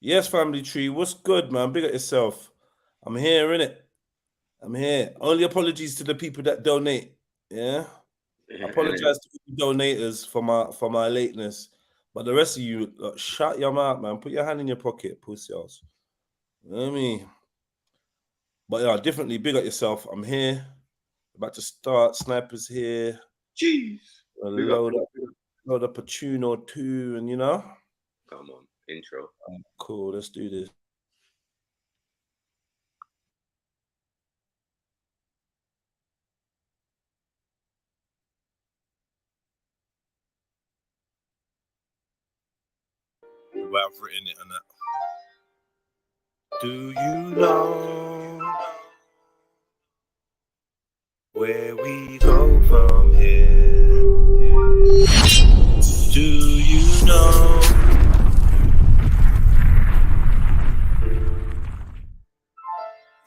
Yes, family tree. What's good, man? Big up yourself. I'm here, innit? I'm here. Only apologies to the people that donate. Yeah. I apologize to the donators for my lateness. But the rest of you, shut your mouth, man. Put your hand in your pocket, pussy ass. You know what I mean? But yeah, definitely big up yourself. I'm here. About to start. Snipers here. Jeez. Load up a tune or two, and Come on, intro. Cool. Let's do this. The way I've written it and that. Do you know where we go from here? Do you know?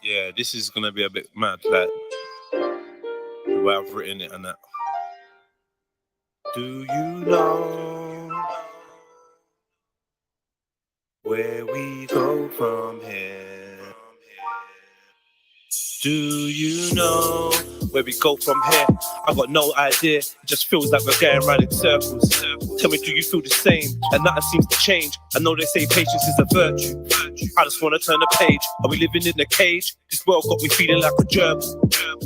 Yeah, this is gonna be a bit mad, like the way I've written it and that. Do you know where we go from here? Do you know where we go from here? I got no idea. It just feels like we're going round in circles. Tell me, do you feel the same? And nothing seems to change. I know they say patience is a virtue. I just want to turn the page. Are we living in a cage? This world got me feeling like a germ.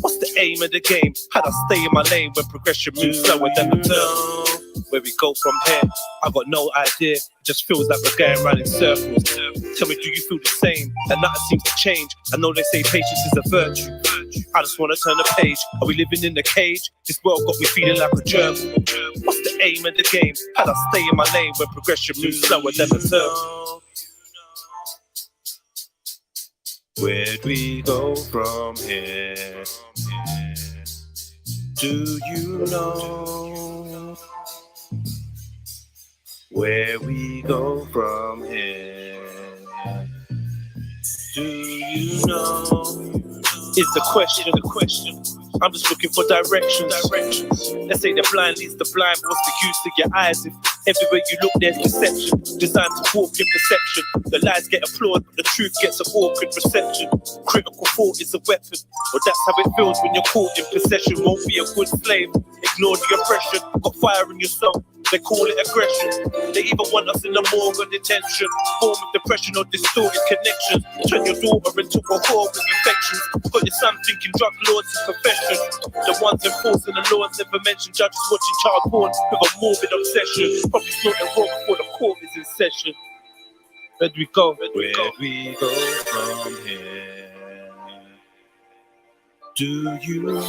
What's the aim of the game? How'd I stay in my lane when progression moves slower than the turn? Where we go from here, I got no idea. It just feels like we're going round in circles. Tell me, do you feel the same? And nothing seems to change. I know they say patience is a virtue. I just want to turn the page. Are we living in a cage? This world got me feeling like a germ. What's the aim of the game? How'd I stay in my lane when progression moves slower than the turn? Where'd we go from here? Do you know where we go from here? Do you know? Is the question. I'm just looking for directions. Let's say the blind leads the blind. What's the use of your eyes if everywhere you look there's deception? Designed to walk in perception. The lies get applauded, but the truth gets an awkward reception. Critical thought is a weapon, but that's how it feels when you're caught in possession. Won't be a good slave. Ignore the oppression. Got fire in your soul. They call it aggression. They even want us in the morgue or detention. Form of depression or distorted connections. Turn your daughter into a whore with infections. Got your son thinking drug lords is profession. The ones enforcing the laws never mention. Judges watching child porn with a morbid obsession. Probably snorting raw before the court is in session. Where'd we go? Where'd we go from here? Do you know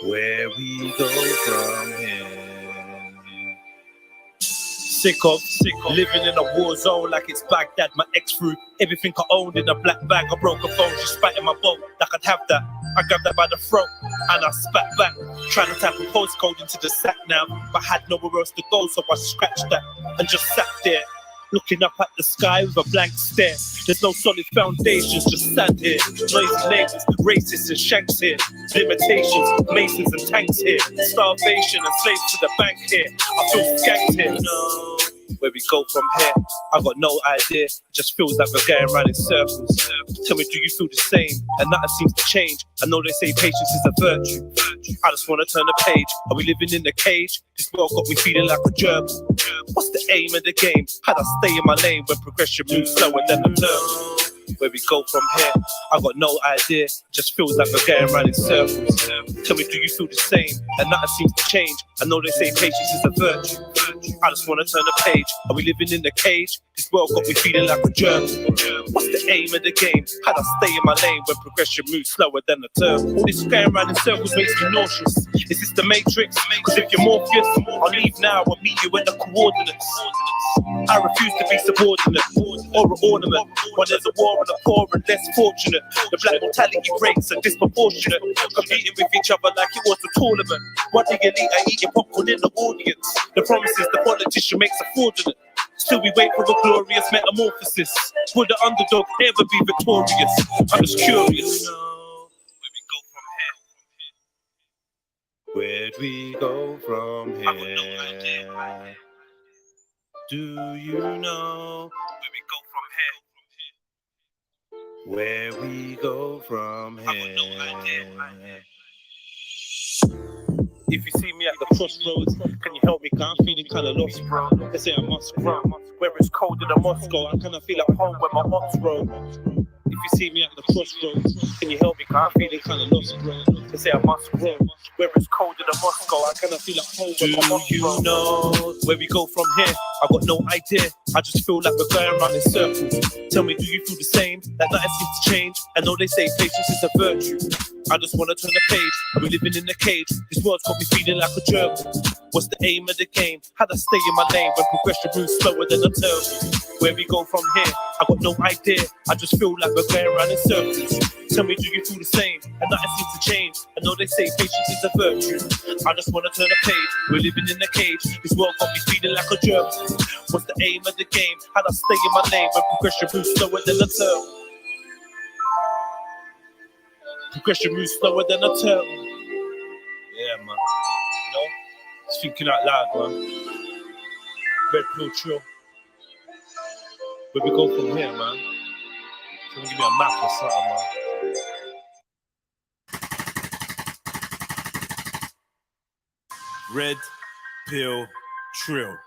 where we go from here? Sick of living in a war zone like it's Baghdad. My ex threw everything I owned in a black bag. I broke a phone, she spat in my bowl like I'd have that. I grabbed that by the throat and I spat back, trying to type a postcode into the sack now, but had nowhere else to go, so I scratched that and just sat there, looking up at the sky with a blank stare. There's no solid foundations, just sand here. Noisy neighbors, racists and shanks here. Limitations, masons and tanks here. Starvation and slaves to the bank here. I feel skanked here. Where we go from here, I got no idea. It just feels like we're going round in circles. Tell me, do you feel the same? And nothing seems to change. I know they say patience is a virtue. I just want to turn the page. Are we living in a cage? This world got me feeling like a germ. What's the aim of the game? How'd I stay in my lane when progression moves slower than the turn? Where we go from here, I got no idea. It just feels like we're going round in circles. Tell me, do you feel the same? And nothing seems to change. I know they say patience is a virtue. I just want to turn the page. Are we living in a cage? This world got me feeling like a germ. What's the aim of the game? How'd I stay in my lane when progression moves slower than the turn? All this going round in circles makes me nauseous. Is this the Matrix? Cause if you're Morpheus, I'll leave now and meet you at the coordinates. I refuse to be subordinate or an ornament. When there's a war on the poor and less fortunate, the black mortality rates are disproportionate. Competing with each other like it was a tournament. One the elite are eating popcorn in the audience. The promises the politician makes are fraudulent. Still we wait for a glorious metamorphosis. Will the underdog ever be victorious? I'm just curious. Where'd we go from here? Do you know where we go from here? Where we go from here? If you see me at the crossroads, can you help me? Cause I'm feeling kinda lost, bro. They say I must grow. Where it's cold in the Moscow, I kinda feel at home where my ops roll. If you see me at the crossroads, can you help me? Cause I'm feeling kinda lost, bro. They say I must grow. Where it's cold in the Moscow, I kinda feel at home where my ops roll. Do you know where we go from here? I got no idea. I just feel like we're going around in circles. Tell me, do you feel the same? That nothing seems to change. I know they say patience is a virtue. I just wanna turn the page. We're living in a cage. This world's got me feeling like a gerbil. What's the aim of the game? How'd I stay in my lane when progression moves slower than a turtle? Where we go from here? I got no idea. I just feel like we're going around in circles. Tell me, do you feel the same? And nothing seems to change. I know they say patience is a virtue. I just wanna turn a page. We're living in a cage. This world got me feeling like a gerbil. What's the aim of the game? How'd I stay in my lane when progression moves slower than a turtle? Progression moves slower than a turtle. Yeah, man. You know? Just thinking out loud, man. REDPILLTRILL. Where we go from here, man? Someone give me a map or something, man. REDPILLTRILL.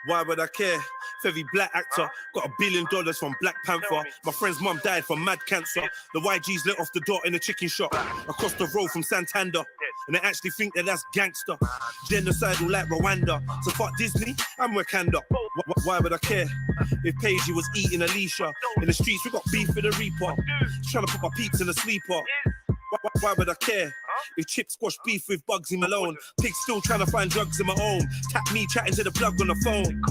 Why would I care? If every black actor got $1 billion from Black Panther. My friend's mum died from mad cancer. The YGs let off the door in a chicken shop across the road from Santander. And they actually think that that's gangster. Genocidal like Rwanda. So fuck Disney, I'm Wakanda. Why would I care? If Paige was eating Alicia. In the streets we got beef with the Reaper. Trying to put my peeps in a sleeper. Why would I care? If Chip squash beef with Bugsy Malone. Pigs still trying to find drugs in my own. Tap me chatting to the plug on the phone.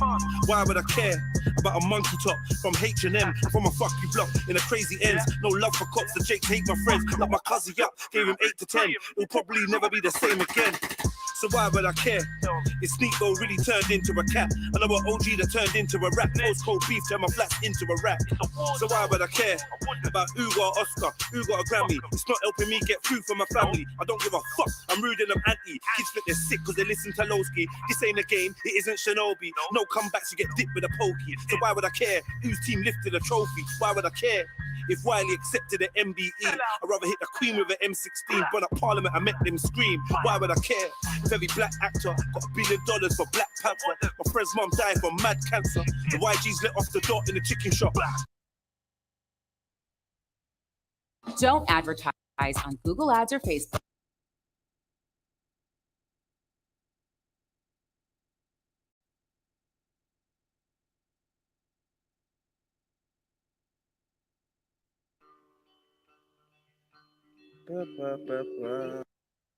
Why would I care about a monkey top from H&M? From a fuck you block in a crazy ends. No love for cops, the Jakes hate my friends. Like my cousin up, gave him 8 to 10. It'll probably never be the same again. So why would I care? If Sneako really turned into a cat. Another OG that turned into a rap. Postcode beef turned my flats into a rap. So why would I care about who got an Oscar, who got a Grammy? It's not helping me get food for my family. I don't give a fuck, I'm rude and I'm anti. Kids think they're sick cause they listen to Lowski. This ain't a game, it isn't Shinobi. No comebacks, you get dipped with a pokey. So why would I care whose team lifted a trophy? Why would I care if Wiley accepted the MBE? I'd rather hit the Queen with an M16. Run up Parliament, I met them scream. Why would I care if every black actor got $1 billion for Black Panther? My friend's mum died from mad cancer. The YGs let off the door in the chicken shop. Don't advertise on Google Ads or Facebook.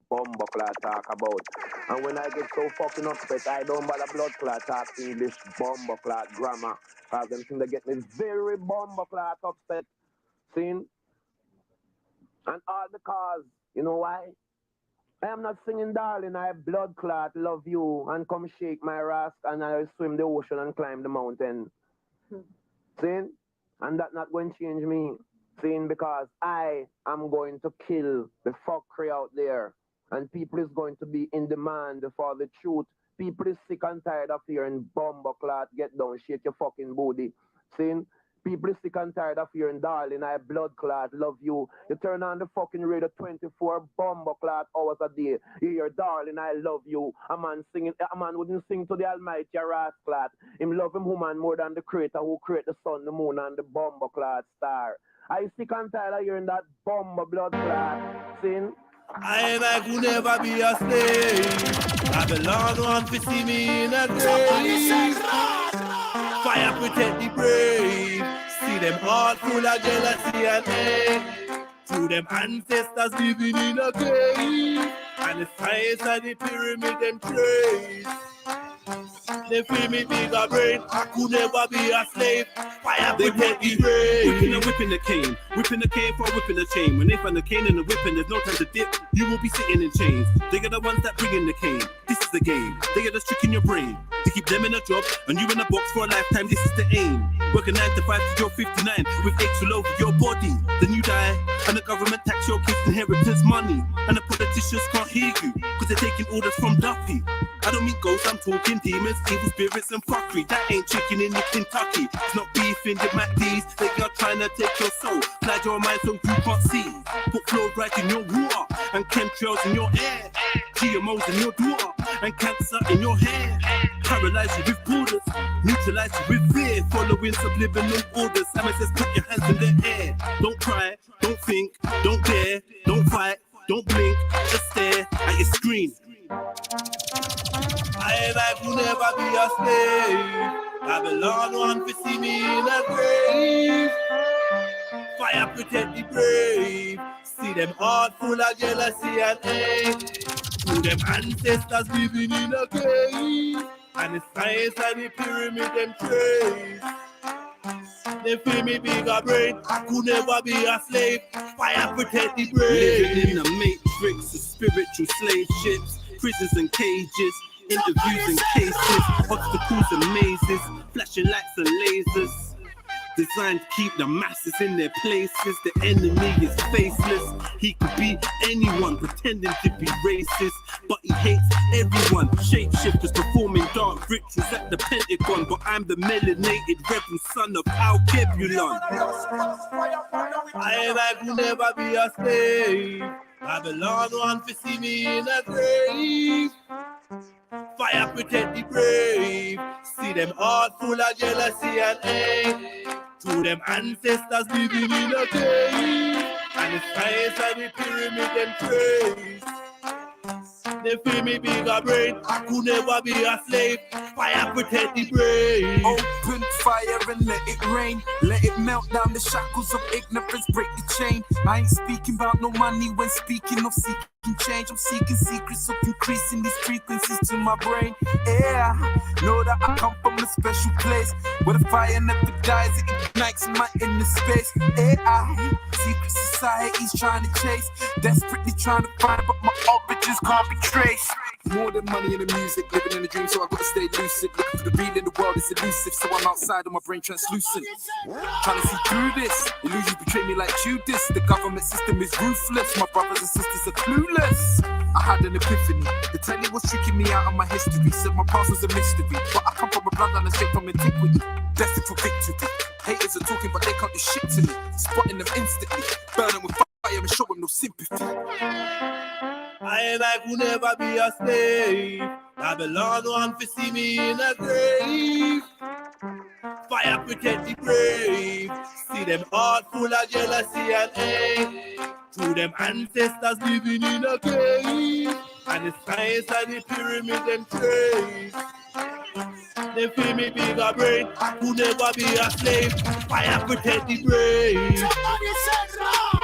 Bumbo clot talk about. And when I get so fucking upset, I don't bother blood clot talk English bumbo clot grammar. Cause them things they get me very bumbo clot upset. Seen? And all because, you know why? I am not singing darling, I blood clot, love you, and come shake my rasp and I swim the ocean and climb the mountain. Seen? And that not going to change me. Seen? Because I am going to kill the fuckery out there. And people is going to be in demand for the truth. People is sick and tired of hearing bumbo clot, get down, shake your fucking booty. Seen? People is sick and tired of hearing darling, I blood clot, love you. You turn on the fucking radio 24 bumbo clot hours a day. You hear darling, I love you. A man wouldn't sing to the almighty ras clot. Him love him woman more than the creator who create the sun, the moon, and the bumbo clot star. I sick and tired of hearing that bumbo blood clot. Seen? I could never be a slave. I belong on to see me in a grave. Fire protect the brave. See them all full of jealousy and hate. To them ancestors living in a cave. And the science of the pyramid them trace. They feel me bigger brain. I could never be a slave. Fire protect the brave. Whipping and whipping the cane. Whipping the cane for whipping the chain. When they find the cane and the whipping, there's no time to dip. You will be sitting in chains. They are the ones that bring in the cane. This is the game. They are just tricking your brain. To keep them in a job and you in a box for a lifetime, this is the aim. Work a 9 to 5 till you're 59 with aches all over your body. Then you die, and the government tax your kids' inheritance money. And the politicians can't hear you, cause they're taking orders from Duffy. I don't mean ghosts, I'm talking demons, evil spirits and fuckery. That ain't chicken in your Kentucky. It's not beefing the MacDs, they are trying to take your soul. Slide your mind so you can't see. Put fluoride in your water and chemtrails in your air. GMOs in your daughter and cancer in your hair. Paralyze you with borders, neutralize you with fear. Following subliminal orders, Simon says put your hands in the air. Don't cry, don't think, don't dare, don't fight, don't blink, just stare at your screen. I could never be a slave. Babylon want to see me in a grave. Fire protect the brave. See them heart full of jealousy and hate. To them ancestors living in a cave. And the science and the pyramid them trace. They feel me bigger brain. I could never be a slave. Fire protect the brave. Living in a matrix of spiritual slave ships. Prisons and cages. Interviews and cases, obstacles and mazes, flashing lights and lasers, designed to keep the masses in their places. The enemy is faceless. He could be anyone pretending to be racist, but he hates everyone. Shapeshifters performing dark rituals at the Pentagon, but I'm the melanated rebel son of Al-Kebulon. I could never be a slave. Babylon want to see me in a grave. Fire protect the brave. See them heart full of jealousy and hate. To them ancestors living in a cave. And the science and the pyramid them trace. They feel me bigger brain. I could never be a slave. Fire protect the brave. Open fire and let it rain. Let it melt down the shackles of ignorance, break the chain. I ain't speaking about no money when speaking of seeking change. I'm seeking secrets of increasing these frequencies to my brain. Yeah, know that I come from a special place where the fire never dies, it ignites in my inner space. Yeah, secret society's trying to chase, desperately trying to find, but my origins can't be traced. More than money in the music, living in a dream, so I gotta stay lucid. Looking for the real in the world, it's elusive, so I'm outside of my brain translucent. Trying to see through this, illusions betray me like Judas. The government system is ruthless, my brothers and sisters are clueless. I had an epiphany, the telly was tricking me out of my history. Said my past was a mystery, but I come from a bloodline straight from antiquity. Destined for victory, haters are talking but they can't do shit to me. Spotting them instantly, burn them with fire and show them no sympathy. I could never be a slave. Babylon want to see me in a grave. Fire protect the brave. See them heart full of jealousy and hate. To them ancestors living in a cave. And the science and the pyramid them trace. They feel me bigger brain. I could never be a slave. Fire protect the brave. Somebody said Lord.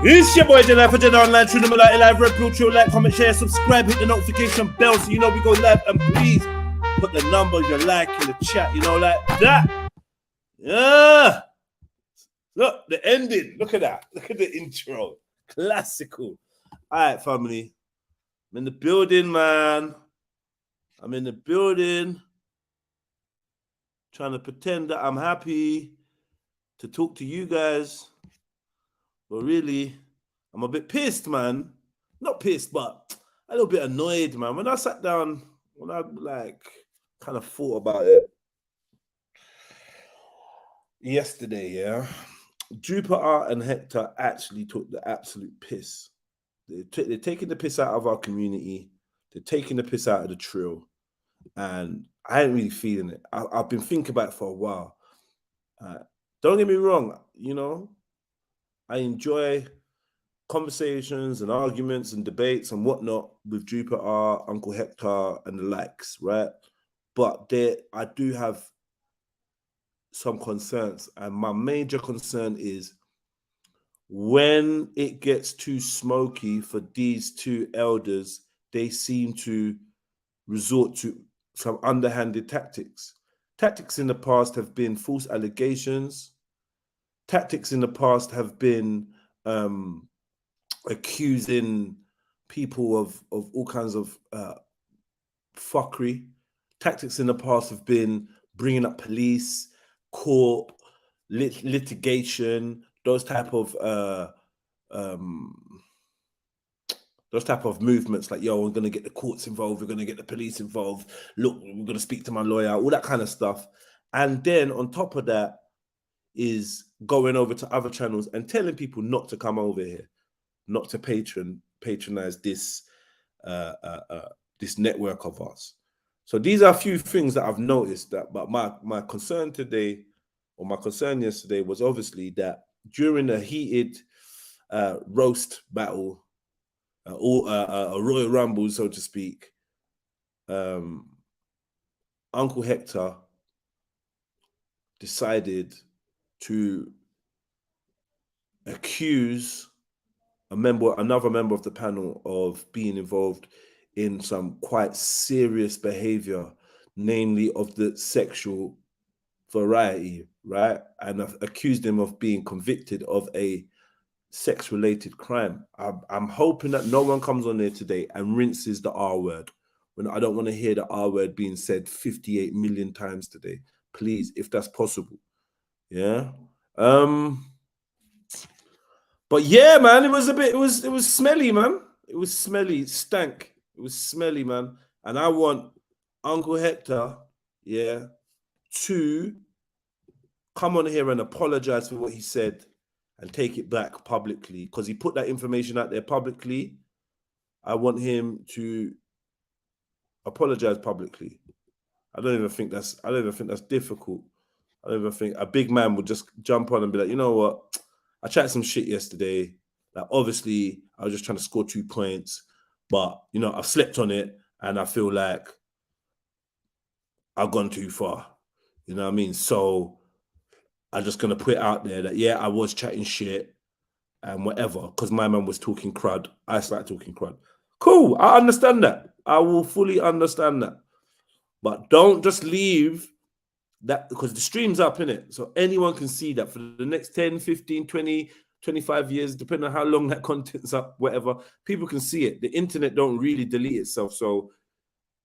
It's your boy Jedi for Jedi Online, Trilluminati, REDPILLTRILL, like, comment, share, subscribe, hit the notification bell so you know we go live, and please put the number you like in the chat, you know, like that. Yeah. Look, the ending. Look at that. Look at the intro. Classical. All right, family. I'm in the building, man. I'm in the building. Trying to pretend that I'm happy to talk to you guys. But really, I'm a bit pissed, man. Not pissed, but a little bit annoyed, man. When I sat down, when I kind of thought about it yesterday, yeah, Jupiter and Hector actually took the absolute piss. They're taking the piss out of our community. They're taking the piss out of the trill. And I ain't really feeling it. I've been thinking about it for a while. Don't get me wrong, you know, I enjoy conversations and arguments and debates and whatnot with Jupiter, Uncle Hector, and the likes, right? But I do have some concerns. And my major concern is when it gets too smoky for these two elders, they seem to resort to some underhanded tactics. Tactics in the past have been false allegations. Tactics in the past have been accusing people of all kinds of fuckery. Tactics in the past have been bringing up police, court, litigation, those type of movements, like, yo, we're going to get the courts involved, we're going to get the police involved, look, we're going to speak to my lawyer, all that kind of stuff. And then on top of that is going over to other channels and telling people not to come over here, not to patronize this this network of us. So these are a few things that I've noticed, that, but my concern today, or my concern yesterday, was obviously that during a heated roast battle, a Royal Rumble, so to speak, Uncle Hector decided to accuse another member of the panel of being involved in some quite serious behavior, namely of the sexual variety, right? And accused him of being convicted of a sex-related crime. I'm hoping that no one comes on there today and rinses the R word, when I don't want to hear the R word being said 58 million times today. Please, if that's possible. Yeah. But yeah, man, it was smelly, man. It was smelly, it stank. It was smelly, man. And I want Uncle Hector, yeah, to come on here and apologize for what he said and take it back publicly, because he put that information out there publicly. I want him to apologize publicly. I don't even think that's difficult. I don't even think a big man would just jump on and be like, you know what? I chatted some shit yesterday. Like, obviously, I was just trying to score 2 points, but, you know, I've slept on it and I feel like I've gone too far. You know what I mean? So I'm just going to put it out there that, yeah, I was chatting shit and whatever, because my man was talking crud. I started talking crud. Cool. I understand that. I will fully understand that. But don't just leave that, because the stream's up, innit? So anyone can see that for the next 10, 15, 20, 25 years, depending on how long that content's up, whatever, people can see it. The internet don't really delete itself. So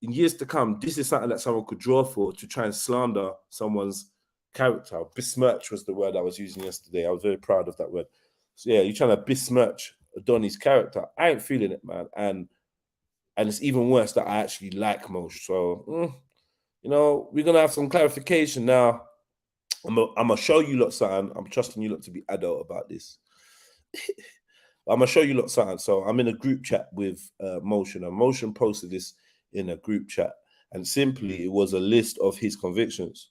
in years to come, this is something that someone could draw for to try and slander someone's character. Besmirch was the word I was using yesterday. I was very proud of that word. So yeah, you're trying to besmirch Donny's character. I ain't feeling it, man. And it's even worse that I actually like Mosh. So, you know, we're going to have some clarification now. I'm going to show you lot something. I'm trusting you lot to be adult about this. I'm going to show you lot something. So I'm in a group chat with Motion. And Motion posted this in a group chat. And simply, it was a list of his convictions.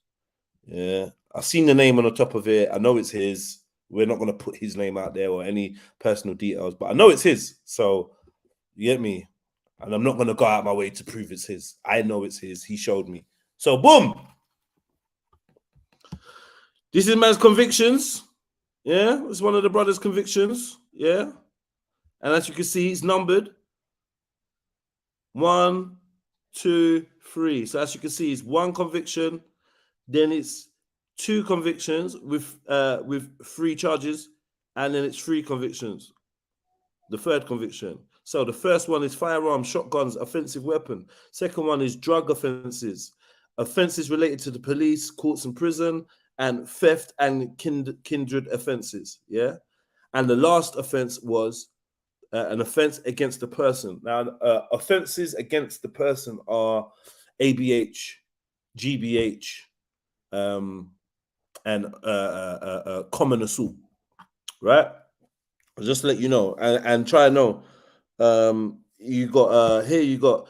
Yeah. I've seen the name on the top of it. I know it's his. We're not going to put his name out there or any personal details. But I know it's his. So, you get me? And I'm not going to go out my way to prove it's his. I know it's his. He showed me. So, boom. This is man's convictions. Yeah. It's one of the brothers' convictions. Yeah. And as you can see, it's numbered. 1, 2, 3. So as you can see, it's 1 conviction. Then it's 2 convictions with 3 charges. And then it's 3 convictions. The 3rd conviction. So the first one is firearms, shotguns, offensive weapon. Second one is drug offenses, offenses related to the police, courts and prison, and theft and kindred offenses. Yeah. And the last offense was an offense against the person. Now, offenses against the person are ABH, GBH, and common assault. Right. Just to let you know, and try to know. You got here you got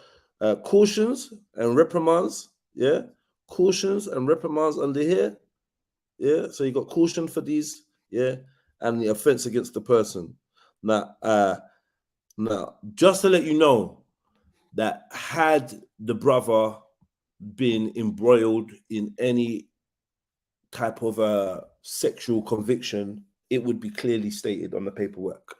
cautions and reprimands, yeah, cautions and reprimands under here, yeah. So you got caution for these, yeah, and the offense against the person. Now just to let you know that had the brother been embroiled in any type of sexual conviction, it would be clearly stated on the paperwork.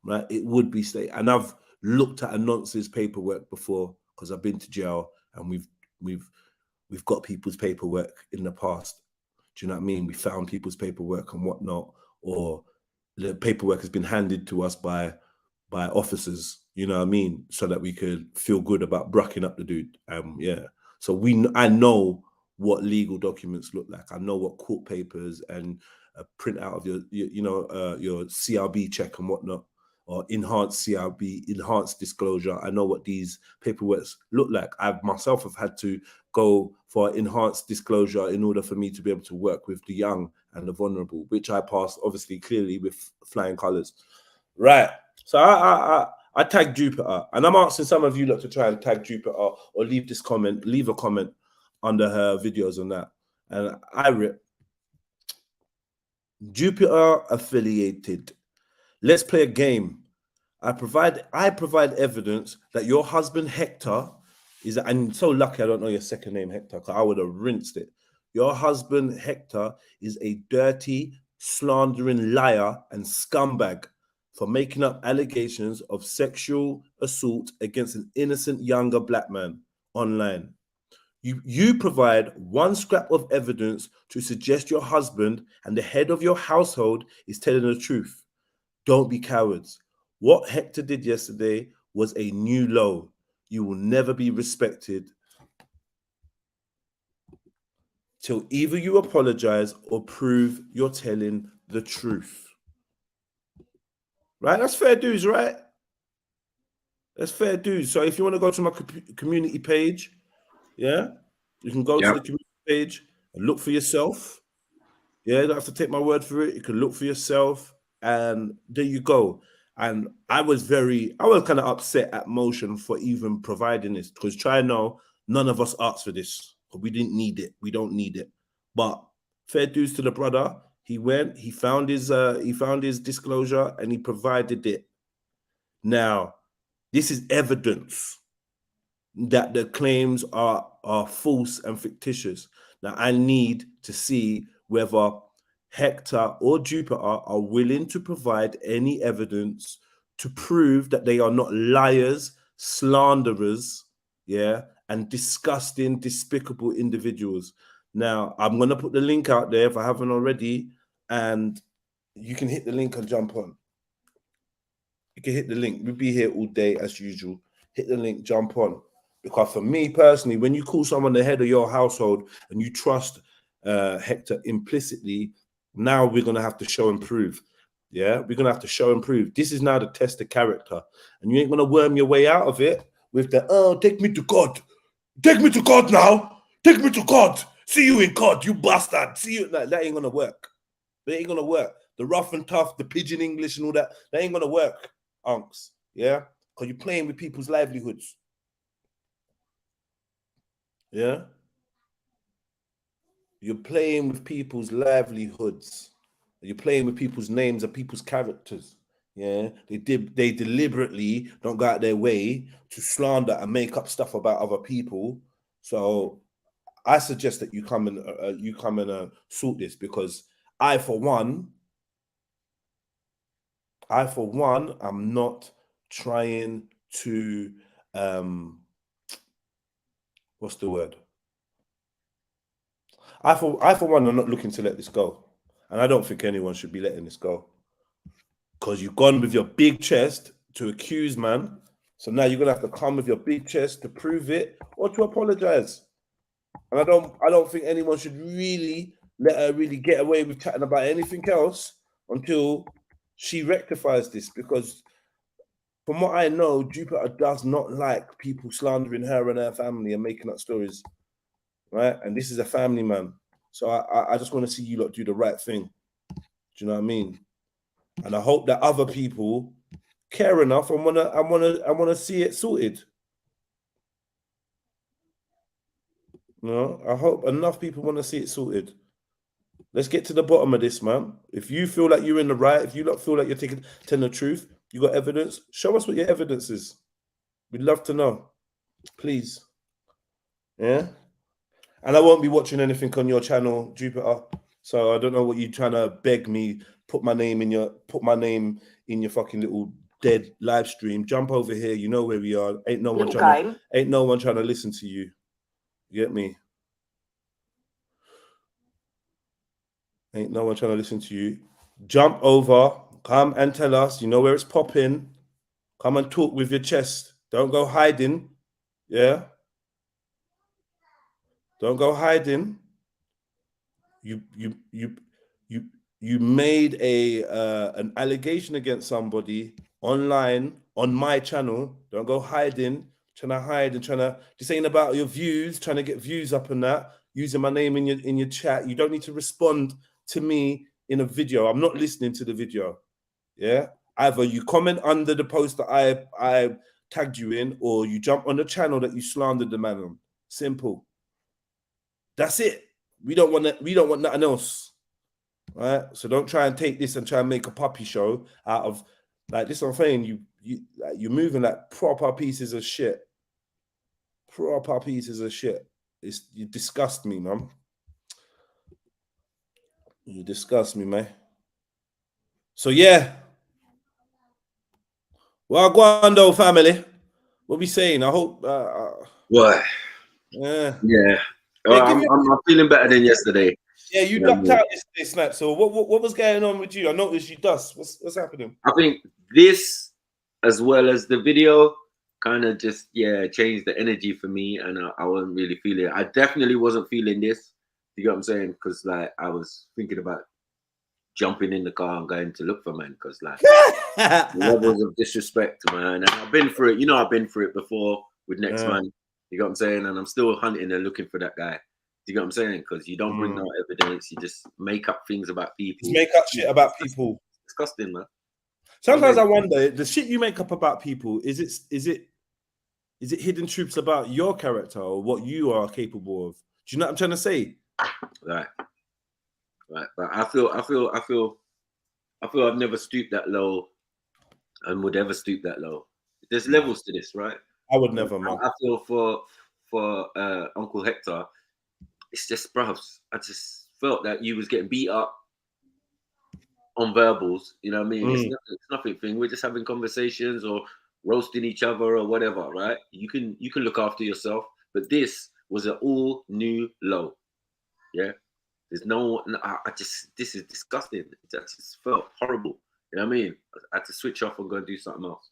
Right, it would be stated, and I've looked at a nonsense paperwork before because I've been to jail, and we've got people's paperwork in the past. Do you know what I mean? We found people's paperwork and whatnot, or the paperwork has been handed to us by officers, you know what I mean, so that we could feel good about brucking up the dude. Yeah. So I know what legal documents look like. I know what court papers and a printout of your CRB check and whatnot, or enhanced CRB, enhanced disclosure. I know what these paperworks look like. I myself have had to go for enhanced disclosure in order for me to be able to work with the young and the vulnerable, which I passed obviously clearly with flying colors. Right. So I tagged Jupiter, and I'm asking some of you lot to try and tag Jupiter or leave a comment under her videos on that. And I rip Jupiter affiliated. Let's play a game. I provide evidence that your husband Hector is, and I'm so lucky I don't know your second name Hector, because I would have rinsed it. Your husband Hector is a dirty, slandering liar and scumbag for making up allegations of sexual assault against an innocent younger black man online. You provide one scrap of evidence to suggest your husband and the head of your household is telling the truth. Don't be cowards. What Hector did yesterday was a new low. You will never be respected till either you apologize or prove you're telling the truth. Right? That's fair dues, right? That's fair dues. So if you want to go to my community page, yeah, you can go to the community page and look for yourself. Yeah, you don't have to take my word for it. You can look for yourself, and there you go. And I was kind of upset at Motion for even providing this, because try know none of us asked for this. We didn't need it. We don't need it. But fair dues to the brother. He went. He found his disclosure, and he provided it. Now, this is evidence that the claims are false and fictitious. Now, I need to see whether Hector or Jupiter are willing to provide any evidence to prove that they are not liars, slanderers, yeah, and disgusting, despicable individuals. Now, I'm going to put the link out there if I haven't already, and you can hit the link and jump on. You can hit the link. We'll be here all day as usual. Hit the link, jump on. Because for me personally, when you call someone the head of your household and you trust Hector implicitly, now we're going to have to show and prove. Yeah, we're going to have to show and prove. This is now the test of character. And you ain't going to worm your way out of it with the, oh, take me to God. Take me to God now. Take me to God. See you in God, you bastard. See you. That ain't going to work. That ain't going to work. The rough and tough, the pidgin English and all that, that ain't going to work, unks. Yeah? Because you're playing with people's livelihoods. Yeah? You're playing with people's livelihoods. You're playing with people's names and people's characters. Yeah? They deliberately don't go out their way to slander and make up stuff about other people. So I suggest that you come and sort this, because I for one, I'm not trying to what's the word? I for one, I'm not looking to let this go. And I don't think anyone should be letting this go. Because you've gone with your big chest to accuse, man. So now you're gonna have to come with your big chest to prove it or to apologize. And I don't think anyone should really let her really get away with chatting about anything else until she rectifies this, because from what I know, Jupiter does not like people slandering her and her family and making up stories, right? And this is a family man. So I just want to see you lot do the right thing. Do you know what I mean? And I hope that other people care enough and wanna see it sorted. You know, I hope enough people want to see it sorted. Let's get to the bottom of this, man. If you feel like you're in the right, if you don't feel like you're telling the truth, you got evidence, show us what your evidence is. We'd love to know. Please. Yeah? And I won't be watching anything on your channel, Jupiter. So I don't know what you're trying to beg me, put my name in your fucking little dead live stream. Jump over here, you know where we are. Ain't no one trying to listen to you. You get me? Ain't no one trying to listen to you. Jump over, Come and tell us, you know where it's popping. Come and talk with your chest. Don't go hiding. Yeah. Don't go hiding. You made a an allegation against somebody online on my channel. Don't go hiding, trying to hide and trying to. This ain't about your views, trying to get views up and that. Using my name in your chat. You don't need to respond to me in a video. I'm not listening to the video. Yeah. Either you comment under the post that I tagged you in, or you jump on the channel that you slandered the man on. Simple. That's it. We don't want that. We don't want nothing else. Right? So don't try and take this and try and make a puppy show out of like this. I'm saying you're moving like proper pieces of shit. Proper pieces of shit. You disgust me, man. You disgust me, man. So yeah. Well, go on though, family. What we saying? I hope. What? Yeah. Yeah. I'm feeling better than yesterday. Yeah, you ducked out yesterday, Snap. So what was going on with you? I noticed you dust. What's happening? I think this, as well as the video, kind of just changed the energy for me, and I wasn't really feeling it. I definitely wasn't feeling this. You get what I'm saying? Because like I was thinking about jumping in the car and going to look for man, because like levels of disrespect, man. And I've been through it. You know, I've been through it before with next man. You know what I'm saying? And I'm still hunting and looking for that guy. You know what I'm saying? Because you don't bring no evidence. You just make up things about people. Just make up shit about people. It's disgusting, man. Sometimes I wonder, the shit you make up about people, is it hidden truths about your character or what you are capable of? Do you know what I'm trying to say? Right. But I feel I've never stooped that low and would ever stoop that low. There's levels to this, right? I would never, man. I feel for Uncle Hector, it's just, bruv, I just felt that you was getting beat up on verbals, you know what I mean? It's nothing thing. We're just having conversations or roasting each other or whatever, right? You can look after yourself, but this was an all new low. Yeah. There's this is disgusting. It just felt horrible. You know what I mean? I had to switch off and go and do something else.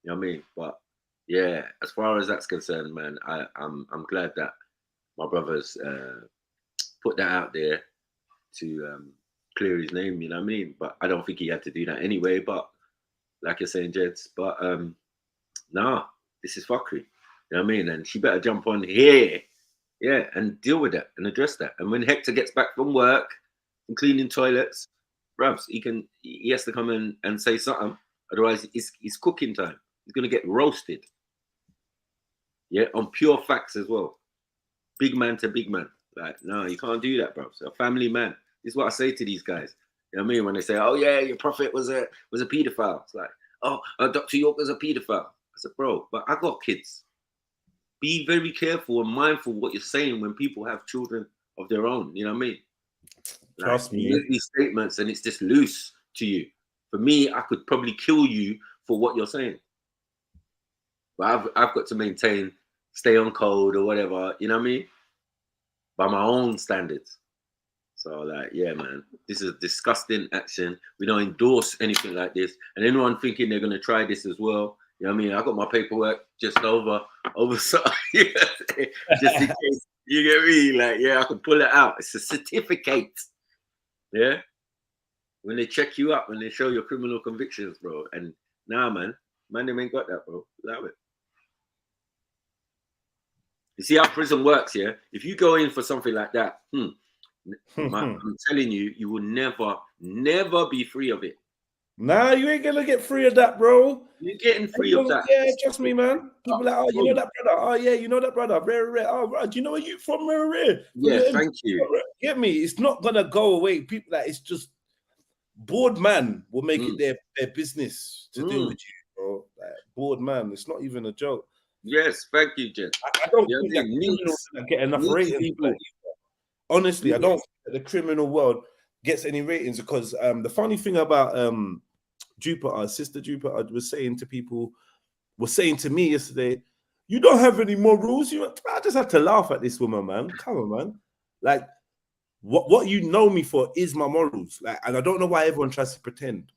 You know what I mean? But yeah, as far as that's concerned, man, I'm glad that my brothers put that out there to clear his name, you know what I mean? But I don't think he had to do that anyway. But like you're saying, Jeds, but nah, this is fuckery. You know what I mean? And she better jump on here, yeah, and deal with that and address that. And when Hector gets back from work and cleaning toilets, bruvs, he has to come and say something. Otherwise, it's cooking time. He's gonna get roasted. Yeah, on pure facts as well. Big man to big man. Like, no, you can't do that, bro. So a family man. This is what I say to these guys. You know what I mean? When they say, oh yeah, your prophet was a pedophile. It's like, oh, Dr. York was a pedophile. I said, bro, but I got kids. Be very careful and mindful what you're saying when people have children of their own. You know what I mean? Like, trust me. You make these statements and it's just loose to you. For me, I could probably kill you for what you're saying. But I've got to maintain, stay on code or whatever, you know what I mean? By my own standards. So like, yeah, man, this is a disgusting action. We don't endorse anything like this. And anyone thinking they're going to try this as well, you know what I mean? I got my paperwork just over so just in case, you get me? Like, yeah, I can pull it out. It's a certificate. Yeah? When they check you up and they show your criminal convictions, bro. And nah, man, they ain't got that, bro. Allow it. You see how prison works, yeah? If you go in for something like that, I'm telling you, you will never be free of it. Nah, you ain't gonna get free of that, bro. You're getting free of that. Yeah, trust me, man. People like, oh, you know that brother. Oh, yeah, you know that brother. Rare. Oh, bro, do you know where you from? Rare. Yeah, thank you. Get me? It's not gonna go away. People like, it's just bored man will make it their business to deal with you, bro. Like, bored man. It's not even a joke. Yes, thank you, Jen. I don't think that criminals get enough ratings. Honestly, I don't think that the criminal world gets any ratings because the funny thing about Jupiter, Sister Jupiter, was saying to me yesterday, you don't have any morals. I just had to laugh at this woman, man. Come on, man. Like, what you know me for is my morals. Like, and I don't know why everyone tries to pretend.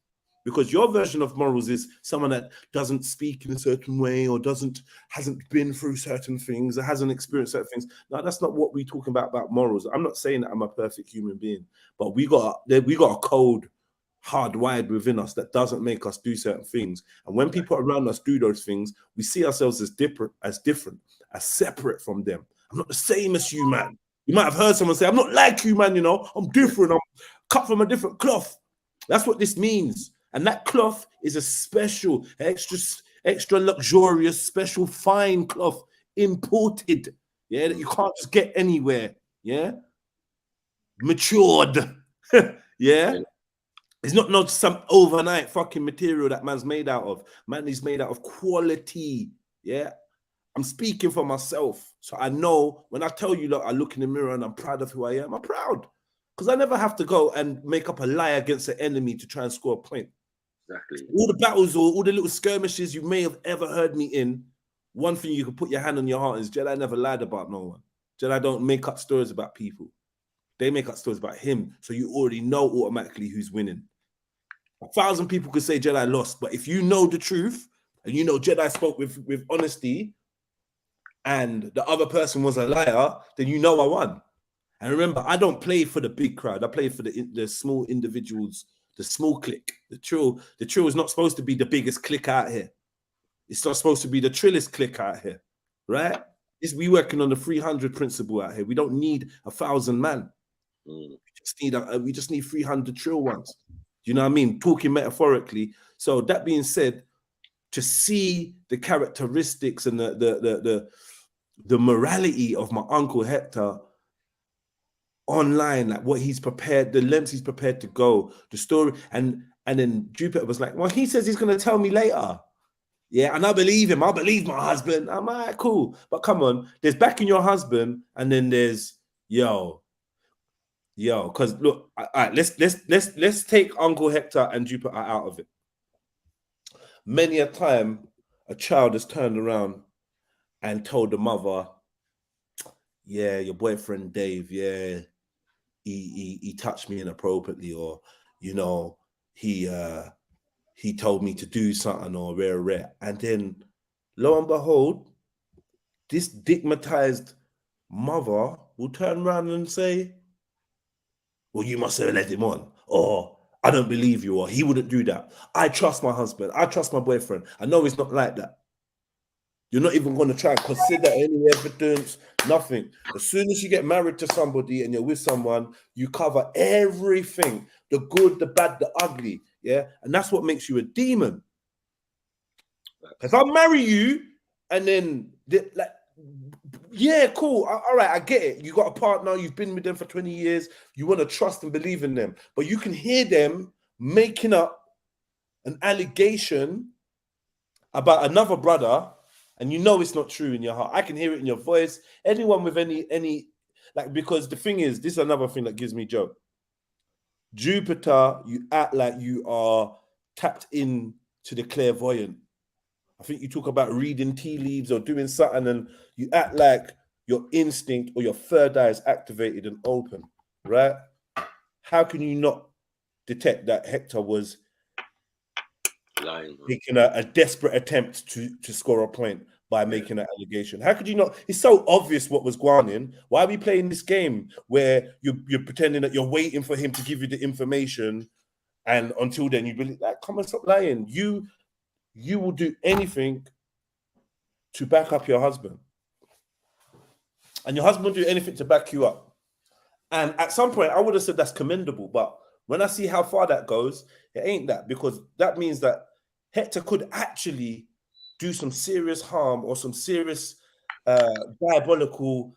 Because your version of morals is someone that doesn't speak in a certain way or hasn't been through certain things or hasn't experienced certain things. No, that's not what we're talking about morals. I'm not saying that I'm a perfect human being, but we got a code hardwired within us that doesn't make us do certain things. And when people around us do those things, we see ourselves as different, as separate from them. I'm not the same as you, man. You might have heard someone say, I'm not like you, man, you know, I'm different. I'm cut from a different cloth. That's what this means. And that cloth is a special, extra luxurious, special fine cloth, imported, yeah, that you can't just get anywhere, yeah? Matured, yeah? It's not some overnight fucking material that man's made out of. Man is made out of quality, yeah? I'm speaking for myself. So I know when I tell you, look, I look in the mirror and I'm proud of who I am, I'm proud. Because I never have to go and make up a lie against the enemy to try and score a point. Exactly. All the battles or all the little skirmishes you may have ever heard me in, one thing you can put your hand on your heart is Jedi never lied about no one. Jedi don't make up stories about people. They make up stories about him. So you already know automatically who's winning. 1,000 people could say Jedi lost, but if you know the truth and you know Jedi spoke with honesty and the other person was a liar, then you know I won. And remember, I don't play for the big crowd. I play for the small individuals, the small clique. The trill is not supposed to be the biggest clique out here. It's not supposed to be the trillest clique out here, right? We working on the 300 principle out here. We don't need 1,000 man. We just need 300 trill ones. You know what I mean? Talking metaphorically. So that being said, to see the characteristics and the morality of my Uncle Hector online, like what he's prepared, the lengths he's prepared to go, the story, and then Jupiter was like, well, he says he's going to tell me later. Yeah, and I believe him. I believe my husband. I'm all right, cool. But come on, there's backing your husband, and then there's yo. Because look, all right, let's take Uncle Hector and Jupiter out of it. Many a time, a child has turned around and told the mother, yeah, your boyfriend Dave, yeah, he touched me inappropriately, or you know, he told me to do something, or rare. And then lo and behold, this stigmatized mother will turn around and say, well, you must have led him on, or I don't believe you, or he wouldn't do that. I trust my husband. I trust my boyfriend. I know he's not like that. You're not even going to try and consider any evidence, nothing. As soon as you get married to somebody and you're with someone, you cover everything, the good, the bad, the ugly, yeah? And that's what makes you a demon. If I marry you and then, like, yeah, cool, all right, I get it. You got a partner, you've been with them for 20 years, you want to trust and believe in them, but you can hear them making up an allegation about another brother, and you know it's not true in your heart. I can hear it in your voice. Anyone with any like, because the thing is, this is another thing that gives me joke. Jupiter, you act like you are tapped in to the clairvoyant. I think you talk about reading tea leaves or doing something, and you act like your instinct or your third eye is activated and open, right? How can you not detect that Hector was making a desperate attempt to score a point by making an allegation? How could you not? It's so obvious what was going on. Why are we playing this game where you're pretending that you're waiting for him to give you the information, and until then you believe that? Come on, stop lying. You will do anything to back up your husband, and your husband will do anything to back you up. And at some point, I would have said that's commendable, but when I see how far that goes, it ain't that, because that means that Hector could actually do some serious harm or some serious diabolical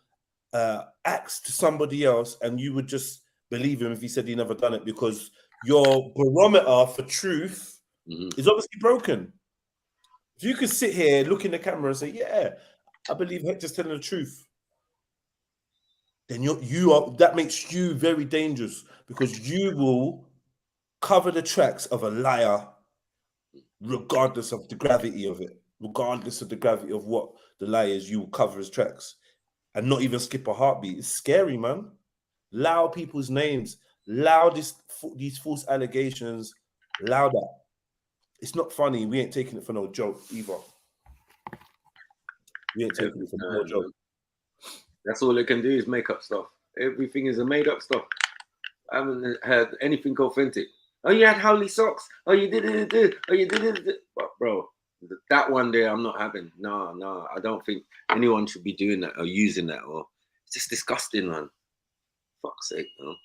acts to somebody else, and you would just believe him if he said he never done it, because your barometer for truth is obviously broken. If you could sit here, look in the camera and say, yeah, I believe Hector's telling the truth, then that makes you very dangerous, because you will cover the tracks of a liar regardless of the gravity of it. Regardless of the gravity of what the lie is, you will cover his tracks and not even skip a heartbeat. It's scary, man. Allow people's names, allow these false allegations, allow that. it's not funny. We ain't taking it for no joke either. We ain't taking it for no joke. That's all they can do is make up stuff. Everything is a made up stuff. I haven't heard anything authentic. Oh, you had holy socks. Oh, you did it. Oh, you did it. But bro, that one day I'm not having. No, I don't think anyone should be doing that or using that. Or it's just disgusting, man. Fuck's sake, man.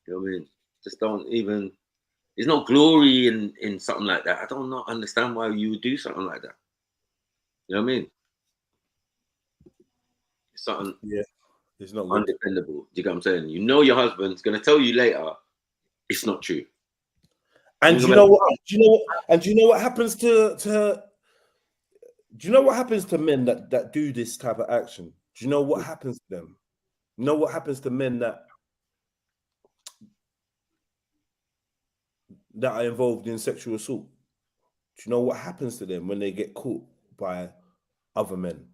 You know what I mean? Just don't even. There's no glory in something like that. I don't not understand why you would do something like that. You know what I mean? It's something. Yeah. It's not undependable. Do you get what I'm saying? You know your husband's gonna tell you later it's not true. And do you know what? Do you know what happens to? Do you know what happens to men that do this type of action? Do you know what happens to them? You know what happens to men that are involved in sexual assault? Do you know what happens to them when they get caught by other men?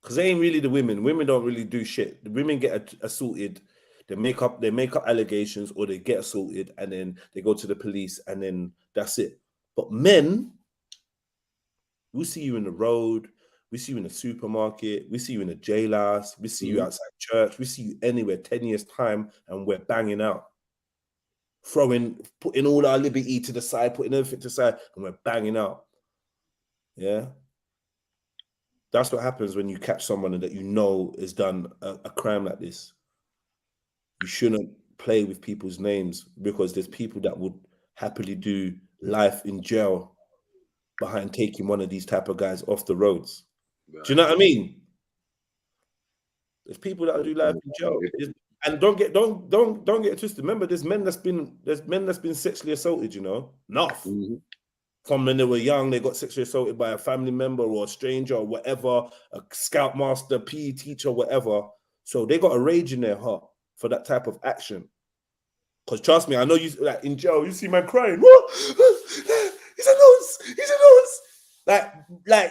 Because they ain't really the women. Women don't really do shit. The women get assaulted. They make up allegations, or they get assaulted, and then they go to the police, and then that's it. But men, we see you in the road, we see you in the supermarket, we see you in a jailhouse, we see you outside church, we see you anywhere 10 years time, and we're banging out. Putting all our liberty to the side, putting everything to the side, and we're banging out. Yeah. That's what happens when you catch someone that you know has done a crime like this. You shouldn't play with people's names, because there's people that would happily do life in jail behind taking one of these type of guys off the roads. Right. Do you know what I mean? There's people that do life in jail. And don't get it twisted. Remember, there's men that's been sexually assaulted, you know? Enough. From when they were young, they got sexually assaulted by a family member or a stranger or whatever, a scoutmaster, PE teacher, whatever. So they got a rage in their heart for that type of action. Because trust me, I know you, like in jail, you see man crying. What? He's a nose. He's a nose. Like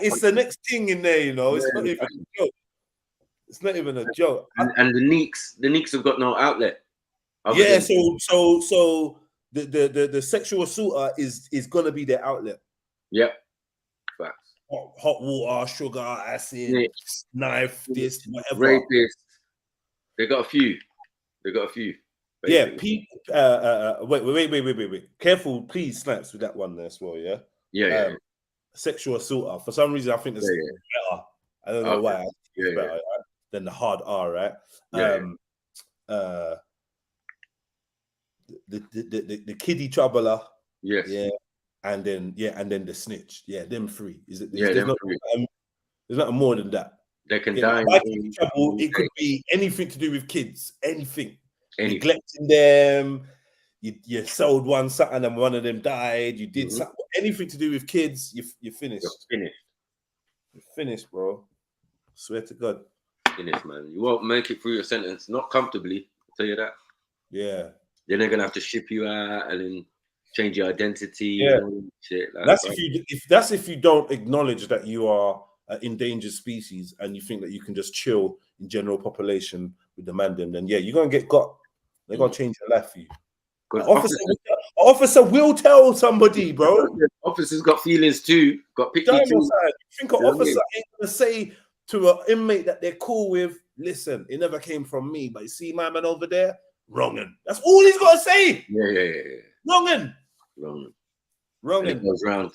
it's the next thing in there, you know. It's not even a joke. It's not even a joke. And the Neeks have got no outlet. Yeah. So the sexual assaulter is gonna be their outlet. Yep. Facts. Hot water, sugar, acid, knife, this, whatever. Rapist. They got a few. Basically. Yeah. Wait. Careful, please, Snaps, with that one there as well. Yeah. Yeah. Sexual assaulter. For some reason, I think it's better. I don't know why. It's better, right? Than the hard R, right? The kiddie troubler, yes, yeah, and then the snitch, yeah, them three. There's nothing more than that. They can die. Trouble, it could be anything to do with kids, anything. Neglecting them. You sold one something and one of them died. You did something, anything to do with kids. You're finished. You're finished, bro. Swear to God. Finished, man. You won't make it through your sentence, not comfortably. I'll tell you that. Yeah. Then they're gonna have to ship you out and then change your identity. Yeah. And shit like that's that. if you don't acknowledge that you are an endangered species and you think that you can just chill in general population with the mandem, then yeah, you're gonna get got. They're gonna change your life for you. Officer will tell somebody, bro. Officers got feelings too. Got picky too. You think an officer ain't gonna say to an inmate that they're cool with, listen, it never came from me, but you see my man over there, wrongin'. That's all he's got to say. Yeah. Wrongin'. And it goes round.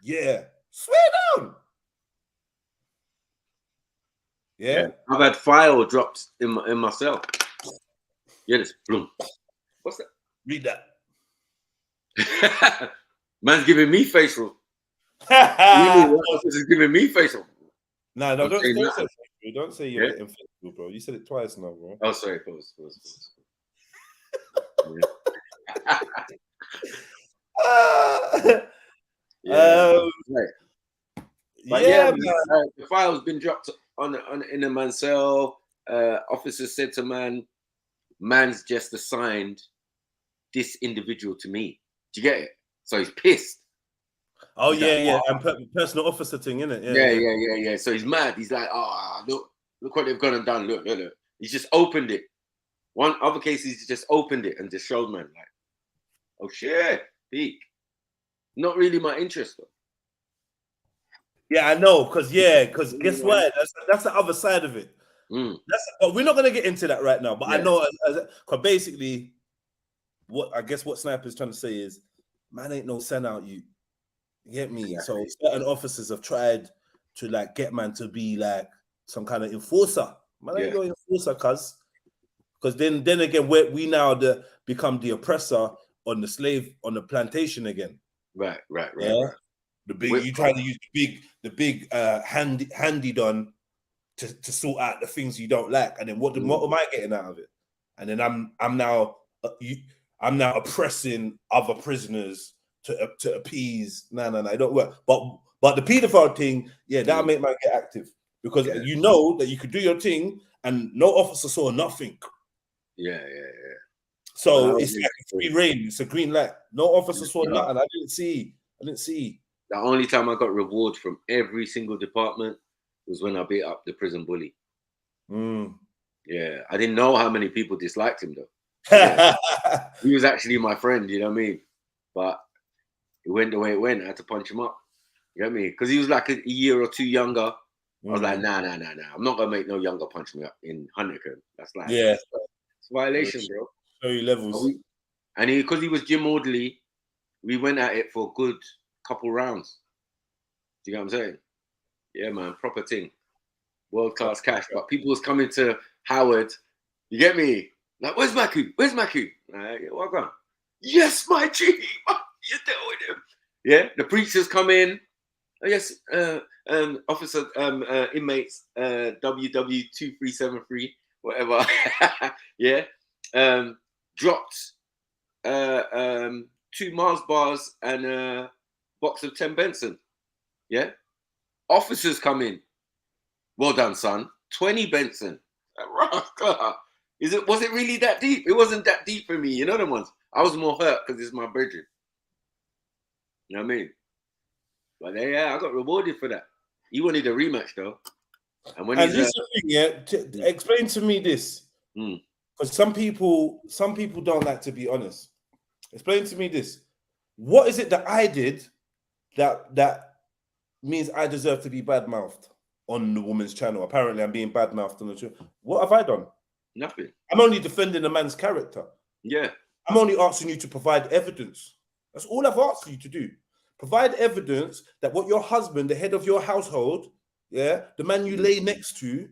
Yeah. Swear down. Yeah. I've had file dropped in my cell. Yeah, this bloom. What's that? Read that. Man's giving me facial. This is giving me facial. No, don't say facial. Don't say you're getting facial, bro. You said it twice now, bro. Oh, sorry. Pause. The file's been dropped in a man's cell. Officers said to man's just assigned this individual to me. Do you get it? So he's pissed. Oh yeah. And personal officer thing, innit? Yeah. So he's mad. He's like, look what they've gone and done. Look. He's just opened it. One other case, he's just opened it and just showed man like, oh shit, peak. Not really my interest, though. Yeah, I know, because guess what? That's the other side of it. But we're not gonna get into that right now. But I know, because basically, what Sniper's trying to say is, man, ain't no send out you. You get me? So certain officers have tried to like get man to be like some kind of enforcer. Man, ain't no enforcer, because then again, we now become the oppressor on the plantation again. Right. The big you try to use the big handy done to sort out the things you don't like, and then what am I getting out of it? And then I'm now oppressing other prisoners to appease. No, it don't work. But the paedophile thing, that'll make man get active, because you know that you could do your thing and no officer saw nothing. Yeah. So it's like a free reign. It's a green light. No officer saw nothing. I didn't see. The only time I got reward from every single department was when I beat up the prison bully. Yeah, I didn't know how many people disliked him though. He was actually my friend, you know what I mean? But it went the way it went. I had to punch him up. You get me? Because he was like a year or two younger. I was like, nah. I'm not gonna make no younger punch me up in Huntington. That's like, it's a violation, bro. Very levels. And because he was gym orderly, we went at it for a good couple rounds. Do you get what I'm saying? Yeah, man, proper thing. World class cash. But people was coming to Howard, you get me? Like, where's Maku? What going? Yes, my G. You deal with him. Yeah, the preachers come in. Oh, yes, officer, inmates, WW2373, whatever. Yeah. Dropped 2 Mars bars and a box of 10 Benson. Yeah. Officers come in. Well done, son. 20 Benson. Was it really that deep? It wasn't that deep for me. You know them ones. I was more hurt because it's my brethren. You know what I mean? But I got rewarded for that. He wanted a rematch though. And when this is the thing, explain to me this. Because some people don't like to be honest. Explain to me this. What is it that I did that means I deserve to be bad-mouthed on the woman's channel? Apparently, I'm being bad-mouthed on the channel. What have I done? Nothing. I'm only defending the man's character. Yeah. I'm only asking you to provide evidence. That's all I've asked you to do. Provide evidence that what your husband, the head of your household, the man you lay next to,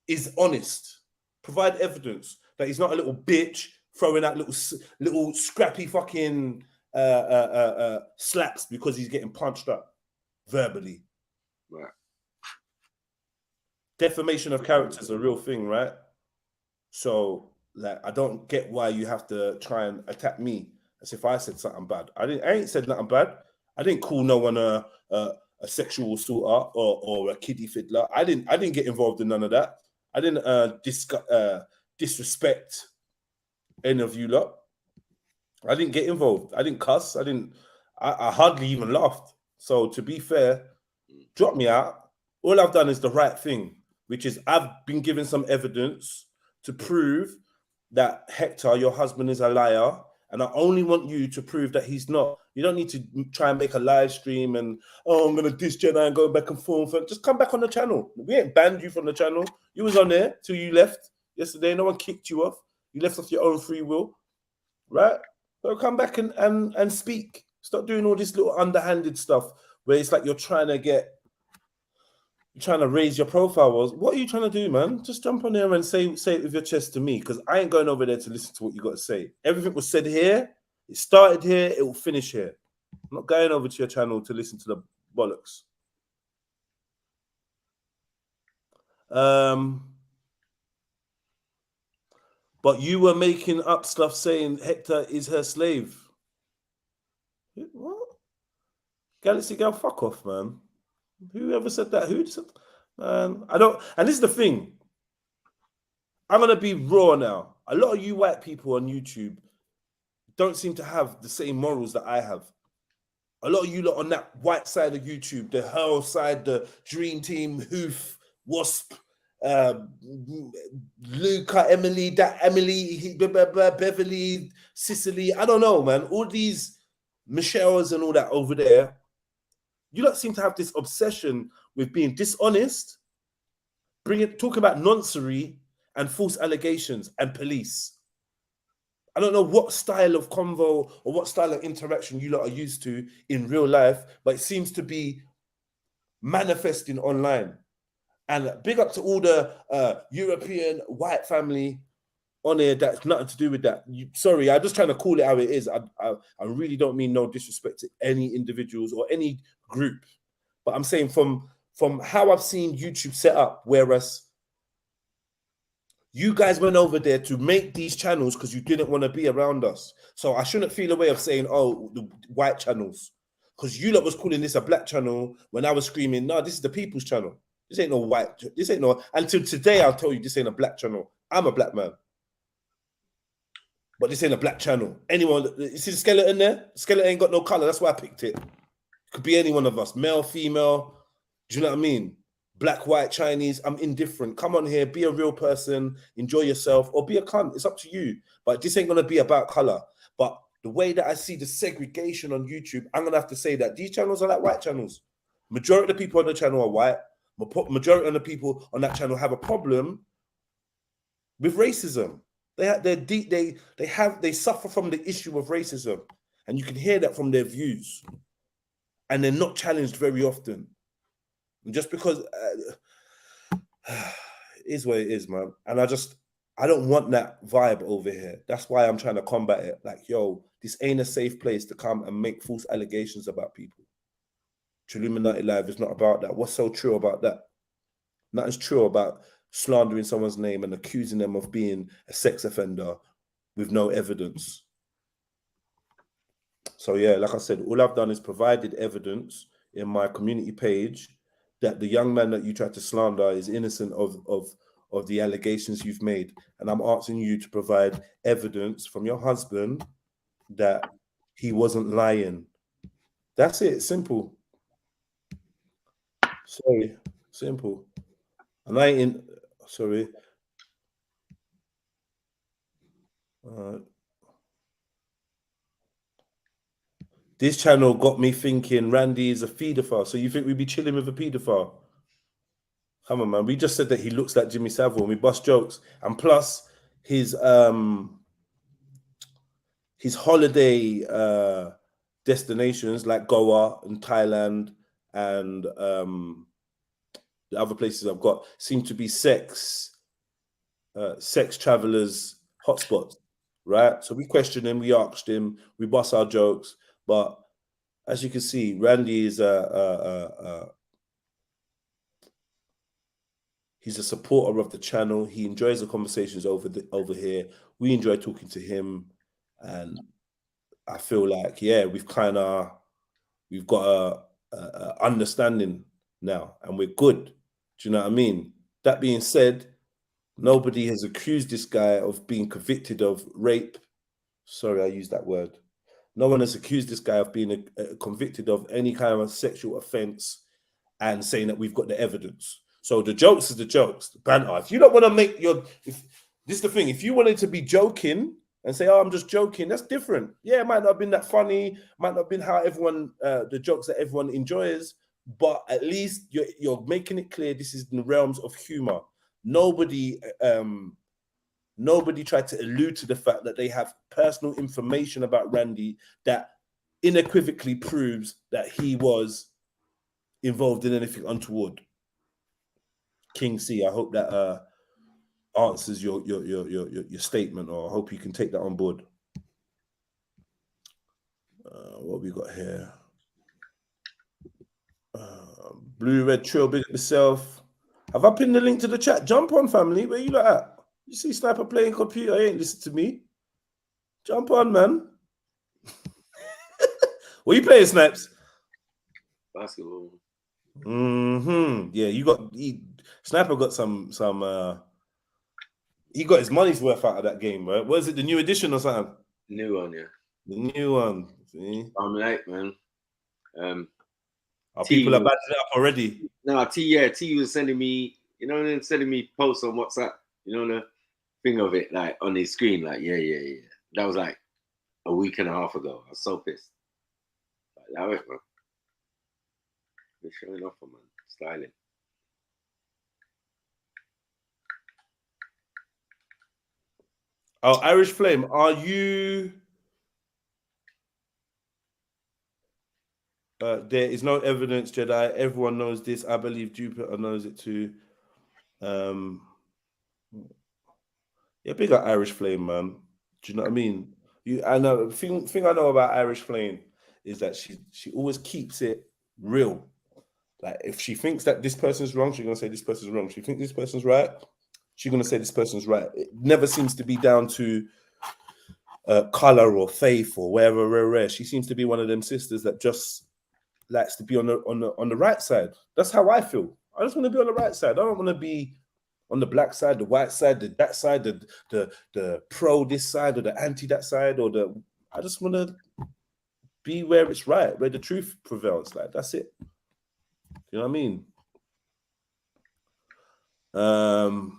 is honest. Provide evidence that he's not a little bitch throwing out little scrappy fucking slaps because he's getting punched up verbally. Right. Defamation of character is a real thing, right? So, like, I don't get why you have to try and attack me as if I said something bad. I ain't said nothing bad. I didn't call no one a sexual assaulter or a kiddie fiddler. I didn't get involved in none of that. I didn't disrespect any of you lot. I didn't get involved. I didn't cuss. I hardly even laughed. So to be fair, drop me out. All I've done is the right thing, which is I've been given some evidence to prove that Hector, your husband, is a liar. And I only want you to prove that he's not. You don't need to try and make a live stream and, I'm going to diss Jedi and go back and forth. Just come back on the channel. We ain't banned you from the channel. You was on there till you left yesterday. No one kicked you off. You left off your own free will, right? So come back and speak. Stop doing all this little underhanded stuff where it's like you're trying to raise your profile. What are you trying to do, man? Just jump on there and say it with your chest to me, because I ain't going over there to listen to what you got to say. Everything was said here. It started here. It will finish here. I'm not going over to your channel to listen to the bollocks. But you were making up stuff saying Hector is her slave. What? Galaxy girl, fuck off, man. Whoever said that? Who said? I don't. And this is the thing. I'm gonna be raw now. A lot of you white people on YouTube don't seem to have the same morals that I have. A lot of you lot on that white side of YouTube, the Hurl side, the Dream Team, Hoof, Wasp, Luca, Emily, Beverly, Sicily. I don't know, man. All these Michelle's and all that over there, you don't seem to have this obsession with being dishonest, talking about nonsense and false allegations and police. I don't know what style of convo or what style of interaction you lot are used to in real life, but it seems to be manifesting online. And big up to all the European white family on here that's nothing to do with that. Sorry, I'm just trying to call it how it is. I really don't mean no disrespect to any individuals or any group, but I'm saying from how I've seen YouTube set up, whereas you guys went over there to make these channels because you didn't want to be around us. So I shouldn't feel a way of saying, oh, the white channels, because you lot was calling this a black channel when I was screaming, no, this is the people's channel. This ain't no white, this ain't no, until today I'll tell you this ain't a black channel. I'm a black man. But this ain't a black channel. Anyone, you see the skeleton there? The skeleton ain't got no color. That's why I picked it. It could be any one of us, male, female. Do you know what I mean? Black, white, Chinese. I'm indifferent. Come on here, be a real person, enjoy yourself, or be a cunt. It's up to you. But this ain't gonna be about color. But the way that I see the segregation on YouTube, I'm gonna have to say that these channels are like white channels. Majority of the people on the channel are white. Majority of the people on that channel have a problem with racism. They suffer from the issue of racism, and you can hear that from their views, and they're not challenged very often. And just because it is what it is, man. And I don't want that vibe over here. That's why I'm trying to combat it. Like, yo, this ain't a safe place to come and make false allegations about people. Trilluminati Live is not about that. What's so true about that? Nothing's true about slandering someone's name and accusing them of being a sex offender with no evidence. So yeah, like I said, all I've done is provided evidence in my community page that the young man that you tried to slander is innocent of the allegations you've made. And I'm asking you to provide evidence from your husband that he wasn't lying. That's it, simple. Sorry, simple. And I ain't sorry. This channel got me thinking Randy is a paedophile. So you think we'd be chilling with a paedophile? Come on, man. We just said that he looks like Jimmy Savile and we bust jokes. And plus his holiday destinations like Goa and Thailand and the other places I've got seem to be sex travelers hotspots, right? So we questioned him, we asked him, we bust our jokes, but as you can see, Randy is he's a supporter of the channel. He enjoys the conversations over here. We enjoy talking to him, and I feel like we've got a understanding now, and we're good. Do you know what I mean? That being said, nobody has accused this guy of being convicted of rape. Sorry, I used that word. No one has accused this guy of being convicted of any kind of sexual offense and saying that we've got the evidence. So the jokes is the jokes, the banter. If you don't want to make this is the thing. If you wanted to be joking and say, "Oh, I'm just joking," that's different. Yeah, it might not have been that funny, might not have been how everyone the jokes that everyone enjoys, but at least you're making it clear this is in the realms of humor. Nobody tried to allude to the fact that they have personal information about Randy that unequivocally proves that he was involved in anything untoward. King C, I hope that answers your statement, or I hope you can take that on board. What we got here? Blue Red Trill, big up yourself. Have I pinned the link to the chat? Jump on, family. Where you at? You see Sniper playing computer? He ain't listen to me. Jump on, man. What you playing, Snipes? Basketball. Yeah, Sniper got some he got his money's worth out of that game, right? What is it, the new edition or something? New one, yeah. The new one. See? I'm late, man. People are backing it up already. No, T was sending me, sending me posts on WhatsApp, the thing of it, like on his screen, like, yeah. That was like a week and a half ago. I was so pissed. Allow it, man. We're showing off, man. Styling. Oh, Irish Flame, are you? There is no evidence, Jedi. Everyone knows this. I believe Jupiter knows it too. Yeah, big up Irish Flame, man. Do you know what I mean? I know. Thing I know about Irish Flame is that she always keeps it real. Like if she thinks that this person's wrong, she's gonna say this person's wrong. She thinks this person's right, she's gonna say this person's right. It never seems to be down to color or faith or wherever. She seems to be one of them sisters that just likes to be on the right side. That's how I feel. I just want to be on the right side. I don't want to be on the black side, the white side, that side, the pro this side or the anti that side, or I just want to be where it's right, where the truth prevails. Like that's it. You know what I mean? All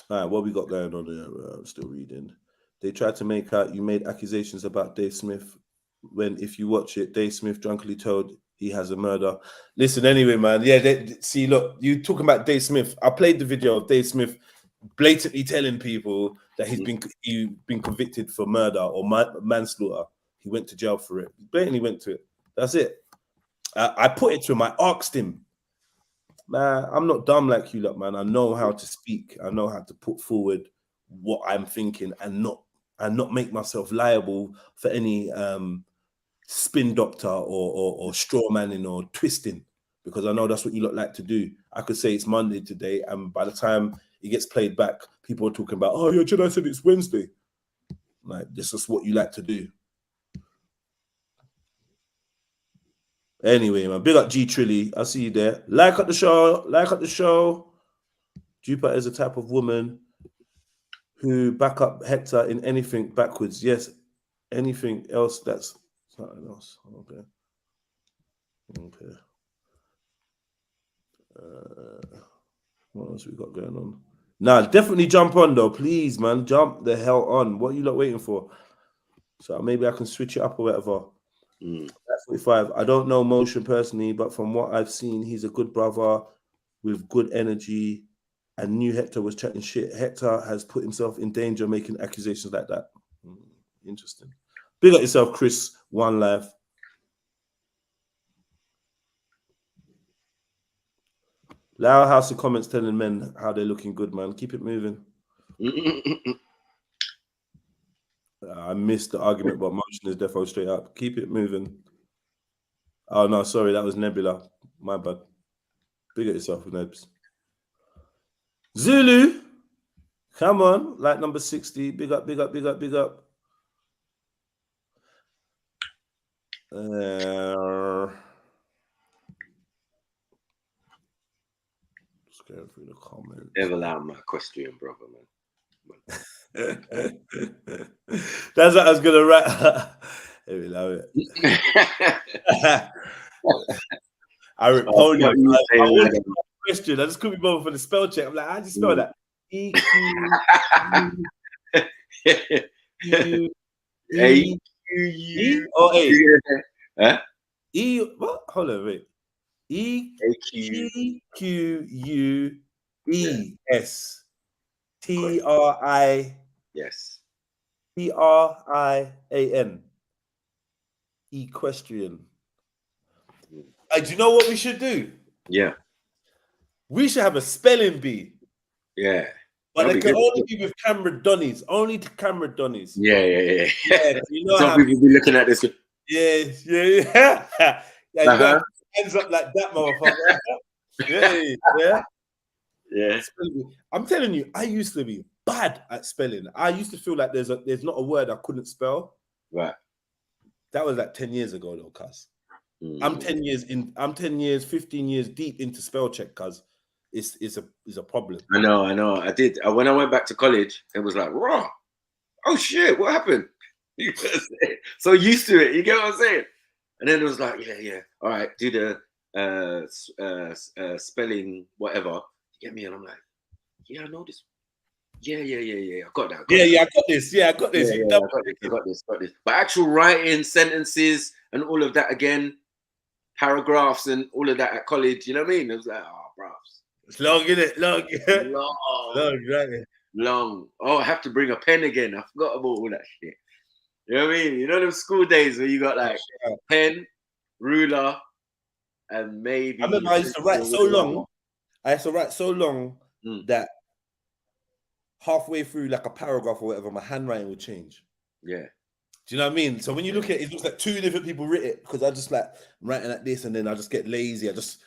right, what we got going on here? I'm still reading. They tried to make out you made accusations about Dave Smith when, if you watch it, Dave Smith drunkenly told he has a murder. Listen, anyway, man. Yeah, see, look, you talking about Dave Smith. I played the video of Dave Smith blatantly telling people that he's been convicted for murder or manslaughter. He went to jail for it. He blatantly went to it. That's it. I put it to him. I asked him, man, I'm not dumb like you lot, man. I know how to speak. I know how to put forward what I'm thinking and not make myself liable for any spin doctor or straw manning or twisting, because I know that's what you lot like to do. I could say it's Monday today, and by the time it gets played back, people are talking about, oh, yeah, Jedi said it's Wednesday. Like, this is what you like to do. Anyway, man, big up G Trilly. I see you there. Like up the show. Jupiter is a type of woman who back up Hector in anything backwards. Yes, anything else that's something else. Okay. What else we got going on? Nah, definitely jump on though, please, man. Jump the hell on. What are you lot waiting for? So maybe I can switch it up or whatever. 45. I don't know Motion personally, but from what I've seen, he's a good brother with good energy. And knew Hector was chatting shit. Hector has put himself in danger making accusations like that. Interesting. Big up yourself, Chris. One Life. Loud House of comments telling men how they're looking good, man. Keep it moving. I missed the argument about motion is defo straight up. Keep it moving. Oh, no, sorry. That was Nebula. My bad. Big up yourself, Nebs. Zulu. Come on. Like number 60. Big up, big up, big up, big up. Just going through the comments. Never allow my question, brother, man. That's what I was gonna write. Here we love it. I wrote pony. I wanted a question. I just couldn't be bothered for the spell check. I'm like, how do you spell that? E-Q-U-E or A? Huh? E. What? Hold on, wait. E-Q-U-E-S. T-R-I. Yes. T-R-I-A-N. Equestrian. Do you know what we should do? Yeah. We should have a spelling bee. Yeah. But it can only be with camera donnies. Only to camera donnies. Yeah. You know some people be looking at this. Yeah. Ends up like that, motherfucker. Yeah. I'm telling you, I used to be bad at spelling. I used to feel like there's not a word I couldn't spell. Right. That was like 10 years ago, though, cuz. I'm 10 years, 15 years deep into spell check, cuz. It's a problem. I know. I did. When I went back to college, it was like, raw. Oh shit, what happened? So used to it, you get what I'm saying? And then it was like, yeah. All right, do the spelling, whatever. You get me? And I'm like, yeah, I know this. Yeah. I got that. I got this. Yeah, I got this. I got this. But actual writing sentences and all of that again, paragraphs and all of that at college. You know what I mean? It was like, oh, bro, It's long, isn't it? Long, long, right? long. Oh, I have to bring a pen again. I forgot about all that shit. You know what I mean? You know them school days where you got like pen, ruler, and maybe. I remember I used to write so long. I used to write so long that halfway through like a paragraph or whatever, my handwriting would change. Yeah. Do you know what I mean? So when you look at it, it looks like two different people writ it because I just like writing like this and then I just get lazy. I just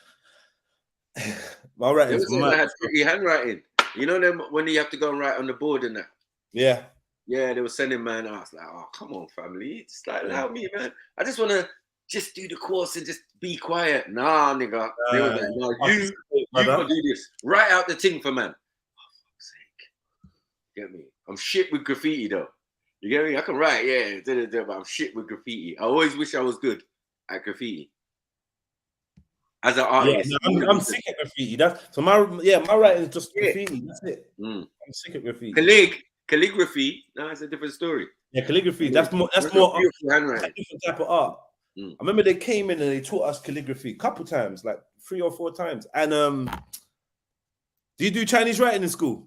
my writing. I had pretty handwriting. You know them when you have to go and write on the board and that. Yeah. Yeah, they were sending man. I was like, oh, come on, family, just like allow me, man. I just want to just do the course and just be quiet. Nah, nigga. They were like, no, you can do this. Write out the thing for man. Oh, fuck's sake. Get me? I'm shit with graffiti though. You get me? I can write, yeah, but I'm shit with graffiti. I always wish I was good at graffiti. As an artist. Yeah, I'm sick at graffiti. So my writing is just graffiti. That's it. I'm sick at graffiti. Calligraphy, no, it's a different story. Yeah, calligraphy. That's more different type of art. I remember they came in and they taught us calligraphy a couple times, like 3 or 4 times. And do you do Chinese writing in school?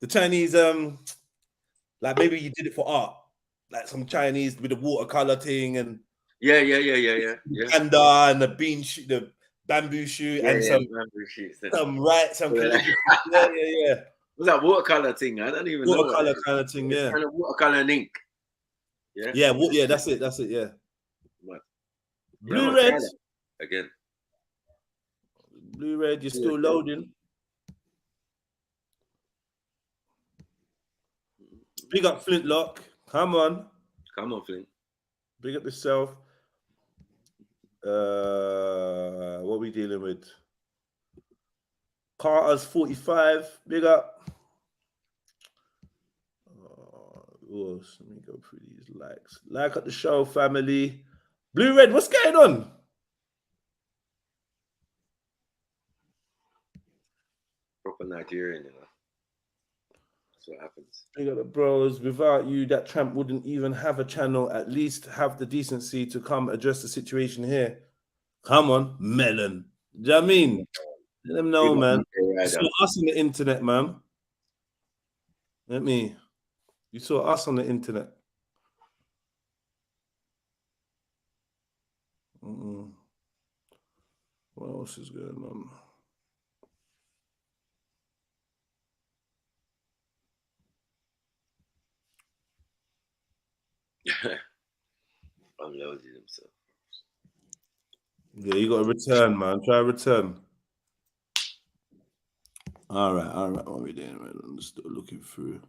The Chinese, like maybe you did it for art, like some Chinese with the watercolor thing and yeah. Panda and the bamboo shoot and some bamboo shoots. Some calligraphy. Yeah. What's that watercolor thing? I don't even know. Watercolor kind of thing, yeah. Kind of watercolor and ink. Yeah. Yeah, that's it, yeah. Right. Blue red. Again. Blue red, you're still loading. Big up Flintlock. Come on, Flint. Big up yourself. What we dealing with? Carter's 45. Big up. Let me go through these likes. Like at the show, family. Blue red, what's going on? Proper Nigerian, you know. That's what happens. Big up the bros. Without you, that tramp wouldn't even have a channel. At least have the decency to come address the situation here. Come on, melon. Do you know what I mean? Let them know, man. You saw us on the internet, man. Let me. You saw us on the internet. What else is going on? Unloaded himself. Yeah, you got to return, man. Try to return. All right. What are we doing? I'm just still looking through.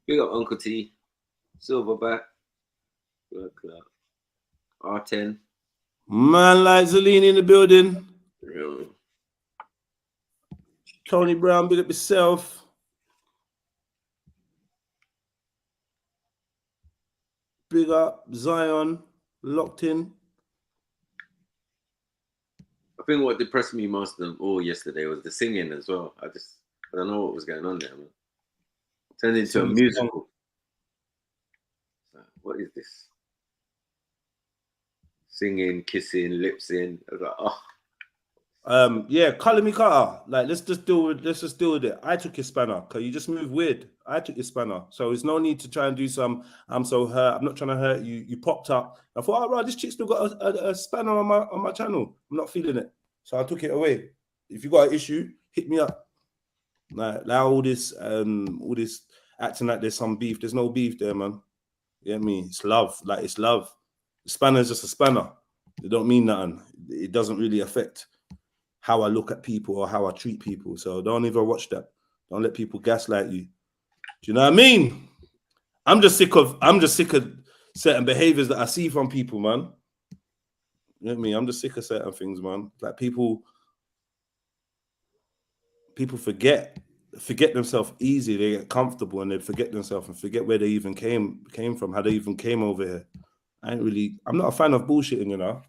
Big up Uncle T, Silverback, R10. Man like Zalini in the building. Really? Tony Brown, big up yourself. Big up Zion, locked in. I think what depressed me most of them all yesterday was the singing as well. I don't know what was going on there, man. Turned into a musical. What is this? Singing, kissing, lip-syncing. I was like, oh. Yeah, color me cutter. Like, let's just deal with it. I took your spanner because you just moved weird. I took your spanner, so there's no need to try and do some. I'm so hurt. I'm not trying to hurt you. You popped up. I thought, oh, right, this chick still got a spanner on my channel. I'm not feeling it, so I took it away. If you got an issue, hit me up. Like all this acting like there's some beef. There's no beef there, man. You get me? It's love. Like, it's love. The spanner is just a spanner. It don't mean nothing. It doesn't really affect how I look at people or how I treat people. So don't even watch that. Don't let people gaslight you. Do you know what I mean? I'm just sick of certain behaviors that I see from people, man. You know what I mean? I'm just sick of certain things, man. Like people forget themselves easy. They get comfortable and they forget themselves and forget where they even came from, how they even came over here. I'm not a fan of bullshitting, you know.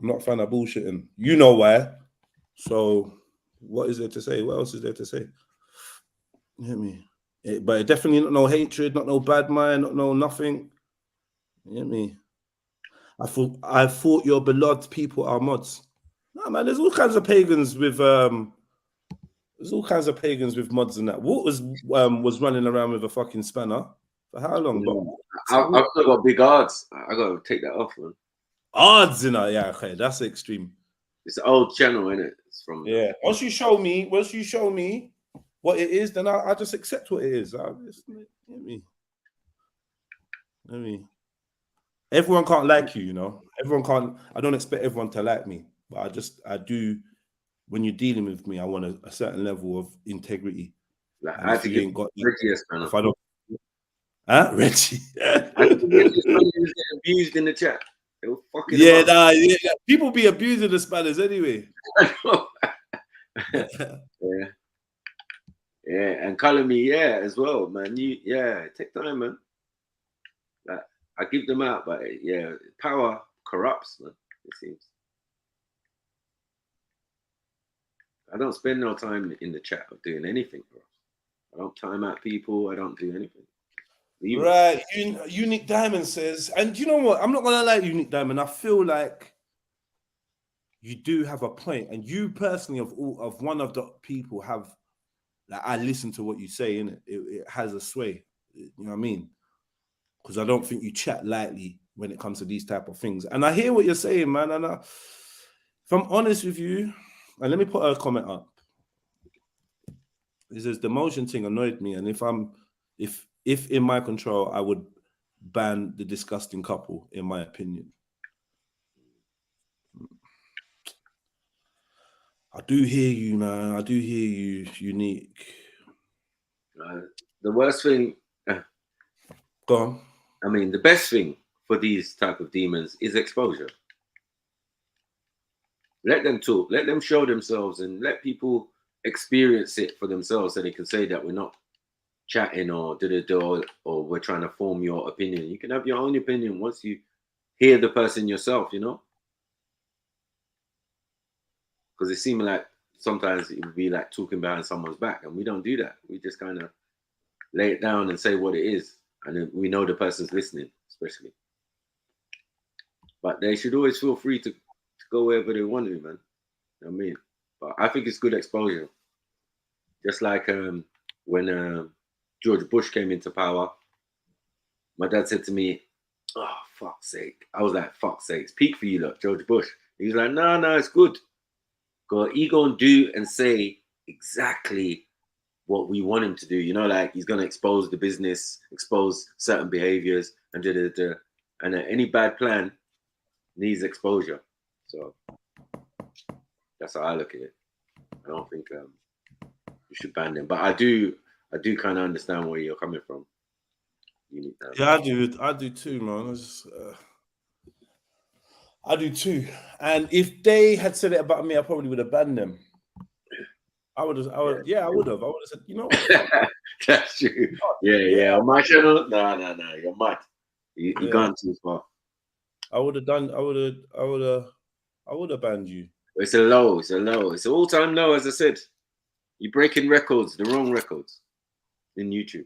I'm not a fan of bullshitting. You know why. So what is there to say? What else is there to say? You hear me? But definitely not no hatred, not no bad mind, not no nothing. You get me? I thought your beloved people are mods. No, man, there's all kinds of pagans with mods and that. What was running around with a fucking spanner for how long? I've still got big odds. I gotta take that off, man. Odds in it, yeah, okay, that's extreme. It's an old channel, isn't it? It's from Once you show me what it is, then I just accept what it is. Everyone can't like you, you know. Everyone can't. I don't expect everyone to like me, but I do. When you're dealing with me, I want a certain level of integrity. Like, I think you ain't got that. If I don't, Reggie. I think Reggie's getting abused in the chat. They were fucking people be abusing the Spanish anyway. Yeah, and calling me, as well, man. Take time, man. Like, I give them out, but power corrupts, man. It seems. I don't spend no time in the chat of doing anything for us. I don't time out people. I don't do anything. Right. Unique Diamond says, and you know what? I'm not gonna lie, Unique Diamond. I feel like you do have a point, and you personally, of one of the people, have. Like, I listen to what you say, innit? It has a sway. You know what I mean? Because I don't think you chat lightly when it comes to these type of things. And I hear what you're saying, man. And if I'm honest with you, and let me put a comment up. It says the motion thing annoyed me, and if in my control, I would ban the disgusting couple, in my opinion. I do hear you, man. I do hear you, Unique. The worst thing. Go on. I mean, the best thing for these type of demons is exposure. Let them talk. Let them show themselves, and let people experience it for themselves, so they can say that we're not chatting or or we're trying to form your opinion. You can have your own opinion once you hear the person yourself, you know. Because it seems like sometimes it would be like talking behind someone's back, and we don't do that. We just kind of lay it down and say what it is, and then we know the person's listening, especially. But they should always feel free to go wherever they want to, man. You know what I mean? But I think it's good exposure. Just like when George Bush came into power, my dad said to me, "Oh, fuck's sake." I was like, "Fuck's sake, it's peak for you, look, George Bush." He was like, no, it's good. He gonna do and say exactly what we want him to do. You know, like he's gonna expose the business, expose certain behaviors, and and any bad plan needs exposure. So that's how I look at it. I don't think you should ban them, but I do kind of understand where you're coming from. Yeah, I do too, man. I do too. And if they had said it about me, I probably would have banned them. I would have said, you know what? That's true. Yeah. On my channel, no, you're mad. You've gone too far. I would have banned you. It's a low. It's an all-time low, as I said. You're breaking records, the wrong records in YouTube.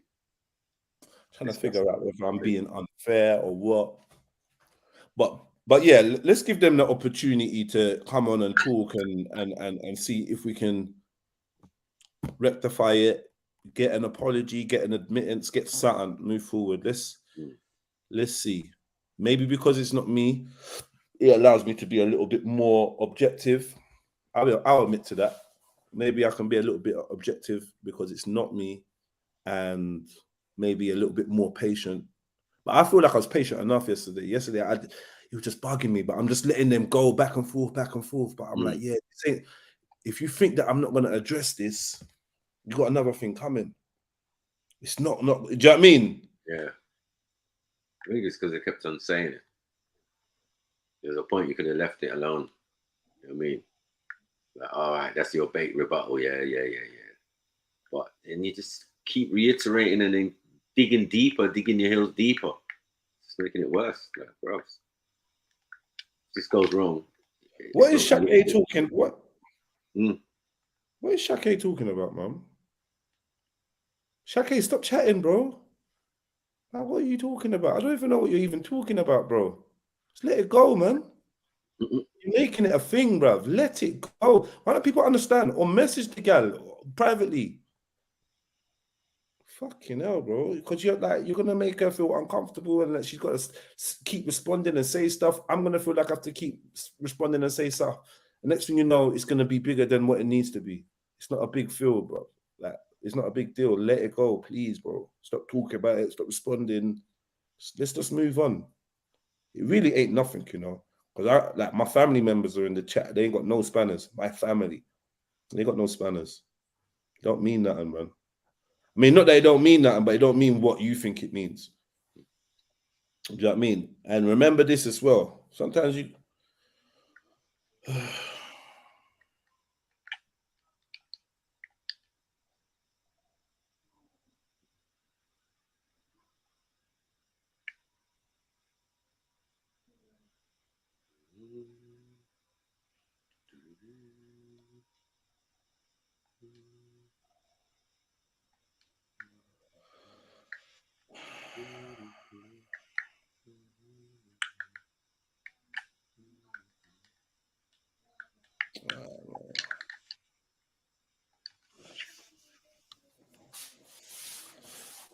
Trying to figure out if I'm being unfair or what. But yeah, let's give them the opportunity to come on and talk and see if we can rectify it, get an apology, get an admittance, get something, move forward. Let's see. Maybe because it's not me, it allows me to be a little bit more objective. I'll admit to that. Maybe I can be a little bit objective because it's not me, and maybe a little bit more patient. But I feel like I was patient enough yesterday. It was just bugging me, but I'm just letting them go back and forth. But I'm like, if you think that I'm not going to address this, you got another thing coming. It's not. Do you know what I mean? Yeah. I think it's because they kept on saying it. There's a point you could have left it alone. You know what I mean? Like, all right, that's your bait rebuttal. Yeah. But then you just keep reiterating and then digging your heels deeper. It's making it worse. Like, gross. This goes wrong. What is Shaq talking? What is Shaq talking about, man? Shake, stop chatting, bro. Like, what are you talking about? I don't even know what you're even talking about, bro. Just let it go, man. You're making it a thing, bruv. Let it go. Why don't people understand? Or message the gal privately. Fucking hell, bro. Because you're gonna make her feel uncomfortable and that she's got to keep responding and say stuff. I'm gonna feel like I have to keep responding and say stuff. The next thing you know, it's gonna be bigger than what it needs to be. It's not a big deal, bro. Like, it's not a big deal. Let it go, please, bro. Stop talking about it. Stop responding. Let's just move on. It really ain't nothing, you know. Because my family members are in the chat. They ain't got no spanners. My family, they got no spanners. Don't mean nothing, man. I mean, not that it don't mean nothing, but it don't mean what you think it means. Do you know what I mean? And remember this as well. Sometimes you...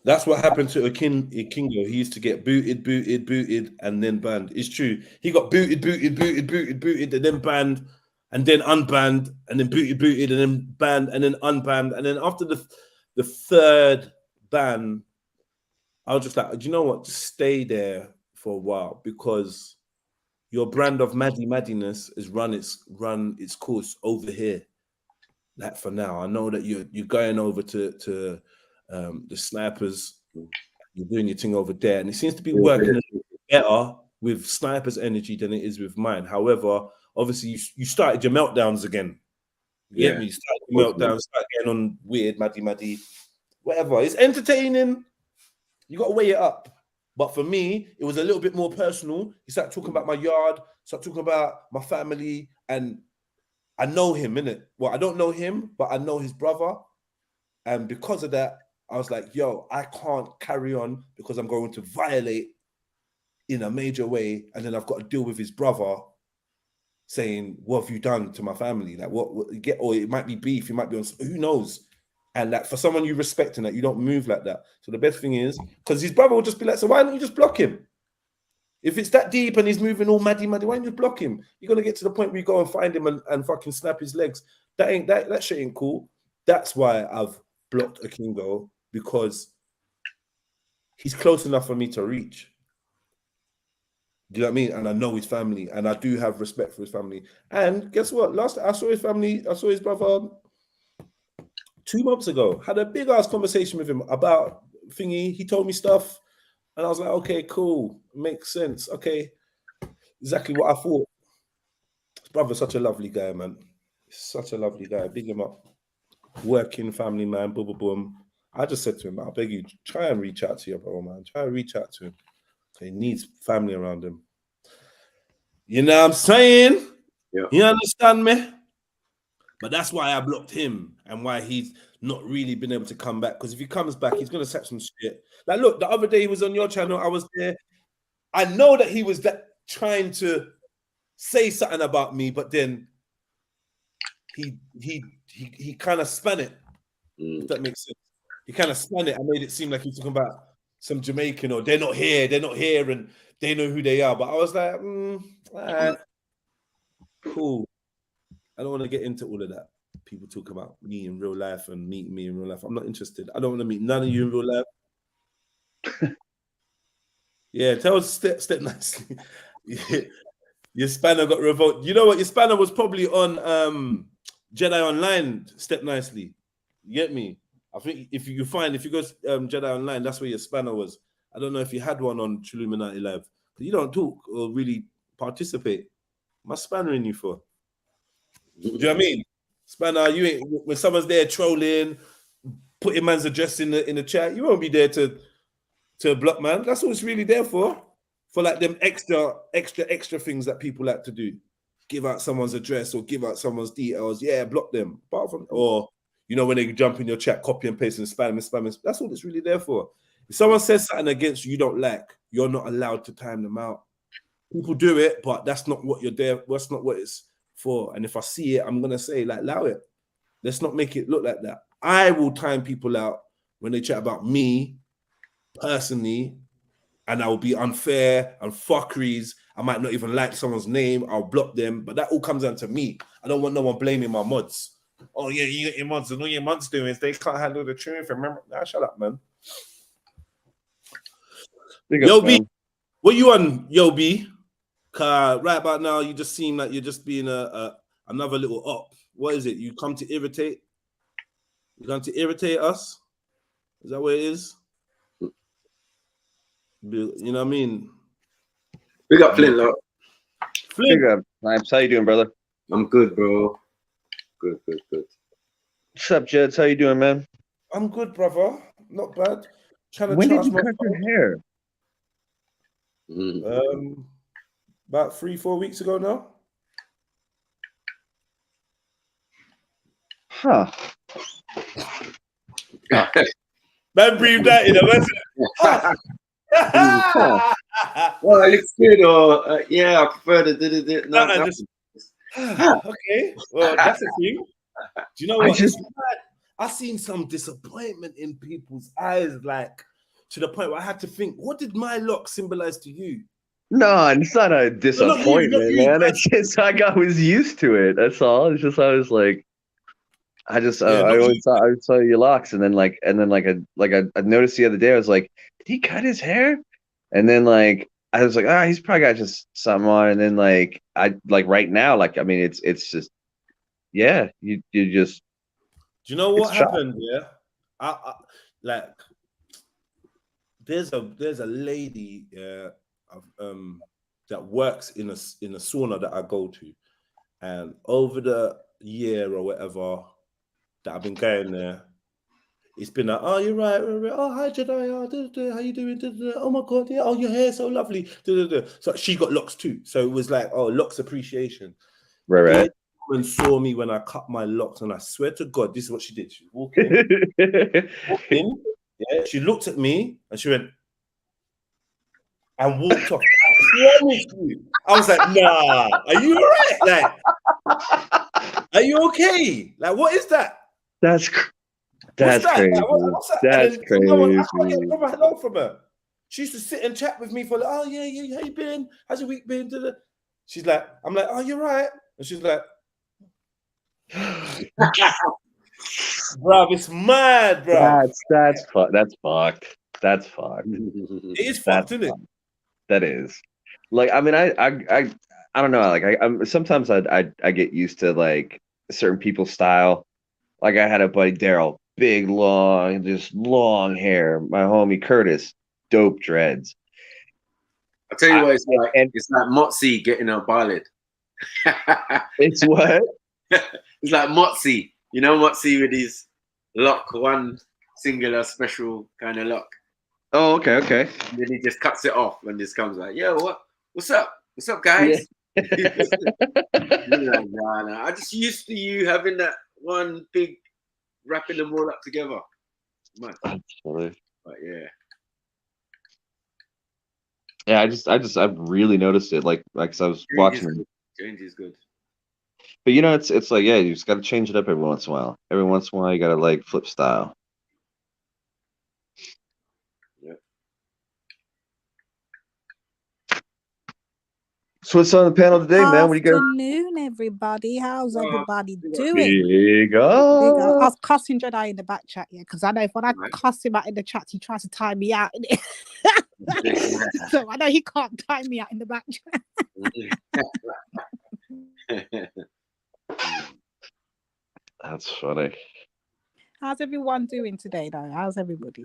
That's what happened to Kingo. He used to get booted, and then banned. It's true. He got booted, and then banned, and then unbanned, and then booted, and then banned, and then unbanned. And then after the third ban, I was just like, do you know what? Just stay there for a while, because your brand of maddiness has run its course over here. Like, for now, I know that you're going over to the snipers. You're doing your thing over there, and it seems to be working a little bit better with snipers' energy than it is with mine. However, obviously, you started your meltdowns again. You get me? You started your meltdowns, start getting on weird, maddy, whatever. It's entertaining. You got to weigh it up. But for me, it was a little bit more personal. He started talking about my yard, started talking about my family, and I know him, innit? Well, I don't know him, but I know his brother. And because of that, I was like, yo, I can't carry on because I'm going to violate in a major way. And then I've got to deal with his brother saying, what have you done to my family? Like, what or it might be beef, it might be on, who knows? And that for someone you respect and that you don't move like that. So the best thing is, because his brother will just be like, so why don't you just block him? If it's that deep and he's moving all maddy, why don't you block him? You're going to get to the point where you go and find him and fucking snap his legs. That shit ain't cool. That's why I've blocked Akingo, because he's close enough for me to reach. Do you know what I mean? And I know his family, and I do have respect for his family. And guess what? Last I saw his family, I saw his brother 2 months ago. Had a big ass conversation with him about thingy. He told me stuff, and I was like, okay, cool, makes sense. Okay, exactly what I thought. His brother's such a lovely guy, man. Such a lovely guy. Big him up. Working family man, boom, boom, boom. I just said to him, I beg you, try and reach out to your brother, man. Try and reach out to him. He needs family around him. You know what I'm saying? Yeah. You understand me? But that's why I blocked him and why he's not really been able to come back. Because if he comes back, he's going to set some shit. Like, look, the other day he was on your channel. I was there. I know that he was trying to say something about me, but then he kind of spun it. If that makes sense. He kind of spun it and made it seem like he's talking about some Jamaican, or they're not here, and they know who they are. But I was like, all right, cool. I don't want to get into all of that. People talk about me in real life and meeting me in real life. I'm not interested. I don't want to meet none of you in real life. Yeah, tell us step nicely. Your spanner got revoked. You know what? Your spanner was probably on Jedi Online. Step nicely. You get me? I think if you go Jedi Online, that's where your spanner was. I don't know if you had one on Trilluminati Live. You don't talk or really participate. My spanner in you for? Do you know what I mean? Spanner, you ain't, when someone's there trolling, putting man's address in the chat, you won't be there to block man. That's what it's really there for. For like them extra things that people like to do. Give out someone's address or give out someone's details. Yeah, block them. Apart from, or You know, when they jump in your chat, copy and paste and spam. That's all it's really there for. If someone says something against you don't like, you're not allowed to time them out. People do it, but that's not what you're there. That's not what it's for. And if I see it, I'm gonna say, like, allow it. Let's not make it look like that. I will time people out when they chat about me personally, and I will be unfair and fuckeries. I might not even like someone's name. I'll block them, but that all comes down to me. I don't want no one blaming my mods. Oh yeah, you got your mods, and all your mods doing is they can't handle the truth. Remember, nah, shut up, man. Yo, B, what you on, Yo, B? Right about now, you just seem like you're just being another little op. What is it? You come to irritate? You come to irritate us? Is that what it is? You know what I mean? Big up, Flint, look. Flint. Big up, Snipes. How you doing, brother? I'm good, bro. Good. What's up, Jeds? How you doing, man? I'm good, brother. Not bad. Trying to When did charge you my cut your phone. hair? About 3-4 weeks ago now. Huh. Man breathed that in, wasn't it? Well, it looks good, or yeah, I prefer the no, okay. Well, that's a thing. Do you know what? I seen some disappointment in people's eyes, like to the point where I had to think, what did my lock symbolize to you? No, it's not a disappointment, man. It's just I was used to it. That's all. It's just I was like, I always saw your locks, and then I noticed the other day. I was like, did he cut his hair? And then like I was like, he's probably got just something on. And then like I like right now, like I mean, it's just yeah, you just. Do you know what happened? Yeah, I like there's a lady that works in a sauna that I go to, and over the year or whatever that I've been going there, it's been like, oh, you're right. Oh, hi, Jedi. How you doing? Oh my God, yeah. Oh, your hair's so lovely. So she got locks too. So it was like, oh, locks appreciation. Right. Woman saw me when I cut my locks, and I swear to God, this is what she did. She walked in, yeah. She looked at me and she went and walked off. I promise you. I was like, nah, are you all right? Like, are you okay? Like, what is that? That's crazy. What's that? What's that? That's crazy. I can't get a proper hello from her. She used to sit and chat with me for like, oh yeah, how you been? How's your week been? She's like, I'm like, oh, you're right. And she's like, bro, it's mad, bro. That's fucked. That's fucked. It is fucked, isn't it? That is. Like, I mean, I don't know. Like, I'm sometimes I get used to like certain people's style. Like, I had a buddy Daryl, big, long hair. My homie Curtis, dope dreads. I'll tell you what it's like. It's like Motzi getting a ballad. It's what? It's like Motzi. You know Motzi with his lock, one singular special kind of lock. Oh, okay. And then he just cuts it off and just comes like, yo, what's up? What's up, guys? Yeah. Like, nah. I just used to you having that one big wrapping them all up together. Man. That's funny. But yeah. Yeah, I really noticed it. Like I was watching it. Change is good. But you know, it's like, yeah, you just got to change it up every once in a while. Every once in a while, you got to like flip style. Yeah. So what's on the panel today, man? What do you got? Afternoon, everybody. How's everybody doing? Big up. I was cussing Jedi in the back chat, yeah, because I know if when I cuss him out in the chat, he tries to time me out. So I know he can't time me out in the back chat. That's funny. How's everyone doing today, though? How's everybody?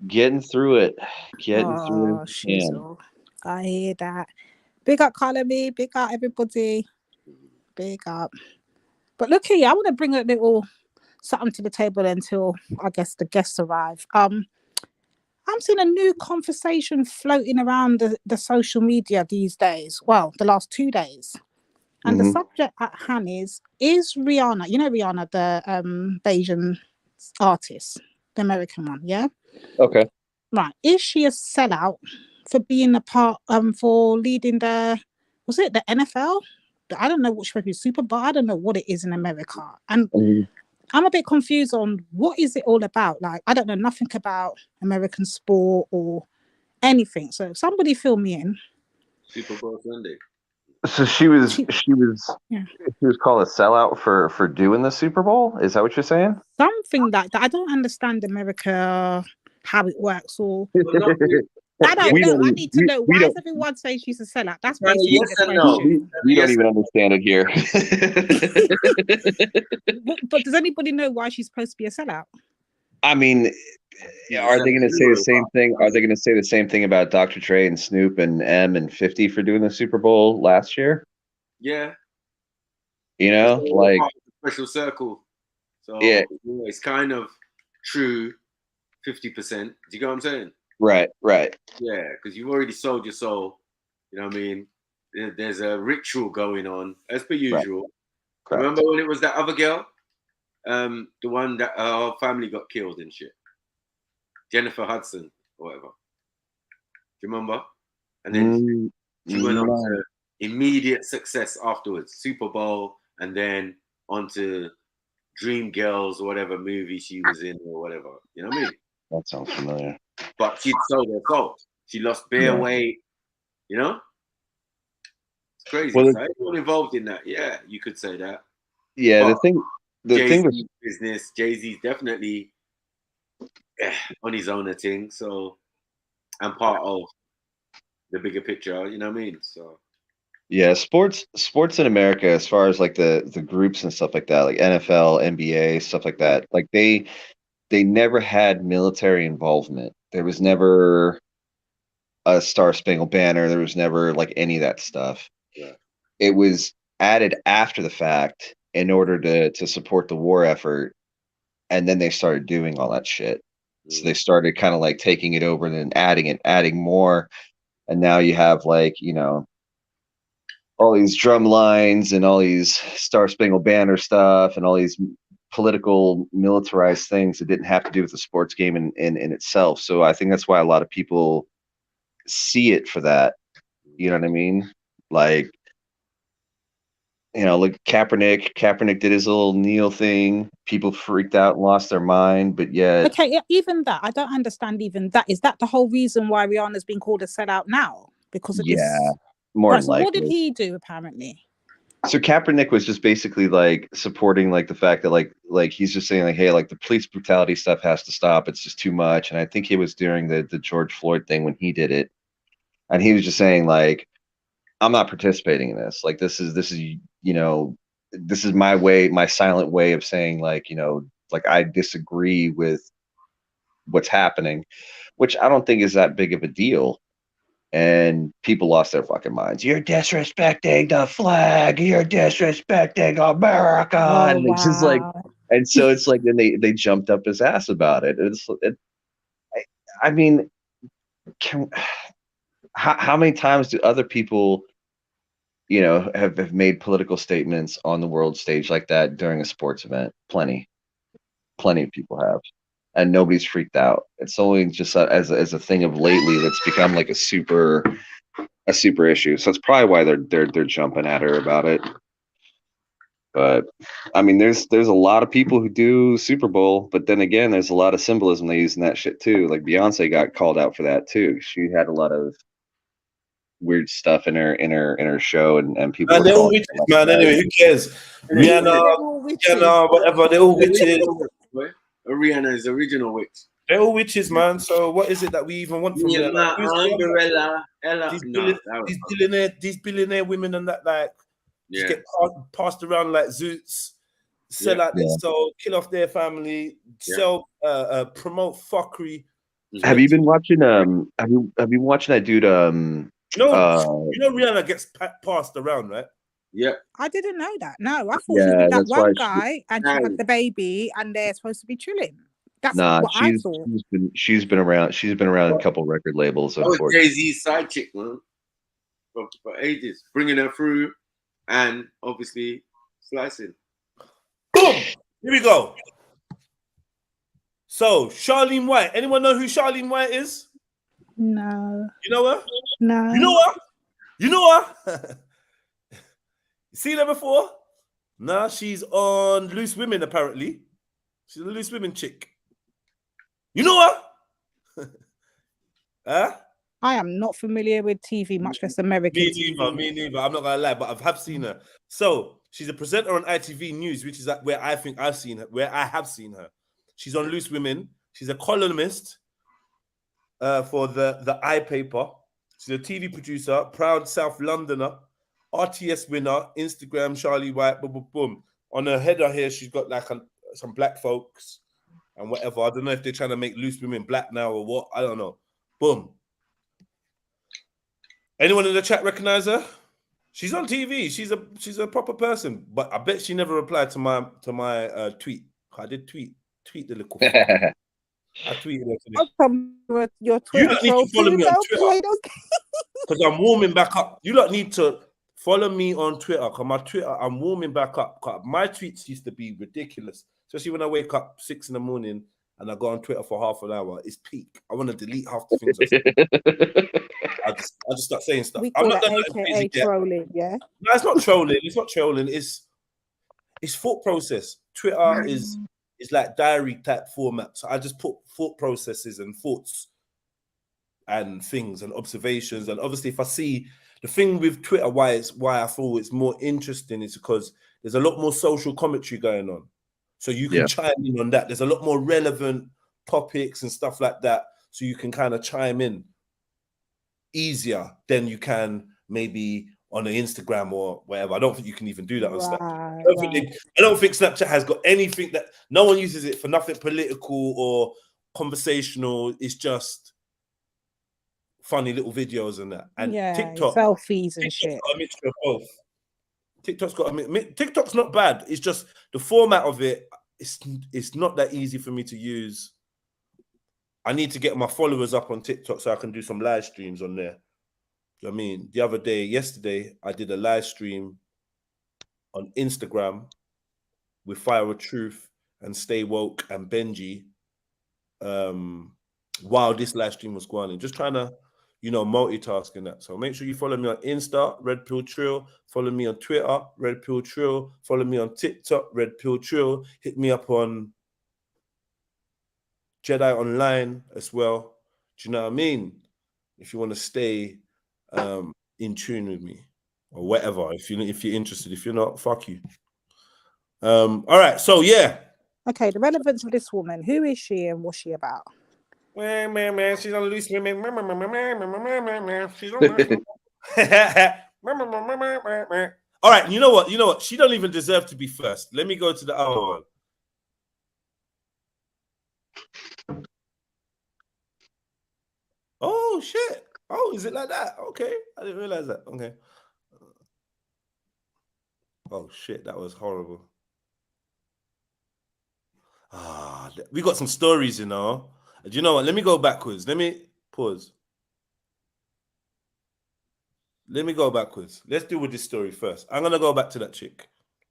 Getting through it. Through it. Shizzle. I hear that. Big up, Colony. Big up, everybody. Big up. But look here, I want to bring a little something to the table until I guess the guests arrive. I'm seeing a new conversation floating around the social media these days. Well, the last 2 days. And the subject at hand is Rihanna, you know Rihanna, the Asian artist, the American one, yeah? Okay. Right. Is she a sellout for being a part for leading the NFL? I don't know what she's supposed to be, Super Bowl. I don't know what it is in America. And I'm a bit confused on what is it all about. Like, I don't know nothing about American sport or anything. So if somebody fill me in. Super Bowl Sunday. So she was called a sellout for doing the Super Bowl. Is that what you're saying? Something like that. I don't understand America, how it works, or I don't know. I need to know why does everyone say she's a sellout? That's basically the question. We don't even understand it here. But does anybody know why she's supposed to be a sellout? I mean, are they going to say the same thing? Are they going to say the same thing about Dr. Dre and Snoop and M and 50 for doing the Super Bowl last year? Yeah. You know, like special circle. So yeah, it's kind of true 50%. Do you get what I'm saying? Right. Yeah, because you've already sold your soul. You know what I mean? There's a ritual going on, as per usual. Right. Remember when it was that other girl? The one that her family got killed and shit. Jennifer Hudson or whatever. Do you remember? And then she went on to immediate success afterwards. Super Bowl, and then on to Dream Girls or whatever movie she was in or whatever. You know what I mean? That sounds familiar. But she'd sold her soul. She lost bare weight. You know? It's crazy. Well, so everyone involved in that. Yeah, you could say that. Yeah, but the thing with business, Jay-Z's definitely on his own thing. So I'm part of the bigger picture, you know what I mean? So yeah, sports in America, as far as like the groups and stuff like that, like NFL, NBA, stuff like that, like they never had military involvement. There was never a Star Spangled Banner. There was never like any of that stuff. Yeah. It was added after the fact in order to support the war effort, and then they started doing all that shit. So they started kind of like taking it over and then adding more, and now you have like, you know, all these drum lines and all these Star Spangled Banner stuff and all these political militarized things that didn't have to do with the sports game in itself. So I think that's why a lot of people see it for that. You know what I mean? Like, you know, like Kaepernick did his little kneel thing. People freaked out and lost their mind, but yeah. Okay, yeah, even that, I don't understand even that. Is that the whole reason why Rihanna's been called a sellout now? Because of this? More so what did he do apparently? So Kaepernick was just basically like supporting like the fact that like he's just saying like, hey, like the police brutality stuff has to stop. It's just too much. And I think it was during the George Floyd thing when he did it. And he was just saying like, I'm not participating in this. Like this is, you know, this is my way, my silent way of saying like, you know, like I disagree with what's happening, which I don't think is that big of a deal. And people lost their fucking minds. You're disrespecting the flag. You're disrespecting America. Oh, and it's just like, and so it's like, then they jumped up his ass about it. I mean, how many times do other people, you know, have made political statements on the world stage like that during a sports event? Plenty of people have. And nobody's freaked out. It's only just as a thing of lately that's become like a super issue. So that's probably why they're jumping at her about it. But I mean, there's a lot of people who do Super Bowl, but then again, there's a lot of symbolism they use in that shit too. Like Beyonce got called out for that too. She had a lot of weird stuff in her show, and people. And they're all witches, man. Anyway, who cares? Rihanna, whatever. They're all witches. Rihanna is the original witch. They're all witches, man. So what is it that we even want from them? These billionaire women and that, like, just get passed around like zoots, sell out their soul, kill off their family, sell, promote fuckery. Have you been watching? Have you been watching that dude? You know Rihanna gets passed around, right? Yeah. I didn't know that. No, I thought she was that one guy and she had the baby and they're supposed to be chilling. That's what I thought. She's been around. She's been around a couple record labels. That was Jay-Z's side chick, man, for ages, bringing her through. and obviously slicing. Boom! Here we go. So, Charlene White. Anyone know who Charlene White is? No. You know her? No. You know her? You know her? You seen her before? Nah, she's on Loose Women, apparently. She's a Loose Women chick. You know her? Huh? I am not familiar with TV, much less American TV. Me neither. I'm not gonna lie, but I have seen her. So she's a presenter on ITV News, which is where I think I've seen her, where I have seen her. She's on Loose Women. She's a columnist for the I paper. She's a TV producer, proud South Londoner, RTS winner, Instagram Charlie White, boom, boom, boom. On her header here, she's got like some black folks and whatever. I don't know if they're trying to make Loose Women black now or what. I don't know. Boom. Anyone in the chat recognize her? She's on TV. She's a proper person, but I bet she never replied to my tweet. I did tweet the little. I tweeted her today. Your You Twitter don't need to follow me on Twitter because I'm warming back up. You don't need to follow me on Twitter because my Twitter, I'm warming back up. My tweets used to be ridiculous, especially when I wake up 6 in the morning and I go on Twitter for half an hour. It's peak. I want to delete half the things. I just start saying stuff. We call that AKA trolling, yeah? No, it's not trolling. It's not trolling. It's thought process. Twitter is like diary type format. So I just put thought processes and thoughts and things and observations. And obviously, if I see the thing with Twitter, why I thought it's more interesting is because there's a lot more social commentary going on. So you can chime in on that. There's a lot more relevant topics and stuff like that. So you can kind of chime in easier than you can maybe on an Instagram or whatever. I don't think you can even do that on Snapchat. I don't think Snapchat has got anything that no one uses it for nothing political or conversational. It's just funny little videos and that. And TikTok, selfies and shit. Got a mixture of both. TikTok's not bad. It's just the format of it. It's not that easy for me to use. I need to get my followers up on TikTok so I can do some live streams on there. Do you know what I mean? The other day, yesterday, I did a live stream on Instagram with Fire of Truth and Stay Woke and Benji while this live stream was going on. Just trying to, multitasking that. So make sure you follow me on Insta, REDPILLTRILL. Follow me on Twitter, REDPILLTRILL. Follow me on TikTok, REDPILLTRILL. Hit me up on JEDI Online as well. Do you know what I mean? If you want to stay in tune with me or whatever, if you're interested. If you're not, fuck you. All right, so yeah. Okay, the relevance of this woman. Who is she and what's she about? She's on Loose Women. She's on All right, you know what? She don't even deserve to be first. Let me go to the other one. Oh shit! Oh, is it like that? Okay, I didn't realize that. Okay. Oh shit, that was horrible. We got some stories, Do you know what? Let me go backwards. Let me pause. Let me go backwards. Let's deal with this story first. I'm gonna go back to that chick.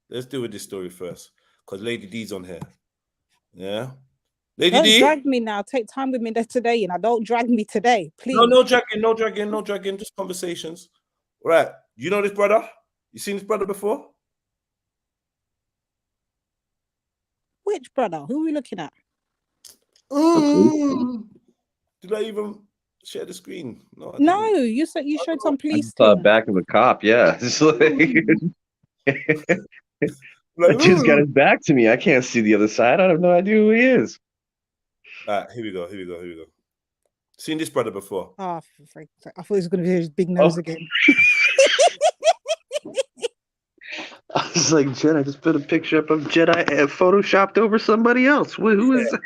Let's deal with this story first, because Lady D's on here. Yeah. Lady Don't D. drag me now. Take time with me today, Don't drag me today, please. No dragging. Just conversations. Right. You know this brother? You seen this brother before? Which brother? Who are we looking at? Did I even share the screen? No, you said you showed some police. Back of a cop, yeah. It's that dude's got his back to me. I can't see the other side. I have no idea who he is. All right, here we go. Seen this brother before? Oh, I thought he was going to be his big nose again. I was like, Jen, I just put a picture up of Jedi photoshopped over somebody else. Who is that?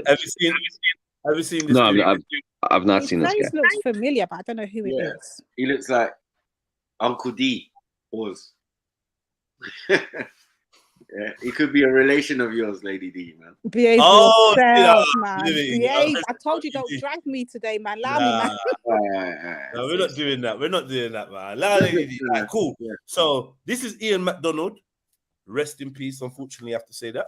Have you seen this? No, I've not seen this guy. His face looks familiar, but I don't know who it is. He looks like Uncle D. Was. Yeah, it could be a relation of yours, Lady D, man. Behave Oh, yourself, yeah, man. really? Behave. I told you, don't drag me today, man. Allow me, man. No, we're not doing that. We're not doing that, man. Right, cool. Yeah. So this is Ian McDonald. Rest in peace. Unfortunately, I have to say that.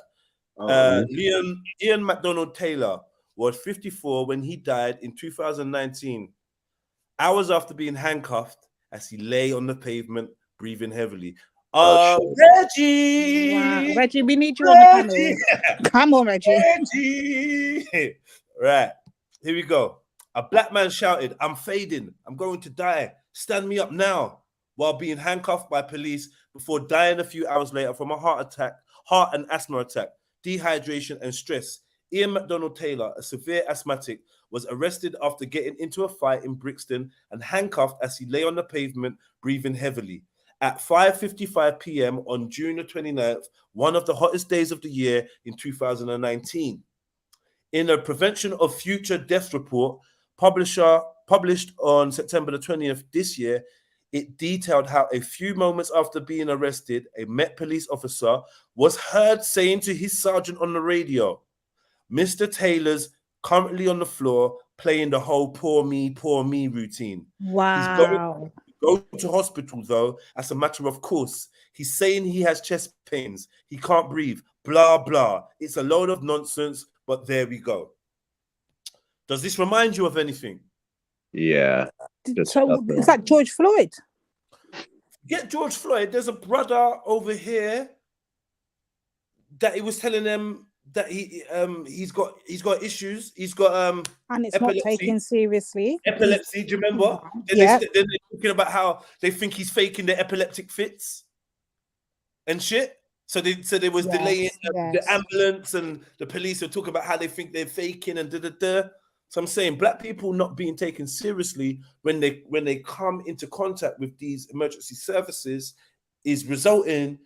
Ian McDonald Taylor was 54 when he died in 2019, hours after being handcuffed as he lay on the pavement, breathing heavily. Reggie! Wow. Reggie, we need you on the panel. Come on, Reggie. Reggie! Right, here we go. A black man shouted, "I'm fading. I'm going to die. Stand me up now," while being handcuffed by police before dying a few hours later from a heart and asthma attack, dehydration, and stress. Ian McDonald Taylor, a severe asthmatic, was arrested after getting into a fight in Brixton and handcuffed as he lay on the pavement, breathing heavily. At 5:55 p.m. on June the 29th, one of the hottest days of the year in 2019. In a Prevention of Future Deaths report published on September the 20th this year, it detailed how a few moments after being arrested, a Met police officer was heard saying to his sergeant on the radio, "Mr. Taylor's currently on the floor playing the whole poor me routine. Wow. He's going to go to hospital, though, as a matter of course. He's saying he has chest pains. He can't breathe. Blah, blah. It's a load of nonsense, but there we go." Does this remind you of anything? Yeah. So is that George Floyd? Get George Floyd. There's a brother over here that he was telling them that he's got issues. He's got And it's epilepsy. not taken seriously. Epilepsy, do you remember? Yeah. Then they're talking about how they think he's faking the epileptic fits and shit. So there was delaying the ambulance, and the police are talking about how they think they're faking and da. So I'm saying black people not being taken seriously when they come into contact with these emergency services is resulting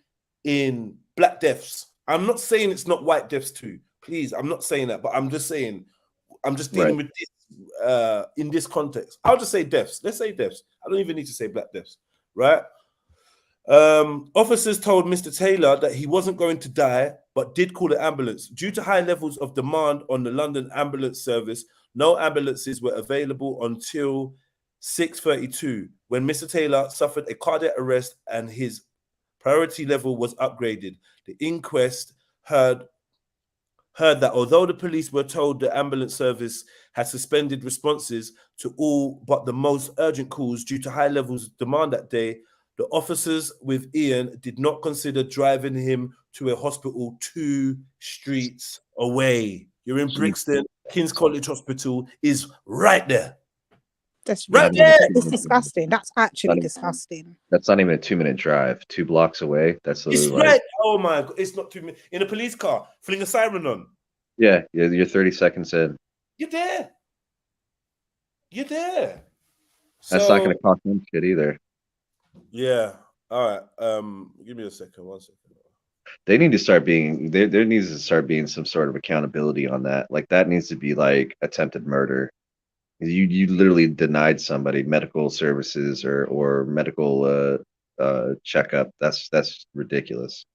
in black deaths. I'm not saying it's not white deaths too. Please, I'm not saying that, but I'm just saying I'm just dealing with this in this context. I'll just say deaths. Let's say deaths. I don't even need to say black deaths, right? Officers told Mr. Taylor that he wasn't going to die, but did call an ambulance. Due to high levels of demand on the London ambulance service, no ambulances were available until 6:32, when Mr. Taylor suffered a cardiac arrest and his priority level was upgraded. The inquest heard that although the police were told the ambulance service had suspended responses to all but the most urgent calls due to high levels of demand that day, the officers with Ian did not consider driving him to a hospital 2 streets away. You're in Brixton, King's College Hospital is right there. That's right there. It's disgusting. That's actually disgusting. That's not even a 2-minute drive. 2 blocks away. That's It's like, right. Oh my God! It's not 2 minutes in a police car. Fling a siren on. Yeah, you're 30 seconds in. You're there. You're there. That's not going to cost them shit either. Yeah. All right. Give me a second. 1 second. They need to start being there needs to start being some sort of accountability on that. Like that needs to be like attempted murder. You literally denied somebody medical services or medical checkup. That's ridiculous.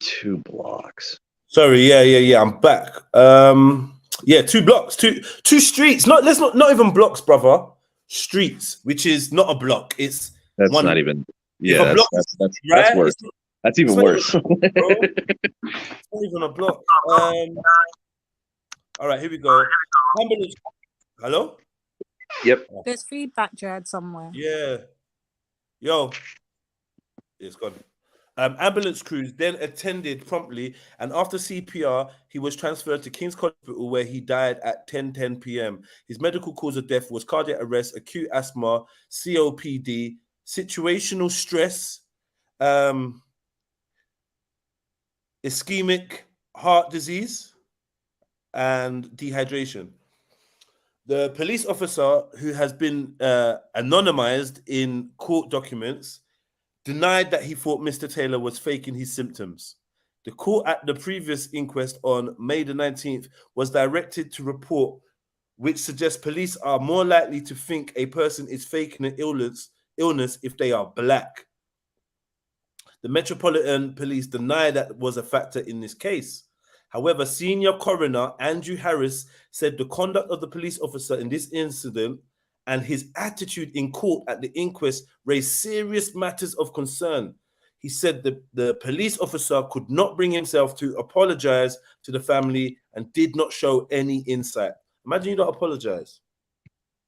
Two blocks. Sorry, yeah. I'm back. Yeah, 2 blocks, two streets. Not even blocks, brother. Streets, which is not a block. It's not even. Yeah, that's worse. That's even worse. It's not even a block. All right, here we go. Ambulance. Hello. Yep. There's feedback, Jared, somewhere. Yeah. Yo. It's gone. Ambulance crews then attended promptly, and after CPR, he was transferred to King's College Hospital, where he died at 10:10 p.m. His medical cause of death was cardiac arrest, acute asthma, COPD, situational stress, ischemic heart disease and dehydration. The police officer, who has been anonymized in court documents, denied that he thought Mr. Taylor was faking his symptoms. The court at the previous inquest on May the 19th was directed to report, which suggests police are more likely to think a person is faking an illness if they are black. The Metropolitan Police deny that was a factor in this case. However, senior coroner Andrew Harris said the conduct of the police officer in this incident and his attitude in court at the inquest raised serious matters of concern. He said the police officer could not bring himself to apologize to the family and did not show any insight. Imagine you don't apologize.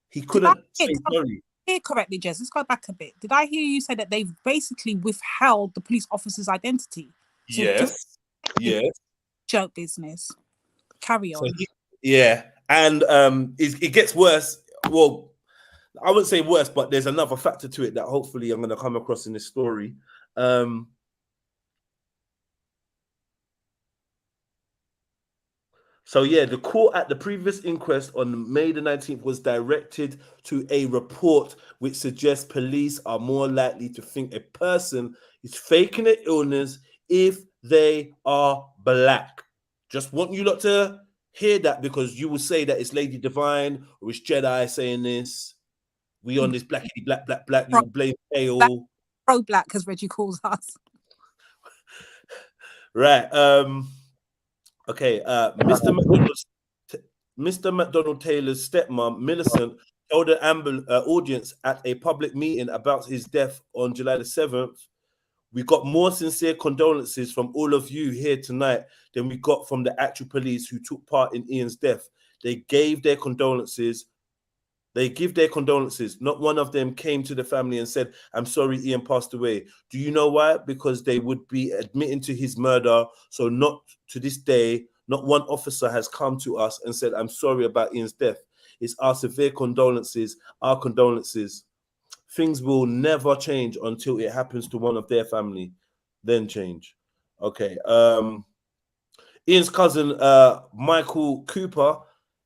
He couldn't say sorry. Hear correctly, Jez. Let's go back a bit. Did I hear you say that they've basically withheld the police officer's identity? Yes. Yes. Joke business. Carry on. Yeah, and it gets worse. Well, I wouldn't say worse, but there's another factor to it that hopefully I'm going to come across in this story. So yeah, the court at the previous inquest on May the 19th was directed to a report which suggests police are more likely to think a person is faking an illness if they are black. Just want you lot to hear that, because you will say that it's Lady Divine or it's Jedi saying this. We on this blackity black. You blame pale. Pro-black, as Reggie calls us. Right. Okay. Mr. McDonald Taylor's stepmom, Millicent, told the audience at a public meeting about his death on July the 7th. We got more sincere condolences from all of you here tonight than we got from the actual police who took part in Ian's death. They gave their condolences. They give their condolences. Not one of them came to the family and said, "I'm sorry, Ian passed away." Do you know why? Because they would be admitting to his murder. So not to this day, not one officer has come to us and said, "I'm sorry about Ian's death." It's our severe condolences, our condolences. Things will never change until it happens to one of their family, then change. Okay. Ian's cousin, Michael Cooper,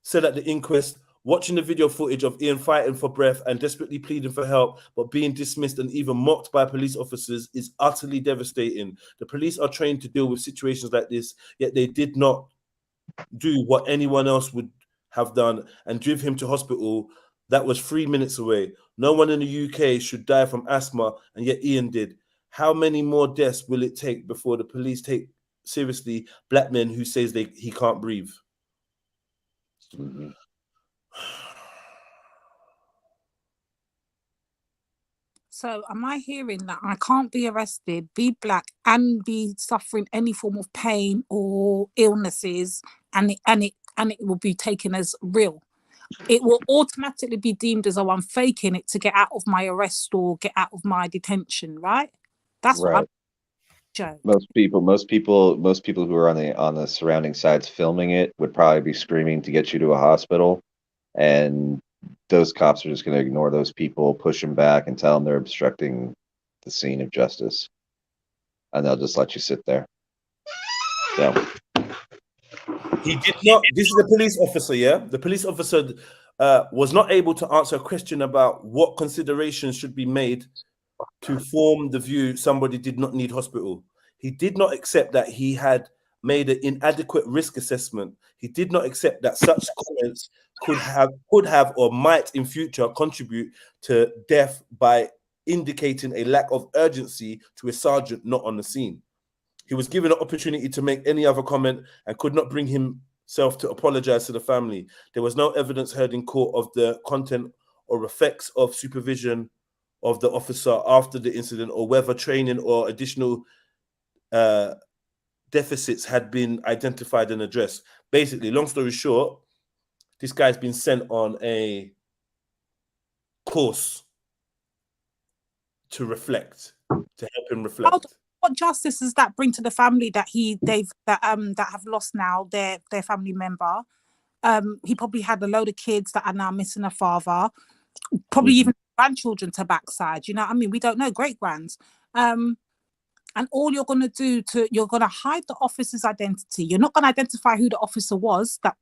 said at the inquest, watching the video footage of Ian fighting for breath and desperately pleading for help, but being dismissed and even mocked by police officers is utterly devastating. The police are trained to deal with situations like this, yet they did not do what anyone else would have done and drive him to hospital that was 3 minutes away. No one in the UK should die from asthma, and yet Ian did. How many more deaths will it take before the police take seriously black men who says he can't breathe? So am I hearing that I can't be arrested, be black, and be suffering any form of pain or illnesses, and it will be taken as real? It will automatically be deemed as though I'm faking it to get out of my arrest or get out of my detention, right? That's right. What I'm joking. Most people who are on the surrounding sides filming it would probably be screaming to get you to a hospital, and those cops are just going to ignore those people, push them back, and tell them they're obstructing the scene of justice, and they'll just let you sit there. So. He did not. This is the police officer, yeah? The police officer was not able to answer a question about what considerations should be made to form the view somebody did not need hospital. He did not accept that he had made an inadequate risk assessment. He did not accept that such comments could have or might in future contribute to death by indicating a lack of urgency to a sergeant not on the scene. He was given an opportunity to make any other comment and could not bring himself to apologize to the family. There was no evidence heard in court of the content or effects of supervision of the officer after the incident, or whether training or additional deficits had been identified and addressed. Basically, long story short, this guy's been sent on a course to reflect, to help him reflect. What justice does that bring to the family that have lost now their family member? He probably had a load of kids that are now missing a father, probably even grandchildren to backside. You know what I mean? We don't know, great grands. and all you're going to do you're going to hide the officer's identity. You're not going to identify who the officer was that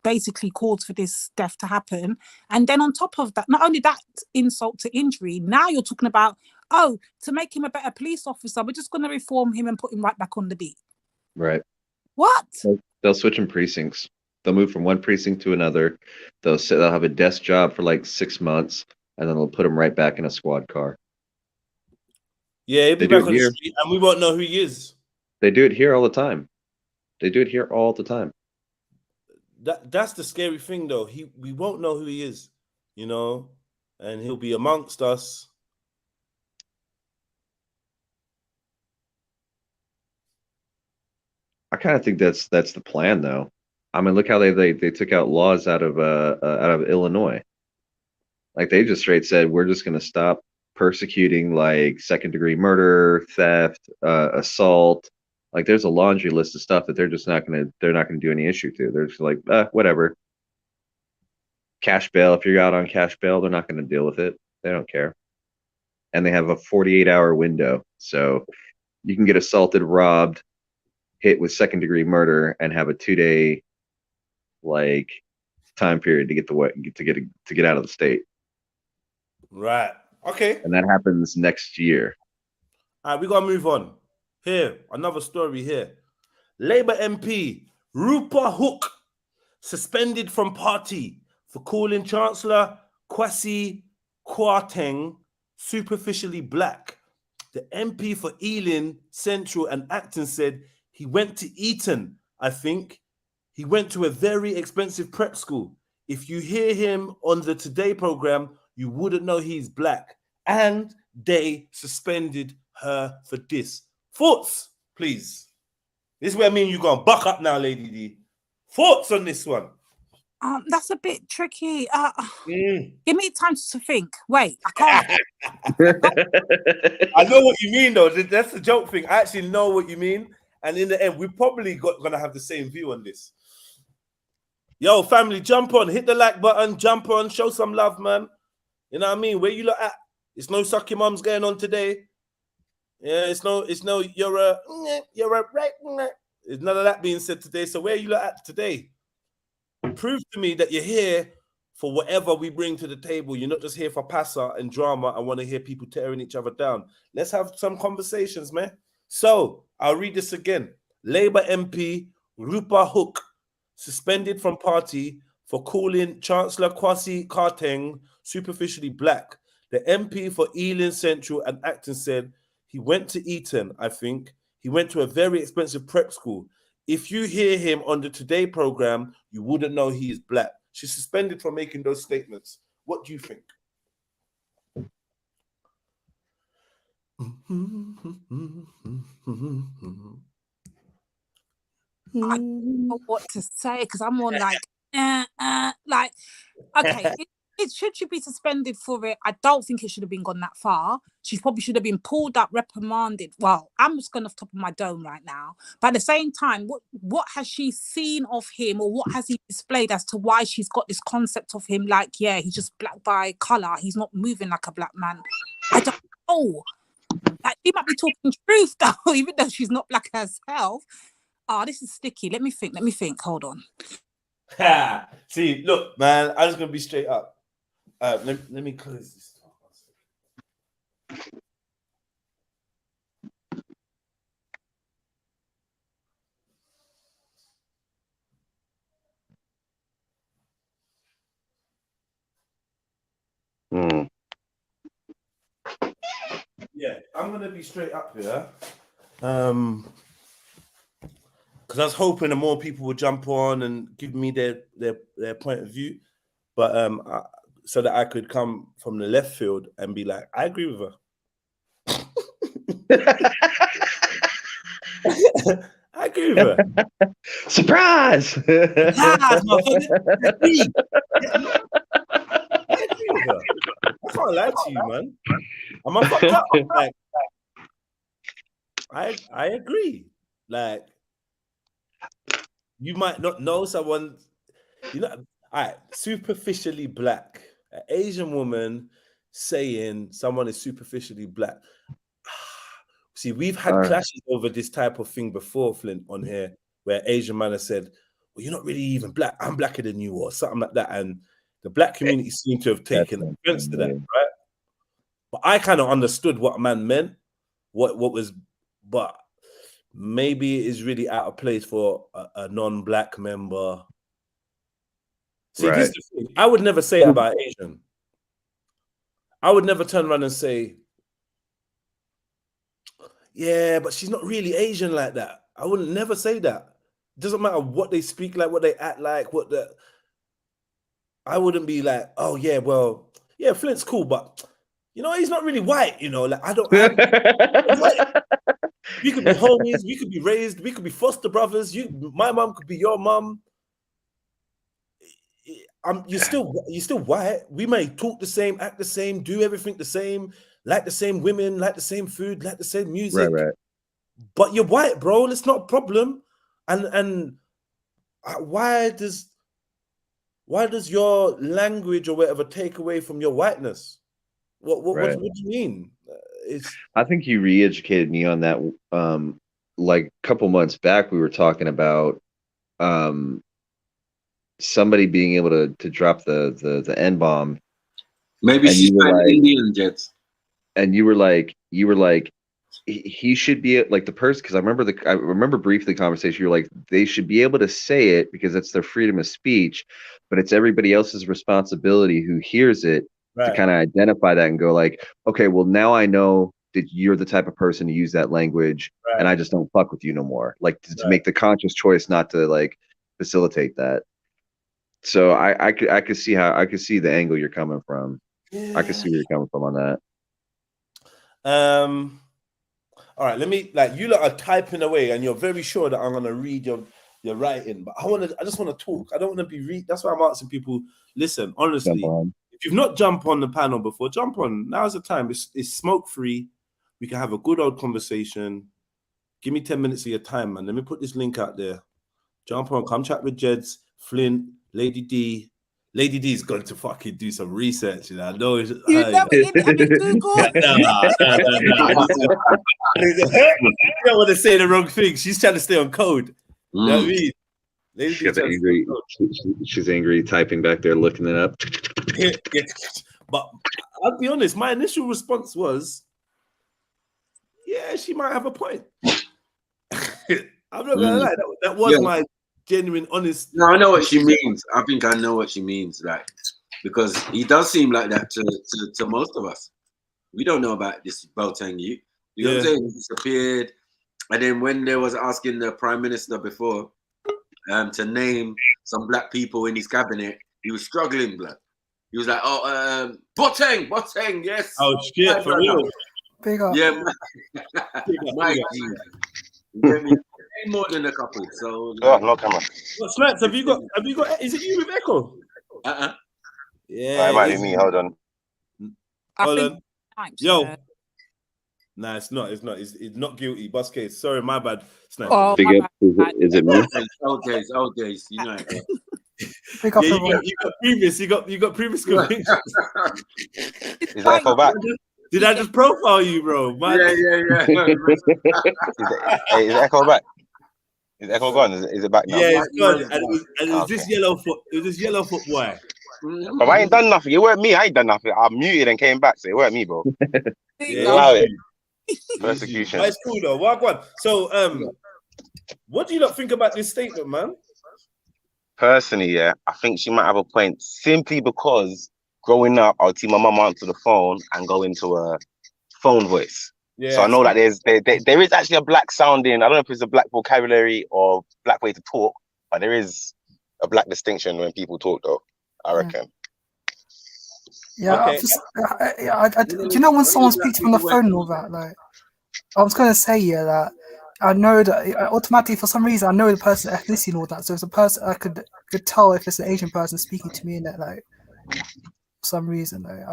basically caused for this death to happen. And then on top of that, not only that insult to injury, now you're talking about, oh, to make him a better police officer, we're just going to reform him and put him right back on the beat. Right. What? They'll switch in precincts. They'll move from one precinct to another. They'll have a desk job for like 6 months, and then they'll put him right back in a squad car. Yeah, he'll be back on the street, and we won't know who he is. They do it here all the time. They do it here all the time. That's the scary thing, though. We won't know who he is, you know, and he'll be amongst us. I kind of think that's the plan, though. I mean, look how they took out laws out of Illinois. Like, they just straight said, we're just going to stop persecuting like second-degree murder, theft, assault. Like, there's a laundry list of stuff that they're not going to do any issue to. They're just like, whatever. Cash bail. If you're out on cash bail, they're not going to deal with it. They don't care. And they have a 48-hour window, so you can get assaulted, robbed, hit with second-degree murder, and have a 2-day like time period to get out of the state. Right. Okay. And that happens next year. All right, we gotta move on. Here, another story here. Labour MP Rupa Hook suspended from party for calling Chancellor Kwasi Kwarteng superficially black. The MP for Ealing Central and Acton said he went to Eton, I think. He went to a very expensive prep school. If you hear him on the Today program, you wouldn't know he's black. And they suspended her for this. Thoughts, please. This is where me and you gonna buck up now, Lady D. Thoughts on this one? That's a bit tricky. Give me time to think. Wait, I can't. I know what you mean, though. That's the joke thing. I actually know what you mean. And in the end, we're probably gonna have the same view on this. Yo, family, jump on, hit the like button, jump on, show some love, man. You know what I mean? Where you look at? It's no sucky mums going on today. Yeah, it's no, you're a right. There's none of that being said today. So where you look at today? Prove to me that you're here for whatever we bring to the table. You're not just here for passa and drama and want to hear people tearing each other down. Let's have some conversations, man. So I'll read this again. Labour MP Rupa Hook suspended from party for calling Chancellor Kwasi Kwarteng superficially black. The MP for Ealing Central and Acton said he went to Eton, I think. He went to a very expensive prep school. If you hear him on the Today program, you wouldn't know he is black. She's suspended from making those statements. What do you think? I don't know what to say because I'm more like, okay, should she be suspended for it? I don't think it should have been gone that far. She probably should have been pulled up, reprimanded. Well, I'm just going off top of my dome right now. But at the same time, what has she seen of him, or what has he displayed as to why she's got this concept of him? Like, yeah, he's just black by color. He's not moving like a black man. I don't know. Like, she might be talking truth though, even though she's not black herself. Oh, this is sticky. Let me think. Hold on. See, look, man, I'm just going to be straight up. Let me close this. Yeah, I'm going to be straight up here. Because I was hoping that more people would jump on and give me their point of view. But so that I could come from the left field and be like, I agree with her. I agree with her. Surprise! I can't lie to you, man. I'm a fucked up. Like, I agree. Like, you might not know someone, you know, all right, superficially black. An Asian woman saying someone is superficially black. See, we've had clashes over this type of thing before, Flint, on here, where Asian man has said, well, you're not really even black. I'm blacker than you, or something like that. And the black community seemed to have taken offense to that, right? But I kind of understood what man meant, what was, but maybe it is really out of place for a non-black member. See, this is the thing. I would never say about Asian. I would never turn around and say, yeah, but she's not really Asian like that. I wouldn't never say that. It doesn't matter what they speak like, what they act like, I wouldn't be like, oh yeah, well, yeah, Flint's cool, but you know, he's not really white, you know, like I'm white. We could be homies, we could be raised, we could be foster brothers, my mom could be your mom. You're still white. We may talk the same, act the same, do everything the same, like the same women, like the same food, like the same music. Right. But you're white, bro. It's not a problem. And why does your language or whatever take away from your whiteness? What do you mean? I think you re-educated me on that. Like a couple months back, we were talking about somebody being able to drop the N-bomb. Maybe she's like Indian Jets. And you were like he should be like the person, because I remember briefly the conversation. You're like, they should be able to say it because it's their freedom of speech, but it's everybody else's responsibility who hears it to kind of identify that and go like, okay, well now I know that you're the type of person to use that language, and I just don't fuck with you no more. Like to make the conscious choice not to like facilitate that. So I could see the angle you're coming from. Yeah. I could see where you're coming from on that. All right, let me, like, you lot are typing away and you're very sure that I'm gonna read your writing, but I just want to talk. I don't want to be that's why I'm asking people, listen, honestly, if you've not jumped on the panel before, jump on. Now's the time. It's smoke free. We can have a good old conversation. Give me 10 minutes of your time, man. Let me put this link out there. Jump on, come chat with Jeds, Flint, Lady D. Lady D's going to fucking do some research, you know. I know. You never did it. I mean, Google. I don't want to say the wrong thing. She's trying to stay on code. You know what I mean? Lady she's angry. She's angry, typing back there, looking it up. Yeah. But I'll be honest. My initial response was, "Yeah, she might have a point." I'm not gonna lie. That was my genuine, honest. No, I know what she means. I think I know what she means, right? Because he does seem like that to most of us. We don't know about this Boateng youth. You know what I'm saying? He disappeared. And then when they was asking the Prime Minister before to name some black people in his cabinet, he was struggling, blood. He was like, oh, Boateng, yes. Oh, shit, for real. Big up. Yeah, my God. More than a couple, so no camera. What, Snacks, have you got? Is it you with Echo? Yeah, it might be me. Hold on. Hold on. Yo. Nah, it's not. It's not guilty. Bus case. Sorry, my bad. Snacks. Oh, is it me? Old days, you know. You got previous convictions. Is that Echo back? Did I just profile you, bro? Yeah. Hey, is Echo back? Is Echo gone? Is it back now? Yeah, it's gone. And it was this yellow foot. It was this yellow foot boy. But I ain't done nothing. It weren't me. I ain't done nothing. I muted and came back, so it weren't me, bro. Yeah. Persecution. That's cool though. Walk on. So, what do you not think about this statement, man? Personally, yeah, I think she might have a point simply because growing up, I would see my mum answer the phone and go into a phone voice. Yeah, so I know that there is actually a black sounding. I don't know if it's a black vocabulary or black way to talk, but there is a black distinction when people talk, though. I reckon. Yeah, okay. Do you know when someone speaks on the phone and all that? Like, I was gonna say that I know that automatically for some reason I know the person's ethnicity and all that. So if it's a person, I could tell if it's an Asian person speaking to me in that, like, for some reason. Like,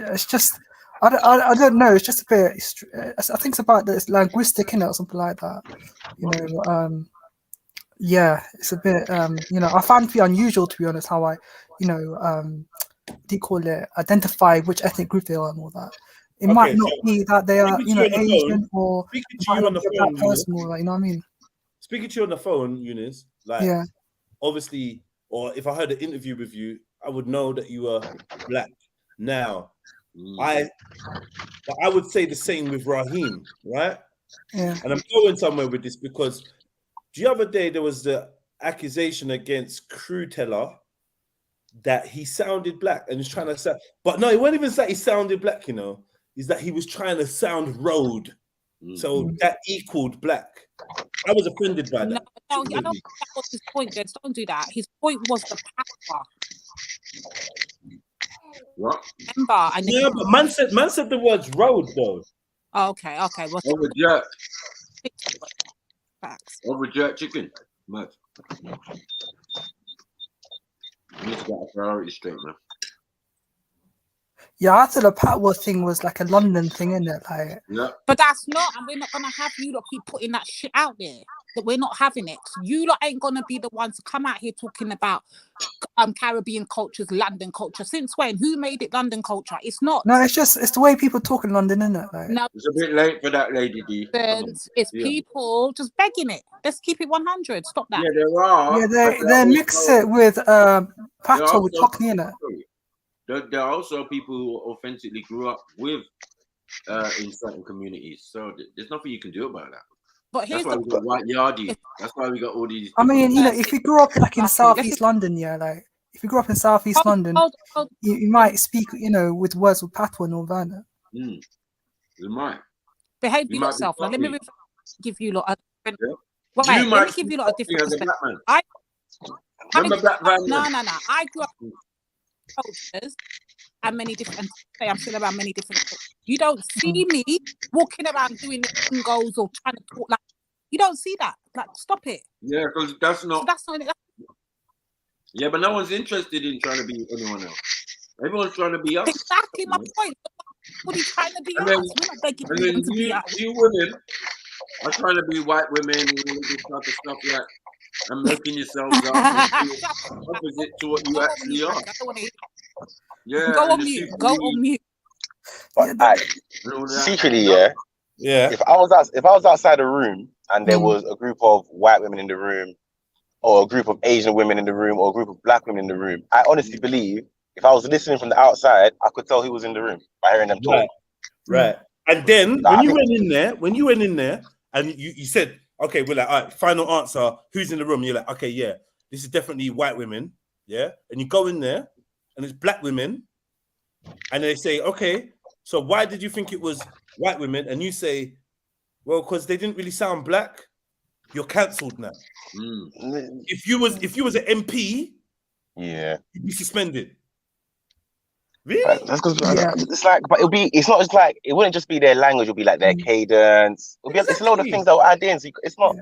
it's just. I don't know. It's just a bit. I think it's about this linguistic, or something like that. Yeah, it's a bit. I find it to be unusual, to be honest, how I, what do you call it? Identify which ethnic group they are and all that. It might not be that they are, you know, Asian or speaking to might you not on the be a phone, black person or like, you know what I mean? Speaking to you on the phone, Eunice, like, yeah, obviously, or if I heard an interview with you, I would know that you were black. Now, I would say the same with Raheem, right? yeah. And I'm going somewhere with this because the other day there was the accusation against Crew Teller that he sounded black and he's trying to sound, but no, it wasn't even that he sounded black, you know, is that he was trying to sound road. So that equaled black. I was offended by that. No, I don't think that was his point, Jens. Don't do that. His point was the power. What? Remember? Yeah, but man said the words road though. Oh, okay. Well, Over jerk. Facts. Over jerk chicken. Much. You need to get a priority straight, man. Yeah, I thought the Patwa thing was like a London thing, isn't it? Like, yeah. But that's not, and we're not gonna have you lot keep putting that shit out there. That we're not having it. You lot ain't gonna be the ones to come out here talking about Caribbean cultures, London culture. Since when? Who made it London culture? It's not. no, it's the way people talk in London, isn't it? Like, No, It's a bit late for that, Lady D. it's people just begging it. Let's keep it 100. Stop that. Yeah, there are. yeah, they mix it with Patwa with Cockney, innit? There are also people who authentically grew up with in certain communities, so there's nothing you can do about that. But that's why we got white yardie. That's why we got all these. I mean, you know, if you grew up like in Southeast London, yeah, like if you grew up in Southeast London, you might speak, you know, with words with Patwa and all that. You might behave yourself. Now, let me give you lot a different. Yeah. Right, let me give you lot a different perspective. No. I grew up in cultures and many different. I'm still about many different cultures. You don't see me walking around doing goals or trying to talk like. You don't see that. Like, stop it. Yeah, because that's not. So that's not. Yeah, but no one's interested in trying to be anyone else. Everyone's trying to be us. Exactly my point. What are you trying to be us? We're not begging and to be us. You women are trying to be white women and all this type of stuff like and making yourselves up opposite to what you actually are. Yeah. Go on mute. Go on mute. But secretly, yeah. If I was outside the room and there was a group of white women in the room, or a group of Asian women in the room, or a group of black women in the room, I honestly believe if I was listening from the outside, I could tell who was in the room by hearing them talk. Right. And then when you went in there, and you said, okay, we're like, all right, final answer, who's in the room? You're like, okay, yeah, this is definitely white women, yeah. And you go in there, and it's black women, and they say, okay, so why did you think it was white women? And you say, well, because they didn't really sound black. You're cancelled now. If you was an MP, you'd be suspended. Really? That's because it's like, but it's not just like, it wouldn't just be their language, it'll be like their cadence. It's a load of things that will add in. So it's not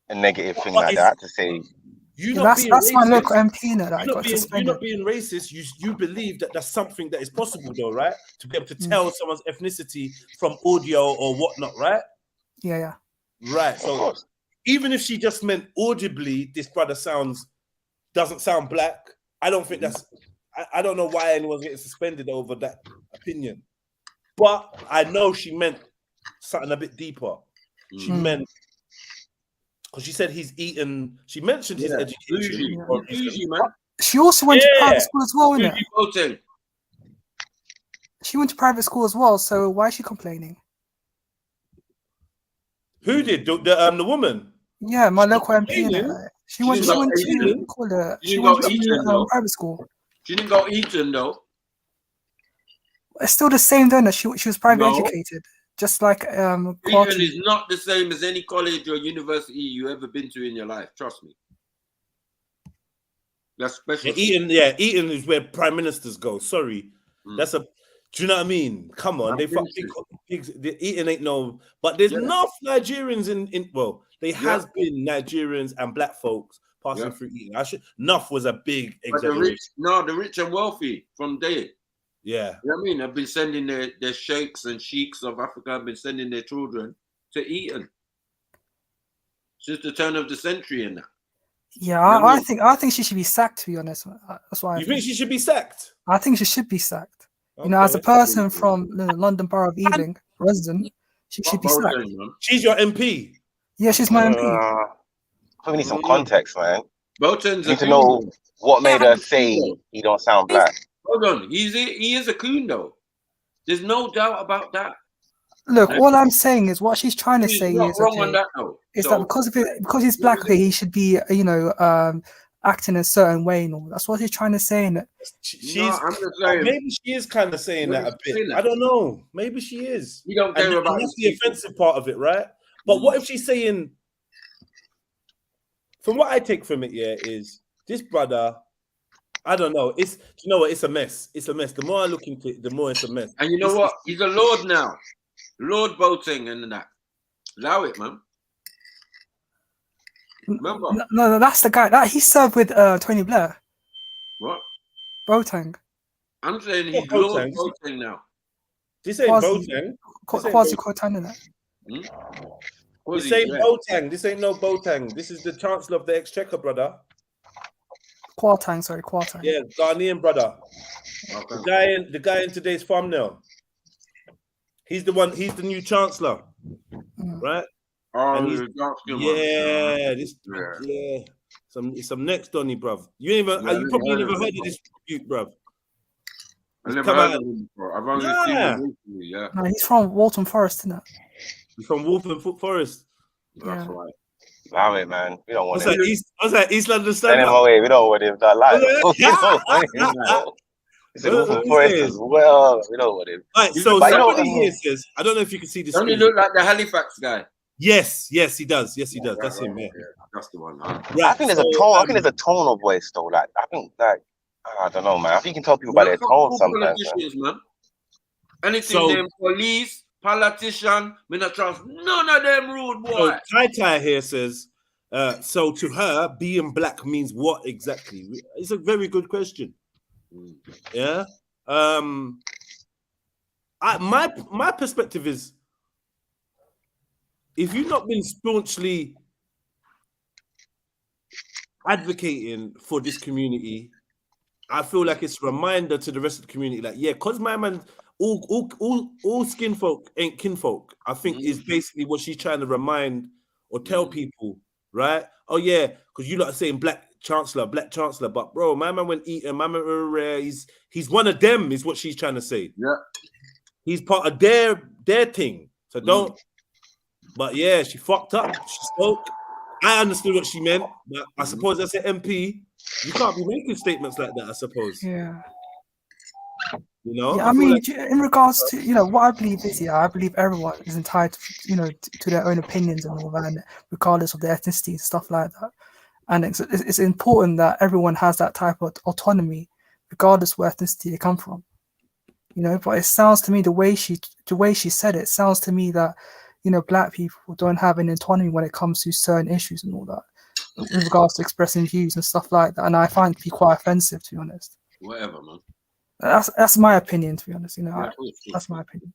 a negative thing like that to say. That's my local MP that you're not being racist. You believe that that's something that is possible, though, right? To be able to tell someone's ethnicity from audio or whatnot, right? Yeah. Right. So even if she just meant audibly, this brother doesn't sound black. I don't think that's. I don't know why anyone's getting suspended over that opinion, but I know she meant something a bit deeper. She meant. Because she said he's eaten. She mentioned his education. She also went to private school as well, innit? She went to private school as well, so why is she complaining? Who did? The woman? Yeah, my local MP. She went to private school. She didn't go Eton though. It's still the same, don't it? She was private educated. Just like Eton is not the same as any college or university you ever been to in your life. Trust me. That's special. Yeah, Eton is where prime ministers go. Sorry, that's a. Do you know what I mean? Come on, they fuck pigs. The Eton ain't no. But there's enough Nigerians in. Well, there has been Nigerians and black folks passing through Eton. Enough was a big exaggeration. The rich and wealthy from there. Yeah. You know what I mean? I've been sending their sheikhs and sheiks of Africa have been sending their children to Eton since the turn of the century and that. Yeah, I think she should be sacked, to be honest. That's why you think she should be sacked? I think she should be sacked. You know, as a person from the London Borough of Ealing, resident, she should be sacked. She's your MP. Yeah, she's my MP. We need some context, man. Bolton's You need to know what made her say he don't sound black. Hold on, he is a coon though. There's no doubt about that. Look, all I'm saying is what she's trying to say not is wrong okay, on that though. is So- that because he's black, okay, he should be acting a certain way and all. That's what she's trying to say in it. I'm just saying. Maybe she is kind of saying that a bit. saying that. I don't know. Maybe she is. You don't care And about that's these the offensive part of it, right? But what if she's saying? From what I take from it, yeah, is this brother. I don't know. It's you know what? It's a mess. It's a mess. The more I look into it, the more it's a mess. And you know what? He's a lord now. Lord Boateng and that. Allow it, man. Remember? No, that's the guy that he served with Tony Blair. What? Boateng. I'm saying he's Lord Boateng now. This ain't Boateng. Kwasi Kwarteng. This ain't Boateng. This ain't no Boateng. This is the Chancellor of the Exchequer, brother. Kwarteng, sorry, Kwarteng. Yeah, Ghanaian brother. Okay. The guy in today's thumbnail. He's the one. He's the new Chancellor, right? Oh, And yeah. Some next Donny, bruv. You ain't even. You probably never heard of this dispute, bruv. I've never heard of him before. I've only seen him recently, yeah. No, he's from Waltham Forest, isn't it? He's from Waltham Forest. That's right. Allow it, man. We don't want What's him. that? East London Send him stand-up? away. We don't want him. That lie. It's in Wolfen Forest as well. We don't want him. Right, so somebody here says, I don't know if you can see this. Don't he look like the Halifax guy? Yes, he does. Yes, he does. That's him. Yeah, that's the one. Right, I think there's a tone. I think there's a tone of voice though. Like I think I don't know, man. I think you can tell people by their tone sometimes. Man. Anything them police, politician, me not trust none of them rude boy. So Tai here says, so to her, being black means what exactly? It's a very good question. Yeah. My perspective is, if you've not been staunchly advocating for this community, I feel like it's a reminder to the rest of the community, like, yeah, because my man, all skin folk ain't kinfolk, I think is basically what she's trying to remind or tell people, right? Oh yeah, because you lot are saying black chancellor, but bro, my man went eating, my man, he's one of them, is what she's trying to say. Yeah, he's part of their thing. So don't. But yeah, she fucked up. She spoke. I understood what she meant, but I suppose as an MP, you can't be making statements like that, I suppose. Yeah. You know? Yeah, I mean, like, in regards to, what I believe is, I believe everyone is entitled, to their own opinions and all that, and regardless of their ethnicity and stuff like that. And it's important that everyone has that type of autonomy, regardless of where ethnicity they come from. But it sounds to me, the way she said it, sounds to me that, black people don't have an autonomy when it comes to certain issues and all that, in regards to expressing views and stuff like that. And I find it to be quite offensive, to be honest. Whatever, man. That's my opinion, to be honest. That's my opinion.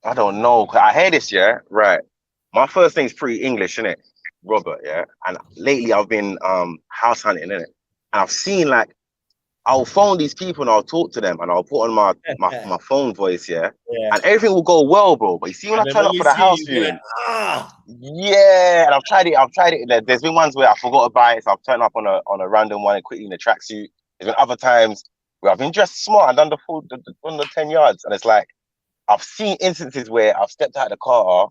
I don't know. I hear this, yeah, right. My first name's pretty English, innit? Robert, yeah. And lately I've been house hunting, innit? And I've seen, like, I'll phone these people and I'll talk to them and I'll put on my phone voice, yeah? And everything will go well, bro. But you see when I turn up for the house viewing, yeah, and I've tried it. There's been ones where I forgot about it, so I've turned up on a random one and quickly in a tracksuit. There's been other times where I've been dressed smart and done the 10 yards, and it's like I've seen instances where I've stepped out of the car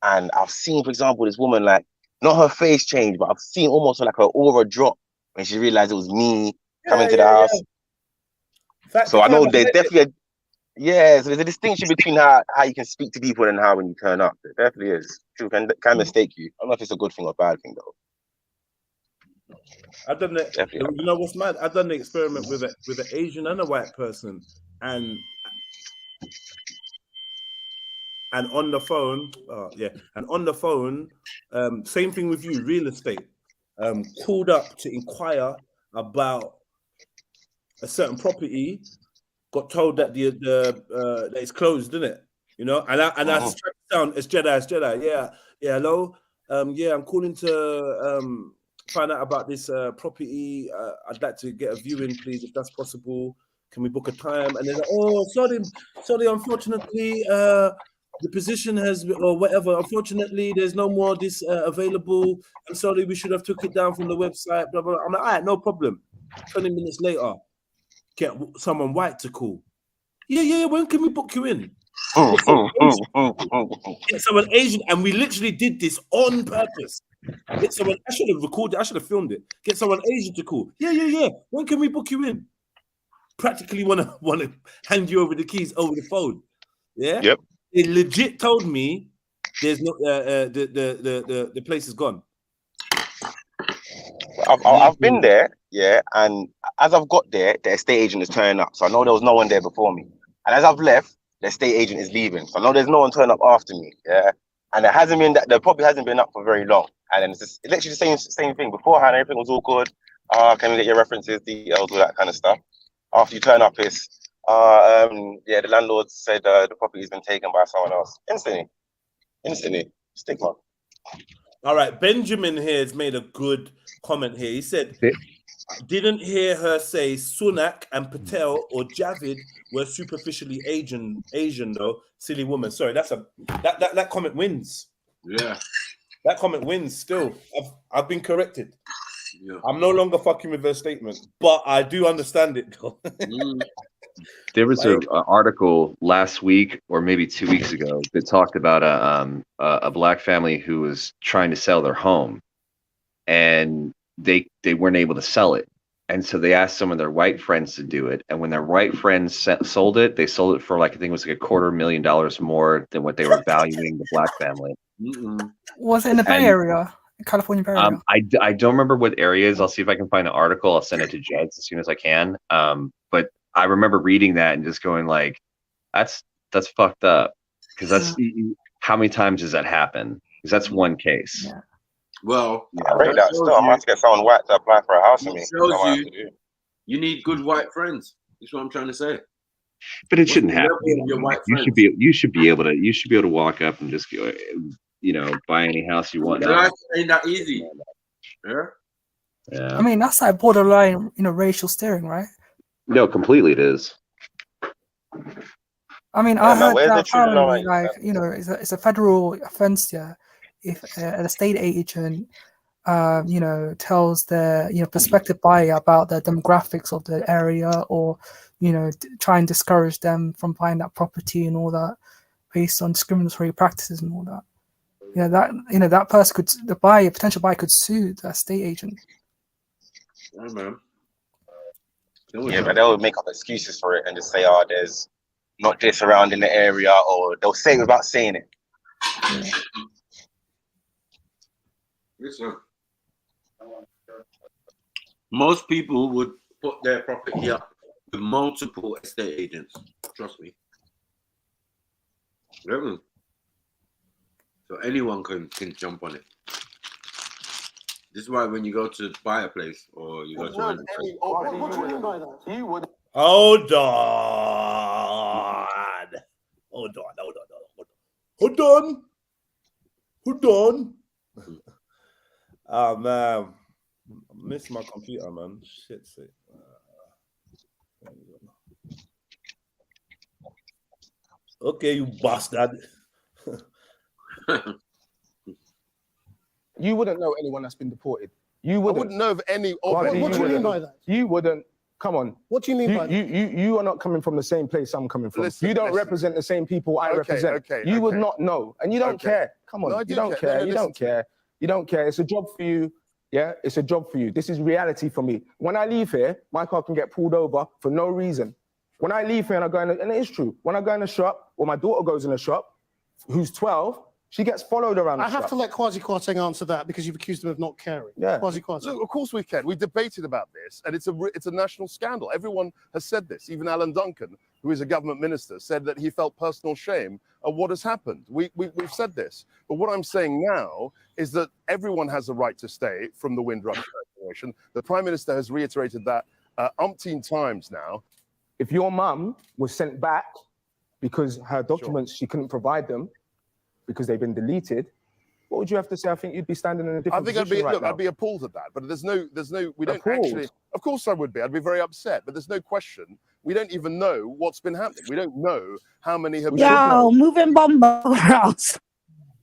and I've seen, for example, this woman, like, not her face change, but I've seen almost like her aura drop when she realized it was me coming to the house. So I know there's definitely so there's a distinction between how you can speak to people and how when you turn up. There definitely is. People can mistake you. I don't know if it's a good thing or bad thing though. I've done it. You know what's mad? I've done the experiment with an Asian and a white person, and on the phone, same thing with you, real estate. Called up to inquire about a certain property, got told that that it's closed, didn't it? And I tracked down, it's Jedi. Yeah, hello. I'm calling to find out about this property. I'd like to get a viewing, please, if that's possible. Can we book a time? And they're like, oh, sorry, unfortunately, the position has, or whatever, unfortunately, there's no more this available. I'm sorry, we should have took it down from the website, blah, blah, blah. I'm like, all right, no problem. 20 minutes later, get someone white to call. Yeah, when can we book you in? Get someone Asian, and we literally did this on purpose. Get someone, I should have recorded, I should have filmed it. Get someone Asian to call. Yeah. When can we book you in? Practically want to hand you over the keys over the phone. Yeah. Yep. It legit told me there's no the place is gone. I've been there, yeah, and as I've got there, the estate agent is turning up. So I know there was no one there before me. And as I've left, the estate agent is leaving. So I know there's no one turning up after me. Yeah. And it hasn't been that the property hasn't been up for very long. And then it's literally the same thing. Beforehand, everything was all good. Can we get your references, details, all that kind of stuff. After you turn up, it's the landlord said the property's been taken by someone else. Instantly. Stigma. All right, Benjamin here has made a good comment here. He said, didn't hear her say Sunak and Patel or Javid were superficially Asian though. Silly woman. Sorry, that comment wins. Yeah. That comment wins still. I've been corrected. Yeah. I'm no longer fucking with her statement, but I do understand it though. There was an article last week or maybe 2 weeks ago that talked about a black family who was trying to sell their home, and they weren't able to sell it, and so they asked some of their white friends to do it. And when their white friends sold it, they sold it for like, I think it was like $250,000 more than what they were valuing the black family. Was it in the Bay Area? California Bay Area? I don't remember what areas. I'll see if I can find an article. I'll send it to Jeds as soon as I can. But I remember reading that and just going like, that's fucked up, because that's how many times does that happen? Because that's one case. Yeah. Well, I rate that still. I might get someone white to apply for a house for me. You need good white friends. That's what I'm trying to say. But it shouldn't happen. You should be able to walk up and just go, buy any house you want. Life ain't that easy. Yeah. I mean, that's like borderline, racial steering, right? No, completely it is. I mean, I heard that apparently, like, it's a federal offense, yeah, if an estate agent, tells their, prospective buyer about the demographics of the area, or, try and discourage them from buying that property and all that, based on discriminatory practices and all that. That person potential buyer could sue the estate agent. Yeah, man. Yeah, but they'll make up excuses for it and just say, "Oh, there's not this around in the area," or they'll say it without saying it. Yeah. Listen, most people would put their property up with multiple estate agents. Trust me. Yeah. So anyone can jump on it. This is why when you go to buy a place or you go to rent a place. What do you mean by that? You would. Hold on. Oh man, I missed my computer, man. Shit. Okay, you bastard. You wouldn't know anyone that's been deported. You wouldn't know of any. What do you mean by that? You wouldn't. Come on. What do you mean by that? You are not coming from the same place I'm coming from. You don't represent the same people I represent. You would not know, and you don't care. Come on, you don't care. You don't care. You don't care. It's a job for you. Yeah, it's a job for you. This is reality for me. When I leave here, my car can get pulled over for no reason. When I leave here and I go in, and it is true, when I go in the shop, or my daughter goes in the shop, who's 12, she gets followed around the shop. I have to let Kwasi Kwarteng answer that because you've accused him of not caring. Yeah. Kwasi Kwarteng. Look, of course we can. We debated about this, and it's a national scandal. Everyone has said this. Even Alan Duncan, who is a government minister, said that he felt personal shame at what has happened. We've said this. But what I'm saying now is that everyone has a right to stay from the Windrush Declaration. The Prime Minister has reiterated that umpteen times now. If your mum was sent back because her documents, she couldn't provide them because they've been deleted, What would you have to say? I think you'd be standing in a I different think I'd position be right now. I'd be appalled at that. But there's no we don't Appalled? actually. Of course I would be. I'd be very upset. But there's no question. We don't even know what's been happening. We don't know how many have been. Yo, moving bomber house.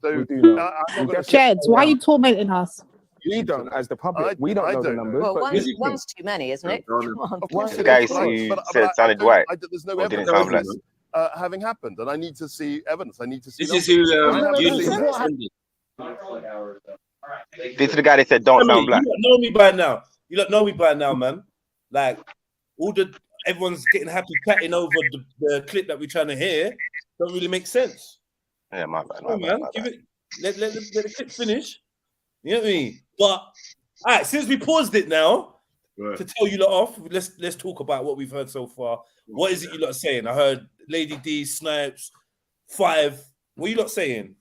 So We do know. I'm not gonna Jeds, why are you tormenting us? We don't, as the public. We don't know the numbers. Well, but one's too many, isn't it? Come on. Of course The it guy is, who but said it sounded white. there's no Or didn't evidence sound of black. this having happened, and I need to see evidence. I need to see. This is numbers. who I haven't usually seen that. This is the guy that said don't sound black. You don't know me by now. You don't know me by now, man. Like everyone's getting happy chatting over the clip that we're trying to hear. Don't really make sense. Yeah, my bad. Come on, man. Give it. Let the clip finish. You know what I mean? But all right, since we paused it now to tell you lot off, let's talk about what we've heard so far. What is it you lot are saying? I heard Lady D, Snipes, 5. What are you lot saying?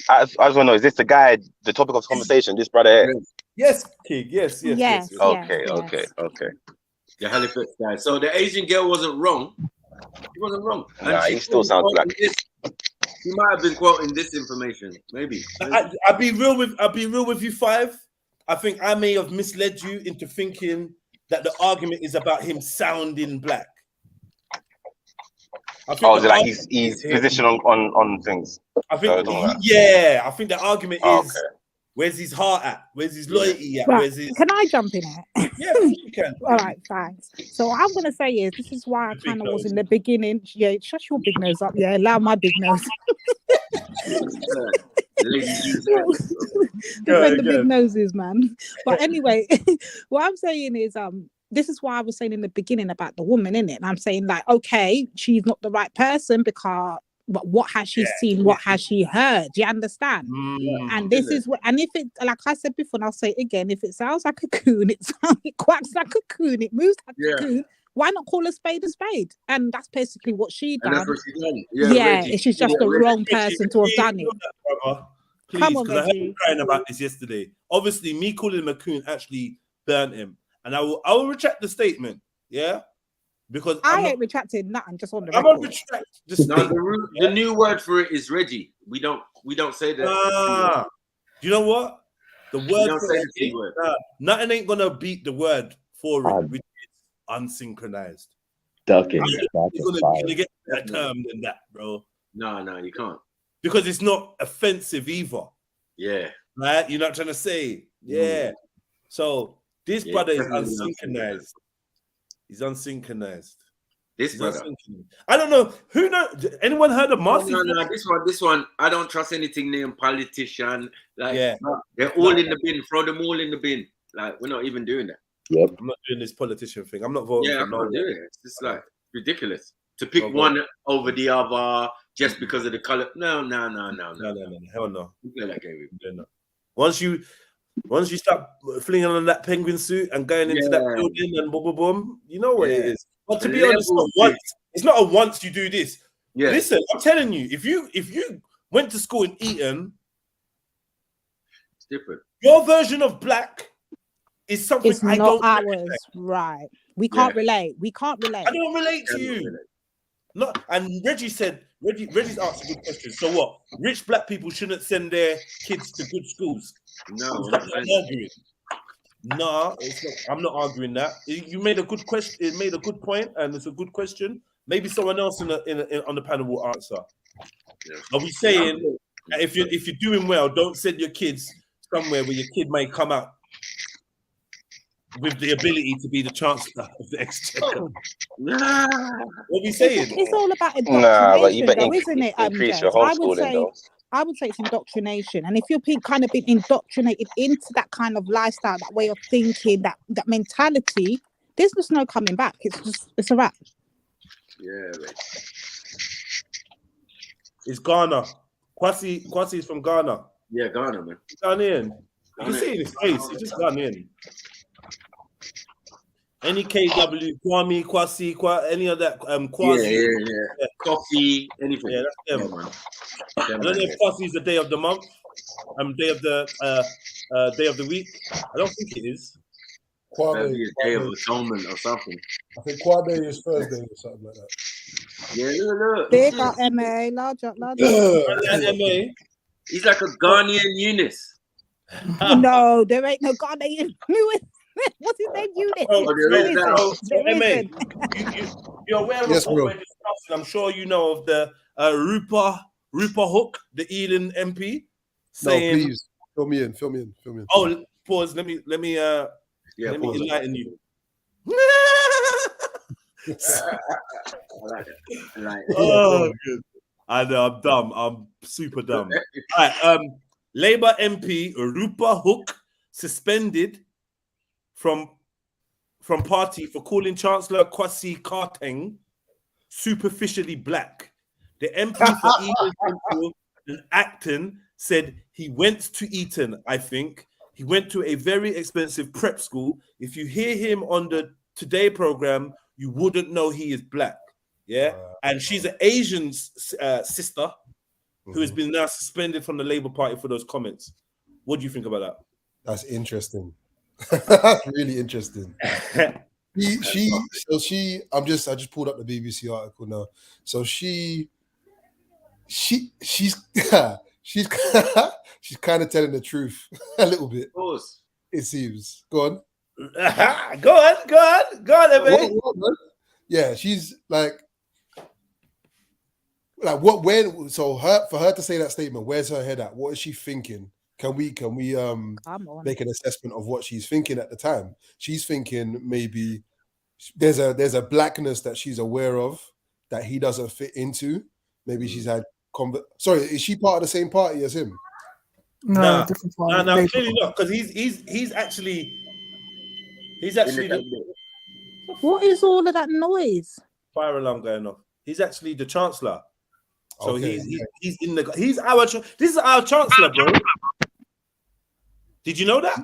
I just want to know, is this the guy, the topic of conversation, this brother here? Yes, King. Yes. Okay. The Halifax guy. So the Asian girl wasn't wrong. He wasn't wrong. Nah, he still sounds black. He might have been quoting this information. Maybe. I'll be real with you, 5. I think I may have misled you into thinking that the argument is about him sounding black. Oh, is it like his position on things? I think, I think the argument is where's his heart at? Where's his loyalty at? Right. Where's his... Can I jump in it? Yeah, you can. All right, thanks. So what I'm gonna say is this is why I kind of was in the beginning. Yeah, shut your big nose up. Yeah, allow my big nose. Defend the big noses, man. But anyway, what I'm saying is this is why I was saying in the beginning about the woman, innit? And I'm saying like, okay, she's not the right person because but what has she seen? What has she heard? Do you understand? And this is what, and if it, like I said before, and I'll say it again, if it sounds like a coon, it quacks like a coon, it moves like a coon. Why not call a spade a spade? And that's basically what she done. That's what she done. Yeah, she's just the wrong person to have done it. Please, Come on, because I heard him Reggie. crying about this yesterday. Obviously, me calling him a coon actually burnt him, and I will retract the statement. Yeah, because I ain't retracted nothing. Just on the I'm record. gonna retract the No, statement. the new word for it is Reggie. We don't say that. Do you know what? The word don't for say it, the T word. nothing ain't gonna beat the word for it, which is unsynchronized. Ducking. You're gonna get that term than that, bro. No, you can't. Because it's not offensive either. Yeah. Right? You're not trying to say, yeah. So this brother is definitely unsynchronized. He's unsynchronized. This brother. I don't know. Who knows? Anyone heard of Marcy? No, this one, I don't trust anything named politician. Like, Yeah. they're all in the bin. Throw them all in the bin. Like, we're not even doing that. Yep. I'm not doing this politician thing. I'm not voting Yeah, for I'm no not one. doing it. It's just like ridiculous to pick one over the other just because of the color. No. Hell no. Play that game. No. Once you start flinging on that penguin suit and going into that building and boom, boom, boom, you know what it is. But to be honest, it's not a once you do this. Yeah. Listen, I'm telling you, if you went to school in Eton, it's different. Your version of black is something It's I not don't ours, respect. right? We can't relate. We can't relate. I don't relate to you. No, and Reggie's asked a good question. So what? Rich black people shouldn't send their kids to good schools. No, I'm not arguing. No, it's not, I'm not arguing that. You made a good question. It made a good point, and it's a good question. Maybe someone else on the panel will answer. Are we saying that if you're doing well, don't send your kids somewhere where your kid may come out with the ability to be the chancellor of the exchequer? What are we saying? It's all about Nah, but you indoctrination, better though, isn't it? increase Jez? your homeschooling, though. I would say it's indoctrination, and if you're kind of been indoctrinated into that kind of lifestyle, that way of thinking, that mentality, there's just no coming back. It's a wrap. Yeah, mate. It's Ghana. Kwasi is from Ghana. Yeah, Ghana, man. Ghanaian. You can see it in his face. It's just Ghanaian. Any KW, Kwasi, any of that, Kwasi. Yeah. Coffee, anything. Yeah, that's them. man. I don't know if Kwasi is the day of the month, day of the week. I don't think it is. Maybe a day of atonement or something. I think Kwame is Thursday or something like that. Yeah, look. Big up MA, large up. MA. He's like a Ghanaian Eunice. No, there ain't no Ghanaian. What's his name? Eunice. You're aware of Yes, what bro. we're discussing. I'm sure you know of the Rupa Hook, the Ealing MP, No, saying, please fill me in. "Oh, pause. Let me pause enlighten you." I like it. Oh, good. I know, I'm dumb. I'm super dumb. All right, Labour MP Rupa Hook suspended from party for calling Chancellor Kwasi Kwarteng superficially black. The MP for Eton Central and Acton said he went to Eton, I think. He went to a very expensive prep school. If you hear him on the Today program, you wouldn't know he is black. Yeah. And she's an Asian sister who has been now suspended from the Labour Party for those comments. What do you think about that? That's interesting. That's really interesting. I just pulled up the BBC article now. So she's she's kind of telling the truth a little bit. Of course. It seems. Go on. Go on, mate. What? Yeah, she's like what? When? So for her to say that statement, where's her head at? What is she thinking? Can we make an assessment of what she's thinking at the time? She's thinking maybe there's a blackness that she's aware of that he doesn't fit into. Maybe she's had sorry, is she part of the same party as him? No, different party. No, clearly not, because he's actually What is all of that noise? Fire alarm going off. He's actually the Chancellor. So Okay, he's in the this is our Chancellor, bro. Did you know that?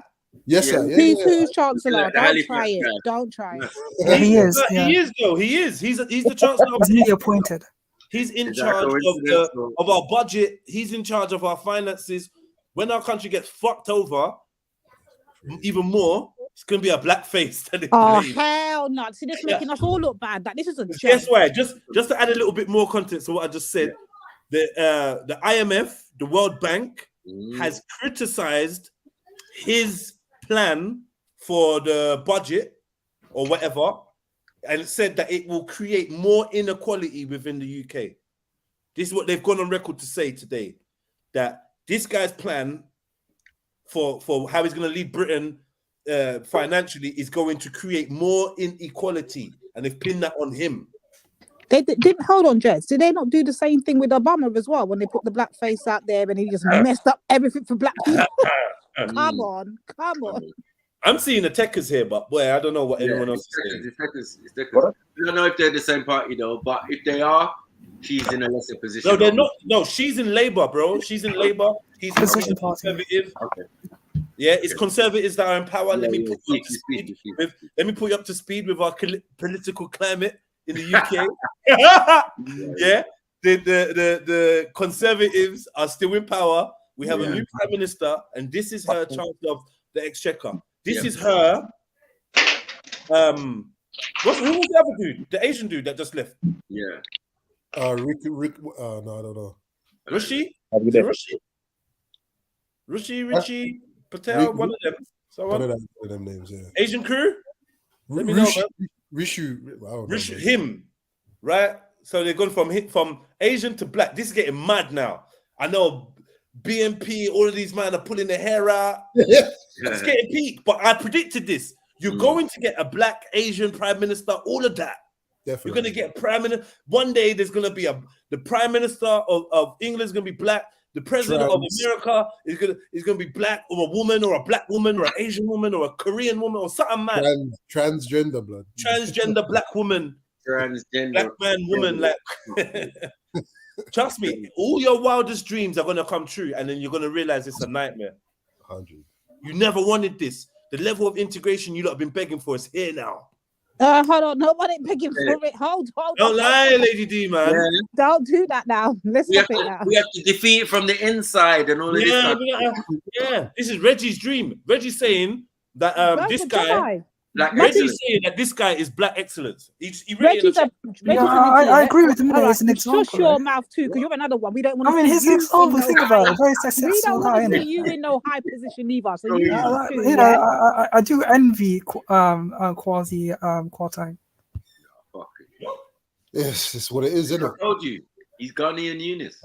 Yes, sir. Who's Chancellor? Don't try it. Don't try it. Yeah, he is. He is though. He is. He's the Chancellor. He's newly appointed. He's in charge of our budget. He's in charge of our finances. When our country gets fucked over, even more, it's gonna be a black face. Oh hell no! See, this making us all look bad. That this is a joke. Guess why? Just to add a little bit more context to what I just said, the IMF, the World Bank, has criticized his plan for the budget or whatever, and it said that it will create more inequality within the UK. This is what they've gone on record to say today, that this guy's plan for how he's going to lead Britain financially is going to create more inequality, and they've pinned that on him. They didn't hold on, Jess. Did they not do the same thing with Obama as well when they put the black face out there and he just messed up everything for black people? Come on. I'm seeing the techers here, but boy, I don't know what anyone else is saying. It's techers. I don't know if they're the same party though, but if they are, she's in a lesser position. No, they're not. No, she's in Labour, bro. She's in Labour. He's in Conservative. Okay. Yeah, it's Conservatives that are in power. Let me put you up to speed with our political climate in the UK. Yeah, the Conservatives are still in power. We have a new Prime Minister, and this is her chance of the Exchequer. This is her. Who was the other dude? The Asian dude that just left. Yeah. Rick. No, I don't know. Rishi Patel. One of them. One of them names. Yeah. Asian crew. Let me know, man. Rishu, him, right? So they've gone from Asian to black. This is getting mad now. I know BNP, all of these men are pulling their hair out. It's getting peak. But I predicted this. You're going to get a black Asian prime minister. All of that. Definitely. You're going to get prime minister. One day there's going to be the prime minister of England is going to be black. The president of America is going to be black, or a woman, or a black woman, or an Asian woman, or a Korean woman, or something, man. Transgender, blood. Transgender black woman. Transgender black man, woman. Like, trust me, all your wildest dreams are going to come true, and then you're going to realize it's a nightmare. 100. You never wanted this. The level of integration you lot have been begging for is here now. Hold on, nobody begging for it. Hold Don't on. lie, Lady D, man. Yeah. Don't do that now. Let's stop it now. We have to defeat it from the inside and all of this stuff. Yeah, this is Reggie's dream. Reggie's saying that this guy, Reggie's saying that this guy is black excellence. He Reggie's a I agree with him. It's an example. Shush your mouth too, because you're another one. We don't want to. I mean, his example. Think about it. Very successful. We don't want to guy, see you in no high position either. So I do envy Quasi Quartine. Yes, it's what it is, isn't it? I told you, he's Ghanaian Eunice.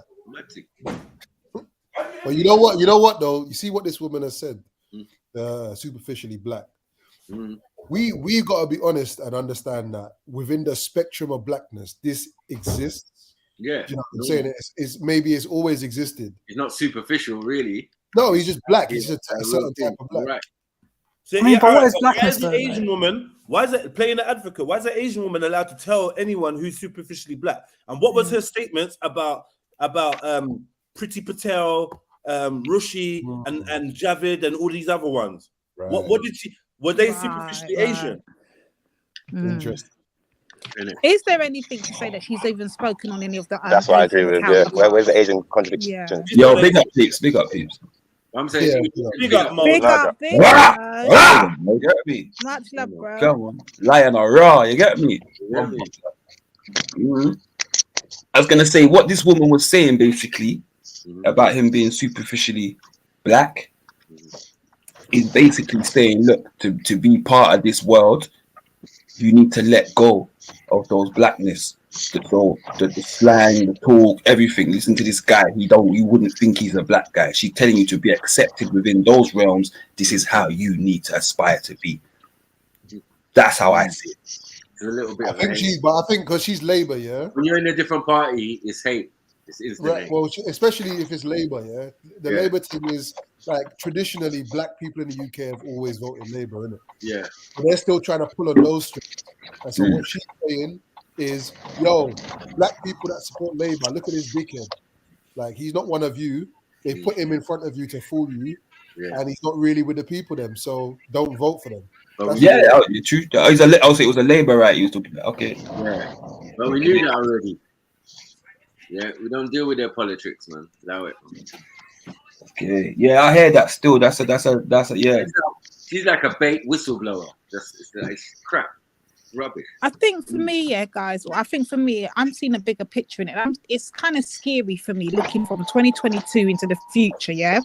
But you know what? You know what though? You see what this woman has said. Superficially black. We got to be honest and understand that within the spectrum of blackness, this exists. Yeah, you know what I'm saying? It's maybe it's always existed. It's not superficial, really. No, he's just black. He's a certain type of black. Right. So, I mean, but what is why blackness is the though? Asian woman? Why is it playing the advocate? Why is the Asian woman allowed to tell anyone who's superficially black? And what was her statements about Priti Patel, Rushi, and Javid, and all these other ones? Right. What did she? Were they superficially Asian? Interesting. Is there anything to say that she's even spoken on any of the? That's what I agree with. Yeah, where's the Asian contradiction? Yeah. Yo, big up peeps, big up peeps. I'm saying, big up, Mo. Big up. You get me? Much love, bro. Come on, lion or raw, you get me? I was gonna say what this woman was saying basically about him being superficially black is basically saying, look, to be part of this world, you need to let go of those blackness, the slang, the talk, everything. Listen to this guy. You wouldn't think he's a black guy. She's telling you to be accepted within those realms. This is how you need to aspire to be. That's how I see it. It's a little bit. I think because she's Labour, yeah. When you're in a different party, it's hate. It's instant Right. hate. Well, especially if it's Labour, yeah. The Labour thing is like traditionally black people in the UK have always voted Labour, innit? Yeah. But they're still trying to pull on those strings. And so what she's saying is, yo, black people that support Labour, look at his dickhead. Like he's not one of you. They put him in front of you to fool you, and he's not really with the people. Them, so don't vote for them. Yeah, you're true. I'll say it was a Labour right. He was talking about. Okay. Yeah. But we knew that already. Yeah, we don't deal with their politics, man. Allow it. Okay. Yeah, I hear that. Still, that's a yeah. She's like a bait whistleblower. It's crap. Rubbish. I think for me, guys, I'm seeing a bigger picture in it. It's kind of scary for me looking from 2022 into the future, yeah?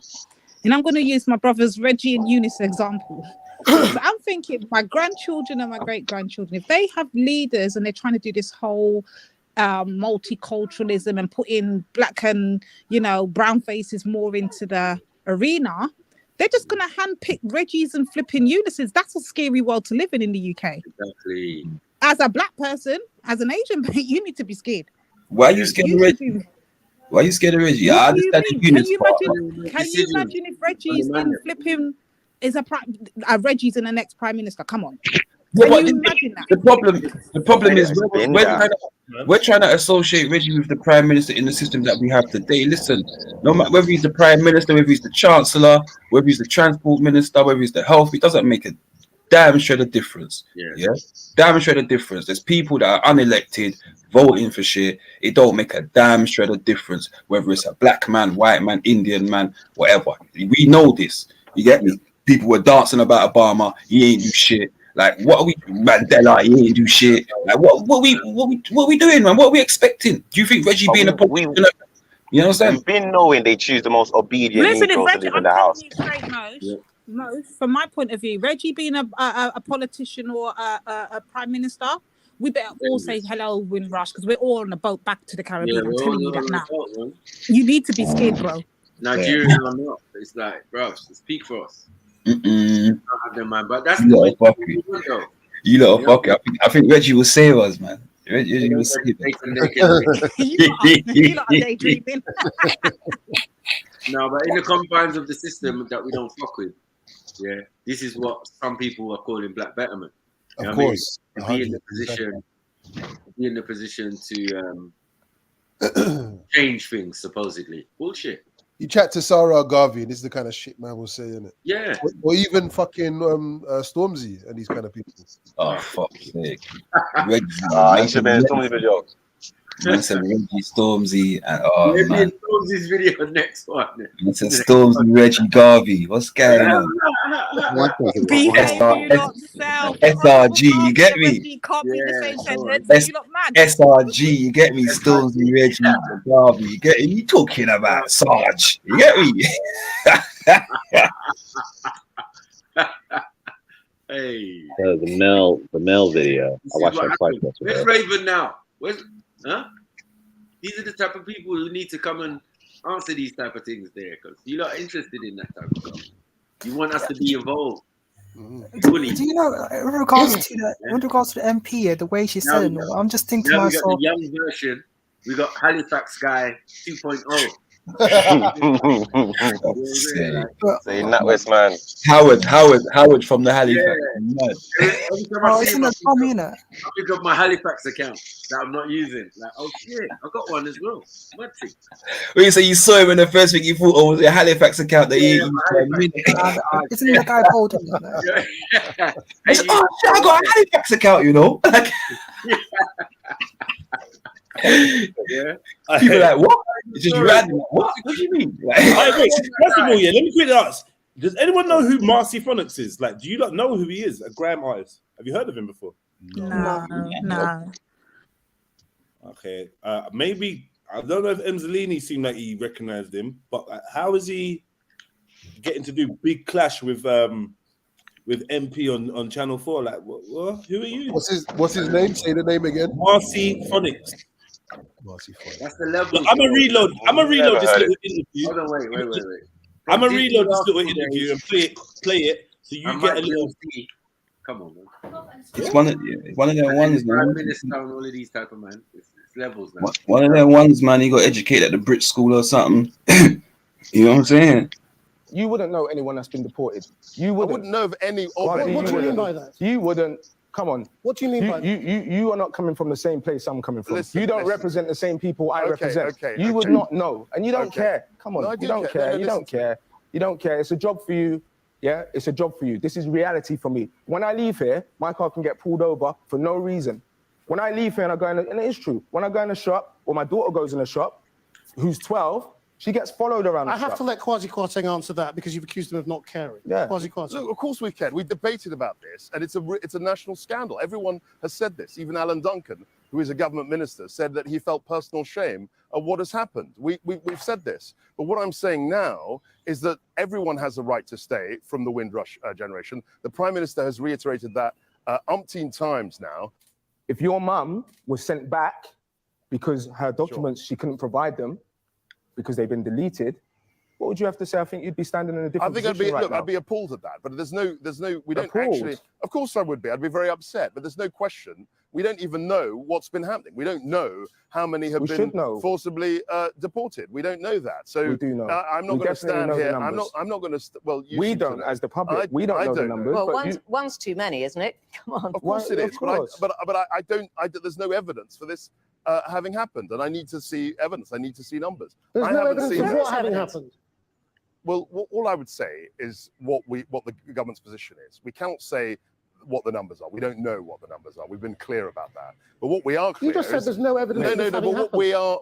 And I'm going to use my brothers Reggie and Eunice example. So I'm thinking my grandchildren and my great-grandchildren, if they have leaders and they're trying to do this whole multiculturalism and put in black and, brown faces more into the arena, they're just going to handpick Reggies and flipping Eunices. That's a scary world to live in the UK. Exactly. As a black person, as an Asian, you need to be scared. Why are you scared of Reggie? Why are you scared of Reggie? I understand the Eunice part. Can you imagine if Reggie's in flipping Reggie's in the next prime minister? Come on. Can you imagine that? The problem is we're trying to associate Reggie with the prime minister in the system that we have today. Listen, no matter whether he's the prime minister, whether he's the chancellor, whether he's the transport minister, whether he's the health, it doesn't make a damn shred of difference. Yeah, damn shred of difference. There's people that are unelected voting for shit. It don't make a damn shred of difference whether it's a black man, white man, Indian man, whatever. We know this. You get me? People were dancing about Obama. He ain't do shit. Like, what are we, Mandela? He ain't do shit. Like, what we doing, man? What are we expecting? Do you think Reggie being a politician? You know what I'm saying? We've been knowing they choose the most obedient neutral to live in the house. From my point of view, Reggie being a politician or a prime minister, we better all say hello, Windrush, because we're all on the boat back to the Caribbean. I'm telling you that now. You need to be scared, bro. Nigeria or not, it's like, bro, it's peak for us. Mm-mm. But that's You lot are fucking. I think Reggie will save us, man. Reggie will save us. You lot are daydreaming. No, but in the confines of the system that we don't fuck with, this is what some people are calling black betterment. Of course, to be in the position to change things, supposedly. Bullshit. You chat to Sarah Garvey, and this is the kind of shit man will say, innit? Yeah. Or even fucking Stormzy and these kind of people. Oh, fuck's sake. Stormzy for jokes. Man said Reggie, Stormzy, and Maybe Stormzy's video next one. Man said Stormzy, Reggie, Garvey. What's going on? Behave, you lot self. SRG, you get me? You can't be the same sentence. You lot mad. SRG, you get me? Stormzy, Reggie, Garvey, you get me? You talking about Sarge? You get me? Hey. The Mel video. I watched that twice. Where's Raven now? Huh? These are the type of people who need to come and answer these type of things there, because you're not interested in that type of stuff. You want us to be involved. Do you know, in regards to the MP, the way she said it, I'm just thinking to Now we got myself. the young version. We got Halifax guy 2.0. Say NatWest man. Howard from the Halifax. Every time I see him, I pick up my Halifax account that I'm not using. Like, oh shit, I got one as well. Wait, so you saw him and the first thing you thought, oh, was it a Halifax account that you used for a minute? Isn't the guy holding it? I said, oh shit, I got a Halifax account, you know? People are like, what? It's just random. What? What do you mean? First of all, yeah, let me quickly ask. Does anyone know who Marcy Phonics is? Like, do you not know who he is? A grime artist. Have you heard of him before? No. Okay. Maybe, I don't know if Emzalini seemed like he recognized him, but how is he getting to do big clash with MP on Channel 4? Like, what? Who are you? What's his name? Say the name again. Marcy Phonics. That's the level. Look, I'm gonna reload this little interview. Hold on, wait. I'm gonna reload this little interview and play it so you get a little. Come on, man. It's one of them ones, man. Prime Minister and all of these type of man. It's levels, man. One of them ones, man. You got educated at the Brit school or something. You know what I'm saying? You wouldn't know anyone that's been deported. You wouldn't know of any. What do you mean by that? You wouldn't. Come on. What do you mean by that? You are not coming from the same place I'm coming from. Listen, you don't represent the same people I represent. Okay, you would not know, and you don't care. Come on, No, I you do don't care. care. No, You don't care. You don't care. It's a job for you. Yeah, it's a job for you. This is reality for me. When I leave here, my car can get pulled over for no reason. When I leave here and I go in, and it is true, when I go in the shop, or my daughter goes in the shop, who's 12, she gets followed around the I have shop. to let Kwasi Kwarteng answer that because you've accused him of not caring. Yeah. Kwasi Kwarteng. Look, of course we can. We debated about this, and it's a national scandal. Everyone has said this. Even Alan Duncan, who is a government minister, said that he felt personal shame at what has happened. We've said this. But what I'm saying now is that everyone has a right to stay from the Windrush generation. The Prime Minister has reiterated that umpteen times now. If your mum was sent back because her documents, she couldn't provide them because they've been deleted, what would you have to say? I think you'd be standing in a different position right now. I'd be appalled at that. But there's no, we don't actually, of course I would be. I'd be very upset, but there's no question. We don't even know what's been happening. We don't know how many have been forcibly deported. We don't know that. So we do know. I'm not going to stand here. I'm not going to. Well, we don't, as the public. We don't know the numbers. Well, one's too many, isn't it? Come on. Of course it is. But I don't. There's no evidence for this having happened, and I need to see evidence. I need to see numbers. There's I no haven't evidence seen of what having happened. Well, all I would say is what the government's position is. We cannot say what the numbers are. We don't know what the numbers are. We've been clear about that. But what we are clear You just said there's no evidence. But what we are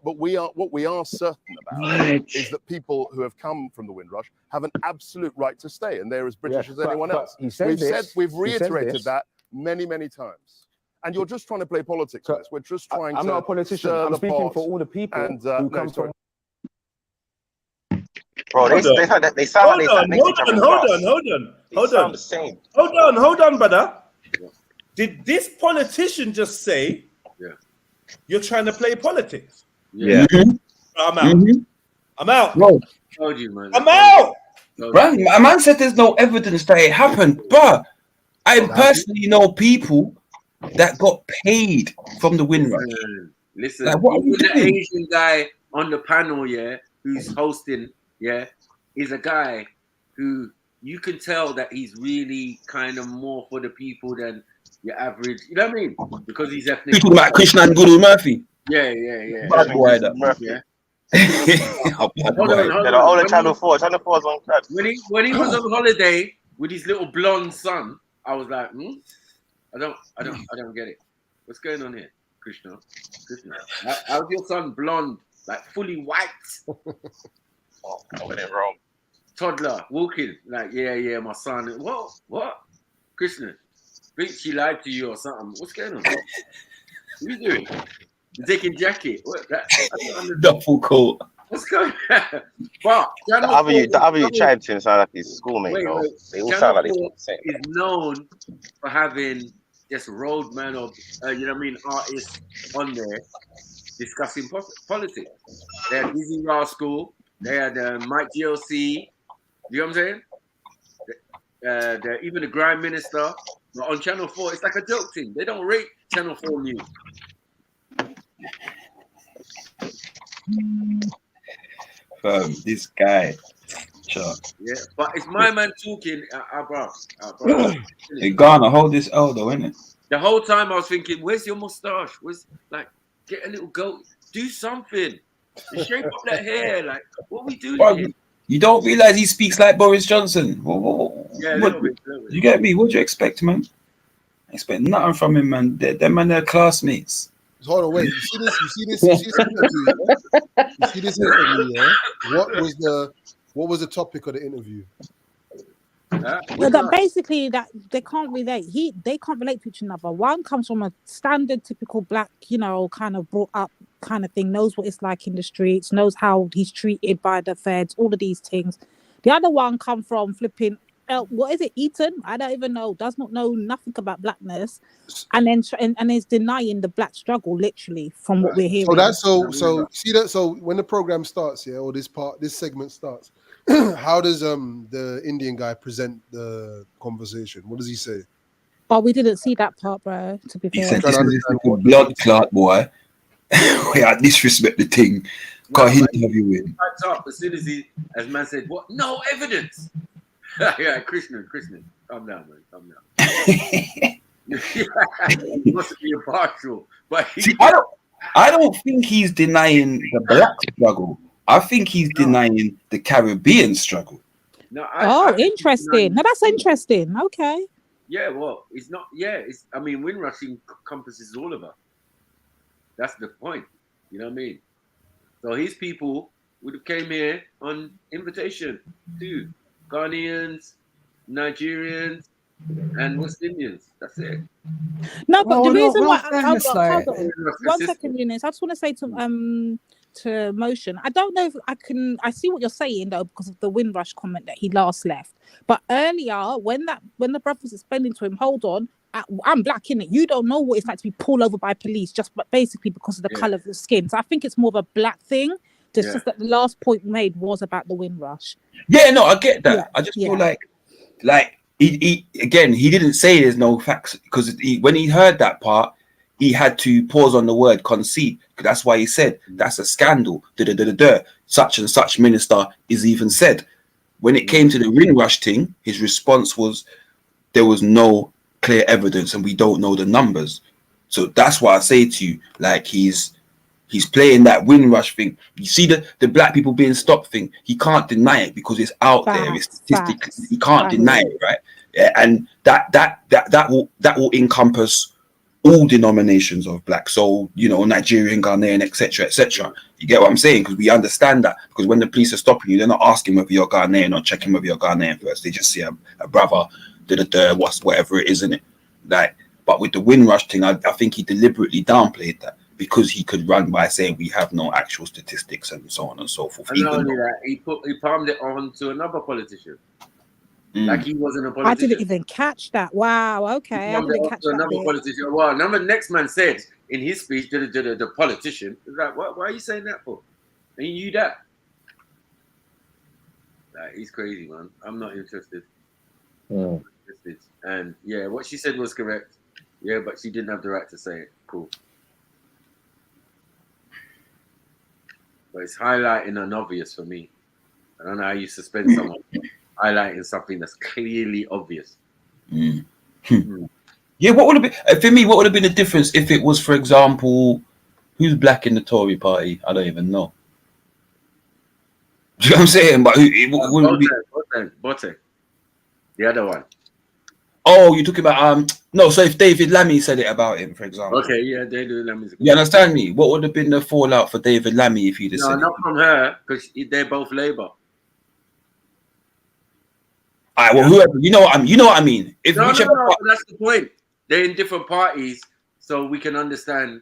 certain about is that people who have come from the Windrush have an absolute right to stay, and they're as British as anyone else. We've reiterated that many times. And you're just trying to play politics with this. We're just trying to. I'm not a politician. I'm speaking for all the people who come from. Bro, they sound like they sound the same. Hold on, brother. Did this politician just say you're trying to play politics? Yeah. I'm out. I'm out. Bro. Told you, man. I'm out. A man said there's no evidence that it happened, but I personally know people that got paid from the Windrush. Listen, like, what are you the doing? Asian guy on the panel, who's hosting, is a guy who you can tell that he's really kind of more for the people than your average. You know what I mean? Because he's ethnic. You talking about Krishna and Guru Murphy? Yeah. Bad boy, that. Yeah. They're all on Channel 4. Channel 4's on crap. When he was on holiday with his little blonde son, I was like, I don't get it. What's going on here? Krishna. How's your son blonde, like fully white? Oh, I went it wrong. Toddler walking, like, yeah, my son. What? Krishna, think she lied to you or something. What's going on? What are you doing? You're taking jacket. What? Duffel coat. What's going on? But The other you tried to sound like his schoolmate, though. They all sound like they talk the same. Is known for having just roadman or you know what I mean, artists on there discussing politics. They had Dizzy Rascal, they had Mike GLC, you know what I'm saying? Even the Grime Minister on Channel 4. It's like a joke thing. They don't rate Channel 4 news. This guy. Sure. Yeah, but it's my man talking, bro. Hey, Ghana, hold this elder, innit? The whole time I was thinking, where's your mustache? Get a little goat, do something. Shape up that hair, like, what we doing here? You don't realize he speaks like Boris Johnson. Yeah, a little bit. You get me? What do you expect, man? I expect nothing from him, man. Them man, they're classmates. Hold on, wait. You see this interview? Yeah? You see this interview? Yeah. What was the topic of the interview? That basically that they can't relate. They can't relate to each another. One comes from a standard, typical black, kind of brought up kind of thing, knows what it's like in the streets, knows how he's treated by the feds, all of these things. The other one come from flipping, what is it, Eton? I don't even know. Does not know nothing about blackness, and then and is denying the black struggle, literally, from what we're hearing. So see that. So when the program starts, or this segment starts, how does the Indian guy present the conversation? What does he say? Oh, we didn't see that part, bro. To be fair, he said, "This is a blood clot, boy." I disrespect the thing. Can't interview him. As soon as man said, "What? No evidence." Yeah, Krishna, calm down, man, calm down. He must be impartial, but see, I don't think he's denying the black struggle. I think he's denying the Caribbean struggle. No, interesting. No, that's interesting. Okay. Yeah, well, it's not. Yeah, I mean, Windrush encompasses all of us. That's the point. You know what I mean? So his people would have came here on invitation too. Ghanaians, Nigerians, and West Indians. That's it. No, but the reason why hold on. 1 second, Eunice. I just want to say to Motion, I don't know if I see what you're saying though, because of the Windrush comment that he last left. But earlier, when the brother was explaining to him, hold on, I'm black, innit? You don't know what it's like to be pulled over by police just basically because of the colour of your skin. So I think it's more of a black thing. Just that the last point made was about the Windrush. Yeah, no, I get that. Yeah, I just feel like he didn't say there's no facts, because when he heard that part, he had to pause on the word concede. That's why he said that's a scandal. Such and such minister is even said. When it came to the Windrush thing, his response was there was no clear evidence and we don't know the numbers. So that's why I say to you, like, he's playing that Windrush thing. You see the black people being stopped thing. He can't deny it because it's out there. It's statistic. He can't deny it, right? Yeah, and that will encompass all denominations of black. So Nigerian, Ghanaian, etc. You get what I'm saying? Because we understand that. Because when the police are stopping you, they're not asking whether you're Ghanaian or checking whether you're Ghanaian first. They just see a brother, whatever it is, isn't it? Like, but with the Windrush thing, I think he deliberately downplayed that, because he could run by saying we have no actual statistics and so on and so forth. And not only that, he palmed it on to another politician. Like he wasn't a politician. I didn't even catch that. Wow, okay. I didn't catch that. Another politician. Well, the next man said in his speech, the politician, like, why are you saying that for? And you that? Like, he's crazy, man. I'm not interested. And yeah, what she said was correct. Yeah, but she didn't have the right to say it. Cool. But it's highlighting an obvious for me. I don't know how you suspend someone highlighting something that's clearly obvious. Yeah, what would have been for me? What would have been the difference if it was, for example, who's black in the Tory party? I don't even know. Do you know what I'm saying? But Botte, the other one. Oh, you're talking about no. So if David Lammy said it about him, for example. Okay, yeah, David Lammy's. You understand me? What would have been the fallout for David Lammy if he'd have No, said not it? from her, because they're both Labour. All right, well, whoever, you know what I mean. If No, whichever but that's the point. They're in different parties, so we can understand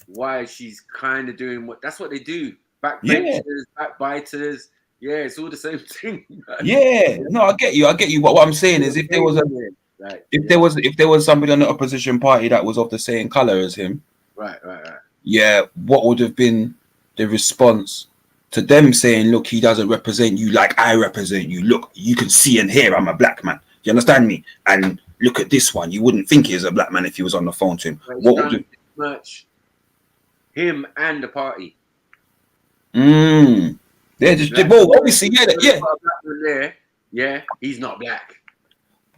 why she's kind of doing that's what they do. Backbenchers, backbiters. Yeah, it's all the same thing. Yeah, no, I get you. But what I'm saying is, if there was if there was somebody on the opposition party that was of the same color as him, right. Yeah, what would have been the response to them saying, "Look, he doesn't represent you like I represent you. Look, you can see and hear I'm a black man. You understand me? And look at this one. You wouldn't think he's a black man if he was on the phone to him. What would you?" Much him and the party. They're just obviously, yeah, he's not black.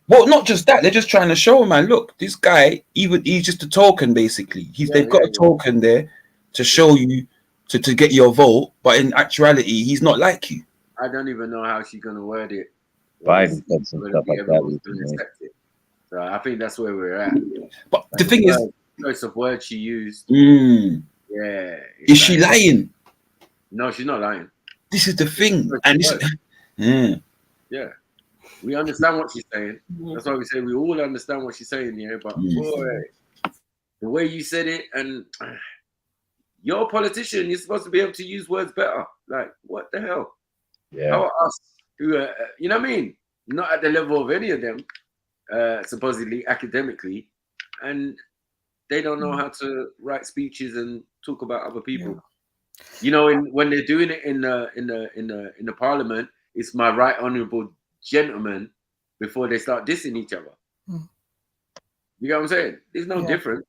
Well, not just that, they're just trying to show, man, look, this guy, he's just a token, basically. They've got a token there to show you to get your vote, but in actuality, he's not like you. I don't even know how she's gonna word it. Biden said some stuff like that. So I think that's where we're at. But the thing is, choice of words she used. Yeah. Is she lying? No, she's not lying. This is the thing. And this, yeah. We understand what she's saying. That's why we say we all understand what she's saying here. But boy, the way you said it, and you're a politician, you're supposed to be able to use words better. Like, what the hell? Yeah. How are us who, you know what I mean? Not at the level of any of them, supposedly academically, and they don't know how to write speeches and talk about other people. Yeah. You know, when they're doing it in the parliament, it's my right honourable gentlemen before they start dissing each other. You know what I'm saying? There's no difference.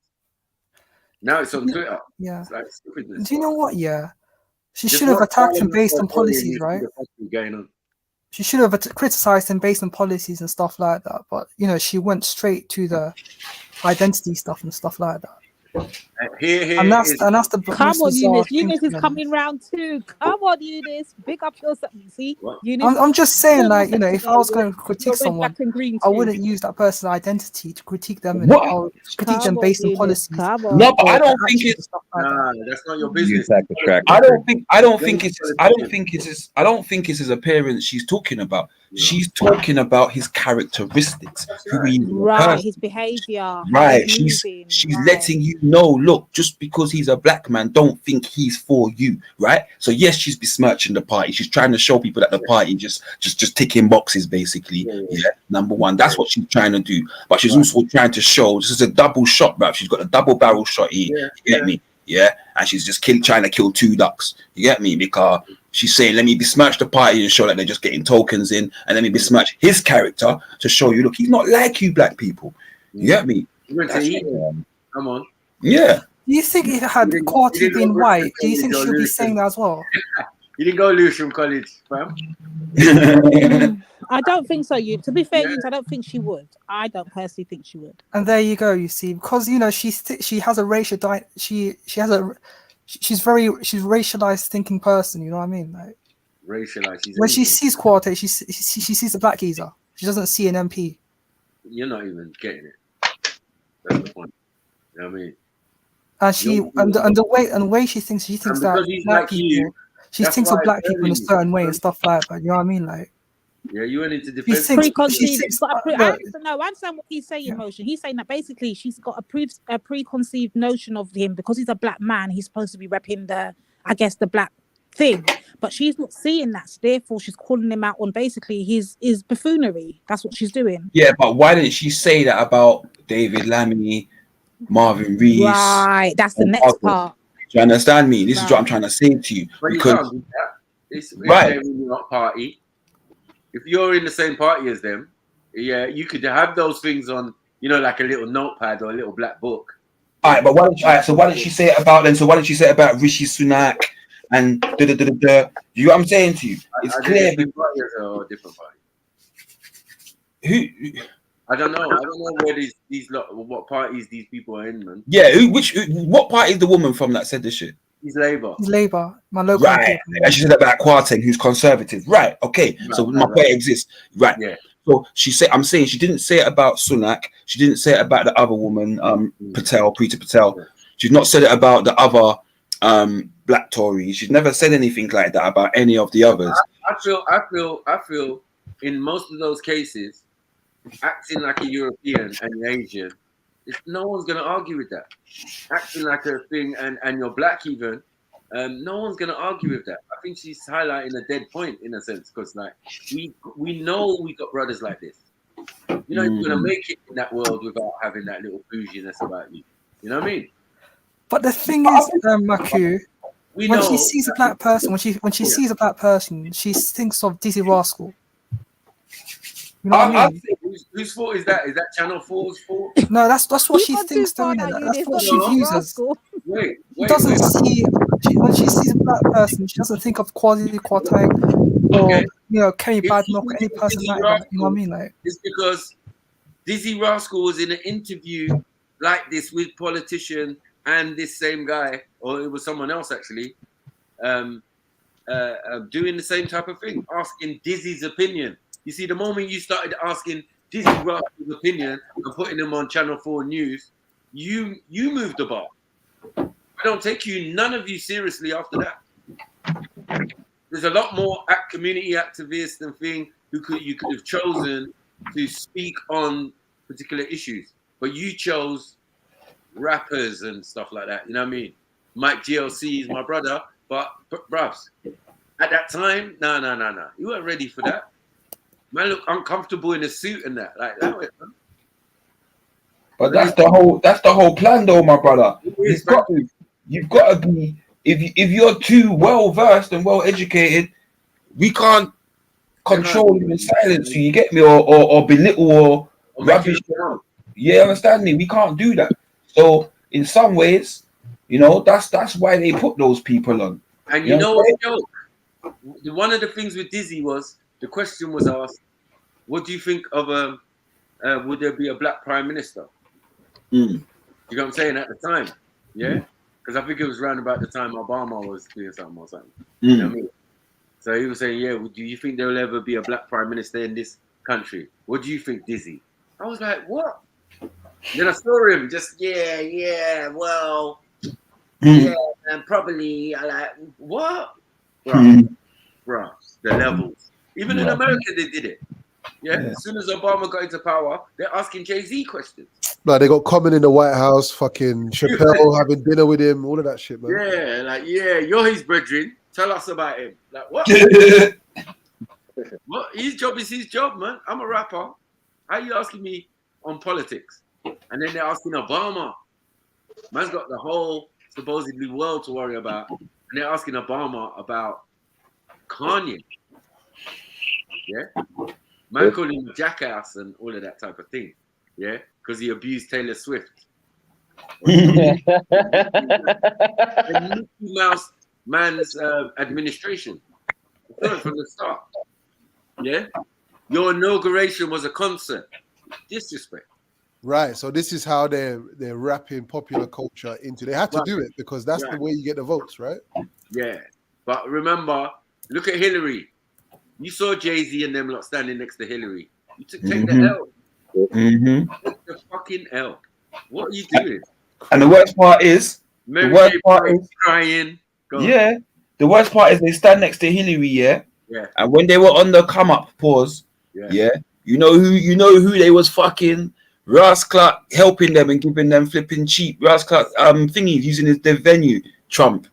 Now it's on Twitter. Yeah. It's like stupidness. Do you know what? Yeah. She should have attacked him based on policies, right? She should have criticized him based on policies and stuff like that. But, you know, she went straight to the identity stuff and stuff like that. And that's the come on, Eunice. Eunice is coming round too. Come on, Eunice. Big up yourself. See, Eunice. I'm just saying, like, you know, if I was going to critique someone, I wouldn't use that person's identity to critique them. And I'll critique them based on policies. No, but I don't think it's. That's not your business. I don't think it's his appearance she's talking about. She's talking about his characteristics, who he is, his behavior, right? She's letting you know, look, just because he's a black man, don't think he's for you, right? So yes, she's besmirching the party. She's trying to show people that the party just ticking boxes, basically. Yeah, number one, that's what she's trying to do. But she's also trying to show this is a double shot, bruv. She's got a double barrel shot here. You get me? Yeah, and she's just trying to kill two ducks. You get me? Because she's saying, let me besmirch the party and show that they're just getting tokens in, and let me besmirch his character to show you, look, he's not like you black people. You get me? Come on. Yeah. Do you think if it had Quarty been white, do you think she'll be saying that as well? You didn't go lose from college, fam. I don't think so. To be fair, I don't think she would. I don't personally think she would. And there you go. You see, because you know she has a racial she's racialized thinking person. You know what I mean? Like racialized. When she sees Quarty, she sees a black geezer. She doesn't see an MP. You're not even getting it. That's the point. You know what I mean? And the way she thinks that black people, she thinks of black people in a certain way and stuff like that. You know what I mean? Like. Yeah, you went into defense. Preconceived. I understand what he's saying, Motion. He's saying that basically she's got a preconceived notion of him because he's a black man. He's supposed to be repping the black thing, but she's not seeing that. So therefore, she's calling him out on basically his buffoonery. That's what she's doing. Yeah, but why didn't she say that about David Lammy, Marvin Rees? Right, that's the next part. Do you understand me? This is what I'm trying to say to you. But you can't do that. It's right. Not party. If you're in the same party as them, yeah, you could have those things on, you know, like a little notepad or a little black book. All right, but why don't she say it about then? So why don't she say it about Rishi Sunak and You know what I'm saying to you? It's clear. Different party or a different party? Who? I don't know. I don't know where what parties these people are in, man. Yeah, what party is the woman from that said this shit? He's Labour. He's Labour. My local. Right. And she said about Kwarteng, who's conservative. Right. Okay. Right, so my point exists. Right. Yeah. So she said, I'm saying she didn't say it about Sunak. She didn't say it about the other woman, Preeti Patel. She's not said it about the other black Tories. She's never said anything like that about any of the others. I feel in most of those cases, acting like a European and an Asian, no one's going to argue with that. Acting like a thing and you're black even, no one's going to argue with that. I think she's highlighting a dead point in a sense, because like we know we got brothers like this. You're not going to make it in that world without having that little bouginess about you. You know what I mean? But the thing is, Maku, when she sees a black person, when she sees a black person, she thinks of Dizzy Rascal. You know what I mean? Whose fault is that? Is that Channel 4's fault? No, that's what she thinks. That's what she views as. Wait. Doesn't see when she sees a black person, she doesn't think of Kwasi Kwarteng or Kenny Badnock or any person like that. You know what I mean? Like, it's because Dizzy Rascal was in an interview like this with politician and this same guy, or it was someone else actually, doing the same type of thing, asking Dizzy's opinion. You see, the moment you started asking Dizzy Rascal's opinion and putting him on Channel 4 News, you moved the bar. I don't take none of you seriously after that. There's a lot more community activists and thing you could have chosen to speak on particular issues, but you chose rappers and stuff like that. You know what I mean? Mike GLC is my brother, but bruvs, at that time, no. You weren't ready for that. Man, look uncomfortable in a suit and that. Like that way, man. But that's the whole plan, though, my brother. You've got to be. If you're too well versed and well educated, we can't control you and silence you. You get me, or belittle or rubbish. Yeah, understand me. We can't do that. So in some ways, that's why they put those people on. And you know what, joke? One of the things with Dizzy was the question was asked, "What do you think of would there be a black prime minister?" You know what I'm saying at the time, yeah. Because I think it was around about the time Obama was doing something or something. You know what I mean? So he was saying, yeah, do you think there will ever be a black prime minister in this country? What do you think, Dizzy? I was like, what? Then I saw him just, well, and probably, I like, what? Bro, the levels. Even in America, they did it. Yeah? As soon as Obama got into power, they're asking Jay-Z questions. No, they got Common in the White House, fucking Chappelle having dinner with him, all of that shit, man. Yeah, like, you're his brethren. Tell us about him. Like, what? What? His job is his job, man. I'm a rapper. How you asking me on politics? And then they're asking Obama. Man's got the whole supposedly world to worry about. And they're asking Obama about Kanye. Yeah? Man called him a jackass and all of that type of thing. Yeah? Because he abused Taylor Swift. And Mickey Mouse man's administration. From the start. Yeah? Your inauguration was a concert. Disrespect. Right. So this is how they're wrapping popular culture into. They had to do it because that's the way you get the votes, right? Yeah. But remember, look at Hillary. You saw Jay-Z and them lot standing next to Hillary. You take the L. Take the fucking L. What are you doing? And the worst part is, crying. The worst part is they stand next to Hillary, yeah. And when they were on the come up pause, you know who they was fucking Ras Clark helping them and giving them flipping cheap Ras Clark thingies using their venue, Trump.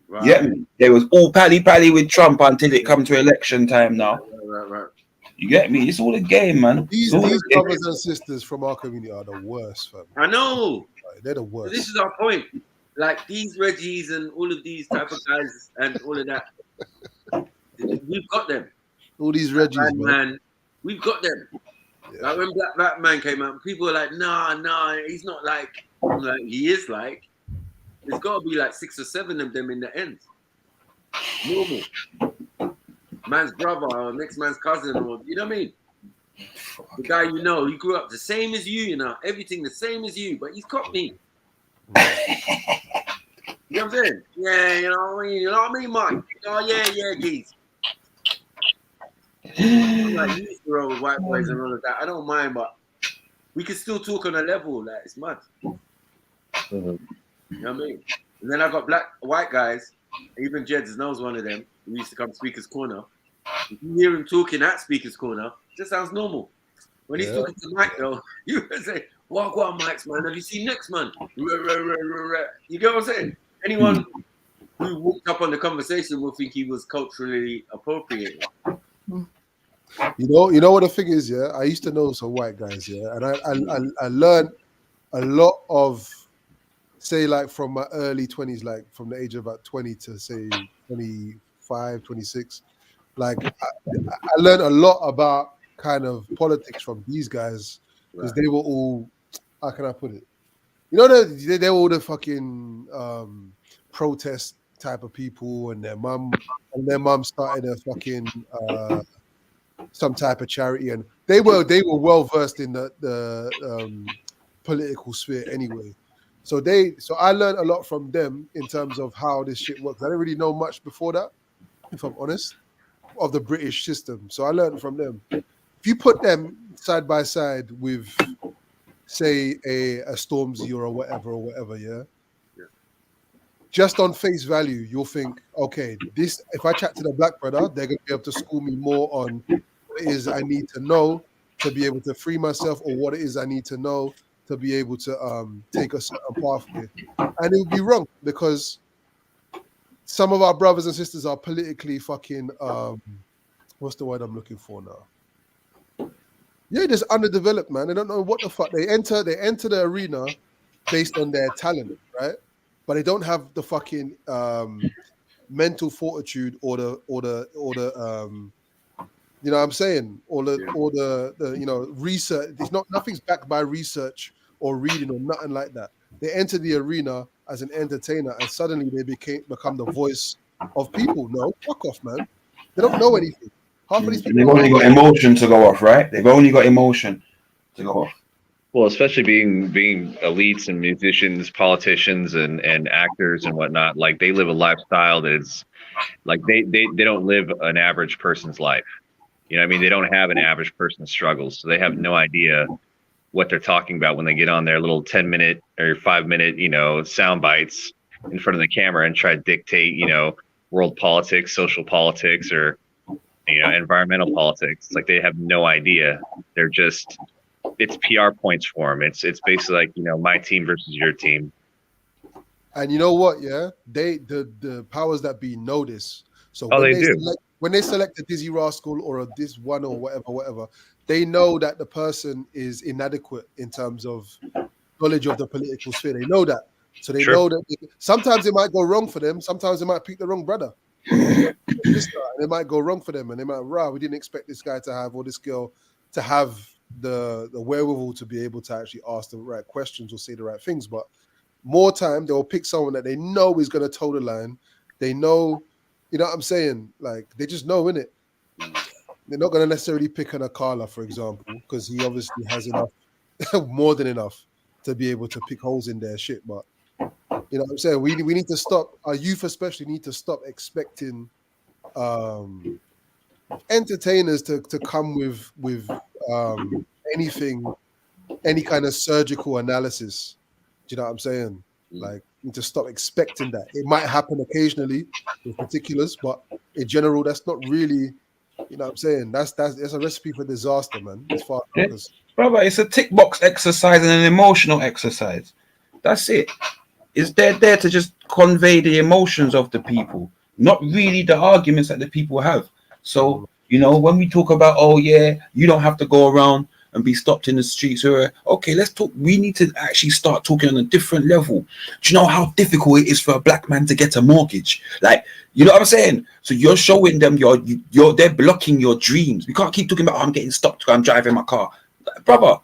Right. Yeah, they was all pally with Trump until it come to election time now. Right. You get me? It's all a game, man. These brothers and sisters from our community are the worst, fam. I know. Like, they're the worst. So this is our point. Like these Reggies and all of these type of guys and all of that. We've got them. All these Reggies, man. We've got them. Yeah. Like when Black Man came out, people were like, nah, he's not like. I'm like, he is like. There's got to be like 6 or 7 of them in the end. Normal. Man's brother or next man's cousin, or you know what I mean? The guy you know, he grew up the same as you, everything the same as you, but he's Cockney. You know what I'm saying? Yeah, you know what I mean, Mike? Oh, yeah, geez. I'm like, you used to roll with white boys and all of that. I don't mind, but we can still talk on a level. Like, it's mad. You know what I mean? And then I got white guys. Even Jeds knows one of them. Who used to come Speaker's Corner. If you hear him talking at Speaker's Corner, it just sounds normal. When he's talking to Mike, though, you would say, "Well, go on, Mike's man. Have you seen next man?" You get what I'm saying? Anyone who walked up on the conversation will think he was culturally appropriate. You know what the thing is, yeah. I used to know some white guys, yeah, and I learned a lot of, say, like from my early 20s, like from the age of about 20 to say 25, 26. Like I learned a lot about kind of politics from these guys because they were all, how can I put it? You know, they were all the fucking protest type of people, and their mum started a fucking some type of charity, and they were well versed in the political sphere anyway. So I learned a lot from them in terms of how this shit works. I didn't really know much before that, if I'm honest, of the British system. So I learned from them. If you put them side by side with, say, a Stormzy or whatever, yeah. Just on face value, you'll think, okay, this. If I chat to the black brother, they're gonna be able to school me more on what it is I need to know to be able to free myself, or what it is I need to know to be able to take a certain pathway. And it would be wrong because some of our brothers and sisters are politically fucking what's the word I'm looking for now? Yeah, just underdeveloped, man. They don't know what the fuck. They enter the arena based on their talent, right? But they don't have the fucking mental fortitude or the you know what I'm saying? Or the you know, research. It's nothing's backed by research or reading or nothing like that. They enter the arena as an entertainer, and suddenly they become the voice of people. No, fuck off, man. They don't know anything. Half of these people. They've only got emotion to go off, right? They've only got emotion to go off. Well, especially being elites and musicians, politicians, and actors and whatnot, like they live a lifestyle that is like they don't live an average person's life. You know what I mean? They don't have an average person's struggles, so they have no idea what they're talking about when they get on their little 10-minute or 5-minute, you know, sound bites in front of the camera and try to dictate, you know, world politics, social politics, or, you know, environmental politics. It's like they have no idea. They're just, it's PR points for them. It's basically like, you know, my team versus your team. And you know what? Yeah, the powers that be know this. So when they select a Dizzy Rascal or a this one or whatever, they know that the person is inadequate in terms of knowledge of the political sphere. They know that. So they know that sometimes it might go wrong for them. Sometimes they might pick the wrong brother. They might go wrong for them, and they might, we didn't expect this guy to have, or this girl to have the wherewithal to be able to actually ask the right questions or say the right things. But more time, they'll pick someone that they know is going to toe the line. They know, you know what I'm saying? Like, they just know, innit? They're not going to necessarily pick an Akala, for example, because he obviously has enough, more than enough, to be able to pick holes in their shit. But, you know what I'm saying? We need to stop, our youth especially need to stop expecting entertainers to come with anything, any kind of surgical analysis. Do you know what I'm saying? Like, you need to stop expecting that. It might happen occasionally with particulars, but in general, that's not really, you know what I'm saying? That's a recipe for disaster, man. As far as Brother, it's a tick box exercise and an emotional exercise. That's it. It's there to just convey the emotions of the people, not really the arguments that the people have. So, you know, when we talk about, oh yeah, you don't have to go around and be stopped in the streets, or okay, let's talk. We need to actually start talking on a different level. Do you know how difficult it is for a black man to get a mortgage? Like, you know what I'm saying? So you're showing them they're blocking your dreams. We can't keep talking about, oh, I'm getting stopped because I'm driving my car, brother.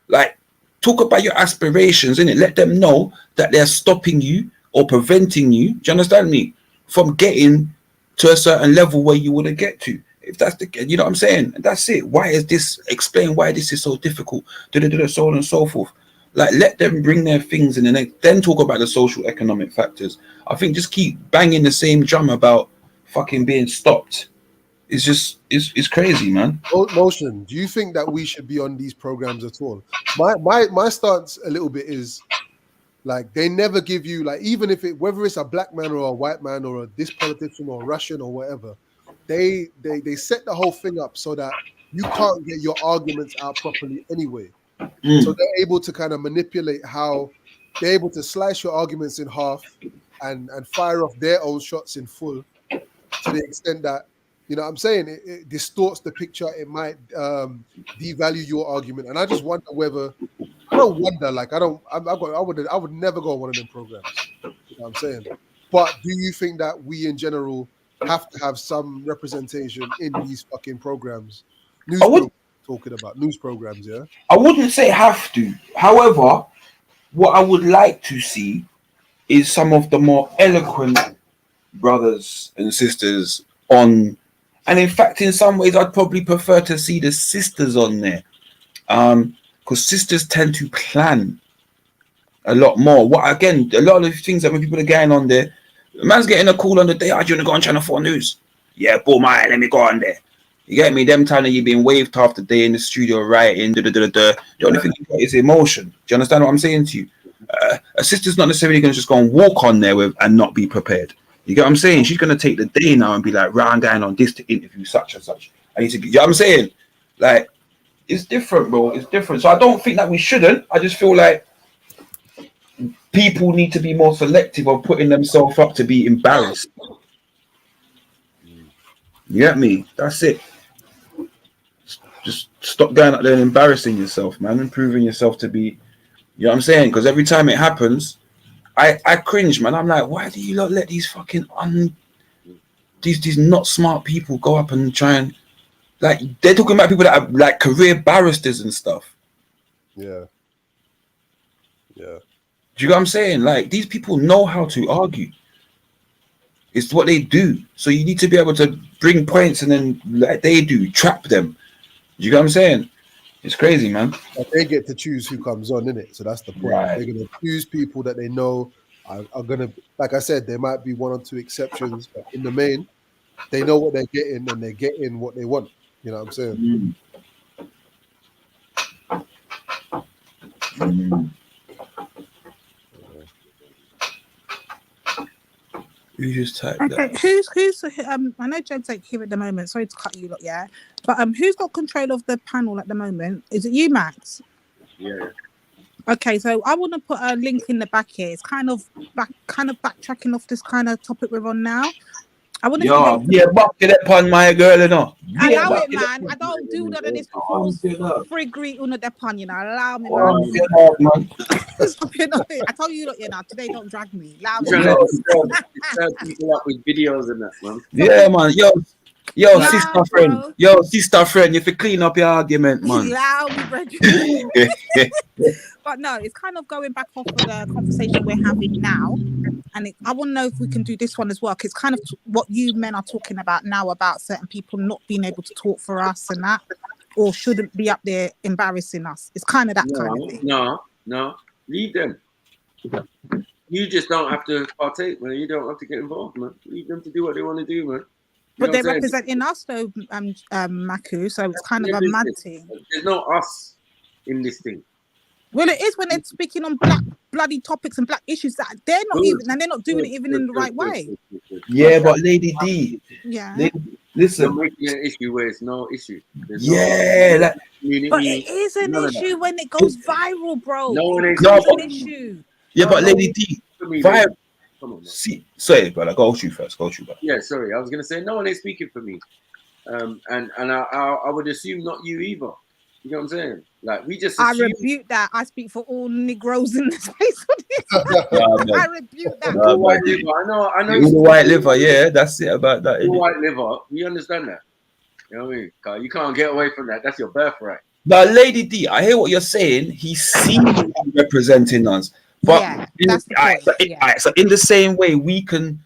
Like, talk about your aspirations, innit? Let them know that they're stopping you or preventing you. Do you understand me? From getting to a certain level where you want to get to. If that's the, you know what I'm saying? And that's it. Why is this, explain why this is so difficult, so on and so forth. Like, let them bring their things in, and then talk about the social economic factors. I think just keep banging the same drum about fucking being stopped It's just it's crazy, man. Motion, do you think that we should be on these programs at all? My stance a little bit is like they never give you, like, even if it, whether it's a black man or a white man or this politician or Russian or whatever, they set the whole thing up so that you can't get your arguments out properly anyway. So they're able to kind of manipulate how they're able to slice your arguments in half and fire off their own shots in full, to the extent that, you know what I'm saying, it distorts the picture. It might devalue your argument. And I just wonder whether, I don't wonder, like, I would never go on one of them programs. You know what I'm saying? But do you think that we in general have to have some representation in these fucking programs? Talking about news programs, yeah? I wouldn't say have to. However, what I would like to see is some of the more eloquent brothers and sisters on, and in fact, in some ways, I'd probably prefer to see the sisters on there, because sisters tend to plan a lot more. What again? A lot of the things that when people are getting on there, the man's getting a call on the day. Oh, do you want to go on Channel 4 News? Yeah, boom, let me go on there. You get me? Them time that you've been waved half the day in the studio writing, The only thing you got is emotion. Do you understand what I'm saying to you? A sister's not necessarily going to just go and walk on there with and not be prepared. You get what I'm saying? She's going to take the day now and be like, right, I'm going on this to interview such and such. I need to, you know what I'm saying? Like, it's different, bro. It's different. So I don't think that we shouldn't. I just feel like people need to be more selective of putting themselves up to be embarrassed. You get me? That's it. Just stop going out there and embarrassing yourself, man, and proving yourself to be, you know what I'm saying? Because every time it happens, I cringe, man. I'm like, why do you not let these fucking these not smart people go up and try and, like, they're talking about people that are like career barristers and stuff. Yeah. Do you know what I'm saying? Like, these people know how to argue. It's what they do. So you need to be able to bring points and then, like they do, trap them. You know what I'm saying? It's crazy, man. But they get to choose who comes on, innit? So that's the point. Right. They're going to choose people that they know are going to, like I said, there might be one or two exceptions, but in the main, they know what they're getting and they're getting what they want. You know what I'm saying? You just type Okay, that. who's I know Jed's ain't here at the moment. Sorry to cut you lot, yeah. But who's got control of the panel at the moment? Is it you, Max? Yeah. Okay, so I want to put a link in the back here. It's kind of backtracking off this kind of topic we're on now. I want to back it upon my girl, you know. allow it, man. I don't do none of this false free greet on the depon, you know. Allow me, man. I told you, look, you know, today don't drag me. Allow me. Serve people up with videos and that, man. Yeah, man. Yo, sister friend. Yo, sister friend, if you clean up your argument, man. Allow me, Bridget. But no, it's kind of going back off of the conversation we're having now. And I want to know if we can do this one as well, because it's kind of what you men are talking about now, about certain people not being able to talk for us and that, or shouldn't be up there embarrassing us. It's kind of that kind of thing. No, leave them. You just don't have to partake, man. You don't have to get involved, man. Leave them to do what they want to do, man. But they're representing us, though, Maku, so it's kind of a mad thing. There's no us in this thing. Well, it is when they're speaking on bloody topics and black issues that they're not even, and they're not doing it even in the right way. Yeah, but Lady D. Yeah. Listen, you're making an issue where it's no issue. There's but it is an issue when it goes viral, bro. It's an issue. Yeah, but Lady D, viral. See, sorry, brother. Go shoot first. Yeah, sorry. I was gonna say no one is speaking for me, and I would assume not you either. You know what I'm saying? Like, we just assume... I rebuke that. I speak for all Negroes in the space. I rebuke that. White liver. I know. You're the white liver, yeah. That's it about that. White liver. We understand that. You know what I mean? You can't get away from that. That's your birthright. Now, Lady D, I hear what you're saying. He seems to be representing us, but so in the same way we can,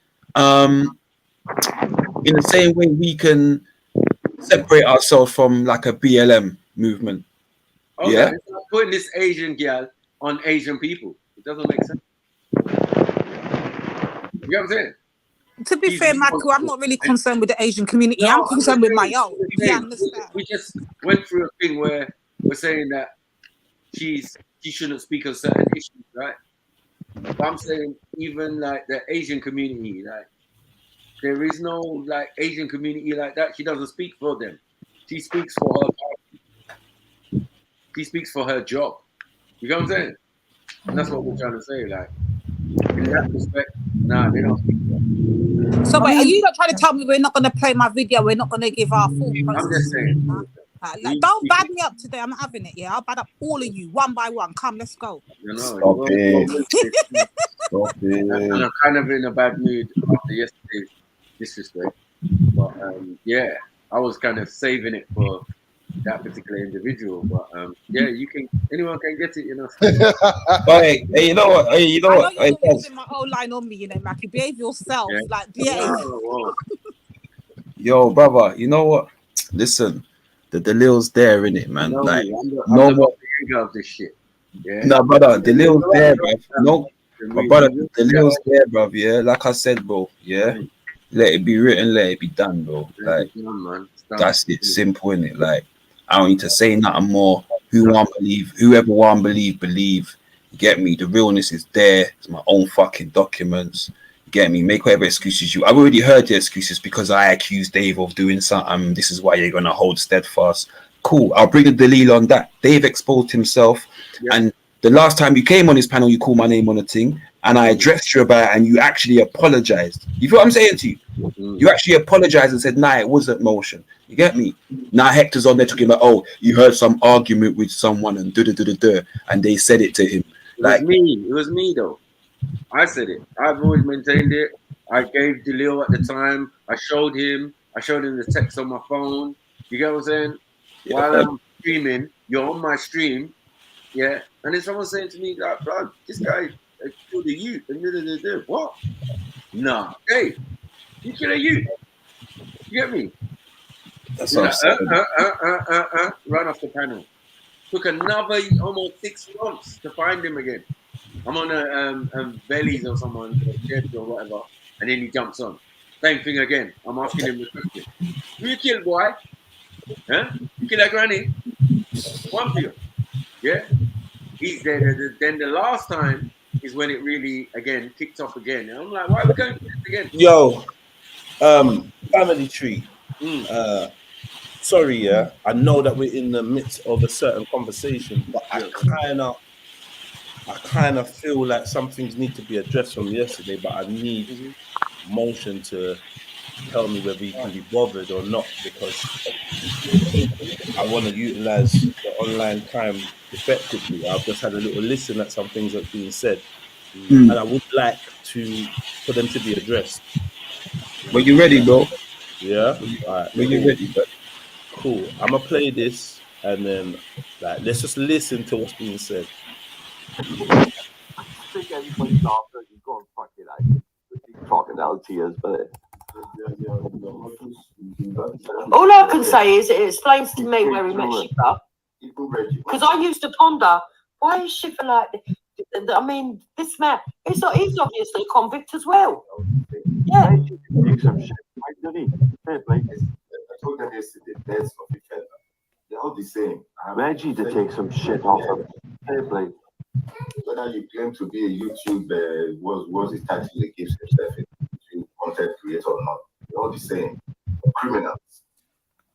separate ourselves from like a BLM movement. Okay, yeah, so putting this Asian girl on Asian people, it doesn't make sense. You know what I'm saying? To be fair, Michael, I'm not really concerned with the Asian community. No, I'm concerned with my saying, own. You understand? we just went through a thing where we're saying that she shouldn't speak on certain issues, right? But I'm saying even like the Asian community, like there is no like Asian community like that. She doesn't speak for them. She speaks for her. She speaks for her job. You know what I'm saying? And that's what we're trying to say. Like in that respect, nah, they don't speak for her. So wait, are you not trying to tell me we're not going to play my video? We're not going to give our full process? I'm just saying. Like, don't bad me up today. I'm having it. Yeah, I'll bad up all of you one by one. Come, let's go. You know, Stop it. Stop and it. I'm kind of in a bad mood after yesterday's disrespect. But yeah, I was kind of saving it for that particular individual. But yeah, anyone can get it, you know. But hey, you know what? Hey, you know what? I know you're using my own line on me, you know, Mackie. Behave yourself. Yeah. Like, behave. Whoa. Yo, brother, you know what? Listen, the Delil's there, innit, man? No, like, I'm the bigger of this shit. Yeah. No, brother, the Delil's there, bruv. No, my brother, the Delil's there, bruv. Yeah, like I said, bro. Yeah, let it be written, let it be done, bro. Like, that's it. Simple, innit? Like, I don't need to say nothing more. Whoever want believe. You get me? The realness is there. It's my own fucking documents. You get me? Make whatever excuses you. I've already heard the excuses because I accused Dave of doing something. This is why you're gonna hold steadfast. Cool. I'll bring the Dalil on that. Dave exposed himself, and the last time you came on his panel, you called my name on a thing, and I addressed you about it, and you actually apologized. You feel what I'm saying to you? You actually apologized and said, "Nah, it wasn't motion." You get me? Now Hector's on there talking about, "Oh, you heard some argument with someone and and they said it to him." It was me though. I said it. I've always maintained it. I gave Dalil at the time. I showed him the text on my phone. You get what I'm saying? Yeah. While I'm streaming, you're on my stream, yeah. And then someone saying to me, like, bro, this guy killed a youth. And what? Nah, hey, you kill a youth. You get me? That's what I'm saying. Run off the panel. Took another almost 6 months to find him again. I'm on a bellies or someone or whatever, and then he jumps on. Same thing again. I'm asking him the question: who you kill, boy? Huh? You kill that granny? One for you. Yeah. He's there. Then the last time is when it really again kicked off again. And I'm like, why are we going through this again? Yo, family tree. Sorry, yeah. I know that we're in the midst of a certain conversation, but I kind of feel like some things need to be addressed from yesterday, but I need motion to tell me whether he can be bothered or not, because I want to utilize the online time effectively. I've just had a little listen at some things that's being said, and I would like for them to be addressed. When you ready, bro? Yeah. All right. When you ready, bro? Cool. I'm gonna play this, and then let's just listen to what's being said. I think everybody's after you go and fuck it out. Crocodile tears, but all I can say is it explains to me where he met Shifa. Because I used to ponder, why is Shifa like this? I mean, this man, he's obviously a convict as well. Yeah. I told them yesterday, that's of the feather. They're all the same. Reggie to take some shit off of fair play. Whether you claim to be a YouTube, what's the title he gives himself, a YouTube content creator or not, they're all the same. Criminals.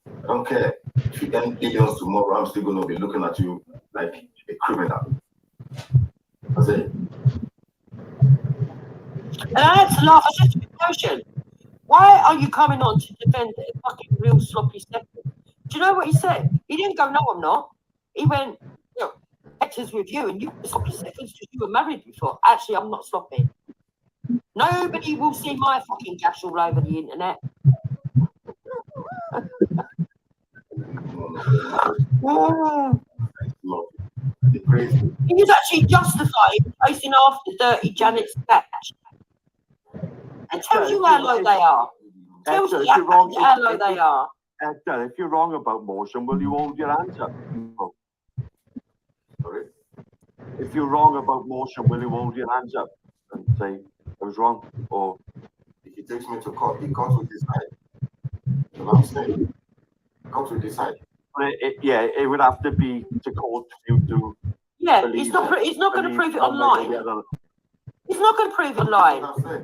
I don't care. If you earn billions tomorrow, I'm still going to be looking at you like a criminal. That's it. And I had to laugh. I said to him, Motion, why are you coming on to defend a fucking real sloppy stepper? Do you know what he said? He didn't go, no, I'm not. He went, look, Hector's with you and you were sloppy seconds because you were married before. Actually, I'm not sloppy. Nobody will see my fucking gash all over the internet. He was actually justified chasing after dirty Janet's catch. It tells you how low they are. Tells you how low they are. Hector, if you're wrong about motion, will you hold your hands up? Oh. Sorry. If you're wrong about motion, will you hold your hands up and say I was wrong, or you it takes me to court. The court will decide. You know what I'm saying? The court will decide. But it would have to be to court for you to. Yeah, he's not going to prove it online. He's not going to prove it online.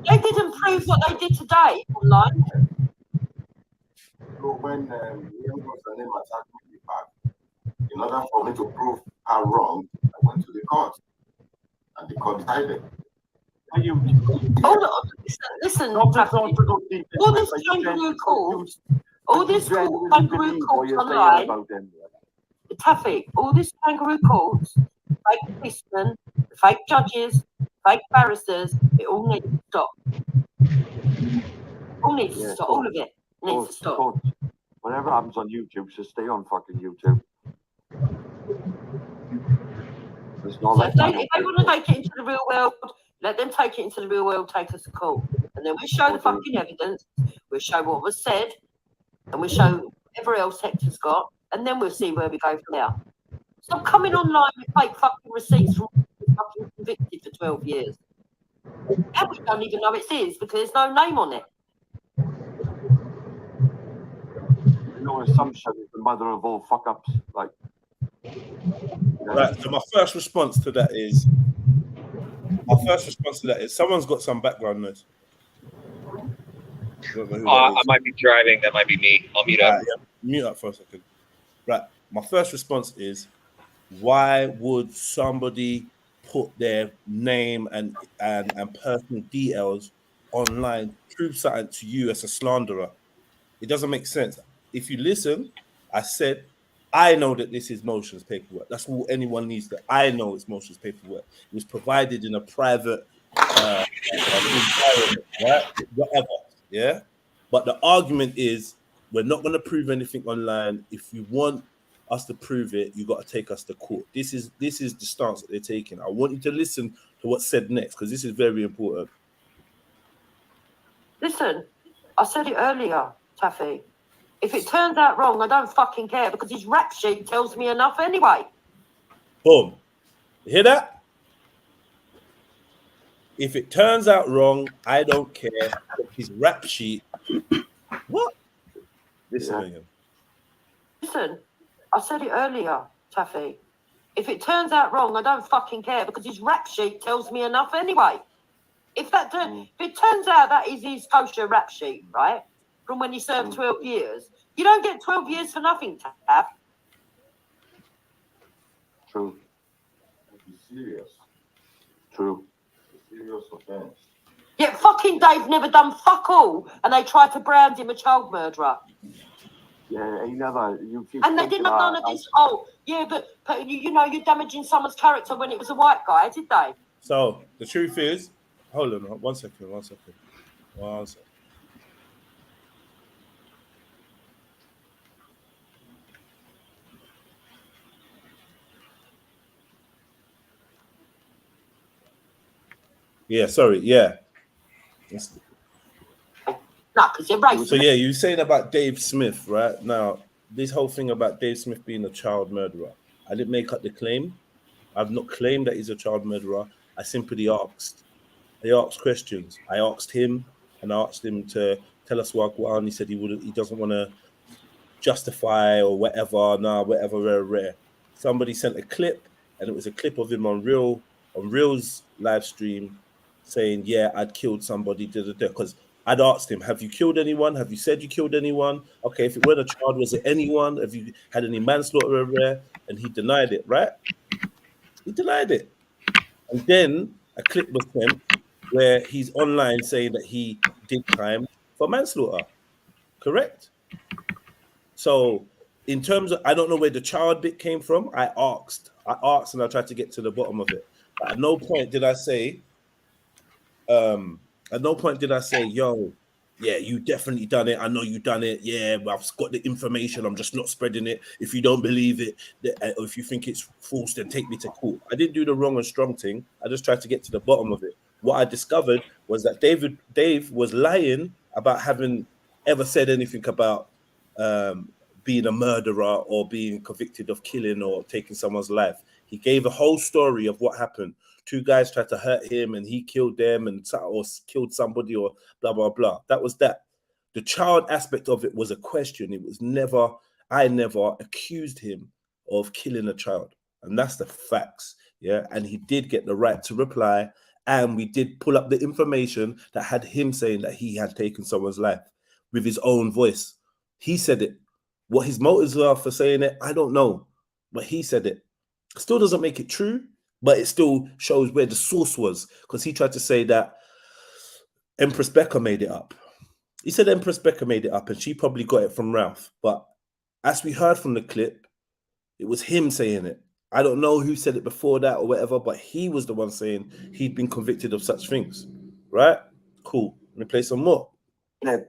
They didn't prove what they did today online. So when Sanem attacked me back, in order for me to prove her wrong, I went to the court, and the court decided. Listen, all this kangaroo calls online, Taffy, all this kangaroo calls, fake policemen, fake judges, fake barristers, it all needs to stop. All needs to stop, all of it needs to stop. Whatever happens on YouTube, should stay on fucking YouTube. So if they want to take it into the real world, let them take it into the real world, take us to court. And then we show the fucking evidence, we'll show what was said, and we'll show whatever else Hector's got, and then we'll see where we go from there. Stop coming online with fake fucking receipts from fucking convicted for 12 years. And we don't even know it's his because there's no name on it. You know, assumption is the mother of all fuck ups. Like, right. So my first response to that is, someone's got some background noise. I might be driving. That might be me. I'll mute up. Yeah, mute up for a second. Right. My first response is, why would somebody put their name and personal details online, prove something to you as a slanderer? It doesn't make sense. If you listen, I said, I know that this is motions paperwork. That's all anyone needs to. I know it's motions paperwork. It was provided in a private environment, right? Whatever, yeah? But the argument is, we're not going to prove anything online. If you want us to prove it, you got to take us to court. This is the stance that they're taking. I want you to listen to what's said next, because this is very important. Listen, I said it earlier, Taffy. If it turns out wrong, I don't fucking care because his rap sheet tells me enough anyway. Boom. You hear that? If it turns out wrong, I don't care. His rap sheet. What? Listen, I said it earlier, Taffy. If it turns out wrong, I don't fucking care because his rap sheet tells me enough anyway. If it turns out that is his kosher rap sheet, right? From when he served 12 years. You don't get 12 years for nothing, Taff. True. Be serious. True. Serious offense. Yet fucking Dave never done fuck all, and they tried to brand him a child murderer. Yeah, he never. And they didn't have none of this. Oh, yeah, but you know, you're damaging someone's character when it was a white guy, did they? So the truth is, hold on, one second. Yeah, sorry, yeah. Because you're right. So yeah, you were saying about Dave Smith, right? Now, this whole thing about Dave Smith being a child murderer, I didn't make up the claim. I've not claimed that he's a child murderer. I simply asked. I asked questions. I asked him, and I asked him to tell us what Guan. He said he doesn't want to justify or whatever. Nah, whatever, rare. Somebody sent a clip, and it was a clip of him on Real's live stream, saying, "Yeah, I'd killed somebody." Because I'd asked him, "Have you killed anyone? Have you said you killed anyone? Okay, if it weren't a child, was it anyone? Have you had any manslaughter over there?" And he denied it, right? He denied it. And then a clip was sent where he's online saying that he did time for manslaughter. Correct? So in terms of, I don't know where the child bit came from. I asked and I tried to get to the bottom of it. But at no point did I say, yo, yeah, you definitely done it. I know you done it. Yeah, but I've got the information. I'm just not spreading it. If you don't believe it, or if you think it's false, then take me to court. I didn't do the wrong and strong thing. I just tried to get to the bottom of it. What I discovered was that Dave was lying about having ever said anything about being a murderer or being convicted of killing or taking someone's life. He gave a whole story of what happened. two guys tried to hurt him and he killed them or killed somebody or blah, blah, blah. That was that. The child aspect of it was a question. It was never, I never accused him of killing a child. And that's the facts. Yeah. And he did get the right to reply. And we did pull up the information that had him saying that he had taken someone's life with his own voice. He said it. What his motives are for saying it, I don't know. But he said it. Still doesn't make it true, but it still shows where the source was. Because he tried to say that Empress Becca made it up. He said Empress Becca made it up and she probably got it from Ralph. But as we heard from the clip, it was him saying it. I don't know who said it before that or whatever, but he was the one saying he'd been convicted of such things. Right? Cool. Let me play some more.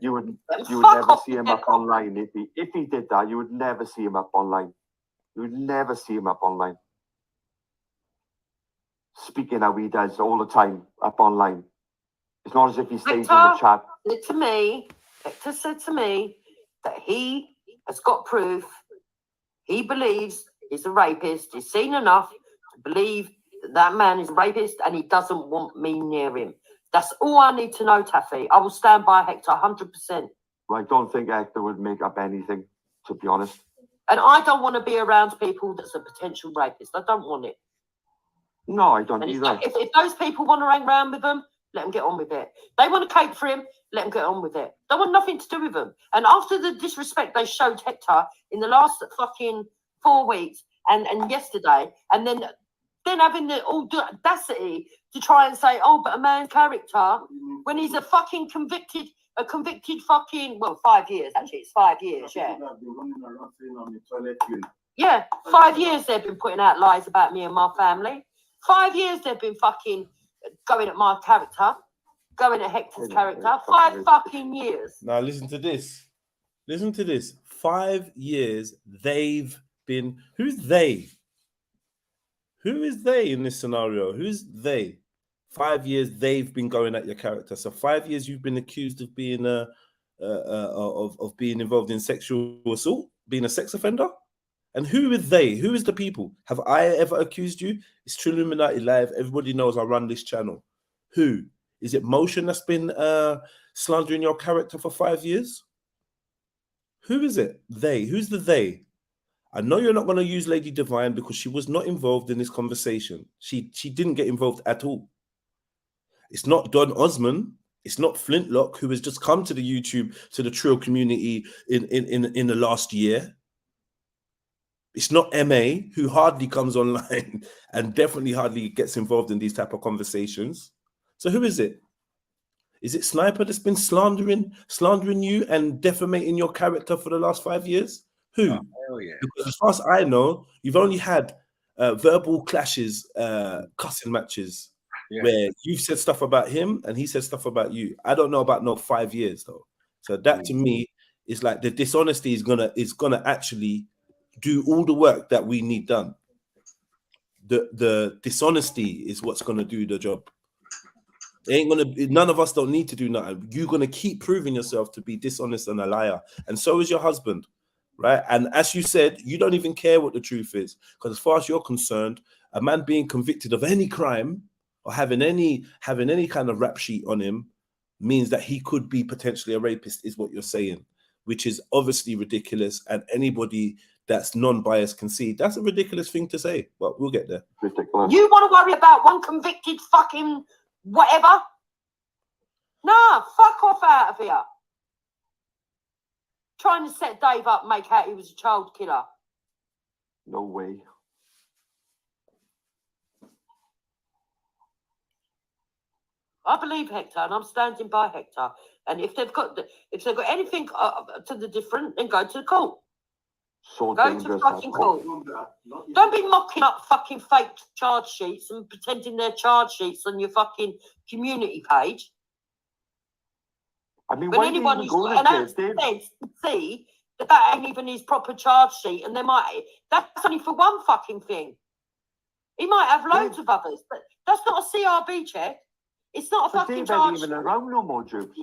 You would never see him up online if he did that. You would never see him up online. You would never see him up online. Speaking how he does all the time up online. It's not as if he stays in the chat. Hector said to me that he has got proof. He believes he's a rapist. He's seen enough to believe that that man is a rapist and he doesn't want me near him. That's all I need to know, Taffy. I will stand by Hector 100%. I don't think Hector would make up anything, to be honest. And I don't want to be around people that's a potential rapist. I don't want it. No, I don't either. If those people want to hang around with them, let them get on with it. They want to cape for him, let them get on with it. They want nothing to do with him. And after the disrespect they showed Hector in the last fucking 4 weeks and yesterday, and then having the audacity to try and say, oh, but a man's character, when he's a fucking convicted fucking, well, 5 years. Actually, it's 5 years, yeah. Yeah, 5 years they've been putting out lies about me and my family. 5 years they've been fucking going at my character, going at Hector's character. 5 fucking years. Now listen to this. Listen to this. 5 years they've been. Who's they? Who is they in this scenario? Who's they? 5 years they've been going at your character. So 5 years you've been accused of being of being involved in sexual assault, being a sex offender. And who is they? Who is the people? Have I ever accused you? It's Trilluminati Live. Everybody knows I run this channel. Who? Is it Motion that's been slandering your character for 5 years? Who is it? They. Who's the they? I know you're not going to use Lady Divine because she was not involved in this conversation. She didn't get involved at all. It's not Don Osman. It's not Flintlock, who has just come to the YouTube, to the Trill community in the last year. It's not MA, who hardly comes online and definitely hardly gets involved in these type of conversations. So who is it? Is it Sniper that's been slandering you and defamating your character for the last 5 years? Who? Oh, hell yeah. Because as far as I know, you've only had verbal clashes, cussing matches, where you've said stuff about him and he said stuff about you. I don't know about no 5 years though. So that to me is like the dishonesty is gonna actually do all the work that we need done. The dishonesty is what's gonna do the job. It ain't gonna. None of us don't need to do nothing. You're gonna keep proving yourself to be dishonest and a liar, and so is your husband, right? And as you said, you don't even care what the truth is, because as far as you're concerned, a man being convicted of any crime or having any kind of rap sheet on him means that he could be potentially a rapist, is what you're saying, which is obviously ridiculous. And anybody that's non-biased can see that's a ridiculous thing to say. But we'll get there. Ridiculous. You want to worry about one convicted fucking whatever? Nah, fuck off out of here. Trying to set Dave up, make out he was a child killer. No way. I believe Hector, and I'm standing by Hector. And if they've got anything to the different, then go to the court. So go to the fucking court. Don't be mocking up fucking fake charge sheets and pretending they're charge sheets on your fucking community page. I mean, when anyone who's got an accent see that ain't even his proper charge sheet, and that's only for one fucking thing. He might have loads of others, but that's not a CRB check. It's not a fucking charge sheet. Even around no more, Jukes.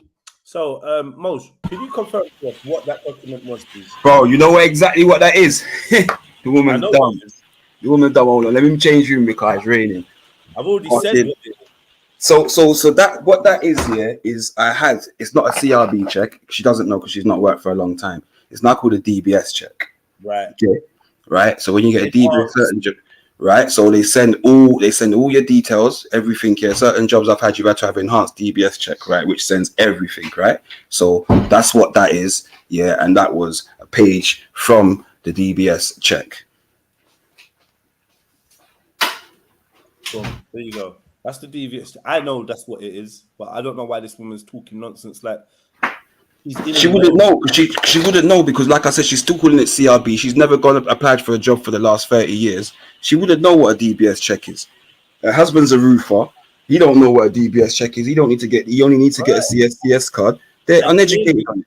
So, Moj, can you confirm to us what that document was, please? Bro, you know exactly what that is. The woman dumb. The woman dumb. Hold on, let me change room because it's raining. I've already But said then- what it is. So that what that is here is it's not a CRB check. She doesn't know because she's not worked for a long time. It's now called a DBS check. Right. Okay. Right. So when you get a DBS Enhanced. certain job, right? So they send all your details, everything here. Certain jobs I've had, you've had to have enhanced DBS check, right? Which sends everything, right? So that's what that is. Yeah, and that was a page from the DBS check. So there you go. That's the DVS. I know that's what it is, but I don't know why this woman's talking nonsense. Like She wouldn't know. She wouldn't know because, like I said, she's still calling it CRB. She's never gone applied for a job for the last 30 years. She wouldn't know what a DBS check is. Her husband's a roofer. He don't know what a DBS check is. He only needs to get a CSCS card. They're uneducated on it.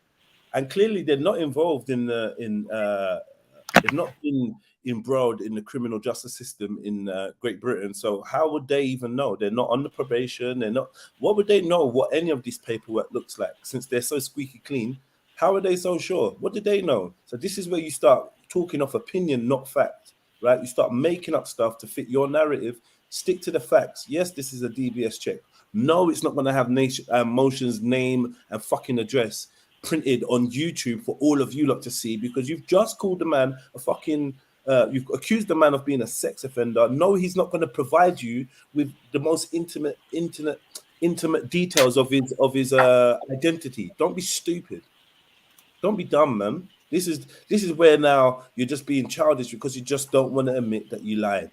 And clearly, they're not involved in they've not been embroiled in the criminal justice system in Great Britain. So how would they even know? They're not on the probation. They're not. What would they know what any of this paperwork looks like? Since they're so squeaky clean, how are they so sure? What did they know? So this is where you start talking off opinion, not fact, right? You start making up stuff to fit your narrative. Stick to the facts. Yes, this is a DBS check. No, it's not going to have Motion's name and fucking address printed on YouTube for all of you lot to see, because you've just called the man a fucking you've accused the man of being a sex offender. No, he's not going to provide you with the most intimate details of his identity. Don't be stupid. Don't be dumb, man. This is where now you're just being childish because you just don't want to admit that you lied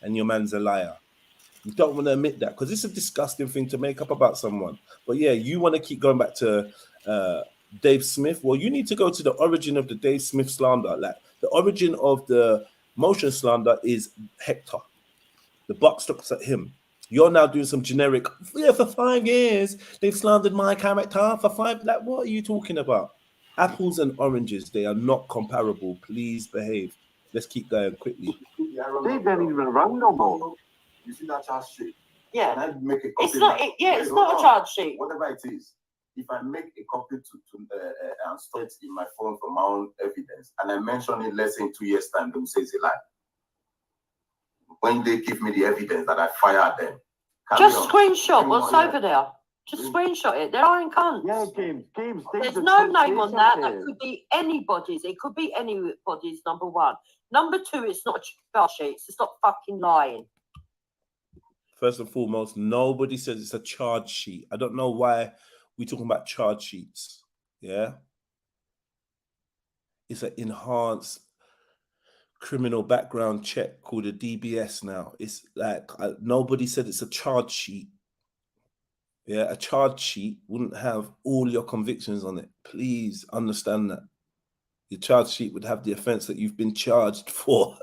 and your man's a liar. You don't want to admit that because it's a disgusting thing to make up about someone. But yeah, you want to keep going back to Dave Smith. Well, you need to go to the origin of the Dave Smith slander. Like the origin of the Motion slander is Hector. The buck stops at him. You're now doing some generic, yeah, for 5 years, they've slandered my character for 5. Like, what are you talking about? Apples and oranges, they are not comparable. Please behave. Let's keep going quickly. Dave ain't even around no more. You see that charge sheet? Yeah. And I make a copy. It's not. It's not a charge sheet. Whatever it is, if I make a copy and store it in my phone for my own evidence, and I mention it, let's say in 2 years' time, they will say it's a lie. When they give me the evidence that I fired them, just screenshot what's over there. Just screenshot it. They're iron cunts. Yeah, James. There's no name on that. That could be anybody's. It could be anybody's. Number one. Number two, it's not a charge sheet. So stop fucking lying. First and foremost, nobody says it's a charge sheet. I don't know why we're talking about charge sheets. Yeah. It's an enhanced criminal background check called a DBS now. It's like nobody said it's a charge sheet. Yeah, a charge sheet wouldn't have all your convictions on it. Please understand that. Your charge sheet would have the offense that you've been charged for.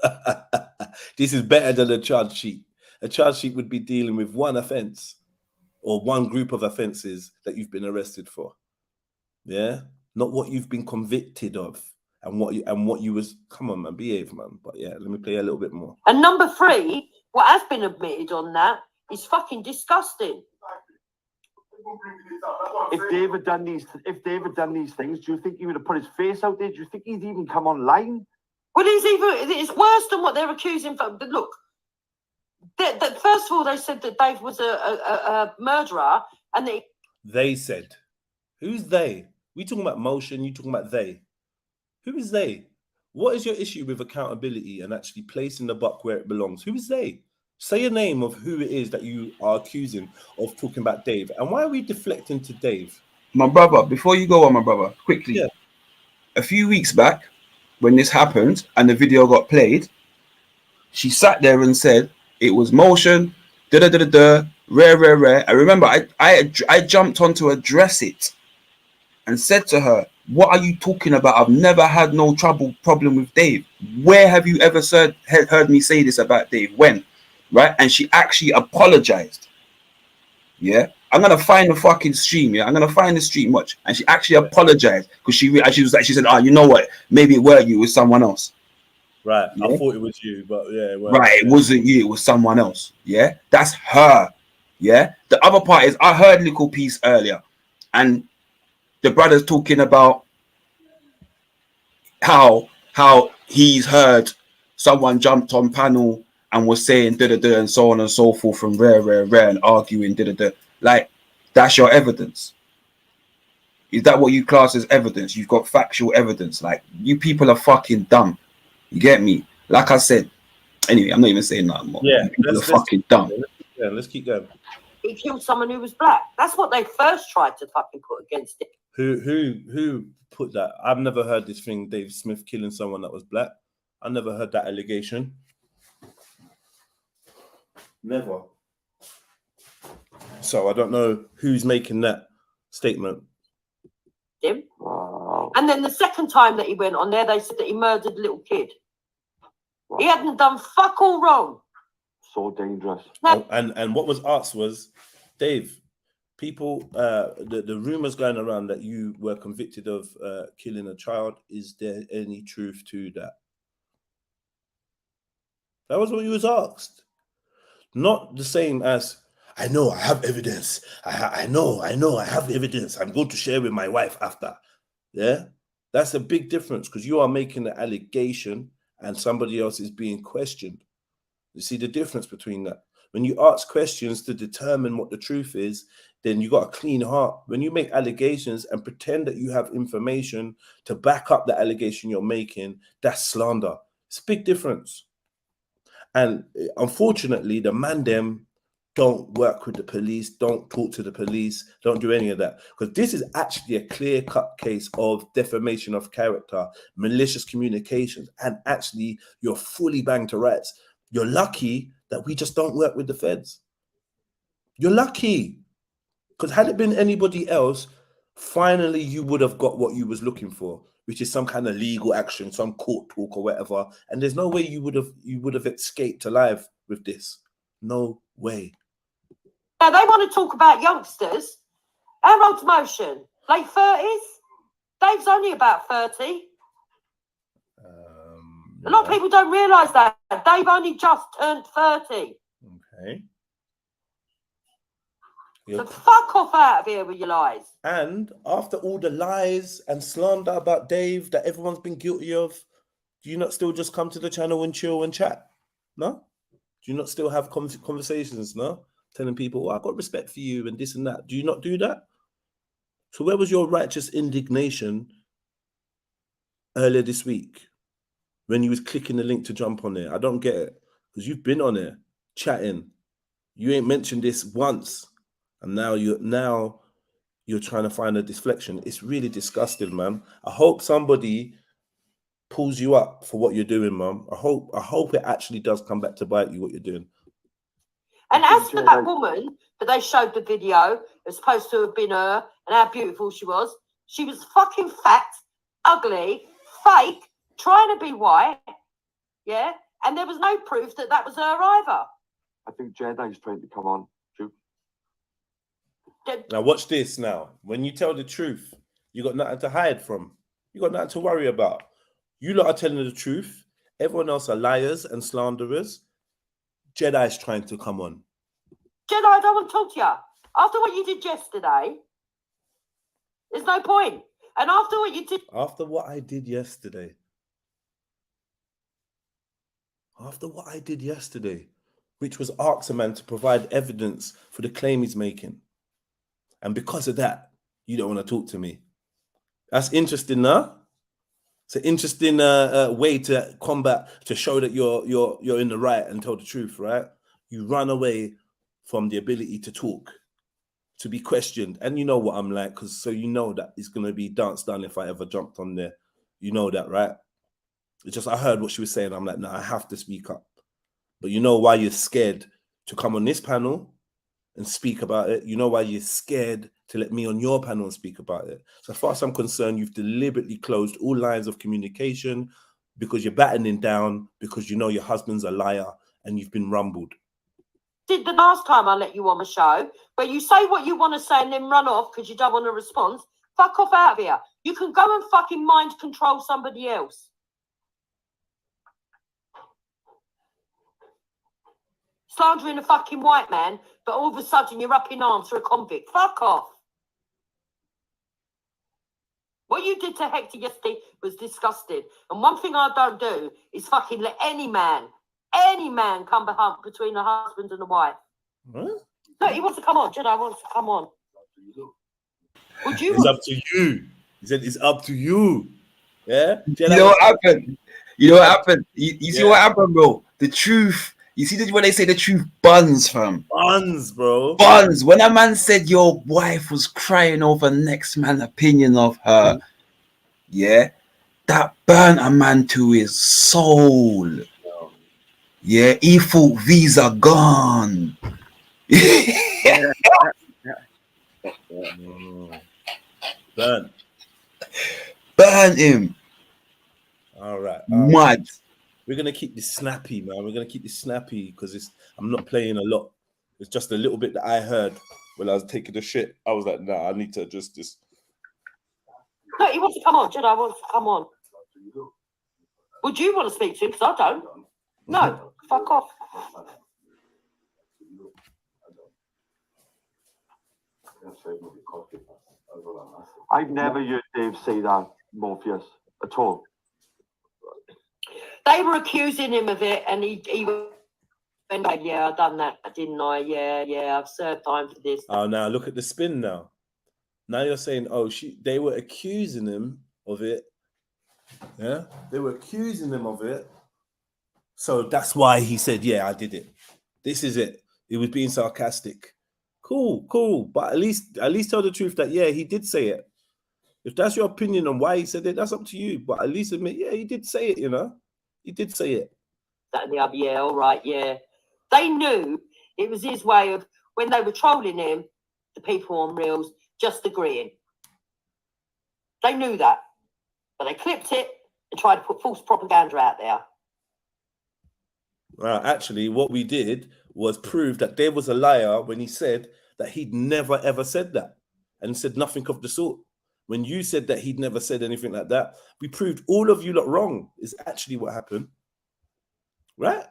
This is better than a charge sheet. A charge sheet would be dealing with one offense or one group of offenses that you've been arrested for. Yeah, not what you've been convicted of and what you was. Come on, man, behave, man. But yeah, let me play a little bit more. And number three, what has been admitted on that is fucking disgusting. If David done these things, do you think he would have put his face out there? Do you think he'd even come online? Well, it's worse than what they're accusing for. Look, first of all, they said that Dave was a murderer, and they said, who's they? We talking about Motion, you talking about they. Who is they? What is your issue with accountability and actually placing the buck where it belongs? Who is they? Say a name of who it is that you are accusing of talking about Dave. And why are we deflecting to Dave? My brother, before you go on, my brother, quickly. Yeah. A few weeks back, when this happened and the video got played, she sat there and said it was Motion, rare. I remember I jumped on to address it and said to her, what are you talking about? I've never had no problem with Dave. Where have you ever heard me say this about Dave? When? Right? And she actually apologized. Yeah, I'm gonna find the fucking stream. Yeah, I'm gonna find the stream. Watch. And she actually apologized because she said, "Oh, you know what? Maybe it weren't you, it was someone else." Right. Yeah? I thought it was you, but yeah. Right. It wasn't you. It was someone else. Yeah. That's her. Yeah. The other part is I heard Little Piece earlier, and the brother's talking about how he's heard someone jumped on panel and was saying da-da-da and so on and so forth and rare and arguing da-da-da. Like, that's your evidence. Is that what you class as evidence? You've got factual evidence. Like, you people are fucking dumb. You get me? Like I said, anyway, I'm not even saying that more. Yeah, You people are fucking dumb. Let's keep going. He killed someone who was black. That's what they first tried to fucking put against it. Who put that? I've never heard this thing, Dave Smith killing someone that was black. I never heard that allegation. Never. So I don't know who's making that statement. Him. Wow. And then the second time that he went on there, they said that he murdered a little kid. Wow. He hadn't done fuck all wrong. So dangerous. No. And what was asked was, Dave, people, the rumors going around that you were convicted of killing a child. Is there any truth to that? That was what you was asked. Not the same as, I know, I have evidence. I know, I have evidence. I'm going to share with my wife after. Yeah? That's a big difference because you are making an allegation and somebody else is being questioned. You see the difference between that? When you ask questions to determine what the truth is, then you got a clean heart. When you make allegations and pretend that you have information to back up the allegation you're making, that's slander. It's a big difference. And unfortunately, the man them don't work with the police, don't talk to the police, don't do any of that. Because this is actually a clear-cut case of defamation of character, malicious communications, and actually you're fully banged to rights. You're lucky that we just don't work with the feds. You're lucky. Because had it been anybody else, finally you would have got what you was looking for, which is some kind of legal action, some court talk or whatever. And there's no way you would have escaped alive with this. No way. Now they want to talk about youngsters. How old's Motion? Late 30s? Dave's only about 30. A lot of people don't realise that. Dave only just turned 30. Okay. So fuck off out of here with your lies. And after all the lies and slander about Dave that everyone's been guilty of, do you not still just come to the channel and chill and chat? No? Do you not still have conversations, no? Telling people, oh, I've got respect for you and this and that. Do you not do that? So where was your righteous indignation earlier this week when you was clicking the link to jump on there? I don't get it. Because you've been on there chatting. You ain't mentioned this once. And now you're trying to find a deflection. It's really disgusting, man. I hope somebody pulls you up for what you're doing, man. I hope it actually does come back to bite you what you're doing. And as for that woman that they showed the video, it's supposed to have been her and how beautiful she was fucking fat, ugly, fake, trying to be white, yeah? And there was no proof that that was her either. I think JEDI's trying to come on. Now watch this now. When you tell the truth, you got nothing to hide from. You got nothing to worry about. You lot are telling the truth. Everyone else are liars and slanderers. JEDI's trying to come on. JEDI, I don't want to talk to you. After what you did yesterday, there's no point. And after what you did... After what I did yesterday. After what I did yesterday, which was ask a man to provide evidence for the claim he's making. And because of that, you don't want to talk to me. That's interesting, huh? It's an interesting way to combat, to show that you're in the right and tell the truth, right? You run away from the ability to talk, to be questioned. And you know what I'm like, so you know that it's going to be dance done if I ever jumped on there. You know that, right? It's just I heard what she was saying. I'm like, no, I have to speak up. But you know why you're scared to come on this panel and speak about it? You know why you're scared to let me on your panel and speak about it? So as far as I'm concerned, you've deliberately closed all lines of communication because you're battening down, because you know your husband's a liar and you've been rumbled. Did the last time I let you on the show, where you say what you want to say and then run off because you don't want a response. Fuck off out of here. You can go and fucking mind control somebody else. Slandering a fucking white man, but all of a sudden you're up in arms for a convict. Fuck off. What you did to Hector yesterday was disgusting. And one thing I don't do is fucking let any man any man come between a husband and a wife. Huh? Look, he wants to come on. Jedi wants to come on. Would you? It's up to you. He said it's up to you. Yeah. You know what happened? You know what happened? You see what happened, bro? The truth. You see when they say the truth buns, fam. Buns, bro. Buns. When a man said your wife was crying over next man's opinion of her, yeah, that burnt a man to his soul. Yeah, he thought visa gone. Burn. Burn him. All right. Mad. We're gonna keep this snappy, man. We're gonna keep this snappy because I'm not playing a lot. It's just a little bit that I heard when I was taking the shit. I was like, nah, I need to adjust this. Look, he wants to come on. Jedi wants to come on. Would you want to speak to him? Because I don't. No, fuck off. I've never heard Dave say that, Morpheus, at all. They were accusing him of it, and he went like, yeah, I done that, didn't I? Yeah, I've served time for this. Oh, now look at the spin now. Now you're saying, oh, they were accusing him of it. Yeah, they were accusing him of it. So that's why he said, yeah, I did it. This is it. He was being sarcastic. Cool. But at least tell the truth that, yeah, he did say it. If that's your opinion on why he said it, that's up to you. But at least admit, yeah, he did say it, you know. He did say it. That and the other, yeah, all right, yeah. They knew it was his way of, when they were trolling him, the people on Reels, just agreeing. They knew that. But they clipped it and tried to put false propaganda out there. Well, actually, what we did was prove that Dave was a liar when he said that he'd never, ever said that. And said nothing of the sort. When you said that he'd never said anything like that, we proved all of you lot wrong is actually what happened. Right?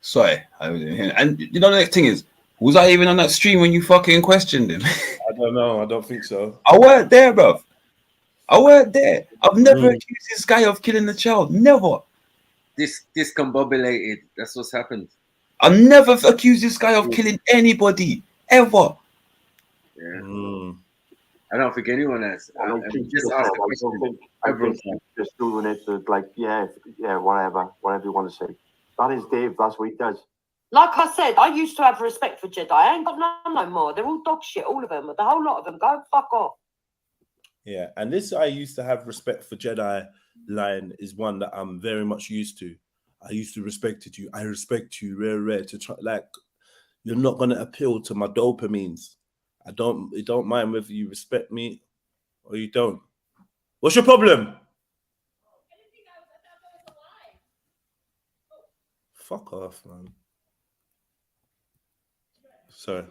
Sorry, I was in here. And you know the next thing is, was I even on that stream when you fucking questioned him? I don't know. I don't think so. I weren't there, bruv. I weren't there. I've never accused this guy of killing the child. Never. Discombobulated. That's what's happened. I've never accused this guy of killing anybody. Ever. Yeah. I don't think anyone has. I don't think just doing it to, like, whatever you want to say. That is Dave. That's what he does. Like I said, I used to have respect for Jedi. I ain't got none no more. They're all dog shit, all of them. The whole lot of them. Go fuck off. Yeah, and this I used to have respect for Jedi line is one that I'm very much used to. I used to respect you. I respect you, rare to try. Like, you're not gonna appeal to my dopamines. It don't mind whether you respect me or you don't. What's your problem? Fuck off, man. Sorry.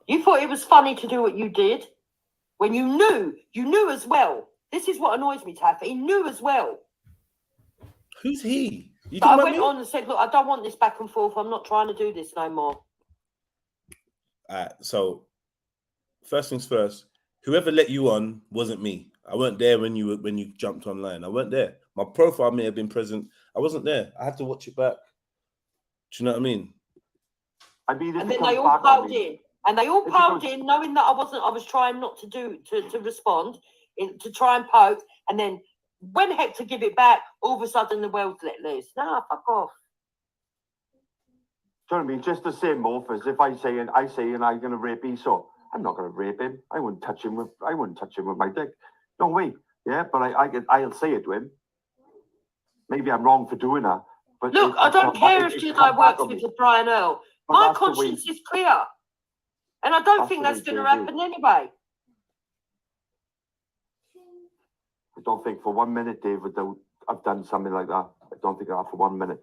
You thought it was funny to do what you did when you knew as well. This is what annoys me, Taff. He knew as well. Who's he? I went on and said, look, I don't want this back and forth. I'm not trying to do this no more. So first things first, whoever let you on wasn't me. I weren't there when you jumped online. I weren't there. My profile may have been present. I wasn't there. I had to watch it back. Do you know what I mean? And then they all piled in. And they all piled in, knowing that I was trying not to respond, to try and poke. And then when Hector give it back, all of a sudden the world's let loose. Nah, fuck off. Do you know what I mean? Just the same morph as if I say and I'm gonna rape Esau. I'm not gonna rape him. I wouldn't touch him with my dick. No way. Yeah, but I'll say it to him. Maybe I'm wrong for doing that. But look, I don't care if Jedi works with Brian Earl. My conscience is clear. And I don't think that's going to happen anyway. I don't think for 1 minute, David, I've done something like that. I don't think that for 1 minute.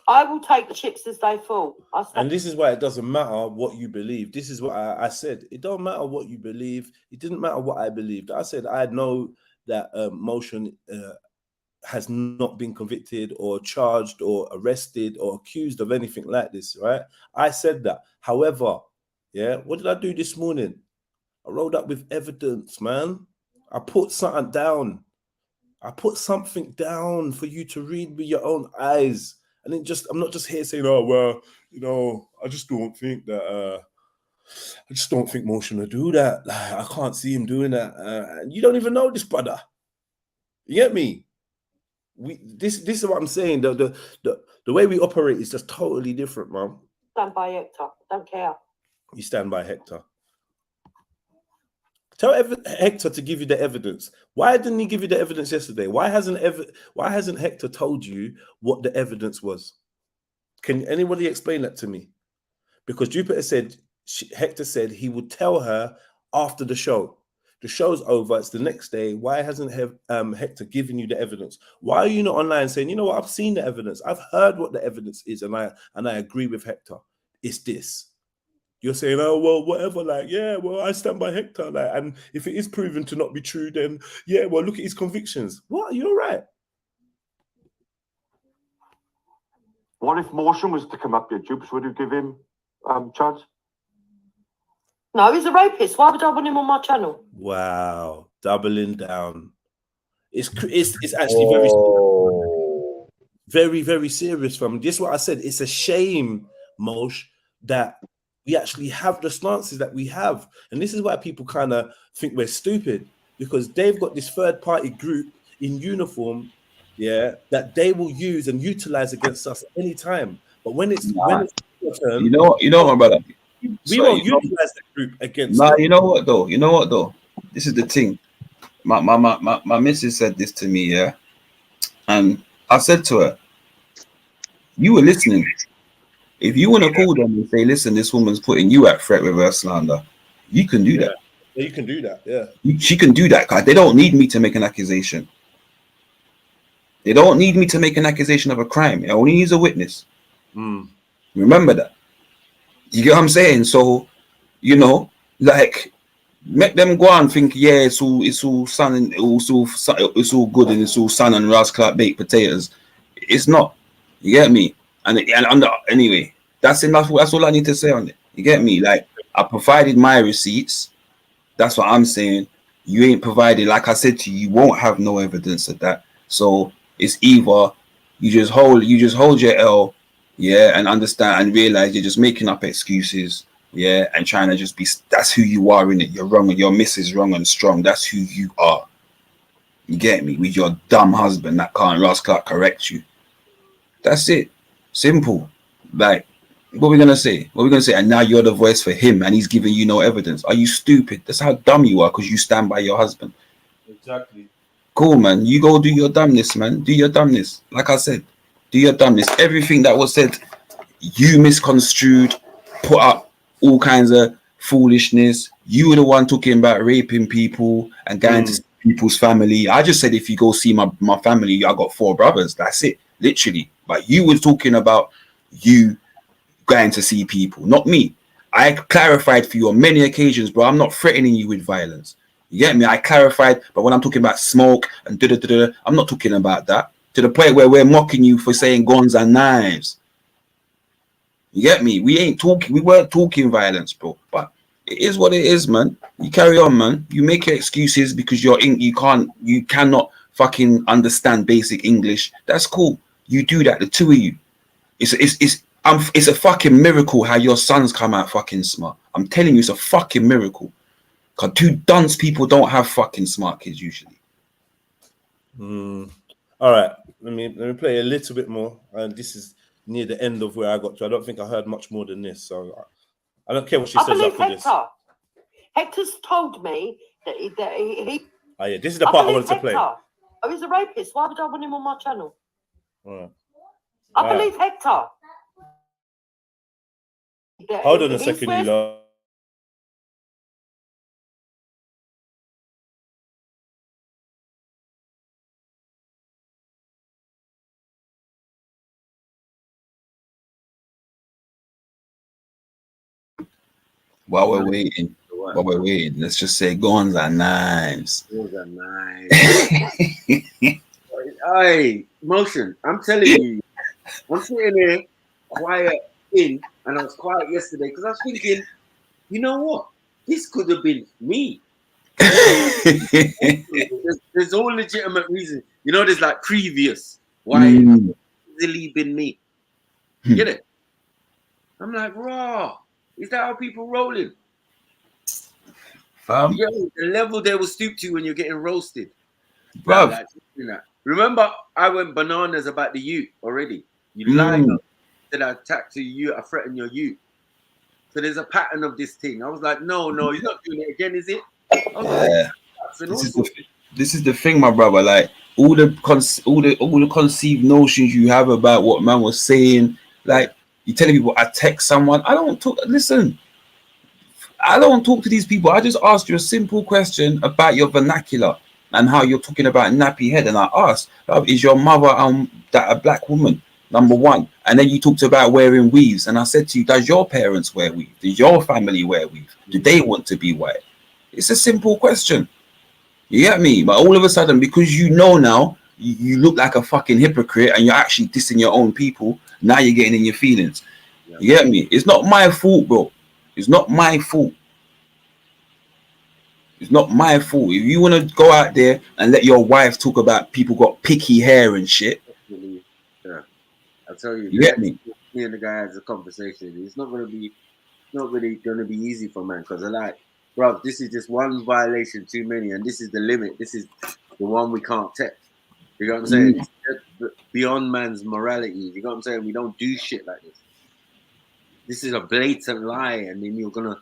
I will take the chips as they fall. And this is why it doesn't matter what you believe. This is what I said. It don't matter what you believe. It didn't matter what I believed. I said I know that motion has not been convicted or charged or arrested or accused of anything like this, right? I said that. However, yeah, what did I do this morning? I rolled up with evidence, man. I put something down. I put something down for you to read with your own eyes. And I'm not just here saying, oh, well, you know, I just don't think that, I just don't think Mo should do that. I can't see him doing that. And you don't even know this brother. You get me? This is what I'm saying. The way we operate is just totally different, man. Stand by Hector. Don't care. You stand by Hector. Tell Hector to give you the evidence. Why didn't he give you the evidence yesterday? Why hasn't Hector told you what the evidence was? Can anybody explain that to me? Because Jupiter said, Hector said he would tell her after the show. The show's over. It's the next day. Why hasn't Hector given you the evidence? Why are you not online saying, you know what, I've seen the evidence. I've heard what the evidence is, and I agree with Hector. It's this. You're saying, oh, well, whatever, like, yeah, well, I stand by Hector. Like, and if it is proven to not be true, then, yeah, well, look at his convictions. What? You're right. What if Motion was to come up here, Jupes? Would you give him chance? No, he's a rapist. Why would I want him on my channel? Wow. Doubling down. It's actually very, very serious, fam. This is what I said. It's a shame, Mosh, that we actually have the stances that we have. And this is why people kind of think we're stupid, because they've got this third-party group in uniform, yeah, that they will use and utilize against us anytime. But when it's your turn, you know, my brother. We won't utilize the group against them. them. You know what though? This is the thing. My missus said this to me, yeah. And I said to her, you were listening. If you want to call them and say, listen, this woman's putting you at threat with her slander, you can do that. Yeah, you can do that, yeah. She can do that, because they don't need me to make an accusation. They don't need me to make an accusation of a crime. It only needs a witness. Remember that. You get what I'm saying? So, you know, like, make them go and think, yeah, it's all sun and it's all good and it's all sun and Ras Clark baked potatoes. It's not. You get me? And anyway, that's enough. That's all I need to say on it. You get me? Like, I provided my receipts. That's what I'm saying. You ain't provided. Like I said to you, you won't have no evidence of that. So it's either you just hold your L, yeah, and understand and realize you're just making up excuses, yeah, and trying to just be. That's who you are, in it. You're wrong, and your miss is wrong and strong. That's who you are. You get me? With your dumb husband that can't Ross Clark correct you. That's it. Simple. Like, what we gonna say? What we gonna say? And now you're the voice for him, and he's giving you no evidence. Are you stupid? That's how dumb you are, because you stand by your husband. Exactly. Cool, man. You go do your dumbness, man. Do your dumbness. Like I said, do your dumbness. Everything that was said, you misconstrued, put up all kinds of foolishness. You were the one talking about raping people and going to see people's family. I just said, if you go see my family, I got 4 brothers. That's it, literally. But you were talking about you going to see people, not me. I clarified for you on many occasions, bro. I'm not threatening you with violence. You get me? I clarified, but when I'm talking about smoke and I'm not talking about that. To the point where we're mocking you for saying guns and knives. You get me? We weren't talking violence, bro. But it is what it is, man. You carry on, man. You make your excuses because you cannot fucking understand basic English. That's cool. You do that, the two of you. It's a fucking miracle how your sons come out fucking smart. I'm telling you, it's a fucking miracle. Because 2 dunce people don't have fucking smart kids usually. All right, let me play a little bit more. And this is near the end of where I got to. I don't think I heard much more than this, so I don't care what she says after this. Hector's told me that he Oh yeah, this is the part I wanted to play. Oh, he's a rapist. Why would I want him on my channel? All right. I believe Hector. Hold on a second, you lot. While we're waiting, let's just say guns and knives. Guns and knives. Hey, motion. I'm telling you, I'm sitting here quiet and I was quiet yesterday because I was thinking, you know what? This could have been me. There's all legitimate reason. You know, there's like previous. Why it could have easily been me. Get it? I'm like, raw. Is that how people rolling? You get the level they will stoop to when you're getting roasted. Bruv. Like, remember, I went bananas about the youth already. You lied up, said I attacked to you, I threatened your youth. So there's a pattern of this thing. I was like, no, he's not doing it again, is it? I was like, This is the thing, my brother. Like all the conceived notions you have about what man was saying. Like you telling people, I text someone. I don't talk. Listen, I don't talk to these people. I just asked you a simple question about your vernacular and how you're talking about nappy head. And I asked, is your mother that a black woman? Number one. And then you talked about wearing weaves. And I said to you, does your parents wear weave? Does your family wear weave? Do they want to be white? It's a simple question. You get me? But all of a sudden, because you know now, you look like a fucking hypocrite and you're actually dissing your own people. Now you're getting in your feelings. You get me? It's not my fault, bro. It's not my fault. It's not my fault. If you want to go out there and let your wife talk about people got picky hair and shit. Yeah. I tell you, You get me? Me and the guy has a conversation. It's not really going to be easy for man because I like, bro, this is just one violation too many, and this is the limit. This is the one we can't take. You know what I'm saying? It's beyond man's morality. You know what I'm saying? We don't do shit like this. This is a blatant lie, and then you're gonna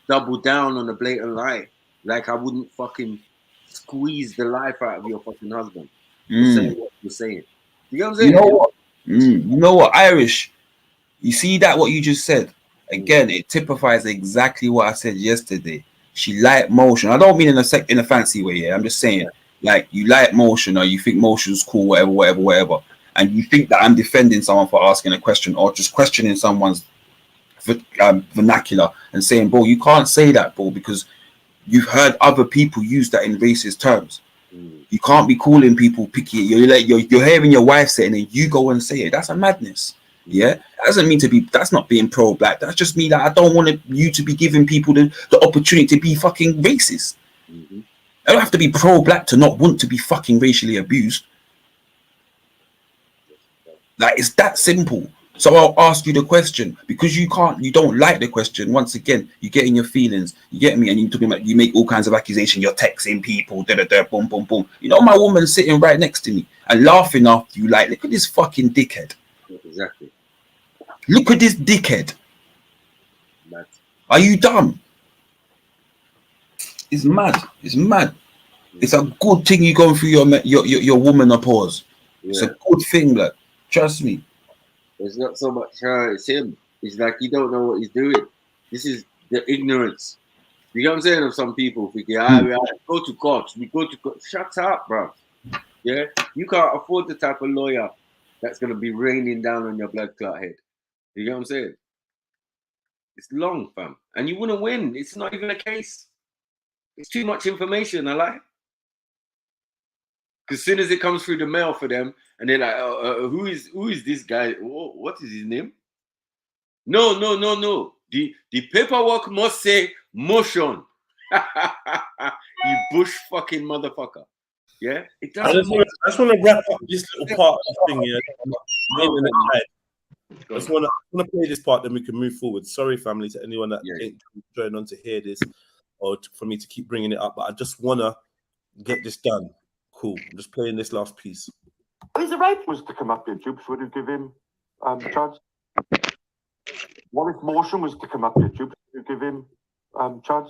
double down on the blatant lie. Like I wouldn't fucking squeeze the life out of your fucking husband for saying what you're saying. You know what I'm saying? You know what? You know what, Irish? You see that what you just said? Again, it typifies exactly what I said yesterday. She liked motion. I don't mean in a fancy way. Yeah, I'm just saying, like you like motion, or you think motion's cool, whatever, and you think that I'm defending someone for asking a question or just questioning someone's vernacular and saying, bro, you can't say that, bro, because you've heard other people use that in racist terms. You can't be calling people picky. You're hearing your wife say it and then you go and say it. That's a madness. Yeah, that doesn't mean to be. That's not being pro-black. That's just me that I don't want you to be giving people the opportunity to be fucking racist. I don't have to be pro-black to not want to be fucking racially abused. Like it's that simple. So I'll ask you the question because you don't like the question. Once again, you get in your feelings. You get me, and you're talking about you make all kinds of accusations. You're texting people, boom, boom, boom. You know, my woman sitting right next to me and laughing after you. Like, look at this fucking dickhead. Exactly. Look at this dickhead. Are you dumb? It's mad. It's mad. It's a good thing you're going through your woman a pause. It's a good thing, like trust me. It's not so much her, it's him. It's like he don't know what he's doing. This is the ignorance. You know what I'm saying? Of some people thinking, we go to court. We go to court. Shut up, bro. Yeah? You can't afford the type of lawyer that's going to be raining down on your blood clot head. You know what I'm saying? It's long, fam. And you wouldn't win. It's not even a case. It's too much information, I like. Because as soon as it comes through the mail for them, and they're like, who is this guy? What is his name? No. The paperwork must say motion. You bush fucking motherfucker. Yeah? It I doesn't. just want to wrap up this little part of the thing here. I just want to play this part, then we can move forward. Sorry, family, to anyone that ain't joining on to hear this or for me to keep bringing it up, but I just want to get this done. Cool. I'm just playing this last piece. If the rape was to come up here, Jupes, would you give him charge? What if motion was to come up here, Jupes, would you give him charge?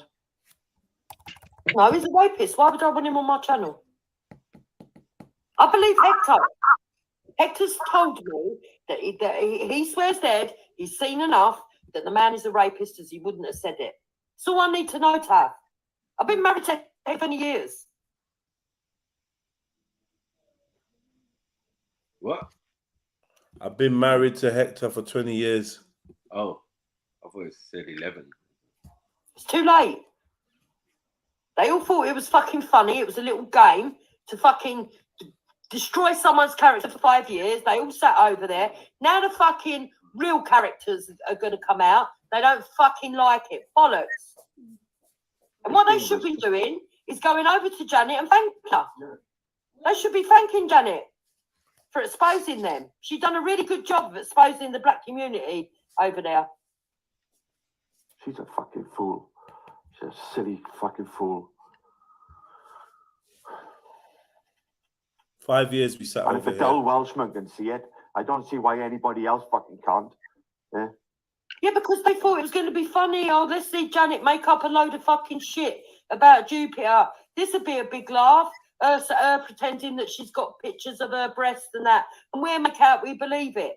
No, he's a rapist. Why would I want him on my channel? I believe Hector. Hector's told me that he swears dead, he's seen enough, that the man is a rapist as he wouldn't have said it. That's all I need to know, Tav. I've been married to Hector 20 years. What? I've been married to Hector for 20 years. Oh, I thought it said 11. It's too late. They all thought it was fucking funny. It was a little game to fucking destroy someone's character for 5 years. They all sat over there. Now the fucking real characters are going to come out. They don't fucking like it. Bollocks. And what they should be doing is going over to Janet and thanking her. They should be thanking Janet for exposing them. She's done a really good job of exposing the black community over there. She's a fucking fool. She's a silly fucking fool. 5 years we sat And over if a dull Welshman can see it, I don't see why anybody else fucking can't. Yeah. Yeah, because they thought it was going to be funny. Oh, let's see Janet make up a load of fucking shit about Jupiter. This would be a big laugh. Pretending that she's got pictures of her breast and that. And we'll make out we believe it.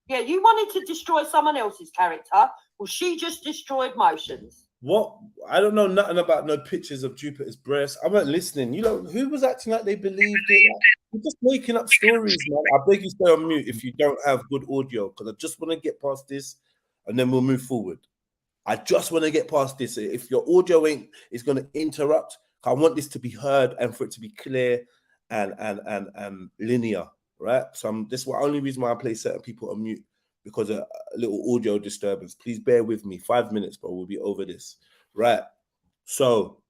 Yeah, you wanted to destroy someone else's character. Well, she just destroyed motions. What? I don't know nothing about no pictures of Jupiter's breast. I wasn't listening. You know, who was acting like they believed it? You're just making up stories, man. I beg you stay on mute if you don't have good audio, because I just want to get past this and then we'll move forward. I just want to get past this. If your audio is going to interrupt, I want this to be heard and for it to be clear and linear, right? So this is the only reason why I play certain people on mute, because a little audio disturbance. Please bear with me. 5 minutes, but we'll be over this. Right. So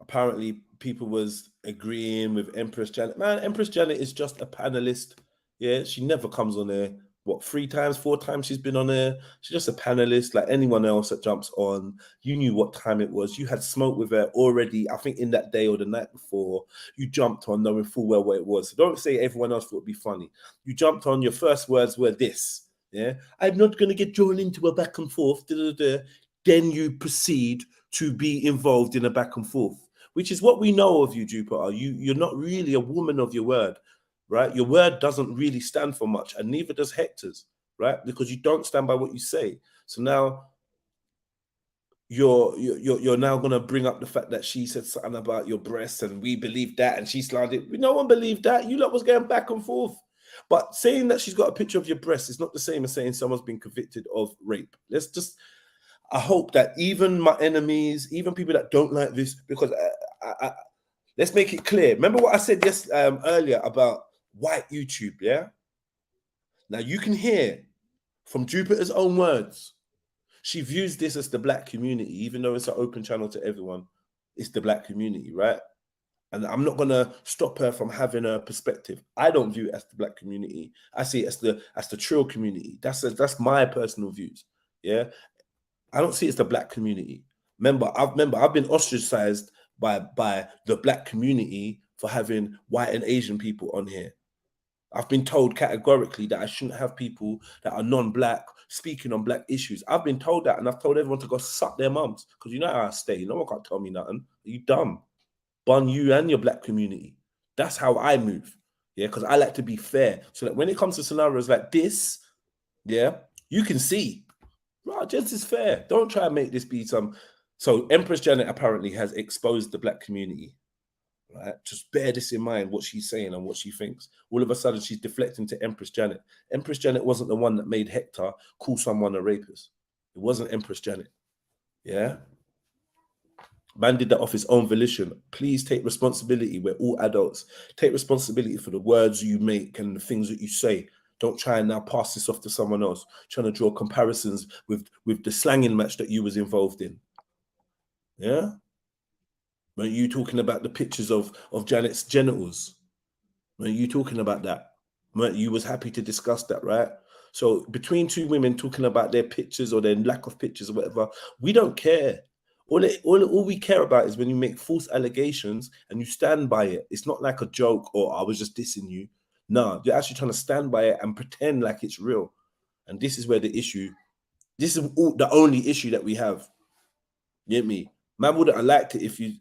apparently people was agreeing with Empress Janet. Man, Empress Janet is just a panelist. Yeah, she never comes on there. What, 3 times, 4 times she's been on there? She's just a panelist like anyone else that jumps on. You knew what time it was. You had smoke with her already, I think in that day or the night before. You jumped on knowing full well what it was. So don't say everyone else thought it'd be funny. You jumped on, your first words were this. Yeah, I'm not going to get drawn into a back and forth. Then you proceed to be involved in a back and forth, which is what we know of you, Jupiter. You're not really a woman of your word. Right, your word doesn't really stand for much, and neither does Hector's, right? Because you don't stand by what you say. So now you're now gonna bring up the fact that she said something about your breasts, and we believe that, and she slandered. No one believed that. You lot was going back and forth. But saying that she's got a picture of your breasts is not the same as saying someone's been convicted of rape. I hope that even my enemies, even people that don't like this, because let's make it clear. Remember what I said earlier about white YouTube, yeah? Now you can hear from Jupiter's own words, she views this as the black community, even though it's an open channel to everyone. It's the black community, right? And I'm not gonna stop her from having a perspective. I don't view it as the black community. I see it as the trill community. That's my personal views. Yeah, I don't see it as the black community. Remember, I've been ostracized by the black community for having white and Asian people on here. I've been told categorically that I shouldn't have people that are non-black speaking on black issues. I've been told that, and I've told everyone to go suck their mums, because you know how I stay. No one can't tell me nothing. Are you dumb? Bun you and your black community. That's how I move. Yeah, because I like to be fair. So that when it comes to scenarios like this, yeah, you can see. Right, just is fair. Don't try and make this be some. So Empress Janet apparently has exposed the black community. Right? Just bear this in mind, what she's saying and what she thinks. All of a sudden, she's deflecting to Empress Janet. Empress Janet wasn't the one that made Hector call someone a rapist. It wasn't Empress Janet. Yeah? Man did that off his own volition. Please take responsibility. We're all adults. Take responsibility for the words you make and the things that you say. Don't try and now pass this off to someone else, trying to draw comparisons with the slanging match that you was involved in. Yeah? When you talking about the pictures of Janet's genitals, when you talking about that, when you was happy to discuss that, right? So between two women talking about their pictures or their lack of pictures or whatever, we don't care. All we care about is when you make false allegations and you stand by it. It's not like a joke or I was just dissing you. No, you're actually trying to stand by it and pretend like it's real. And this is where this is the only issue that we have. You get me? Man wouldn't have liked it if you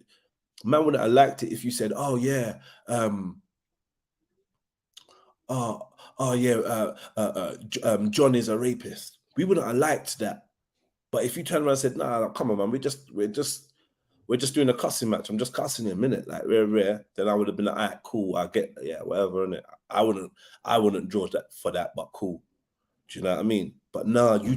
said, oh yeah, John is a rapist. We wouldn't have liked that. But if you turn around and said, nah, come on, man, we're just doing a cussing match. I'm just cussing in a minute, like rare. Then I would have been like, all right, cool, I get, yeah, whatever, innit? I wouldn't draw that for that, but cool. Do you know what I mean? But no, you're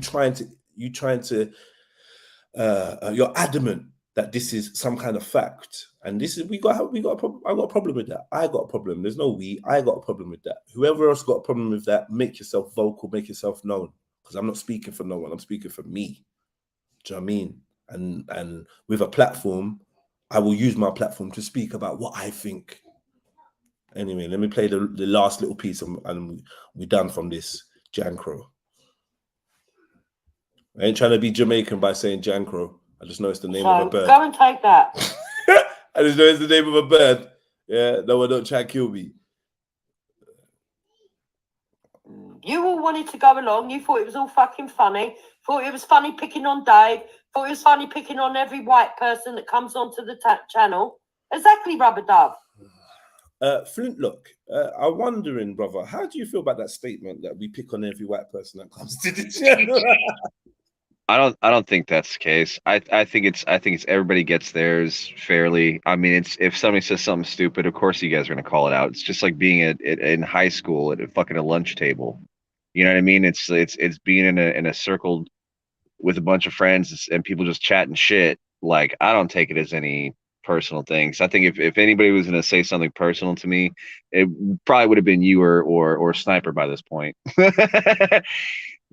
adamant that this is some kind of fact, and this is I got a problem with that. I got a problem. There's no we. I got a problem with that. Whoever else got a problem with that, make yourself vocal, make yourself known. Because I'm not speaking for no one. I'm speaking for me. Do you know what I mean? And with a platform, I will use my platform to speak about what I think. Anyway, let me play the last little piece, and we're done from this Jankro. I ain't trying to be Jamaican by saying Jankro. I just know it's the name of a bird. Go and take that. I just know it's the name of a bird. Yeah, no one don't try and kill me. You all wanted to go along. You thought it was all fucking funny. Thought it was funny picking on Dave. Thought it was funny picking on every white person that comes onto the channel. Exactly, Rubber Dove. Flintlock, I'm wondering, brother, how do you feel about that statement that we pick on every white person that comes to the channel? I don't think that's the case. I think it's everybody gets theirs fairly. I mean, it's if somebody says something stupid, of course you guys are gonna call it out. It's just like being in high school at a lunch table. You know what I mean? It's being in a circle with a bunch of friends and people just chatting shit. Like, I don't take it as any personal things. I think if anybody was going to say something personal to me, it probably would have been you or Sniper by this point.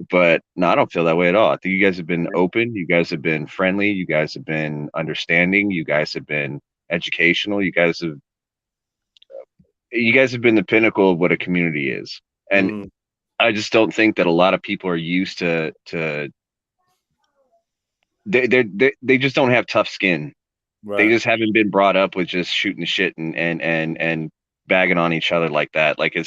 But no, I don't feel that way at all. I think you guys have been open. You guys have been friendly. You guys have been understanding. You guys have been educational. You guys have been the pinnacle of what a community is. And I just don't think that a lot of people are used to they just don't have tough skin. Right. They just haven't been brought up with just shooting the shit and bagging on each other like that. Like,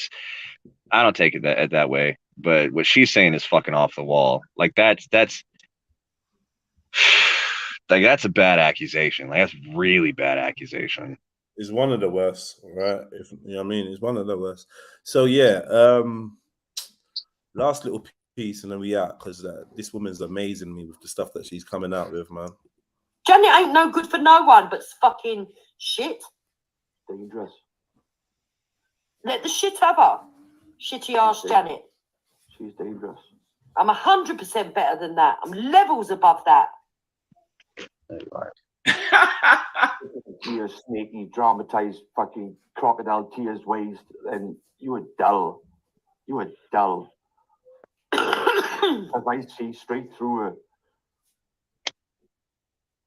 I don't take it that way. But what she's saying is fucking off the wall. Like, that's a bad accusation. Like, that's really bad accusation. It's one of the worst, right? You know what I mean? It's one of the worst. So yeah, last little piece and then we out, because this woman's amazing me with the stuff that she's coming out with, man. Janet ain't no good for no one, but fucking shit. Dangerous. Let the shit have her. Shitty ass Janet. She's dangerous. I'm 100% better than that. I'm levels above that. There you are. Tears, snaky, dramatized, fucking crocodile tears ways, and you were dull. You were dull. As I see straight through her.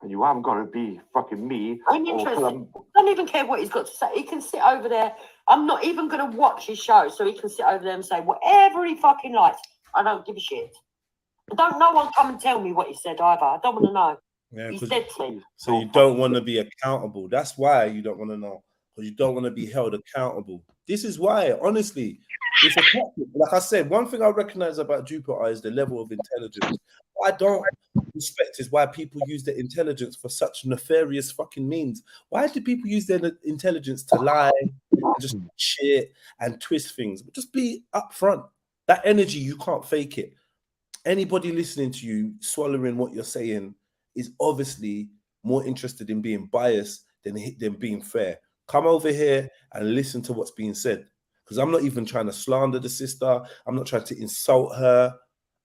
And you haven't got to be fucking me. I'm interested. I don't even care what he's got to say. He can sit over there. I'm not even going to watch his show, so he can sit over there and say whatever he fucking likes. I don't give a shit. Don't no one come and tell me what he said either. I don't want to know. Yeah, he's dead to me. So you don't want to be accountable. That's why you don't want to know. Because you don't want to be held accountable. This is why, honestly, it's a tactic. Like I said, one thing I recognize about Jupiter is the level of intelligence. What I don't respect is why people use their intelligence for such nefarious fucking means. Why do people use their intelligence to lie and just shit and twist things? Just be upfront. That energy, you can't fake it. Anybody listening to you swallowing what you're saying is obviously more interested in being biased than being fair. Come over here and listen to what's being said. Because I'm not even trying to slander the sister. I'm not trying to insult her.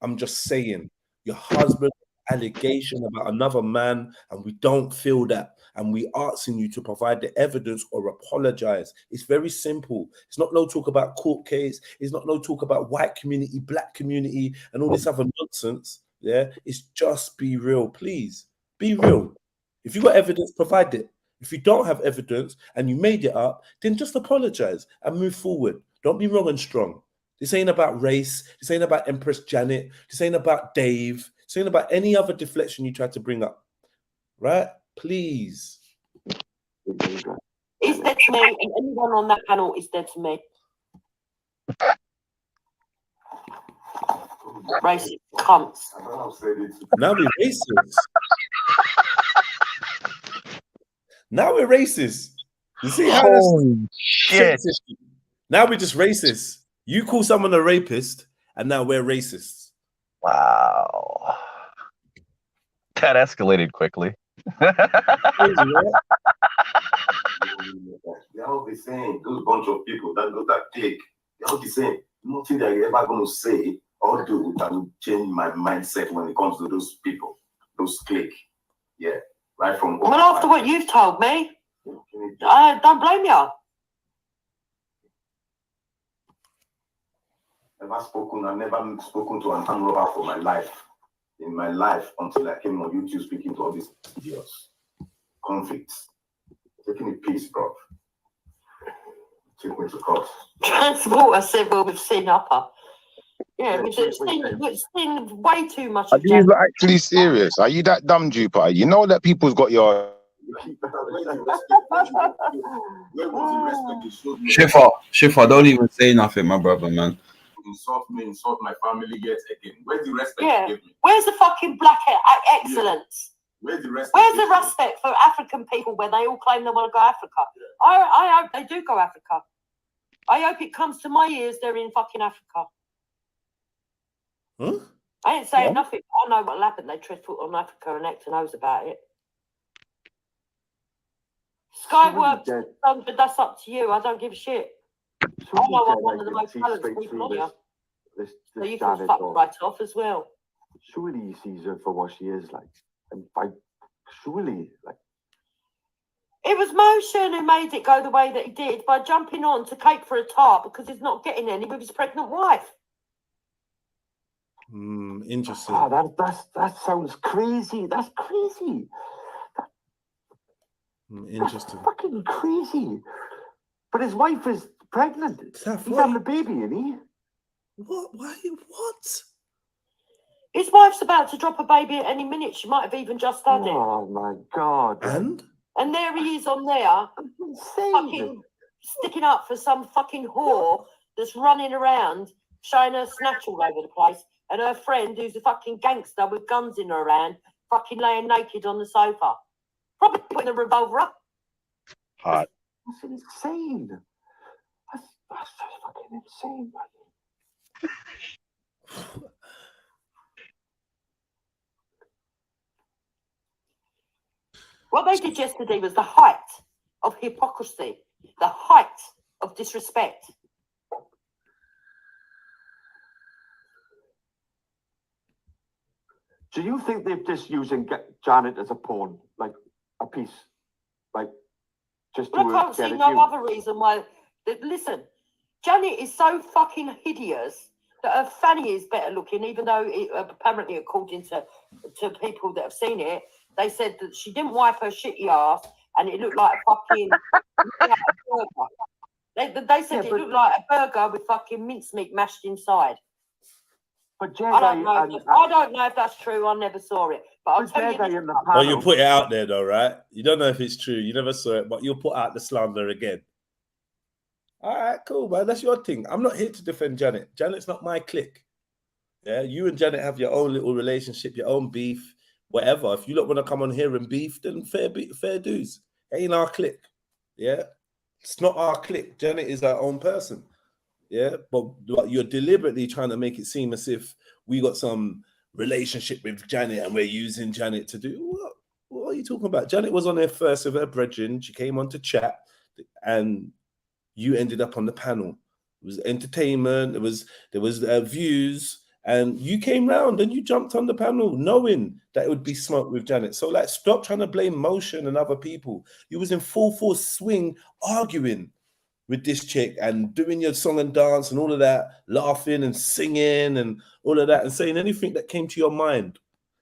I'm just saying your husband allegation about another man, and we don't feel that. And we asking you to provide the evidence or apologize. It's very simple. It's not no talk about court case. It's not no talk about white community, black community, and all this other nonsense. Yeah, it's just be real, please. Be real. If you got evidence, provide it. If you don't have evidence and you made it up, then just apologize and move forward. Don't be wrong and strong. This ain't about race. This ain't about Empress Janet. This ain't about Dave. This ain't about any other deflection you tried to bring up. Right? Please. He's dead to me, and anyone on that panel is dead to me. Racist cunts. Now we're racist. Now we're racist. You see how Holy shit. Now we're just racist. You call someone a rapist, and now we're racists. Wow. That escalated quickly. They're all the same. Those bunch of people that take, they're all the same. Nothing they're ever going to say or do that will change my mindset when it comes to those people, those clique. Yeah. Right from Well, after what you've told me, I don't blame you. I've never spoken to an armed robber for my life. In my life, until I came on YouTube speaking to all these idiots. Conflicts. Taking it peace, bro. Take me to court. Transporter said, well, we've seen upper. Yeah, we've seen way too much Are of you actually serious? Are you that dumb, Jupiter? You know that people's got your... Schiffer, don't even say nothing, my brother, man. Insult me, insult my family yet again. Where's the respect you give me? Where's the fucking black excellence? Where's the respect? Where's the respect for African people when they all claim they want to go Africa? I hope they do go Africa. I hope it comes to my ears they're in fucking Africa. Huh? I ain't saying nothing. I know what'll happen. They tread foot on Africa and Hector knows about it. Skyworks, but that's up to you. I don't give a shit. I know I'm one of the most talented people on here. So you can fuck right off as well. Surely he sees her for what she is, like. And surely, like. It was motion who made it go the way that he did by jumping on to cake for a tart because he's not getting any with his pregnant wife. Interesting. Oh, that sounds crazy. That's crazy. Interesting. That's fucking crazy. But his wife is pregnant. He's having a baby, isn't he? What? Why? What? His wife's about to drop a baby at any minute. She might have even just done it. Oh my God. And there he is on there, fucking sticking up for some fucking whore that's running around, showing her snatch all over the place, and her friend, who's a fucking gangster with guns in her hand, fucking laying naked on the sofa. Probably putting a revolver up. Hot. That's insane. That's fucking insane, man. What they did yesterday was the height of hypocrisy, the height of disrespect. Do you think they're just using Janet as a pawn, like a piece, like just to Well, I can't see no other reason why. Listen, Janet is so fucking hideous that her fanny is better looking, even though apparently, according to people that have seen it, they said that she didn't wipe her shitty ass and it looked like a fucking burger. They said it looked like a burger with fucking mincemeat mashed inside. But I don't know if that's true. I never saw it. But I'll tell you. Oh, you put it out there though, right? You don't know if it's true. You never saw it, but you'll put out the slander again. All right, cool, man. That's your thing. I'm not here to defend Janet. Janet's not my clique. Yeah, you and Janet have your own little relationship, your own beef, whatever. If you don't want to come on here and beef, then fair dues. It ain't our clique. Yeah, it's not our clique. Janet is her own person. Yeah, but you're deliberately trying to make it seem as if we got some relationship with Janet and we're using Janet to do what are you talking about? Janet was on there first with her brethren. She came on to chat, and you ended up on the panel. It was entertainment. There was views, and you came round and you jumped on the panel, knowing that it would be smoke with Janet. So like, stop trying to blame Motion and other people. You was in full force swing, arguing with this chick and doing your song and dance and all of that, laughing and singing and all of that, and saying anything that came to your mind.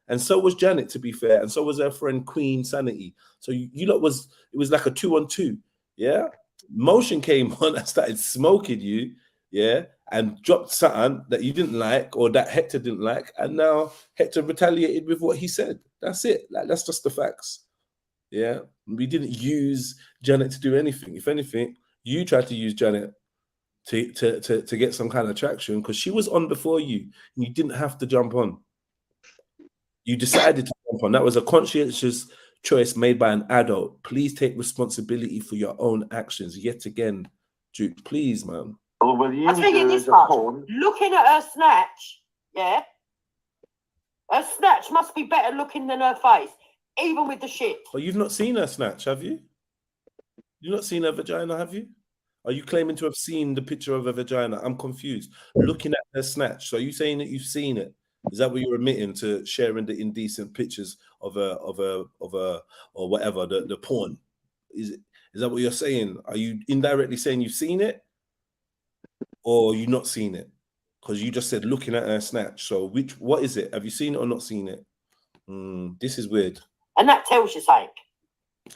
And so was Janet, to be fair, and so was her friend Queen Sanity. So you lot it was like a 2-on-2, yeah. Motion came on and started smoking you, yeah, and dropped something that you didn't like or that Hector didn't like, and now Hector retaliated with what he said. That's it. Like, that's just the facts. Yeah, we didn't use Janet to do anything. If anything, you tried to use Janet to get some kind of traction because she was on before you, and you didn't have to jump on. You decided to jump on. That was a conscientious choice made by an adult. Please take responsibility for your own actions. Yet again, Duke, please, man. Well, I'll tell you this much. Looking at her snatch, yeah, her snatch must be better looking than her face, even with the shit. But you've not seen her snatch, have you? You've not seen her vagina, have you? Are you claiming to have seen the picture of her vagina? I'm confused. Looking at her snatch. So are you saying that you've seen it? Is that what you're admitting to, sharing the indecent pictures of a or whatever, the porn? Is that what you're saying? Are you indirectly saying you've seen it, or you not seen it? Because you just said looking at her snatch. So what is it? Have you seen it or not seen it? This is weird. And that tells you something.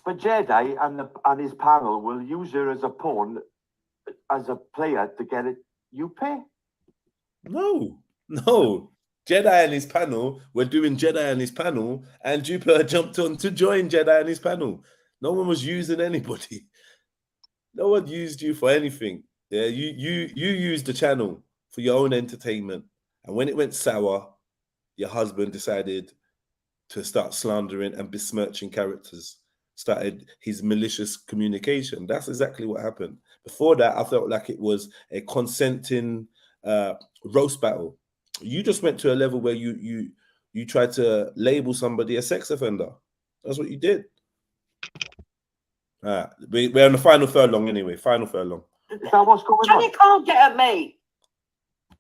But JEDI and his panel will use her as a pawn, as a player to get it. You pay? No. JEDI and his panel were doing JEDI and his panel, and Jupiter jumped on to join JEDI and his panel. No one was using anybody. No one used you for anything. Yeah, you used the channel for your own entertainment. And when it went sour, your husband decided to start slandering and besmirching characters, started his malicious communication. That's exactly what happened. Before that, I felt like it was a consenting roast battle. You just went to a level where you tried to label somebody a sex offender. That's what you did. We're on the final furlong anyway. Final furlong. Is that what's going on? Janet can't get at me.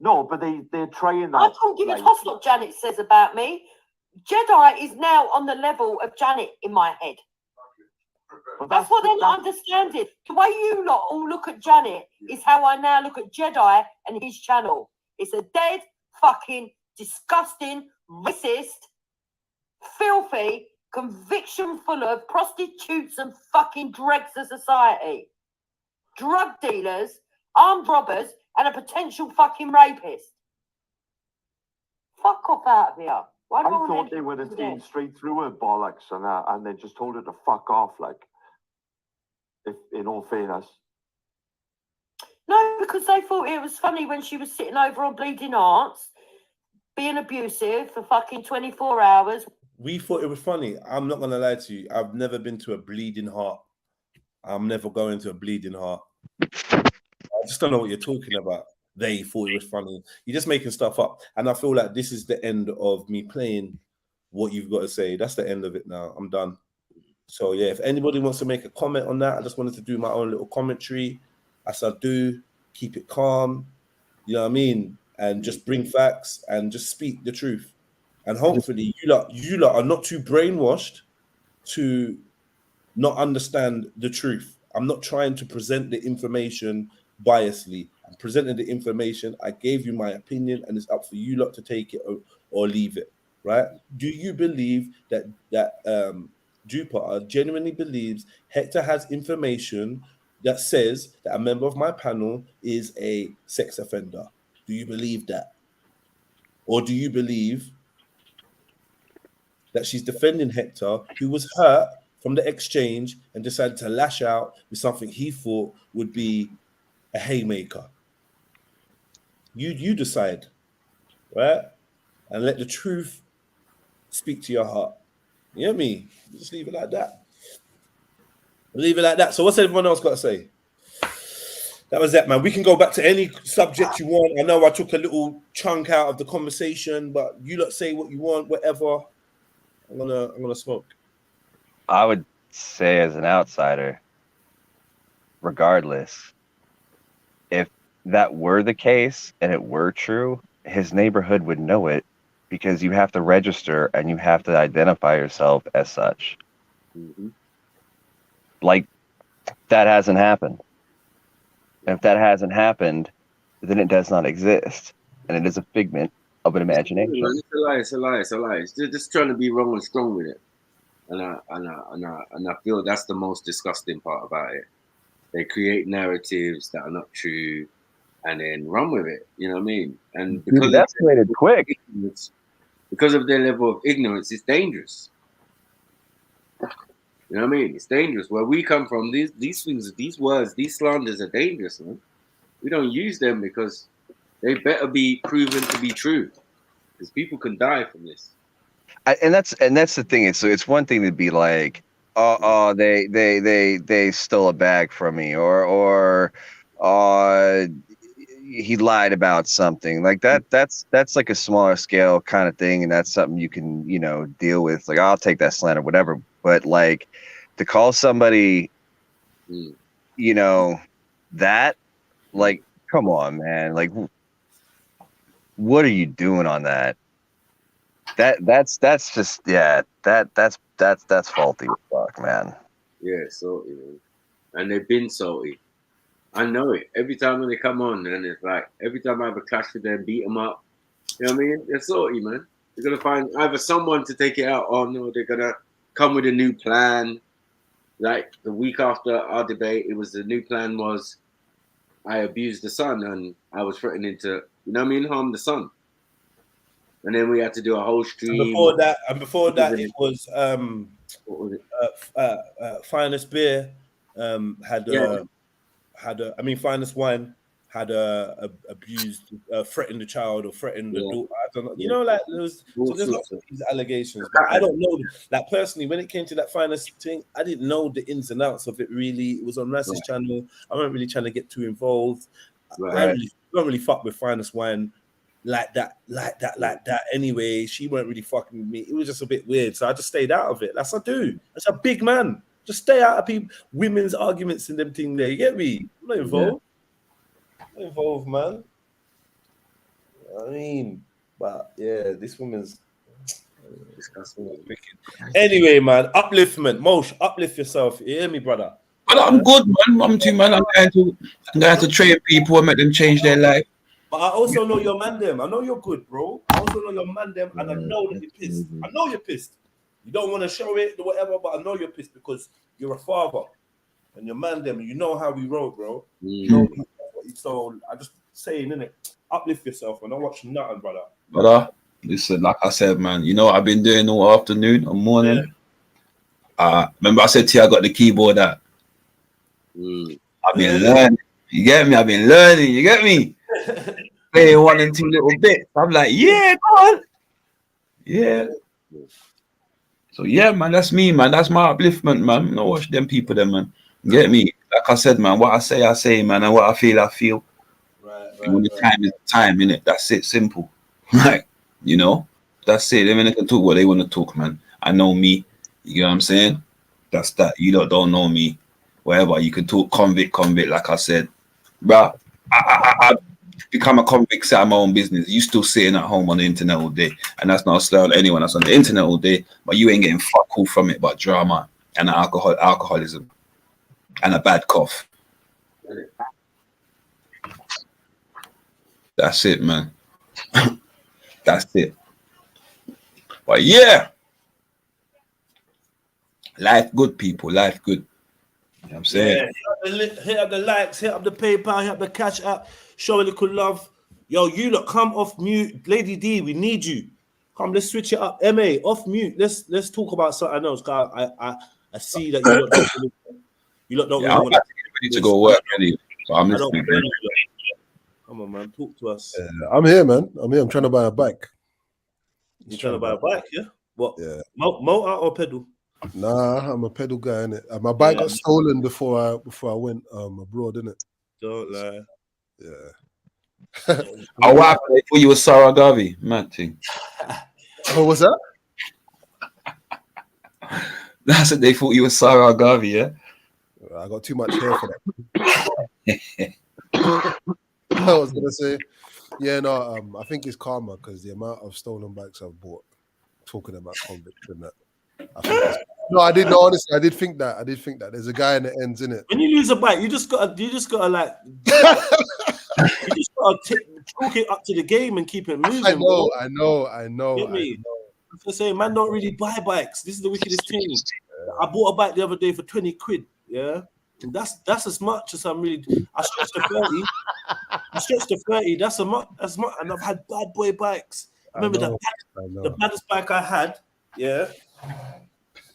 No, but they're trying that. I don't give a toss what Janet says about me. JEDI is now on the level of Janet in my head. That's what they're not understanding. The way you lot all look at Janet is how I now look at JEDI and his channel. It's a dead, fucking, disgusting, racist, filthy, conviction full of prostitutes and fucking dregs of society. Drug dealers, armed robbers, and a potential fucking rapist. Fuck off out of here. I thought they would have seen straight through her bollocks and then just told her to fuck off, like, if in all fairness. No, because they thought it was funny when she was sitting over on Bleeding Hearts, being abusive for fucking 24 hours. We thought it was funny. I'm not going to lie to you. I've never been to a Bleeding Heart. I'm never going to a Bleeding Heart. I just don't know what you're talking about. They thought it was funny. You're just making stuff up. And I feel like this is the end of me playing what you've got to say. That's the end of it now. I'm done. So, yeah, if anybody wants to make a comment on that, I just wanted to do my own little commentary. As I do, keep it calm. You know what I mean? And just bring facts and just speak the truth. And hopefully you lot are not too brainwashed to not understand the truth. I'm not trying to present the information biasly. I'm presenting the information. I gave you my opinion, and it's up for you lot to take it or leave it, right? Do you believe that Jupiter genuinely believes Hector has information that says that a member of my panel is a sex offender? Do you believe that? Or do you believe that she's defending Hector, who was hurt from the exchange and decided to lash out with something he thought would be a haymaker? You decide, right? And let the truth speak to your heart. You hear me? Just leave it like that. Leave it like that. So what's everyone else got to say? That was that, man. We can go back to any subject you want. I know I took a little chunk out of the conversation, but you lot say what you want, whatever. I'm gonna smoke. I would say, as an outsider, regardless, if that were the case and it were true, his neighborhood would know it, because you have to register and you have to identify yourself as such. Mm-hmm. Like, that hasn't happened. And if that hasn't happened, then it does not exist, and it is a figment of an imagination. It's a lie. They're just trying to be wrong and strong with it, and I feel that's the most disgusting part about it. They create narratives that are not true, and then run with it. You know what I mean? And because that's escalated quick. Because of their level of ignorance, it's dangerous. You know what I mean? It's dangerous. Where we come from, these things, these words, these slanders are dangerous, man. We don't use them because they better be proven to be true, because people can die from this. And that's the thing. It's one thing to be like, they stole a bag from me, or he lied about something like that. That's like a smaller scale kind of thing, and that's something you can deal with. Like, I'll take that slant or whatever. But like, to call somebody, that, like, come on, man. Like, what are you doing on that? That's just that's faulty as fuck, man. Yeah, salty, man. And they've been salty. I know it. Every time when they come on, and it's like every time I have a clash with them, beat them up. You know what I mean? They're salty, man. They're gonna find either someone to take it out on, or they're gonna come with a new plan. Like the week after our debate, it was the new plan was I abused the son and I was threatening to, you know what I mean, harm the son. And then we had to do a whole stream. And before that, it was what was it? Finest Beer Finest Wine had abused, threatened the child or threatened the daughter. I don't know. You know, like there's lots of these allegations, but I don't know. Like personally, when it came to that Finest thing, I didn't know the ins and outs of it. Really, it was on Rass's channel. I wasn't really trying to get too involved. I don't really fuck with Finest Wine like that. Anyway, she weren't really fucking with me. It was just a bit weird, so I just stayed out of it. That's what I do. That's a big man. Just stay out of people, women's arguments and them thing there. You get me? I'm not involved. Not involved, man. I mean, but yeah, this woman's disgusting. Wicked. Anyway, man, upliftment. Mosh, uplift yourself. You hear me, brother? But I'm good, man. I'm going to train people and make them change their life. But I also know your man them. I know you're good, bro. I also know your man them, and I know that you're pissed. I know you're pissed. You don't want to show it or whatever, but I know you're pissed because you're a father and your man them. You know how we roll, bro. You know, so I just saying, innit, uplift yourself and don't watch nothing, brother. Brother, listen, like I said, man, you know what I've been doing all afternoon and morning? Yeah. Remember I said to you I got the keyboard out. I've been learning. You get me? I've been learning. You get me? Playing 1 and 2 little bits. I'm like, yeah, go on. Yeah. So yeah, man, that's me, man. That's my upliftment, man. No watch them people there, man. You get me? Like I said, man, what I say, man, and what I feel. When the time is the time, innit? That's it, simple. Like, you know, that's it. They can talk what they want to talk, man. I know me. You know what I'm saying? That's that. You don't know me. Whatever. You can talk convict, like I said. But I become a convict, set my own business. You still sitting at home on the internet all day. And that's not a slur on anyone that's on the internet all day, but you ain't getting fuck all from it but drama and alcoholism and a bad cough. That's it, man. That's it. But yeah, life good, people. Life good. You know what I'm saying? Yeah, hit up the likes, hit up the PayPal, hit up the Cash App, show a little love. Yo, you lot, come off mute. Lady D, we need you. Come, let's switch it up. MA, off mute. Let's talk about something else. I see that you lot don't yeah, I'm ready to go work anyway. So I'm listening. Come on, man. Talk to us. I'm here, man. I'm here. I'm trying to buy a bike. You trying to buy a bike, yeah? What? Yeah. Motor or pedal? Nah, I'm a pedal guy, innit? My bike got stolen before I went abroad, innit? Don't lie. Yeah. Oh, what happened? They thought you were Sarah Garvey. Mad thing. What was that? That's what they thought you were Sarah Garvey, yeah? I got too much hair for that. I was gonna say, yeah, no, I think it's karma because the amount of stolen bikes I've bought, talking about convicts and that. I did know, honestly, I did think that. There's a guy in the ends, in it. When you lose a bike, you just gotta like you just gotta talk it up to the game and keep it moving. I know. Get me? I say, man, don't really buy bikes. This is the wickedest thing. I bought a bike the other day for 20 quid. Yeah. And that's as much as I'm really. I stretched to 30. That's as much, and I've had bad boy bikes. Remember the baddest bike I had. Yeah,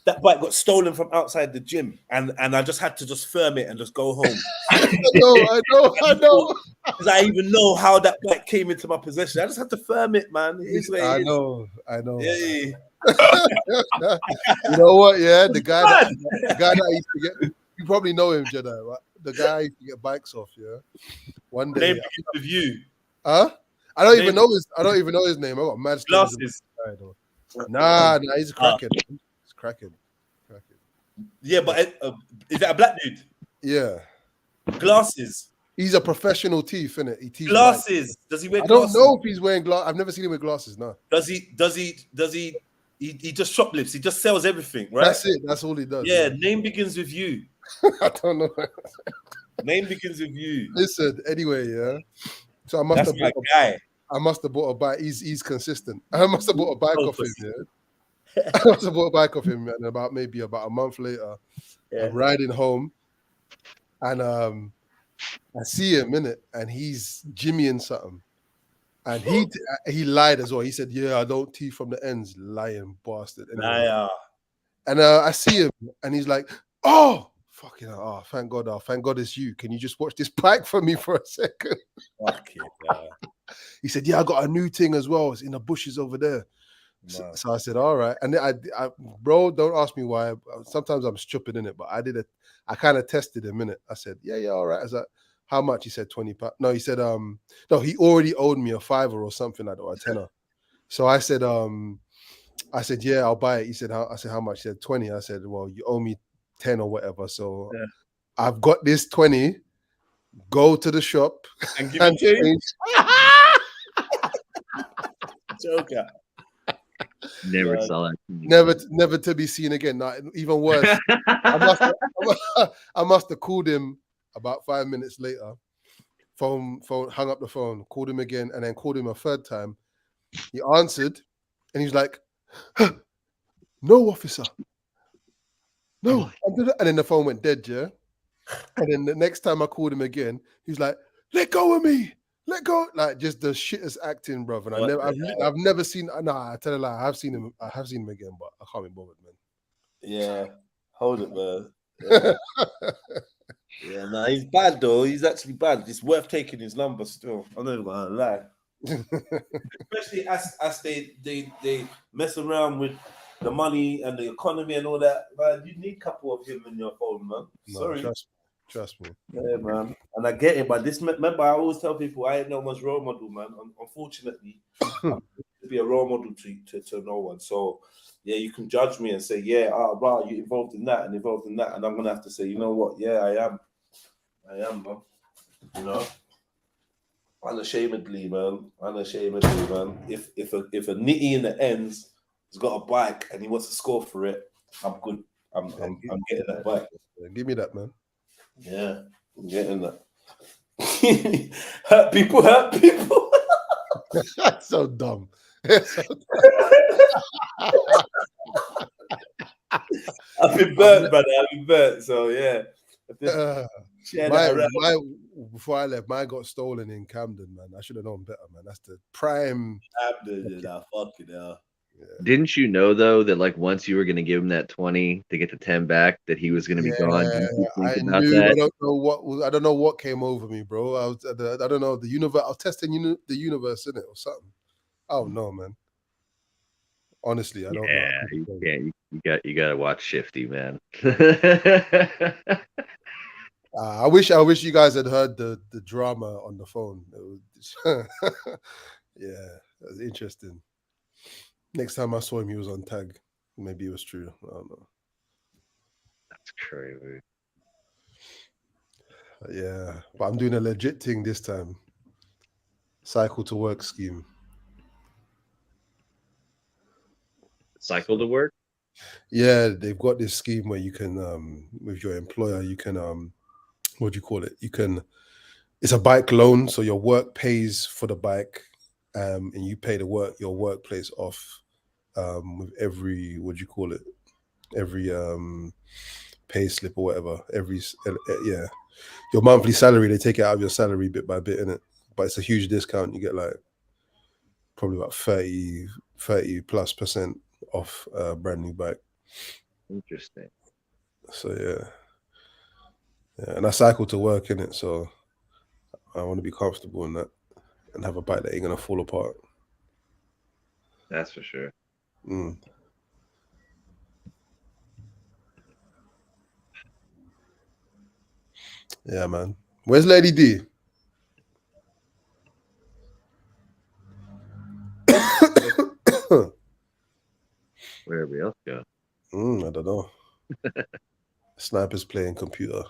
that bike got stolen from outside the gym, and I just had to just firm it and just go home. I know. Because I even know how that bike came into my possession. I just had to firm it, man. I know. Yeah. You know what? Yeah, the guy that I used to get. You probably know him, Jedi, right? The guy I used to get bikes off. Yeah. One day. Name with you. Huh? I don't even know his name. I got mad glasses. Nah, he's cracking. He's cracking. Yeah, but is that a black dude? Yeah. Glasses. He's a professional thief, innit? He thieves Glasses. Does he wear I don't glasses? know if he's wearing glasses. I've never seen him with glasses. No. Does he just shoplifts? He just sells everything, right? That's it. That's all he does. Yeah. Name begins with you. I don't know. Name begins with you. Listen. Anyway, yeah. So I must That's have my bought guy. I must have bought a bike. He's consistent. I must have bought a bike off him. Pussy. Yeah. I must have bought a bike off him, and about a month later, I'm riding home, and I see him in it, and he's jimmying something, and he lied as well. He said, "Yeah, I don't teeth from the ends." Lying bastard. Anyway. Liar. And I see him, and he's like, "Oh, fucking hell. Oh, thank God. Oh, thank God it's you. Can you just watch this bike for me for a second?" Fuck it. He said, "Yeah, I got a new thing as well. It's in the bushes over there." So I said, "All right." And then I bro, don't ask me why. Sometimes I'm stupid in it, but I kind of tested him in it. I said, "Yeah, all right." I was like, "How much?" He said, £20. No, he said, no, he already owed me a £5 or something like that, or a £10. So I said, "Yeah, I'll buy it." He said, I said, "How much?" He said, 20. I said, "Well, you owe me 10 or whatever. So I've got this 20. Go to the shop and give me change." Joker. Never saw that. Never to be seen again. Now, even worse, I must have called him about 5 minutes later. Phone hung up the phone, called him again, and then called him a third time. He answered, and he was like, "No, officer. No." And then the phone went dead, yeah. And then the next time I called him again, he was like, "Let go of me. Let go." Like just the shittest acting, bro. And I've never seen. Nah, I tell you, I have seen him again, but I can't be bothered, man. Yeah, hold it, man. Yeah, yeah, no, he's bad though. He's actually bad. It's worth taking his number still. I'm not even gonna lie. Especially as they mess around with the money and the economy and all that, man. You need a couple of him in your phone, man. No, Sorry. Trust me. Yeah, man. And I get it, but remember, I always tell people I ain't no one's role model, man. Unfortunately, I'm not to be a role model to no one. So, yeah, you can judge me and say, yeah, wow, you're involved in that, and I'm gonna have to say, you know what? Yeah, I am, man. You know, unashamedly, man. If a nitty in the ends has got a bike and he wants to score for it, I'm good. I'm getting that bike. Give me that, man. Yeah, I'm getting that. Hurt people. That's so dumb. I've been burnt, brother. I've been burnt. So yeah. Before I left, mine got stolen in Camden, man. I should have known better, man. That's the prime. Camden, fucking hell. Yeah. Didn't you know though that like once you were going to give him that 20 to get the 10 back, that he was going to be gone? I knew. That? I don't know what came over me, bro. I don't know the universe. I was testing the universe in it or something. I don't know, man. Honestly, I don't know. Yeah, you got to watch Shifty, man. I wish you guys had heard the drama on the phone. It was, yeah, it was interesting. Next time I saw him, he was on tag. Maybe it was true. I don't know. That's crazy. Yeah, but I'm doing a legit thing this time. Cycle to work scheme. Cycle to work? Yeah, they've got this scheme where you can, with your employer, you can, what do you call it? It's a bike loan, so your work pays for the bike, and you pay your workplace off with every, what do you call it? Every pay slip or whatever. Yeah, your monthly salary, they take it out of your salary bit by bit, innit? But it's a huge discount. You get like probably about 30+% off a brand new bike. Interesting. So yeah, and I cycle to work in it, so I want to be comfortable in that and have a bike that ain't gonna fall apart. That's for sure. Yeah, man. Where's Lady D? Where everybody else go? I don't know. Sniper's playing computer.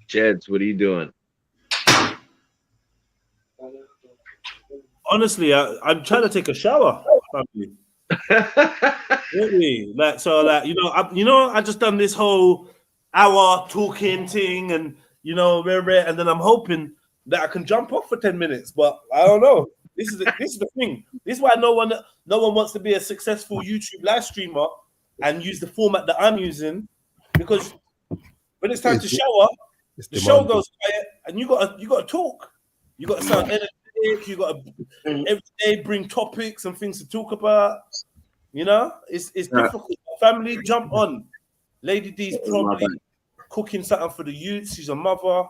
Jeds, what are you doing? Honestly, I'm trying to take a shower. Really? Like, so, like, I just done this whole hour talking thing, and and then I'm hoping that I can jump off for 10 minutes, but I don't know. This is the thing. This is why no one wants to be a successful YouTube live streamer and use the format that I'm using, because when it's time to shower, the show goes quiet, and you got to talk. You got to sound energetic. You got to every day bring topics and things to talk about. It's difficult. Family, jump on. Lady D's probably cooking something for the youth. She's a mother.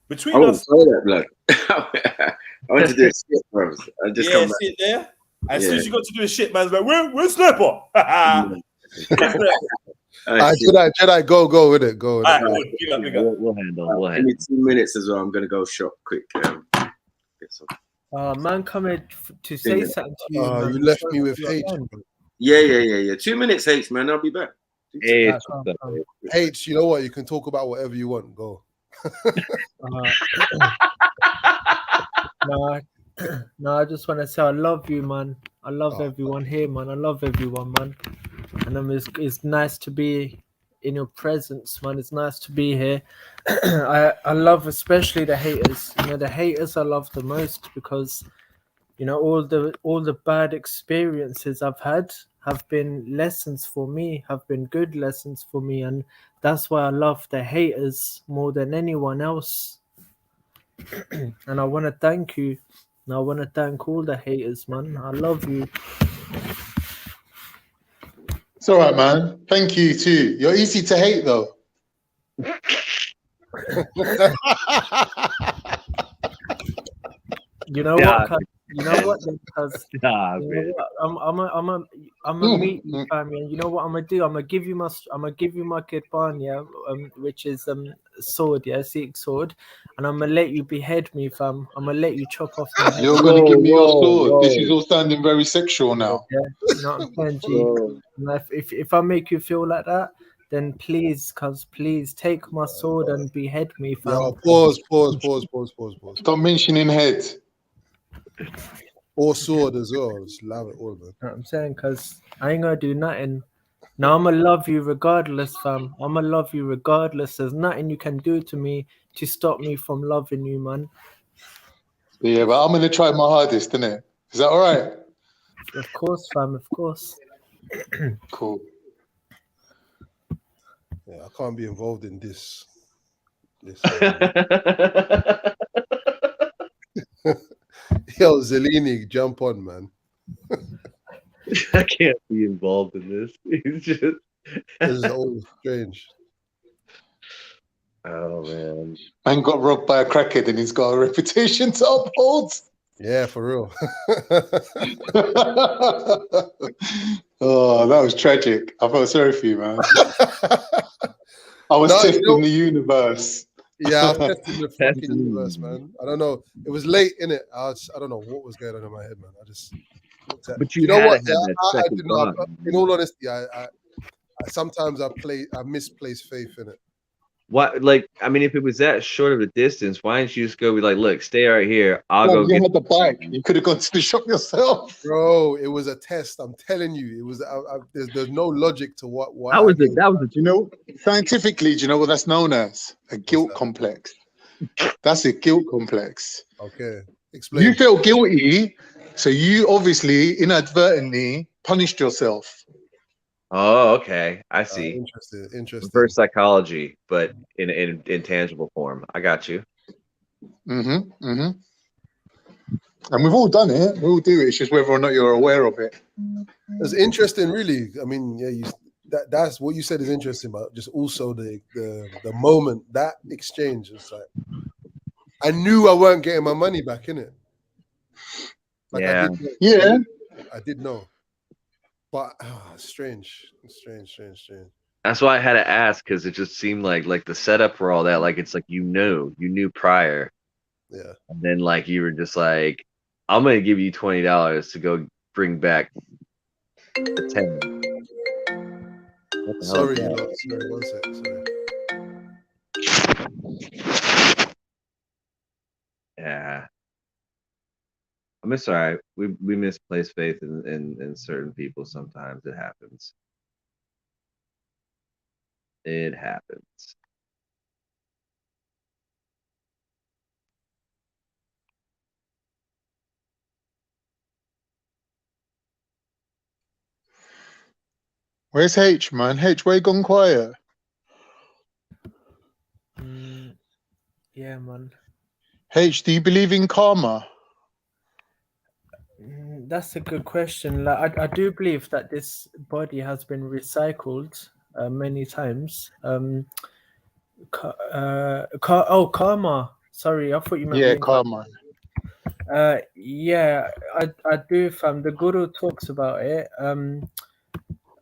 Between us. Say that, blood. I went to do a shit, bro. I just come back. Sit there. As soon as you got to do a shit, man's like, "Where's Snapper?" Jedi, go with it. Go with it. We'll handle. Give me 2 minutes as well. I'm gonna go shop quick. Get some. Man, coming to say something to you. You left me with H. Yeah. 2 minutes, H, man. I'll be back. H, you know what? You can talk about whatever you want. Go. No, I just want to say I love you, man. I love everyone here, man. I love everyone, man. And it's nice to be in your presence, man. It's nice to be here. I love especially the haters. The haters I love the most, because all the bad experiences I've had have been lessons for me, have been good lessons for me, and that's why I love the haters more than anyone else. And I want to thank you. And I want to thank all the haters, man. I love you. It's all right, man. Thank you too. You're easy to hate, though. You know what? You know what? Because I'm a meet you, family. And you know what I'm gonna do? I'm gonna give you my kirpan, yeah, which is sword, yeah, Sikh sword, and I'm gonna let you behead me, fam. I'm gonna let you chop off my head. You're gonna give me your sword. This is all sounding very sexual now. Yeah, not Kenji. If I make you feel like that, then please take my sword and behead me, fam. Yo, pause. Stop mentioning head. Or sword as well. Just love it all, man. You know what I'm saying? Because I ain't gonna do nothing. Now I'm gonna love you regardless, fam. I'm gonna love you regardless. There's nothing you can do to me to stop me from loving you, man. Yeah, but I'm gonna try my hardest, innit? Is that all right? Of course, fam. Of course. Cool. Yeah, I can't be involved in this. Yo, Zelini, jump on, man. I can't be involved in this. It's just this is all strange. Oh man. Man got robbed by a crackhead and he's got a reputation to uphold. Yeah, for real. Oh, that was tragic. I felt sorry for you, man. I was testing the universe. Yeah, I was testing the fucking universe, man. I don't know. It was late, innit? I don't know what was going on in my head, man. I just looked at. But you know what? I did not. In all honesty, I sometimes I misplace faith in it. What, like, I mean, if it was that short of a distance, why didn't you just go be like, look, stay right here. I'll go you get had the bike. You could have gone to the shop yourself. Bro, it was a test. I'm telling you, it was. There's no logic to what. That was you know, scientifically, do you know what that's known as? A guilt complex. That's a guilt complex. Okay, explain. You felt guilty, so you obviously inadvertently punished yourself. Oh, okay. I see. Interesting. Reverse psychology, but in intangible form. I got you. And we've all done it. We all do it. It's just whether or not you're aware of it. It's interesting, really. I mean, yeah, that's what you said is interesting, but just also the moment, that exchange. It's like I knew I weren't getting my money back, innit? Like yeah. I did know. But strange. That's why I had to ask, because it just seemed like the setup for all that, like it's like you knew prior. Yeah. And then like you were just like, I'm gonna give you $20 to go bring back 10. Sorry, one sec. Sorry. Yeah. I mean, sorry, we misplace faith in certain people sometimes. It happens. It happens. Where's H, man? H, where you gone quiet? Yeah, man. H, do you believe in karma? That's a good question. Like, I do believe that this body has been recycled many times. Karma. Sorry, I thought you meant Yeah, reincarnation. karma. Yeah, I do, fam. The Guru talks about it.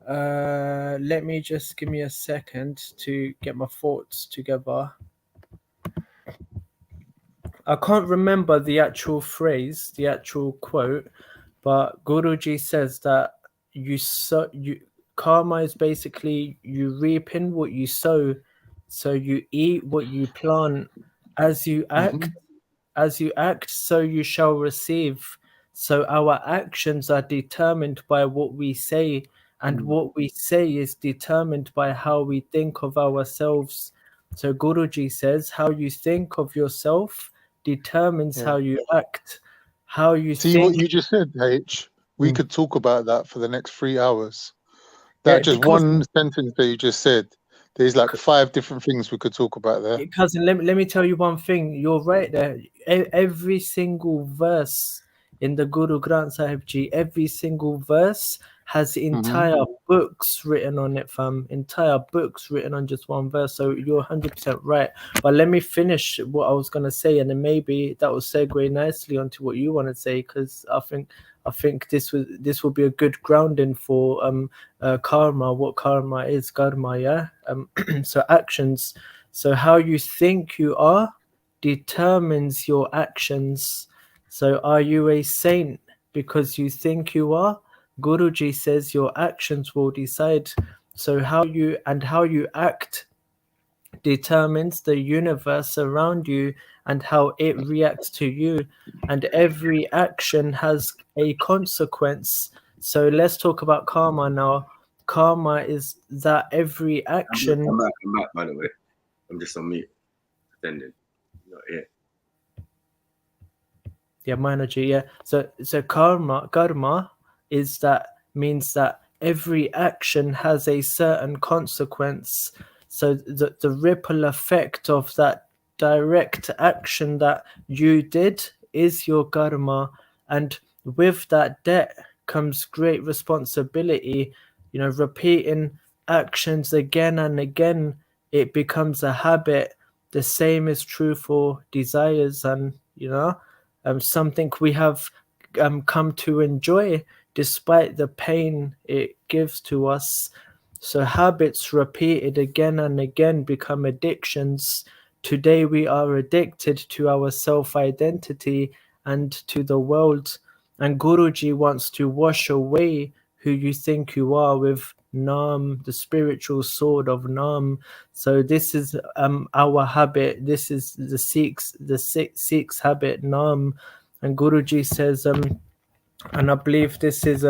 Let me just give me a second to get my thoughts together. I can't remember the actual phrase, the actual quote, but Guruji says that karma is basically you reaping what you sow, so you eat what you plant. As you act, so you shall receive. So our actions are determined by what we say, and what we say is determined by how we think of ourselves. So Guruji says, how you think of yourself determines how you act. How you See think. what you just said, H? We could talk about that for the next 3 hours. That Yeah, just because one sentence that you just said. There's like 5 different things we could talk about there. cousin, let me tell you one thing. You're right there. Every single verse in the Guru Granth Sahib Ji, every single verse has entire books written on it, fam. Entire books written on just one verse. So you're 100% right. But let me finish what I was gonna say, and then maybe that will segue nicely onto what you want to say, because I think this will be a good grounding for karma. What karma is, karma, yeah. So actions. So how you think you are determines your actions. So are you a saint because you think you are? Guruji says your actions will decide. So how you act determines the universe around you and how it reacts to you. And every action has a consequence. So let's talk about karma now. Karma is that every action. I'm back, by the way. I'm just on mute, pretending. Not here. Yeah, my energy. Yeah. So karma is that, means that every action has a certain consequence. So the ripple effect of that direct action that you did is your karma, and with that debt comes great responsibility. You know, repeating actions again and again, it becomes a habit. The same is true for desires, and something we have come to enjoy despite the pain it gives to us. So habits repeated again and again become addictions. Today we are addicted to our self-identity and to the world. And Guruji wants to wash away who you think you are with Nam, the spiritual sword of Nam. So this is our habit. This is the Sikhs habit, Nam. And Guruji says, and I believe this is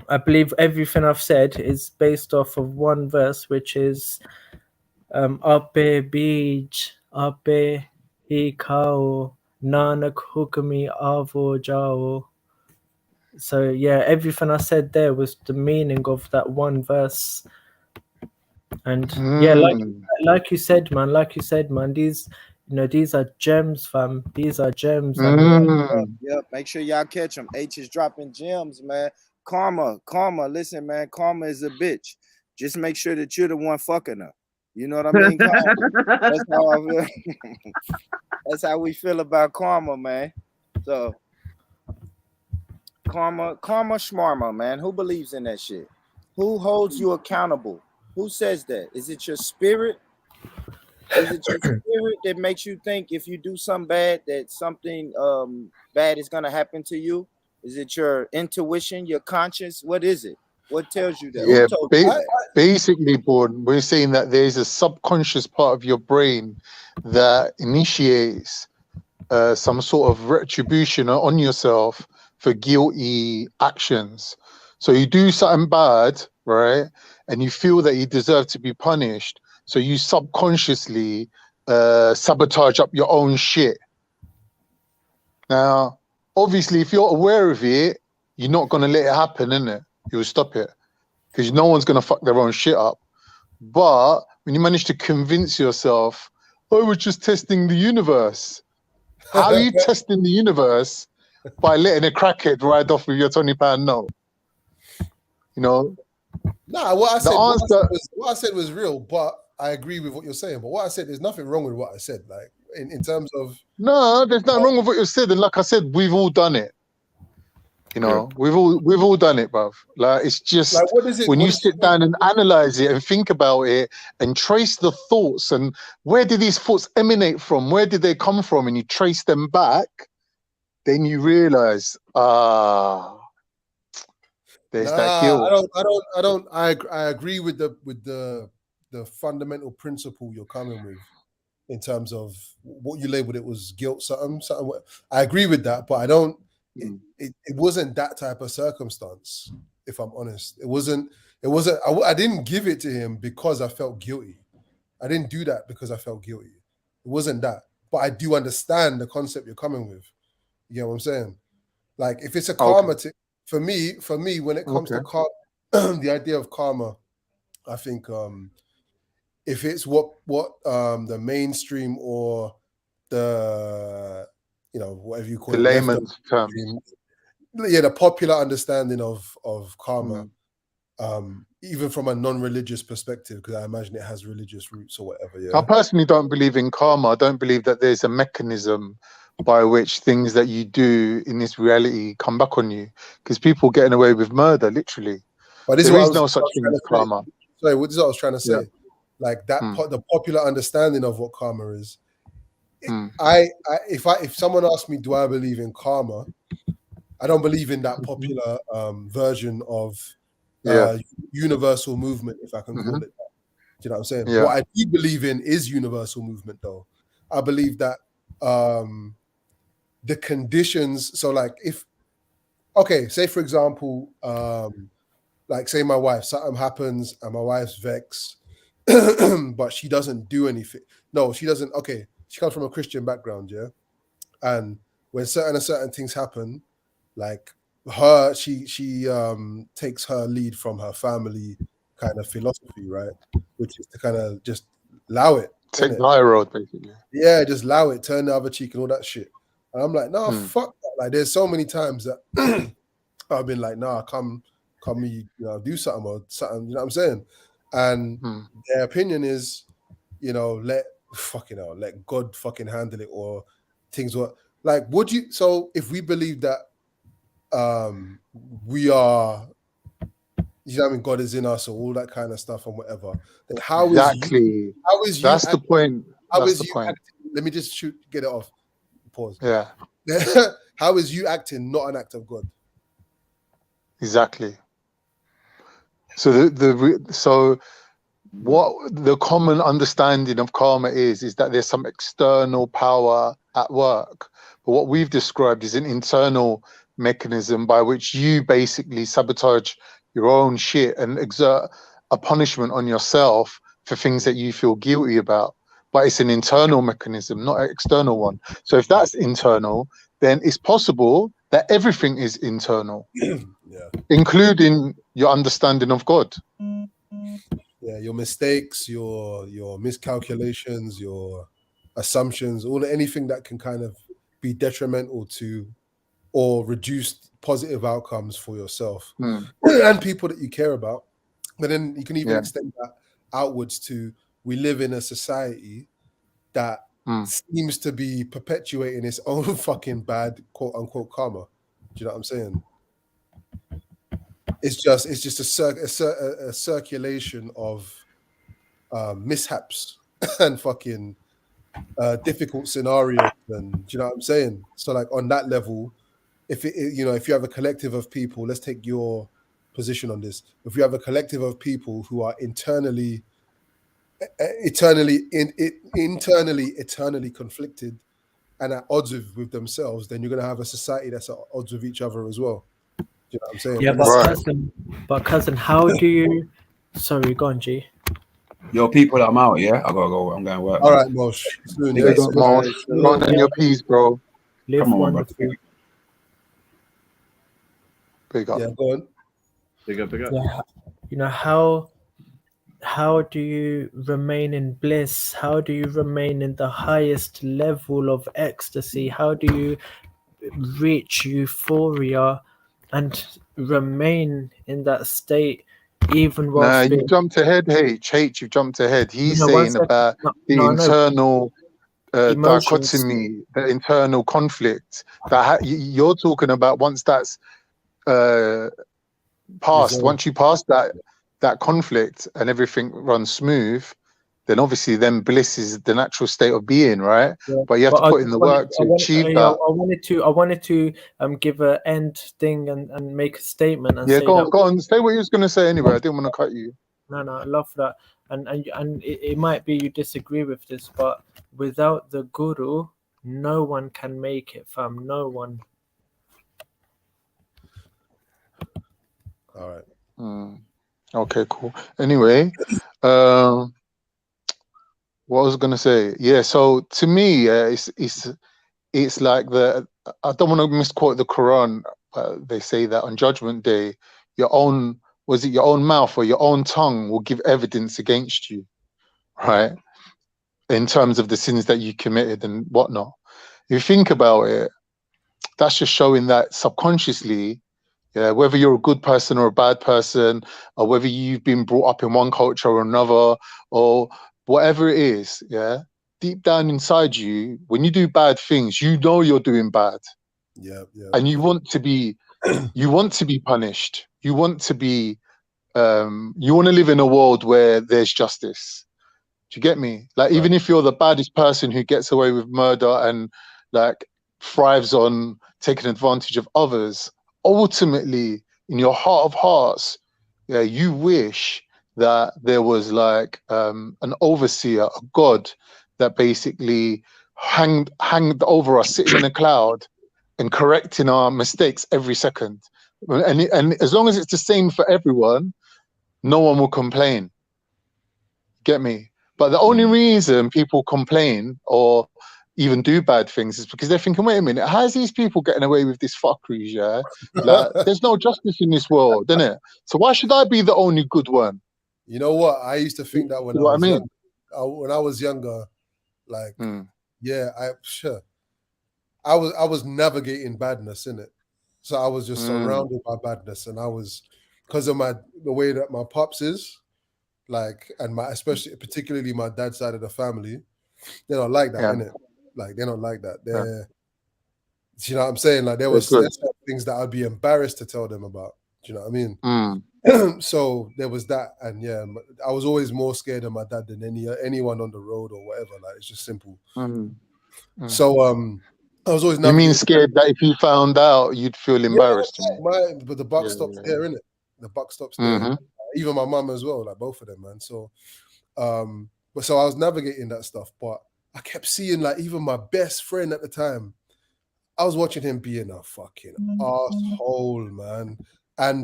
I believe everything I've said is based off of one verse, which is Ape Bij, Ape Hi Kao, Nanak Hukmi Avo Jao. So yeah, everything I said there was the meaning of that one verse. And yeah, like you said, man, these are gems, fam. These are gems. Yep. Make sure y'all catch them. H is dropping gems, man. Karma. Listen, man. Karma is a bitch. Just make sure that you're the one fucking her. You know what I mean? That's how I feel. That's how we feel about karma, man. So karma schmarma, man. Who believes in that shit? Who holds you accountable? Who says that? Is it your spirit? Is it your spirit that makes you think if you do something bad that something bad is gonna happen to you? Is it your intuition, your conscience? What is it? What tells you that? Yeah, Who told you that? basically, Born, we're saying that there's a subconscious part of your brain that initiates some sort of retribution on yourself for guilty actions. So you do something bad, right? And you feel that you deserve to be punished. So you subconsciously sabotage up your own shit. Now, obviously, if you're aware of it, you're not going to let it happen, innit? You'll stop it. Because no one's going to fuck their own shit up. But when you manage to convince yourself, oh, we're just testing the universe. How are you testing the universe by letting a crackhead ride off with your £20 note? You know? Nah, what I The said was real, but I agree with what you're saying. But what I said, there's nothing wrong with what I said. Like in terms of No, there's nothing wrong with what you said. And like I said, we've all done it. You know, we've all done it, bruv. Like it's just like, what is it, when you sit down and analyze it and think about it and trace the thoughts and where did these thoughts emanate from? Where did they come from? And you trace them back, then you realize, there's that guilt. I agree with the fundamental principle you're coming with in terms of what you labeled it was guilt, something. I agree with that, but I don't. It wasn't that type of circumstance, if I'm honest. It wasn't. I didn't give it to him because I felt guilty. I didn't do that because I felt guilty. It wasn't that. But I do understand the concept you're coming with. You know what I'm saying? Like if it's a karma for me, when it comes to the idea of karma, I think if it's what the mainstream or the whatever you call the layman's term. Yeah, the popular understanding of karma, even from a non-religious perspective, because I imagine it has religious roots or whatever. Yeah. I personally don't believe in karma. I don't believe that there's a mechanism by which things that you do in this reality come back on you. Because people getting away with murder, literally. But this there is is no such thing as karma. Sorry, this is what I was trying to say. Yeah. Like that, the popular understanding of what karma is. If someone asks me, do I believe in karma? I don't believe in that popular version of universal movement, if I can call it that. Do you know what I'm saying? Yeah. What I do believe in is universal movement, though. I believe that the conditions. So, like, say for example, like say my wife, something happens and my wife's vexed, but she doesn't do anything. No, she doesn't. Okay. She comes from a Christian background, yeah. And when certain things happen, like she takes her lead from her family kind of philosophy, right? Which is to kind of just allow it. Take the high road, basically. Yeah, just allow it, turn the other cheek and all that shit. And I'm like, no, fuck that. Like there's so many times that I've been like, nah, come do something or something, you know what I'm saying? And their opinion is, let God fucking handle it, or things what like would you so if we believe that we are, you know what I mean, God is in us or all that kind of stuff and whatever, then how is you that's the point. How That's is the you point. acting, let me just get it off. Pause. Yeah. How is you acting not an act of God? Exactly. So so what the common understanding of karma is that there's some external power at work, but what we've described is an internal mechanism by which you basically sabotage your own shit and exert a punishment on yourself for things that you feel guilty about. But it's an internal mechanism, not an external one. So if that's internal, then it's possible that everything is internal, including your understanding of God. Yeah, your mistakes, your miscalculations, your assumptions, anything that can kind of be detrimental to or reduce positive outcomes for yourself and people that you care about. But then you can even extend that outwards to, we live in a society that seems to be perpetuating its own fucking bad quote unquote karma. Do you know what I'm saying? It's just a circulation of mishaps and fucking difficult scenarios, and do you know what I'm saying? So like on that level, if you have a collective of people, let's take your position on this. If we have a collective of people who are eternally conflicted and at odds with themselves, then you're going to have a society that's at odds with each other as well. Do you know what I'm saying? Yeah, but cousin, how do you? Sorry, go on, G. Yo, people, I'm out. Yeah, I gotta go. I'm going to work. All right, Mosh. Soon, Big up, Mosh. Go on your piece, bro. Live Come on, wonderful. bro. Big up. Yeah, go on. Big up, big up. Yeah, you know how do you remain in bliss? How do you remain in the highest level of ecstasy? How do you reach euphoria and remain in that state even whilst Nah, you jumped ahead, H. You've jumped ahead. He's saying about the internal dichotomy, the internal conflict. You're talking about once that's passed. Once you pass that conflict and everything runs smooth, then obviously then bliss is the natural state of being, right? Yeah. But you have to put in the work to achieve that. I wanted to give an end thing and make a statement and say Go on. Say what you was going to say anyway. I didn't want to cut you. No, I love that. And it might be you disagree with this, but without the guru, no one can make it, fam. No one. All right. Okay, cool. Anyway, what I was gonna say, yeah. So to me, it's like I don't want to misquote the Quran. They say that on Judgment Day, your own mouth or your own tongue will give evidence against you, right? In terms of the sins that you committed and whatnot. If you think about it, that's just showing that subconsciously. Yeah, whether you're a good person or a bad person, or whether you've been brought up in one culture or another, or whatever it is, yeah, deep down inside you, when you do bad things, you know you're doing bad. Yeah. And you want to be punished. You want to be you want to live in a world where there's justice. Do you get me? Like, even if you're the baddest person who gets away with murder and like thrives on taking advantage of others, ultimately, in your heart of hearts, yeah, you wish that there was like an overseer, a God that basically hanged over us, sitting in a cloud and correcting our mistakes every second. And as long as it's the same for everyone, no one will complain. Get me? But the only reason people complain or even do bad things is because they're thinking, wait a minute, how's these people getting away with this fuckery, yeah? Like, there's no justice in this world, isn't it? So why should I be the only good one? You know what? I used to think that when I was younger, like, I was navigating badness in it. So I was just surrounded by badness, and I was, because of the way that my pops is, like, and particularly my dad's side of the family, they don't like that, innit? Like, they don't like that. You know what I'm saying? Like, there's things that I'd be embarrassed to tell them about. Do you know what I mean? So there was that, and yeah, I was always more scared of my dad than anyone on the road or whatever. Like, it's just simple. So I was always. You mean scared that if you found out, you'd feel embarrassed? But the buck stops there, innit? The buck stops there. Even my mum as well, like both of them, man. So, but so I was navigating that stuff, but I kept seeing, like, even my best friend at the time, I was watching him being a fucking asshole, man.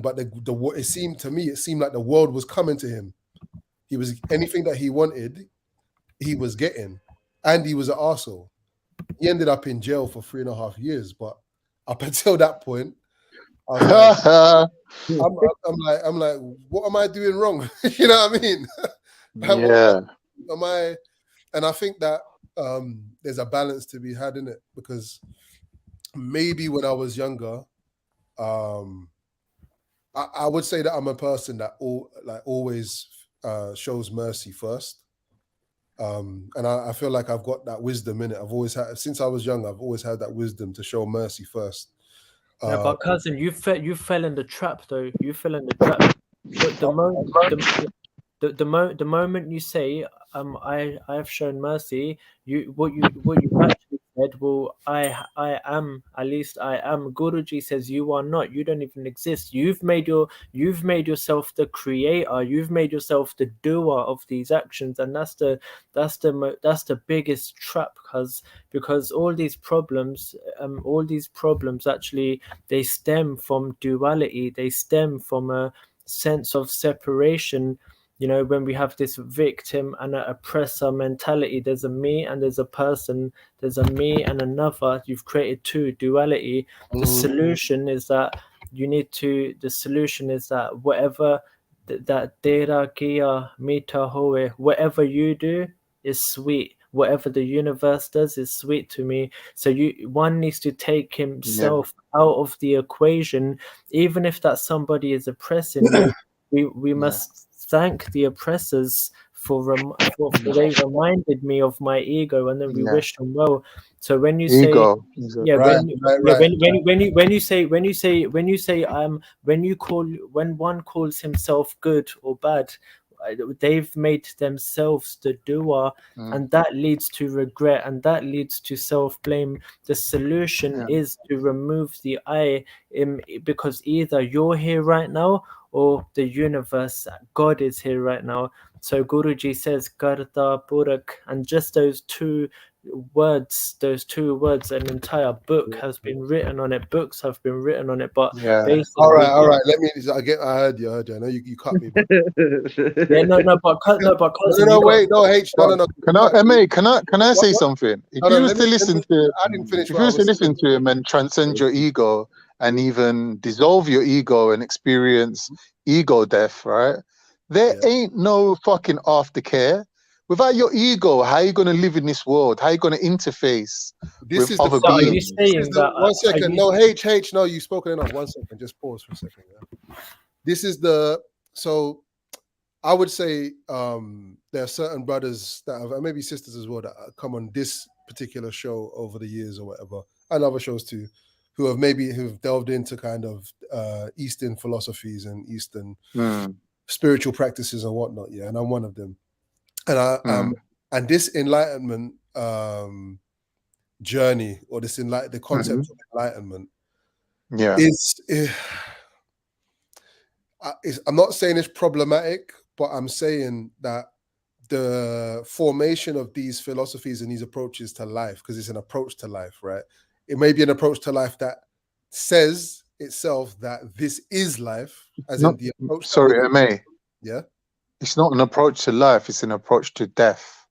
But it seemed like the world was coming to him. He was anything that he wanted, he was getting, and he was an arsehole. He ended up in jail for 3.5 years, but up until that point, I was I'm like, what am I doing wrong? You know what I mean? Am I? And I think that there's a balance to be had in it, because maybe when I was younger, I would say that I'm a person that always shows mercy first. And I feel like I've got that wisdom in it. I've always had, since I was young, I've always had that wisdom to show mercy first. Yeah, but cousin, you fell in the trap though. You fell in the trap. The moment you say, I have shown mercy, what you actually said, well, I am, at least I am. Guruji says, you are not. You don't even exist. You've made yourself the creator. You've made yourself the doer of these actions, and that's the biggest trap, because all these problems actually, they stem from duality. They stem from a sense of separation. You know, when we have this victim and an oppressor mentality, there's a me and there's a person, there's a me and another. You've created two, duality. The solution is that whatever that dera kia mita hoe, whatever you do is sweet. Whatever the universe does is sweet to me. So one needs to take himself out of the equation, even if that somebody is oppressing you. We must thank the oppressors for they reminded me of my ego, and then we wish them well. So when you say when one calls himself good or bad, they've made themselves the doer, and that leads to regret, and that leads to self-blame. The solution is to remove the I, because either you're here right now or the universe, God is here right now. So Guruji says Karta Purak, and just those two words, an entire book has been written on it. Books have been written on it. But basically, all right. Let me. I heard you. I know you cut me. But... Wait, no, H, no. Can I say something? If you was to listen to him and transcend your ego and even dissolve your ego and experience ego death, right? There ain't no fucking aftercare. Without your ego, how are you going to live in this world? How are you going to interface with other beings? One second. No, H, no, you've spoken enough. 1 second. Just pause for a second. Yeah? So I would say there are certain brothers that have, and maybe sisters as well, that come on this particular show over the years or whatever, and other shows too, who've delved into kind of Eastern philosophies and Eastern spiritual practices and whatnot. Yeah, and I'm one of them. And and this enlightenment journey, or the concept of enlightenment, I'm not saying it's problematic, but I'm saying that the formation of these philosophies and these approaches to life, because it's an approach to life, right? It may be an approach to life that says itself that this is life, as in the approach. Sorry, MA. Yeah. It's not an approach to life, it's an approach to death.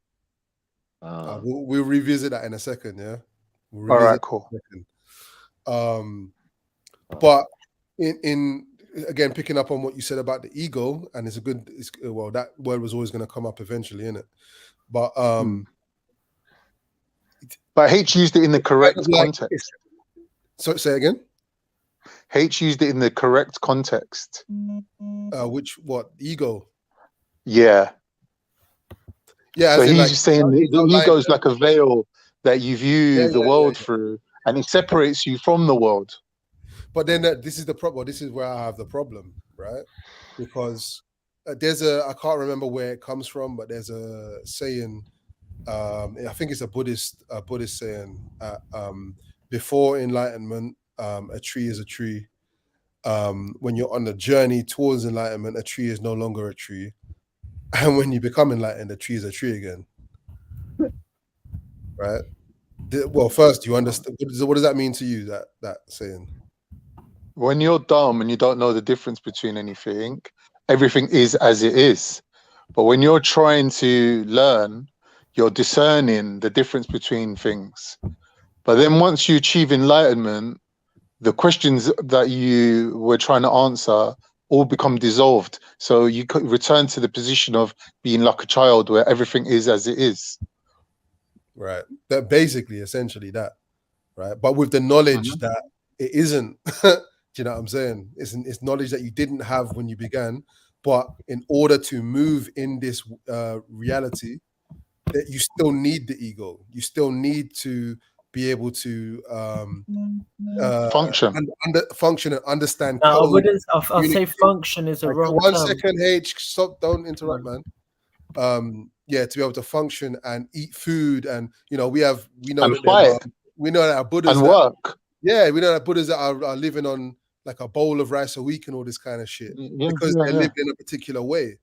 We'll revisit that in a second, yeah? All right, cool. But in again, picking up on what you said about the ego, and well, that word was always going to come up eventually, innit? But H used it in the correct context. So say again? H used it in the correct context. What? Ego? Yeah. Yeah. So he's just saying the ego is like a veil that you view the world through, and it separates you from the world. But then this is the problem. This is where I have the problem, right? Because I can't remember where it comes from, but there's a saying. I think it's a Buddhist saying. Before enlightenment, a tree is a tree. When you're on the journey towards enlightenment, a tree is no longer a tree. And when you become enlightened, a tree is a tree again. Right? Well, first, you understand. What does that mean to you, that saying? When you're dumb and you don't know the difference between anything, everything is as it is. But when you're trying to learn, you're discerning the difference between things. But then once you achieve enlightenment, the questions that you were trying to answer all become dissolved. So you could return to the position of being like a child where everything is as it is. Right. That basically, essentially that, right? But with the knowledge that it isn't, do you know what I'm saying? It's knowledge that you didn't have when you began, but in order to move in this reality, that you still need the ego. You still need to be able to function and understand No, code. I'll say function is a wrong term. 1 second, H. Stop! Don't interrupt, man. to be able to function and eat food, and we know and that fight we know that our Buddhas and work. we know that Buddhas that are living on like a bowl of rice a week and all this kind of shit because they're living in a particular way.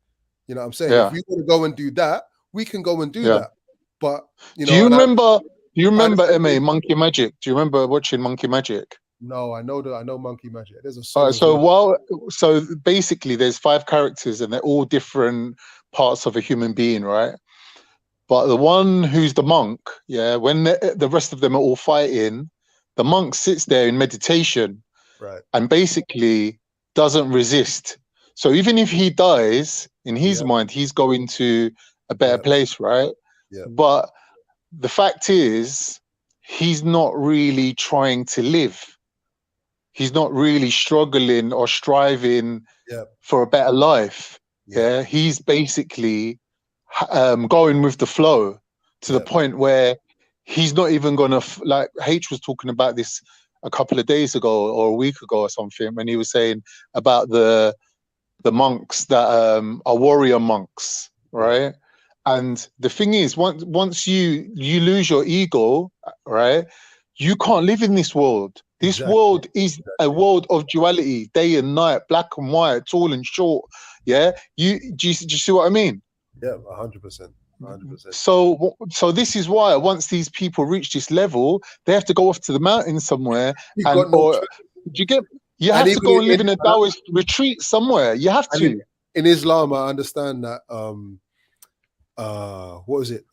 You know what I'm saying? If we want to go and do that, we can go and do that. But do you remember MA Monkey Magic? Do you remember watching Monkey Magic? No, I know Monkey Magic. There's a song. So basically there's 5 characters and they're all different parts of a human being, right? But the one who's the monk, when the rest of them are all fighting, the monk sits there in meditation, right, and basically doesn't resist. So even if he dies, in his mind, he's going to a better place, right? Yeah. But the fact is, he's not really trying to live. He's not really struggling or striving for a better life. Yeah, he's basically going with the flow to the point where he's not even gonna like H was talking about this a couple of days ago or a week ago or something, when he was saying about the monks that are warrior monks, right? And the thing is, once you lose your ego, right, you can't live in this world. This world is a world of duality, day and night, black and white, tall and short. Yeah, do you see what I mean? Yeah, 100%. 100%. So this is why once these people reach this level, they have to go off to the mountains somewhere, you have to go and live in a Taoist retreat somewhere. You have to. In Islam, I understand that. What was it?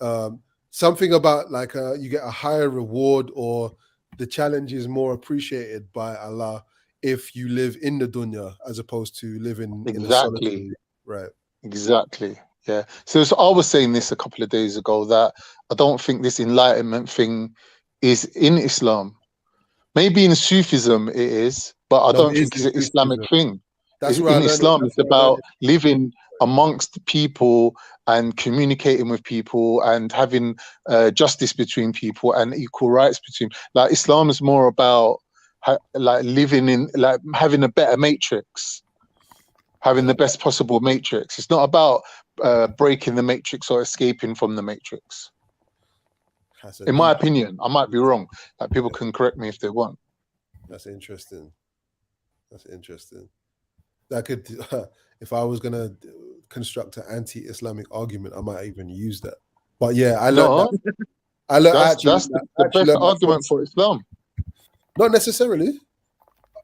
Something about like you get a higher reward, or the challenge is more appreciated by Allah if you live in the dunya as opposed to living in a solitary. Right. Exactly. Yeah. So I was saying this a couple of days ago, that I don't think this enlightenment thing is in Islam. Maybe in Sufism it is, but I don't think it's an Islamic thing. In Islam, it's about living amongst people and communicating with people and having justice between people and equal rights between. Like Islam is more about like living in, like having a better matrix, having the best possible matrix. It's not about breaking the matrix or escaping from the matrix. In my opinion, I might be wrong. Like people can correct me if they want. That's interesting. That's interesting. That could, if I was gonna construct an anti-Islamic argument, I might even use that. But yeah, I learned that. I learned that's the best argument for Islam. Not necessarily.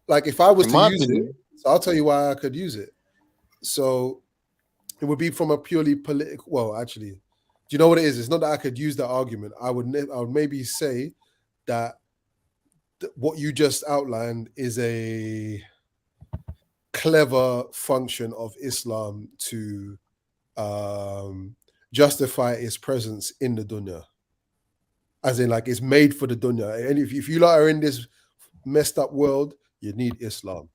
Like if I was to use it, so I'll tell you why I could use it. So it would be from a purely political. Well, actually, do you know what it is? It's not that I could use that argument. I would maybe say that what you just outlined is a clever function of Islam to justify its presence in the dunya, as in like it's made for the dunya. And if you lot are in this messed up world, you need Islam.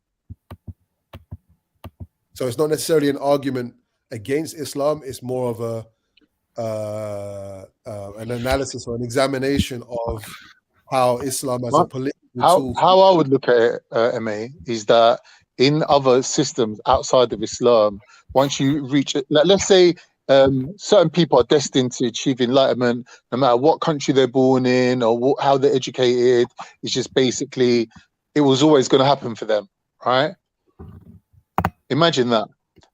So it's not necessarily an argument against Islam. It's more of an analysis or an examination of how Islam as a political tool. How I would look at it, MA, is that in other systems outside of Islam, once you reach it, like, let's say certain people are destined to achieve enlightenment, no matter what country they're born in or how they're educated. It's just basically, it was always going to happen for them, right? Imagine that.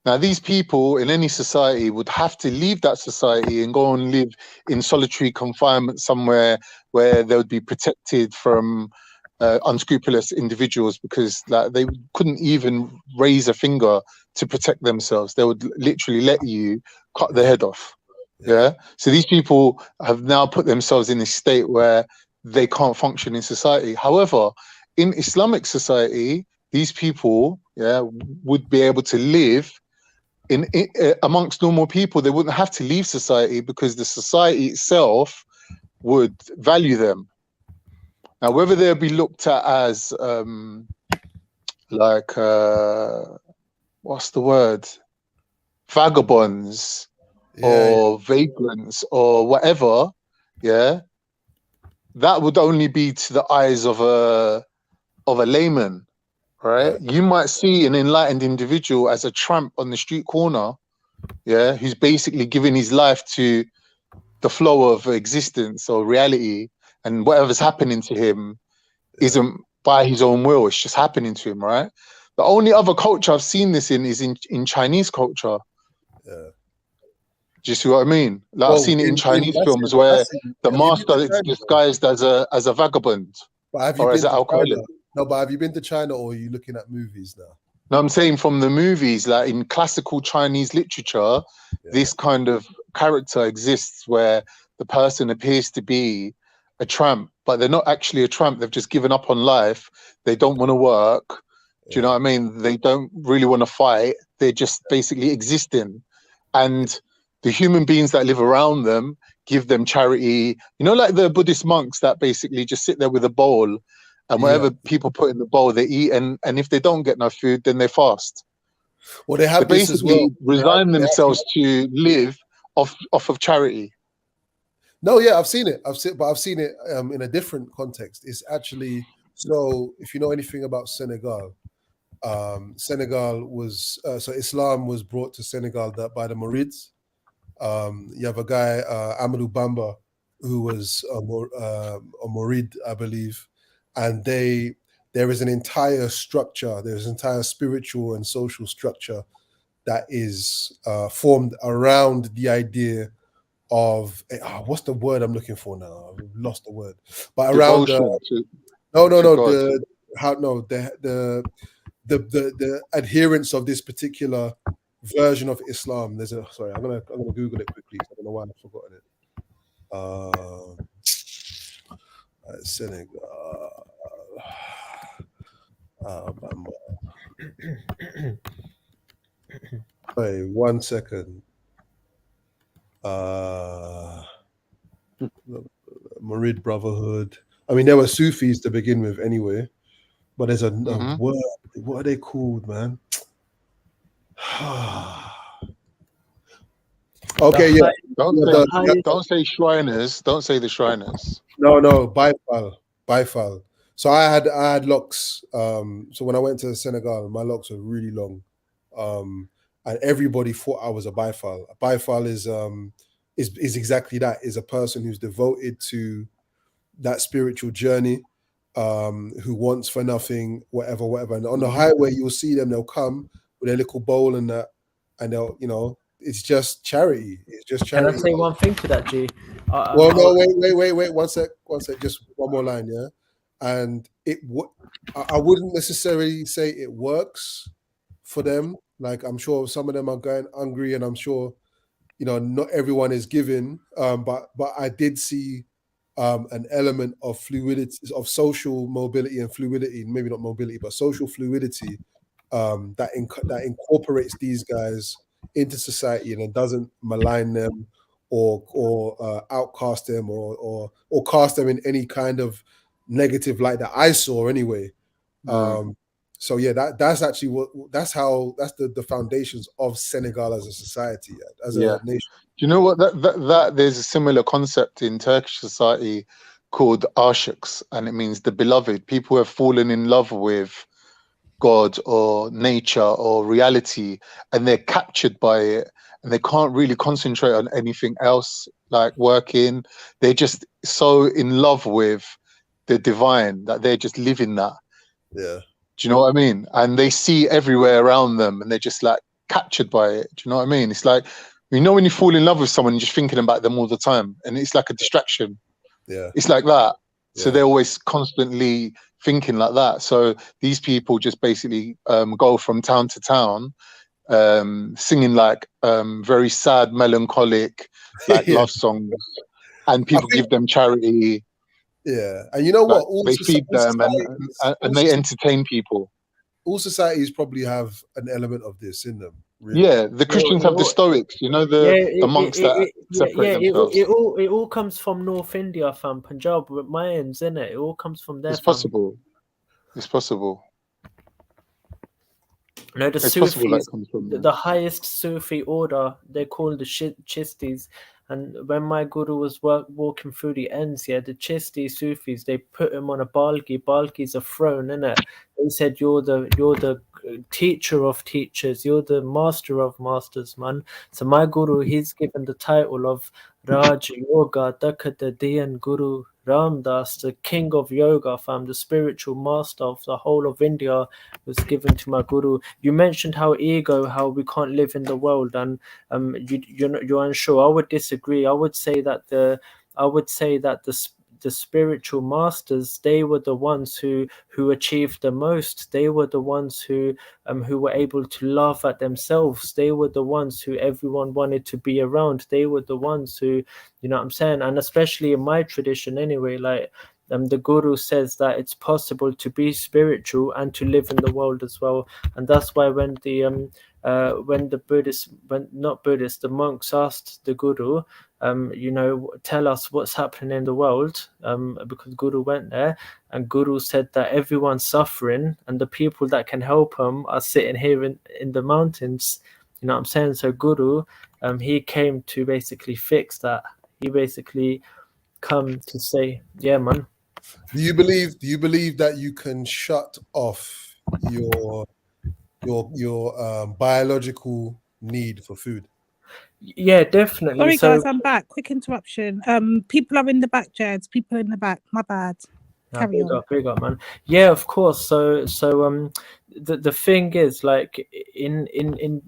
Now, these people in any society would have to leave that society and go and live in solitary confinement somewhere where they would be protected from unscrupulous individuals, because like, they couldn't even raise a finger to protect themselves. They would literally let you cut their head off. Yeah. So these people have now put themselves in this state where they can't function in society. However, in Islamic society, these people, would be able to live in amongst normal people. They wouldn't have to leave society because the society itself would value them. Now, whether they'll be looked at as what's the word? Vagabonds or vagrants or whatever, that would only be to the eyes of a layman, right? You might see an enlightened individual as a tramp on the street corner, yeah, who's basically giving his life to the flow of existence or reality, and whatever's happening to him isn't by his own will, it's just happening to him, right? The only other culture I've seen this in is in Chinese culture. Yeah. Do you see what I mean? Like I've seen it in Chinese films where the master is disguised as a vagabond But have or you as been an to China? alcoholic. No, but have you been to China, or are you looking at movies now? No, I'm saying from the movies, like in classical Chinese literature, this kind of character exists where the person appears to be a tramp, but they're not actually a tramp. They've just given up on life. They don't want to work. Do you know what I mean? They don't really want to fight. They're just basically existing. And the human beings that live around them give them charity. You know, like the Buddhist monks that basically just sit there with a bowl, and whatever people put in the bowl, they eat. And if they don't get enough food, then they fast. Well, they have this as basically well. resign themselves to live off of charity. No, yeah, I've seen it. I've seen it in a different context. It's actually, so if you know anything about Senegal, Senegal was so Islam was brought to Senegal by the Marids. You have a guy, Amadou Bamba, who was a Murid, I believe, and there is an entire structure, there's an entire spiritual and social structure that is formed around the idea of what's the word I'm looking for now? I've lost the word, but around the adherence of this particular version of Islam. Sorry, I'm gonna Google it quickly. I don't know why I've forgotten it. Senegal. Wait, 1 second. Murid Brotherhood. I mean, there were Sufis to begin with, anyway. But there's a word. What are they called, man? Okay, yeah. Don't say Shriners. Don't say the Shriners. No, Bifal. So I had locks. So when I went to Senegal, my locks were really long, and everybody thought I was a Bifal. A Bifal is exactly that. Is a person who's devoted to that spiritual journey, who wants for nothing, whatever. And on the highway, you'll see them. They'll come with a little bowl and that, and they'll, it's just charity. It's just charity. Can I say one thing to that, G? Well, no, wait. One sec. Just one more line, yeah. And I wouldn't necessarily say it works for them. Like, I'm sure some of them are going hungry, and I'm sure, not everyone is giving. But I did see an element of fluidity, of social mobility and fluidity. Maybe not mobility, but social fluidity that incorporates these guys into society and it doesn't malign them or outcast them or cast them in any kind of negative light that I saw anyway. So yeah, that's actually that's the foundations of Senegal as a society, as a nation. Do you know what that there's a similar concept in Turkish society called ashiks, and it means the beloved. People who have fallen in love with God or nature or reality, and they're captured by it, and they can't really concentrate on anything else, like working. They're just so in love with the divine that they're just living that. Yeah. Do you know what I mean? And they see everywhere around them, and they're just like captured by it. Do you know what I mean? It's like, when you fall in love with someone, you're just thinking about them all the time, and it's like a distraction. Yeah. It's like that. So they're always constantly thinking like that. So these people just basically go from town to town, singing like very sad, melancholic, like love songs, and people give them charity. Yeah, and you know what? They feed them and they entertain people. All societies probably have an element of this in them. Really. Yeah, the Christians have the Stoics, the monks that separate themselves. It all comes from North India, fam, Punjab, with Mayans, innit? It all comes from there. It's possible. It's possible. No, the Sufis, the highest Sufi order, they're called the Chistis. And when my guru was walking through the ends, the Chisti Sufis, they put him on a balgi. Balgi's a throne, innit? They said you're the teacher of teachers. You're the master of masters, man. So my guru, he's given the title of Raj Yoga Dakatadiyan Guru Ram Das, the king of yoga, fam, the spiritual master of the whole of India, was given to my guru. You mentioned how how we can't live in the world, and you're unsure. I would disagree. I would say that the spiritual masters, they were the ones who achieved the most. They were the ones who were able to laugh at themselves. They were the ones who everyone wanted to be around. They were the ones who, you know what I'm saying? And especially in my tradition anyway, like the guru says that it's possible to be spiritual and to live in the world as well. And that's why when the the monks asked the guru, tell us what's happening in the world, because Guru went there, and Guru said that everyone's suffering and the people that can help them are sitting here in the mountains. You know what I'm saying? So Guru, he came to basically fix that. He basically come to say, yeah, man. Do you believe that you can shut off your biological need for food? Yeah, definitely. Sorry, guys, I'm back. Quick interruption. People are in the back, Jeds. People in the back. My bad. Carry on. Big up, man. Yeah, of course. So the thing is, like, in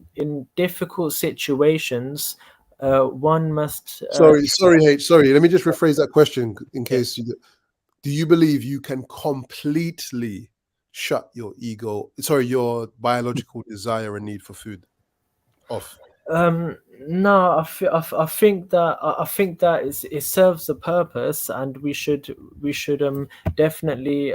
difficult situations, one must. Sorry. Let me just rephrase that question in case you. Do you believe you can completely shut your your biological desire and need for food off? No, I think that it serves a purpose, and we should definitely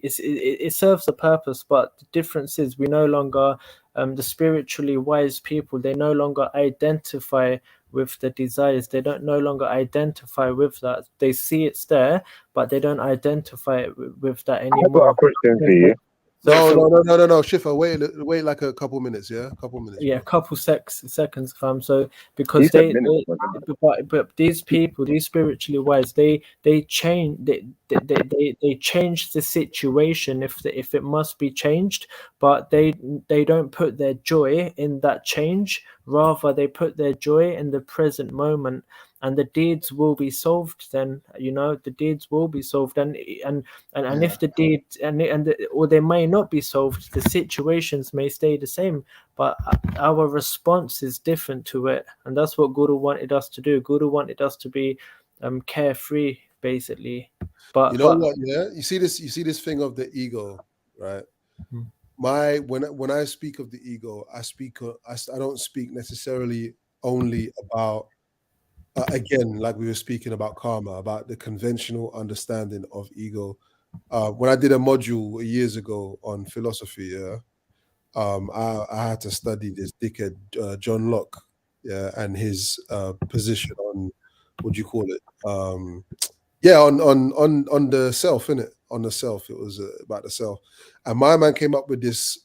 it serves a purpose. But the difference is we no longer the spiritually wise people, they no longer identify with the desires. They don't no longer identify with that. They see it's there, but they don't identify with that anymore. I've got a question for you. No, Shifa, wait like a couple minutes, yeah? A couple minutes. Yeah, a couple seconds, fam. So because but these people, these spiritually wise, they change they change the situation if it must be changed, but they don't put their joy in that change. Rather, they put their joy in the present moment, and the deeds will be solved. Then the deeds will be solved, and if the deeds or they may not be solved, the situations may stay the same, but our response is different to it, and that's what Guru wanted us to do. Guru wanted us to be carefree, basically. But what? Yeah, you see this thing of the ego, right? When I speak of the ego, I don't speak necessarily only about again, like we were speaking about karma, about the conventional understanding of ego. When I did a module years ago on philosophy, I had to study this dickhead John Locke, and his position on what do you call it? On the self, innit? On the self, it was about the self, and my man came up with this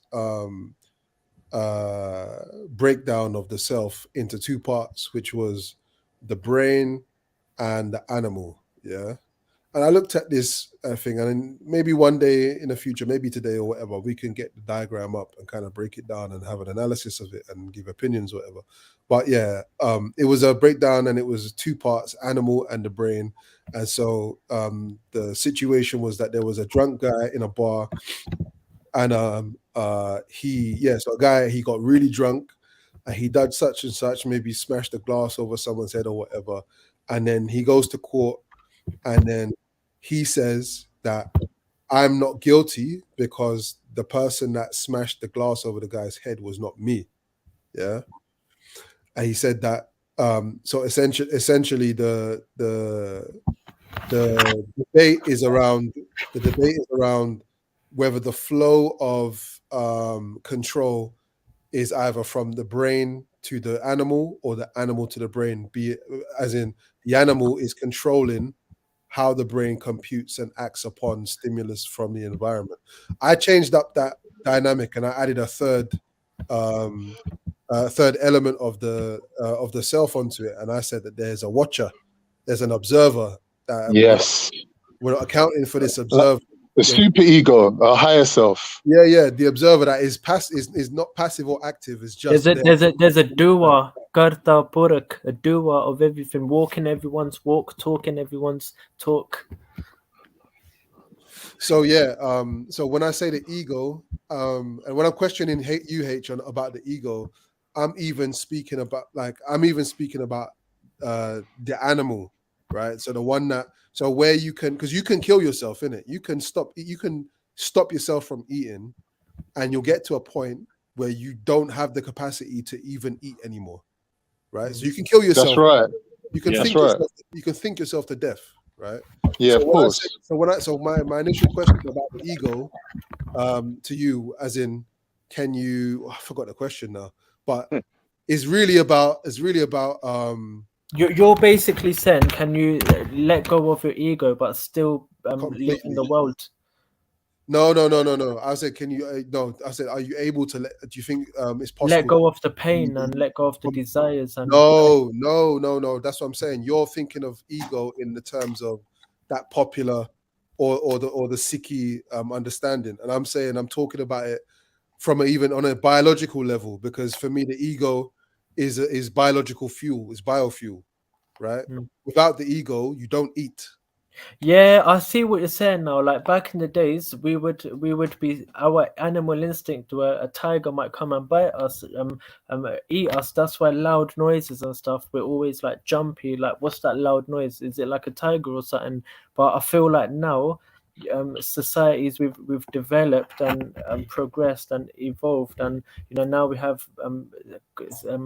breakdown of the self into two parts, which was the brain and the animal. Yeah. And I looked at this thing, and maybe one day in the future, maybe today or whatever, we can get the diagram up and kind of break it down and have an analysis of it and give opinions or whatever. But yeah, it was a breakdown, and it was two parts, animal and the brain. And so the situation was that there was a drunk guy in a bar, and so a guy, he got really drunk, and he did such and such, maybe smashed a glass over someone's head or whatever. And then he goes to court, and then he says that I'm not guilty because the person that smashed the glass over the guy's head was not me. Yeah. And he said that so essentially the debate is around whether the flow of control is either from the brain to the animal or the animal to the brain, be it as in the animal is controlling how the brain computes and acts upon stimulus from the environment. I changed up that dynamic, and I added a third element of the self onto it, and I said that there's a watcher, there's an observer. That yes, we're not accounting for this observer. The super ego, a higher self. Yeah. The observer that is is not passive or active. Is just There's a dua, karta purak, a dua of everything, walking everyone's walk, talking everyone's talk. So yeah, so when I say the ego, and when I'm questioning UH about the ego, I'm even speaking about the animal, right? So the one that where you can, because you can kill yourself in it. You can stop yourself from eating, and you'll get to a point where you don't have the capacity to even eat anymore, right? So you can kill yourself. That's right. You can think yourself, you can think yourself to death, right? Yeah, so of course. My initial question about the ego to you, as in, can you? I forgot the question now, but it's really about You're basically saying, can you let go of your ego but still live in the world? No. I said, can you? No, I said, are you able to let? Do you think it's possible? Let go of the pain and let go of the desires. And No. That's what I'm saying. You're thinking of ego in the terms of that popular or the Sikhi understanding, and I'm saying I'm talking about it from even on a biological level, because for me the ego is biological fuel, is biofuel, right? Without the ego, you don't eat. Yeah, I see what you're saying now. Like back in the days, we would be, our animal instinct where a tiger might come and bite us, eat us. That's why loud noises and stuff, we're always like jumpy. Like, what's that loud noise? Is it like a tiger or something? But I feel like now, societies we've developed and progressed and evolved, and now we have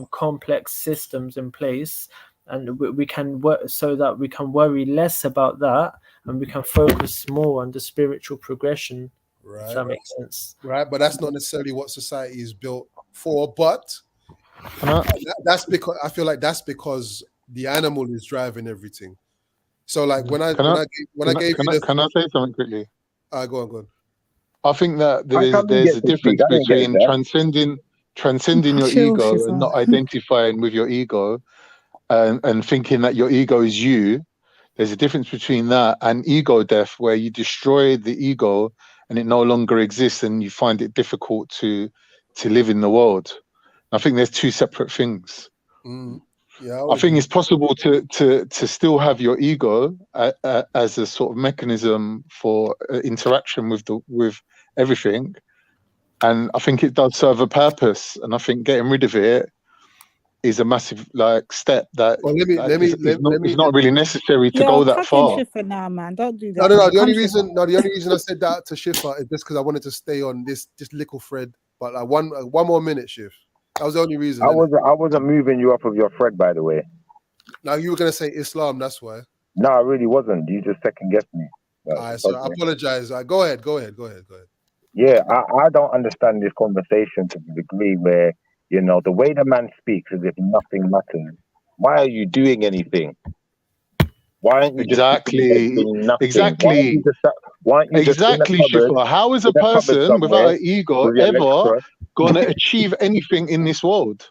complex systems in place. And we can work so that we can worry less about that, and we can focus more on the spiritual progression. Right. If that makes sense. Right, but that's not necessarily what society is built for. But that's because I feel like that's because the animal is driving everything. So like when I gave you can I say something quickly? Go on. I think that there's a difference between transcending your ego and not identifying with your ego. And thinking that your ego is you. There's a difference between that and ego death, where you destroy the ego and it no longer exists, and you find it difficult to live in the world. I think there's two separate things. Yeah, I think it's possible to still have your ego as a sort of mechanism for interaction with everything, and I think it does serve a purpose. And I think getting rid of it is a massive step that it's not really necessary to go that far. Schiffer now, man. Don't do that. No. The only reason I said that to Schiffer is just because I wanted to stay on this little thread. But like one more minute, Schiff. That was the only reason. I wasn't moving you off of your thread, by the way. Now you were gonna say Islam, that's why. No, I really wasn't. You just second guessed me. So I apologize. Go ahead. Yeah, I don't understand this conversation to the degree where, the way the man speaks as if nothing matters. Why are you doing anything? Why aren't you exactly? Why aren't you just in the cupboard, Shifa? How is a person without an ego ever going to achieve anything in this world?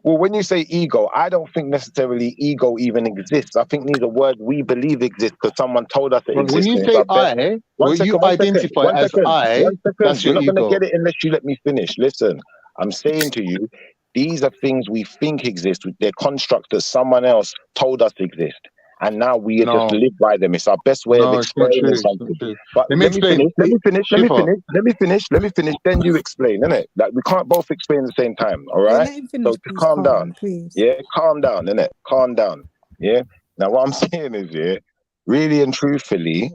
Well, when you say ego, I don't think necessarily ego even exists. I think these are words we believe exist because someone told us it exists. When you say I, you identify as I, that's your ego. You're not going to get it unless you let me finish. Listen, I'm saying to you, these are things we think exist. They're constructs that someone else told us exist. And now we just live by them. It's our best way of explaining something. But let me finish. Then you explain, innit? Like, we can't both explain at the same time, all right? So calm down. Please. Yeah, calm down, innit? Calm down. Yeah. Now what I'm saying is, really and truthfully,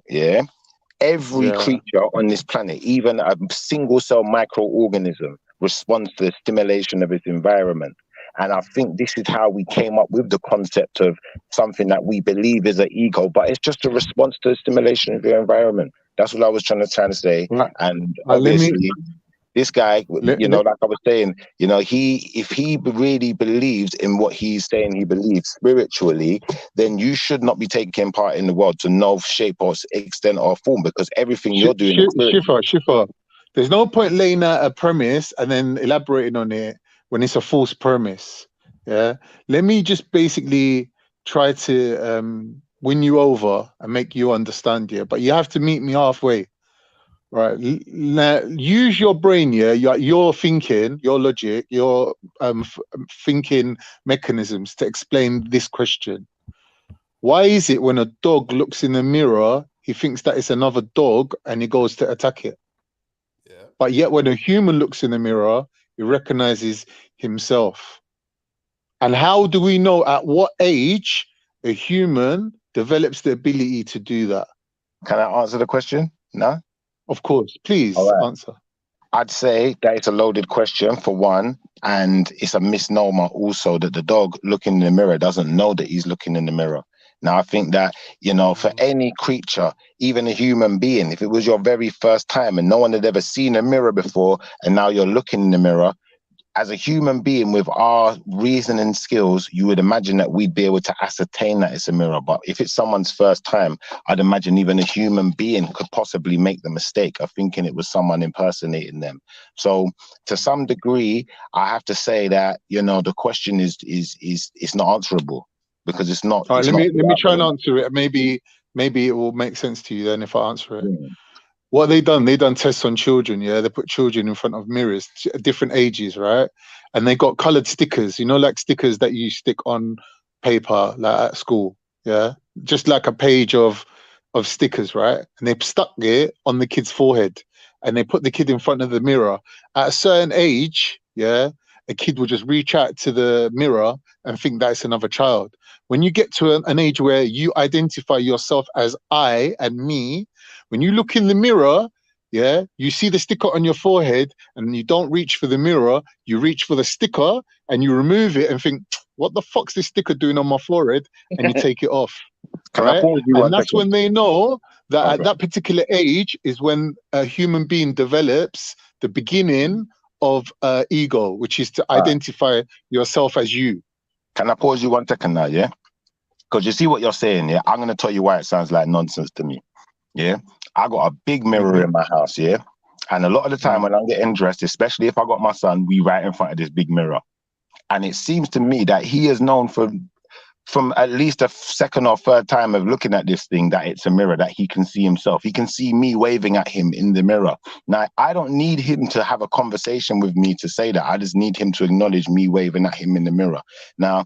every creature on this planet, even a single cell microorganism, responds to the stimulation of its environment. And I think this is how we came up with the concept of something that we believe is an ego, but it's just a response to the stimulation of your environment. That's what I was trying to say. And obviously, this guy, like I was saying, if he really believes in what he's saying he believes spiritually, then you should not be taking part in the world to no shape or extent or form, because everything you're doing is spiritual. Shifa. There's no point laying out a premise and then elaborating on it when it's a false premise. Yeah, let me just basically try to win you over and make you understand. But you have to meet me halfway. Right. Now, use your brain, yeah, your thinking, your logic, your thinking mechanisms to explain this question. Why is it when a dog looks in the mirror, he thinks that it's another dog and he goes to attack it? Yeah. But yet when a human looks in the mirror, he recognizes himself. And how do we know at what age a human develops the ability to do that? Can I answer the question? No? Of course, please answer. I'd say that it's a loaded question for one, and it's a misnomer also that the dog looking in the mirror doesn't know that he's looking in the mirror. Now, I think that, you know, for any creature, even a human being, if it was your very first time and no one had ever seen a mirror before, and now you're looking in the mirror, as a human being with our reasoning skills, you would imagine that we'd be able to ascertain that it's a mirror. But if it's someone's first time, I'd imagine even a human being could possibly make the mistake of thinking it was someone impersonating them. So to some degree, I have to say that, you know, the question is not answerable because it's not. All right, let me try and answer it. Maybe it will make sense to you then if I answer it. Yeah. What they done tests on children, yeah? They put children in front of mirrors at different ages, right? And they got colored stickers, you know, like stickers that you stick on paper, like at school, yeah? Just like a page of stickers, right? And they stuck it on the kid's forehead and they put the kid in front of the mirror. At a certain age, yeah, a kid will just reach out to the mirror and think that it's another child. When you get to an age where you identify yourself as I and me, when you look in the mirror, yeah, you see the sticker on your forehead and you don't reach for the mirror, you reach for the sticker and you remove it and think, what the fuck's this sticker doing on my forehead? And you take it off. Right? And that's when they know that at that particular age is when a human being develops the beginning of ego, which is to identify yourself as you. Can I pause you 1 second now, yeah? Because you see what you're saying, yeah? I'm going to tell you why it sounds like nonsense to me, yeah? I got a big mirror in my house, yeah? And a lot of the time when I'm getting dressed, especially if I got my son, we right in front of this big mirror. And it seems to me that he is known from at least a second or third time of looking at this thing that it's a mirror, that he can see himself. He can see me waving at him in the mirror. Now, I don't need him to have a conversation with me to say that. I just need him to acknowledge me waving at him in the mirror. Now,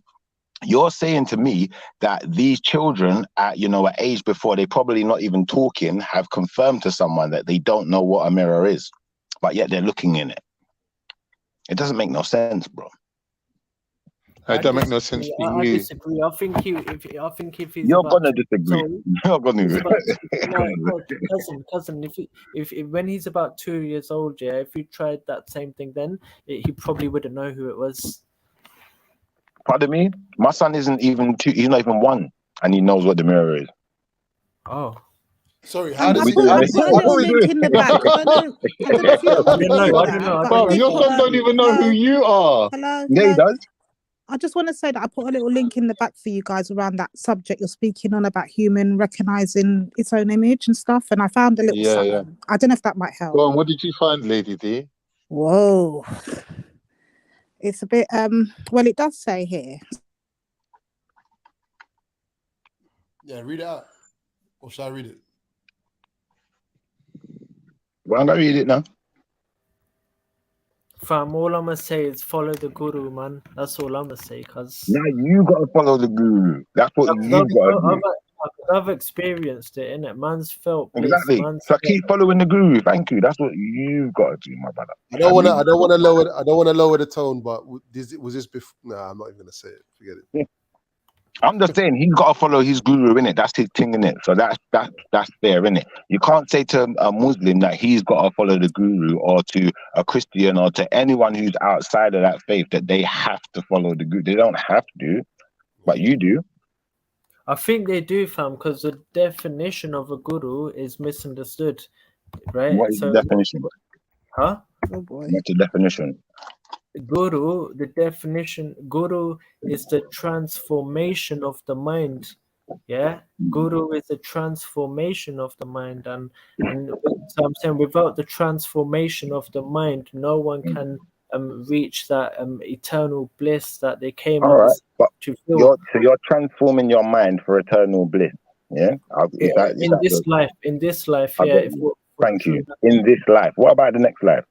you're saying to me that these children at, you know, an age before they probably not even talking have confirmed to someone that they don't know what a mirror is, but yet they're looking in it. It doesn't make no sense, bro. It don't make no sense to you. I disagree. I think if he's you're gonna disagree. You're gonna cousin. If when he's about 2 years old, yeah, if you tried that same thing, then he probably wouldn't know who it was. Pardon me? My son isn't even 2. He's not even 1, and he knows what the mirror is. Oh. Sorry, how does he? What are we doing? Your son don't even know who you are. Hello. Yeah, he does. I just want to say that I put a little link in the back for you guys around that subject you're speaking on about human recognizing its own image and stuff. And I found a little something. Yeah. I don't know if that might help. Go on, what did you find, Lady D? Whoa. It's a bit, well, it does say here. Yeah, read it out. Or shall I read it? Well, I'm going to read it now. Fam, all I'm going to say is follow the guru, man. That's all I'm going to say, cuz. Now you got to follow the guru. That's what you got to do. I've experienced it, innit? Man's felt bliss. Exactly. So keep following the guru. Thank you. That's what you've got to do, my brother. I don't want to lower the tone, but was this before? Nah, I'm not even gonna say it. Forget it. I'm just saying he's got to follow his guru, innit? That's his thing, innit? So that's fair, innit? You can't say to a Muslim that he's got to follow the guru, or to a Christian, or to anyone who's outside of that faith that they have to follow the guru. They don't have to, but you do. I think they do, fam, because the definition of a guru is misunderstood, right? What is the definition? Huh? Oh boy. What's the definition? Guru is the transformation of the mind. Yeah, guru is the transformation of the mind, and so I'm saying without the transformation of the mind, no one can reach that eternal bliss that they came to feel. So you're transforming your mind for eternal bliss, yeah? In this life, yeah. Thank you. In this life. What about the next life?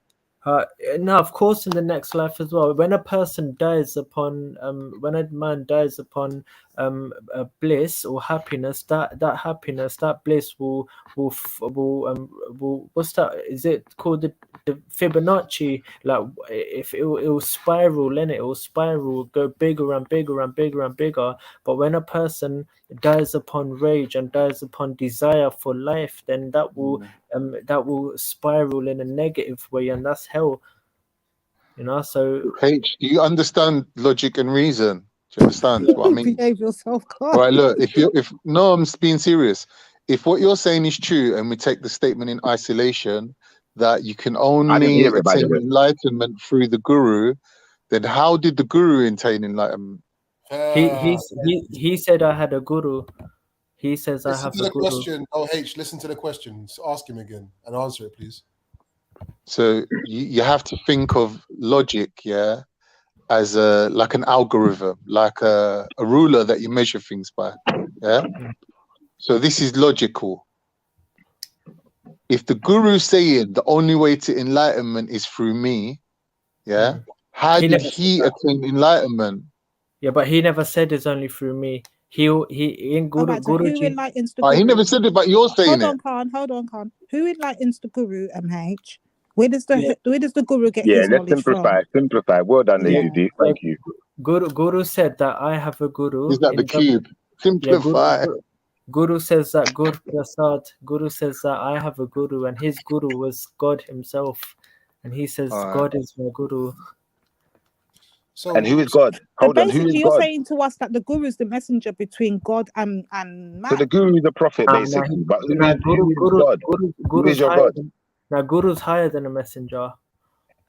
No, of course, in the next life as well. When a person dies upon, when a man dies upon bliss or happiness, that happiness, that bliss will what's that? Is it called the Fibonacci? Like, if it will spiral, in it will spiral, go bigger and bigger and bigger and bigger. But when a person dies upon rage and dies upon desire for life, then that will spiral in a negative way, and that's hell. You know, so H, do you understand logic and reason? Do you understand what I mean? Behave yourself, All right, look, no, I'm being serious. If what you're saying is true, and we take the statement in isolation that you can only attain enlightenment through the guru, then how did the guru attain enlightenment? He said I had a guru. He says I Listen have to a the guru. question. Oh, H, listen to the question. Ask him again and answer it, please. So you have to think of logic, yeah, as like an algorithm, like a ruler that you measure things by, yeah. So this is logical. If the guru's saying the only way to enlightenment is through me, yeah, how did he attain enlightenment? Yeah, but he never said it's only through me. He in Guru Alright, so who Guruji. enlightens the guru? He never said it, but you're saying Hold it. on, Khan. Who enlightens the guru, MH? Where does the guru get Yeah, his let's knowledge from? simplify. Well done, Lady. Thank you. Guru said that I have a guru. Is that the cube? Simplify. Guru says that Guru says that I have a guru, and his guru was God himself, and he says God is my guru. So, and who is God? Hold on, who is Basically, you're God? saying to us that the guru is the messenger between God and man. So the guru is a prophet, basically. But who is God? Who is your God? Now, Guru's higher than a messenger.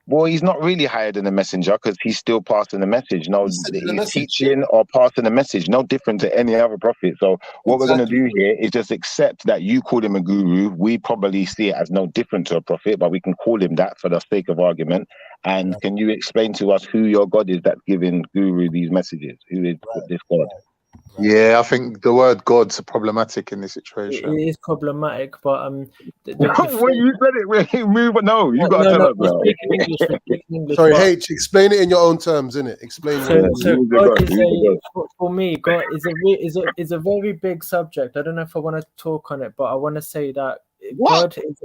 Well, he's not really higher than a messenger because he's still passing the message. No, he's teaching or passing the message, no different to any other prophet. So what we're going to do here is just accept that you call him a guru. We probably see it as no different to a prophet, but we can call him that for the sake of argument. And can you explain to us who your God is that's giving guru these messages? Who is this God? Yeah, I think the word God's problematic in this situation. It is problematic, but when you said it, no, you got to tell us now. English. Sorry, H, explain it in your own terms, innit? Explain it. So God is for me, God is a very big subject. I don't know if I want to talk on it, but I want to say that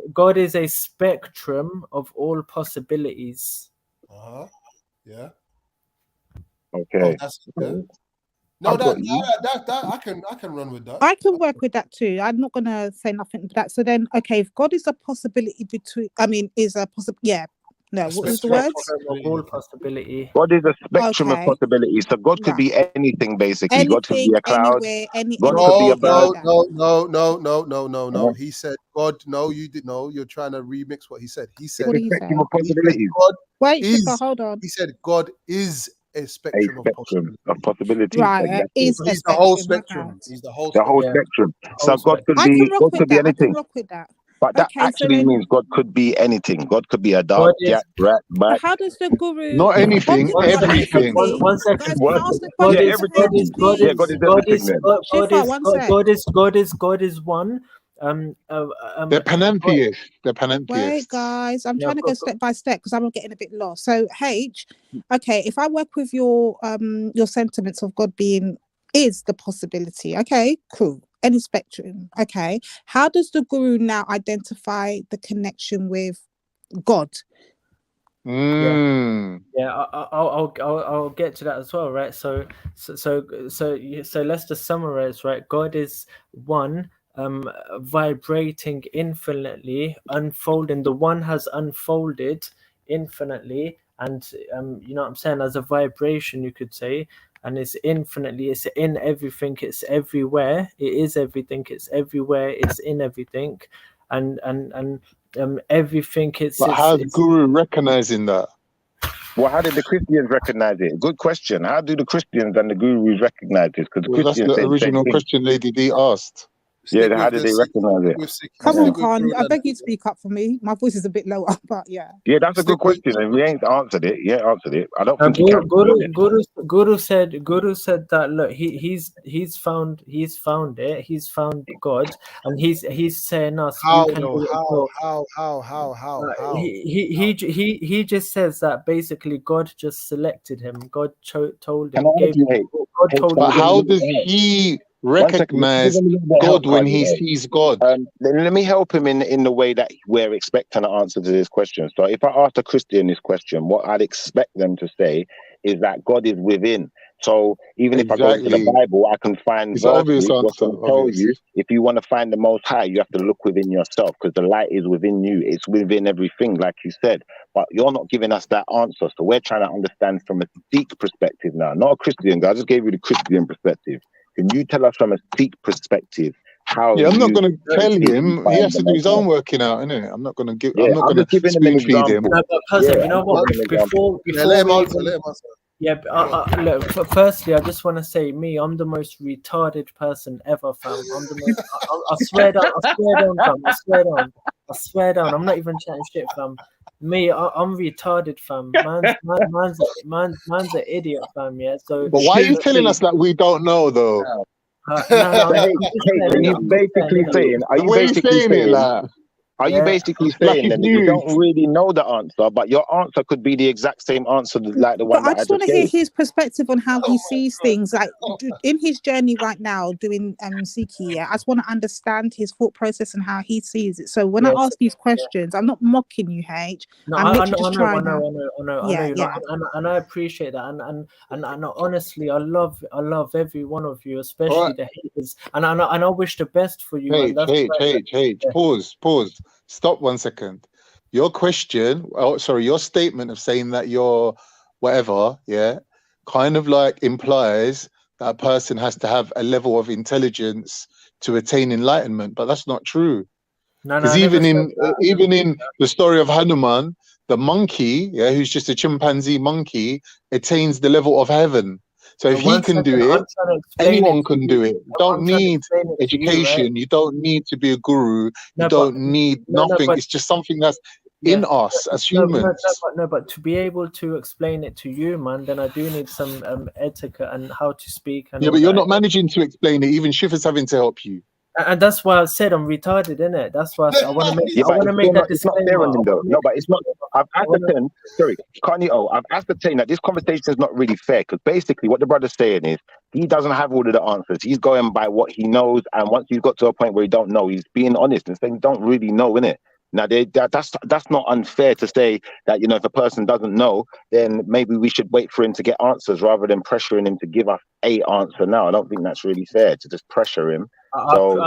God is a spectrum of all possibilities. Yeah. Okay. No, that I can run with that. I can work with that too. I'm not gonna say nothing to that. So then, okay, if God is a possibility is a possible. Yeah. No, what was the words? All possibility. God is a spectrum of possibilities. So God could be anything, basically. God could be a cloud. God could be a bird. No. He said God. No, you did. No, you're trying to remix what he said. He said What did he say? of possibilities. Wait, hold on. He said God is a spectrum of possibilities. Right, Exactly. is He's the whole spectrum. He's the whole spectrum. So God could I be. can rock God with could be that. I anything. can rock with that. But that actually means God could be anything. God could be a dog, cat, rat, bat. How does the guru? Not anything, everything. One second. Guys, can I ask the question? God is one. They're panentheists. They're panentheists. Wait, guys, I'm trying to go step by step because I'm getting a bit lost. So, H, okay, if I work with your sentiments of God being is the possibility, okay, cool. Any spectrum, okay. How does the guru now identify the connection with God? Mm. Yeah, I'll get to that as well, right? So let's just summarize, right? God is one, vibrating infinitely, unfolding. The one has unfolded infinitely, and you know what I'm saying, as a vibration, you could say. And it's infinitely, it's in everything, it's everywhere, it is everything, it's everywhere, it's in everything, and everything. But how's the guru recognizing that? Well, how did the Christians recognize it? Good question. How do the Christians and the gurus recognize this? Because that's the original question Lady D asked. Yeah, how did they recognize it? Come on, Khan. I beg you to speak up for me. My voice is a bit lower, but yeah. Yeah, that's a good question, and we ain't answered it. Yeah, answered it. I don't think you can. Guru said that look, he's found it. He's found God, and he's saying us. How You can though? do it as well. How? He just says that basically God just selected him. God told him. But how does he recognize God when he sees God? Let me help him in the way that we're expecting an answer to this question. So if I asked a Christian this question, what I'd expect them to say is that God is within. So even if I go to the Bible, I can find It's obvious verses what's answer, going to tell you, if you want to find the Most High, you have to look within yourself, because the light is within you. It's within everything, like you said. But you're not giving us that answer. So we're trying to understand from a Sikh perspective now, not a Christian. I just gave you the Christian perspective. Can you tell us from a Sikh perspective how? Yeah, I'm not going to tell you him. He has to do his own working out, innit? I'm not going to give. Yeah, I'm not I'm going just to giving him an spoon feed him. example. No, but cousin, you know I'm what? giving him an example. Before Let him we answer. even- Let him answer. Yeah, look. Firstly, I just want to say, I'm the most retarded person ever, fam. I'm the most. I swear down. I swear down, fam. I swear down. I'm not even chatting shit, fam. I'm retarded, fam. Man's an idiot, fam. Yeah. So. But why are you telling us that we don't know, though? Are you basically saying? Are you basically saying? Are you basically saying then that you don't really know the answer, but your answer could be the exact same answer like the one But I that just want to hear his perspective on how he sees things, like in his journey right now doing Sikhi. Yeah, I just want to understand his thought process and how he sees it. So when I ask these questions, I'm not mocking you, H. No, I'm I literally know, just trying to. I know, and I appreciate that, and honestly, I love every one of you, especially the haters, and I wish the best for you. H. Pause. Stop 1 second. Your question, your statement of saying that you're whatever, yeah, kind of like implies that a person has to have a level of intelligence to attain enlightenment, but that's not true. Because even in the story of Hanuman, the monkey, yeah, who's just a chimpanzee monkey, attains the level of heaven. So if he can do it, anyone can do it. You don't need education. You don't need to be a guru. You don't need nothing. It's just something that's in us as humans. But to be able to explain it to you, man, then I do need some etiquette and how to speak. And yeah, but you're not managing to explain it. Even Shifa's having to help you. And that's why I said I'm retarded, innit? That's why I want to make. I want to make that disclaimer. It's not fair on him, though. No, but it's not. I've ascertained. Sorry, Kanye. I've ascertained that this conversation is not really fair, because basically what the brother's saying is he doesn't have all of the answers. He's going by what he knows, and once he's got to a point where he don't know, he's being honest and saying he don't really know, innit? Now, that's not unfair to say that, you know, if a person doesn't know, then maybe we should wait for him to get answers rather than pressuring him to give us a answer now. I don't think that's really fair to just pressure him. We're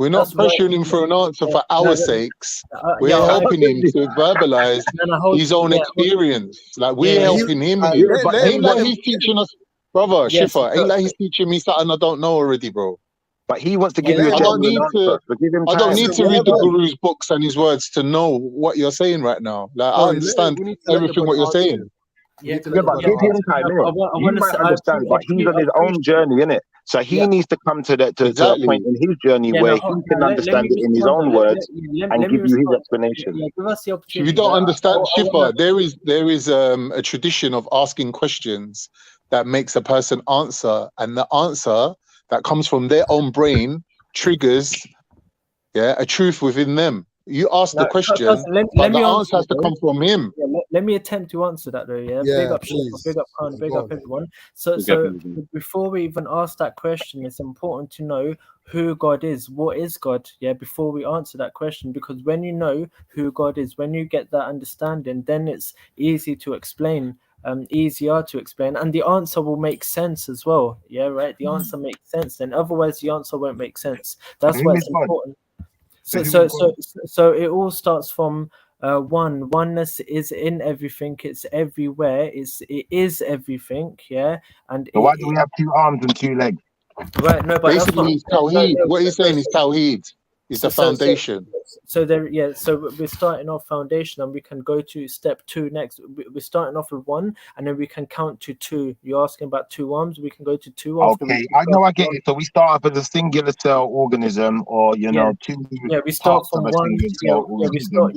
not pressuring him for an answer for our sakes. We're helping him to verbalize his own experience. Like we're helping him. Ain't like he's teaching us, brother. Shifa, ain't like he's teaching me something I don't know already, bro. But he wants to give you a genuine answer. I don't need to read the guru's books and his words to know what you're saying right now. Like I understand everything what you're saying. Yeah, but give him time, innit? You might understand, but he's on his own journey, innit? So he needs to come to a point in his journey where he can understand it in his own words and give you his explanation. If you don't understand, Shifa, there is a tradition of asking questions that makes a person answer, and the answer that comes from their own brain triggers a truth within them. You ask the question, but the answer has to come from him. Yeah, let me attempt to answer that though. Yeah, big up, big up, Khan, big up everyone. So before we even ask that question, it's important to know who God is. What is God? Yeah, before we answer that question, because when you know who God is, when you get that understanding, then it's easy to explain. Easier to explain, and the answer will make sense as well. Yeah, right. The answer makes sense. Then otherwise, the answer won't make sense. That's why it's important. So it all starts from oneness is in everything. It's everywhere. It is everything. Yeah, and so why do we have two arms and two legs? Right. No, but basically it's Tawheed. What he's saying is Tawheed. Is the foundation. So there, yeah. So we're starting off foundation, and we can go to step 2 next. We're starting off with 1, and then we can count to 2. You're asking about 2 arms. We can go to 2 after. Okay, I know, I get it. So we start off as a singular cell organism, or you know, 2 Yeah, we start parts from of a 1. single Yeah, cell we organism. start.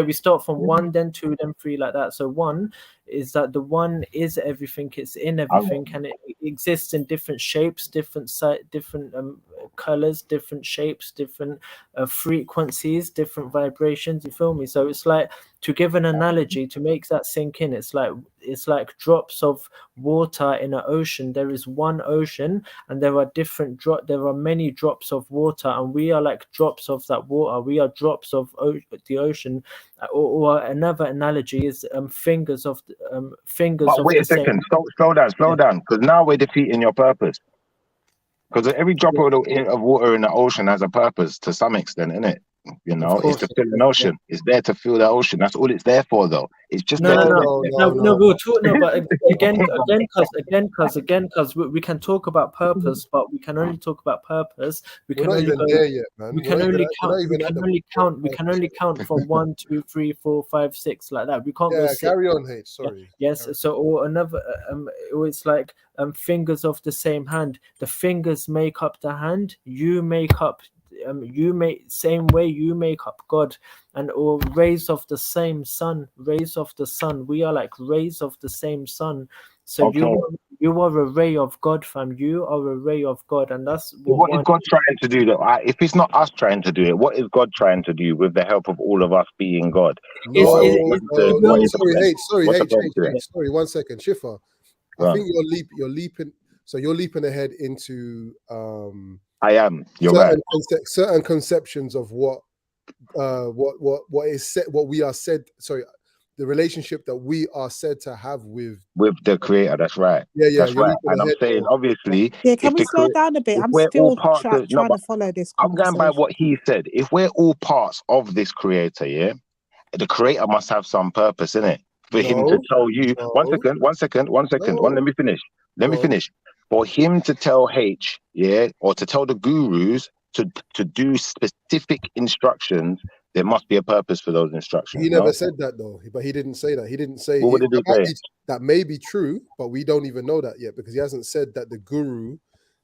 We start from 1, then 2, then 3, like that. So 1 is that the 1 is everything. It's in everything, and it exists in different shapes, different colors, different shapes, different frequencies, different vibrations. You feel me? So it's like, to give an analogy to make that sink in, it's like drops of water in an ocean. There is one ocean, and there are there are many drops of water, and we are like drops of that water. We are drops of the ocean. Or another analogy is fingers of fingers But of wait the a second, same. slow down, because now we're defeating your purpose. Because every drop of water in the ocean has a purpose to some extent, isn't it? You know, it's to fill an ocean. It's there to fill the ocean. That's all it's there for, though. It's just No, there we'll talk. No, but because we can talk about purpose, but we can only talk about purpose. We We're can not only even go. there yet, man. We can only count. We can only count. We can only count from 1, 2, 3, 4, 5, 6, like that. We can't go Yeah, 6. carry on, H. Sorry. Yes. So, or another. It's like fingers of the same hand. The fingers make up the hand. You make up. Same way you make up God, and or rays of the same sun. Rays of the sun. We are like rays of the same sun. So you are a ray of God, fam. You are a ray of God, and that's what is God trying to do? If it's not us trying to do it, what is God trying to do with the help of all of us being God? Sorry, one second, Shifa. I think you're leaping. So you're leaping ahead into I am. You're right. Certain conceptions of what is said, what we are said. Sorry, the relationship that we are said to have with the Creator. That's right. Yeah, that's right. And I'm saying, obviously, Yeah, can we slow down a bit? I'm still trying to follow this I'm going by what he said. If we're all parts of this Creator, yeah, the Creator must have some purpose in it for him to tell you. One second. Let me finish. For him to tell H, yeah, or to tell the gurus to do specific instructions, there must be a purpose for those instructions. He never said that though, but he didn't say that. He didn't say that may be true, but we don't even know that yet because he hasn't said that the guru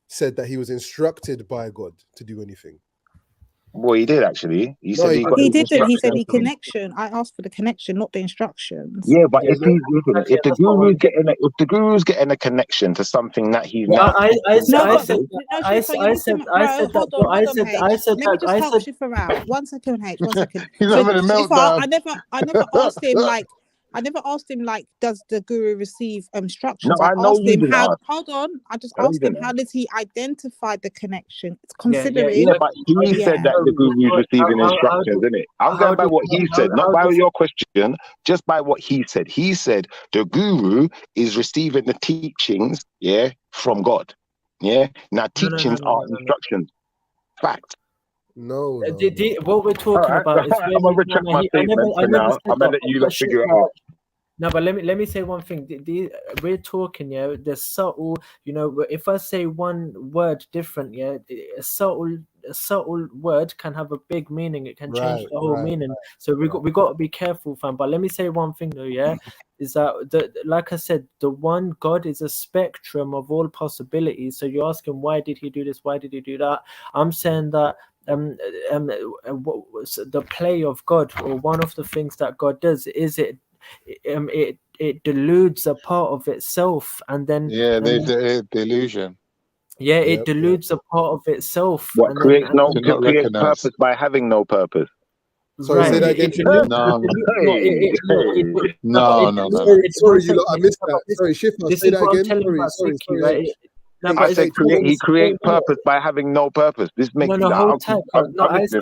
said that he was instructed by God to do anything. Well, he did actually. He said he didn't. He said the connection. I asked for the connection, not the instructions. Yeah, but if the guru's getting a connection to something that he's not. I said that. One second, H. 1 second. He's having a meltdown. I never asked him like, does the guru receive instructions? No, I know you didn't ask. Hold on. I just asked him how does he identify the connection? It's considering. Yeah, but he said that the guru is receiving instructions, isn't it? I'm going by what he said, not by your question, just by what he said. He said the guru is receiving the teachings, yeah, from God. Yeah. Now teachings are instructions. Fact. No. What we're talking about is I'm gonna retract my statement for now. I'm gonna let you figure it out. No, but let me say one thing. We're talking, yeah. The subtle, if I say one word different, yeah, a subtle word can have a big meaning. It can change the whole meaning. So we got to be careful, fam. But let me say one thing though, yeah, is that like I said, the one God is a spectrum of all possibilities. So you're asking why did he do this? Why did he do that? I'm saying that the play of God, or one of the things that God does, is it deludes a part of itself, and then there's the delusion. Yeah, it deludes a part of itself. What and creates then, creates purpose by having no purpose. Sorry, say that again. No. Sorry, I missed that. Sorry, Shifa, say that again. Sorry. I said he creates purpose by having no purpose. This makes hold tight. I said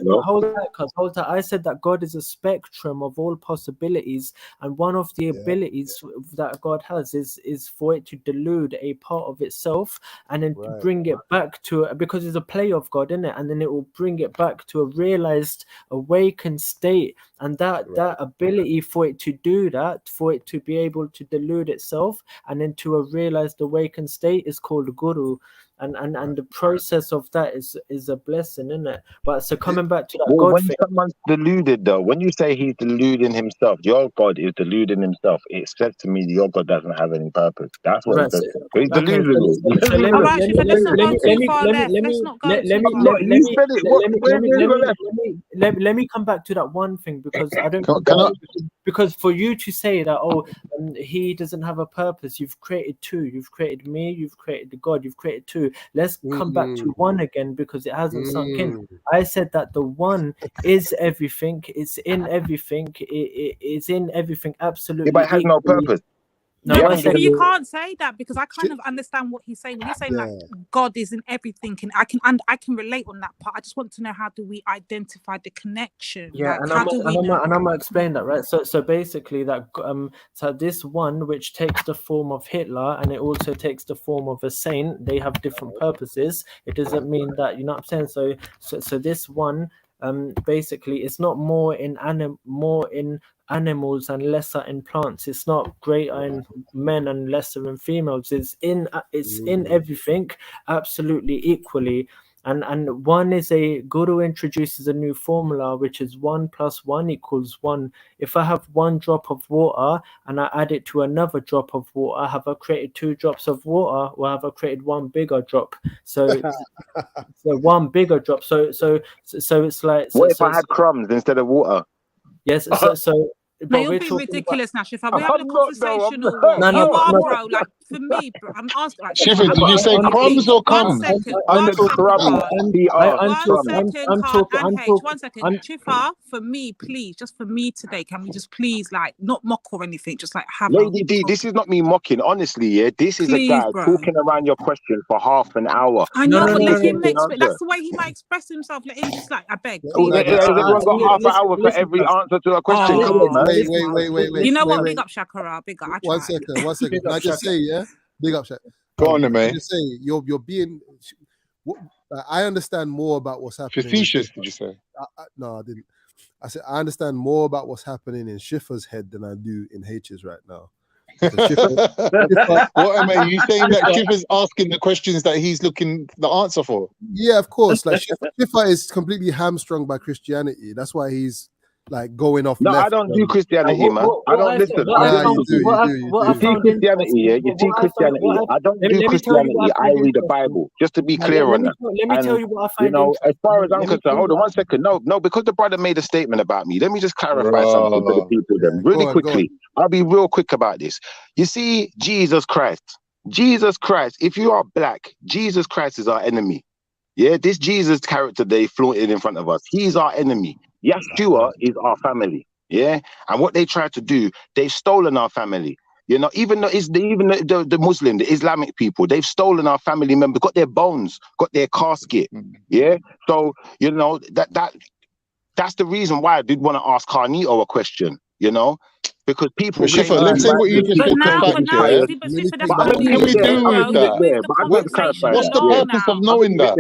that God is a spectrum of all possibilities, and one of the abilities that God has is for it to delude a part of itself, and then to bring it back to, because it's a play of God, isn't it? And then it will bring it back to a realized, awakened state, and that ability for it to do that, for it to be able to delude itself, and then to a realized, awakened state, is called guru. and the process of that is a blessing, isn't it? But so coming back to that Well, God when thing, someone's deluded, though, when you say he's deluding himself, your God is deluding himself. It says to me, your God doesn't have any purpose. That's what it right? says. So, So he's okay, delusional. so let All me right, Shifa, let's not go too far left. Let's not go too far What, left. you said it. What? Where did you go left? let me come back to that one thing, because I don't Can I? because for you to say that, oh, he doesn't have a purpose, you've created two, you've created me, you've created the God, you've created two. Let's come back to one again, because it hasn't sunk in. I said that the one is everything, it's in everything, it's in everything absolutely. Yeah, but it has no equally. purpose. No, Yeah, but one Shiva, second. you can't say that, because I kind of understand what he's saying. When he's saying like God is in everything, and I can relate on that part. I just want to know, how do we identify the connection? Yeah, Like, and how do we know? I'm gonna explain that, right? So basically that so this one, which takes the form of Hitler and it also takes the form of a saint, they have different purposes. It doesn't mean that, you know what I'm saying? So this one basically it's not more in animals and lesser in plants. It's not greater in men and lesser in females. It's in everything absolutely equally. And one is a guru introduces a new formula, which is 1 + 1 = 1. If I have 1 drop of water and I add it to another drop of water, have I created 2 drops of water, or have I created 1 bigger drop? So 1 bigger drop. So it's like, What if I had crumbs instead of water? yes. No, But you're we're being talking ridiculous now, Shifa. We're having a I'm not, though, I'm conversational not. one. No, You are, no. bro. Like, for me, bro, I'm asking. Like, Shifa, Shifa, did you say crumbs or one cum? second, I one said second, crumbs. Khan. One second, Khan and H. One second. Shifa, for me, please, just for me today, can we just please, like, not mock or anything, just like have Lady D, this is not me mocking. Honestly, yeah, this is Please, a guy bro. talking around your question for half an hour. I know, but let him Answer. that's the way he might express himself. Let him just, like, I beg. Oh, Please. has everyone got half an hour for every answer to a question? Come on, man. Wait. You know what? Wait. Big up Shakara. Big up. I One tried. second. Can I just say, yeah? Big up, Shaq. Go on, then, Can I mate. just say, you're being. I understand more about what's happening. Facetious, did you say? No, I didn't. I said I understand more about what's happening in Shifa's head than I do in H's right now. What am I? You saying that Shifa's asking the questions that he's looking the answer for? Yeah, of course. Like Shifa is completely hamstrung by Christianity. That's why he's like going off. No, left I don't do Christianity, man. I don't listen. You see Christianity, yeah. You see Christianity. I don't do Christianity. I read the Bible. Just to be clear on that. Let me tell you what I You find know, as far as I'm Let me concerned, tell hold you on 1 second. No, because the brother made a statement about me. Let me just clarify something for the people then, really quickly. I'll be real quick about this. You see, Jesus Christ, if you are black, Jesus Christ is our enemy. Yeah, this Jesus character they flaunted in front of us, he's our enemy. Yeshua is our family. Yeah, and what they tried to do, they've stolen our family. You know, even the Muslim, the Islamic people, they've stolen our family members, got their bones, got their casket. Yeah, so you know that's the reason why I did want to ask Carnito a question. You know, because people. Shifa, let's say what you just said to fact, yeah. What can we do with that? What's the purpose of knowing that?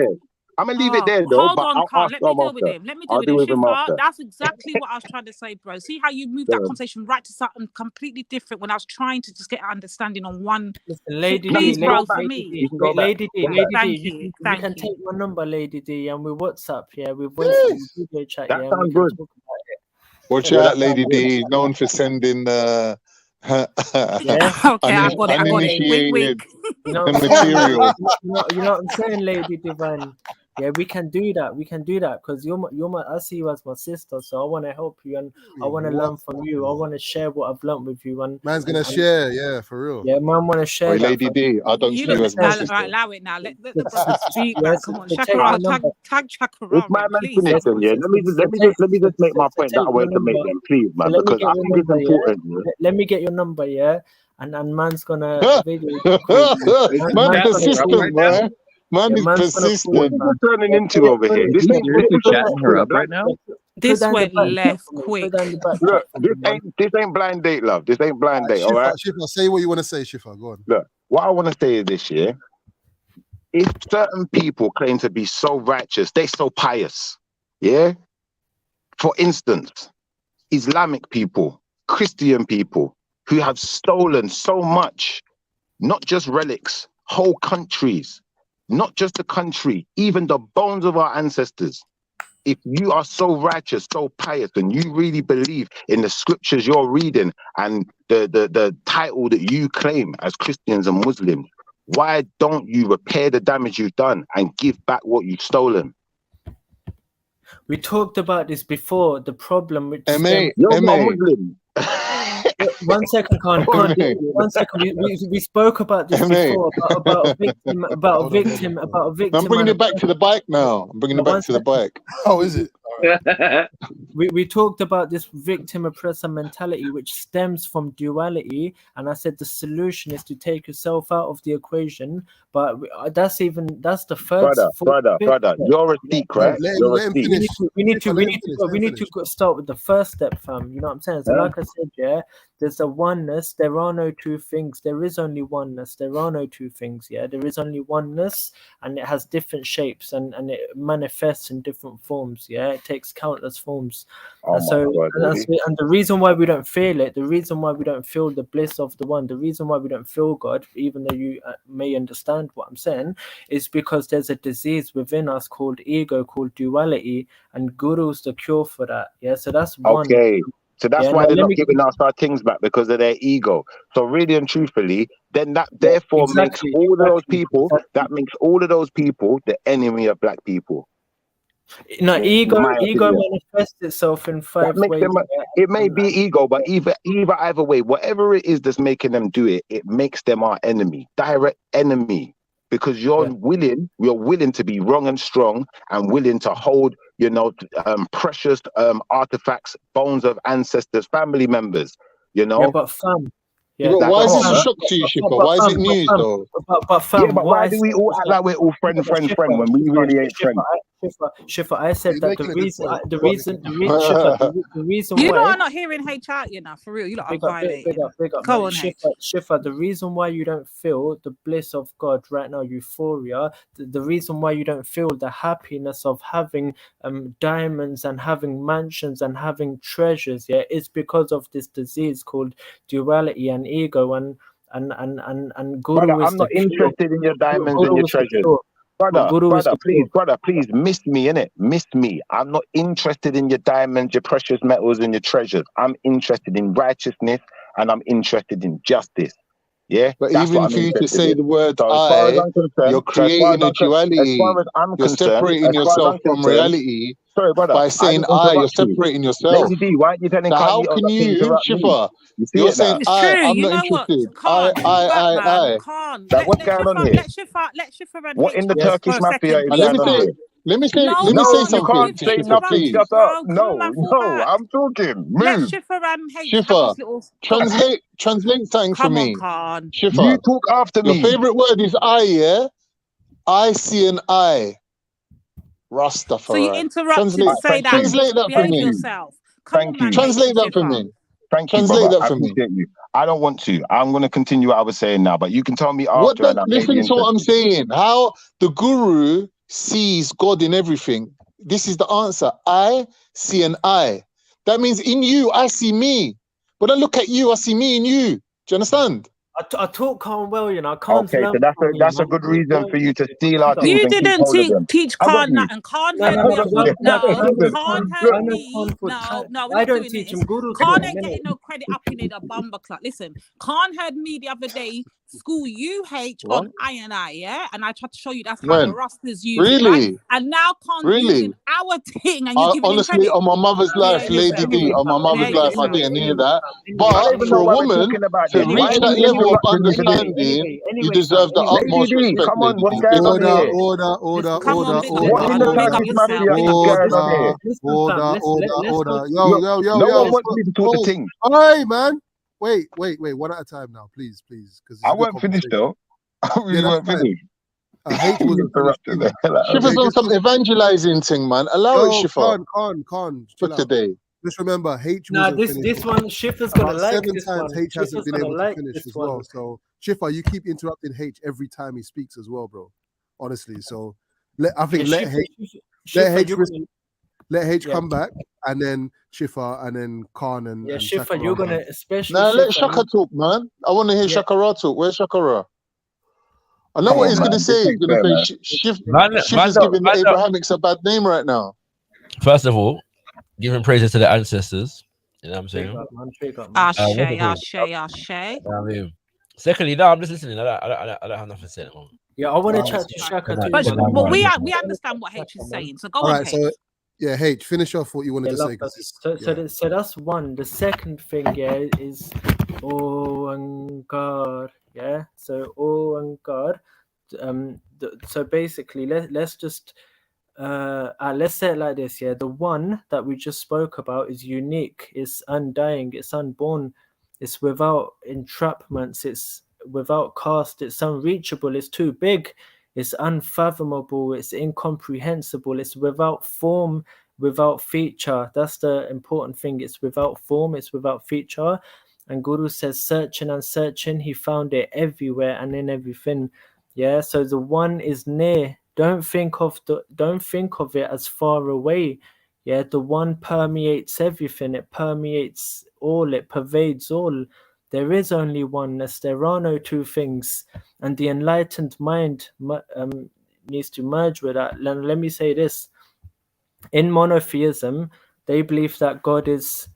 I'm gonna leave it there though. Hold but on, I'll Carl. ask Let me them deal with after. him. Let me I'll deal with deal him. with him Shifa, after. that's exactly what I was trying to say, bro. See how you moved that conversation right to something completely different when I was trying to just get an understanding on one. Lady Please, D, bro, for me. Lady D, Thank you you. can take my number, Lady D, and we WhatsApp, yeah, we voice video chat, That yeah, and we sounds can good. talk about it. Watch out, Lady D, known for sending Yeah. Okay, I got it. Wink, wink. You know what I'm material. you know what I'm saying, Lady Divine. Yeah, we can do that. We can do that because you're my. I see you as my sister, so I want to help you and I want to learn from you. I want to share what I've learned with you. And man's gonna share, yeah, for real. Yeah, man, want to share. Oi, that Lady D, I don't see you as my sister. Right, allow it now. Let the brother speak. Yes, Come on, so take Shakara, my number. tag Shakara, It's my man please. finished then, yeah. Let me just make my point that I wanted to make then, please, man, Let me because get I your think it's number, important. yeah. Let me get your number, yeah. And man's gonna video. Man persistent, man. Man is persistent. What is this turning into over here? This ain't chatting her up right now. This went left quick. Look, this ain't blind date, love. This ain't blind date, all right? Shifa, say what you want to say, Shifa. Go on. Look, what I want to say is this, yeah. If certain people claim to be so righteous, they're so pious, yeah. For instance, Islamic people, Christian people who have stolen so much, not just relics, whole countries. not just the country, even the bones of our ancestors. If you are so righteous, so pious, and you really believe in the scriptures you're reading and the title that you claim as Christians and Muslims, why don't you repair the damage you've done and give back what you've stolen? We talked about this before. The problem with You're not a Muslim. One second, Khan. One second. We spoke about this before about a victim, about a victim. I'm bringing it back to the bike now. I'm bringing it back to the bike. Oh, is it? We talked about this victim oppressor mentality, which stems from duality, and I said the solution is to take yourself out of the equation. But that's the first. Brother, you're a Sikh, right? You're a Sikh. We need to start with the first step, fam. You know what I'm saying? So, like I said, yeah, there's a oneness. There are no two things. There is only oneness. There are no two things. Yeah, there is only oneness, and it has different shapes and it manifests in different forms. Yeah, it takes countless forms. And the reason why we don't feel it, the reason why we don't feel the bliss of the one, the reason why we don't feel God, even though you may understand what I'm saying, is because there's a disease within us called ego, called duality, and guru's the cure for that. Yeah, so that's one. Okay. So that's why they're not giving us our things back, because of their ego. So really and truthfully, then that therefore makes all of those people, that makes all of those people the enemy of black people. No, ego manifests itself in five ways. It may be ego, but either way, whatever it is that's making them do it, it makes them our enemy, direct enemy. Because you're willing to be wrong and strong, and willing to hold, precious artifacts, bones of ancestors, family members, Yeah, but fam. Yeah, but why is this a shock to you, Shipper? Why is it news, though? But why do we all act like we're all friend when we really ain't friends? Shiffer, I said that the reason you why know I'm not hearing H out, for real. You lot are violating. Go on, Shiffer, the reason why you don't feel the bliss of God right now, euphoria, the reason why you don't feel the happiness of having diamonds and having mansions and having treasures, is because of this disease called duality and ego and guru. Brother, I'm not interested in your diamonds and your treasures. Brother, please, miss me, innit? Miss me. I'm not interested in your diamonds, your precious metals, and your treasures. I'm interested in righteousness, and I'm interested in justice. Yeah, but even for you to say the word I, you're creating a duality. You're separating yourself from reality. Sorry, brother. By saying I, you're separating yourself. Lady D, why are you telling so Kanye how can you, Shiffer? You're saying I'm not interested. I. What's going on here? Let Shiffer and what in the Turkish mafia is going on here? Let me say something. You can't say nothing. Shut up. No, I'm talking. Move. Shiffer, translate something for me. Shiffer, you talk after me. Your favorite word is I, yeah? I see an I. Rastafari. So you interrupted to say that. Translate that for me. Yourself. Thank you. Translate that for me. Thank you, Translate brother. that for me. You. I don't want to. I'm going to continue what I was saying now, but you can tell me after. Listen to what I'm saying. How the guru sees God in everything. This is the answer. I see an I. That means in you, I see me. When I look at you, I see me in you. Do you understand? I talk Khan well, Okay, so that's a good reason for you to steal our things. You didn't teach Khan that, and Khan heard me. Khan heard me. No, I don't teach him. Khan ain't getting no credit up in the bumper clock. Listen, Khan heard me the other day school UH on I and I, yeah, and I tried to show you that's how the Rastas use it, right? And now Khan's using our thing, and you're giving honestly, him credit. on my mother's life, Lady D, on my mother's life, I didn't hear that. But for a woman to reach that level of understanding, you deserve the utmost respect. Come on, what's going on here? Order. What in the Turkish mafia is going on here? Order. Yo. No one wants me to talk to things. Hey, man. Wait. One at a time now, please. Because I weren't finished though. We weren't finished. Shiffer's on some evangelizing thing, man. Allow it, Shiffer. Con. For today. Just remember, H. This one, Schiffer's gonna like 7 this times one. H hasn't been able to finish as well. One. So Schiffer, you keep interrupting H every time he speaks as well, bro. Honestly, so let H come back, and then Schiffer, and then Khan, and Schiffer, you're gonna especially. Now let Shaka talk, man. I want to hear Shakara talk. Where's Shakara? I know what he's going to say. He's going to say Shift is giving the Abrahamics a bad name right now. First of all, giving praises to the ancestors. You know what I'm saying? Ashe. I mean, secondly, no, I'm just listening. I don't have nothing to say at the moment. Yeah, I want to chat to Shaka too. But we understand what H is saying. So go All on, right, H. so yeah, H, finish off what you wanted to say. So that's one. The second thing, yeah, is Ankar. Yeah, so Ankar. So basically, let's just let's say it like this. Yeah, the one that we just spoke about is unique. It's undying. It's unborn. It's without entrapments. It's without caste. It's unreachable. It's too big. It's unfathomable. It's incomprehensible. It's without form, without feature. That's the important thing. It's without form. It's without feature. And Guru says, searching and searching, he found it everywhere and in everything. Yeah. So the one is near. Don't think of it as far away. Yeah. The one permeates everything. It permeates all. It pervades all. There is only oneness. There are no two things. And the enlightened mind needs to merge with that. Let me say this. In monotheism, they believe that God is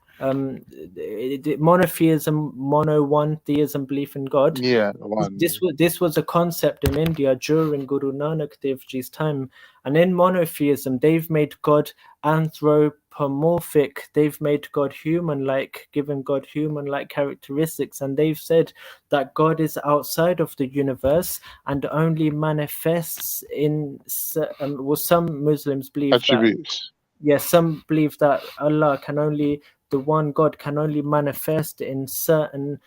monotheism, one theism, belief in God. Yeah, one. This was a concept in India during Guru Nanak Dev Ji's time. And in monotheism, they've made God anthropomorphic. They've made God human-like, given God human-like characteristics. And they've said that God is outside of the universe and only manifests in, some Muslims believe attributes. Some believe that Allah can only, the one God can only manifest in certain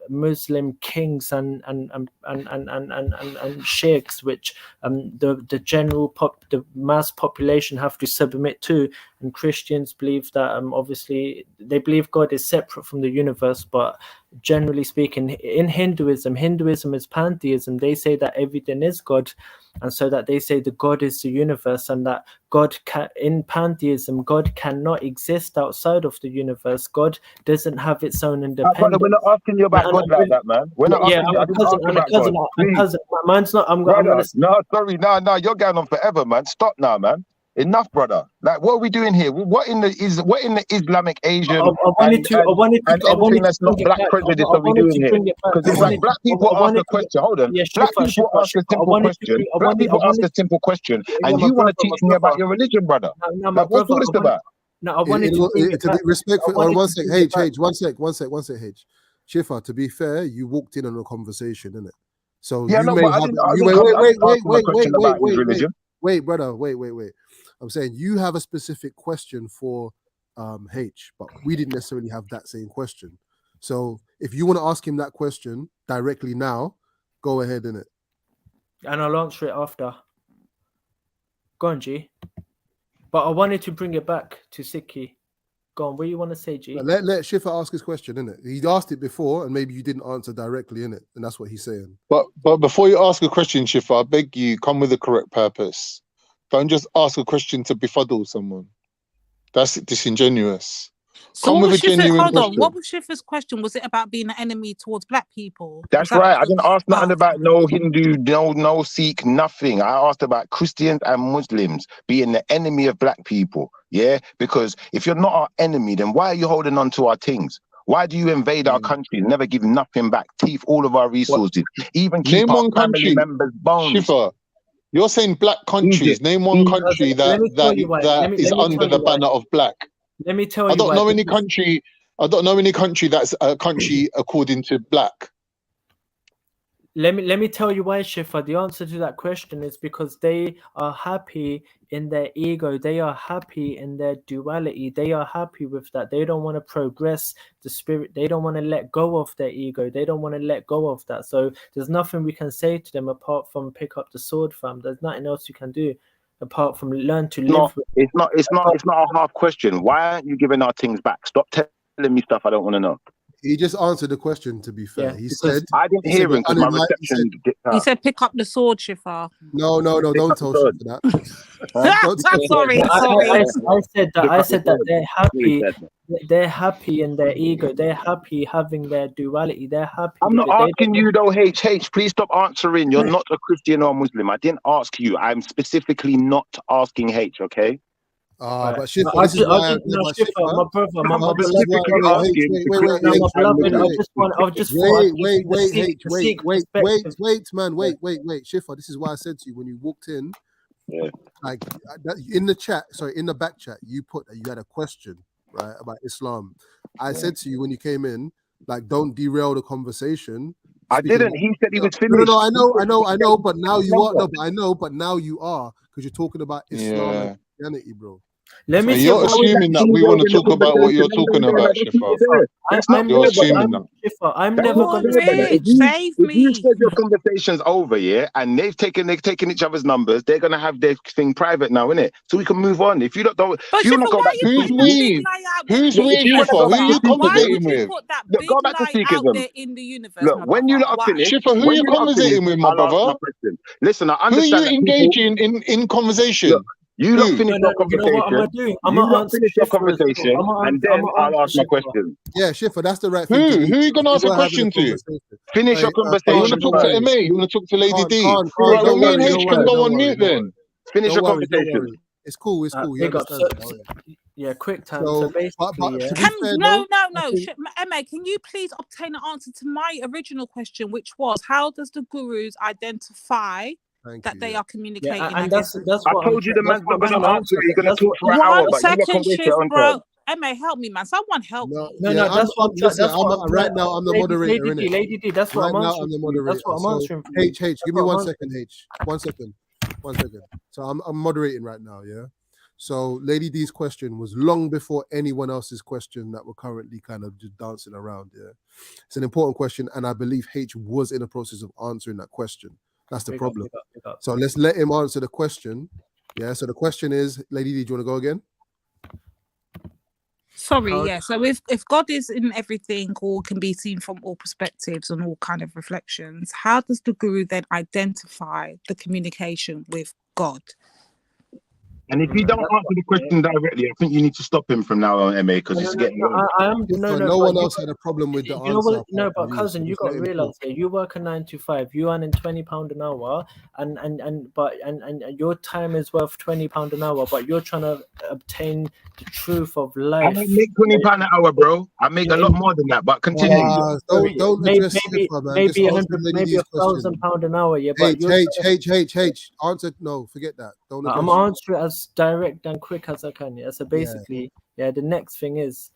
Muslim kings and sheikhs, which the general the mass population have to submit to. And Christians believe that obviously they believe God is separate from the universe, but generally speaking, in Hinduism is pantheism. They say that everything is God, and so that they say the God is the universe, and that in pantheism, God cannot exist outside of the universe. God doesn't have its own independence. We're not asking you about God like that, man. We're not asking you. I didn't ask you about God. Please. Mine's not. Brother, no, sorry, no, you're going on forever, man. Stop now, man. Enough, brother. Like, what are we doing here? What in the Islamic Asian and everything that's not black prejudice are we doing here? Because it's like black people ask a question. Hold on. Black people ask a simple question. Black people ask a simple question, and you want to teach me about your religion, brother? Like, what's all this about? No, I wanted to be respectful. One sec, H, one sec, H. Shifa, to be fair, you walked in on a conversation, innit? So yeah, you no, may but have. Wait, brother, wait. I'm saying you have a specific question for H, but we didn't necessarily have that same question. So if you want to ask him that question directly now, go ahead, innit? And I'll answer it after. Go on, G. But I wanted to bring it back to Sikhi. Go on, what do you want to say, G? Let Shifa ask his question, innit? He asked it before, and maybe you didn't answer directly, innit? And that's what he's saying. But before you ask a question, Shifa, I beg you, come with the correct purpose. Don't just ask a question to befuddle someone. That's disingenuous. So Come with a genuine hold on. question. What was Shifa's question? Was it about being an enemy towards black people? That's right. I didn't ask nothing about no Hindu, no Sikh, nothing. I asked about Christians and Muslims being the enemy of black people. Yeah, because if you're not our enemy, then why are you holding on to our things? Why do you invade our country, never give nothing back, thief all of our resources, even keep Name our one family country. members' bones? Shifa, you're saying black countries. Egypt. Name one country that is under the banner of black. Let me tell you. I don't know any country. I don't know any country that's a country according to black. Let me tell you why, Shifa. The answer to that question is because they are happy in their ego. They are happy in their duality. They are happy with that. They don't want to progress the spirit. They don't want to let go of their ego. They don't want to let go of that. So there's nothing we can say to them apart from pick up the sword, fam. There's nothing else you can do apart from learn to live. It's not a hard question. Why aren't you giving our things back? Stop telling me stuff I don't want to know. He just answered the question. To be fair, he said I didn't he hear said him because my he reception dipped He out. said, "Pick up the sword, Shifa." No, don't tell shit for that. Sorry. I said that they're happy. They're happy in their ego. They're happy having their duality. They're happy. I'm not asking you though, HH. Please stop answering. You're not a Christian or Muslim. I didn't ask you. I'm specifically not asking H. Okay. But Shifa, this is why my brother, my beloved. Wait, Shifa, this is why I said to you when you walked in, like in the back chat, you put that you had a question, right, about Islam. I said to you when you came in, like, don't derail the conversation. I didn't. He said he was finished. No, I know, but now you are. No, but I know, but now you are, because you're talking about Islam and Christianity, bro. Let me. You're assuming that we want to talk about what you're talking about, Shifa. You're assuming that. I'm never going to if you said your conversation's over, and they've taken each other's numbers, they're gonna have their thing private now, innit? So we can move on. If you don't, if you want to go back to who's we, Shifa? Who are you conversating with? Look, go back to Sikhism. In the universe, look, when you lot are finished, Shifa, who are you conversating with, my brother? Listen, I understand. Who are you engaging in conversation? Look, you lot finish your conversation. I'm gonna finish your conversation, and then I'll ask my question. Yeah, Shifa, that's the right thing. Who are you gonna ask a question to? Finish your conversation. You want to talk to MA? You want to talk to Lady D? Right, well, me and H can go on mute then. Finish your conversation. It's cool. Yeah, quick time. So basically, no. Emma, can you please obtain an answer to my original question, which was, how does the gurus identify that they are communicating? And that's what I told you the man's not going to answer. He's going to talk for an hour, but you're not going to waste your own time. Emma, help me, man. Someone help me. No, that's what right now. I'm the moderator. Lady D, that's what I'm answering. I'm the moderator. That's what I'm answering. H, give me 1 second, H. 1 second. So I'm moderating right now, yeah? So Lady D's question was long before anyone else's question that we're currently kind of just dancing around, yeah? It's an important question, and I believe H was in the process of answering that question. That's the problem. So let's let him answer the question. Yeah, so the question is, Lady D, do you want to go again? Sorry, yeah. So if God is in everything, or can be seen from all perspectives and all kind of reflections, how does the guru then identify the communication with God? And if you don't answer the question directly, I think you need to stop him from now on, MA, because it's getting. No one else had a problem with the answer. You know what? No, but cousin, you got to realize here. You work a 9 to 5. You earn £20 an hour, and your time is worth £20 an hour. But you're trying to obtain the truth of life. I don't make £20 an hour, bro. I make a lot more than that. But continue. Don't address Shifa, man. Maybe £1,000 an hour. Yeah, but H. Answer. No, forget that. Don't. I'm answering as direct and quick as I can. Yeah. So basically, the next thing is,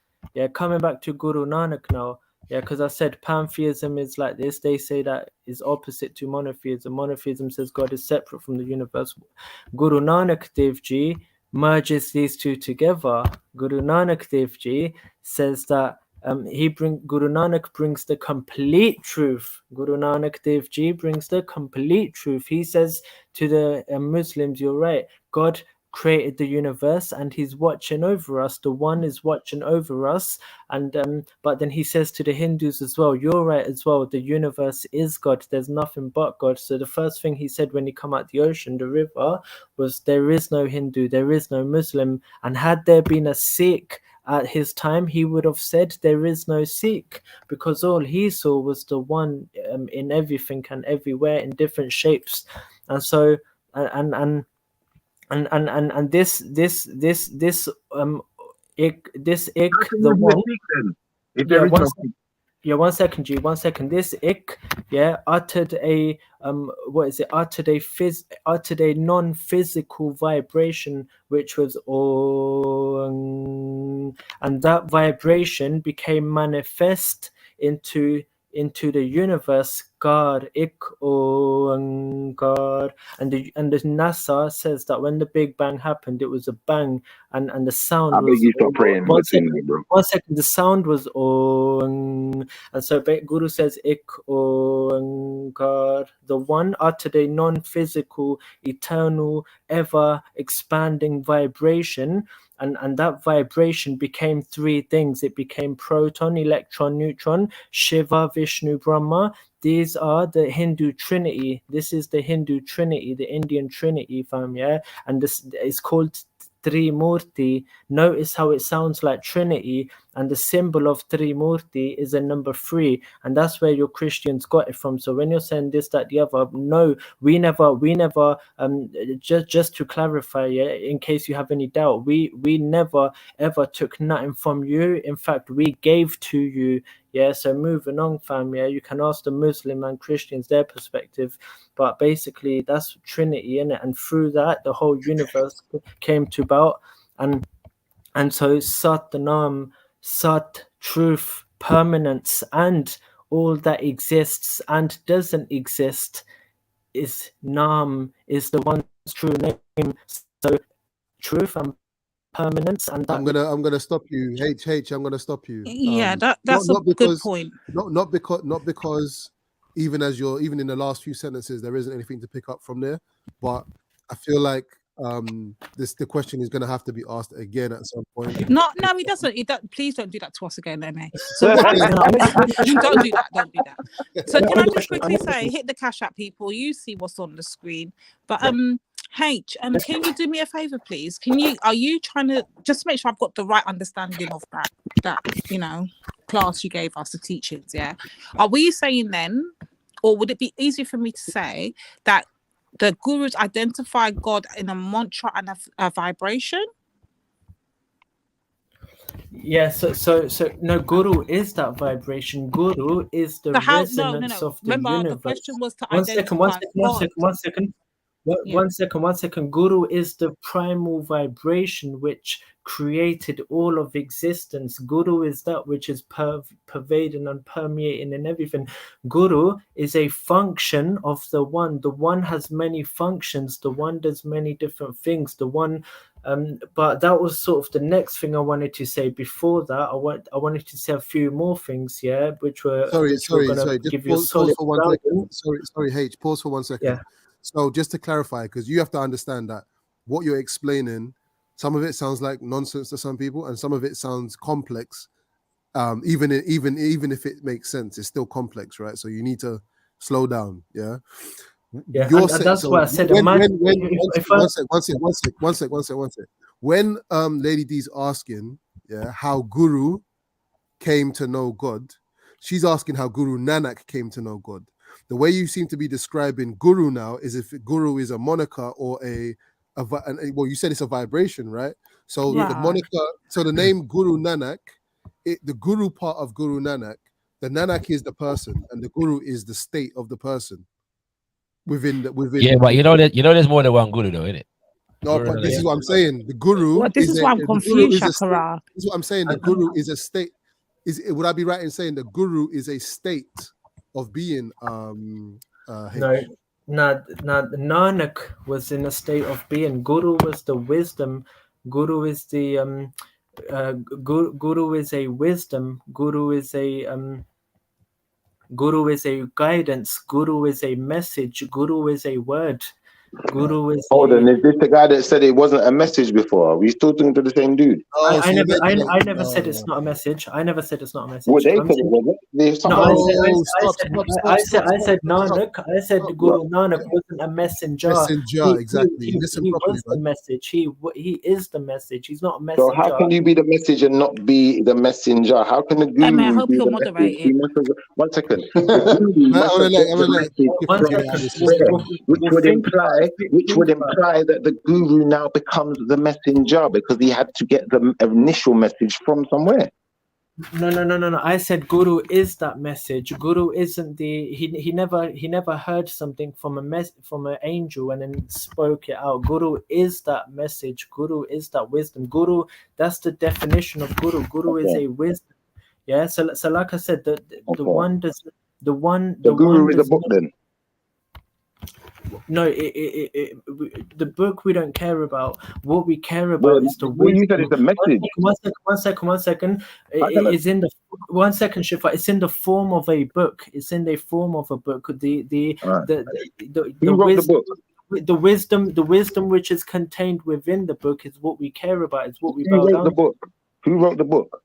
coming back to Guru Nanak now. Yeah, because I said pantheism is like this. They say that is opposite to monotheism. Monotheism says God is separate from the universe. Guru Nanak Dev Ji merges these two together. Guru Nanak Dev Ji says that Guru Nanak brings the complete truth. Guru Nanak Dev Ji brings the complete truth. He says to the Muslims, you're right, God created the universe and he's watching over us. The one is watching over us. And but then he says to the Hindus as well, you're right as well, the universe is God, there's nothing but God. So the first thing he said when he come out the ocean, the river, was there is no Hindu, there is no Muslim. And had there been a Sikh at his time, he would have said there is no Sikh, because all he saw was the one in everything and everywhere in different shapes. And so and this the one. Yeah, 1 second, G. 1 second. This ik, uttered a uttered a non-physical vibration, which was and that vibration became manifest into the universe. God, ik God, and the NASA says that when the Big Bang happened, it was a bang, and the sound was. You stop praying. 1 second, bro. 1 second. The sound was and so Guru says ik God, the one uttered a non-physical, eternal, ever expanding vibration. and that vibration became three things. It became proton, electron, neutron, Shiva, Vishnu, Brahma. These are the Hindu Trinity. This is the Hindu Trinity, the Indian Trinity, fam, yeah? And this is called Trimurti. Notice how it sounds like Trinity, and the symbol of Trimurti is a number 3, and that's where your Christians got it from. So when you're saying this, that, the other, no, we never just to clarify, yeah, in case you have any doubt, we never ever took nothing from you. In fact, we gave to you. Yeah, so moving on, fam. Yeah, you can ask the Muslim and Christians their perspective, but basically that's Trinity, innit? And through that, the whole universe came to about, and so Satanam, Sat, truth, permanence, and all that exists and doesn't exist is Nam, is the one's true name. So truth and permanence, and that I'm gonna stop you, H. I'm gonna stop you. Yeah, that's a good point. Not because even in the last few sentences there isn't anything to pick up from there, but I feel like the question is gonna have to be asked again at some point. No, he doesn't. Please don't do that to us again, MA. So don't do that. Don't do that. So can I just quickly say, hit the cash app, people. You see what's on the screen, but H, can you do me a favor, please? Are you trying to just make sure I've got the right understanding of that class you gave us, the teachings? Yeah. Are we saying then, or would it be easier for me to say that the gurus identify God in a mantra and a vibration? Yeah, so no, guru is that vibration. Guru is the resonance of the Remember, universe. the question was to identify One second. Guru is the primal vibration which created all of existence. Guru is that which is pervading and permeating in everything. Guru is a function of the one. The one has many functions. The one does many different things. The one, but that was sort of the next thing I wanted to say. Before that, I wanted to say a few more things, yeah, which were sorry. Just Give pause for 1 second. Sorry, H. Pause for 1 second. Yeah. So just to clarify, because you have to understand that what you're explaining, some of it sounds like nonsense to some people, and some of it sounds complex. Even if it makes sense, it's still complex, right? So you need to slow down. Yeah. Yeah. That's why I said. One sec. When Lady D's asking, yeah, how Guru came to know God, she's asking how Guru Nanak came to know God. The way you seem to be describing Guru now is if Guru is a moniker or well, you said it's a vibration, right? So the moniker, so the name Guru Nanak, the Guru part of Guru Nanak, the Nanak is the person, and the Guru is the state of the person within. Yeah, but you know there's more than one Guru, though, isn't it? No, but this is what I'm saying. The Guru. Well, this is why I'm confused, Shakara. This is what I'm saying. The Guru is a state. Would I be right in saying the Guru is a state of being? No, Nanak was in a state of being. Guru was the wisdom. Guru is the Guru is a wisdom. Guru is a guidance. Guru is a message. Guru is a word. Guru is. Hold on, is this the guy that said it wasn't a message before? Are we still talking to the same dude? I never said it's not a message. I never said it's not a message. Well, they said it wasn't. I said Nanak. I said Guru Nanak wasn't a messenger. Exactly. He was the message. He is the message. He's not a messenger. So how can you be the message and not be the messenger? How can the Guru I hope be you're the moderating. message? 1 second. Which would imply that the Guru now becomes the messenger because he had to get the initial message from somewhere. No. I said Guru is that message. Guru isn't he never heard something from an angel and then spoke it out. Guru is that message. Guru is that wisdom. Guru, that's the definition of Guru. Guru is a wisdom. Yeah. So like I said, the one does the Guru is a book then. No, the book we don't care about. What we care about is the wisdom. You said it's a message. One second. It's in the 1 second, Shifa. It's in the form of a book. It's in the form of a book. The Who wrote wisdom, the book? the wisdom which is contained within the book is what we care about. Is what we Who bow wrote down the to. book? Who wrote the book?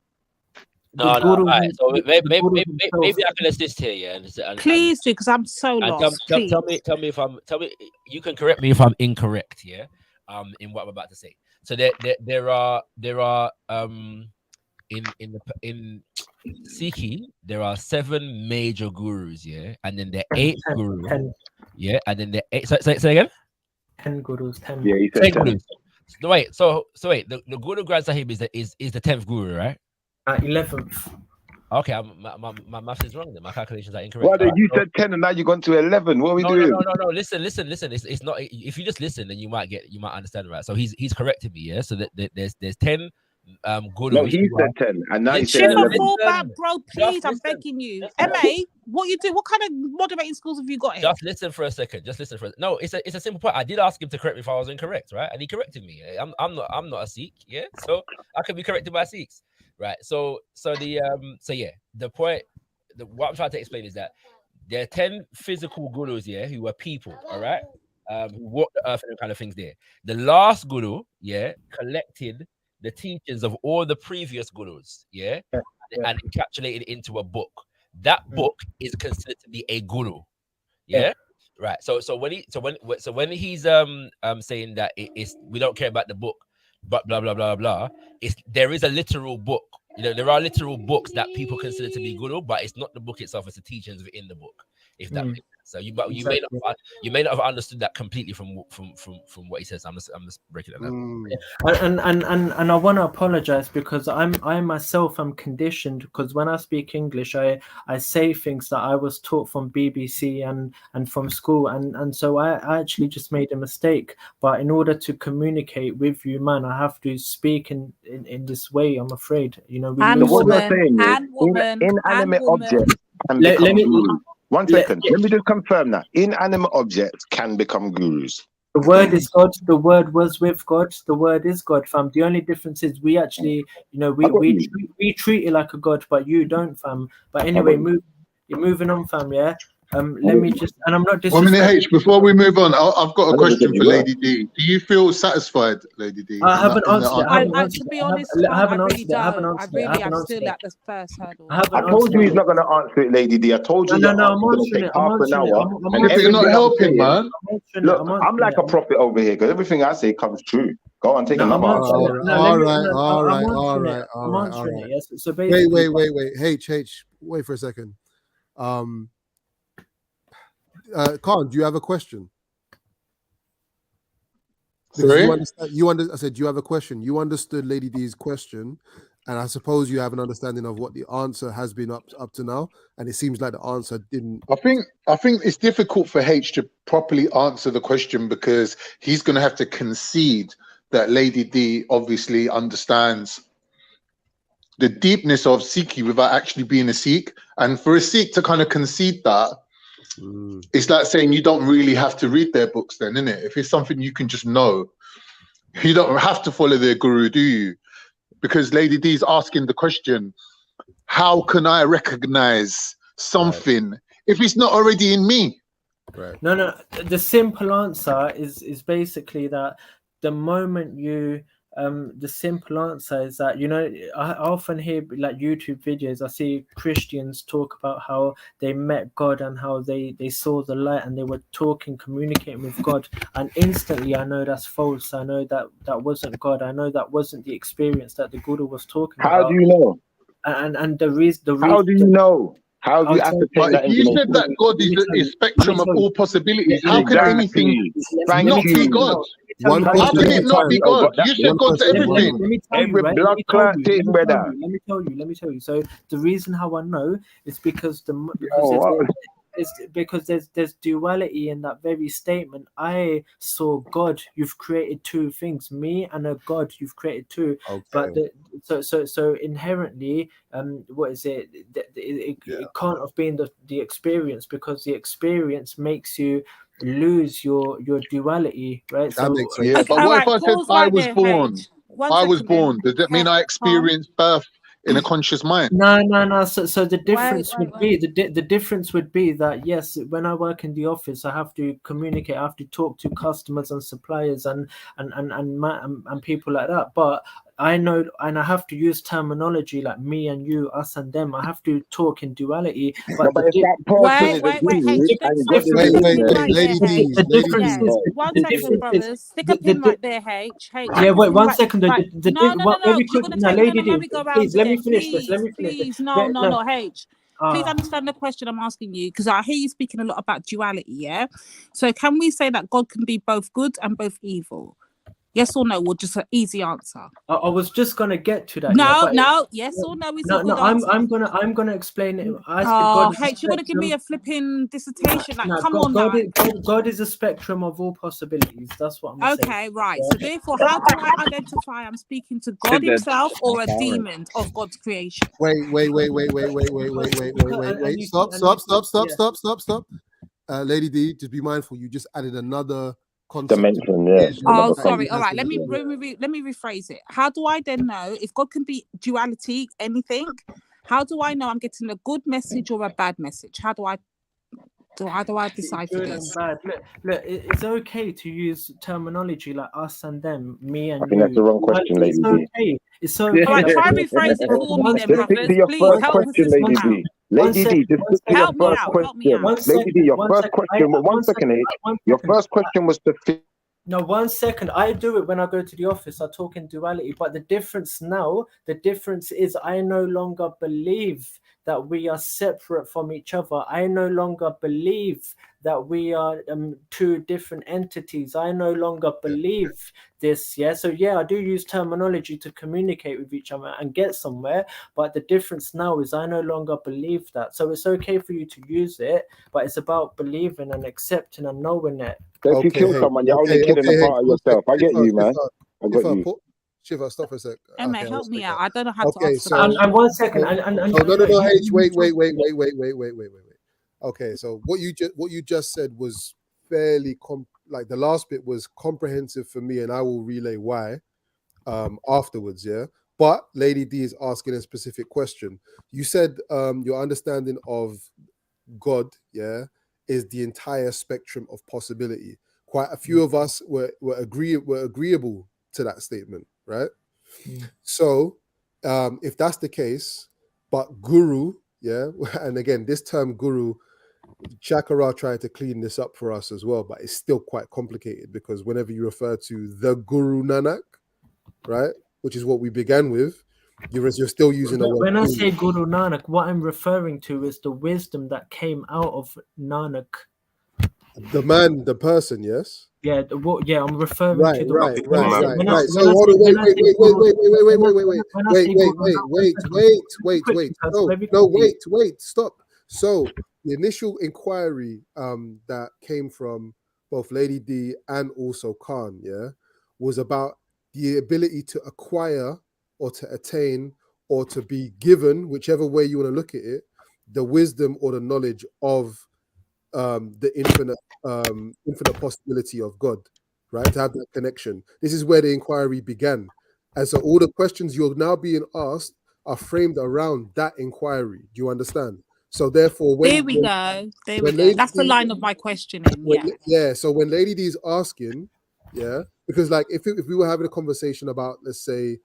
No, The no. Guru, Right. So maybe himself. maybe I can assist here, yeah. And Please do, because I'm so lost. tell me if I'm. Tell me. You can correct me if I'm incorrect, yeah. In what I'm about to say. So there are in Sikhi there are 7 major gurus, yeah, and then the 8th guru, 10. yeah, and then the 8. Say again. 10 gurus. 10. Yeah, he said 10 10. gurus. So wait, the Guru Granth Sahib is the 10th guru, right? 11th. Okay, my math is wrong then. My calculations are incorrect. Well, you said 10 and now you've gone to 11. What are we doing? No. Listen. It's not. If you just listen, then you might understand, right? So he's corrected me, yeah. So there's 10 gurus. No, he said 10, and now he said Shiva, 11. fall back, bro. Please, I'm begging you. MA, what you do? What kind of moderating skills have you got here? Just listen for a second. No, it's a simple point. I did ask him to correct me if I was incorrect, right? And he corrected me. I'm not a Sikh, yeah. So I can be corrected by Sikhs, right? So the point, what I'm trying to explain is that there are 10 physical gurus, yeah, who were people, all right, who walked the earth and kind of things there. The last guru, yeah, collected the teachings of all the previous gurus, yeah, and encapsulated into a book. That book is considered to be a guru, yeah, right. So when he's saying that it's we don't care about the book, but blah blah blah blah, there is a literal book. You know, there are literal books that people consider to be guru, but it's not the book itself; it's the teachings within the book. If that makes sense. So you may not have understood that completely from what he says. I'm just breaking it down. And I want to apologize because I myself am conditioned, because when I speak English I say things that I was taught from BBC and from school, and so I actually just made a mistake. But in order to communicate with you, man, I have to speak in this way. I'm afraid, you know. Inanimate objects can become gurus. One second. Let me just confirm that inanimate objects can become gurus. The word is God. The word was with God. The word is God, fam. The only difference is we actually, you know, we treat it like a god, but you don't, fam. But anyway, you're moving on, fam. Yeah. Let me just, and I'm not. 1 minute, H. Before we move on, I've got a question for Lady D. Do you feel satisfied, Lady D? I haven't answered it. To be honest, I really don't. I'm still at the first hurdle. I told you he's not going to answer it, Lady D. I told you. No, I'm going to answering take it. half an hour. But you're not helping, man. Look, I'm like a prophet over here because everything I say comes true. Go on, take another answer. All right. Yes. So basically, wait. H, wait for a second. Khan, do you have a question? Sorry? I said, do you have a question? You understood Lady D's question, and I suppose you have an understanding of what the answer has been up to now, and it seems like the answer didn't. I think it's difficult for H to properly answer the question because he's going to have to concede that Lady D obviously understands the deepness of Sikhi without actually being a Sikh, and for a Sikh to kind of concede that, it's like saying you don't really have to read their books then, isn't it? If it's something you can just know, you don't have to follow their guru, do you? Because Lady D is asking the question, how can I recognize something if it's not already in me? Right. No. The simple answer is basically that the moment you the simple answer is that, you know, I often hear like YouTube videos. I see Christians talk about how they met God and how they saw the light and they were communicating with God, and instantly I know that's false. I know that wasn't God. I know that wasn't the experience that the Guru was talking about. How do you know? And the reason. How do you know? How do you ascertain that? If you said that God is a spectrum of all possibilities, how can anything not be God? How can it not be God? You said God's everything. Every blood clot thing, brother. Let me tell you. So the reason how I know is because there's duality in that very statement. I saw God. You've created two things, me and a God. You've created two. Okay. But so inherently, what is it? It can't have been the experience, because the experience makes you lose your duality, right? That makes sense. Yeah, but what if I said I was born? I was born. Does that mean I experienced birth in a conscious mind. No. So the difference would be the difference would be that yes, when I work in the office, I have to communicate, I have to talk to customers and suppliers and people like that. But I know, and I have to use terminology like me and you, us and them. I have to talk in duality. But if that person is a dude and the difference is 1 second, brothers. Stick a pin right there, H. Yeah, wait 1 second. No. Very quick. You're gonna No, take Lady me on a D, merry-go-round. please let me finish this. Let me finish Please, this. no, H. Please understand the question I'm asking you, because I hear you speaking a lot about duality, yeah? So can we say that God can be both good and both evil? Yes or no, or just an easy answer? I was just gonna get to that. No, yes or no is a good answer. I'm gonna explain it. I said God, God H, you're gonna give me a flipping dissertation. Like, come on, God is a spectrum of all possibilities. That's what I'm saying. Okay, right. So therefore, how do I identify I'm speaking to God himself or a demon of God's creation? Wait. Stop. Lady D, just be mindful. You just added another concept. Dimension, yeah. Oh, sorry. All right. Let me rephrase it. How do I then know if God can be duality, anything? How do I know I'm getting a good message or a bad message? How do I decipher this? Look, it's okay to use terminology like us and them, me and I think that's the wrong question, Lady D. Okay. It's okay. All right, try rephrase it for me then, Just stick to your first question, Lady D. Lady D, just stick to your first question. Lady D, your first question. 1 second, H. Your first question was to fit. No, 1 second. I do it when I go to the office. I talk in duality. But the difference is I no longer believe that we are separate from each other. I no longer believe that we are two different entities. I no longer believe this. Yeah. So yeah, I do use terminology to communicate with each other and get somewhere. But the difference now is I no longer believe that. So it's okay for you to use it, but it's about believing and accepting and knowing it. If you kill someone, you're only killing a part of yourself. I get you, man. I got you. Shiva, stop for a sec. Emma, help me out. I don't know how to answer that. And 1 second. No, H. Wait. Okay, so what you just said was fairly like the last bit was comprehensive for me, and I will relay why afterwards. Yeah, but Lady D is asking a specific question. You said your understanding of God, yeah, is the entire spectrum of possibility. Quite a few of us were agreeable to that statement, right? So if that's the case, but guru, yeah, and again, this term guru, Chakra tried to clean this up for us as well, but it's still quite complicated because whenever you refer to the Guru Nanak, right, which is what we began with, you're still using the word. When I say Guru Nanak, what I'm referring to is the wisdom that came out of Nanak. The man, the person, yes. Yeah, I'm referring to the right. So hold on, wait, stop. So the initial inquiry that came from both Lady D and also Khan, yeah, was about the ability to acquire or to attain or to be given, whichever way you want to look at it, the wisdom or the knowledge of the infinite possibility of God, right? To have that connection. This is where the inquiry began. And so all the questions you're now being asked are framed around that inquiry. Do you understand? So therefore, there we go. That's the line of my questioning. Yeah. So when Lady D is asking, yeah, because like if we were having a conversation about, let's say,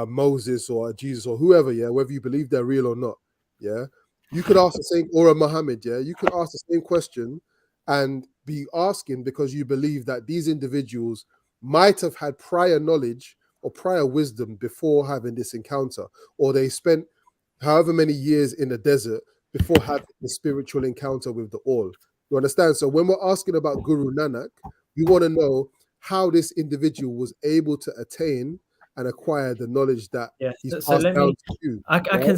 Moses or Jesus or whoever, yeah, whether you believe they're real or not, yeah, you could ask the same, or a Muhammad, yeah, you could ask the same question and be asking because you believe that these individuals might have had prior knowledge or prior wisdom before having this encounter, or they spent however many years in the desert before having the spiritual encounter with the all. You understand? So when we're asking about Guru Nanak, we want to know how this individual was able to attain and acquire the knowledge that he's passed down to you. I can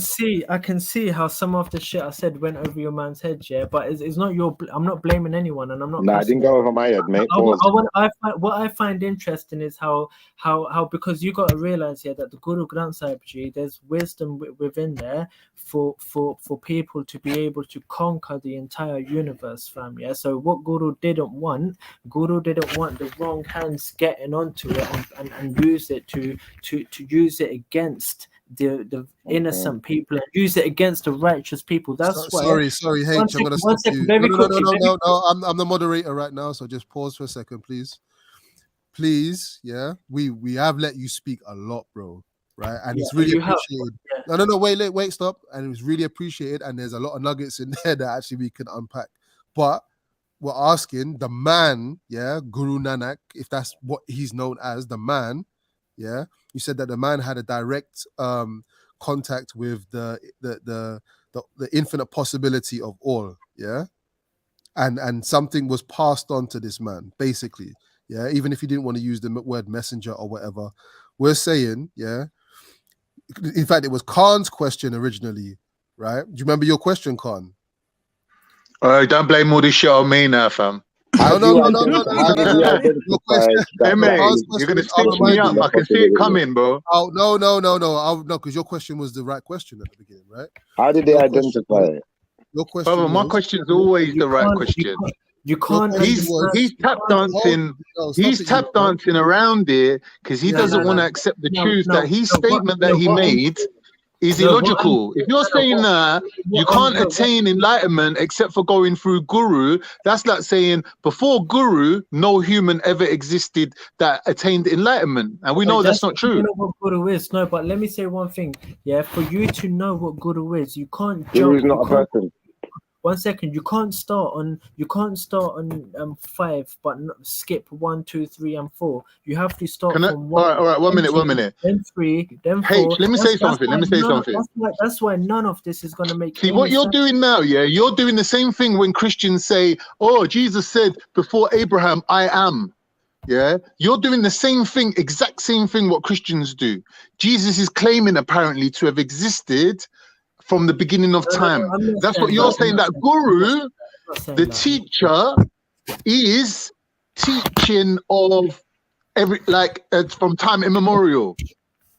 see how some of the shit I said went over your man's head, yeah. But it's not your. I'm not blaming anyone, and I'm not. Nah, I didn't go over my head, mate. What I find interesting is how because you got to realize here that the Guru Granth Sahib Ji, there's wisdom within there for people to be able to conquer the entire universe, fam. Yeah. So what Guru didn't want the wrong hands getting onto it and use it to use it against the innocent people and use it against the righteous people. That's why. Sorry, H. I'm gonna stop you. No. I'm the moderator right now, so just pause for a second, please. Yeah, we have let you speak a lot, bro. Right, and it's really appreciated. No, wait, stop. And it was really appreciated, and there's a lot of nuggets in there that actually we can unpack. But we're asking the man, Guru Nanak, if that's what he's known as, the man, you said that the man had a direct contact with the infinite possibility of all, and something was passed on to this man, basically, even if you didn't want to use the word messenger or whatever. We're saying, in fact, it was Khan's question originally, right? Do you remember your question, Khan? Don't blame all this shit on me now, fam. No. Your question, hey, mate, you're gonna stitch me up. I can see it coming, bro. Oh no, because your question was the right question at the beginning, right? How did they identify it? Your question. Brother, my question is always the right question. You can't. He's tap dancing. He's tap dancing around it because he doesn't want to accept the truth that his statement that he made is illogical. If you're saying that you can't attain enlightenment except for going through Guru, that's like saying before Guru, no human ever existed that attained enlightenment, and we know that's not true. You know what Guru is? No, but let me say one thing. For you to know what Guru is, you can't jump. Guru's not a person. 1 second, you can't start on 5 but skip 1, 2, 3, and 4. You have to start from 1. All right, 1 minute. Then 3, then 4. H, let me say something. That's why none of this is gonna make. See what you're doing now, you're doing the same thing when Christians say, "Oh, Jesus said before Abraham, I am." You're doing the same thing, exact same thing what Christians do. Jesus is claiming apparently to have existed from the beginning of time. That's what you're saying, that Guru, the teacher, is teaching of from time immemorial.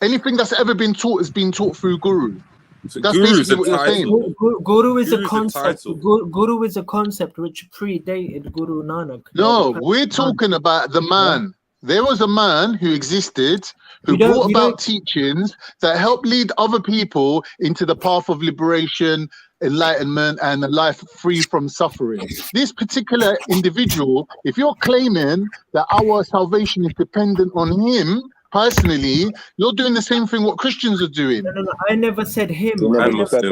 Anything that's ever been taught has been taught through Guru. So that's Guru basically what you're saying. Guru is a concept. Guru is a concept which predated Guru Nanak. No, we're talking about the man. There was a man who existed who brought about teachings that helped lead other people into the path of liberation, enlightenment, and a life free from suffering. This particular individual, if you're claiming that our salvation is dependent on him, personally, you're doing the same thing what Christians are doing. No. I never said him. I never said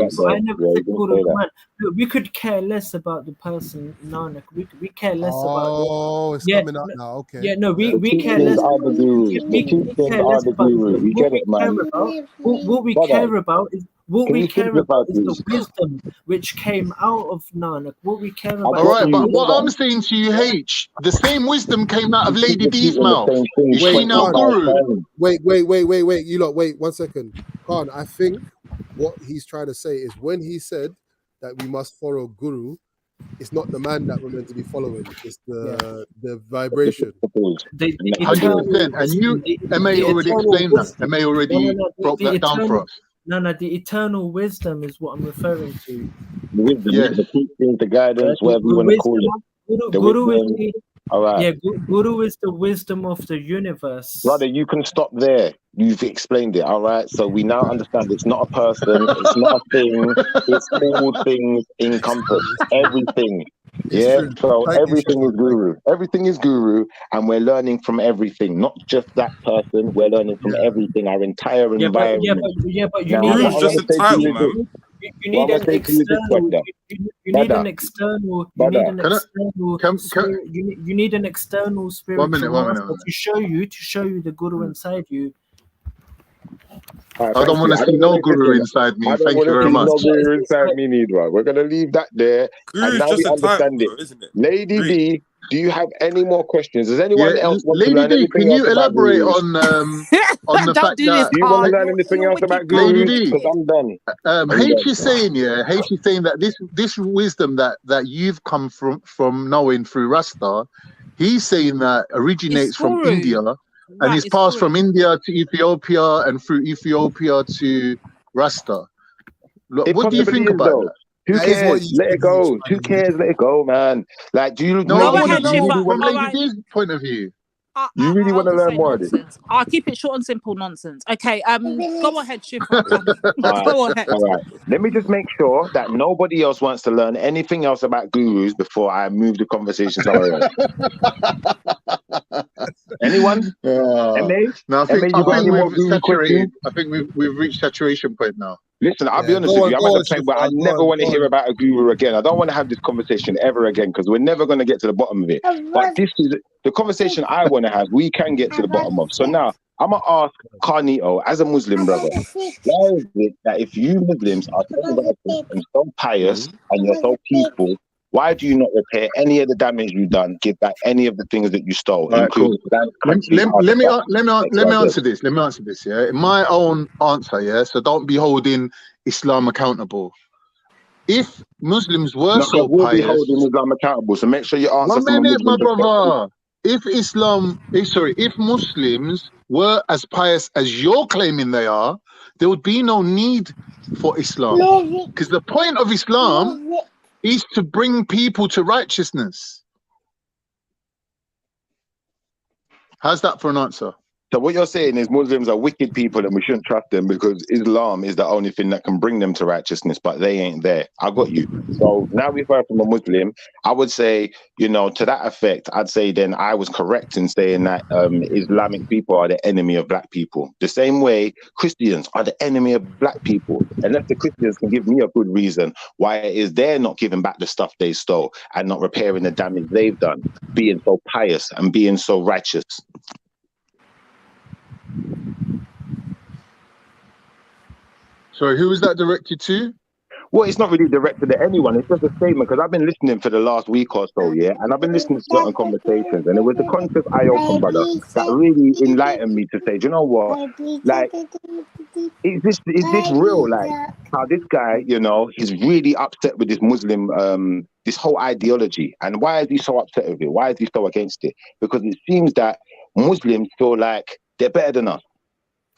Guru man. Look, we could care less about the person Nanak. We care less about. Oh, it's coming up now. Okay. Yeah, no, we care less. We care less about. What we care about is. What we care about is the wisdom which came out of Nanak. What we care about. All right, but what I'm saying to you, H, the same wisdom came out of Lady D's mouth. Is she now Guru? Wait. You lot, wait 1 second. Khan, I think what he's trying to say is when he said that we must follow Guru, it's not the man that we're meant to be following. It's the vibration. 100%. And you, MA already explained that. MA already broke that down for us. No, the eternal wisdom is what I'm referring to. The wisdom, the teaching, the guidance, whatever you want to call it. Guru is all right. Yeah, Guru is the wisdom of the universe. Brother, you can stop there. You've explained it, all right? So we now understand it's not a person, it's not a thing, it's all things encompassed, everything. So everything is Guru. Everything is Guru, and we're learning from everything, not just that person. We're learning from everything, our entire environment. But you need just a title, man. You need an external. You need an external. You need an external spiritual master to show you the Guru inside you. I don't want to see no Guru inside me. Thank you very much. No Guru inside me neither. We're gonna leave that there. Guru's and now just we understand title, it. isn't it? Lady D, do you have any more questions? Does anyone else want to learn Lady D, anything can else you about elaborate Guru? on the fact that Do you want to learn anything else about Guru? Lady D, Because I'm done. H is saying, H is saying that this wisdom that you've come from knowing through Rasta, he's saying that originates from India. And it's passed from India to Ethiopia and through Ethiopia to Rasta. What do you think about that? Who cares? Let it go. Who cares? Let it go, man. Like, do you know? I want to know from Lady D's point of view. You really want to learn more of this? I'll keep it short and simple nonsense. Okay, go ahead, Shifa. Go ahead. All right. Let me just make sure that nobody else wants to learn anything else about gurus before I move the conversation somewhere else. Anyone? No, I think we've saturated. I think we've reached saturation point now. Listen, I'll be honest with you. I'm at the point where I never want to hear about a guru again. I don't want to have this conversation ever again because we're never going to get to the bottom of it. But this is the conversation I want to have. We can get to the bottom of. So now I'm going to ask Carnito, as a Muslim brother, why is it that if you Muslims are so righteous and so pious and you're so peaceful, why do you not repair any of the damage you've done, give back any of the things that you stole? Right, cool. Let me answer this. Let me answer this. Yeah, in my own answer. Yeah, so don't be holding Islam accountable. If Muslims were so pious, be holding Islam accountable. So make sure you answer. 1 minute, my brother. If if Muslims were as pious as you're claiming they are, there would be no need for Islam. Because the point of Islam is to bring people to righteousness. How's that for an answer? So what you're saying is Muslims are wicked people and we shouldn't trust them because Islam is the only thing that can bring them to righteousness, but they ain't there. I got you. So now we've heard from a Muslim. I would say, you know, to that effect, I'd say then I was correct in saying that Islamic people are the enemy of black people. The same way Christians are the enemy of black people. Unless the Christians can give me a good reason why it is they're not giving back the stuff they stole and not repairing the damage they've done, being so pious and being so righteous. Sorry, who was that directed to? Well, it's not really directed at anyone. It's just a statement because I've been listening for the last week or so, yeah, and I've been listening to certain conversations, and it was the conscious eye-open, brother, that really enlightened me to say, do you know what? Like, is this real? Like, how this guy, you know, he's really upset with this Muslim, this whole ideology, and why is he so upset with it? Why is he so against it? Because it seems that Muslims feel like they're better than us.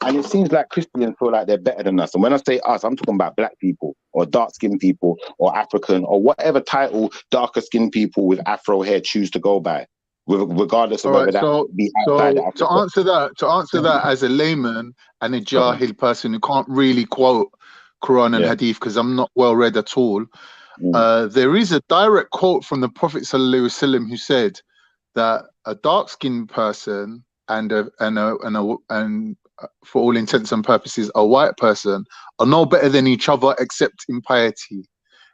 And it seems like Christians feel like they're better than us. And when I say us, I'm talking about black people or dark-skinned people or African or whatever title darker-skinned people with Afro hair choose to go by, regardless of whether that be outside Africa. To answer that as a layman and a Jahil person who can't really quote Quran and Hadith because I'm not well read at all, there is a direct quote from the Prophet ﷺ who said that a dark-skinned person and for all intents and purposes, a white person are no better than each other except in piety.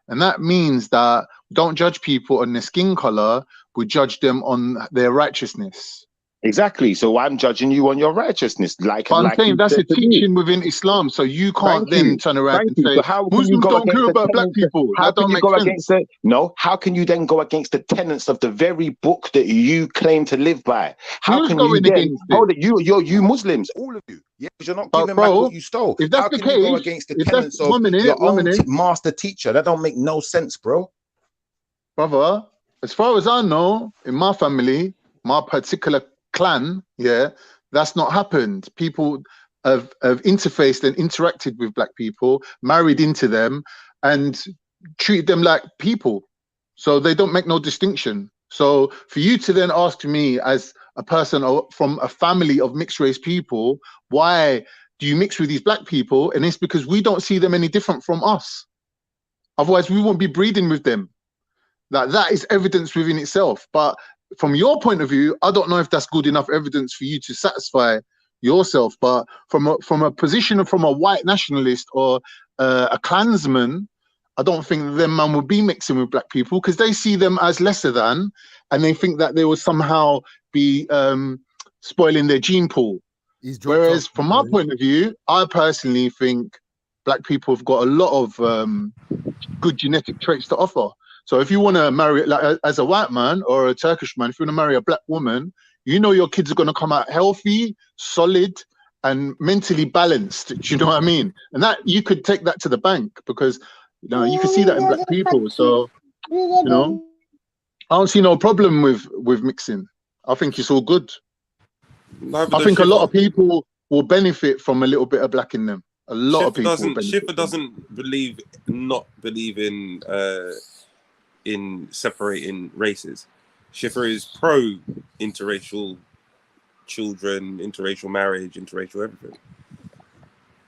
And that means that we don't judge people on their skin color, we judge them on their righteousness. Exactly. So I'm judging you on your righteousness. Like I'm saying that's a teaching within Islam. So you can't then turn around and say, Muslims don't care about black people. That don't make sense. No, how can you then go against the tenets of the very book that you claim to live by? How can you then hold it? You Muslims, all of you. Yeah, because you're not giving back what you stole. If that's how the can case, you go against the tenets of your own master teacher? That don't make no sense, bro. Brother, as far as I know, in my family, my particular clan, that's not happened. People have interfaced and interacted with black people, married into them, and treated them like people. So they don't make no distinction. So for you to then ask me as a person from a family of mixed race people, why do you mix with these black people? And it's because we don't see them any different from us. Otherwise, we won't be breeding with them. That is evidence within itself. But from your point of view, I don't know if that's good enough evidence for you to satisfy yourself. But from a position from a white nationalist or a Klansman, I don't think them man will be mixing with black people because they see them as lesser than, and they think that they will somehow be spoiling their gene pool. Whereas from my point of view, I personally think black people have got a lot of good genetic traits to offer. So if you want to marry, like as a white man or a Turkish man, if you want to marry a black woman, you know your kids are going to come out healthy, solid, and mentally balanced. Do you know what I mean? And that you could take that to the bank because you know you can see that in black people. So you know, I don't see no problem with mixing. I think it's all good. I think a lot of people will benefit from a little bit of black in them. A lot of people. Schiffer doesn't believe in separating races. Schiffer is pro interracial children, interracial marriage, interracial everything.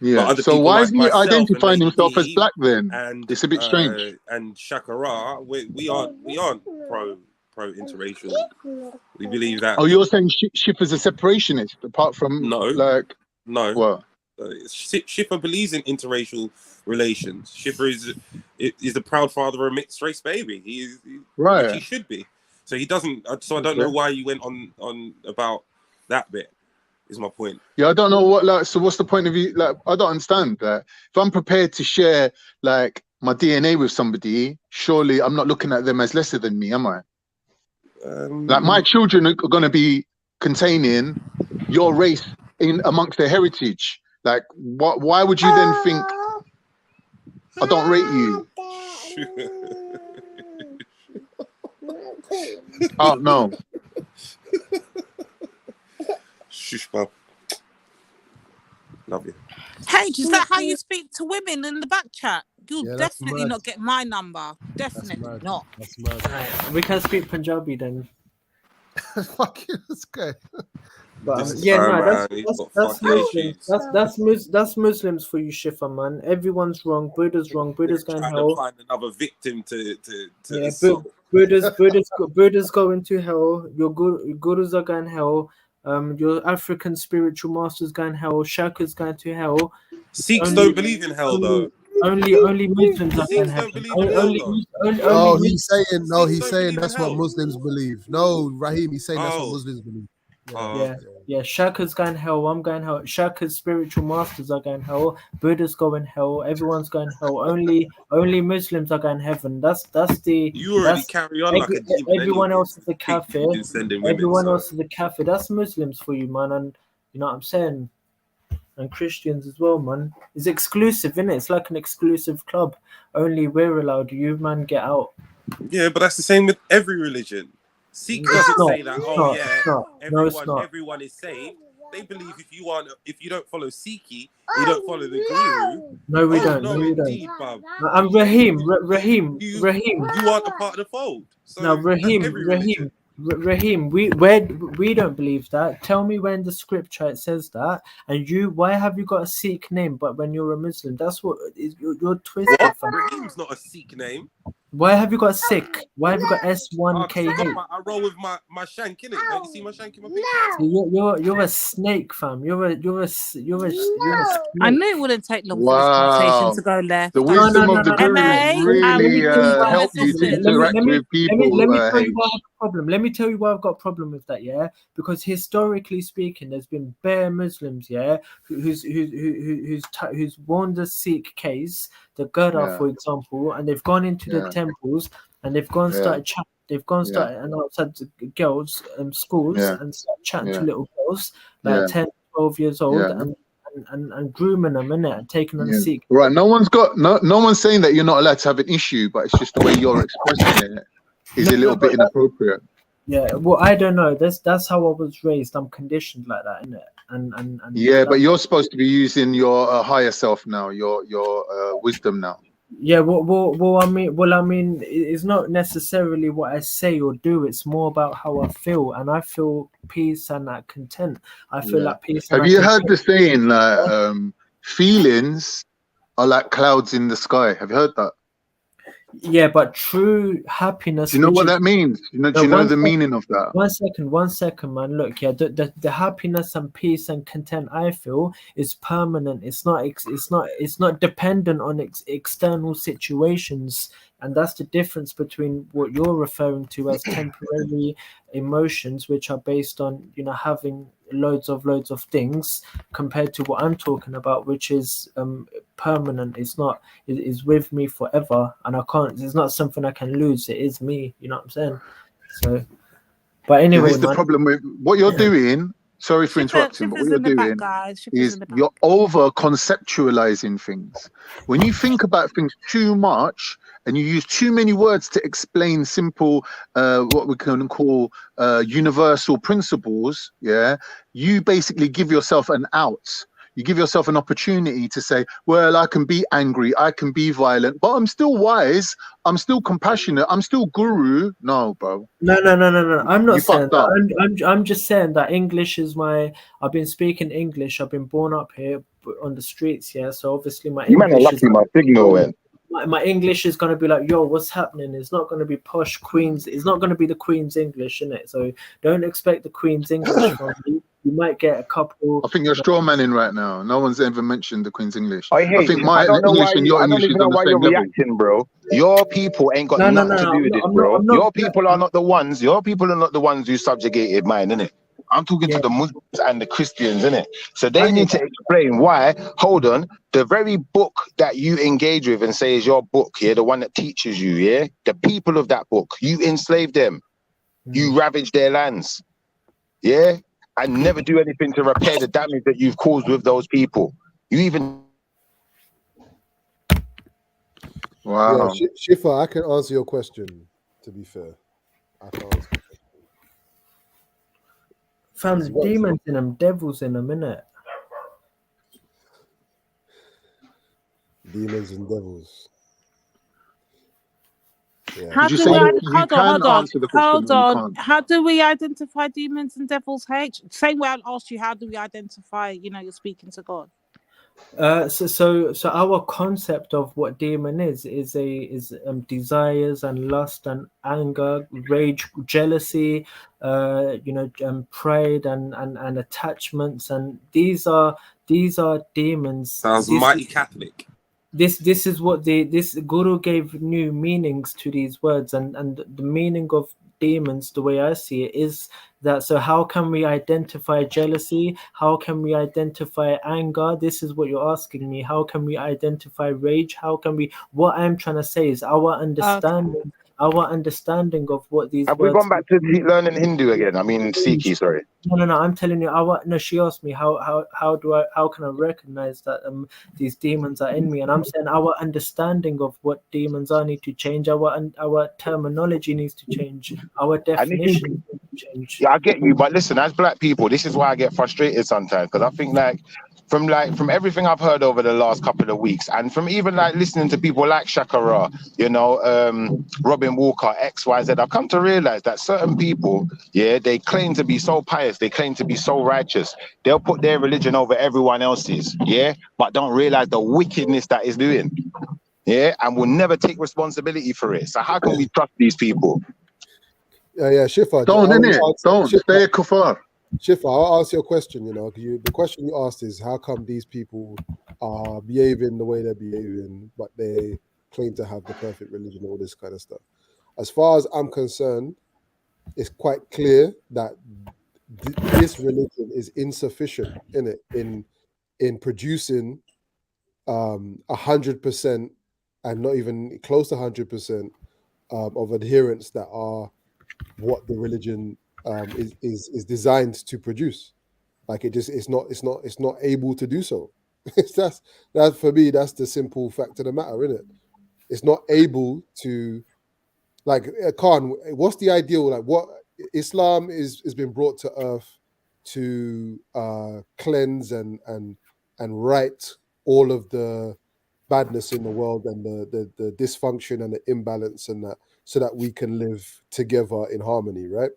Yeah. So why is he identifying himself as black then? And it's a bit strange. And Shakara, we aren't pro interracial. We believe that. Oh, you're saying Schiffer's a separationist, apart from no. What? Schiffer believes in interracial relations. Schiffer is the proud father of a mixed race baby. Which he should be. So he doesn't. So I don't know why you went on about that bit. Is my point. Yeah, I don't know what so what's the point of you? Like, I don't understand that. If I'm prepared to share like my DNA with somebody, surely I'm not looking at them as lesser than me, am I? Like my children are going to be containing your race in amongst their heritage. Like, why would you then think I don't rate you? Oh no. Shush, Bob. Love you. Hey, is that how you speak to women in the back chat? You'll definitely not get my number. Definitely not. Right, we can speak Punjabi then. Fuck you, that's good. But that's Muslims for you, Schiffer, man. Everyone's wrong. Buddha's wrong. Buddha's going trying hell. to find another victim to Yeah, assault. Buddha's going to hell. Your gurus are going hell. Your African spiritual masters going hell. Shaka's going to hell. Sikhs don't believe in hell though. Only Muslims are going hell. He's saying that's what Muslims believe. No, Raheem, he's saying that's what Muslims believe. Yeah. Shaka's going hell. I'm going hell. Shaka's spiritual masters are going hell. Buddha's going hell. Everyone's going hell. Only Muslims are going heaven. That's the. You already carry on like a demon. Everyone else is a kafir. Everyone else is a kafir. That's Muslims for you, man. And you know what I'm saying. And Christians as well, man. It's exclusive, innit? It's like an exclusive club. Only we're allowed. You, man, get out. Yeah, but that's the same with every religion. Sikh doesn't say that. Everyone is saved. They believe if you don't follow Sikhi, you don't follow the Guru. No, we don't. No, indeed, Bob. I'm Raheem. You aren't a part of the fold. So no, Raheem, we don't believe that. Tell me when the scripture it says that, and why have you got a Sikh name, but when you're a Muslim, that's what you're twisted. Raheem's not a Sikh name. Why have you got Sikh? Why have you got S1KH? I roll with my shank in it. Don't you see my shank in my picture? You're a snake, fam. You're a snake. I knew it wouldn't take long for this conversation to go left. The wisdom of the Guru really helped you to interact with people. Let me tell you why I have a problem. Let me tell you why I've got a problem with that. Yeah, because historically speaking, there's been bare Muslims, yeah, who's worn the Sikh case, the Gurdah, for example, and they've gone into the temples and they've gone started chatting. They've gone started and outside girls schools and started chatting to little girls like 10, 12 years old and grooming them, innit, and taking them to Sikh. Right. No one's saying that you're not allowed to have an issue, but it's just the way you're expressing it is a little bit inappropriate. Yeah, well, I don't know. That's how I was raised. I'm conditioned like that, innit? And yeah, but you're supposed to be using your higher self now, your wisdom now. Yeah, well, I mean, it's not necessarily what I say or do. It's more about how I feel, and I feel peace and that content. I feel like peace. Have you heard the saying like feelings are like clouds in the sky? Have you heard that? Yeah, but true happiness. Do you know what that means? Do you know the meaning of that? 1 second, man. Look, yeah, the happiness and peace and content I feel is permanent. It's not dependent on external situations, and that's the difference between what you're referring to as temporary emotions, which are based on having loads of things, compared to what I'm talking about, which is permanent. It is with me forever, and I can't. It's not something I can lose. It is me. You know what I'm saying? So, but anyway, this is the problem with what you're doing. Sorry for interrupting, but what you're doing is you're over conceptualizing things. When you think about things too much and you use too many words to explain simple, what we can call universal principles, you basically give yourself an out. You give yourself an opportunity to say, well, I can be angry, I can be violent, but I'm still wise, I'm still compassionate, I'm still guru. No, bro. No. I'm not saying fucked up. that. I'm just saying that English is I've been speaking English. I've been born up here on the streets, yeah. So obviously my English is my signal went. My English is going to be like, yo, what's happening? It's not going to be posh Queen's. It's not going to be the Queen's English, innit? So don't expect the Queen's English from me. You might get a couple. I think you're straw manning right now. No one's ever mentioned the Queen's English. I think my English and your English is on the same level. Reacting, bro. Your people ain't got nothing to do with it, bro. Your people are not the ones. Your people are not the ones who subjugated mine, innit? I'm talking to the Muslims and the Christians, innit? So they need to explain why. Hold on, the very book that you engage with and say is your book, yeah, the one that teaches you, yeah, the people of that book, you enslaved them, you ravaged their lands, yeah, and never do anything to repair the damage that you've caused with those people. You even. Wow. Yeah, Shifa, I can answer your question. To be fair, I can answer. Fam, demons in them, devils in them, innit? Demons and devils. Yeah. How do we hold on. How do we identify demons and devils, H? Same way I asked you, how do we identify, you're speaking to God? So our concept of what demon is desires and lust and anger, rage, jealousy, pride and attachments, and these are demons. Sounds mighty Catholic. This is what this Guru gave new meanings to these words, and the meaning of demons, the way I see it, is that, so how can we identify jealousy? How can we identify anger? This is what you're asking me. How can we identify rage? How can we, what I'm trying to say is our understanding, of what these Have words. we gone back to learning Hindu again? I mean, Sikhi, sorry. No, I'm telling you, she asked me how can I recognize that these demons are in me, and I'm saying our understanding of what demons are need to change. Our terminology needs to change. Our definition needs to change. Yeah, I get you, but listen, as black people, this is why I get frustrated sometimes, because I think from everything I've heard over the last couple of weeks, and from even listening to people like Shakara, Robin Walker, XYZ, I've come to realize that certain people, yeah, they claim to be so pious, they claim to be so righteous, they'll put their religion over everyone else's, yeah, but don't realize the wickedness that is doing, yeah, and will never take responsibility for it. So how can we trust these people? Yeah, Shifa. Don't stay kafar. Shifa, I'll answer your question. The question you asked is, how come these people are behaving the way they're behaving, but they claim to have the perfect religion, all this kind of stuff. As far as I'm concerned, it's quite clear that this religion is insufficient in producing 100% and not even close to 100% of adherents that are what the religion is designed to produce. Like it's not able to do so. That's for me, that's the simple fact of the matter, isn't it? It's not able to, like, Khan, what's the ideal? Like, what Islam has been brought to earth to cleanse and right all of the badness in the world and the dysfunction and the imbalance and that, so that we can live together in harmony, right?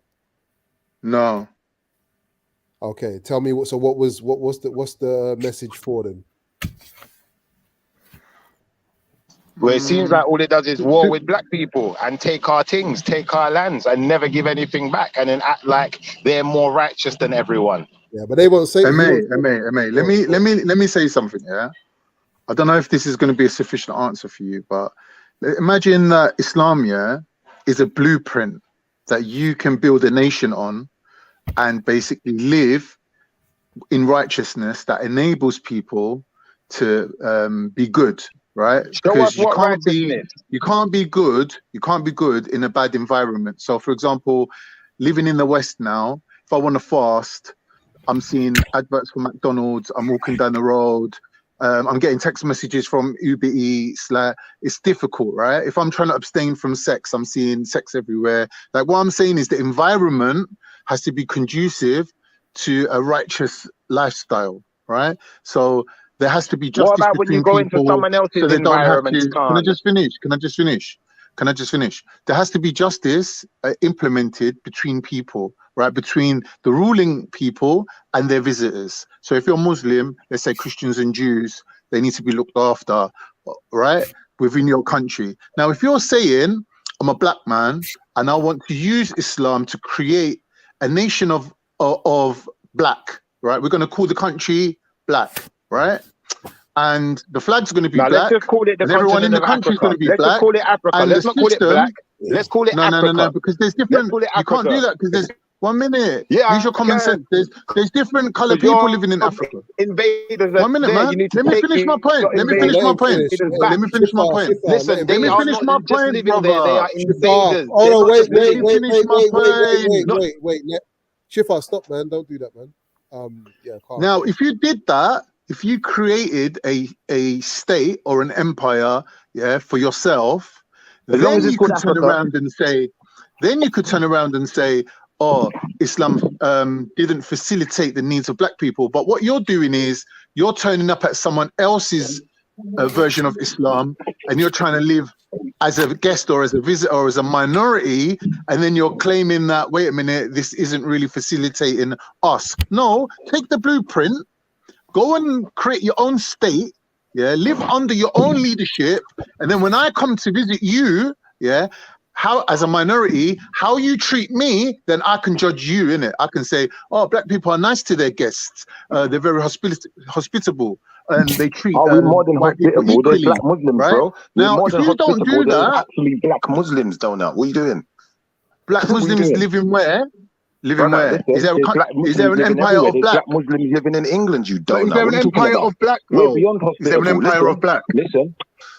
No. Okay, tell me what's the message for them? Where it seems like all it does is war with black people and take our things, take our lands, and never give anything back, and then act like they're more righteous than everyone. Yeah, but they won't say. Let me say something. Yeah, I don't know if this is going to be a sufficient answer for you, but imagine that Islam, yeah, is a blueprint that you can build a nation on, and basically live in righteousness that enables people to be good. Right, because you can't be good in a bad environment. So, for example, living in the West now, if I want to fast, I'm seeing adverts for McDonald's. I'm walking down the road. I'm getting text messages from Uber Eats. Like, it's difficult, right? If I'm trying to abstain from sex, I'm seeing sex everywhere. Like, what I'm saying is the environment has to be conducive to a righteous lifestyle. right? So there has to be justice What about when you go into someone else's so they don't have environment, to. Can I just finish? Can I just finish? Can I just finish? There has to be justice implemented between people, right? Between the ruling people and their visitors. So if you're Muslim, let's say Christians and Jews, they need to be looked after, right? Within your country. Now, if you're saying, I'm a black man and I want to use Islam to create a nation of black, right? We're going to call the country black, right? And the flag's going to be black. Let's just call it the and everyone in the country is going to be black. Let's just call it Africa. And Let's not call it black. Let's call it Africa. No, because there's different. You can't do that because there's 1 minute. Yeah, use your common sense. There's different color people living in Africa. Invaders. 1 minute, man. Let me finish my point. Let me finish my point. Let me finish my point. Listen, let me finish my point, brother. They are invaders. Oh no, wait. Shifa, stop, man. Don't do that, man. Yeah. Now, if you did that, if you created a state or an empire, yeah, for yourself, then you could turn around and say, oh, Islam didn't facilitate the needs of black people. But what you're doing is you're turning up at someone else's version of Islam, and you're trying to live as a guest or as a visitor or as a minority, and then you're claiming that, wait a minute, this isn't really facilitating us. No, take the blueprint, go and create your own state, yeah, live under your own leadership, and then when I come to visit you, yeah, how as a minority, how you treat me, then I can judge you, innit? I can say, oh, black people are nice to their guests. They're very hospitable, and they treat we're more than white people hospitable. There's equally, black Muslims, right? bro. Now, if you don't do There's that, actually black Muslims, Donut. What are you doing? Black Muslims live in where? Living where? Is there an empire of black? Black Muslims living in England, you don't know. Is there an empire of black? We're beyond Is there an empire of black? Listen,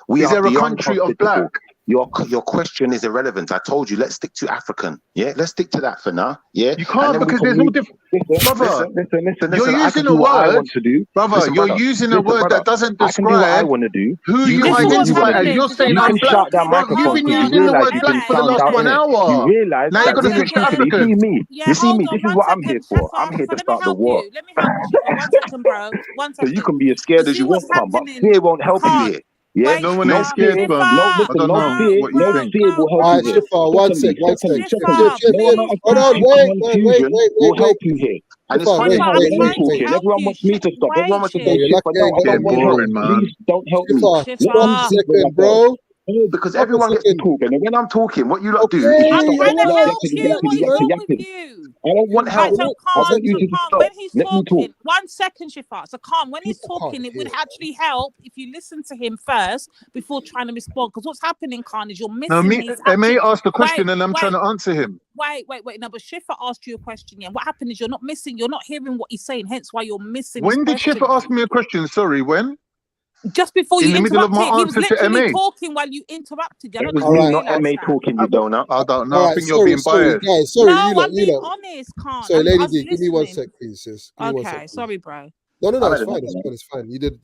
is there a country of black? Your question is irrelevant. I told you, let's stick to African. Yeah, let's stick to that for now. Yeah, you can't because there's all different. Brother, listen. You're using a word, brother. You're using a word that doesn't describe who you identify as. You're saying I'm black. You've been using the word black for the last 1 hour. You realize now you're gonna switch to African. You see me. This is what I'm here for. I'm here to start the war. Let me help you. 1 second, bro. 1 second. So you can be as scared as you want, but fear won't help you here. Yeah, no one ain't scared, fam. No fear will help you here. One second. Hold on, will help you here. And it's funny how you're talking. Everyone wants me to stop. Everyone wants to say, please don't help me. 1 second, bro. No, because everyone gets to talk, and when I'm talking, what you lot do is you I'm stop. trying to help you. What is wrong with you? I don't want help. I want you to stop. When he's Let me talking, talk. 1 second, Shifa. So calm. When he's talking, it would actually help if you listen to him first before trying to respond. Because what's happening, Khan, is you're missing. MA asked the question and I'm trying to answer him. Wait. No, but Shifa asked you a question. Yeah. What happened is you're not hearing what he's saying. Hence why you're missing. When did Shifa ask me a question? Sorry, when? Just before you interrupted, he was literally talking while you interrupted. It was me, not MA talking, you donut. I don't know. I think you're being biased. Guys, sorry, I'm being honest, Khan. Sorry, Lady D, give me 1 sec, please, sis. Okay, sorry, bro. No, it's fine. You did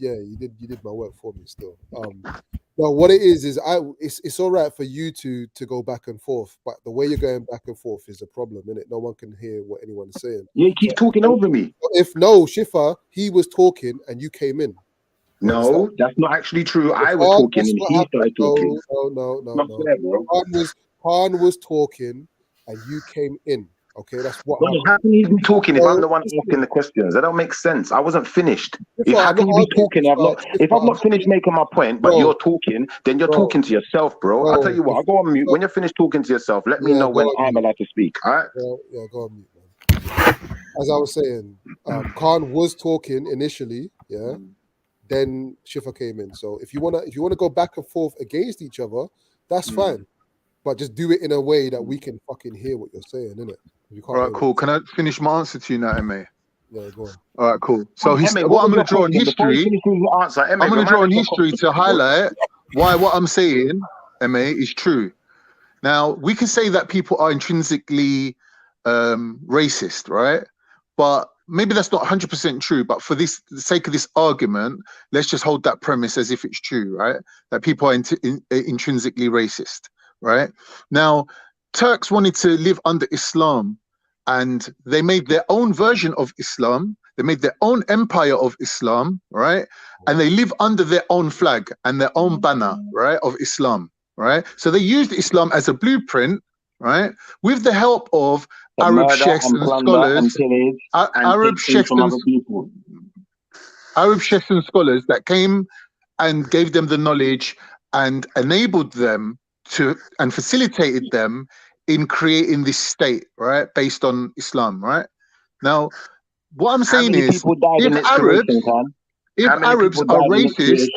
my work for me still. No, what it is it's all right for you to go back and forth, but the way you're going back and forth is a problem, innit? No one can hear what anyone is saying. Yeah, you keep talking over me. Shifa, he was talking and you came in. No, that's not actually true. I was talking and he started talking. No. Khan was talking and you came in. Okay, that's what. How can you be talking if I'm the one asking the questions? That don't make sense. I wasn't finished. How can you be talking? If I've not finished making my point, but you're talking, then you're talking to yourself, bro. I'll tell you what. I'll go on mute. When you're finished talking to yourself, let me know when I'm allowed to speak. All right? Yeah, go on mute, man. As I was saying, Khan was talking initially. Yeah. Then Shifa came in. So if you wanna go back and forth against each other, that's fine. But just do it in a way that we can fucking hear what you're saying, innit? All right, cool. Can I finish my answer to you now, MA? Yeah, go on. All right, cool. So what I'm going to draw on history, I'm going to draw on history to highlight why what I'm saying, MA, is true. Now, we can say that people are intrinsically racist, right? But maybe that's not 100% true, but for the sake of this argument, let's just hold that premise as if it's true, right? That people are intrinsically racist, right? Now, Turks wanted to live under Islam and they made their own version of Islam They made their own empire of Islam, right? And they live under their own flag and their own banner, right, of Islam, right? So they used Islam as a blueprint, right, with the help of Arab sheikhs and scholars, Arab sheikhs and scholars that came and gave them the knowledge and enabled them to and facilitated them in creating this state, right, based on Islam, right? Now, what I'm saying is, if Arabs are racist,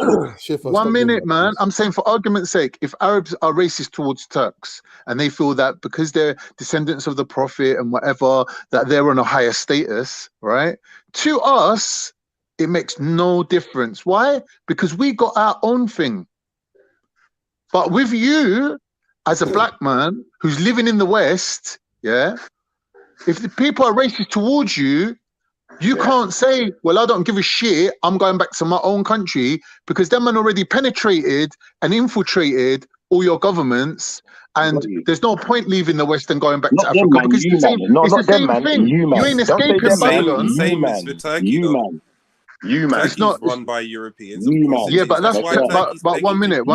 1 minute, man, I'm saying for argument's sake, if Arabs are racist towards Turks and they feel that because they're descendants of the Prophet and whatever, that they're on a higher status, right? To us, it makes no difference. Why? Because we got our own thing. But with you, as a black man who's living in the West, yeah, if the people are racist towards you, you can't say, well, I don't give a shit, I'm going back to my own country, because them man already penetrated and infiltrated all your governments, and there's no point leaving the West and going back to Africa, because it's the same thing. You ain't escaping Babylon. Same as for Turkey, though. It's not run by Europeans. Yeah, but that's but 1 minute.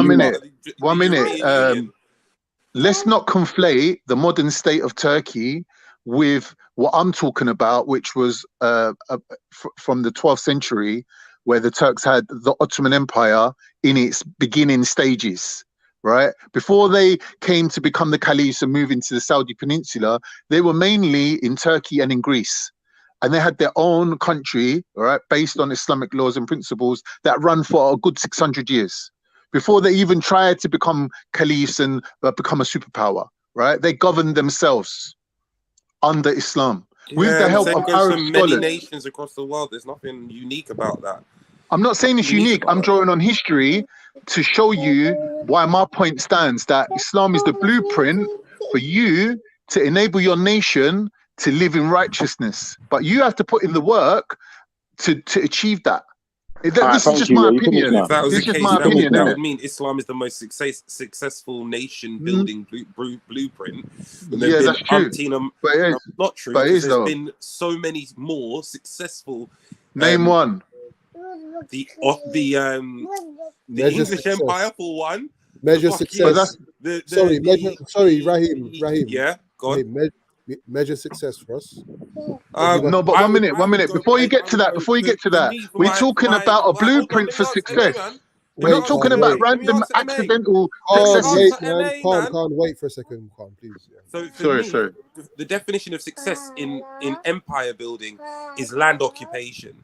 Let's not conflate the modern state of Turkey with what I'm talking about, which was from the 12th century, where the Turks had the Ottoman Empire in its beginning stages, right? Before they came to become the caliphs and move into the Saudi Peninsula, they were mainly in Turkey and in Greece. And they had their own country, right, based on Islamic laws and principles that run for a good 600 years. Before they even tried to become caliphs and become a superpower, right? They governed themselves under Islam with the help of Arab many scholars. nations across the world. There's nothing unique about that. I'm not saying it's unique. I'm drawing on history to show you why my point stands, that Islam is the blueprint for you to enable your nation to live in righteousness. But you have to put in the work to achieve that. This is just my opinion. If that was This the is case, my opinion. that would mean Islam is the most successful nation building blueprint. And Yeah, that's true. But it is. Not true. But it is, there's though. been so many more successful. Name one. The English Empire for one. Measure success. Raheem. Yeah, go on. Measure success for us. No, but 1 minute. Before you get to that, we're talking about a blueprint for success. We're not talking about random accidental. Can't wait for a second, please. So sorry. The definition of success in empire building is land occupation.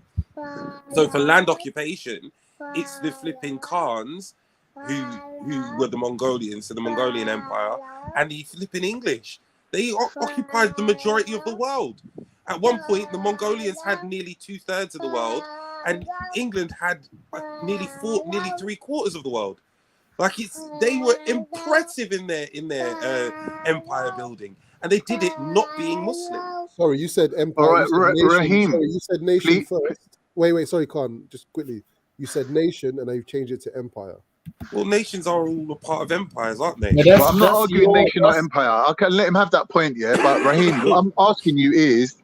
So for land occupation, it's the flipping Khans who were the Mongolians, so the Mongolian Empire, and the flipping English. They occupied the majority of the world. At one point, the Mongolians had nearly 2/3 of the world, and England had nearly 3/4 of the world. Like they were impressive in their empire building, and they did it not being Muslim. Sorry, you said empire. All right, Raheem. Sorry, you said nation first. Wait. Sorry, Khan. Just quickly. You said nation, and now you've changed it to empire. Well, nations are all a part of empires, aren't they? But I'm not arguing nation or empire. I can let him have that point, yeah. But Raheem, what I'm asking you is,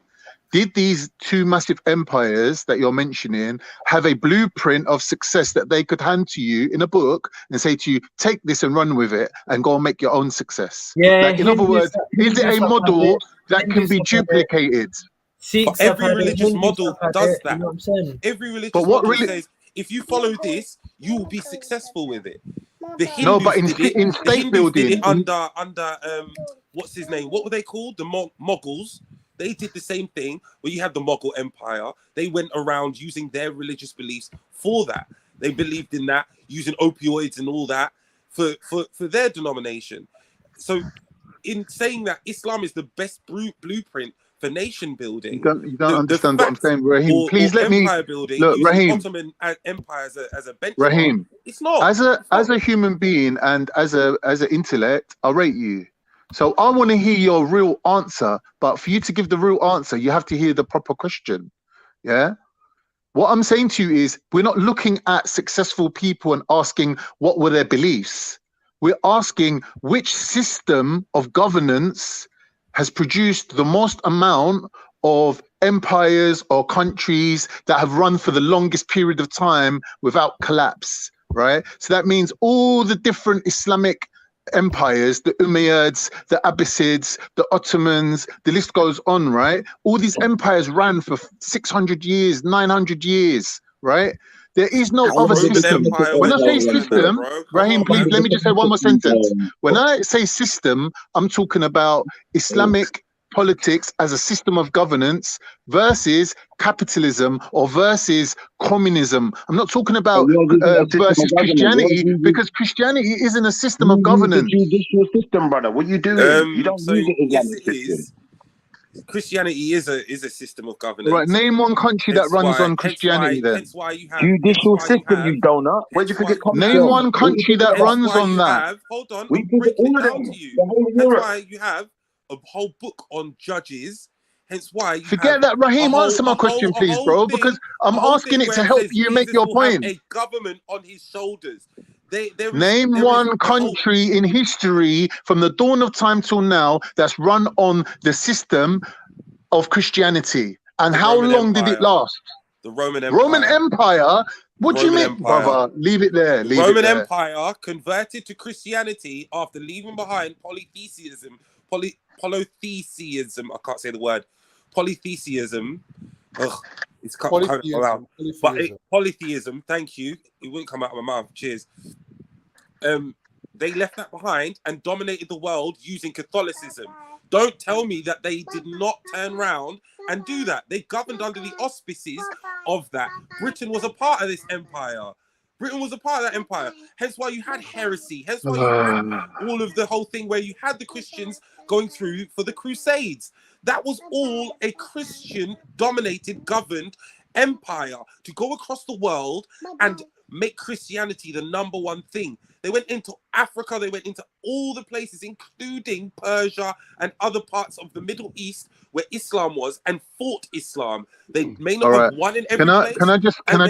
did these two massive empires that you're mentioning have a blueprint of success that they could hand to you in a book and say to you, take this and run with it and go and make your own success? Yeah. Like, in other words, is it a model that can be duplicated? But every religious model does that. You know what I'm saying? Every religious model says, if you follow this, you will be successful with it. The Hindus but in the state Hindus building, did it under what's his name? What were they called? The Mughals. They did the same thing where you have the Mughal Empire. They went around using their religious beliefs for that. They believed in that, using opioids and all that for their denomination. So in saying that Islam is the best blueprint for nation building, you don't understand what I'm saying, Raheem. Please let me look, Raheem. Ottoman Empire as a benchmark. Raheem, it's not as a human being and as an intellect, I rate you. So I want to hear your real answer, but for you to give the real answer, you have to hear the proper question. Yeah. What I'm saying to you is, we're not looking at successful people and asking what were their beliefs. We're asking which system of governance has produced the most amount of empires or countries that have run for the longest period of time without collapse, right? So that means all the different Islamic empires, the Umayyads, the Abbasids, the Ottomans, the list goes on, right? All these empires ran for 600 years, 900 years, right? There is no other system. When I say system, Raheem, please let me just say one more sentence. When I say system, I'm talking about Islamic politics as a system of governance versus capitalism or versus communism. I'm not talking about versus Christianity, because Christianity isn't a system of governance. The judicial system, brother. What you doing? You don't use the Islamic system. Christianity is a system of governance. Right, name one country that runs on Christianity then. Hence why you have judicial system, you donut. Where'd you forget? Name one country that runs on that. Hold on, I'm breaking it down to you. That's why you have a whole book on judges. Hence why you forget that, Raheem. Answer my question, please, bro, because I'm asking it to help you make your point. A government on his shoulders. Name one country in history from the dawn of time till now that's run on the system of Christianity. And how long did it last? The Roman Empire. Roman Empire? What do you mean, brother? Leave it there. The Roman Empire converted to Christianity after leaving behind polytheism. Polytheism. I can't say the word. Polytheism. Ugh, it's polytheism. But polytheism. Thank you. It wouldn't come out of my mouth. Cheers. They left that behind and dominated the world using Catholicism. Don't tell me that they did not turn around and do that. They governed under the auspices of that. Britain was a part of this empire. Britain was a part of that empire. Hence why you had heresy. Hence why you had all of the whole thing where you had the Christians going through for the Crusades. That was all a Christian-dominated, governed empire to go across the world and make Christianity the number one thing. They went into Africa, they went into all the places, including Persia and other parts of the Middle East where Islam was, and fought Islam. They may not have won in every place. Can I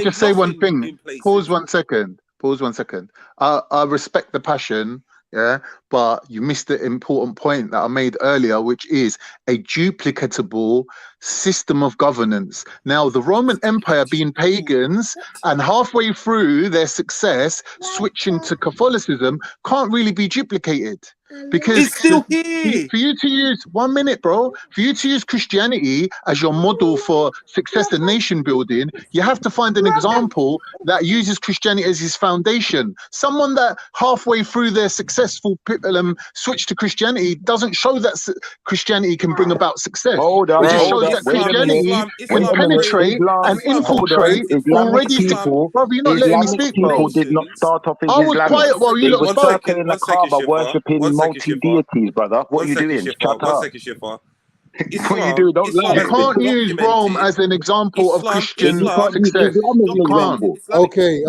just say one thing? Pause 1 second. Pause 1 second. I respect the passion, yeah, but you missed the important point that I made earlier, which is a duplicatable system of governance. Now, the Roman Empire being pagans and halfway through their success switching to Catholicism can't really be duplicated. Because it's still here. For you to use 1 minute, bro, for you to use Christianity as your model for success and nation building, you have to find an example that uses Christianity as his foundation. Someone that halfway through their successful switch to Christianity doesn't show that Christianity can bring about success. It just shows that Christianity can penetrate and infiltrate already people. Bro, you're not letting me speak, bro. People did not start off as I was quiet while you lot spoke. In the Kaaba worshipping multi-deities, brother. What are you doing? Shut up. What you do? Don't lie. You can't use Rome as an example of Christian success. You can't. Okay.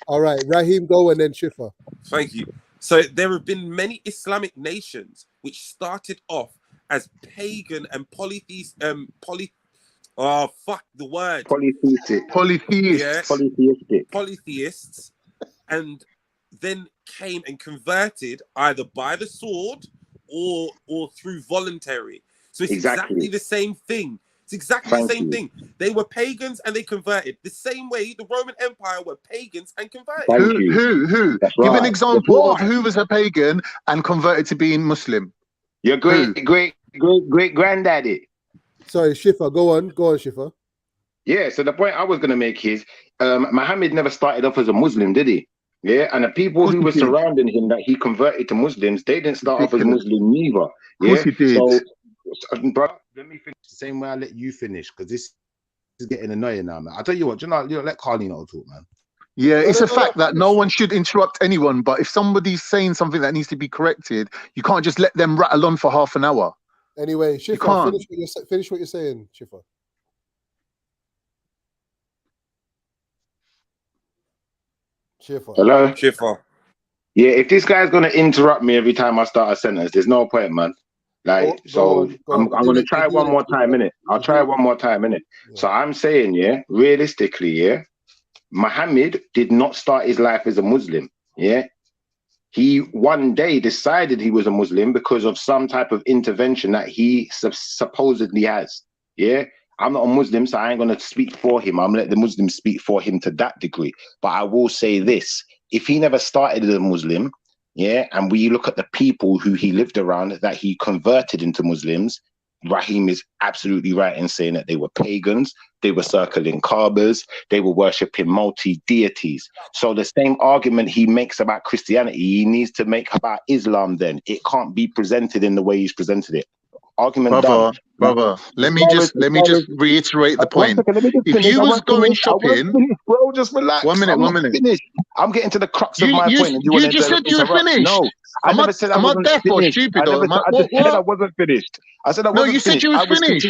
All right, Raheem, go and then Shifa. Thank you. So there have been many Islamic nations which started off as pagan and polytheists, polytheists, and then came and converted either by the sword or through voluntary. So it's exactly the same thing. It's exactly the same thing. They were pagans and they converted. The same way the Roman Empire were pagans and converted. Who? Give an example of who was a pagan and converted to being Muslim. Your great granddaddy. Sorry, Shifa, go on, Shifa. Yeah, so the point I was going to make is Muhammad never started off as a Muslim, did he? Yeah, and the people who were surrounding him that he converted to Muslims, they didn't start off as Muslim neither. Yeah, so bro, let me finish the same way I let you finish, because this is getting annoying now, man. I'll tell you what, you know, let Carlino talk, man. Yeah, it's a fact that no one should interrupt anyone, but if somebody's saying something that needs to be corrected, you can't just let them rattle on for half an hour. Anyway, Shifa, finish what you're saying, Shifa. Hello? Shifa. Yeah, if this guy's going to interrupt me every time I start a sentence, there's no point, man. Like, I'm going to try one more time, innit? I'll try one more time, innit? Yeah. So I'm saying, yeah, realistically, yeah, Muhammad did not start his life as a Muslim, yeah? he one day decided he was a Muslim because of some type of intervention that he supposedly has. Yeah, I'm not a Muslim, so I ain't gonna speak for him. I'm gonna let the Muslims speak for him to that degree. But I will say this: if he never started as a Muslim, yeah, and we look at the people who he lived around that he converted into Muslims, Raheem is absolutely right in saying that they were pagans, they were circling Kabas, they were worshipping multi-deities. So the same argument he makes about Christianity, he needs to make about Islam then. It can't be presented in the way he's presented it. Argument done. Brother, let me just reiterate the point. If you was going shopping, bro, just relax. 1 minute, 1 minute. Finished. I'm getting to the crux of my point. You just said you were finished. No, I never said I wasn't deaf or finished. stupid? I just said I wasn't finished. I said I wasn't finished. No, you said you was finished.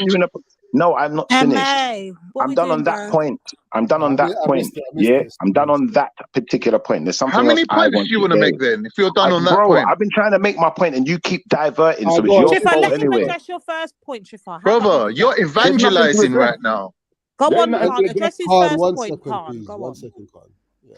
No, I'm not finished. I'm done on that point. I'm done on that point. Yeah, I'm done on that particular point. There's something. How many points do you want to make then? If you're done on that point, I've been trying to make my point, and you keep diverting. So it's your fault anyway. Address your first point, Shifa. Brother, you're evangelizing right now. Go on, Khan. Address his first point, Khan. Go on. 1 second, Khan. Yeah.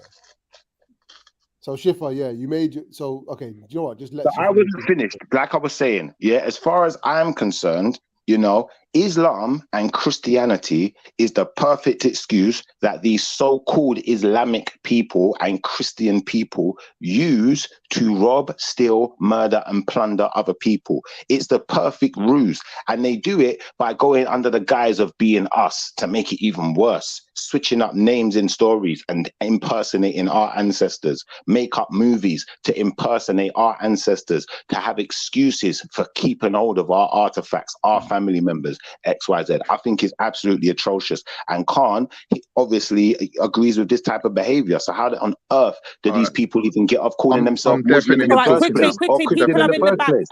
So Shifa, yeah, you made so okay. Do you know what? Just let. So I wasn't finished. Like I was saying, yeah. As far as I'm concerned, you know, Islam and Christianity is the perfect excuse that these so-called Islamic people and Christian people use to rob, steal, murder, and plunder other people. It's the perfect ruse. And they do it by going under the guise of being us to make it even worse, switching up names in stories and impersonating our ancestors, make up movies to impersonate our ancestors, to have excuses for keeping hold of our artifacts, our family members, XYZ. I think it's absolutely atrocious. And Khan, he obviously agrees with this type of behavior. So how on earth do these people even get off calling themselves Muslim in the first place?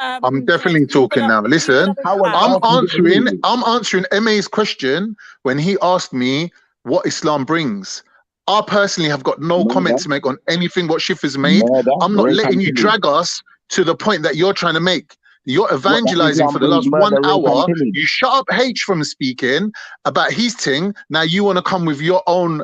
I'm definitely talking now. Listen, I'm answering MA's question when he asked me what Islam brings. I personally have got no comment to make on anything what Shifa's made. I'm not letting you drag us to the point that you're trying to make. You're evangelizing for the last 1 hour. You shut up H from speaking about his thing. Now you want to come with your own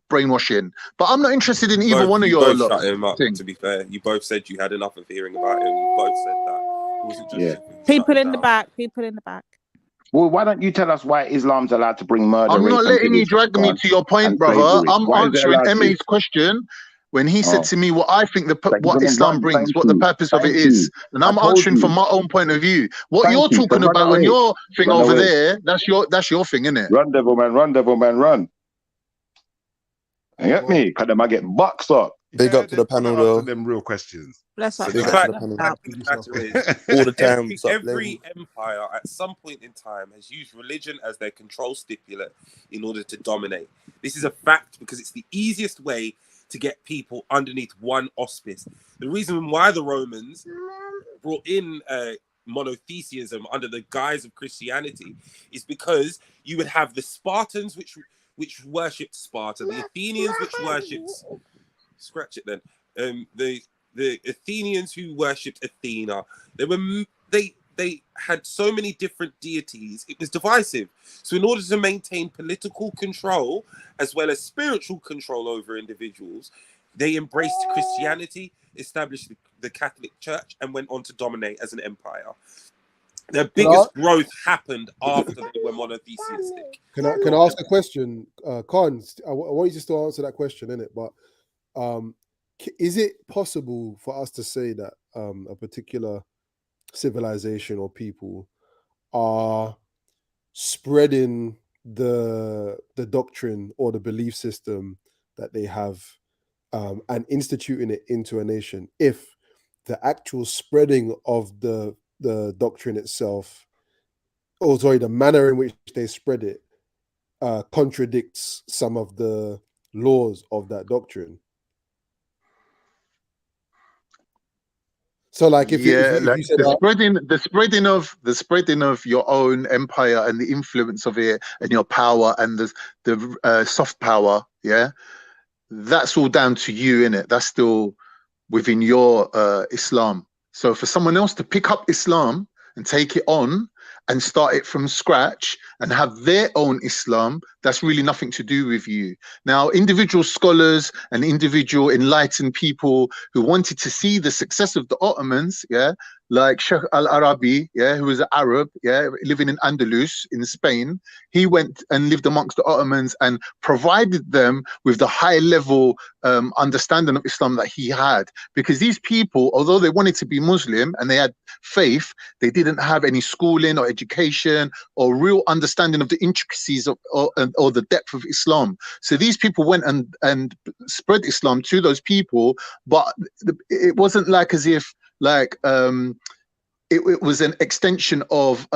brainwashing. But I'm not interested in either one of your lot. Shut him up, to be fair. You both said you had enough of hearing about him. You both said that. It wasn't just People in the back. People in the back. Well, why don't you tell us why Islam's allowed to bring murder? I'm not letting you drag me to your point, brother. I'm answering MA's question. When he said to me what I think what Islam brings, what the purpose of it is, and I'm answering from my own point of view. What you're talking about on your thing over there, that's your thing, isn't it? Run, devil man, run. You get me? Because I might get boxed up. Big up to the panel, though. Them real questions. Bless up. All the time. Every empire at some point in time has used religion as their control stipulant in order to dominate. This is a fact because it's the easiest way to get people underneath one auspice. The reason why the Romans brought in monotheism under the guise of Christianity is because you would have the Spartans, which worshipped Sparta, the Athenians, which worshipped the Athenians who worshipped Athena. They had so many different deities, it was divisive. So in order to maintain political control as well as spiritual control over individuals, they embraced Christianity, established the Catholic Church, and went on to dominate as an empire. Their biggest growth happened after they were monotheistic. Can I ask a question? Khan, I want you just to answer that question, innit? But is it possible for us to say that a particular civilization or people are spreading the doctrine or the belief system that they have and instituting it into a nation if the actual spreading of the doctrine itself, or sorry, the manner in which they spread it contradicts some of the laws of that doctrine? So, like, if you said the spreading of your own empire and the influence of it and your power and the soft power, that's all down to you, innit? That's still within your Islam. So, for someone else to pick up Islam and take it on and start it from scratch and have their own Islam that's really nothing to do with you. Now, individual scholars and individual enlightened people who wanted to see the success of the Ottomans, yeah, like Sheikh Al-Arabi, yeah, who was an Arab, yeah, living in Andalus in Spain. He went and lived amongst the Ottomans and provided them with the high level understanding of Islam that he had. Because these people, although they wanted to be Muslim and they had faith, they didn't have any schooling or education or real understanding of the intricacies of or the depth of Islam. So these people went and spread Islam to those people, but it wasn't like as if like it was an extension of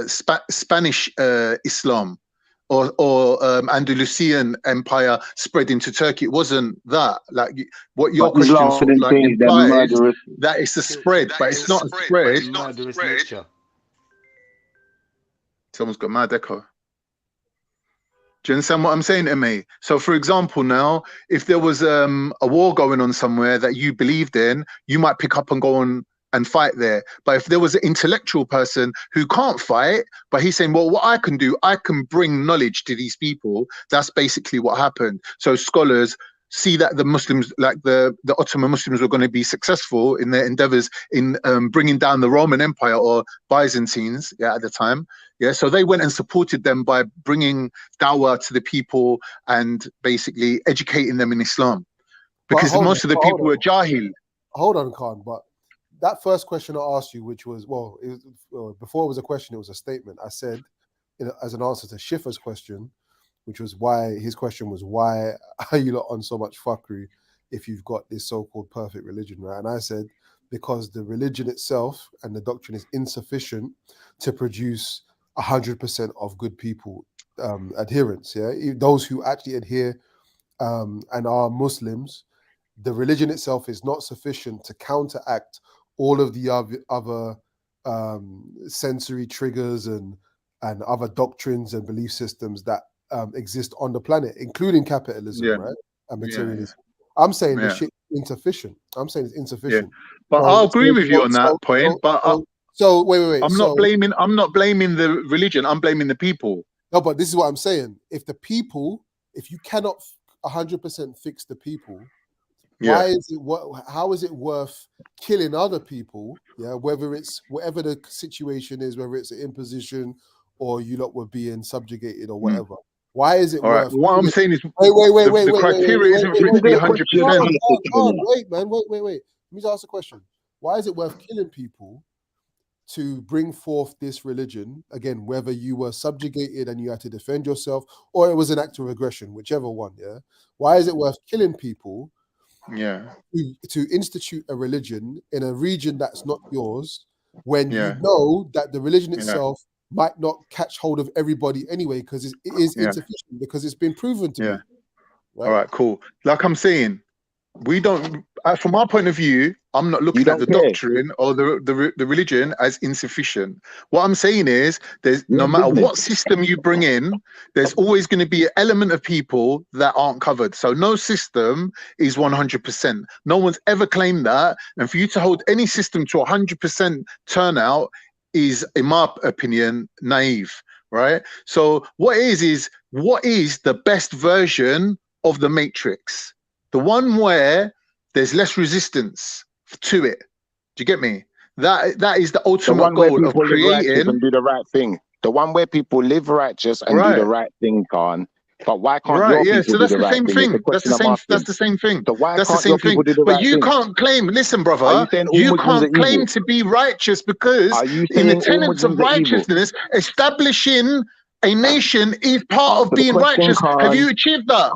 Spanish Islam or Andalusian Empire spread into Turkey. It wasn't that. Like what your question sort of like implies, that it's a spread, but it's not a spread. Someone's got mad echo. Do you understand what I'm saying, Eme? So, for example, now, if there was a war going on somewhere that you believed in, you might pick up and go on and fight there. But if there was an intellectual person who can't fight, but he's saying, well, what I can do, I can bring knowledge to these people. That's basically what happened. So scholars see that the Muslims, like the Ottoman Muslims, were going to be successful in their endeavors in bringing down the Roman Empire or Byzantines, yeah, at the time. Yeah, so they went and supported them by bringing dawah to the people and basically educating them in Islam, because most of the people were jahil. Hold on, Khan, but that first question I asked you, which was, well, before it was a question, it was a statement. I said, as an answer to Schiffer's question, which was why his question was, why are you lot on so much fuckery if you've got this so-called perfect religion, right? And I said, because the religion itself and the doctrine is insufficient to produce 100% of good people, adherents, yeah? Those who actually adhere and are Muslims, the religion itself is not sufficient to counteract all of the other sensory triggers and other doctrines and belief systems that exist on the planet, including capitalism, right? And materialism. I'm saying this shit is insufficient. I'm saying it's insufficient. But I'll agree with you on that point. So wait. I'm not blaming the religion. I'm blaming the people. No, but this is what I'm saying. If the people, if you cannot 100% fix the people, why is it? How is it worth killing other people? Yeah, whether it's whatever the situation is, whether it's an imposition or you lot were being subjugated or whatever. Why is it worth? What I'm saying is, wait. The criteria isn't for it to be 100%. Wait, man, wait. Let me just ask a question. Why is it worth killing people to bring forth this religion? Again, whether you were subjugated and you had to defend yourself, or it was an act of aggression, whichever one. Yeah. Why is it worth killing people? To institute a religion in a region that's not yours, when you know that the religion itself might not catch hold of everybody anyway, because it is insufficient, because it's been proven to be. Right? All right, cool. Like I'm saying, we don't, from our point of view, I'm not looking at the doctrine or the religion as insufficient. What I'm saying is, there's no matter what system you bring in, there's always going to be an element of people that aren't covered. So no system is 100%. No one's ever claimed that. And for you to hold any system to 100% turnout is, in my opinion, naive, right? So what is the best version of the matrix? The one where there's less resistance to it. Do you get me? That is the ultimate goal of creating and do the right thing. The one where people live righteous and do the right thing, Khan. But why can't your people so that's the same thing. That's the same thing. So why that's the same thing. But you can't claim, listen, brother, you can't claim to be righteous, because in the tenets of righteousness, establishing a nation is part of being righteous. Have you achieved that?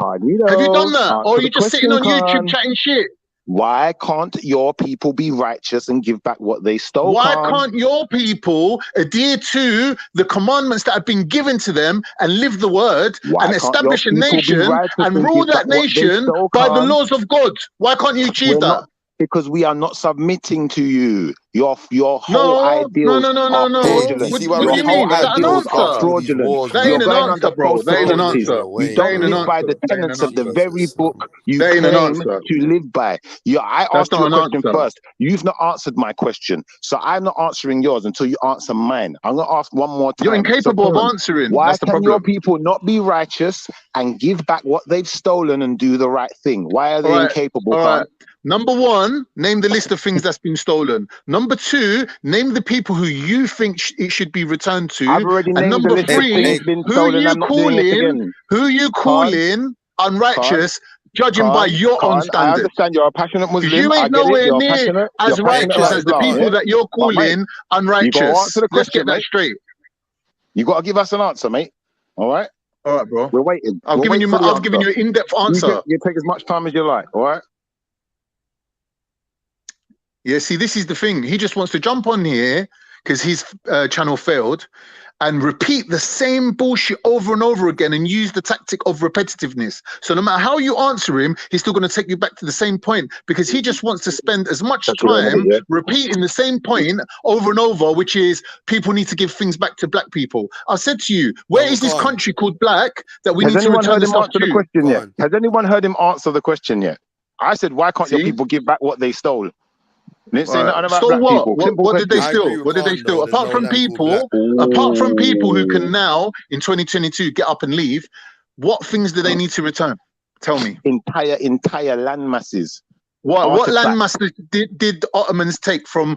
Have you done that? Or are you just sitting on YouTube chatting shit? Why can't your people be righteous and give back what they stole? Why can't your people adhere to the commandments that have been given to them and live the word and establish a nation and rule that nation by the laws of God? Why can't you achieve that? Because we are not submitting to you. Your whole ideals are fraudulent. What do Your you whole mean? Is that an ideals are answer? fraudulent. That ain't You're an going answer, under bro. false That ain't an pretenses. answer. You That don't ain't an live by answer. the That ain't tenets an of the answer. very book you That ain't an claim answer. to live by. I That's asked you a not an question answer. first. You've not answered my question. So I'm not answering yours until you answer mine. I'm going to ask one more time. You're incapable So, of Khan, answering. why That's the can your problem. people not be righteous and give back what they've stolen and do the right thing? Why are they incapable, All Khan? right. Number one, name the list of things that's been stolen. Number two, name the people who you think it should be returned to. I've already And named the number list of three, things been stolen. I'm not doing it again. who you calling unrighteous, judging by your own Khan, I standard. understand you're a passionate Because Muslim. you I ain't get it. nowhere You're near passionate. as You're passionate righteous about as the Islam, people yeah? that you're But mate, calling you got to unrighteous. answer the Let's question, get that mate. straight. You got to give us an answer, mate. All right? All right, bro. We're waiting. I've We're given waiting you for the I've given answer. you an in-depth answer. You take as much time as you like, all right? Yeah, see, this is the thing. He just wants to jump on here because his channel failed and repeat the same bullshit over and over again and use the tactic of repetitiveness. So no matter how you answer him, he's still going to take you back to the same point because he just wants to spend as much time repeating the same point over and over, which is people need to give things back to black people. I said to you, where is this country called black that we need to return the stuff to? Has anyone heard him answer the question yet? Has anyone heard him answer the question yet? I said, why can't your people give back what they stole? Didn't say nothing about So black what? people. Simple What did they question. steal? What did they steal? Apart from people who can now in 2022 get up and leave, what things do they need to return? Tell me. Entire land masses. What land masses did the Ottomans take from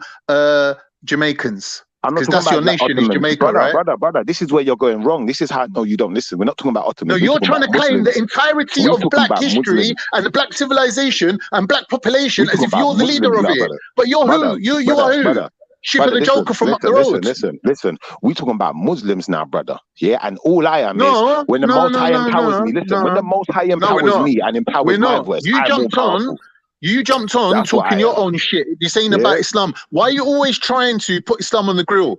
Jamaicans? I'm not Because talking that's about your nation, is Jamaica, right? brother. This is where you're going wrong. This is how. No, you don't listen. We're not talking about Ottomans. No, you're trying to claim the entirety of black history and the black civilization and black population as if you're the leader of it. But you're who? You are who? Shipper the Joker from up the road. Listen. We talking about Muslims now, brother. Yeah, and all I am is when the Most High empowers me. Listen, when the Most High empowers me and empowers my voice, I'm more powerful. You jumped on talking your own shit. You're saying about Islam. Why are you always trying to put Islam on the grill?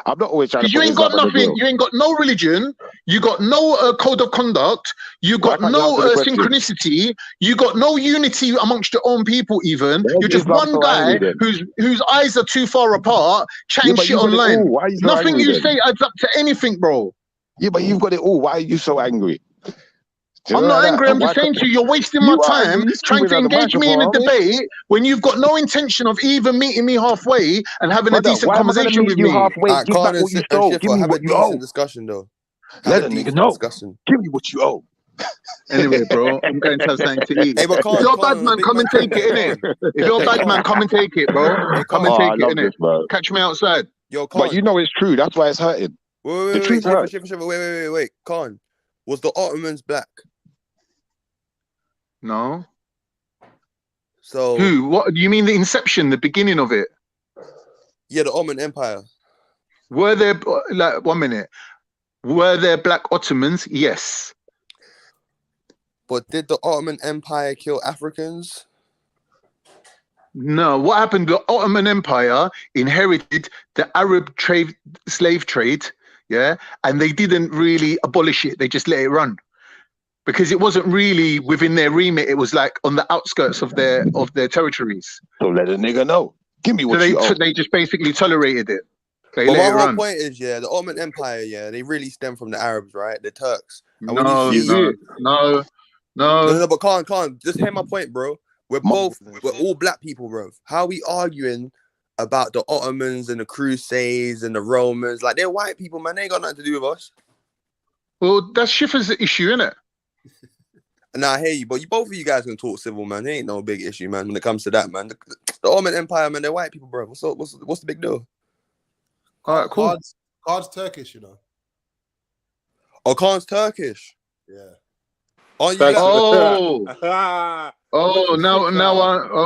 I'm not always trying to put you ain't Islam got on the grill. nothing. You ain't got no religion. You got no code of conduct. You got no synchronicity. You got no unity amongst your own people. Even you're just one guy whose eyes are too far apart, chatting shit online. Nothing you say adds up to anything, bro. Yeah, but you've got it all. Why are you so angry? I'm not angry. I'm just saying to you, you're wasting my time trying to engage me in a debate when you've got no intention of even meeting me halfway and having a decent conversation with me. Halfway, give back what you stole. Give me what you owe. Discussion though. Let a nigga know. Give me what you owe. Anyway, bro, I'm going to have something to eat. If you're a bad man, come and take it, innit? If you're a bad man, come and take it, bro. Come and take it, innit? Catch me outside. But you know it's true. That's why it's hurting. Wait. Khan, was the Ottomans black? No. So who? What do you mean? The inception, the beginning of it? Yeah, the Ottoman Empire. Were there 1 minute? Were there black Ottomans? Yes. But did the Ottoman Empire kill Africans? No. What happened? The Ottoman Empire inherited the Arab slave trade, and they didn't really abolish it. They just let it run. Because it wasn't really within their remit, it was like on the outskirts of their territories. So let a nigga know. Give me what you owe. They just basically tolerated it. But my whole point is, the Ottoman Empire, they really stem from the Arabs, right? The Turks. And no, but can't. Just hear my point, bro. We're all black people, bro. How are we arguing about the Ottomans and the Crusades and the Romans? Like, they're white people, man. They ain't got nothing to do with us. Well, that's Schiffer's issue, innit? Nah, I hear you, but both of you guys can talk civil, man. There ain't no big issue, man, when it comes to that, man. The Ottoman Empire, man, they're white people, bro. What's the big deal? All right, cool. Khan's Turkish, you know. Oh, Khan's Turkish. Yeah. Aren't you?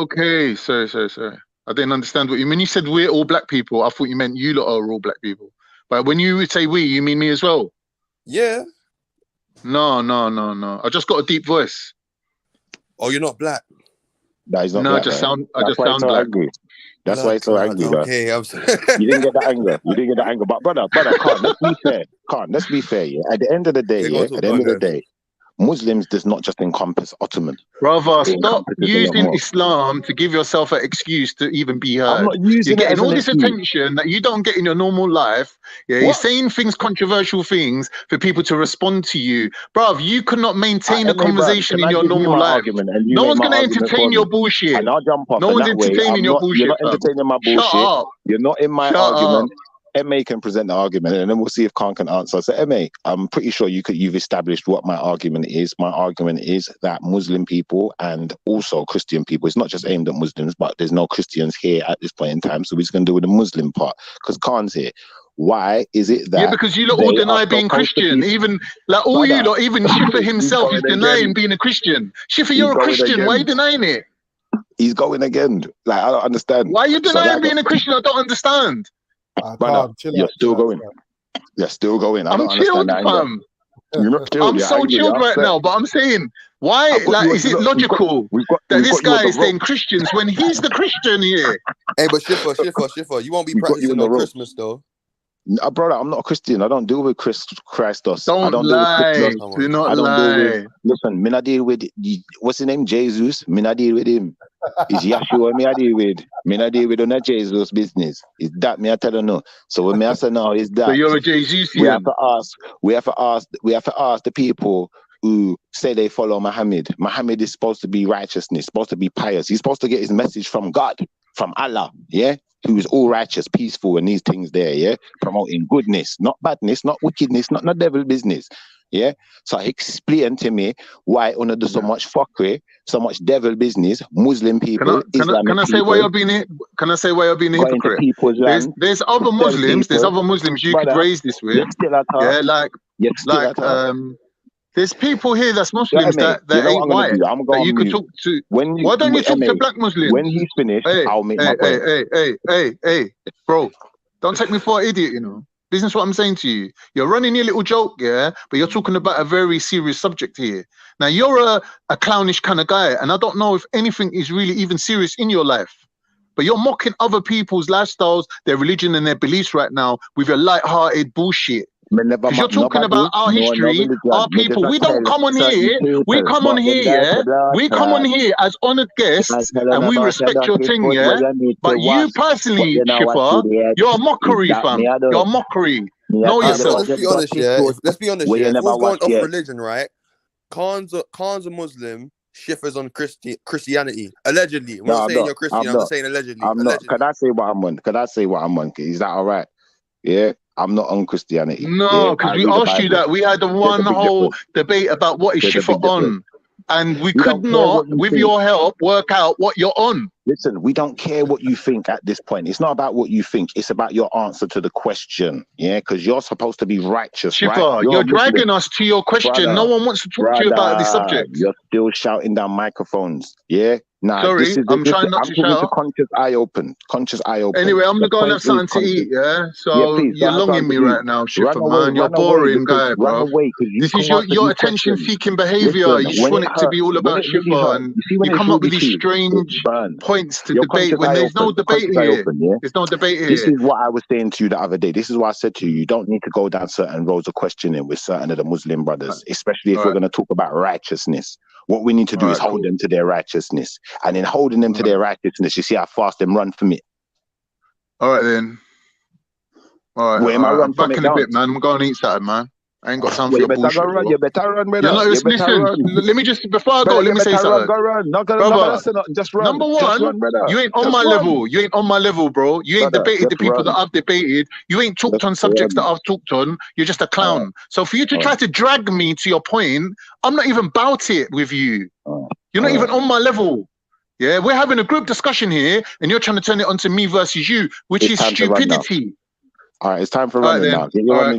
Okay. Sorry. I didn't understand what you mean. You said we're all black people. I thought you meant you lot are all black people. But when you say we, you mean me as well? Yeah. No. I just got a deep voice. Oh, you're not black? No, he's not black. I just sound black. That's why he's so angry. Okay, I'm sorry. You didn't get that anger. But brother, Khan, let's be fair. Yeah. At the end of the day, Muslims does not just encompass Ottoman. Brother, It stop encompasses a lot using more. Islam to give yourself an excuse to even be heard. I'm not using You're it getting as all an this excuse. attention that you don't get in your normal life. Yeah, you're saying things, controversial things, for people to respond to you. Bruv, you could not maintain a MA, bruv, conversation can in I your give you normal my life. argument and you No make one's my going to argument for entertain your me? bullshit. And I'll jump off. No And one's that way, entertaining your you're bullshit, not fam. entertaining my Shut bullshit. up. You're not in my Shut argument. up. MA can present the argument, and then we'll see if Khan can answer. So, MA, I'm pretty sure you've established what my argument is. My argument is that Muslim people and also Christian people, it's not just aimed at Muslims, but there's no Christians here at this point in time, so we're just going to do with the Muslim part, because Khan's here. Why is it that? Yeah, because you lot all deny being Christian. Even like all you lot, even Schiffer himself is denying being a Christian. Schiffer, you're a Christian. Why are you denying it? He's going again. Like, I don't understand. Why are you denying being a Christian? I don't understand. Brother, you're still going. You're still going. I I'm don't understand chilled, that anger. fam. You're not chilled. I'm You're so angry, chilled you're right upset. now, but I'm saying, why? I've got Like, you is it on the- logical we've that got this you on guy the is saying rope. Christians when he's the Christian here? Hey, but Schiffer, you won't be We've got you practicing on the on rope. Christmas though. Brother, I'm not a Christian. I don't deal with Christos. I Don't don't deal with lie. Christos. Do not I don't deal lie. with. Listen, me not deal with. What's his name? Jesus. Me not deal with him. It's Yeshua me I deal with. Me not deal with on that Jesus business. It's that me I tell you no. So when me I say no, it's that. So you're a Jesusian. We have to ask. We have to ask the people who say they follow Muhammad. Muhammad is supposed to be righteousness, supposed to be pious. He's supposed to get his message from God, from Allah. Yeah. Who is all righteous, peaceful, and these things there, yeah? Promoting goodness, not badness, not wickedness, not no devil business, yeah? So explain to me why under do so much fuckery, so much devil business, Muslim people, Islamic Can I say people, why you're being? Can I say why you're being a going to hypocrite? people's land, There's other Muslims. There's other Muslims you could Brother, raise this with. you're still at her. Yeah, like You're still at her. there's people here that's Muslims Yeah, that you know what ain't I'm gonna white do? I'm that going you could mute. talk to. When you, Why don't you talk MA, to black Muslims? when he's finished, I'll make my point. Hey, bro, don't take me for an idiot, you know. This is what I'm saying to you. You're running your little joke, yeah, but you're talking about a very serious subject here. Now, you're a clownish kind of guy, and I don't know if anything is really even serious in your life. But you're mocking other people's lifestyles, their religion, and their beliefs right now with your light-hearted bullshit. Because you're talking about our history, our people. We don't come on here. We come on here, yeah. We come on here as honored guests, and we respect your thing, yeah. But you personally, Schiffer, you're a mockery, fam. You're a mockery. Know yourself. Let's be honest, yeah. Let's be honest, yeah. If we're going off religion, right? Khan's a Muslim. Schiffer's on Christianity. Allegedly. We're not saying you're Christian. I'm just saying allegedly. I'm not. Can I say what I'm on? Can I say what I'm on? Is that all right? Yeah. I'm not on Christianity. No, because we asked you that. We had the one whole debate about what is Schiffer on. And we could not, with your help, work out what you're on. Listen, we don't care what you think at this point. It's not about what you think. It's about your answer to the question. Yeah, because you're supposed to be righteous, Schiffer, right? you're dragging us to your question. Brother, no one wants to talk to you about this subject. You're still shouting down microphones. Yeah. Nah, sorry, I'm trying not to shout. Conscious eye open. Conscious eye open. Anyway, I'm gonna go and have something to eat. Yeah. So you're longing me right now, Schiffer, man. You're a boring guy, bro. This is your attention-seeking behavior. You just want it to be all about Schiffer, and you come up with these strange points to debate when there's no debate here. There's no debate here. This is what I was saying to you the other day. This is what I said to you. You don't need to go down certain roads of questioning with certain of the Muslim brothers, especially if we're going to talk about righteousness. What we need to do is hold them to their righteousness. And in holding them to their righteousness, you see how fast them run from it. All right, then. All right. Where am I run I'm back in a bit, man. I'm going to eat something, man. I ain't got time for your bullshit. You better run, brother. Listen, let me just, before I go, let me say something. Just run. Number one, you ain't on my level. You ain't on my level, bro. You ain't debated the people that I've debated. You ain't talked on subjects that I've talked on. You're just a clown. So for you to try to drag me to your point, I'm not even about it with you. You're not even on my level. Yeah, we're having a group discussion here, and you're trying to turn it onto me versus you, which is stupidity. All right, it's time for running now.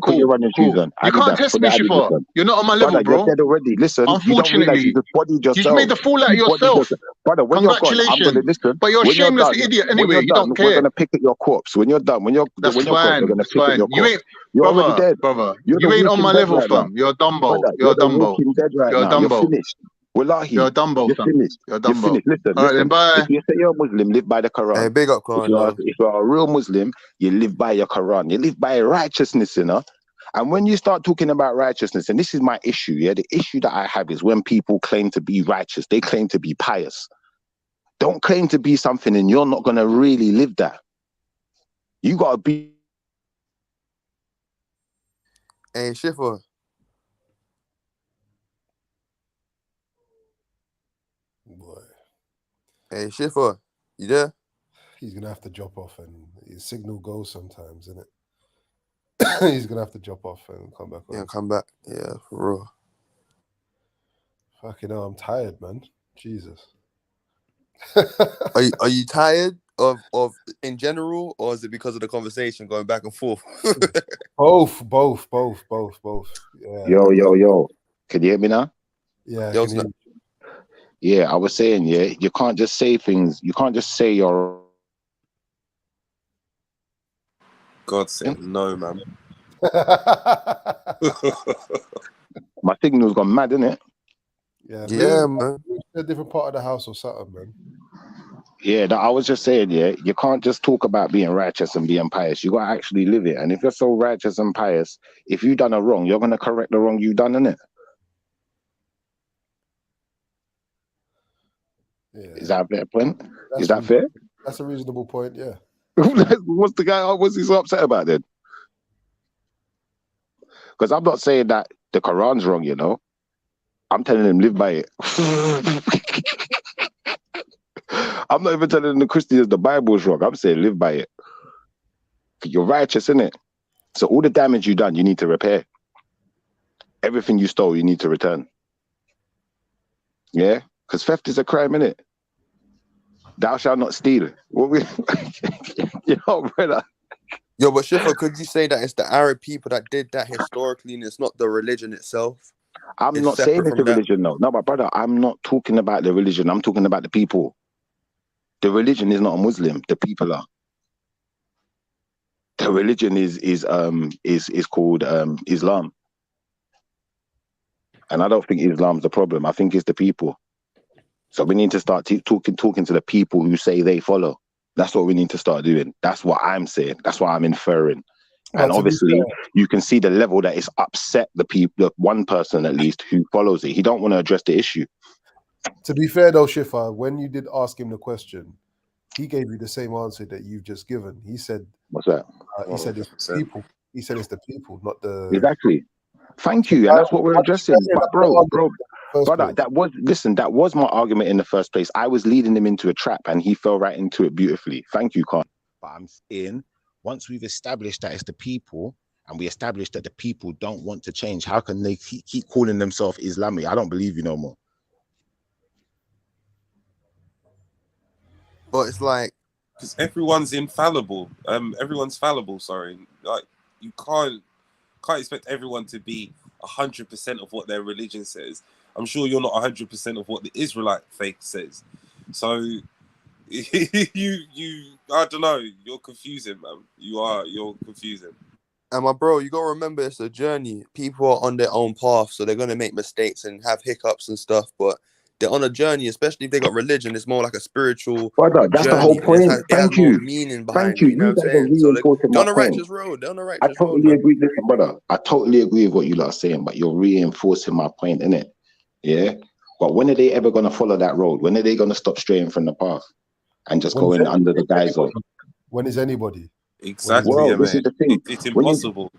Put your running shoes on. You can't test me, Schiffer. You're not on my level, bro. You're dead already. Listen, unfortunately, you just made the fool out of yourself. Brother, when congratulations. You're gone, I'm gonna listen. But you're a shameless idiot anyway. You don't care. We're gonna pick at your corpse. When you're done, when you're gone, we're gonna pick at your corpse. You're already dead, brother. You ain't on my level, fam. You're a Dumbo. You're a Dumbo. You're a Dumbo. Wallahi, you're a Dumbo. You're finished. You're a Dumbo. Listen, all right, then bye. If you say you're a Muslim, live by the Quran. Hey, big up, Quran. If you're a real Muslim, you live by your Quran. You live by righteousness, you know. And when you start talking about righteousness, and this is my issue, yeah, the issue that I have is when people claim to be righteous, they claim to be pious. Don't claim to be something and you're not going to really live that. You got to be. Hey, Schiffer. Boy. Hey, Schiffer. You there? He's going to have to drop off, and his signal goes sometimes, isn't it? He's going to have to drop off and come back on. Yeah, come back. Yeah, for real. Fucking hell, I'm tired, man. Jesus. Are you tired of in general, or is it because of the conversation going back and forth? Both. Yeah. Yo. Can you hear me now? Yeah. Yo, yeah, I was saying, yeah, you can't just say things. You can't just say you're. God said no, man. My signal's gone mad, innit? Yeah, man. A different part of the house or something, man. Yeah, I was just saying, yeah, you can't just talk about being righteous and being pious. You got to actually live it. And if you're so righteous and pious, if you've done a wrong, you're going to correct the wrong you've done, innit? Yeah. Is that a better point? Is that fair? That's a reasonable point, yeah. What's he so upset about then? Because I'm not saying that the Quran's wrong, you know. I'm telling him live by it. I'm not even telling the Christians the Bible's wrong. I'm saying live by it. You're righteous, innit? So all the damage you done, you need to repair. Everything you stole, you need to return. Yeah? Because theft is a crime, innit? Thou shalt not steal. Yo, brother. Yo, but Schiffer, could you say that it's the Arab people that did that historically and it's not the religion itself? I'm not saying it's the religion, no. No, but brother, I'm not talking about the religion. I'm talking about the people. The religion is not a Muslim. The people are. The religion is called Islam. And I don't think Islam's the problem. I think it's the people. So we need to start talking to the people who say they follow. That's what we need to start doing. That's what I'm saying. That's what I'm inferring. And obviously, you can see the level that it's upset the people, the one person at least who follows it. He don't want to address the issue. To be fair though, Schiffer, when you did ask him the question, he gave you the same answer that you've just given. He said, "What's that?" He said it's the people. He said it's the people, not the. Exactly. Thank you, and that's what we're addressing. But bro, brother, that was my argument in the first place. I was leading him into a trap, and he fell right into it beautifully. Thank you, Kanye. But I'm saying, once we've established that it's the people, and we established that the people don't want to change, how can they keep calling themselves Islamic? I don't believe you no more. But it's like, because everyone's infallible. Everyone's fallible. Sorry, like you can't expect everyone to be 100% of what their religion says. I'm sure you're not 100% of what the Israelite faith says. So I don't know. You're confusing, man. You're confusing. And my bro, you gotta remember it's a journey. People are on their own path, so they're gonna make mistakes and have hiccups and stuff. But they're on a journey, especially if they got religion. It's more like a spiritual brother, that's journey. The whole point. Thank you. More meaning behind it, you know what I'm saying? So they're on the righteous road. They're on the righteous road. I totally agree. Listen, brother, I totally agree with what you lot are saying, but you're reinforcing my point, innit? Yeah. But when are they ever gonna follow that road? When are they gonna stop straying from the path and just go in under the guise of? When is anybody? Exactly. Well, this is the thing. It's impossible.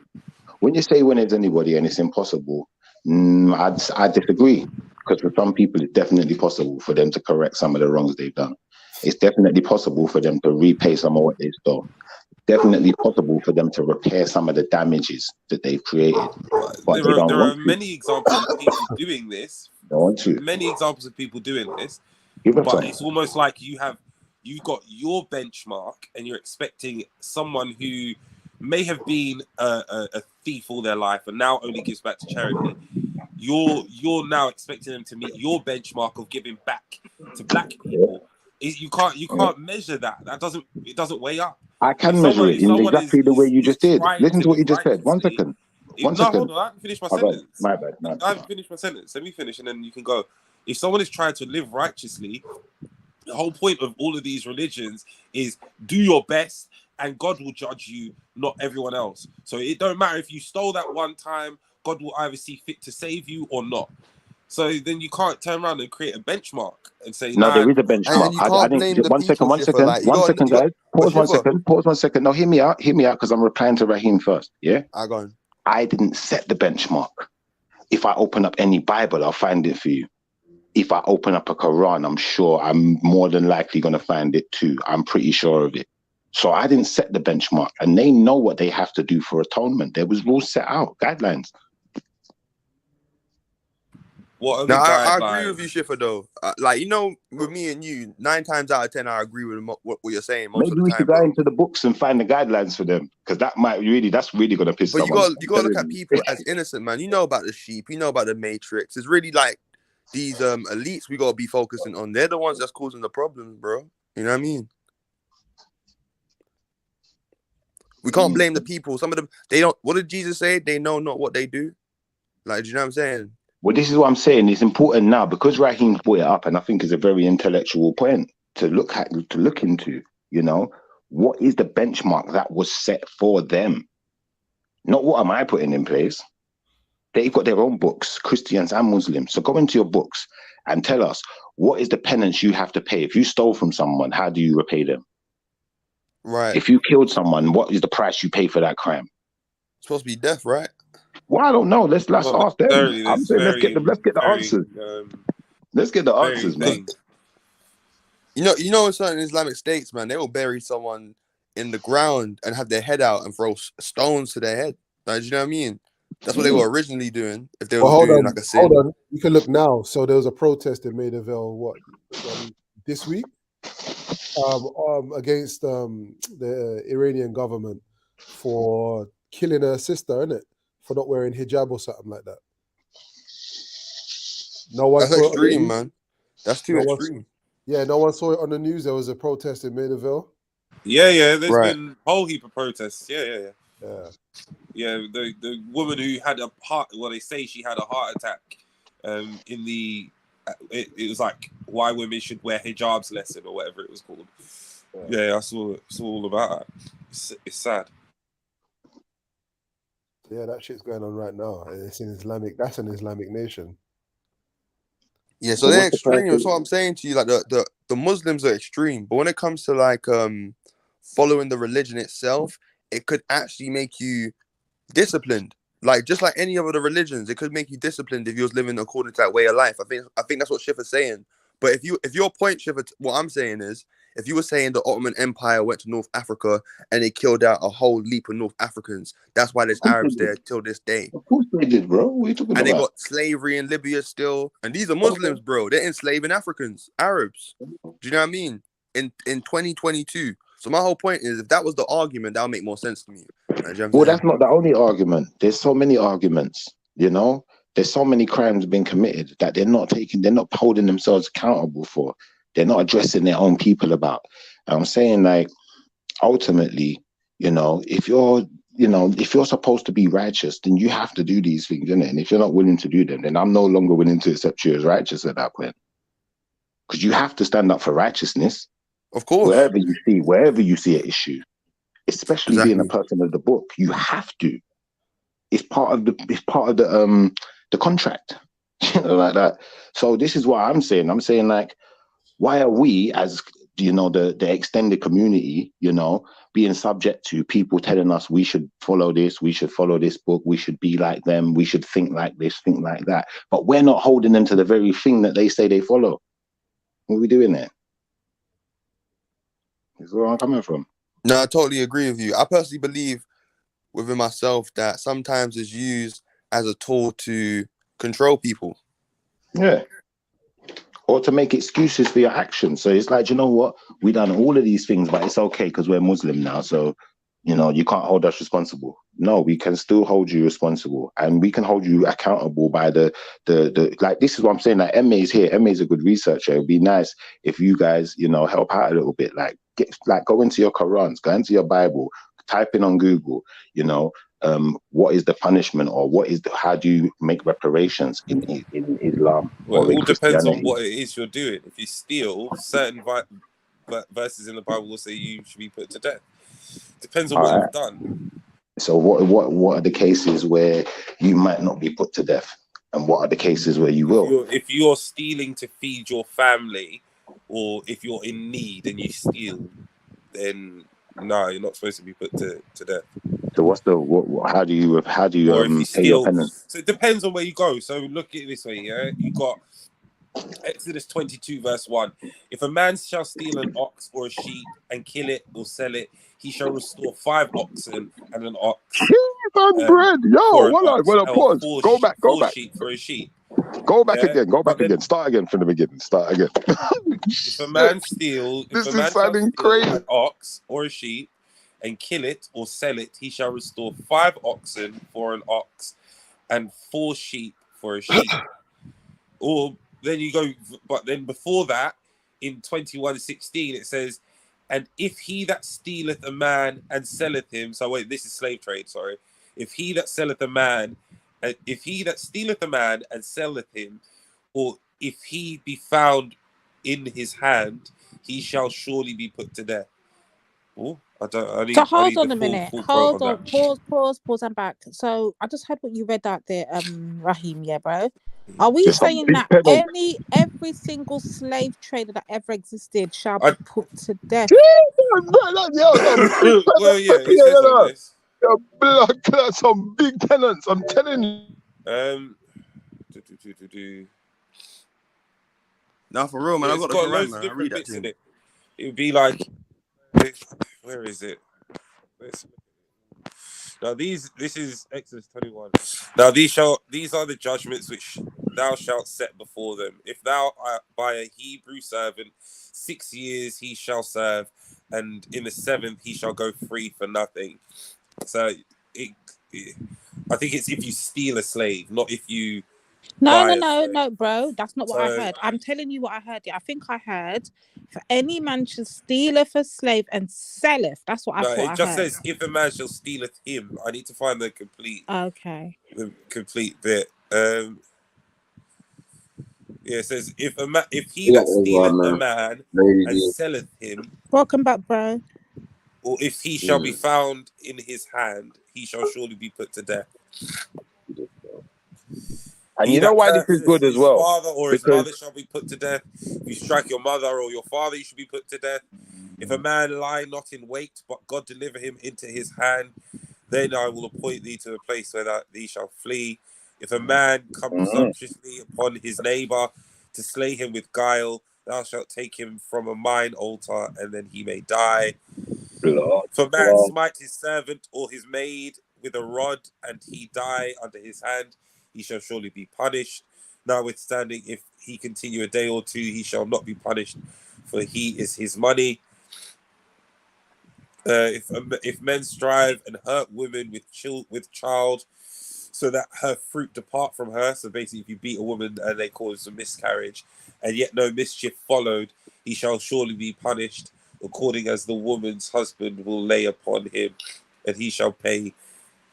When you say when is anybody and it's impossible, I disagree. Because for some people, it's definitely possible for them to correct some of the wrongs they've done. It's definitely possible for them to repay some of what they've stolen. Definitely possible for them to repair some of the damages that they've created. But there are many examples of people doing this. Don't want to. Many examples of people doing this. But it's almost like you've got your benchmark and you're expecting someone who may have been a thief all their life and now only gives back to charity. You're now expecting them to meet your benchmark of giving back to black people. You can't measure that. It doesn't weigh up. I can measure it in exactly the way you just did. Listen to what you just said. One second. Hold on. I haven't finished my sentence. My bad. I haven't finished my sentence. Let me finish and then you can go. If someone is trying to live righteously, the whole point of all of these religions is do your best, and God will judge you, not everyone else. So it don't matter if you stole that one time, God will either see fit to save you or not. So then you can't turn around and create a benchmark and say, no, nah. there is a benchmark. And you can't blame the people, Schiffer. Like, One second, guys. Pause Schiffer. 1 second. Pause 1 second. No, hear me out, because I'm replying to Raheem first. Yeah? I go on. I didn't set the benchmark. If I open up any Bible, I'll find it for you. If I open up a Quran, I'm sure I'm more than likely going to find it too. I'm pretty sure of it. So I didn't set the benchmark, and they know what they have to do for atonement. There was rules set out, guidelines. What are No, the I guidelines? agree with you, Schiffer, though. Like, you know, with me and you, 9 times out of 10, I agree with what you're saying most Maybe of the we time. should go into the books and find the guidelines for them, because that's really going to piss But someone. you got to look at people as innocent, man. You know about the sheep, you know about the matrix. It's really like these elites we got to be focusing on. They're the ones that's causing the problems, bro. You know what I mean? We can't blame the people. Some of them, they don't. What did Jesus say? They know not what they do. Like, do you know what I'm saying? Well, this is what I'm saying. It's important now because Raheem brought it up, and I think it's a very intellectual point to look into. You know, what is the benchmark that was set for them? Not what am I putting in place. They've got their own books, Christians and Muslims. So go into your books and tell us what is the penance you have to pay. If you stole from someone, how do you repay them? Right. If you killed someone, what is the price you pay for that crime? It's supposed to be death, right? Well, I don't know. Let's ask them. I'm saying let's get the answers. Let's get the answers, man. You know, in certain Islamic states, man, they will bury someone in the ground and have their head out and throw stones to their head. Like, do you know what I mean? That's what they were originally doing. If they were doing like a sin. Hold on. You can look now. So there was a protest in Maidaville, this week, against the Iranian government for killing her sister, innit? For not wearing hijab or something like that. No one. That's extreme, man. That's too extreme. No one saw it on the news. There was a protest in Maidaville. Yeah. There's been a whole heap of protests. Yeah. The woman who had a heart. Well, they say she had a heart attack. It was like why women should wear hijabs lesson or whatever it was called. Yeah, I saw all about that. It's sad. Yeah, that shit's going on right now. It's an Islamic nation. Yeah, so they're extreme. That's what I'm saying to you. Like the Muslims are extreme, but when it comes to like following the religion itself, it could actually make you disciplined. Like just like any of the religions, it could make you disciplined if you was living according to that way of life. I think that's what Schiffer's saying. But if your point, Schiffer, what I'm saying is, if you were saying the Ottoman Empire went to North Africa and they killed out a whole leap of North Africans, that's why there's Arabs there till this day. Of course they did, bro. What are you talking about? And they got slavery in Libya still. And these are Muslims, bro. They're enslaving Africans, Arabs. Do you know what I mean? In 2022. So my whole point is, if that was the argument, that would make more sense to me. Well, that's not the only argument. There's so many arguments, you know? There's so many crimes being committed that they're not holding themselves accountable for. They're not addressing their own people about. And I'm saying, like, ultimately, you know, if you're supposed to be righteous, then you have to do these things, innit? And if you're not willing to do them, then I'm no longer willing to accept you as righteous at that point. Because you have to stand up for righteousness. Of course. Wherever you see an issue, especially being a person of the book, you have to. It's part of the contract, you know, like that. So this is what I'm saying. I'm saying, like, why are we, as you know, the extended community, you know, being subject to people telling us we should follow this, we should follow this book, we should be like them, we should think like this, think like that, but we're not holding them to the very thing that they say they follow? What are we doing there? This is where I'm coming from. No, I totally agree with you. I personally believe within myself that sometimes it's used as a tool to control people. Yeah. Or to make excuses for your actions. So it's like, you know what? We done all of these things, but it's okay because we're Muslim now. So, you know, you can't hold us responsible. No, we can still hold you responsible, and we can hold you accountable by the like, this is what I'm saying. Like, Emma is here. Emma is a good researcher. It'd be nice if you guys, you know, help out a little bit. Like, go into your Qurans, go into your Bible, type in on Google, you know, what is the punishment, or how do you make reparations in Islam? Well, or it all depends on Christianity? what it is you're doing. If you steal, certain verses in the Bible will say you should be put to death. Depends on what you've done. So what are the cases where you might not be put to death, and what are the cases where you will? If you're stealing to feed your family, or if you're in need and you steal, then no, you're not supposed to be put to death. So what's the how do you Or if you pay your steal, penance? so it depends on where you go. So look at it this way, yeah. You got Exodus 22 verse 1. If a man shall steal an ox or a sheep and kill it or sell it, he shall restore 5 oxen and an ox. Bread, yo, pause. Go back. Sheep for a sheep. Go back again. Start again from the beginning. If a man steal, an ox or a sheep and kill it or sell it, he shall restore 5 oxen for an ox and 4 sheep for a sheep. Or then you go, but then before that, in 21:16 it says, and if he that stealeth a man and selleth him, so wait, this is slave trade, sorry. If he that stealeth a man and selleth him, or if he be found in his hand, he shall surely be put to death. Oh, So hold on a minute. Hold on. Pause. I'm back. So I just heard what you read out there, Raheem. Yeah, bro. Are we saying that every single slave trader that ever existed shall be put to death? Well, yeah, it says on this. Blood clots, some big tenants. I'm telling you. Now for real, man, I got the Quran, man. I read that to him. It would be like, where is it? Now this is Exodus 21. Now these are the judgments which thou shalt set before them. If thou buy a Hebrew servant, 6 years he shall serve, and in the 7th he shall go free for nothing. So I think it's if you steal a slave, not if you. No, bro. That's not what I heard. I'm telling you what I heard. Yeah, I think I heard, for any man shall stealeth a slave and selleth. That's what I thought. It just says if a man shall stealeth him. I need to find the complete. Okay. The complete bit. Yeah, it says if he that stealeth a man and selleth him. Welcome back, bro. Or if he shall be found in his hand, he shall surely be put to death. And you know why this is good as well? His father or his mother shall be put to death. If you strike your mother or your father, you should be put to death. If a man lie not in wait, but God deliver him into his hand, then I will appoint thee to a place where thee shall flee. If a man come presumptuously upon his neighbor to slay him with guile, thou shalt take him from a mine altar, and then he may die. If a man smite his servant or his maid with a rod, and he die under his hand, he shall surely be punished. Notwithstanding, if he continue a day or two, he shall not be punished, for he is his money. If men strive and hurt women with child, so that her fruit depart from her. So basically, if you beat a woman and they cause a miscarriage, and yet no mischief followed, he shall surely be punished, according as the woman's husband will lay upon him, and he shall pay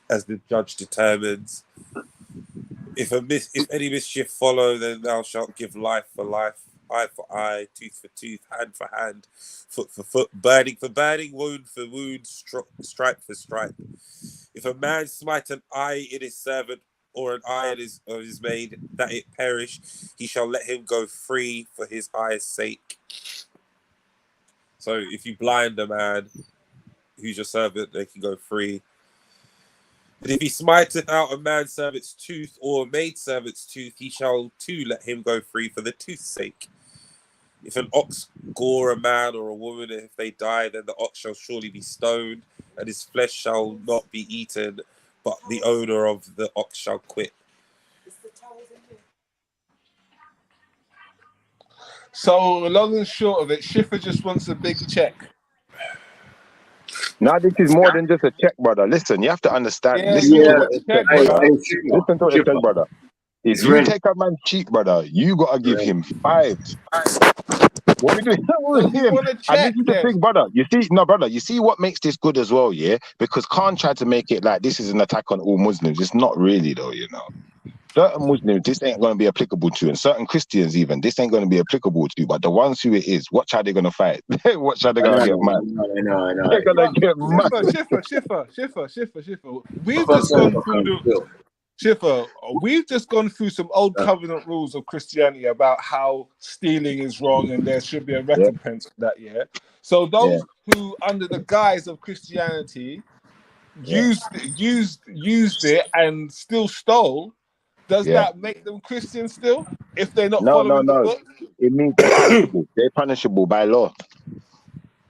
as the judge determines. If any mischief follow, then thou shalt give life for life, eye for eye, tooth for tooth, hand for hand, foot for foot, burning for burning, wound for wound, stripe for stripe. If a man smite an eye in his servant or an eye in his maid, that it perish, he shall let him go free for his eye's sake. So if you blind a man who's your servant, they can go free. But if he smiteth out a man's servant's tooth or a maid servant's tooth, he shall too let him go free for the tooth's sake. If an ox gore a man or a woman, if they die, then the ox shall surely be stoned, and his flesh shall not be eaten, but the owner of the ox shall quit. So long and short of it, Schiffer just wants a big check. Now this is more than just a check, brother. Listen, you have to understand. Yeah, listen to what it said, brother. Listen to what it said, brother. If you take a man cheap, brother, you gotta give him 5. What we doing with him? And this is the thing, brother. You see, no, brother. You see what makes this good as well, yeah? Because Khan tried to make it like this is an attack on all Muslims. It's not really, though, you know. certain Muslims, this ain't going to be applicable to, and certain Christians even, this ain't going to be applicable to. But the ones who it is, watch how they're going to fight. Watch how they're going to get mad. I know. They're going to get mad. Schiffer. We've just gone through the Schiffer. We've just gone through some old covenant rules of Christianity about how stealing is wrong and there should be a recompense for that. Yeah. So those who, under the guise of Christianity, used it and still stole, does that make them Christians still if they're not following the book? It means they're punishable. They're punishable by law.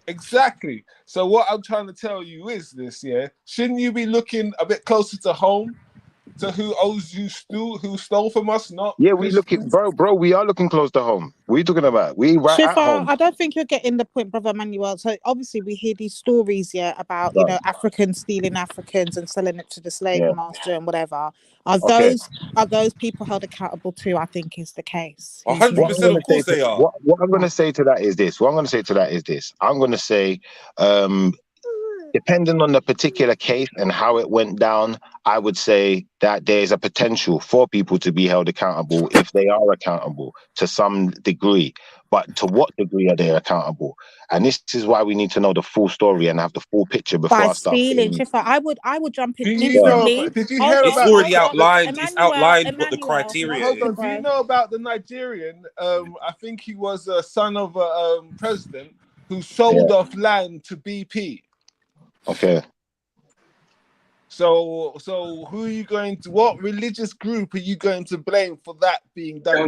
Exactly. So what I'm trying to tell you is this, shouldn't you be looking a bit closer to home, to who stole from us? Not we looking, bro. We are looking close to home. What are you talking about? We right at home. I don't think you're getting the point, brother Manuel. So obviously we hear these stories, about Africans stealing Africans and selling it to the slave master and whatever. Are those people held accountable too? I think is the case. 100%, of course they are. What I'm going to say to that is this. I'm going to say, depending on the particular case and how it went down, I would say that there's a potential for people to be held accountable if they are accountable to some degree. But to what degree are they accountable? And this is why we need to know the full story and have the full picture before I start. By stealing, Schiffer, I would jump in instantly. Did you hear it's already outlined. It's outlined what the criteria is. Do you know about the Nigerian? I think he was a son of a president who sold off land to BP. Okay. So who are you going to? What religious group are you going to blame for that being done?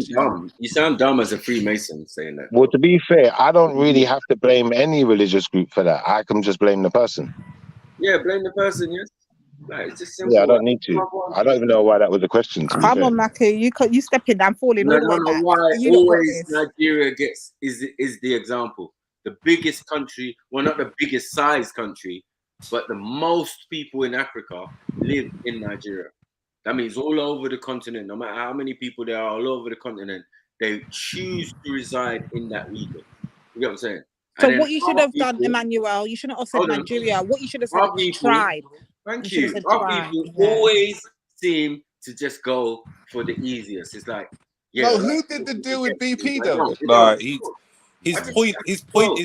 You sound dumb as a Freemason saying that. Well, to be fair, I don't really have to blame any religious group for that. I can just blame the person. Yeah, blame the person. Yes. Like, it's just simple. Yeah, I don't need to. I don't even know why that was a question. Come on, Maki, you stepping down, falling all the way back. Why always Nigeria is the example. The biggest country, well, not the biggest size country, but the most people in Africa live in Nigeria. That means all over the continent, no matter how many people there are all over the continent, they choose to reside in that region. You get what I'm saying? So what you should have done, Emmanuel, you shouldn't have said Nigeria. What you should have said was tribe. Thank you. Our people always seem to just go for the easiest. It's like, no, who did the deal with BP though? His point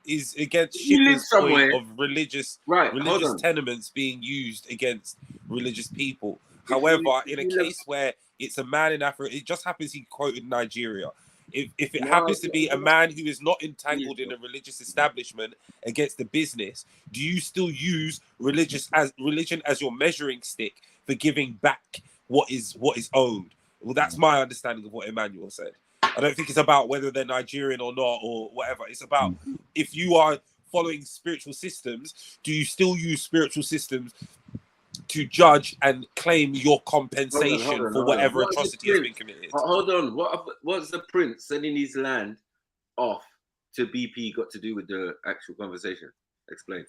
is against Schiffer's point of religious tenements being used against religious people. However, in a case where it's a man in Africa, it just happens he quoted Nigeria. If it happens to be a man who is not entangled in a religious establishment against the business, do you still use religion as your measuring stick for giving back what is owned? Well, that's my understanding of what Emmanuel said. I don't think it's about whether they're Nigerian or not or whatever. It's about if you are following spiritual systems, do you still use spiritual systems to judge and claim your compensation for whatever atrocity has been committed? Hold on. What's the prince sending his land off to BP got to do with the actual conversation? Explain.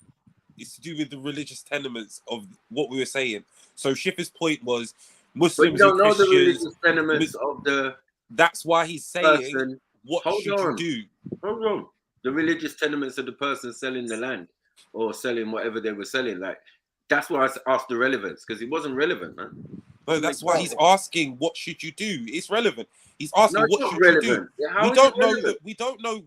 It's to do with the religious tenements of what we were saying. So Schiffer's point was Muslims and Christians. Know the religious tenements of the. That's why he's saying, what should you do? Hold on. The religious tenements of the person selling the land or selling whatever they were selling. Like, that's why I asked the relevance, because it wasn't relevant, man. No, that's why he's asking, what should you do? It's relevant. He's asking, what should you do? We don't know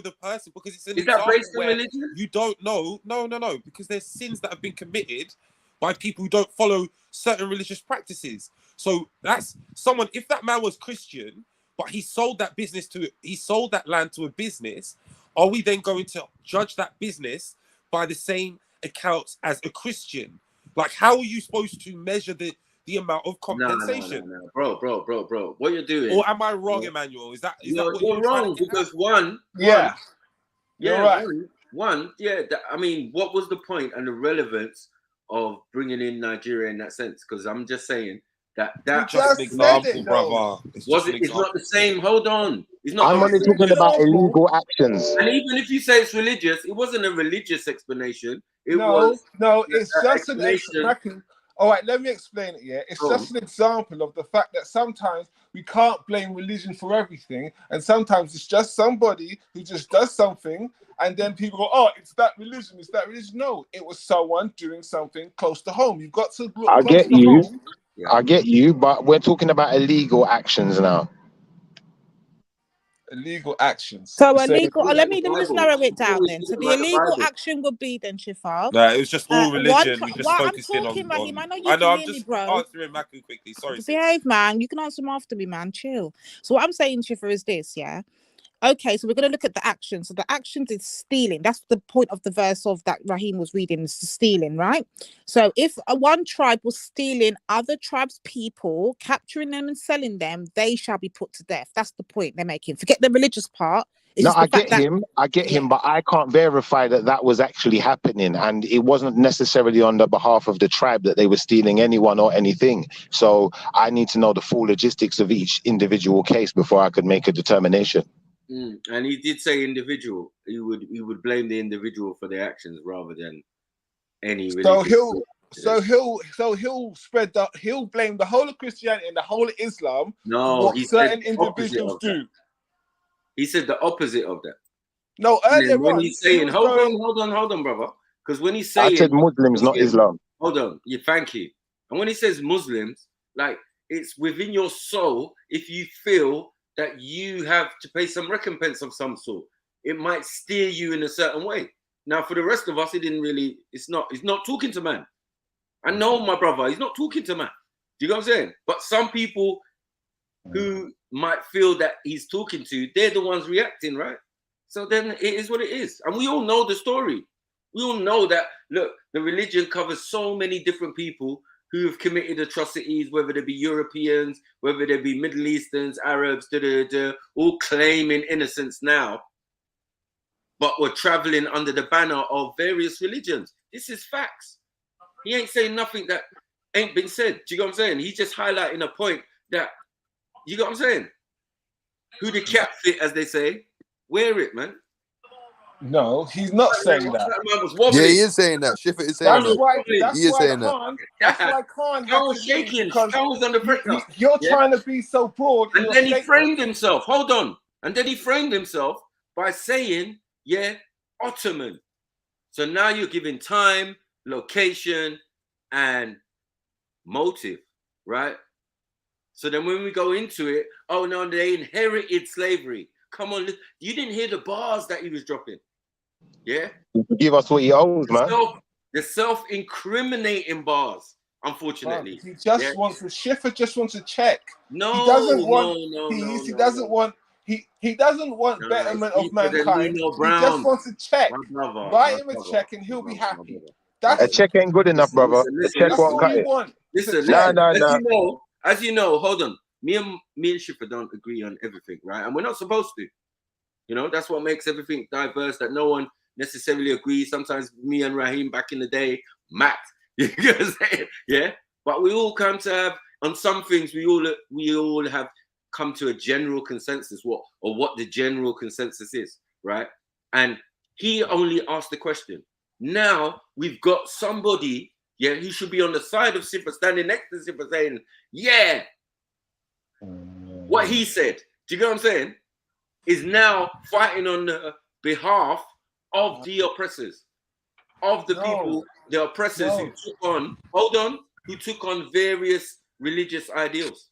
the person because it's an example. Is that based on religion? You don't know. No, because there's sins that have been committed by people who don't follow certain religious practices. So that's someone, if that man was Christian, but he sold that land to a business, are we then going to judge that business by the same accounts as a Christian? Like, how are you supposed to measure the amount of compensation? No. Bro. What you're doing? Or am I wrong, Emmanuel? Is that what you're wrong? Because one. You're right. I mean, what was the point and the relevance of bringing in Nigeria in that sense? Because I'm just saying that's just an example, brother. It's not the same. Hold on. I'm only talking about illegal actions. And even if you say it's religious, it wasn't a religious explanation. No, it's just an explanation. All right, let me explain it. Yeah, it's just an example of the fact that sometimes we can't blame religion for everything, and sometimes it's just somebody who just does something, and then people go, "Oh, it's that religion. It's that religion." No, it was someone doing something close to home. You've got to look. I get you. Yeah. I get you, but we're talking about illegal actions now. Illegal actions. So illegal. Let me just narrow it down then. So the illegal action would be then, Shifa. No, it was just all religion. We just I'm focused in talking, on. Raheem. I know you can I'm hear me, just bro. answering Maku quickly. Sorry. Behave, man. You can answer them after me, man. Chill. So what I'm saying, Shifa, is this, yeah. Okay, so we're going to look at the actions. So the actions is stealing. That's the point of the verse of that Raheem was reading, is stealing, right? So if one tribe was stealing other tribes' people, capturing them and selling them, they shall be put to death. That's the point they're making. Forget the religious part. No, I get him, but I can't verify that that was actually happening, and it wasn't necessarily on the behalf of the tribe that they were stealing anyone or anything. So I need to know the full logistics of each individual case before I could make a determination. And he did say individual. He would blame the individual for their actions rather than any. So he'll blame the whole of Christianity and the whole of Islam. No, what certain individuals do. He said the opposite of that. No, earlier when on, he's saying, hold on, brother. Because when he's saying, I said Muslims, not Islam. Hold on, yeah, thank you. And when he says Muslims, like it's within your soul. If you feel that you have to pay some recompense of some sort, it might steer you in a certain way. Now, for the rest of us, it didn't really. He's not talking to man. I know my brother. He's not talking to man. Do you know what I'm saying? But some people who might feel that he's talking to, they're the ones reacting, right? So then it is what it is. And we all know the story. We all know that, look, the religion covers so many different people who have committed atrocities, whether they be Europeans, whether they be Middle Easterns, Arabs, all claiming innocence now, but were traveling under the banner of various religions. This is facts. He ain't saying nothing that ain't been said. Do you know what I'm saying? He's just highlighting a point that, you know what I'm saying? Who the cat fit, as they say, wear it, man. No, he's not saying that. Yeah, he is saying that. Schiffer is saying that. He is saying that. That's why Khan was shaking. Khan was under pressure. You're trying to be so broad. And then he framed himself. Hold on. And then he framed himself by saying, yeah, Ottoman. So now you're giving time, location, and motive, right? So then when we go into it, oh no, they inherited slavery. Come on, you didn't hear the bars that he was dropping. Yeah? Give us what he owes, man. The self-incriminating bars, unfortunately. He just wants to, Schiffer just wants to check. No, he doesn't want peace. He doesn't want he doesn't want betterment of mankind. He just wants to check. Write him a check and he'll be happy. A check ain't good enough, brother. A check won't cut it. Listen, as you know, hold on. Me and Schiffer don't agree on everything, right? And we're not supposed to. You know, that's what makes everything diverse, that no one necessarily agrees. Sometimes me and Raheem back in the day, Matt, you know what I'm saying? Yeah. But we all come to have, on some things, we all have come to a general consensus, what the general consensus is, right? And he only asked the question. Now we've got somebody, yeah, who should be on the side of Schiffer, standing next to Schiffer, saying, yeah, what he said, do you know what I'm saying, is now fighting on the behalf of the oppressors, of the people, the oppressors who took on various religious ideals.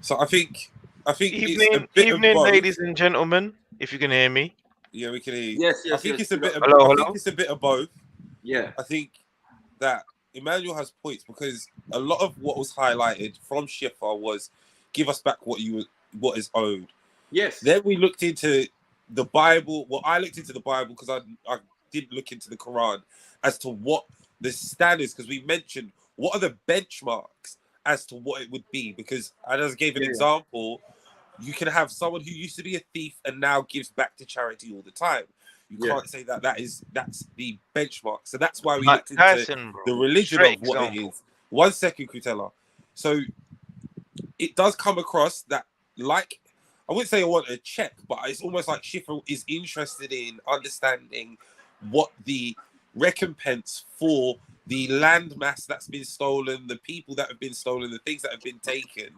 So I think evening, ladies and gentlemen, if you can hear me. Yeah, we can hear you. Yes, I think it's a bit of hello. think it's a bit of both. Yeah. I think that Emmanuel has points because a lot of what was highlighted from Schiffer was give us back what is owed. Yes. Then we looked into the Bible. Well, I looked into the Bible because I did look into the Quran as to what the standards, because we mentioned what are the benchmarks as to what it would be. Because I just gave an example. You can have someone who used to be a thief and now gives back to charity all the time. You can't say that's the benchmark. So that's why we looked into the religion of what it is. 1 second, Kutella. So it does come across that, like, I wouldn't say I want a check, but it's almost like Schiffer is interested in understanding what the recompense for the land mass that's been stolen, the people that have been stolen, the things that have been taken,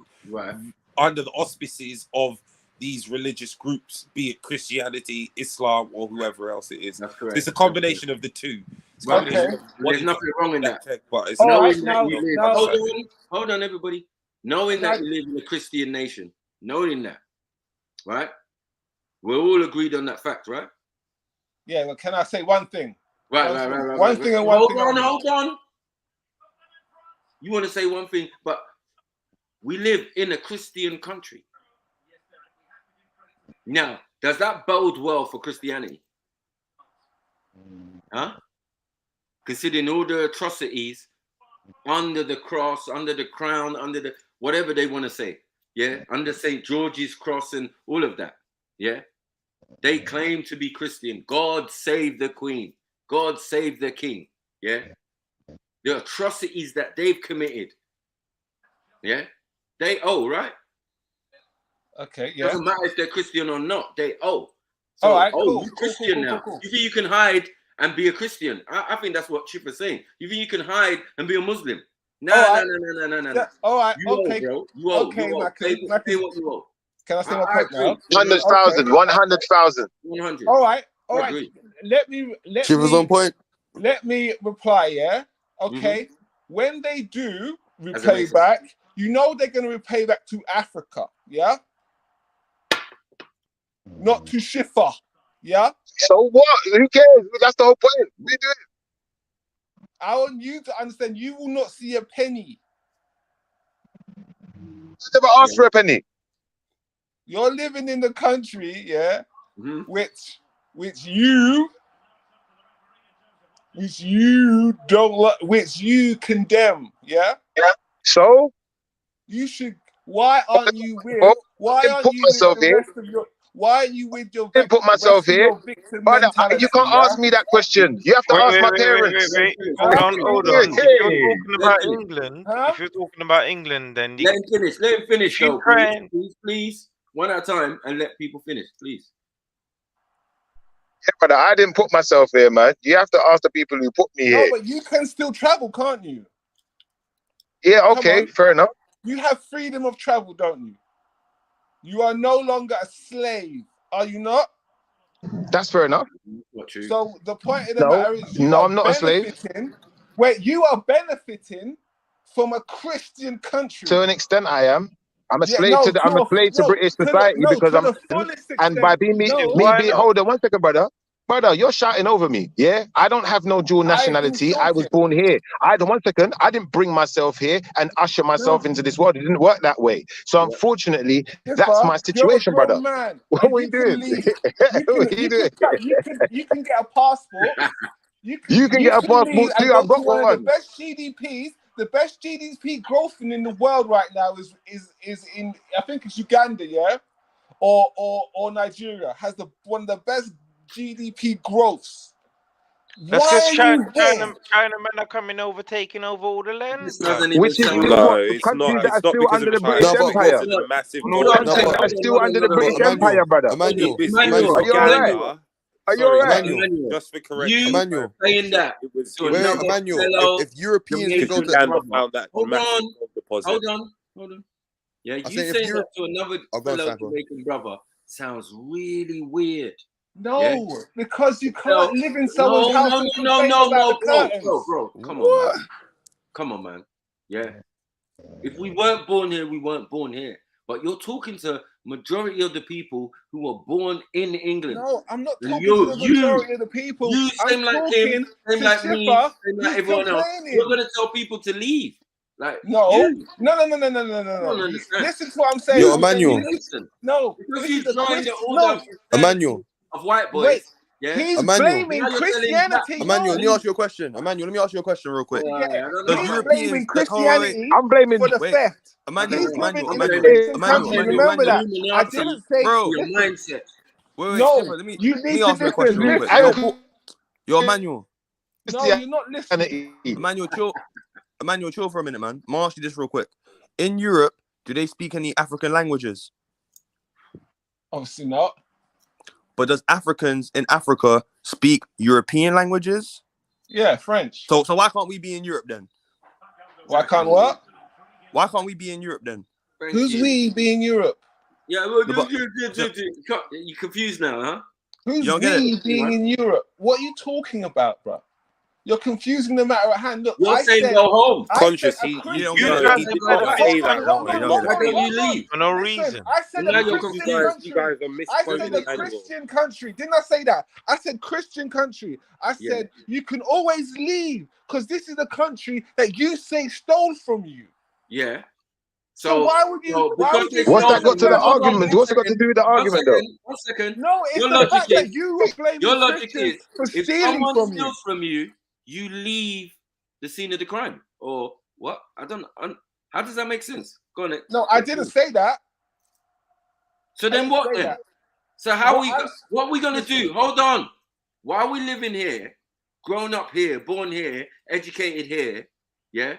under the auspices of these religious groups, be it Christianity, Islam, or whoever else it is. That's correct. It's a combination of the two. Right. There's nothing wrong in that. But it's knowing that you live. Hold on, everybody. Knowing that you live in a Christian nation, knowing that, right? We're all agreed on that fact, right? Yeah. Well, can I say one thing? Right. One thing and one thing. Hold on. You want to say one thing, but we live in a Christian country. Now, does that bode well for Christianity? Huh? Considering all the atrocities under the cross, under the crown, under the whatever they want to say, yeah, under St. George's cross and all of that, yeah. They claim to be Christian. God save the Queen. God save the King. Yeah. The atrocities that they've committed. Yeah. They owe, right? Okay. Yeah. Doesn't matter if they're Christian or not. They owe. So, all right. Cool. You're Christian now. You think you can hide and be a Christian? I think that's what Chip is saying. You think you can hide and be a Muslim? No. All right. You okay. owe, bro. You owe. Okay, you owe. Say what you owe. Can I say my point now? 100,000. 100,000. 100. All right. Let me on point. Let me reply. Yeah. Okay. When they do repay back, you know they're going to repay back to Africa. Yeah. Not to Shifa. Yeah. So what? Who cares? That's the whole point. We do it. I want you to understand. You will not see a penny. I never asked for a penny. You're living in the country, yeah, which you don't like, which you condemn, yeah. Yeah. So you should. Why aren't you with? Why aren't you with the rest of your? Why are you with your? I didn't put myself here. Brother, you can't ask me that question. You have to ask my parents. Wait. Hold on. If you're talking about England, if you're talking about England, then let him finish. Let him finish, though. Please. One at a time and let people finish, please. Yeah, brother, I didn't put myself here, man. You have to ask the people who put me here. No, but you can still travel, can't you? Yeah, okay, fair enough. You have freedom of travel, don't you? You are no longer a slave, are you not? That's fair enough. So the point of the matter is, I'm not a slave. Wait, you are benefiting from a Christian country. To an extent, I am. I'm a slave to British society because I'm, and by being hold on 1 second, brother. Brother, you're shouting over me, yeah? I don't have no dual nationality. I was born here. 1 second, I didn't bring myself here and usher myself into this world. It didn't work that way. So unfortunately, that's my situation, brother. Man. What are you doing? You can get a passport. You can get a passport too. I've got one. The best GDP growth in the world right now is in, I think it's Uganda, yeah, or Nigeria has one of the best GDP growths. That's because China men are coming over, taking over all the land. Which is countries that are still under the British Empire. Countries that are still under the British Empire, brother. Are you alright? Are you alright? Just for correction, Emmanuel, saying that it was Emmanuel. If Europeans can go to found that hold on. Yeah, you saying that to another fellow Jamaican brother sounds really weird. No, because you can't live in someone's house. No, bro. Come on, man. Yeah. If we weren't born here, we weren't born here. But you're talking to majority of the people who were born in England. No, I'm not talking to the majority of the people. You same like him, same like me, same like everyone else. You're gonna tell people to leave. Like no. Listen to what I'm saying. Yo, Emmanuel. No, because you joined the order Emmanuel of white boys. Wait. Yeah. He's blaming Christianity. Emmanuel, let me ask you a question. Emmanuel, let me ask you a question real quick. He's blaming Christianity. I'm blaming for the theft. Emmanuel, remember that. I didn't say your mindset. Wait, let me ask you a question real quick. Yo, Emmanuel. No, you're not listening. Emmanuel, chill for a minute, man. I'm gonna ask you this real quick. In Europe, do they speak any African languages? Obviously not. But does Africans in Africa speak European languages? Yeah, French. So why can't we be in Europe then? Why can't what? Why can't we be in Europe then? Who's we be in Europe? Yeah, well, you're confused now, huh? Who's we being in Europe? What are you talking about, bro? You're confusing the matter at hand. Look, You're saying go home. Conscious. Said He Christian. did not say that. Why don't you leave? For no Listen, reason. I said Now a you're Christian confused. You country. guys are I said misquoting a Emmanuel. Christian country. Didn't I say that? I said Christian country. I said you can always leave because this is the country that you say stole from you. Yeah. So why would you? Why would you? What's that got to the Hold on, argument? What's it got to do with the argument, though? 1 second. No, it's Your the logic fact is, that you were blaming your logic Christians is for if stealing someone from you. steals from you, you leave the scene of the crime. Or what? I don't know. How does that make sense? Go on. No, I didn't say that. So then what then? That. So what are we gonna do? Hold on. Why are we living here, grown up here, born here, educated here, yeah?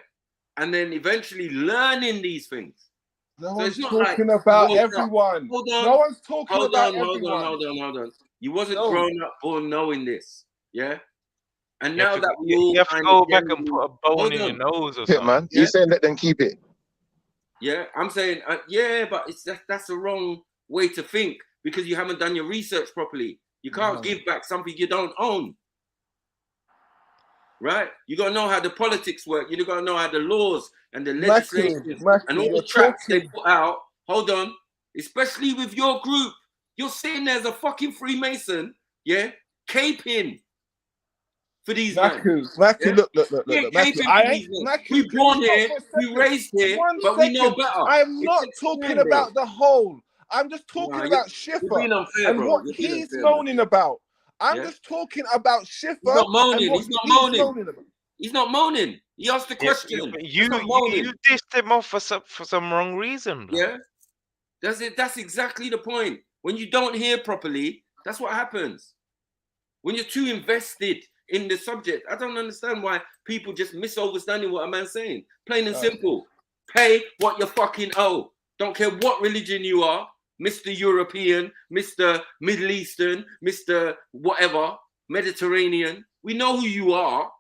And then eventually learning these things. No so one's it's not talking like about everyone. Hold on. No one's talking about hold everyone. on. You wasn't grown up born knowing this, yeah? And You now have to, that we all you have to go back and put a bone in your nose or Yeah, something. man. You saying let them keep it? Yeah, I'm saying but that's the wrong way to think because you haven't done your research properly. You can't give back something you don't own. Right? You gotta know how the politics work. You gotta know how the laws and the legislation and all the traps they put out. Hold on, especially with your group, you're sitting there as a fucking Freemason, yeah, caping for these men. Mackie, look. We born here, we raised here, but we know better. I'm not talking about the whole. I'm just talking about Schiffer and what he's moaning about. I'm just talking about Schiffer. He's not moaning. And He's not moaning. He's not moaning. He asked the question. You dissed him off for some wrong reason. Bro. Yeah, that's it. That's exactly the point. When you don't hear properly, that's what happens. When you're too invested in the subject, I don't understand why people just misunderstanding what a man's saying. Plain and simple. Pay what you fucking owe. Don't care what religion you are. Mr. European, Mr. Middle Eastern, Mr. whatever, Mediterranean. We know who you are.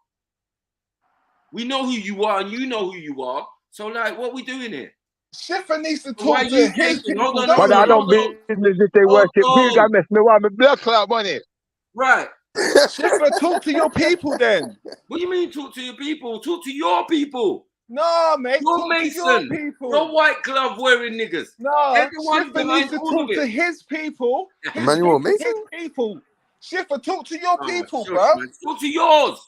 We know who you are, and you know who you are. So, like, what we doing here? Schiffer needs to talk to his people. But I don't business if they worship you guys mess me with my blood clot money. Right. Schiffer, talk to your people then. What do you mean talk to your people? Talk to your people. No, mate. You're Mason. You're white glove wearing niggas. No, Schiffer needs to talk to his people. Emmanuel Mason? His people. Schiffer, talk to your people, bro. Talk to yours.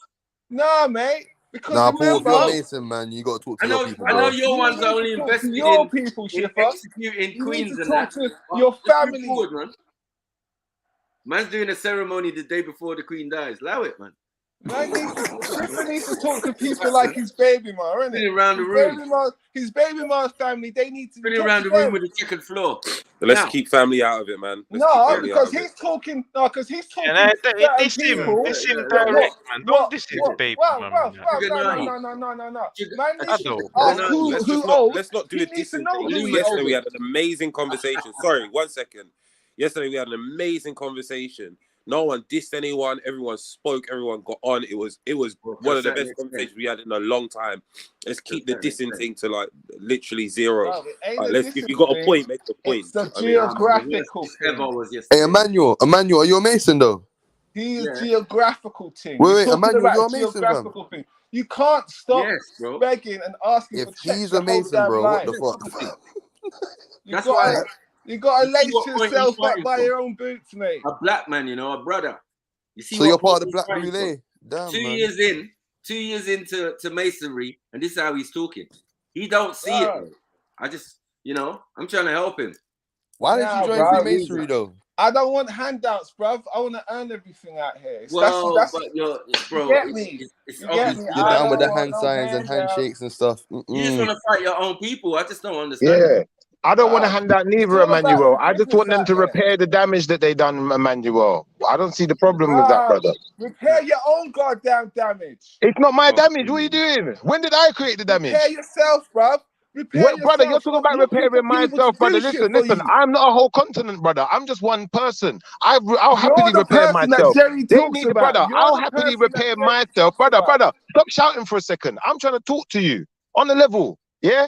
No, mate. Because Paul, if remember, you're Mason, man, you got to talk to your people. I know your ones are only invested your people, in executing queens and that. Your family. Forward, man. Man's doing a ceremony the day before the queen dies. Allow it, man. Schiffer needs to talk to people like his baby ma, isn't it? Around the room. His baby ma's family, they need to be around the room with the chicken floor. Let's keep family out of it, man. Because he's talking. No, because he's talking. Diss him direct, man. Don't diss his baby. No. Let's not do a dissing thing. Yesterday we had an amazing conversation. Sorry, 1 second. Yesterday we had an amazing conversation. No one dissed anyone. Everyone spoke. Everyone got on. It was one of the best conversations we had in a long time. Let's keep the dissing thing to like literally zero. If you got a point, make the point. It's the geographical thing. Hey, Emmanuel, are you a Mason though? He is geographical thing. Wait, Emmanuel, you're a Mason, fam. You can't stop begging and asking for checks. If he's a Mason, bro, what the fuck? That's why. You gotta lace yourself up by your own boots, mate. A black man, a brother. You see, so you're part of the black relay. Damn, 2 years into masonry, and this is how he's talking. He don't see it. Though. I just, I'm trying to help him. Why did you join Freemasonry though? I don't want handouts, bruv. I want to earn everything out here. Bro, get me. It's obvious. You're down with the hand signs and handshakes and stuff. You just want to fight your own people. I just don't understand. Yeah. I don't want to hand out neither, Emmanuel. I just want them to repair the damage that they done, Emmanuel. I don't see the problem with that, brother. Repair your own goddamn damage. It's not my damage. What are you doing? When did I create the damage? Repair yourself, bruv. Brother, you're talking about repairing myself, brother. Listen. I'm not a whole continent, brother. I'm just one person. I'll happily repair myself. They need, brother. I'll happily repair myself, brother. Stop shouting for a second. I'm trying to talk to you on the level. Yeah.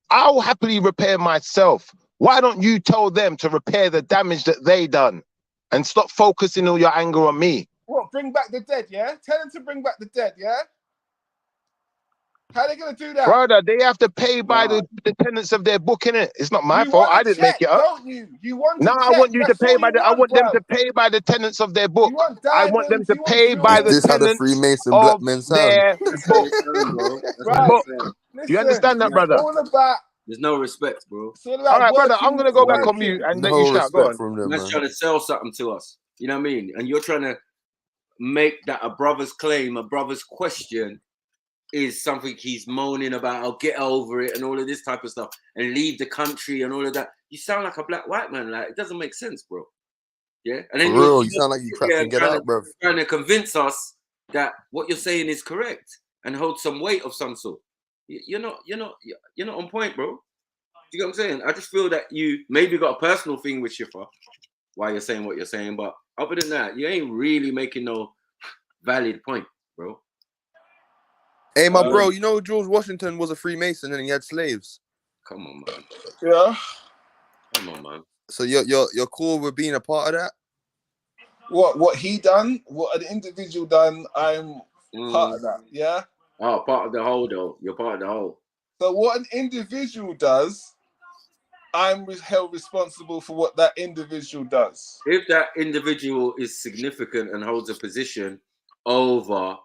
I'll happily repair myself. Why don't you tell them to repair the damage that they done and stop focusing all your anger on me? What, bring back the dead, yeah? Tell them to bring back the dead, yeah? How are they going to do that? Brother, they have to pay by the tenants of their book, innit? It's not my fault. I didn't make it up. Don't you? You want to No, I want you to pay by I want them to pay by the tenants of their book. I want them to pay by the This how the tenants Freemason black of men sound. their book. Right. You understand that, brother? All about. There's no respect, bro. All right, brother, I'm going to go back on mute and let you shout. Go on. From them, Man's trying to sell something to us. You know what I mean? And you're trying to make that a brother's claim, a brother's question is something he's moaning about. I'll get over it and all of this type of stuff and leave the country and all of that. You sound like a black white man. Like, it doesn't make sense, bro. Yeah? And then For real, you sound like you trapped and get out, bro. Trying to convince us that what you're saying is correct and hold some weight of some sort. You're not on point, bro. You get what I'm saying? I just feel that you maybe got a personal thing with Shifa while you're saying what you're saying, but other than that, you ain't really making no valid point, bro. Hey, my bro, you know George Washington was a Freemason and he had slaves. Come on, man. Yeah. Come on, man. So you're cool with being a part of that? What he done? What an individual done? I'm part of that. Yeah. Oh, part of the whole though. You're part of the whole. So what an individual does, I'm held responsible for what that individual does. If that individual is significant and holds a position over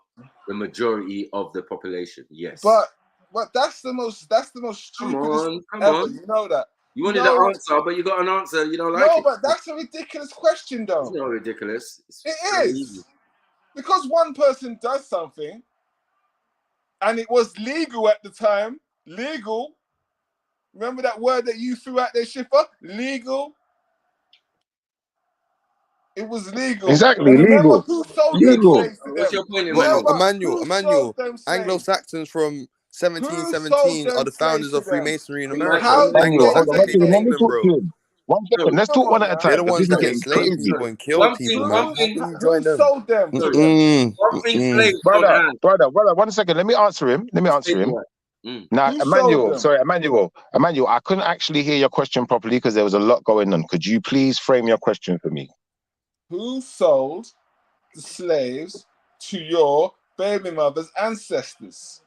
the majority of the population, yes. But that's the most stupidest come on. ever. You know that. You wanted an answer, but you got an answer. You don't like it. No, but that's a ridiculous question, though. It's not ridiculous. It is. Because one person does something, and it was legal at the time. Legal. Remember that word that you threw out there, Shifa? Legal. It was legal. Exactly, legal. Who sold legal. them slaves to them? What's your point, Emmanuel. Anglo-Saxons from 1717 are the founders of Freemasonry in America. One second, let's talk one at a time. They're the ones that enslaved people and killed people, man. Who sold them? Brother, 1 second. Let me answer him. Now, Emmanuel, I couldn't actually hear your question properly because there was a lot going on. Could you please frame your question for me? Who sold the slaves to your baby mother's ancestors?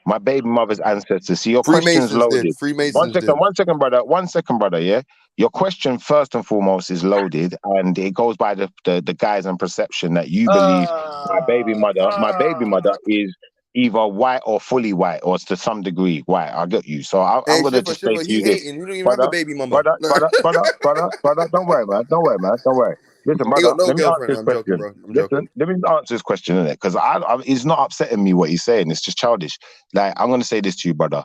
My baby mother's ancestors. See, your question's loaded. One second, brother. Yeah, your question first and foremost is loaded, and it goes by the guise and perception that you believe my baby mother is either white or fully white, or to some degree white. I get you. So I'm gonna just say to you this, you don't even have a baby mama. Brother, don't worry, man. Don't worry. Listen, brother, let me answer this question. Let me answer this question, innit? Because it's not upsetting me what he's saying. It's just childish. Like, I'm going to say this to you, brother.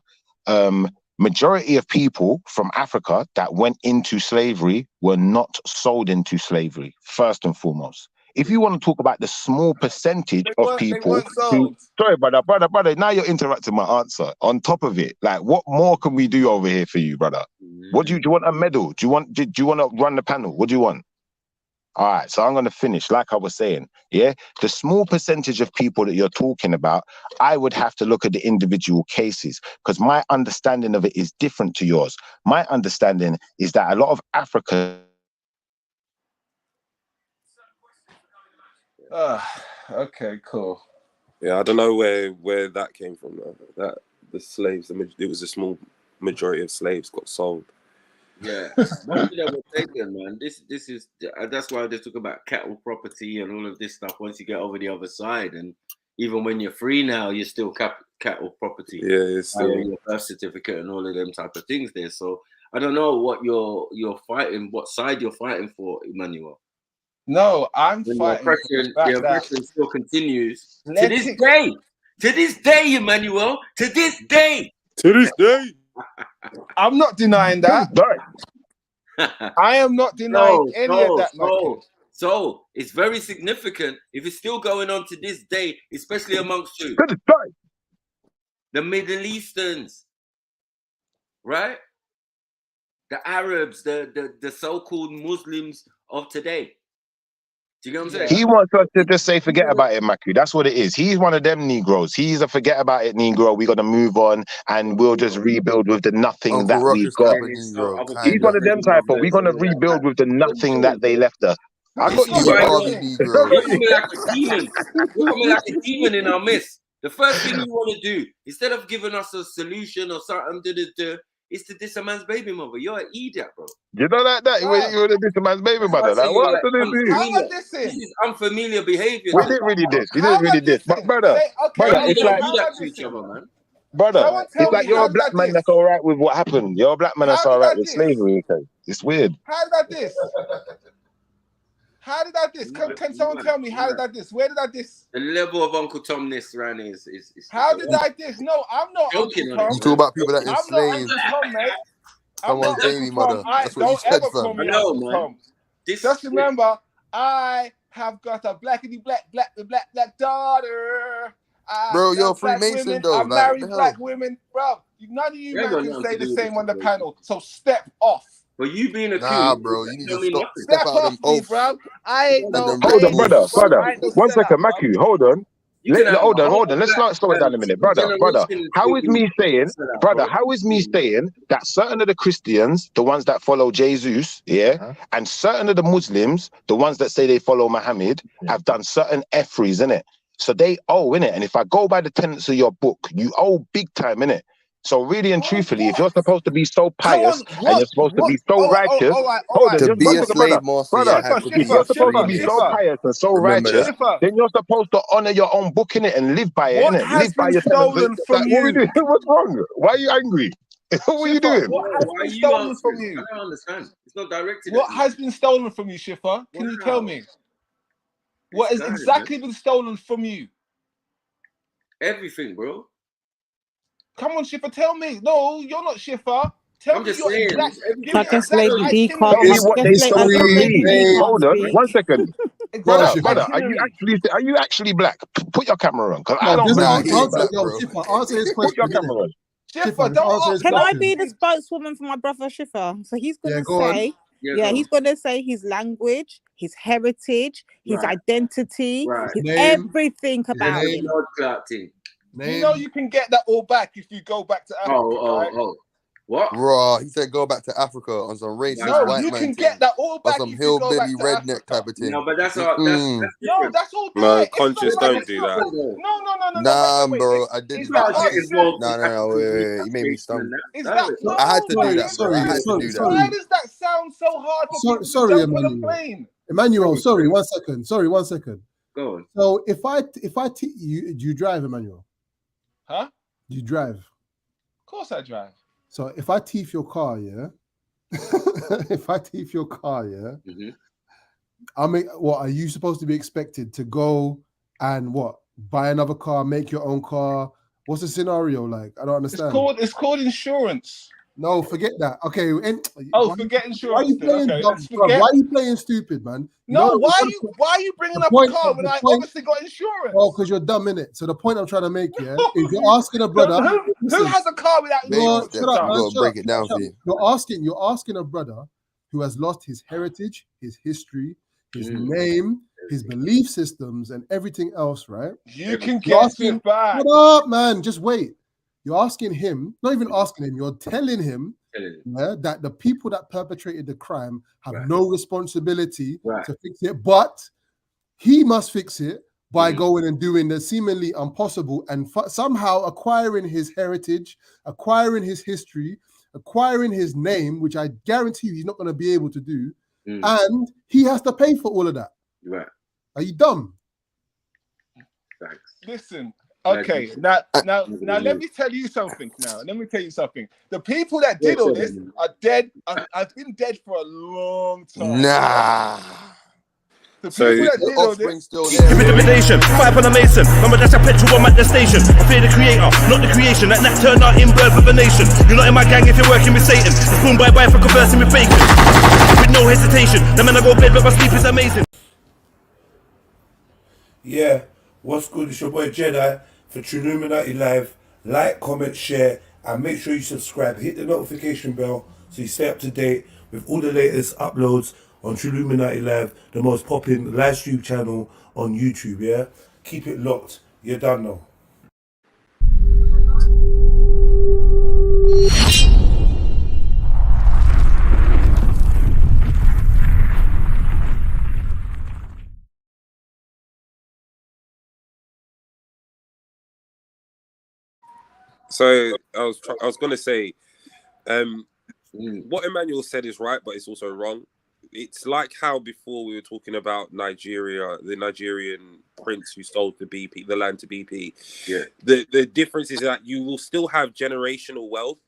Majority of people from Africa that went into slavery were not sold into slavery, first and foremost. If you want to talk about the small percentage of people who... Sorry, brother, now you're interrupting my answer. On top of it, like, what more can we do over here for you, brother? What do you want a medal? Do you want to run the panel? What do you want? All right, so I'm going to finish, like I was saying, yeah? The small percentage of people that you're talking about, I would have to look at the individual cases because my understanding of it is different to yours. My understanding is that a lot of Africa... Okay, cool. Yeah, I don't know where that came from, though. That the slaves, it was a small majority of slaves got sold. Yeah, most of them were taken, man. This is that's why they talk about cattle property and all of this stuff. Once you get over the other side, and even when you're free now, you're still cattle property. Yeah, it's still your birth certificate and all of them type of things there. So I don't know what you're fighting, what side you're fighting for, Emmanuel. No, I'm fighting. The oppression still continues to this day. To this day, Emmanuel. To this day. I'm not denying that. I am not denying any of that. So it's very significant if it's still going on to this day, especially amongst you, the Middle Easterns, right? The Arabs, the so-called Muslims of today. Do you get what I'm saying? He wants us to just say forget about it, Maku. That's what it is. He's one of them Negroes. He's a forget about it Negro. We got to move on and we'll just rebuild with the nothing that we've got. He's one of them type of, we're going to rebuild with the nothing that they left us. I got you. You're coming like a demon. You're coming like a demon in our midst. The first thing you want to do, instead of giving us a solution or something, is to diss a man's baby mother. You're an idiot, bro. You know that you want to diss a man's baby mother. Like, what did they do? This is unfamiliar behavior. We didn't really diss. We didn't really diss. But brother, it's like do that to each other, man. Brother, it's like you're a black man that's all right with what happened. You're a black man that's all right with slavery. Okay, it's weird. How did I diss? How did I diss? Can someone tell me how did I diss? Where did I diss? The level of Uncle Tomness, Ran, is how did I diss? No, I'm not Uncle Tom. You talk about people that enslave. enslaved someone's baby mother. That's what you don't said, ever fam. call me Uncle Tom. Just remember, I have got a black daughter. Bro, you're a Freemason though. I marry black women, bro. None of you men can say the same on the panel. So step off. But you being a nah, bro, you need to step out of them oaths. Bro. I ain't no. Hold on, brother. 1 second, Macu. Hold on. Hold on. Let's not slow it down a minute, brother. How is me saying that certain of the Christians, the ones that follow Jesus, and certain of the Muslims, the ones that say they follow Muhammad, have done certain efferys, innit? So they owe, innit? And if I go by the tenets of your book, you owe big time, innit? So really and truthfully, if you're supposed to be so pious and you're supposed to be so righteous, to be a slave master, if you're supposed to be so pious and so righteous, then you're supposed to honor your own book in it and live by it, innit? Live by your stolen from you. What are we doing? What's wrong? Why are you angry? What are you doing? What has been stolen from you? I don't understand. It's not directed. What has been stolen from you, Shifa? Can you tell me? What has exactly been stolen from you? Everything, bro. Come on, Shifa, tell me. No, you're not Shifa. Tell me your exact. Tell me what they stole from me. Hold on, 1 second. Brother, are you actually black? Put your camera on, because I don't know. Answer his question. Put your camera on. Shifa, don't Can I be the spokeswoman for my brother Shifa? So he's going to say, he's going to say his language, his heritage, his identity, everything about him. You know you can get that all back if you go back to Africa. What? Bro, he said go back to Africa on some racist white man. You can get that all back. Or some hillbilly redneck type of thing. No, but that's no, that's all. No, conscious, don't do that. No. Nah, bro, I didn't. No, wait. You made me stumble. I had to do that. Sorry. Why does that sound so hard for people to jump on a plane? Emmanuel, sorry, 1 second. Go on. So if I do you drive, Emmanuel? Huh? Do you drive? Of course I drive. So if I thief your car, I mean, what are you supposed to be expected to go and buy another car, make your own car? What's the scenario like? I don't understand. It's called insurance. No, forget that. Okay. Forget insurance. Why are you playing stupid, man? No, why are you bringing up a car when I obviously got insurance? Oh, because you're dumb, innit? So the point I'm trying to make, is you're asking a brother who has a car without insurance. You gotta break it down for you. You're asking a brother who has lost his heritage, his history, his name, his belief systems, and everything else, right? You can get it back. Shut up, man. Just wait. You're asking him, not even asking him, you're telling him that the people that perpetrated the crime have no responsibility to fix it, but he must fix it by going and doing the seemingly impossible and somehow acquiring his heritage, acquiring his history, acquiring his name, which I guarantee you he's not going to be able to do, and he has to pay for all of that. Right. Are you dumb? Thanks. Listen. Okay, now let me tell you something. The people that did all this are dead. I've been dead for a long time. Nah. The people that did all this. Intimidation, fight on a mason. Remember that's a petrol bomb at the station. I fear the creator, not the creation. That turned out in birth of a nation. You're not in my gang if you're working with Satan. It's boom bye for conversing with bacon. With no hesitation. The man I go bed but my sleep is amazing. Yeah, what's good? It's your boy Jedi for Trilluminati Live. Like, comment, share, and make sure you subscribe. Hit the notification bell so you stay up to date with all the latest uploads on Trilluminati Live, the most popping live stream channel on YouTube. Yeah, keep it locked. You're done now. So I was going to say, what Emmanuel said is right, but it's also wrong. It's like how before we were talking about Nigeria, the Nigerian prince who sold the land to BP. Yeah. The difference is that you will still have generational wealth,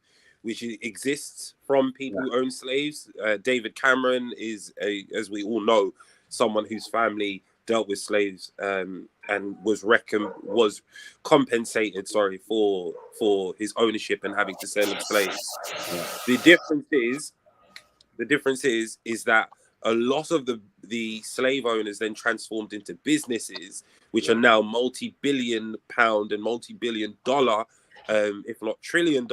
which exists from people who own slaves. David Cameron is, as we all know, someone whose family dealt with slaves and was compensated, for his ownership and having to sell them slaves. The difference is that a lot of the slave owners then transformed into businesses, which are now multi-billion pound and multi-billion dollar, if not $1 trillion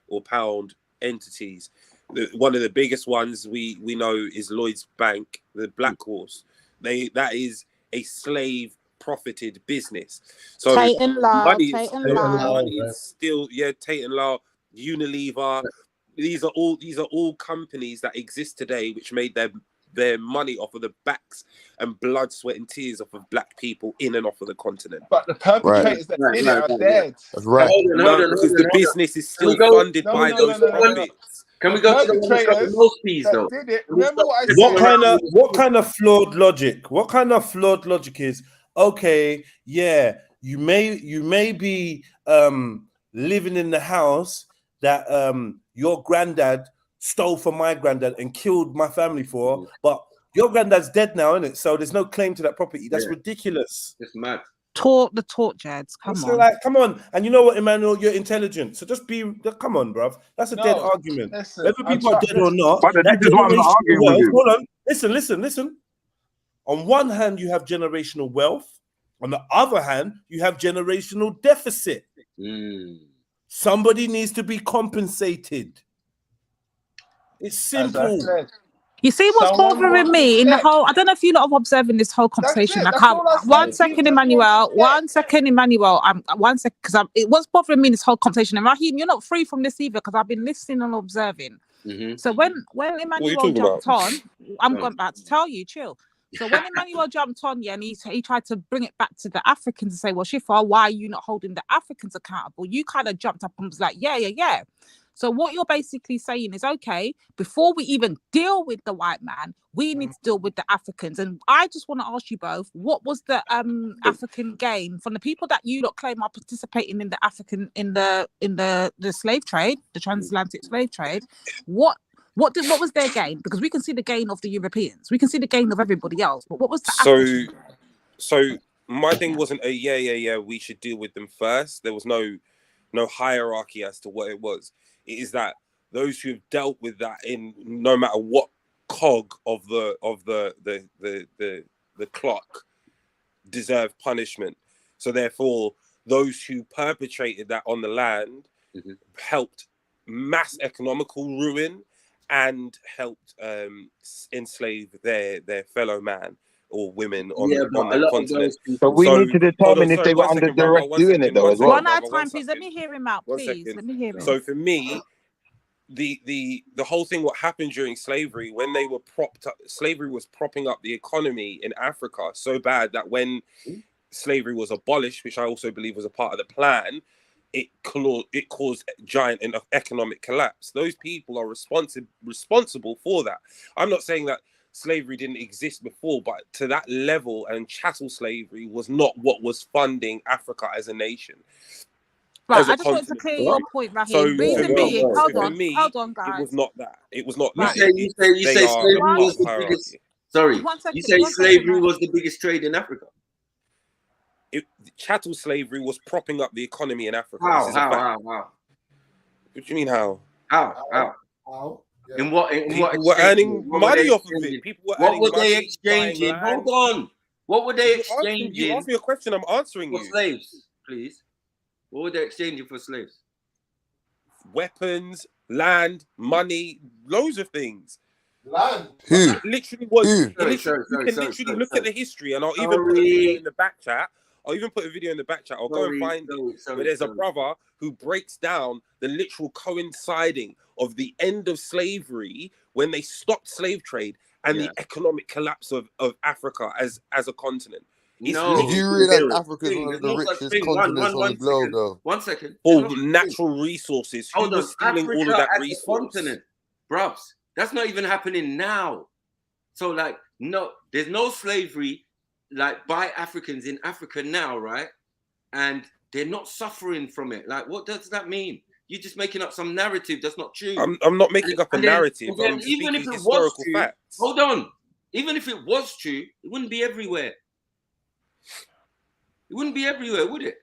or pound entities. One of the biggest ones we know is Lloyd's Bank, the Black Horse. That is a slave profited business. So money is still Tate and Lyle, Unilever. These are all companies that exist today, which made their money off of the backs and blood, sweat, and tears off of black people in and off of the continent. But the perpetrators that did it are dead. That's right. Because the business is still funded by those profits. Can we go to the most piece though? Remember what I said? What kind of flawed logic? What kind of flawed logic is okay? Yeah, you may be living in the house that your granddad stole from my granddad and killed my family for, but your granddad's dead now, isn't it? So there's no claim to that property. That's ridiculous. It's mad. Talk the talk, Jeds. Come on. Like, come on. And you know what, Emmanuel? You're intelligent. So just come on, bruv. That's a dead argument. Whether people are dead or not. But this is what I'm not arguing with you. Hold on. Listen. On one hand, you have generational wealth. On the other hand, you have generational deficit. Somebody needs to be compensated. It's simple. You see what's bothering me in the whole, I don't know if you lot are observing this whole conversation. One second, Emmanuel. One second, because what's bothering me in this whole conversation, and Raheem, you're not free from this either, because I've been listening and observing. So when Emmanuel jumped on, I'm going back to tell you, chill. So when Emmanuel jumped on, and he tried to bring it back to the Africans and say, well, Shifa, why are you not holding the Africans accountable? You kind of jumped up and was like, yeah. So what you're basically saying is, okay, before we even deal with the white man, we need to deal with the Africans. And I just want to ask you both, what was the African gain from the people that you lot claim are participating in the African in the slave trade, the transatlantic slave trade? What was their gain? Because we can see the gain of the Europeans, we can see the gain of everybody else, but what was the African? So my thing wasn't a we should deal with them first. There was no hierarchy as to what it was. It is that those who have dealt with that in no matter what cog of the clock deserve punishment. So therefore, those who perpetrated that on the land helped mass economical ruin and helped enslave their fellow man or women on the continent. But we need to determine if they were under duress doing it though as well. One at a time, please. Let me hear him out, please. Let me hear him. So for me, the whole thing, what happened during slavery, when they were propped up, slavery was propping up the economy in Africa so bad that when slavery was abolished, which I also believe was a part of the plan, it caused giant economic collapse. Those people are responsible for that. I'm not saying that slavery didn't exist before, but to that level, and chattel slavery was not what was funding Africa as a nation. Right, I just want to clear your point, Raheem. So Reason being, hold on, guys. It was not that. It was not that. You say slavery was the biggest. Sorry, you say slavery was the biggest trade in Africa. Chattel slavery was propping up the economy in Africa. How? What do you mean how? How? In what? People were earning money off of it. People were earning money. What were they exchanging? Hold on. What were they exchanging? You asked me a question. I'm answering you. For slaves, please. What were they exchanging for slaves? Weapons, land, money, loads of things. Land. It literally was. You can literally look at the history, and I'll even put a video in the back chat. I'll go and find it. But there's a brother who breaks down the literal coinciding of the end of slavery when they stopped slave trade and the economic collapse of Africa as a continent. If you realize Africa is one of the richest continents on the globe, though. 1 second. For natural resources, who Hold was on. stealing Africa all of that as a resource? continent, bruv. That's not even happening now. So like, no, there's no slavery like by Africans in Africa now, right? And they're not suffering from it. Like, what does that mean? You're just making up some narrative that's not true. I'm not making up a narrative. Then I'm even if speaking it was historical true, facts. hold on. Even if it was true, it wouldn't be everywhere. It wouldn't be everywhere, would it?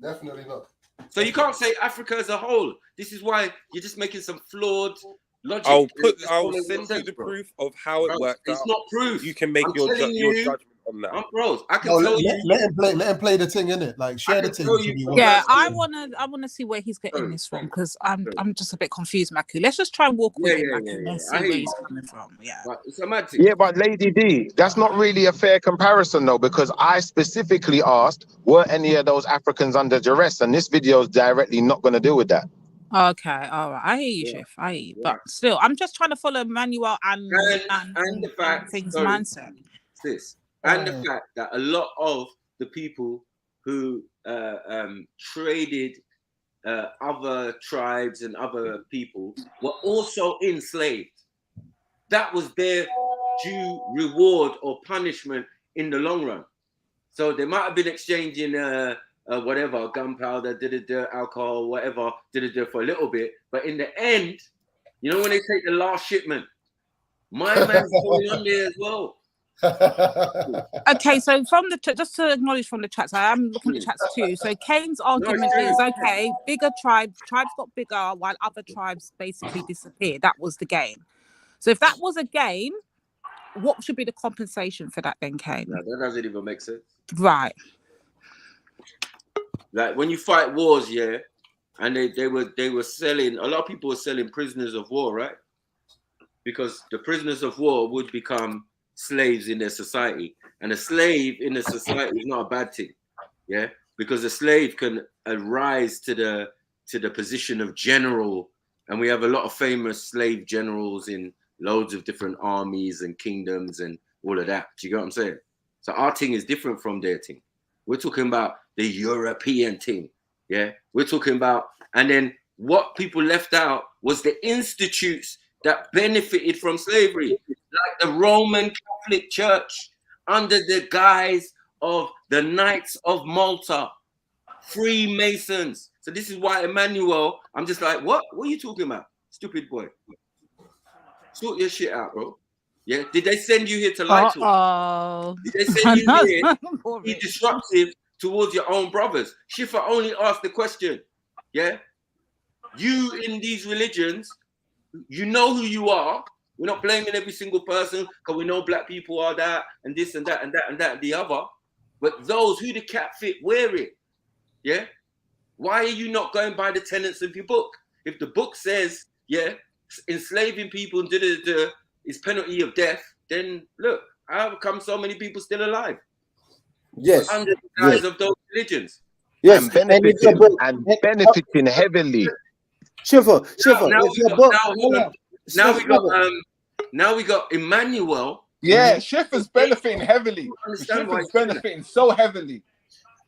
Definitely not. So you can't say Africa as a whole. This is why you're just making some flawed logic. I'll send you the proof of how it worked out. It's not proof. You can make your judgment on that. Bros, I can No, tell you. let him play the thing, innit? Like, share the thing. Yeah, I wanna see where he's getting this from, because I'm just a bit confused, Maku. Let's just try and walk with him, Maku. Let's see where he's coming from. Yeah. Yeah, but Lady D, that's not really a fair comparison though, because I specifically asked, were any of those Africans under duress? And this video is directly not going to deal with that. Okay, all right. I hear you, Chef. I hear you. But still, I'm just trying to follow Manuel and the fact things mindset. And the fact that a lot of the people who traded other tribes and other people were also enslaved. That was their due reward or punishment in the long run. So they might have been exchanging whatever, gunpowder, alcohol, whatever, for a little bit. But in the end, you know, when they take the last shipment, my man's going on there as well. Okay, so from the just to acknowledge from the chats, I am looking at the chats too. So Kane's argument is okay, bigger tribes got bigger while other tribes basically disappeared. That was the game. So if that was a game, what should be the compensation for that then, Kane? No, that doesn't even make sense. Right. Like when you fight wars, yeah, and they were selling, a lot of people were selling prisoners of war, right? Because the prisoners of war would become slaves in their society, and a slave in a society is not a bad thing, yeah, because a slave can rise to the position of general, and we have a lot of famous slave generals in loads of different armies and kingdoms and all of that. Do you get what I'm saying? So our thing is different from their thing. We're talking about the European thing, yeah. We're talking about, and then what people left out was the institutes that benefited from slavery, like the Roman Catholic Church under the guise of the Knights of Malta, Freemasons. So this is why Emmanuel, I'm just like, what are you talking about? Stupid boy. Sort your shit out, bro. Yeah, did they send you here to lie to us? Did they send you here to be disruptive towards your own brothers? Shifa only asked the question, yeah? You in these religions, you know who you are. We're not blaming every single person because we know black people are that and this and that and that and that and the other. But those who the cat fit, wear it. Yeah? Why are you not going by the tenets of your book? If the book says, yeah, enslaving people and is penalty of death, then look, how come so many people still alive? Yes. Under the guise of those religions. Yes. And benefiting heavily. Shifa, now we got Emmanuel. Yeah, Shifa's benefiting heavily. Shifa's benefiting so heavily.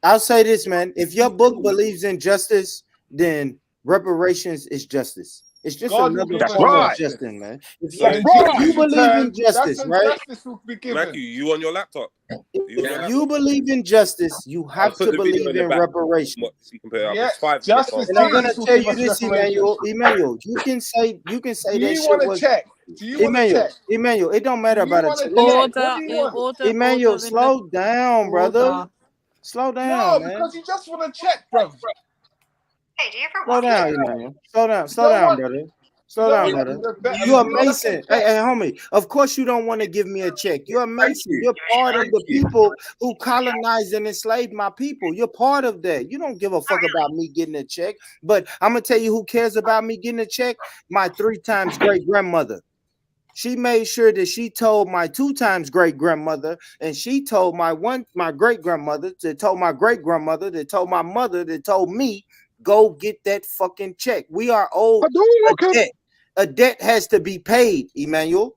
I'll say this, man. If your book believes in justice, then reparations is justice. It's just another form of justice, man. If you believe in justice, right? Matthew, you on your laptop? If you believe in justice, you have to believe in reparations. Justice. And I'm gonna tell you this, Emmanuel. You can say that you want to check? Do you want to check? Emmanuel, it don't matter about it. Emmanuel, slow down, brother. Slow down, man. Because you just want to check, bro. Hey, do you ever Slow down, Emmanuel. Slow down, brother. Slow down, brother. You're a Mason. Hey, homie. Of course you don't want to give me a check. You're a Mason. You're part of the people who colonized and enslaved my people. You're part of that. You don't give a fuck about me getting a check. But I'm gonna tell you who cares about me getting a check. My 3 times great grandmother. She made sure that she told my 2 times great grandmother, and she told my great grandmother, that told my great grandmother, that told my mother, that told me, go get that fucking check. We are owed a debt. A debt has to be paid, Emmanuel.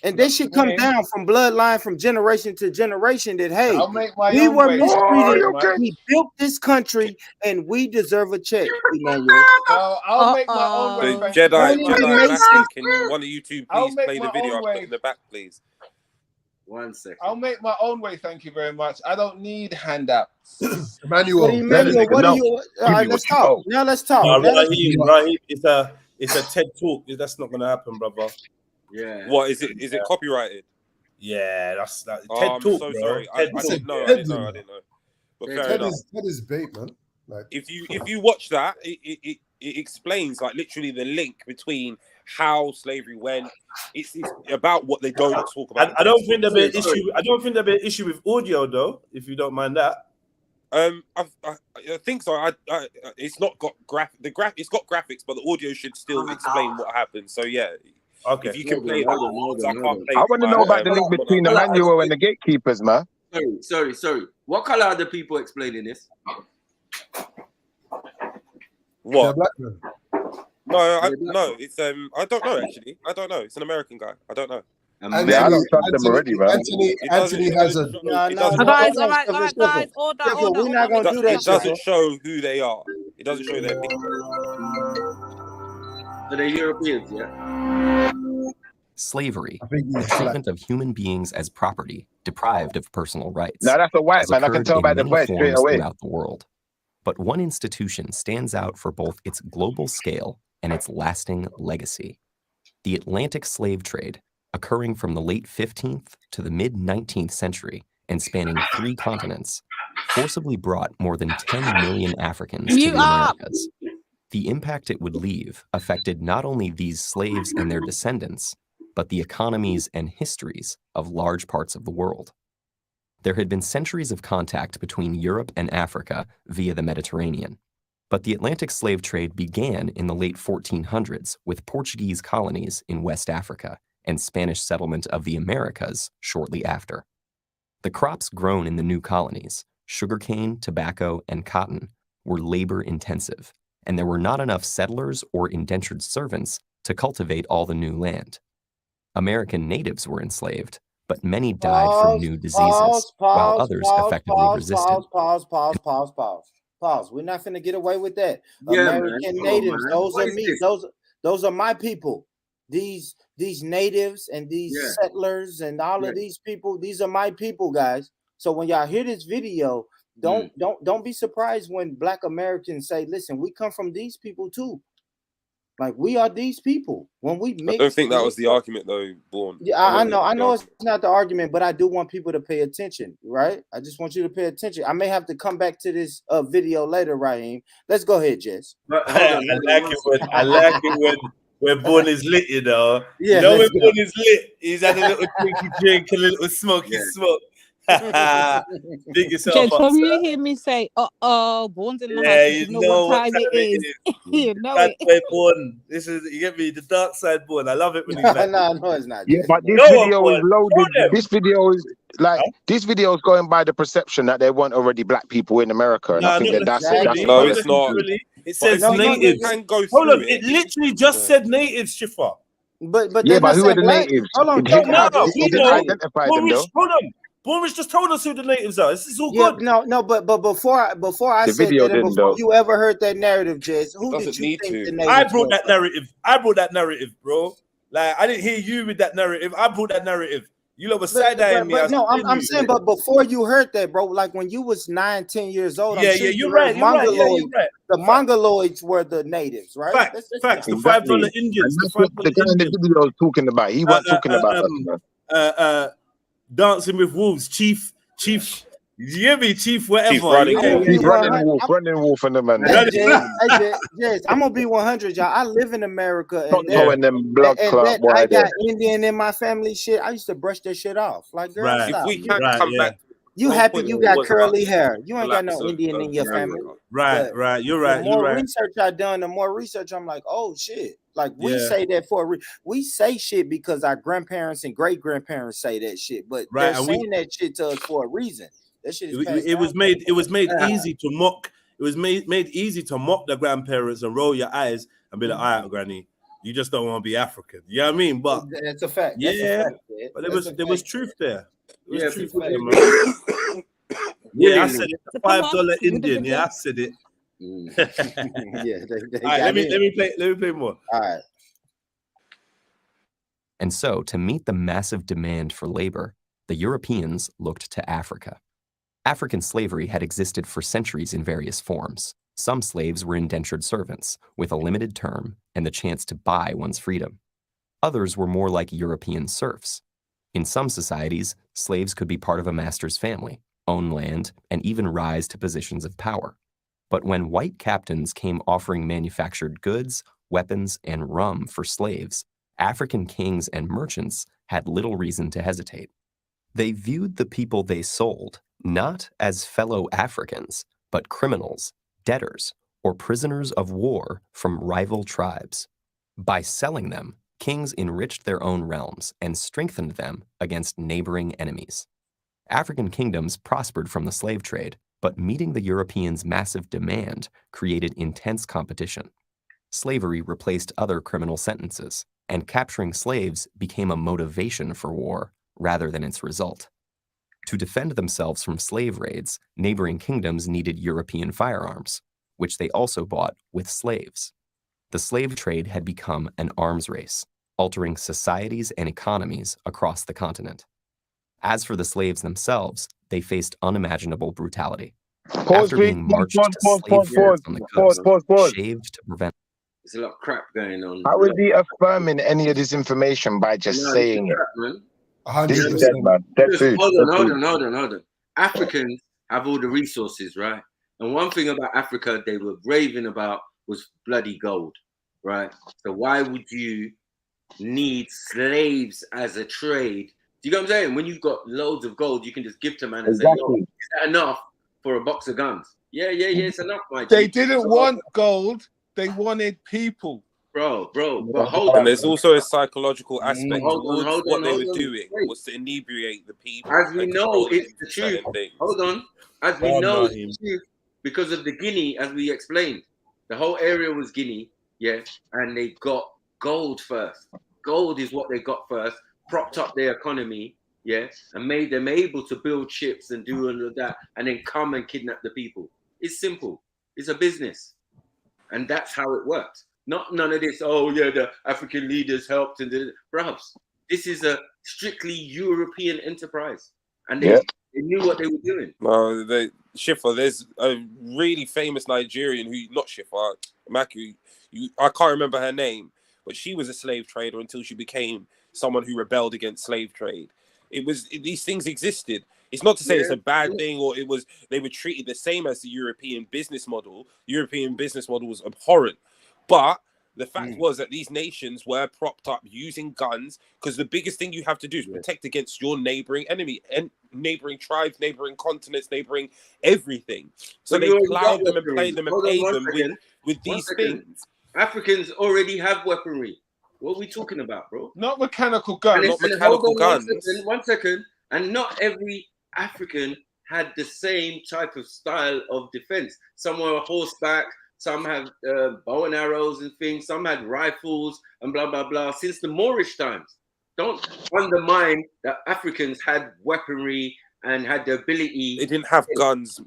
And this shit come down from bloodline, from generation to generation. That hey, I'll make my we own were way. mistreated. Oh, we built this country, and we deserve a check, Emmanuel. So I'll make my own way. The Thank you. Jedi Master, can one of you two I'll please make play the my video own I put way. in the back, please? 1 second. I'll make my own way. Thank you very much. I don't need handouts. Emmanuel, what do you? Let's talk. Now let's talk. Raheem, it's a TED talk. That's not gonna happen, brother. Yeah. What is it? Is it copyrighted? Yeah, that's TED I'm talk. so bro. sorry. I didn't know. But fair enough. That is bait, man. Like, if you watch that, it explains like literally the link between how slavery went. It's about what they don't talk about. I don't think there'll be an issue. I don't think there'll be an issue with audio though, if you don't mind that. I think so. It's not got it's got graphics, but the audio should still explain what happened. So yeah. Okay. If you can play that, I want to know about the link between Emmanuel and the gatekeepers, man. Sorry. What color are the people explaining this? What? No, it's I don't know actually. I don't know. It's an American guy. I don't know. I don't trust them already, man. Anthony has a. Guys, all right, order. We're not gonna do that. It doesn't show who they are. It doesn't show their picture. So they're Europeans, yeah. Slavery, the treatment of human beings as property, deprived of personal rights. Now that's a white man. I can tell by the voice straight away. Throughout the world. But one institution stands out for both its global scale and its lasting legacy. The Atlantic slave trade, occurring from the late 15th to the mid-19th century and spanning 3 continents, forcibly brought more than 10 million Africans to the Americas. The impact it would leave affected not only these slaves and their descendants, but the economies and histories of large parts of the world. There had been centuries of contact between Europe and Africa via the Mediterranean, but the Atlantic slave trade began in the late 1400s with Portuguese colonies in West Africa and Spanish settlement of the Americas shortly after. The crops grown in the new colonies, sugarcane, tobacco, and cotton, were labor-intensive, and there were not enough settlers or indentured servants to cultivate all the new land. American natives were enslaved, but many died from new diseases, while others effectively resisted. Pause. We're not finna get away with that. Yeah, American man. natives, On, those what are is me. this? Those are my people. These natives and these settlers and all of these people, these are my people, guys. So when y'all hear this video, don't be surprised when Black Americans say, listen, we come from these people too. Like we are these people. When we mix, I don't think that was the argument though, Bourne. Yeah, I know it's not the argument, but I do want people to pay attention, right? I just want you to pay attention. I may have to come back to this video later, Raheem. Let's go ahead, Jess. I like it when Bourne is lit, you know. Yeah, you know when Bourne is lit, he's had a little drinky drink, a little smoky smoke. Big yourself Jess, up, when sir. you hear me say, Bourne's in the Yeah, house, you you know what time it is. You know That's it. why Bourne. This is, you get me, the dark side Bourne. I love it when he's back. No, it's not. Yeah, but this video is loaded. This video is like this video is going by the perception that there weren't already black people in America, and I think that that's no, it's not. It says natives. Hold on, it literally just said natives, Schiffer. But yeah, but who are the natives? Hold on, It didn't identify them though. Hold on. Boris just told us who the natives are. This is all good. No, but before I The said video that, and didn't, before though. you ever heard that narrative, Jess, who did you think the natives I brought were? that narrative. I brought that narrative, bro. Like I didn't hear you with that narrative. I brought that narrative. You lot were side-eyeing me. But no, I'm saying, but before you heard that, bro, like when you was 9, 10 years old, Yeah, I'm sure yeah, you you're heard right. You're right. Yeah, you're right. The Mongoloids were the natives, right? Facts. The Exactly. $5 Indians. And that's what the guy in the video was talking about. He wasn't talking about us, man. Dancing with Wolves, Chief. You hear me, Chief? Whatever. Chief running wolf and the man. Hey, Jess, I'm gonna be 100, y'all. I live in America, And them blood clot I wide got Indian in my family. Shit, I used to brush that shit off. Like, girl, Right. stop. If we can come back, You happy you got curly hair? You ain't got no collapse of Indian in your family. Right. You're right. The more research I done, the more research I'm like, oh shit. Like we say that for we say shit because our grandparents and great grandparents say that shit, but they're saying that shit to us for a reason. That shit is It was made easy to mock. It was made easy to mock the grandparents and roll your eyes and be like, all right, granny, You just don't want to be African. You know what I mean? But it's a fact. Yeah, That's a fact, but there was truth there. There was truth there, man. Really? Yeah, I said it. $5 Indian. Yeah, I said it. Yeah, they All right, got let me play more. All right. And so, to meet the massive demand for labor, the Europeans looked to Africa. African slavery had existed for centuries in various forms. Some slaves were indentured servants, with a limited term and the chance to buy one's freedom. Others were more like European serfs. In some societies, slaves could be part of a master's family, own land, and even rise to positions of power. But when white captains came offering manufactured goods, weapons, and rum for slaves, African kings and merchants had little reason to hesitate. They viewed the people they sold not as fellow Africans, but criminals, debtors, or prisoners of war from rival tribes. By selling them, kings enriched their own realms and strengthened them against neighboring enemies. African kingdoms prospered from the slave trade, but meeting the Europeans' massive demand created intense competition. Slavery replaced other criminal sentences, and capturing slaves became a motivation for war rather than its result. To defend themselves from slave raids, neighboring kingdoms needed European firearms, which they also bought with slaves. The slave trade had become an arms race, altering societies and economies across the continent. As for the slaves themselves, they faced unimaginable brutality. After being marched to slave ships on the coast, shaved to prevent. There's a lot of crap going on. How is he affirming any of this information by just saying it? This is dead, man. Dead food. Hold on. Africans have all the resources, right? And one thing about Africa they were raving about was bloody gold, right? So why would you need slaves as a trade? Do you know what I'm saying? When you've got loads of gold, you can just give to man and say, "Yo, is that enough for a box of guns?" Yeah, it's enough, my G. They didn't want gold. They wanted people. Bro, but hold on. And there's also a psychological aspect towards what they were doing was to inebriate the people. As we know, it's the truth. Hold on. As we know, it's the truth because of the Guinea, as we explained. The whole area was Guinea, yeah, and they got gold first. Gold is what they got first, propped up their economy, yeah, and made them able to build ships and do all of that, and then come and kidnap the people. It's simple. It's a business. And that's how it works. None of this, oh yeah, the African leaders helped and did it. Perhaps this is a strictly European enterprise. And they knew what they were doing. No, Shifa, there's a really famous Nigerian who, not Shifa, Maku, I can't remember her name, but she was a slave trader until she became someone who rebelled against slave trade. These things existed. It's not to say it's a bad thing, or they were treated the same as the European business model. The European business model was abhorrent. But the fact was that these nations were propped up using guns, because the biggest thing you have to do is protect against your neighboring enemy, and neighboring tribes, neighboring continents, neighboring everything. So they plowed them and played them and paid them with these things. Africans already have weaponry. What are we talking about, bro? Not mechanical guns. Not mechanical guns. One second. And not every African had the same type of style of defense. Some were horseback, some had bow and arrows and things, some had rifles and blah, blah, blah. Since the Moorish times, don't undermine that Africans had weaponry and had the ability. They didn't have guns.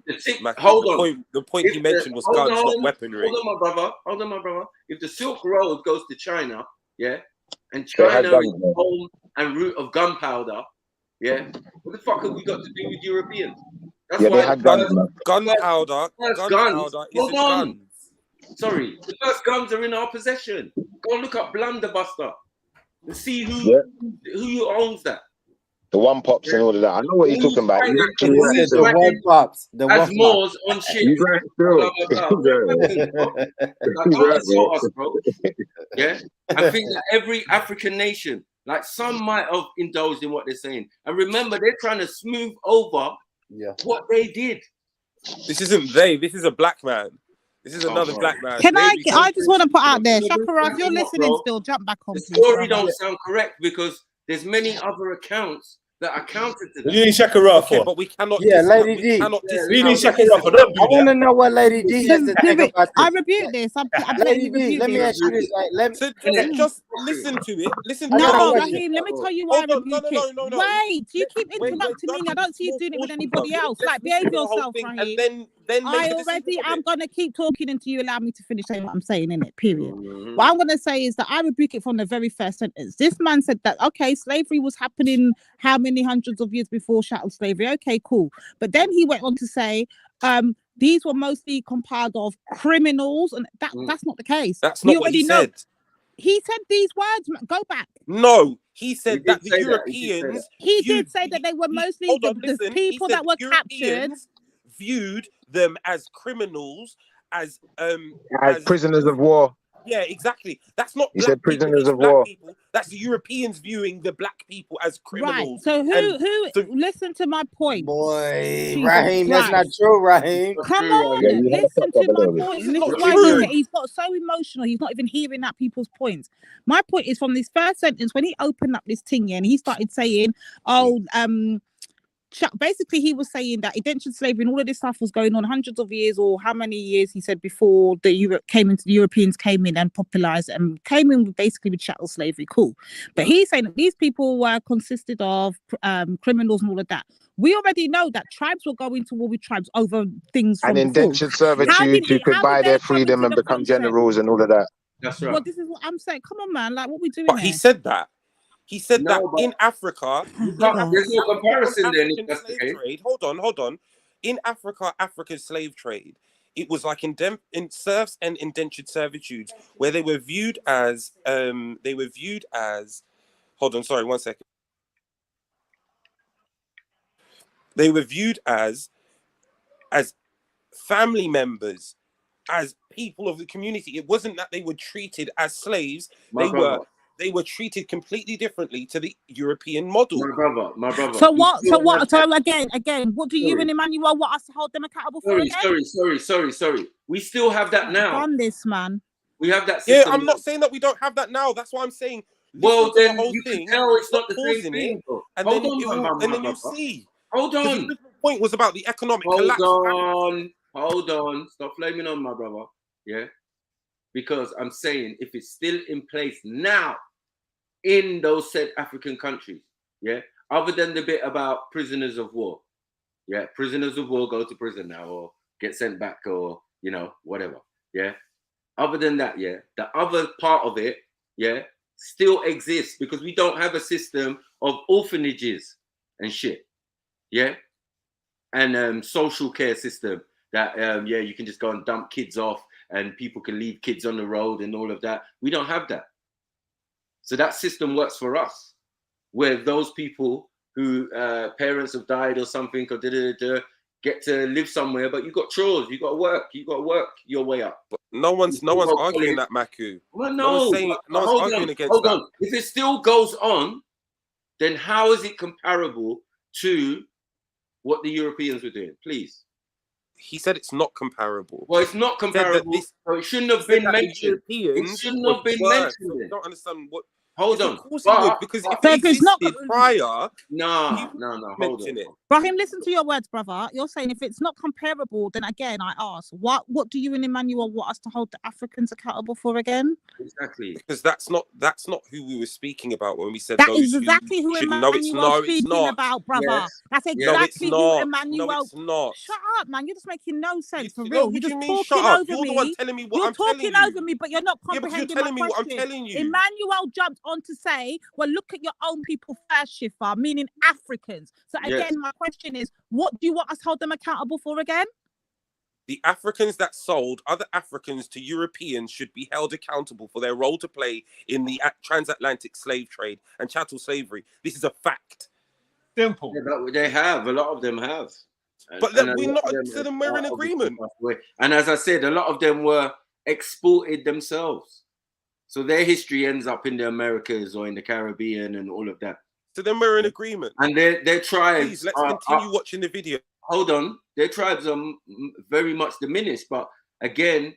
Hold on. The point he mentioned was guns, not weaponry. Hold on, my brother. If the Silk Road goes to China, yeah, and China is the home and root of gunpowder, yeah, what the fuck have we got to do with Europeans? That's why they had gunpowder isn't guns. Sorry, the first guns are in our possession. Go and look up Blunderbuster and see who owns that. The one pops and all of that. I know what you're talking about. The one pops. The as Moors on shit. Yeah, I think that every African nation, like some might have indulged in what they're saying, and remember they're trying to smooth over what they did. This isn't they. This is a black man. This is another black man. Can I just want to put out there, Shakara, if you're listening still, jump back on. The story don't sound correct because there's many other accounts that are counter to What that. do you need Shakira for? Okay, but we cannot. Lady D. We need Shakira for. Don't do I want to that. know what Lady D has to think about I this. rebuke this. I Lady blatantly D, rebuke let me this. ask you this. Right? So just listen to it. Listen to I got a the No, whole question. thing. Raheem, let me tell you why I Hold on, rebuke it. no. Wait, you keep We're interrupting me. done I with the don't see you small doing it with portion, anybody though. else. Let's Like, listen behave to the whole yourself, thing, and Raheem. then make I a decision already on am it. going to keep talking until you allow me to finish saying what I'm saying in it, period. Mm-hmm. What I'm going to say is that I rebuke it from the very first sentence. This man said that, okay, slavery was happening how many hundreds of years before chattel slavery? Okay, cool. But then he went on to say, these were mostly compiled of criminals, and that's not the case. That's We not what he already know. said. He said these words. Go back. No, he said He that did the say that. Europeans He viewed. did say that they were mostly Hold the on, listen. He people said that were the captured. Europeans viewed them as criminals, as prisoners of war. Yeah, exactly. That's not He black said people prisoners against of black war. people. That's the Europeans viewing the black people as Right. criminals. So And who listen to my point. Boy, Jesus Raheem, that's not Christ. true, Raheem. Come on, listen to my point. Is And it this is not why true? he's got so emotional. He's not even hearing out people's points. My point is from this first sentence when he opened up this thing, yeah, and he started saying, "Oh, basically he was saying that indentured slavery and all of this stuff was going on hundreds of years, or how many years he said before the Europeans came in and popularized and came in basically with chattel slavery. Cool, but he's saying that these people were consisted of criminals and all of that. We already know that tribes were going to war with tribes over things from And before. indentured servitude who could buy their freedom and become generals and all of that. That's right. Well, this is what I'm saying. Come on, man. Like, what we doing But here? he said that. He said that but in Africa. there's no comparison then if African that's the slave case. trade. Hold on. In Africa, Africa's slave trade, it was like in serfs and indentured servitudes, where they were viewed as hold on, sorry, 1 second. They were viewed as family members, as people of the community. It wasn't that they were treated as slaves. They were treated completely differently to the European model. My brother. So what? So again, what do you and Emmanuel want us to hold them accountable for again? Sorry. We still have that now. Done this, man. We have that Yeah, system. I'm not saying that we don't have that now. That's what I'm saying. Well, then the whole you thing, can tell it's not the pausing same thing. it, and Hold then on, you see. Hold on. The original point was about the economic collapse. Hold on. Stop flaming on, my brother. Yeah, because I'm saying if it's still in place now in those said African countries, yeah, other than the bit about prisoners of war, yeah, prisoners of war go to prison now or get sent back or whatever, yeah. Other than that, yeah, the other part of it, yeah, still exists because we don't have a system of orphanages and shit, yeah, and social care system that you can just go and dump kids off and people can leave kids on the road and all of that. We don't have that. So that system works for us, where those people who parents have died or something or get to live somewhere, but you got chores, you got to work your way up. But no one's arguing that, Maku. Well, no one's arguing against that. Hold on. If it still goes on, then how is it comparable to what the Europeans were doing? Please. He said it's not comparable. Well, it's not comparable. So it shouldn't have been mentioned. It shouldn't have been mentioned. I don't understand what. Hold on. Of course it would, because if it existed prior, no, hold on. Raheem, listen to your words, brother. You're saying if it's not comparable, then again, I ask, what do you and Emmanuel want us to hold the Africans accountable for again? Exactly. Because that's not who we were speaking about when we said that those is exactly who Emmanuel's speaking about, brother. Yes. That's exactly who Emmanuel. No, it's not. Shut up, man. You're just making no sense for No, real. what You're do just you mean, talking shut up? over You're me. the one telling me what you're I'm telling talking you. over me, but you're not comprehending telling my me what I'm question. telling you. Emmanuel jumped on to say, well, look at your own people first, Shifa, meaning Africans. So again, my question is, what do you want us to hold them accountable for again? The Africans that sold other Africans to Europeans should be held accountable for their role to play in the transatlantic slave trade and chattel slavery. This is a fact. Simple. Yeah, they have. A lot of them have. But we're not. So then we're in agreement. And as I said, a lot of them were exported themselves. So their history ends up in the Americas or in the Caribbean and all of that. So then we're in agreement. And their tribes. Please, let's continue watching the video. Hold on. Their tribes are very much diminished. But again,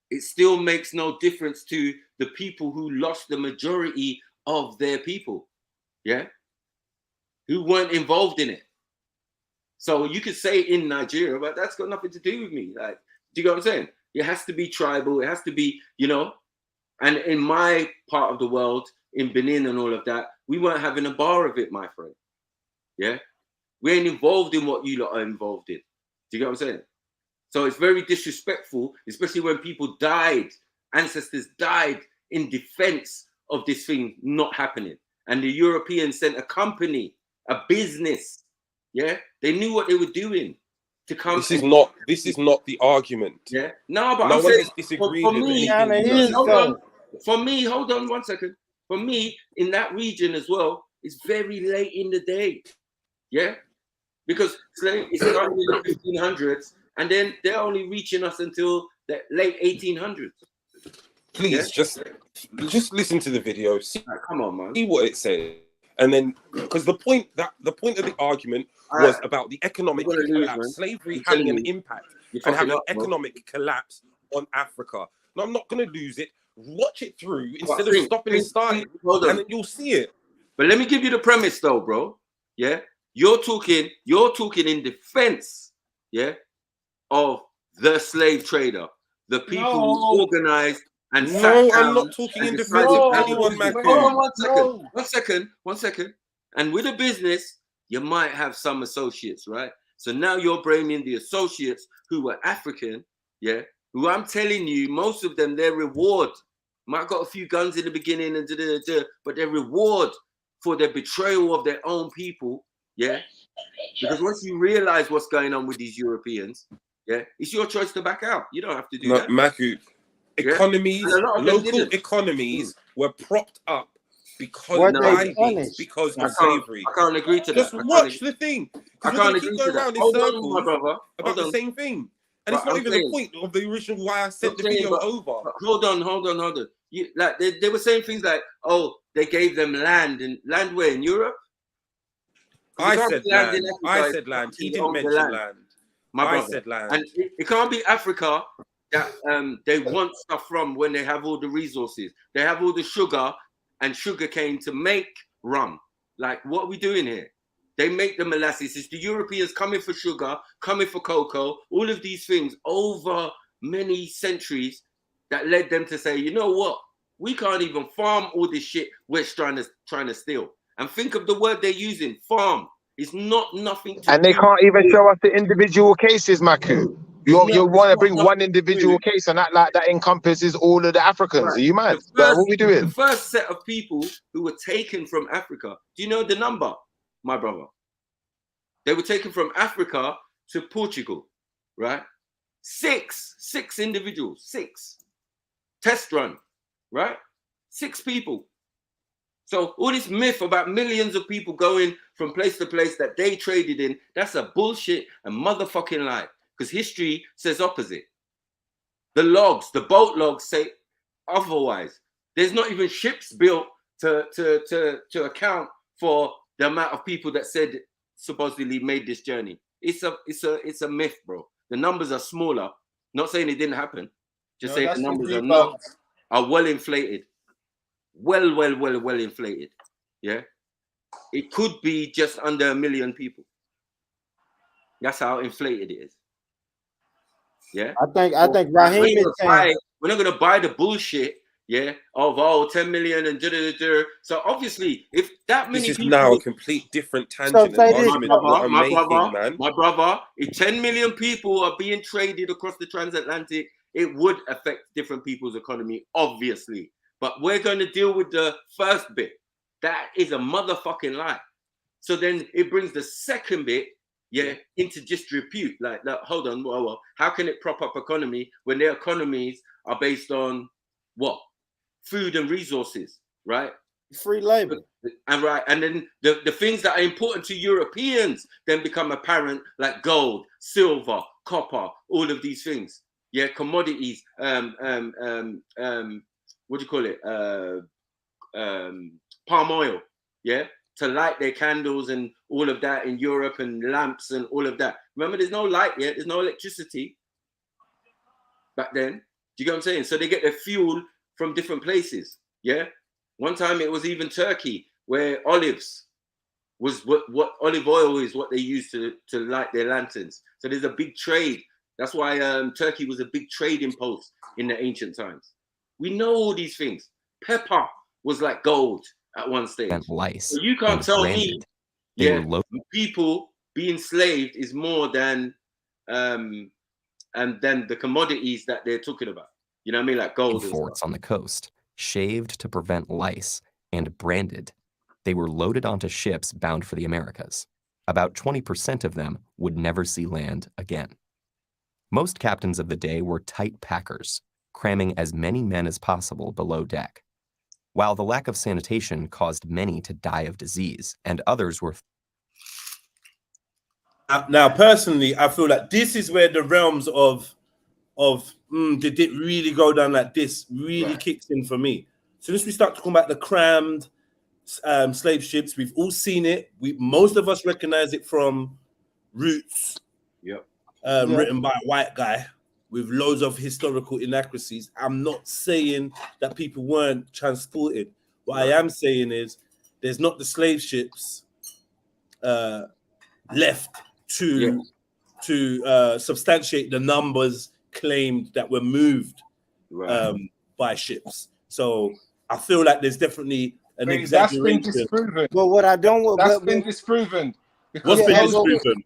it still makes no difference to the people who lost the majority of their people. Yeah? who weren't involved in it. So you could say in Nigeria, but that's got nothing to do with me. Like, do you get what I'm saying? It has to be tribal. It has to be, you know. And in my part of the world, in Benin and all of that, we weren't having a bar of it, my friend. Yeah, we ain't involved in what you lot are involved in. Do you get what I'm saying? So it's very disrespectful, especially when people died, ancestors died in defense of this thing not happening. And the Europeans sent a company, a business. Yeah, they knew what they were doing to come. This is not the argument. Yeah, no, but no I'm one saying has disagreed for with me, anything. for me, hold on 1 second. For me, in that region as well, it's very late in the day. Yeah, because it started in the 1500s, and then they're only reaching us until the late 1800s. Please, just listen to the video. See, come on, man. See what it says, and then because the point of the argument was about the economic collapse, slavery having an impact and having an economic collapse on Africa. No, I'm not going to lose it. Watch it through instead of stopping and starting, and then you'll see it. But let me give you the premise, though, bro. Yeah, you're talking in defense, yeah, of the slave trader, the people who organized and sat down. I'm not talking in defense of anyone, Maku. Hold on 1 second. And with a business, you might have some associates, right? So now you're bringing the associates who were African, yeah, who I'm telling you, most of them, their reward might have got a few guns in the beginning, and but their reward for their betrayal of their own people, yeah, because once you realize what's going on with these Europeans, yeah, it's your choice to back out. You don't have to do that. Maku, economies, local economies were propped up because of slavery. I can't agree to that. Just watch the thing. I can't agree to that. Hold on, my brother. About the same thing. And it's not even the point of the original why I sent the video over. Hold on. Like they were saying things like, oh, they gave them land where in Europe? I said land. I said land. He didn't mention land. I said land. And it can't be Africa that they want stuff from when they have all the resources. They have all the sugar and sugar cane to make rum. Like, what are we doing here? They make the molasses. It's the Europeans coming for sugar, coming for cocoa, all of these things over many centuries that led them to say, you know what? We can't even farm all this shit we're trying to steal. And think of the word they're using, farm. It's not nothing to and they can't even show us the individual cases, Maku. You want to bring one individual case and act like that encompasses all of the Africans. Right. Are you mad? What are we doing? The first set of people who were taken from Africa, do you know the number, my brother? They were taken from Africa to Portugal, right? Six individuals, 6. Test run, right? 6 people. So all this myth about millions of people going from place to place that they traded in, that's a bullshit and motherfucking lie. Because history says opposite. The boat logs say otherwise. There's not even ships built to account for the amount of people that said supposedly made this journey. It's a myth, bro. The numbers are smaller. Not saying it didn't happen. Just saying the numbers are well inflated. Well inflated. Yeah. It could be just under 1 million people. That's how inflated it is. Yeah. I think Raheem is saying we're not gonna buy the bullshit, yeah, of 10 million and so obviously if that many people, now a complete different tangent my brother, if 10 million people are being traded across the transatlantic, it would affect different people's economy, obviously. But we're gonna deal with the first bit. That is a motherfucking lie. So then it brings the second bit, yeah, into disrepute. Like, hold on, well, how can it prop up economy when their economies are based on what? Food and resources, right? Free labor. And then the things that are important to Europeans then become apparent, like gold, silver, copper, all of these things. Yeah, commodities, what do you call it? Palm oil, yeah? To light their candles and all of that in Europe, and lamps and all of that. Remember, there's no light yet. There's no electricity back then. Do you get what I'm saying? So they get their fuel from different places. Yeah. One time it was even Turkey, where olives was what olive oil is what they used to light their lanterns. So there's a big trade. That's why Turkey was a big trading post in the ancient times. We know all these things. Pepper was like gold at one stage. Lice so you can't tell me, people being enslaved is more than and then the commodities that they're talking about. You know what I mean? Like gold. Forts on the coast, shaved to prevent lice, and branded. They were loaded onto ships bound for the Americas. About 20% of them would never see land again. Most captains of the day were tight packers, cramming as many men as possible below deck. While the lack of sanitation caused many to die of disease, and others were... Now, personally, I feel like this is where the realms of did it really go down like this really kicks in for me. So as we start talking about the crammed slave ships, we've all seen it. Most of us recognize it from Roots, written by a white guy with loads of historical inaccuracies. I'm not saying that people weren't transported. What I am saying is there's not the slave ships left to substantiate the numbers claimed that were moved by ships. So I feel like there's definitely an exaggeration. That's been disproven. But what I don't... That's been disproven. What's been disproven?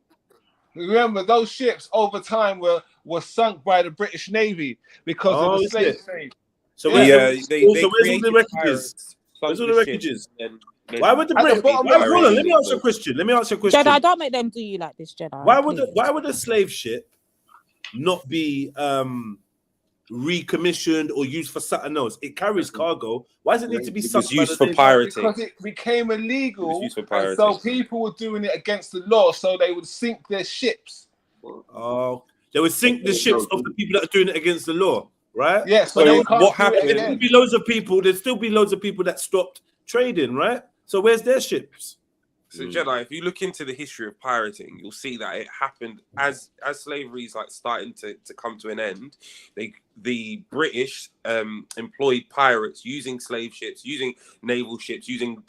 Remember, those ships over time were sunk by the British Navy because of the slave trade. So where's all the wreckages? Where's all the wreckages? Why would the British... Hold on, let me ask you a question. Jedi, don't make them do you like this, Jedi. Why would a slave ship not be recommissioned or used for something else? It carries cargo. Why does it need to be used for pirating? Because it became illegal, and so people were doing it against the law, so they would sink their ships. Oh, they would sink the ships of the people that are doing it against the law, right? Yes. So what happened? There'd still be loads of people that stopped trading, right? So where's their ships? So Jedi, if you look into the history of pirating, you'll see that it happened as slavery is like starting to come to an end. The British employed pirates using slave ships, using naval ships, using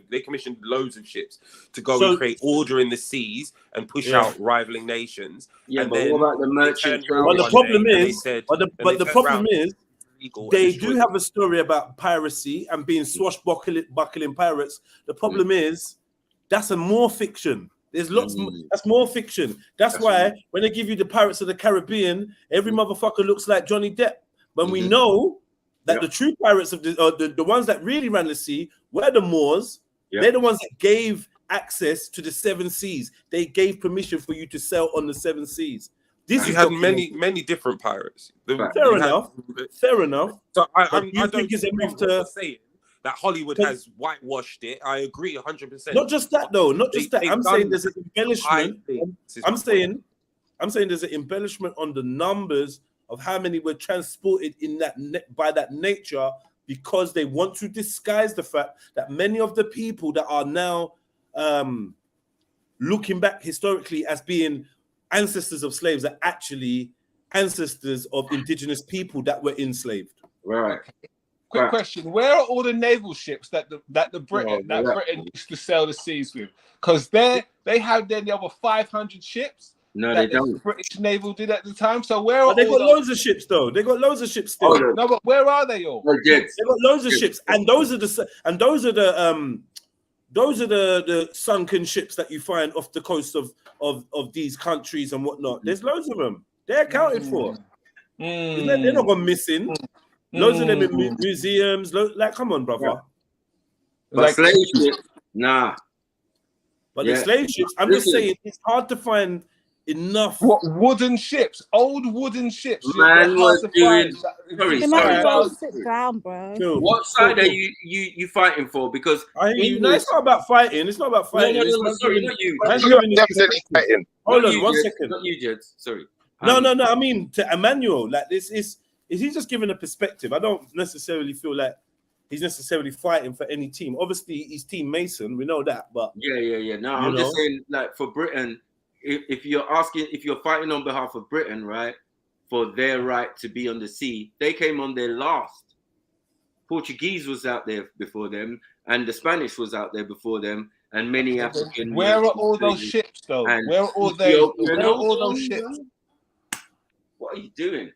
they commissioned loads of ships to go and create order in the seas and push out rivaling nations. Yeah, and but then what about the merchant? But the problem is, they do have a story about piracy and being swashbuckling pirates. The problem is, that's more fiction. There's lots more. That's more fiction. That's why when they give you the Pirates of the Caribbean, every motherfucker looks like Johnny Depp. When we know that the true pirates of the ones that really ran the sea were the Moors. They're the ones that gave access to the 7 seas. They gave permission for you to sail on the 7 seas. You had many different pirates. Fair enough. So I don't think it's enough to say that Hollywood has whitewashed it. I agree 100%. Not just that though. Not just that. I'm saying there's an embellishment. I'm saying there's an embellishment on the numbers of how many were transported in that by that nature, because they want to disguise the fact that many of the people that are now looking back historically as being ancestors of slaves are actually ancestors of indigenous people that were enslaved. Right. Quick question: where are all the naval ships that Britain used to sail the seas with? Because they had then over 500 ships. No, they don't. The British naval did at the time. So where are they got loads of ships though? They got loads of ships still. Oh, no, but where are they all? They got loads of ships, and those are the sunken ships that you find off the coast of these countries and whatnot. There's loads of them. They're accounted for. They're not gone missing. Loads of them in museums. Like, come on, brother. But slave ships, nah. But the slave ships, I'm just saying, it's hard to find enough. What wooden ships? Old wooden ships. Man was doing. Sit down, bro. What side are you fighting for? Because it's not about fighting. It's not about fighting. No, sorry, not you. Definitely fighting. Hold on, 1 second. Not you, Jed. Sorry. No. I mean, to Emmanuel, like this is he's just giving a perspective. I don't necessarily feel like he's necessarily fighting for any team. Obviously, he's Team Mason. We know that, but yeah. No, I'm just saying, like, for Britain, if you're fighting on behalf of Britain, right, for their right to be on the sea, they came on their last. Portuguese was out there before them, and the Spanish was out there before them, and many African. Where are all those ships, though? Where are all they? Where are all those ships? What are you doing?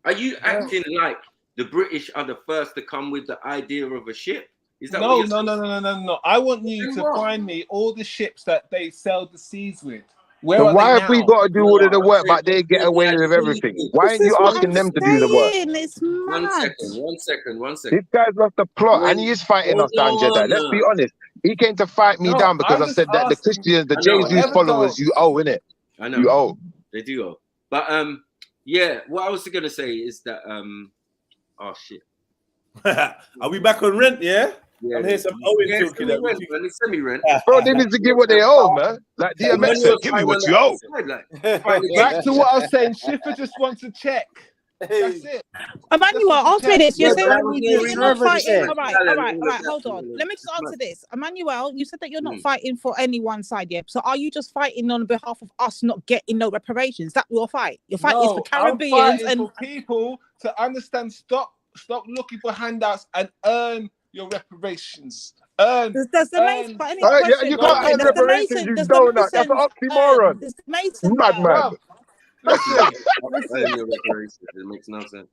Are you acting like the British are the first to come with the idea of a ship? Is that No. I want you to find me all the ships that they sail the seas with. So why have we got to do all of the work, but they get away with everything? Why aren't you asking them to do the work? It's mad. One second. This guy's lost the plot, and he is fighting us down, Jedi. Let's be honest. He came to fight me down because I said that the Christians, the Jesus followers, you owe, innit? I know. You owe. They do owe. But yeah, what I was gonna say is that oh shit. Are we back on rent? Yeah. I'm here some semi-rent. Bro, they need to give what they owe, man. Like DMX said, give me what you owe. Back to what I was saying, Schiffer just wants to check. That's it. Emmanuel, answer this. You're saying you're not fighting. All right. Hold on. Let me just answer this. Emmanuel, you said that you're not fighting for any one side yet. So are you just fighting on behalf of us not getting no reparations? That your fight. Your fight is for Caribbeans and for people to understand. Stop looking for handouts and earn your reparations. Does the Mason, but any question, you can't earn reparations, you donut. That's an oxymoron. Does the Mason, madman. It makes no sense.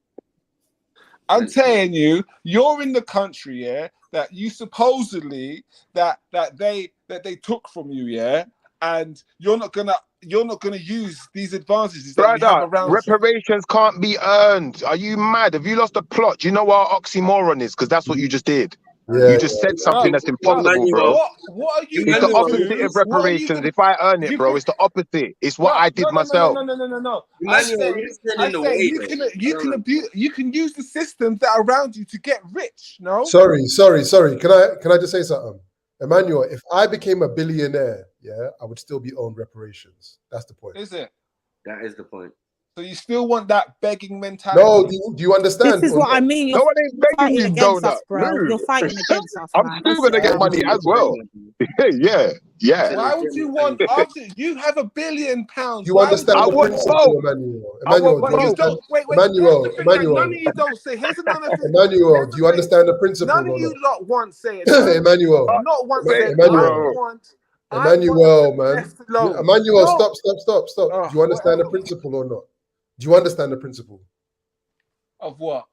I'm telling you, you're in the country, yeah, that you supposedly that they took from you, yeah, and you're not gonna use these advantages that you have around reparations can't be earned. Are you mad? Have you lost the plot? Do you know what oxymoron is? Because that's what you just did. Yeah. You just said something that's impossible, bro. What are you? It's the opposite of reparations. If I earn it, bro, it's the opposite. It's what I did myself. No. You can use the systems that are around you to get rich. No. Sorry. Can I just say something? Emmanuel, if I became a billionaire, yeah, I would still be owed reparations. That's the point. Is it? That is the point. So you still want that begging mentality? No, do you understand? This is what I mean. No one ain't begging you, donut. You're fighting against us. I'm still gonna get money as well. Yeah. Why would you want? After you have £1 billion, you understand the principle, Emmanuel? Emmanuel, none of you don't say. Here's another thing. Emmanuel, do you understand the principle? None of you lot once say it. Emmanuel, not once say Emmanuel, man. Emmanuel, stop. Do you understand the principle or not? Do you understand the principle? Of what?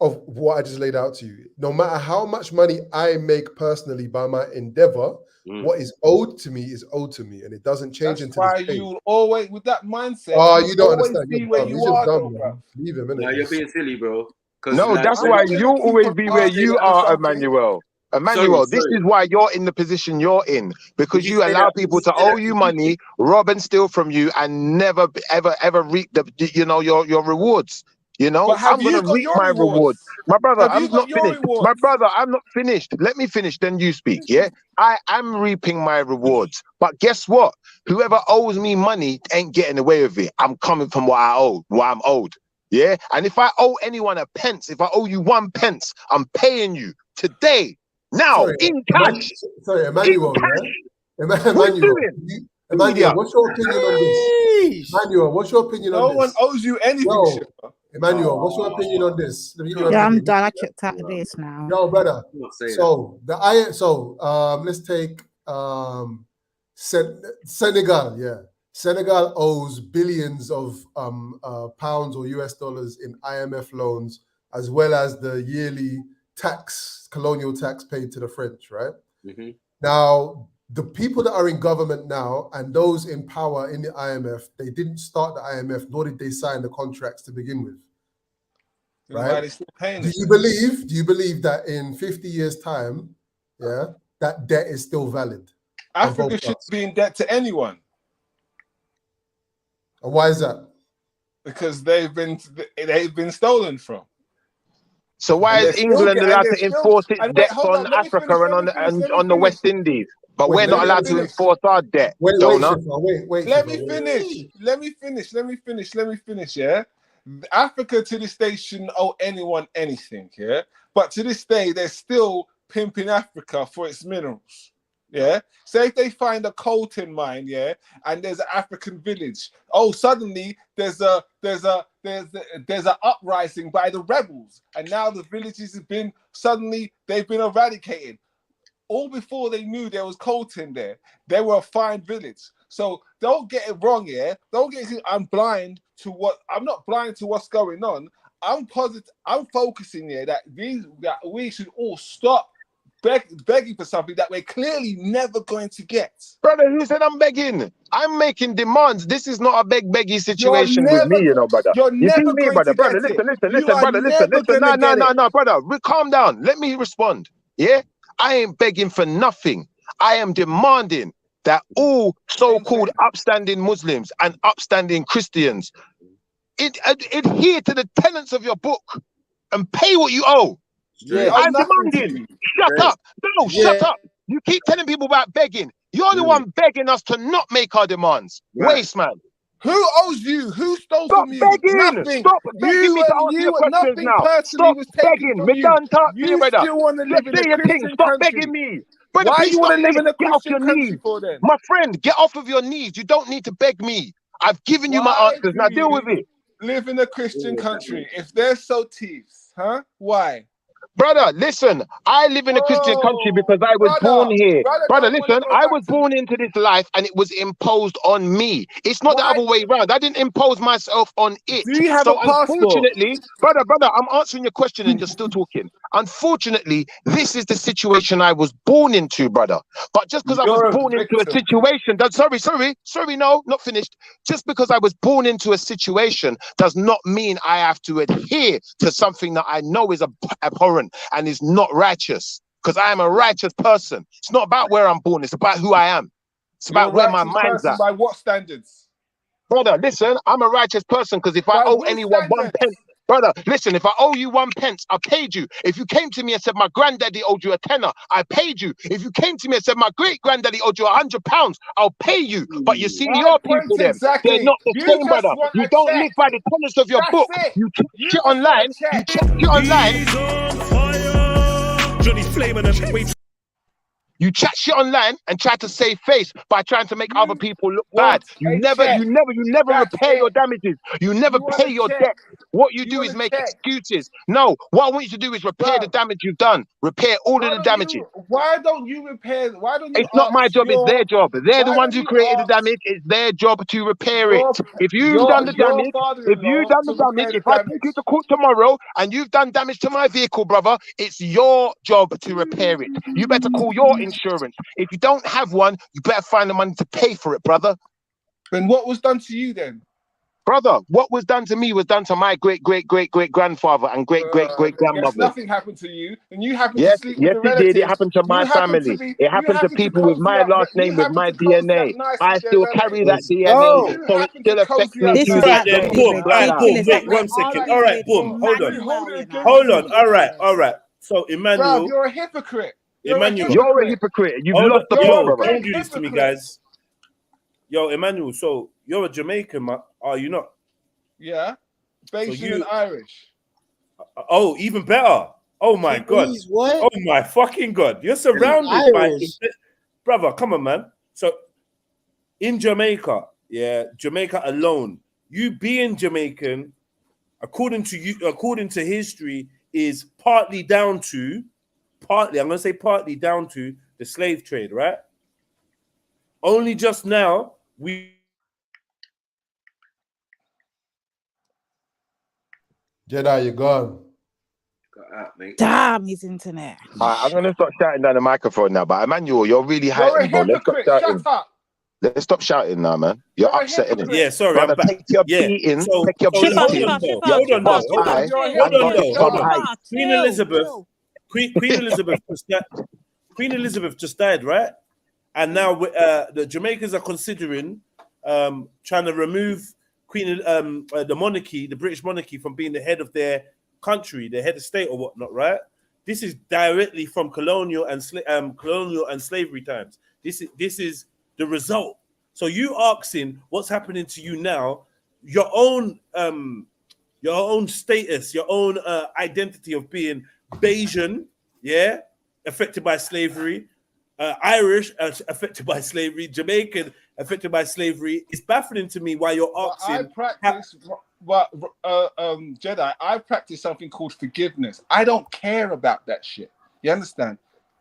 Of what I just laid out to you. No matter how much money I make personally by my endeavor, what is owed to me is owed to me, and it doesn't change until why you always with that mindset. Oh, you don't understand. Be where you are, dumb, man. Leave him, innit? No, you're being silly, bro. No, that's why you'll always be where you are, Emmanuel. Emmanuel, this is why you're in the position you're in, because you allow people to owe you money, rob and steal from you, and never ever reap your rewards. You know, I'm gonna reap my rewards. My brother, I'm not finished. My brother, I'm not finished. Let me finish, then you speak. Yeah, I am reaping my rewards. But guess what? Whoever owes me money ain't getting away with it. I'm coming from what I'm owed. Yeah, and if I owe anyone a pence, if I owe you 1 pence, I'm paying you today. Now, in cash. Sorry, Emmanuel. Emmanuel, what's your opinion on this? Emmanuel, what's your opinion on this? No one owes you anything. Emmanuel, what's your opinion on this? Yeah, I'm done. I checked out of this now. Yo, brother. So let's take Senegal. Yeah, Senegal owes billions of pounds or US dollars in IMF loans, as well as the yearly colonial tax paid to the French, right? Now, the people that are in government now and those in power in the IMF, they didn't start the IMF, nor did they sign the contracts to begin with. Right? Do you believe that in 50 years' time, yeah, that debt is still valid? Africa should be in debt to anyone. And why is that? Because they've been stolen from. So why is England allowed to enforce its debts on Africa and on the West Indies? But we're not allowed to enforce our debt. Wait. Let me finish. Yeah, Africa to this day shouldn't owe anyone anything. Yeah, but to this day they're still pimping Africa for its minerals. Yeah, say if they find a coltan mine, yeah, and there's an African village. Oh, suddenly there's an uprising by the rebels, and now the villages they've been eradicated. all before they knew there was Colton there, they were a fine village. So don't get it wrong, yeah. Don't get it. I'm not blind to what's going on. I'm positive. I'm focusing here that we should all stop begging for something that we're clearly never going to get. Brother, who said I'm begging? I'm making demands. This is not a beggy situation with me, you know, brother. You see me, brother? Brother, listen, brother, listen. No, brother. Calm down. Let me respond. Yeah? I ain't begging for nothing. I am demanding that all so-called upstanding Muslims and upstanding Christians adhere to the tenets of your book and pay what you owe. Yeah, I'm demanding. Shut up. No, shut up. You keep telling people about begging. You're the one begging us to not make our demands. Waste, man. Who owes you? Who stole Stop from you? begging. Nothing. Stop begging me to answer your questions now. Stop begging. Me done talk to you, brother. Still want to live in a Christian Stop country. begging me. Brother, Why please you want to stop live in a begging. Get off Christian your country knees. for then? My friend, get off of your knees. You don't need to beg me. I've given you my answers. Now deal with it. Live in a Christian country. If they're so thieves, huh? Why? Brother, listen, I live in a Christian country because I was born here. Brother, listen, I was born into this life and it was imposed on me. It's not the other way around. I didn't impose myself on it. Do you have so a passport? Unfortunately, brother, I'm answering your question and you're still talking. Unfortunately, this is the situation I was born into, brother. But just because I was born into a situation, sorry, no, not finished. Just because I was born into a situation does not mean I have to adhere to something that I know is abhorrent and is not righteous, because I am a righteous person. It's not about where I'm born, it's about who I am. It's about where my mind's at. By what standards? Brother, listen, I'm a righteous person because if I owe anyone 1 pence, brother, listen, if I owe you 1 pence, I paid you. If you came to me and said my granddaddy owed you a tenner, I paid you. If you came to me and said my great granddaddy owed you £100, I'll pay you. But you see, your people, they're not the same, brother. You don't live by the tenets of your book. You check shit online. You check shit online. Johnny Flame and You chat shit online and try to save face by trying to make other people look bad. You never repair your damages. You never pay your debt. What you do is make excuses. No, what I want you to do is repair the damage you've done. Repair all of the damages. Why don't you repair? Why don't you? It's not my job, it's their job. They're the ones who created the damage. It's their job to repair it. If you've done the damage, if I take you to court tomorrow and you've done damage to my vehicle, brother, it's your job to repair it. You better call your insurance. If you don't have one, you better find the money to pay for it, brother. Then what was done to you then? Brother, what was done to me was done to my great-great-great-great-grandfather and great-great-great-grandmother. Nothing happened to you, and you happened to sleep with the relatives. Yes, it did. It happened to my family. It happened to people with my last name, with my DNA. I still carry that DNA, so it still affects me to this day. Boom. Wait 1 second. All right, boom. Hold on. All right. So, Emmanuel, bro, you're a hypocrite. You're a hypocrite. You've lost the plot, brother. Don't do this to me, guys. Yo, Emmanuel, so you're a Jamaican, man. Are you not? Yeah. Bayesian and Irish. Oh, even better. Oh my God. What? Oh my fucking God. You're surrounded by... Brother, come on, man. So in Jamaica, Jamaica alone, you being Jamaican, according to history, is partly down to the slave trade, right? Only just now, Jedi, you're gone. Damn his internet. I'm going to stop shouting down the microphone now, but Emmanuel, you're really heightened, bro. Let's stop shouting. Shut up. Let's stop shouting now, man. You're upsetting him. Yeah, sorry. Brother, take your beating. Take your beating. Hold on. Queen Elizabeth just died, right? And now the Jamaicans are considering trying to remove the monarchy, the British monarchy, from being the head of their country, the head of state or whatnot, right? This is directly from colonial and slavery times. This is the result. So you asking what's happening to you now, your own status, your own identity of being Bayesian, affected by slavery, Irish affected by slavery, Jamaican affected by slavery. It's baffling to me why you're asking. Jedi, I practice something called forgiveness. I don't care about that shit. You understand?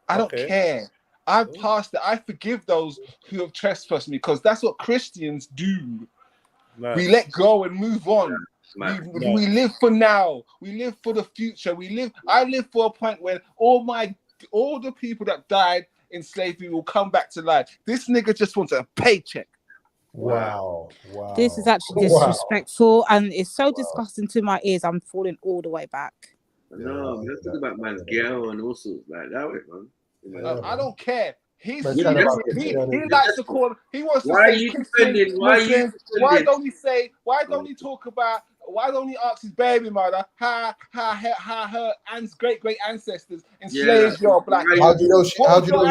I don't care. I've passed it. I forgive those who have trespassed me because that's what Christians do. Nice. We let go and move on. Nice. We live for now. We live for the future. I live for a point where all the people that died in slavery will come back to life. This nigga just wants a paycheck. Wow. This is actually disrespectful and it's so disgusting to my ears. I'm falling all the way back. No, man, talk about man's girl and all sorts like that, man. I don't care. He likes to call. He wants to say Christian Muslims. Why don't he talk about? Why don't he ask his baby mother how her great ancestors enslaved your black? How do you know he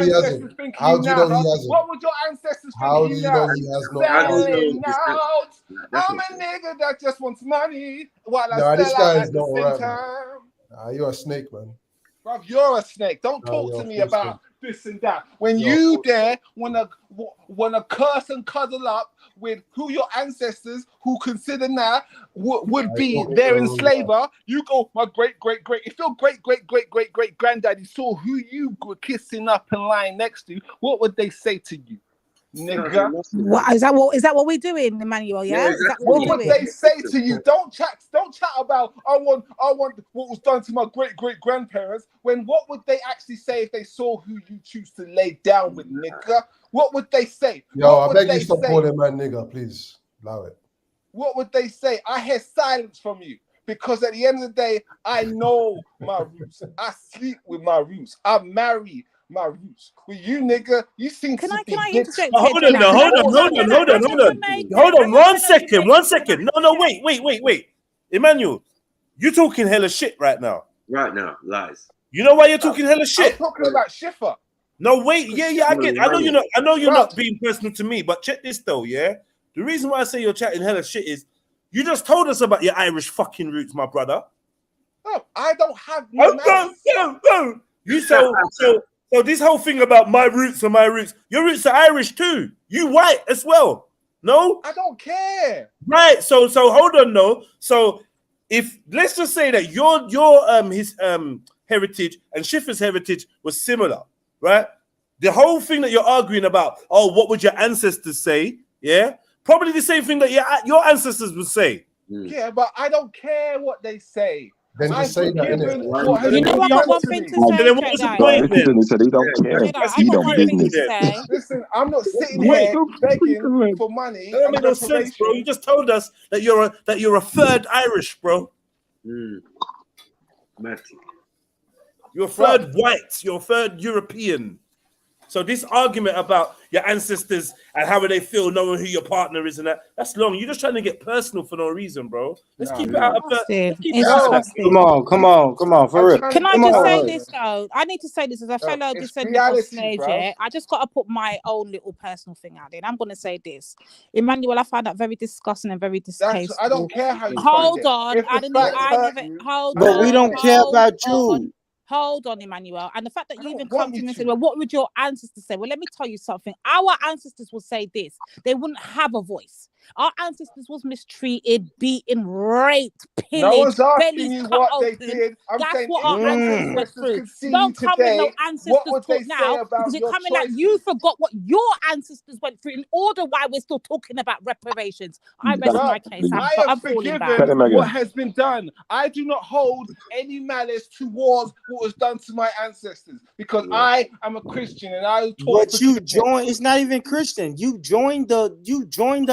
hasn't? How do you know he hasn't? What would your ancestors think? How do you know he has not? I'm a nigga that just wants money while I this sell guy out is at the not same alright. time. You're a snake, man. Bruv, you're a snake. Don't talk to me about this and that. When you wanna curse and cuddle up with who your ancestors, who consider now would be their enslaver, you go, my great. If your great granddaddy saw who you were kissing up and lying next to, what would they say to you? Nigga. What is that what we're doing, Emmanuel? Yeah, is that what would they say to you? Don't chat about I want what was done to my great grandparents. When what would they actually say if they saw who you choose to lay down with, nigga? What would they say? I beg you stop calling man nigga, please. Allow it. What would they say? I hear silence from you because at the end of the day, I know my roots. I sleep with my roots. I marry my roots. With you, nigga, you seem to be. Hold on. 1 second. No, wait. Emmanuel, you're talking hella shit right now. Right now, lies. You know why you're talking hella shit? I'm talking about Schiffer. No, wait, I get. I know you're not being personal to me, but check this though, yeah. The reason why I say you're chatting hella shit is you just told us about your Irish fucking roots, my brother. No, I don't have no. You so this whole thing about my roots are my roots. Your roots are Irish too. You white as well. No? I don't care. Right. So hold on, no. So if let's just say that your his heritage and Schiffer's heritage was similar, right? The whole thing that you're arguing about, what would your ancestors say? Yeah, probably the same thing that your ancestors would say. Yeah, but I don't care what they say. Then just say that, innit? You know what? I got one thing to say. Then what's the point then? He said he don't care. He don't business. Listen, I'm not sitting here begging for money. That makes no sense, bro. You just told us that you're a third Irish, bro. You're a third white. You're a third European. So this argument about your ancestors and how they feel knowing who your partner is and that's long. You're just trying to get personal for no reason, bro. Let's keep it out of Come on, for real. Can I just say this though? I need to say this as a fellow descendant of slaves. Yeah, I just got to put my own little personal thing out there. And I'm going to say this, Emmanuel. I find that very disgusting and very distasteful. I don't care how you hold on. Hold on. But we don't care about you. Hold on, Emmanuel. And the fact that you even come to me and say, well, what would your ancestors say? Well, let me tell you something. Our ancestors would say this. They wouldn't have a voice. Our ancestors was mistreated, beaten, raped, pillaged. No one's asking you what they did. That's what our ancestors went through. Don't come with no ancestors talk now because you're coming at you forgot what your ancestors went through in order why we're still talking about reparations. I rest my case. I'm falling back. What has been done. I do not hold any malice towards what was done to my ancestors because I am a Christian and I talk. But you joined. It's not even Christian. You joined the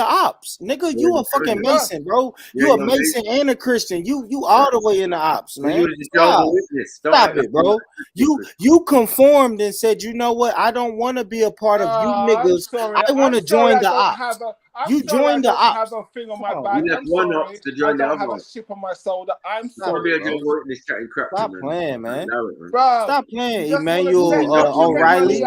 ops. Nigga, you a fucking Mason, bro. You a Mason and a Christian. You all the way in the ops, man. Stop it, bro. You conformed and said, you know what? I don't want to be a part of you niggas. I want to join the ops. You joined the ops. I have a thing on my back. You left one ops to join the other one. I have a chip on my shoulder. I'm sorry. Stop playing, man. Bro, stop playing, Emmanuel O'Reilly.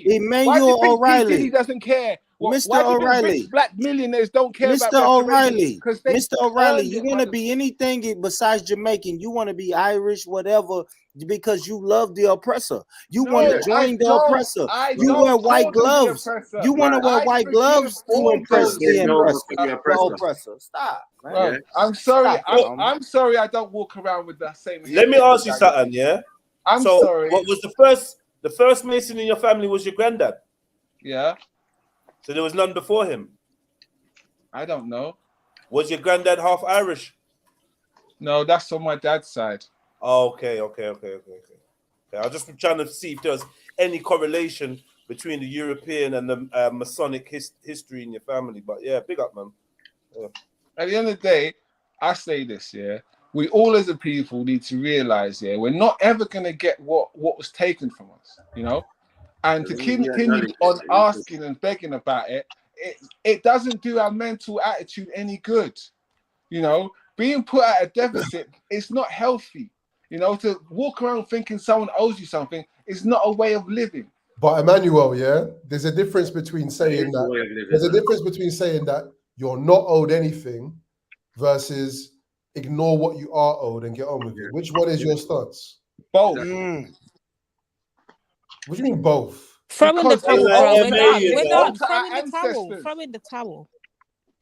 Emmanuel O'Reilly. He doesn't care. Mr. O'Reilly, black millionaires don't care Mr. about O'Reilly. Mr. O'Reilly, you want to be anything besides Jamaican. You want to be Irish, whatever, because you love the oppressor. You want to join the oppressor. You wear white gloves. You want to wear white gloves to impress the oppressor. Stop, man. I'm sorry. I'm sorry. I don't walk around with that same. Let me ask you something. Yeah. I'm sorry. What was the first? The first Mason in your family was your granddad. Yeah. So there was none before him. I don't know. Was your granddad half Irish? No, that's on my dad's side. Oh, okay. I was just trying to see if there was any correlation between the European and the Masonic history in your family. But yeah, big up, man. Yeah. At the end of the day, I say this, yeah. We all as a people need to realize, yeah, we're not ever gonna get what was taken from us, you know. And to continue on asking and begging about it doesn't do our mental attitude any good. You know, being put at a deficit, it's not healthy. You know, to walk around thinking someone owes you something is not a way of living. But Emmanuel, yeah, there's a difference between saying that. There's a difference between saying that you're not owed anything versus ignore what you are owed and get on with it. Which one is your stance? Both. What do you mean both? Throw in the towel, bro. We're done. Throw in the towel.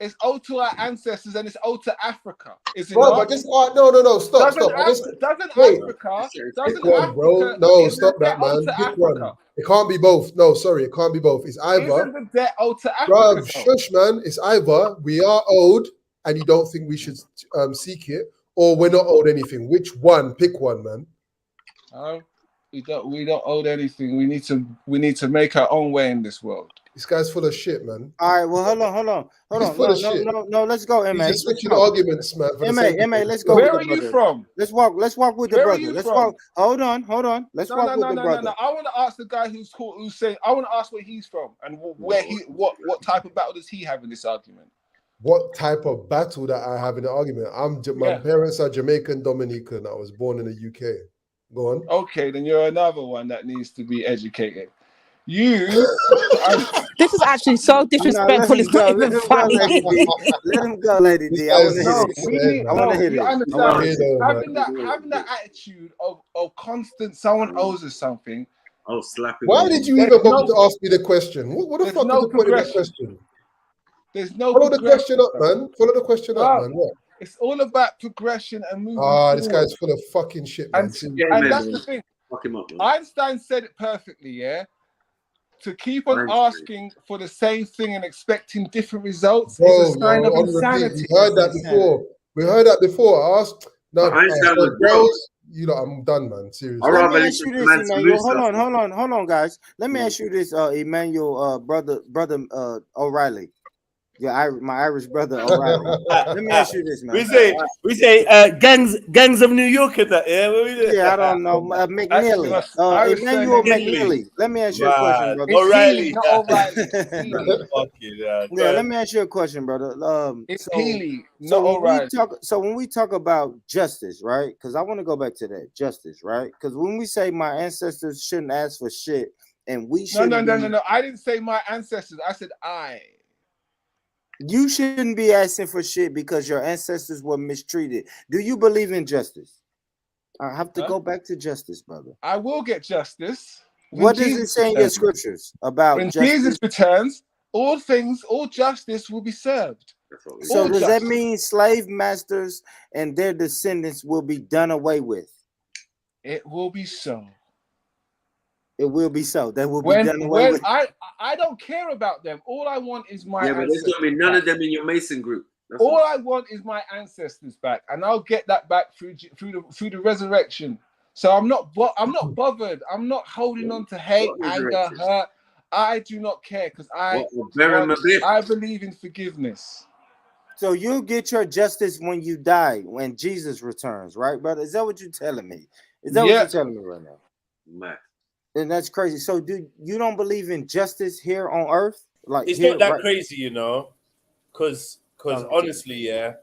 It's owed to our ancestors and it's owed to Africa. Is it Bro, not? but just no, stop. Doesn't Africa? Bro, no, stop that, man. Pick one. It can't be both. No, sorry, it can't be both. It's either. Isn't the debt owed to Africa? Bro, shush, man. It's either we are owed and you don't think we should seek it, or we're not owed anything. Which one? Pick one, man. We don't owe anything. We need to make our own way in this world. This guy's full of shit, man. All right, well, hold on. No, let's go, MA. He's switching arguments, man. MA, let's go. Where are you from? Let's walk with the brother. Let's walk. Hold on. Let's walk with the brother. No. I want to ask the guy who's saying. I want to ask where he's from and what type of battle does he have in this argument? What type of battle that I have in the argument? My parents are Jamaican Dominican. I was born in the UK. Go on. Okay, then you're another one that needs to be educated. This is actually so disrespectful. It's not even funny. Let him go, Lady D. I want to hit it. Having that attitude of constant someone owes us something. Oh, slapping. Why did you even bother to ask me the question? What the fuck is the point of that question? There's no follow the question up, man. Follow the question up, man. What? It's all about progression and moving. This guy's full of fucking shit, man. And that's the thing. Fuck him up, man. Einstein said it perfectly, yeah? To keep on asking for the same thing and expecting different results is a sign of insanity. We heard that before. I asked. No, girls, I'm done, man. Seriously. Let me ask you this, Emmanuel. Hold on, guys. Let me ask you this, Emmanuel, brother O'Reilly. Yeah, my Irish brother O'Reilly. Let me ask you this, man. We say gangs of New York at that. Yeah, I don't know. McNeely. Emmanuel McNeely. Let me ask you a question, brother. O'Reilly. Yeah, let me ask you a question, brother. It's Healy, not O'Reilly. So when we talk about justice, right? Because I want to go back to that justice, right? Because when we say my ancestors shouldn't ask for shit, and we should. No. I didn't say my ancestors. I said I. You shouldn't be asking for shit because your ancestors were mistreated. Do you believe in justice? I have to go back to justice, brother. I will get justice. What does it say in your scriptures about when justice? Jesus returns? All justice will be served. So does that mean slave masters and their descendants will be done away with? It will be so. It will be so. That will be done away with. I don't care about them. All I want is my but there's gonna be none of them in your Mason group. All I want is my ancestors back, and I'll get that back through the resurrection. So I'm not bothered. I'm not holding on to hate, anger, hurt. I do not care because I believe in forgiveness. So you'll get your justice when you die, when Jesus returns, right, brother? Is that what you're telling me? Is that what you're telling me right now? Man. And that's crazy. So, dude, you don't believe in justice here on earth? Like, it's not that crazy, because honestly, I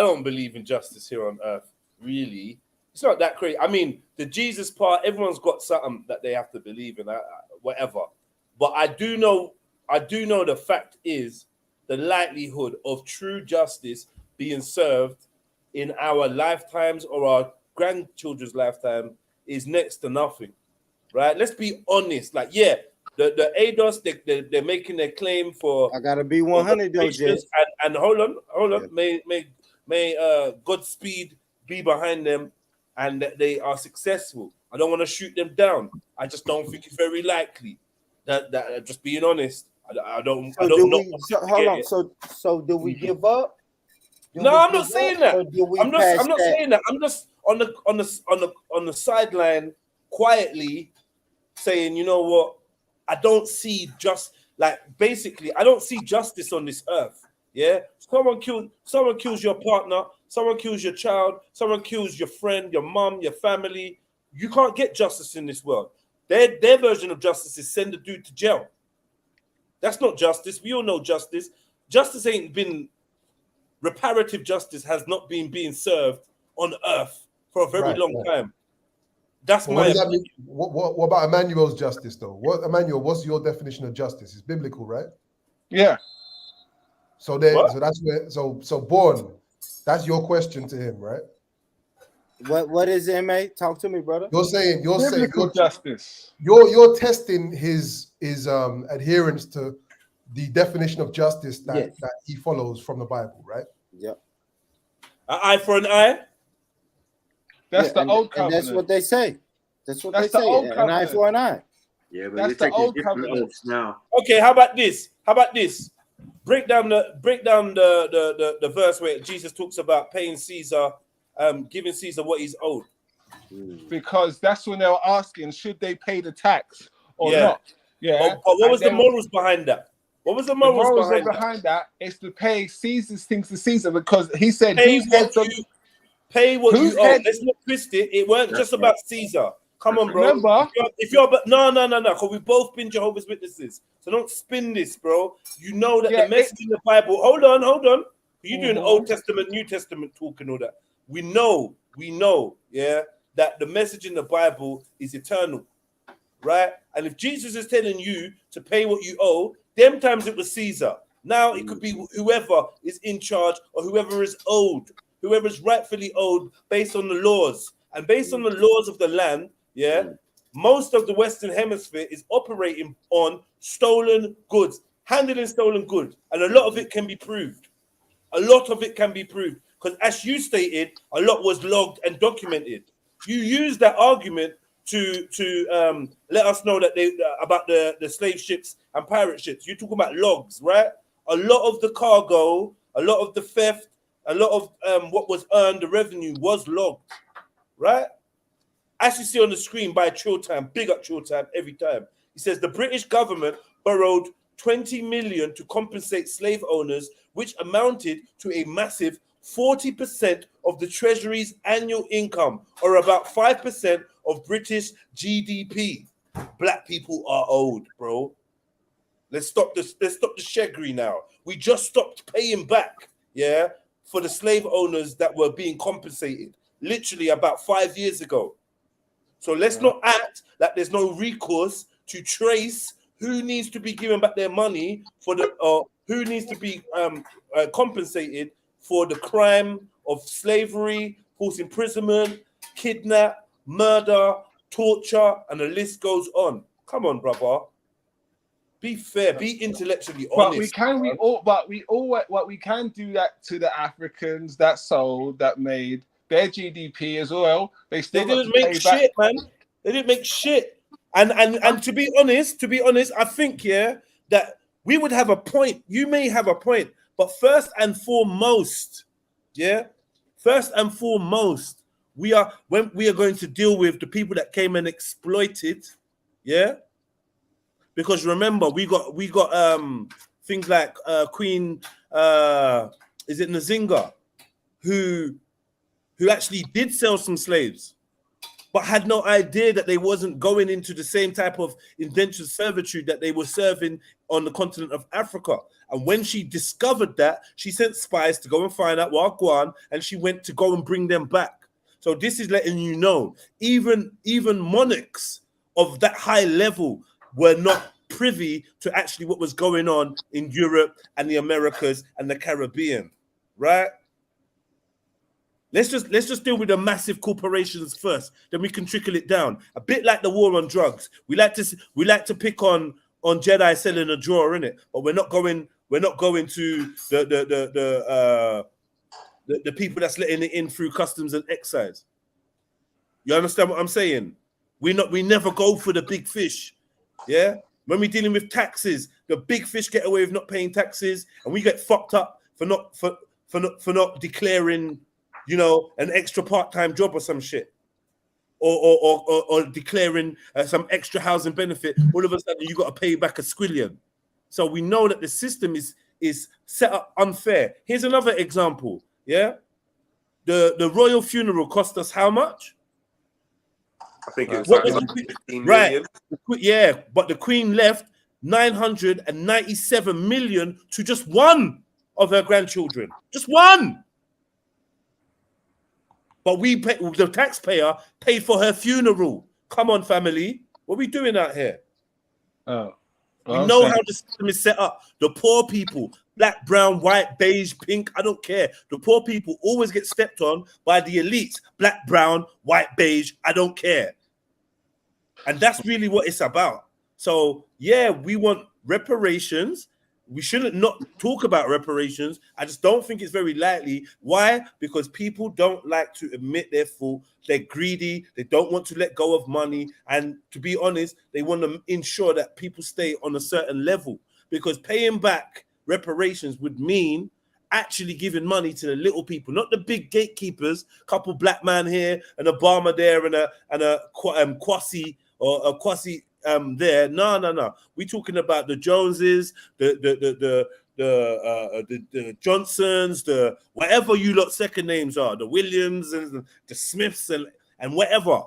don't believe in justice here on earth. Really, it's not that crazy. I mean, the Jesus part, everyone's got something that they have to believe in, whatever. But I do know the fact is the likelihood of true justice being served in our lifetimes or our grandchildren's lifetime is next to nothing. Right, let's be honest. Like, the ADOS, they're making their claim for. I gotta be 100 though, Jay. And hold on. May Godspeed be behind them. and that they are successful. I don't want to shoot them down. I just don't think it's very likely. That just being honest, I don't. So hold on. So do we give up? No, I'm not saying that. I'm not saying that. I'm just on the sideline quietly saying, you know what? I don't see basically, I don't see justice on this earth. Yeah, someone kills your partner, someone kills your child, someone kills your friend, your mom, your family. You can't get justice in this world. Their version of justice is send the dude to jail. That's not justice. We all know justice. Justice ain't been. Reparative justice has not been being served on earth for a very long time. That's what does that mean? What about Emmanuel's justice, though? Emmanuel, what's your definition of justice? It's biblical, right? Yeah. So that's where so Born, that's your question to him, right? What is it, mate? Talk to me, brother. You're saying justice. You're testing his adherence to the definition of justice that he follows from the Bible, right? Yep. An eye for an eye. That's the old covenant. And that's what they say. That's what they say. An eye for an eye. Yeah, but that's the old covenant now. Okay, how about this? Break down the verse where Jesus talks about paying Caesar, giving Caesar what he's owed. Because that's when they were asking, should they pay the tax or not? Yeah. But what was the morals behind that? What was the morals behind that? It's to pay Caesar's things to Caesar, because he said, pay what you owe. Let's not twist it. It weren't just about Caesar. Come on, bro. Remember, no, because we've both been Jehovah's Witnesses. So don't spin this, bro. You know that the message in the Bible. Hold on. You're doing Old Testament, New Testament talk and all that. We know, that the message in the Bible is eternal, right? And if Jesus is telling you to pay what you owe, them times it was Caesar. Now it could be whoever is in charge or whoever is owed, whoever is rightfully owed based on the laws. And based on the laws of the land, most of the Western Hemisphere is operating on stolen goods, handling stolen goods. And a lot of it can be proved. Because as you stated, a lot was logged and documented. You use that argument to let us know that about the slave ships and pirate ships. You're talking about logs, right? A lot of the cargo, a lot of the theft, a lot of what was earned, the revenue was logged, right? As you see on the screen by Trill Time, big up Trill Time every time. He says the British government borrowed 20 million to compensate slave owners, which amounted to a massive 40% of the Treasury's annual income, or about 5% of British GDP. Black people are owed, bro. Let's stop the shaggery now. We just stopped paying back, for the slave owners that were being compensated, literally about 5 years ago. So let's not act like there's no recourse to trace who needs to be given back their money for who needs to be compensated for the crime of slavery, false imprisonment, kidnap, murder, torture, and the list goes on. Come on, brother. Be fair, be intellectually honest. But we can do that to the Africans that sold, that made their GDP as well. They didn't make shit, man. They didn't make shit. And to be honest, I think that we would have a point. You may have a point, but first and foremost, we are going to deal with the people that came and exploited, because remember we got things like Queen is it Nzinga, who actually did sell some slaves, but had no idea that they wasn't going into the same type of indentured servitude that they were serving on the continent of Africa. And when she discovered that, she sent spies to go and find out what Guan, and she went to go and bring them back. So this is letting you know, even monarchs of that high level were not privy to actually what was going on in Europe and the Americas and the Caribbean, right? Let's just deal with the massive corporations first, then we can trickle it down. A bit like the war on drugs. We like to pick on JEDI selling a drawer, innit? But we're not going to the people that's letting it in through customs and excise. You understand what I'm saying? We never go for the big fish. Yeah. When we're dealing with taxes, the big fish get away with not paying taxes, and we get fucked up for not declaring, you know, an extra part-time job or some shit, or declaring some extra housing benefit. All of a sudden, you got to pay back a squillion. So we know that the system is set up unfair. Here's another example. Yeah, the royal funeral cost us how much? I think it was like 15 million. Yeah, but the Queen left 997 million to just one of her grandchildren. Just one. But the taxpayer paid for her funeral. Come on, family. What are we doing out here? We know how the system is set up. The poor people, black, brown, white, beige, pink, I don't care. The poor people always get stepped on by the elites. Black, brown, white, beige, I don't care. And that's really what it's about. So, yeah, we want reparations. We shouldn't not talk about reparations. I just don't think it's very likely. Why? Because people don't like to admit their fault. They're greedy. They don't want to let go of money. And to be honest, they want to ensure that people stay on a certain level. Because paying back reparations would mean actually giving money to the little people, not the big gatekeepers. Couple black man here, an Obama there, and a Kwasi or a Kwasi there. No. We're talking about the Joneses, the Johnsons, the whatever you lot second names are, the Williams and the Smiths and whatever.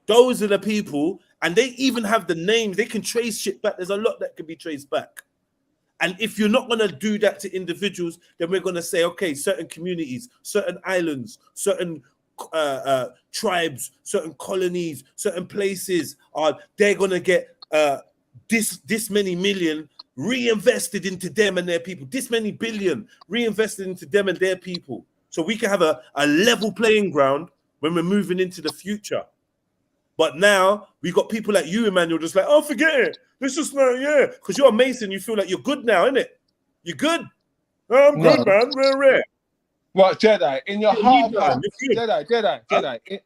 Those are the people, and they even have the names. They can trace shit back. There's a lot that can be traced back. And if you're not going to do that to individuals, then we're going to say, okay, certain communities, certain islands, certain tribes, certain colonies, certain places they're going to get this many million reinvested into them and their people, this many billion reinvested into them and their people, so we can have a level playing ground when we're moving into the future. But now we got people like you, Emmanuel, just like, oh, forget it. This is not, yeah, because you're a Mason, you feel like you're good now, innit? You're good. Oh, I'm good, man. Rare. What, Jedi? In your heart of hearts, Jedi.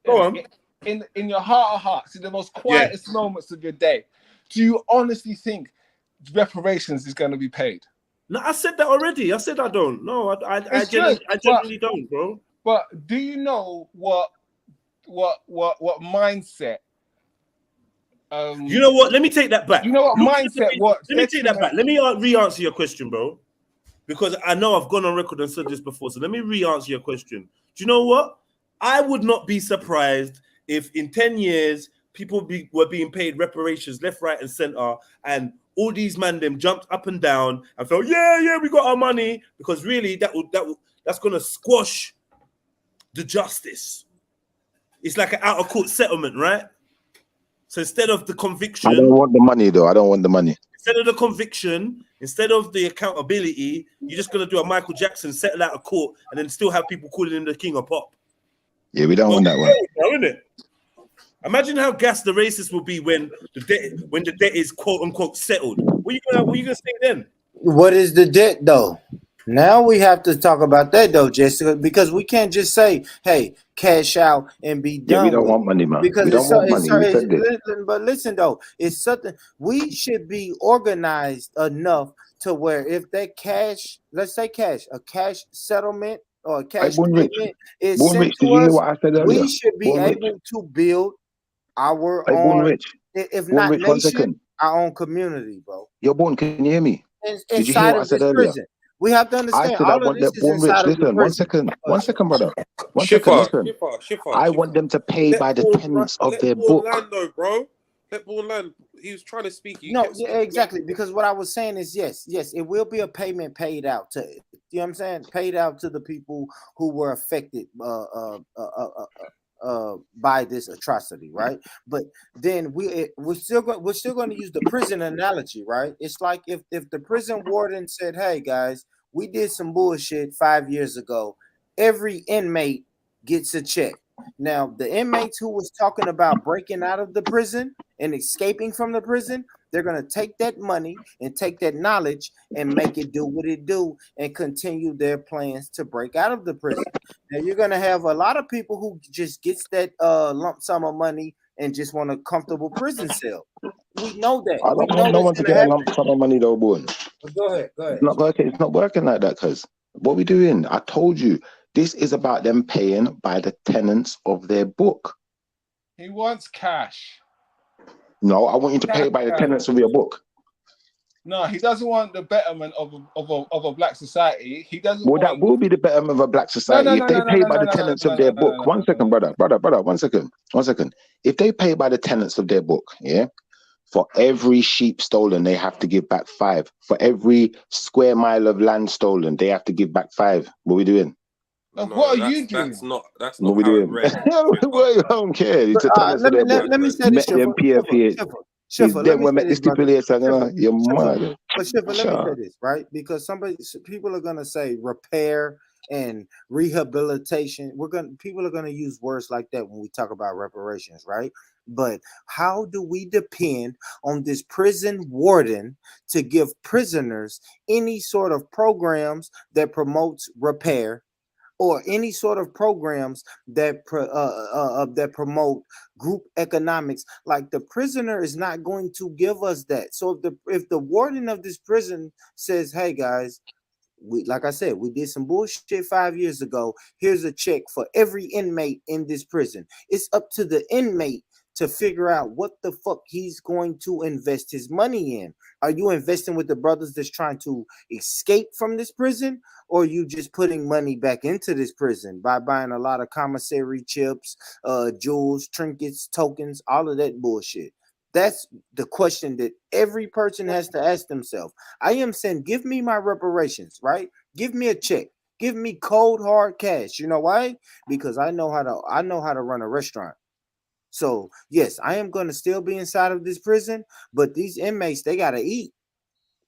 Go on. In your heart of hearts, in the most quietest moments of your day, do you honestly think reparations is going to be paid? No, I said that already. I said I don't. No, I genuinely don't, bro. But do you know what mindset? You know what? Let me take that back. You know what mindset? Let me take that back. Let me re-answer your question, bro. Because I know I've gone on record and said this before. So let me re-answer your question. Do you know what? I would not be surprised if in 10 years people were being paid reparations left, right, and center, and all these man them jumped up and down and felt, yeah, we got our money, because really that's gonna squash the justice. It's like an out of court settlement, right? So instead of the conviction, I don't want the money though. I don't want the money. Instead of the conviction, instead of the accountability, you're just gonna do a Michael Jackson, settle out of court, and then still have people calling him the king of pop. Yeah, we don't want that one. Isn't it? Imagine how gassed the racists will be when the debt is quote unquote settled. What are you gonna say then? What is the debt though? Now we have to talk about that though, Jessica, because we can't just say, "Hey, cash out and be done." Yeah, we don't want money, man. Because we don't want money. But listen though, it's something we should be organized enough to where if that cash, let's say a cash settlement or a cash payment is sent to us, we should be able to build our own, if not nation, our own community, bro. Yo, Born, can you hear me? Did you hear what I said earlier? Prison. We have to understand. I said I want them born rich. Listen, 1 second, brother. One second, listen. I want them to pay by the tenets of their book. Let bro. Let Born land. He was trying to speak. Exactly. Because what I was saying is, yes, it will be a payment paid out to, you know what I'm saying? Paid out to the people who were affected by this atrocity, right? But then we're still going to use the prison analogy, right? It's like if the prison warden said, "Hey guys, we did some bullshit 5 years ago. Every inmate gets a check." Now, the inmates who was talking about breaking out of the prison and escaping from the prison, they're going to take that money and take that knowledge and make it do what it do and continue their plans to break out of the prison. Now you're gonna have a lot of people who just gets that lump sum of money and just want a comfortable prison cell. We know that. I don't want no one to get a lump sum of money though, Boone. Go ahead. It's not working. It's not working like that, cuz. What we doing? I told you, this is about them paying by the tenants of their book. He wants cash. No, I want you to pay by the tenants of your book. No, he doesn't want the betterment of a black society. He doesn't. Well, that will be the betterment of a black society if they pay by the tenants of their book. 1 second, brother. 1 second. 1 second. If they pay by the tenants of their book, yeah, for every sheep stolen, they have to give back 5. For every square mile of land stolen, they have to give back 5. What are we doing? No, what are you doing? That's not what we doing. I don't care. It's a tenants of their book. Let me say this, Shiffer, let me say this, brother. You're mad. But Shiffer, let me say this, right? Because people are gonna say repair and rehabilitation. People are gonna use words like that when we talk about reparations, right? But how do we depend on this prison warden to give prisoners any sort of programs that promotes repair, or any sort of programs that that promote group economics? Like, the prisoner is not going to give us that. So if the warden of this prison says, "Hey guys, like I said, we did some bullshit 5 years ago. Here's a check for every inmate in this prison," it's up to the inmate to figure out what the fuck he's going to invest his money in. Are you investing with the brothers that's trying to escape from this prison, or are you just putting money back into this prison by buying a lot of commissary chips, jewels, trinkets, tokens, all of that bullshit? That's the question that every person has to ask themselves. I am saying, give me my reparations, right? Give me a check. Give me cold hard cash. You know why? Because I know how to run a restaurant. So yes, I am going to still be inside of this prison, but these inmates, they got to eat.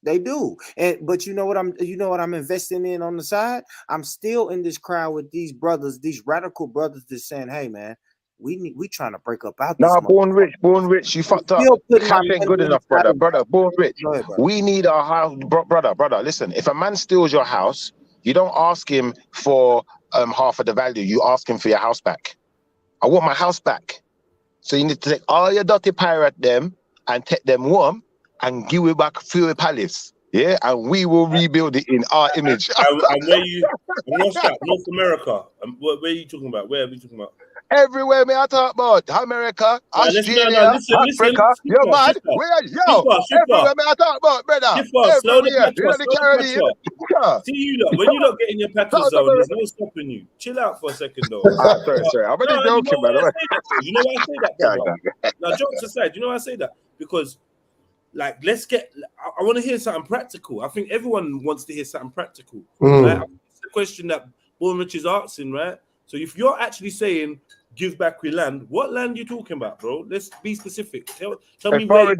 They do. But you know what I'm investing in on the side? I'm still in this crowd with these brothers, these radical brothers that's saying, "Hey man, we trying to break up out this." Nah, born rich, you fucked up. Cash ain't good enough, brother. Born rich. We need our house, brother. Listen, if a man steals your house, you don't ask him for half of the value. You ask him for your house back. I want my house back. So you need to take all your dirty pirate them and take them warm and give it back to the palace. Yeah, and we will rebuild it in our image. And what's that? North America. Where are you talking about? Where are we talking about? Everywhere me I talk about America, Australia, Africa. You're mad? Everywhere me I talk about, brother. Everywhere. The Caribbean. See you lot. When you lot get in your patrol zone, there's no stopping you. Chill out for a second, though. Sorry. I'm only joking, man. You know why I say that? Now, jokes aside, you know why I say that? Because, like, I want to hear something practical. I think everyone wants to hear something practical. Right? It's the question that Born Rich is asking, right? So if you're actually saying give back your land, what land are you talking about, bro? Let's be specific. Tell me where.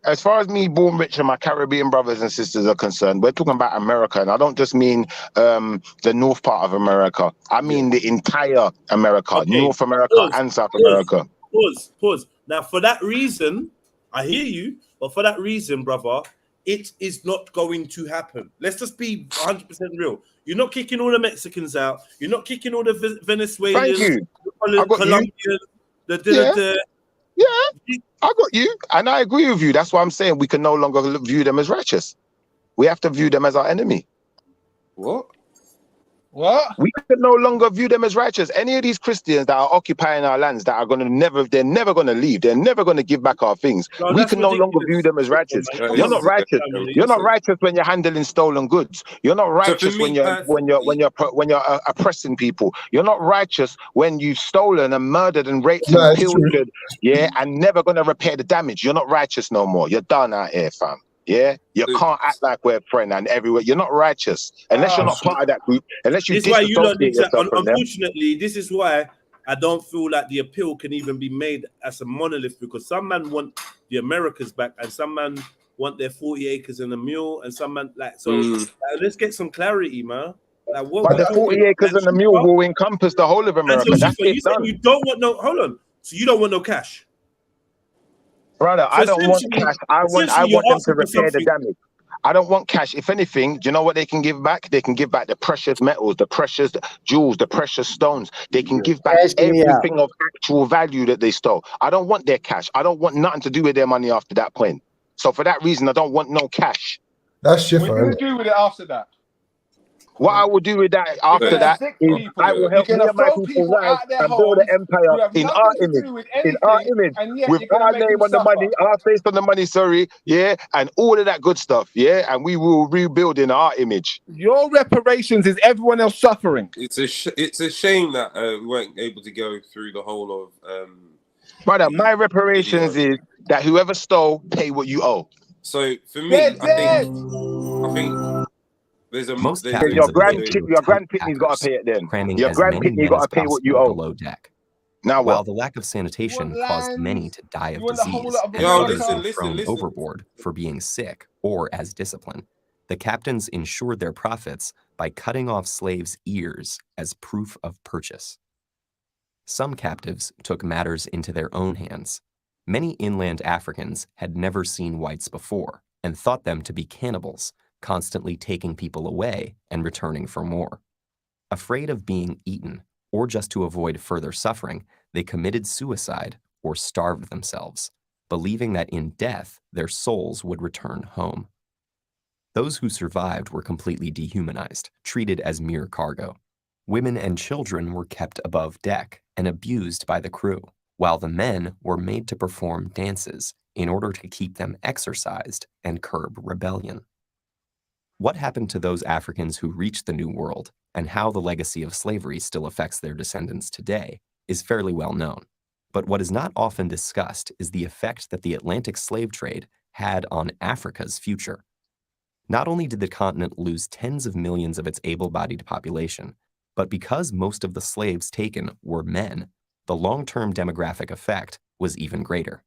As far as me, Born Rich, and my Caribbean brothers and sisters are concerned, we're talking about America, and I don't just mean the north part of America. I mean the entire America, North America and South America. Pause. Now, for that reason, I hear you, but for that reason, brother, it is not going to happen. Let's just be 100% real. You're not kicking all the Mexicans out. You're not kicking all the Venezuelans, the Colombians. Yeah, I got you. And I agree with you. That's why I'm saying we can no longer view them as righteous. We have to view them as our enemy. What? We can no longer view them as righteous. Any of these Christians that are occupying our lands that are they're never going to leave. They're never going to give back our things. No, we can no longer view them as righteous. You're not righteous. You're not righteous when you're handling stolen goods. You're not righteous when you're oppressing people. You're not righteous when you've stolen and murdered and raped and killed, and never going to repair the damage. You're not righteous no more. You're done out here, fam. Yeah, you can't act like we're friends and everywhere. You're not righteous unless you're not part of that group. Unless you disassociate yourself from them. Unfortunately, this is why I don't feel like the appeal can even be made as a monolith, because some man want the Americas back and some man want their 40 acres and a mule, and some man let's get some clarity, man. Like, but the 40 acres and a mule will encompass the whole of America. So, you said you don't want no. Hold on. So you don't want no cash. Brother, I don't want cash. I want them to repair the damage. I don't want cash. If anything, do you know what they can give back? They can give back the precious metals, the precious jewels, the precious stones. They can give back everything of actual value that they stole. I don't want their cash. I don't want nothing to do with their money after that point. So for that reason, I don't want no cash. That's shit. What are you going to do with it after that? What I will do with that after that is I will help me and my people rise and build an empire in our image, with our name on the money, our face on the money, sorry, yeah, and all of that good stuff, yeah, and we will rebuild in our image. Your reparations is everyone else suffering. It's a shame that we weren't able to go through the whole of. Brother, my reparations is that whoever stole, pay what you owe. So for me, I think. Most your grand pitney's got to pay it then. Cramming Your as grand many pitney men got as to pay what you possible owe. below deck. Now While what? the lack of sanitation caused many to die of want the whole disease lot of and America? others were thrown overboard for being sick or as discipline, the captains ensured their profits by cutting off slaves' ears as proof of purchase. Some captives took matters into their own hands. Many inland Africans had never seen whites before and thought them to be cannibals, constantly taking people away and returning for more. Afraid of being eaten, or just to avoid further suffering, they committed suicide or starved themselves, believing that in death their souls would return home. Those who survived were completely dehumanized, treated as mere cargo. Women and children were kept above deck and abused by the crew, while the men were made to perform dances in order to keep them exercised and curb rebellion. What happened to those Africans who reached the New World and how the legacy of slavery still affects their descendants today is fairly well known. But what is not often discussed is the effect that the Atlantic slave trade had on Africa's future. Not only did the continent lose tens of millions of its able-bodied population, but because most of the slaves taken were men, the long-term demographic effect was even greater.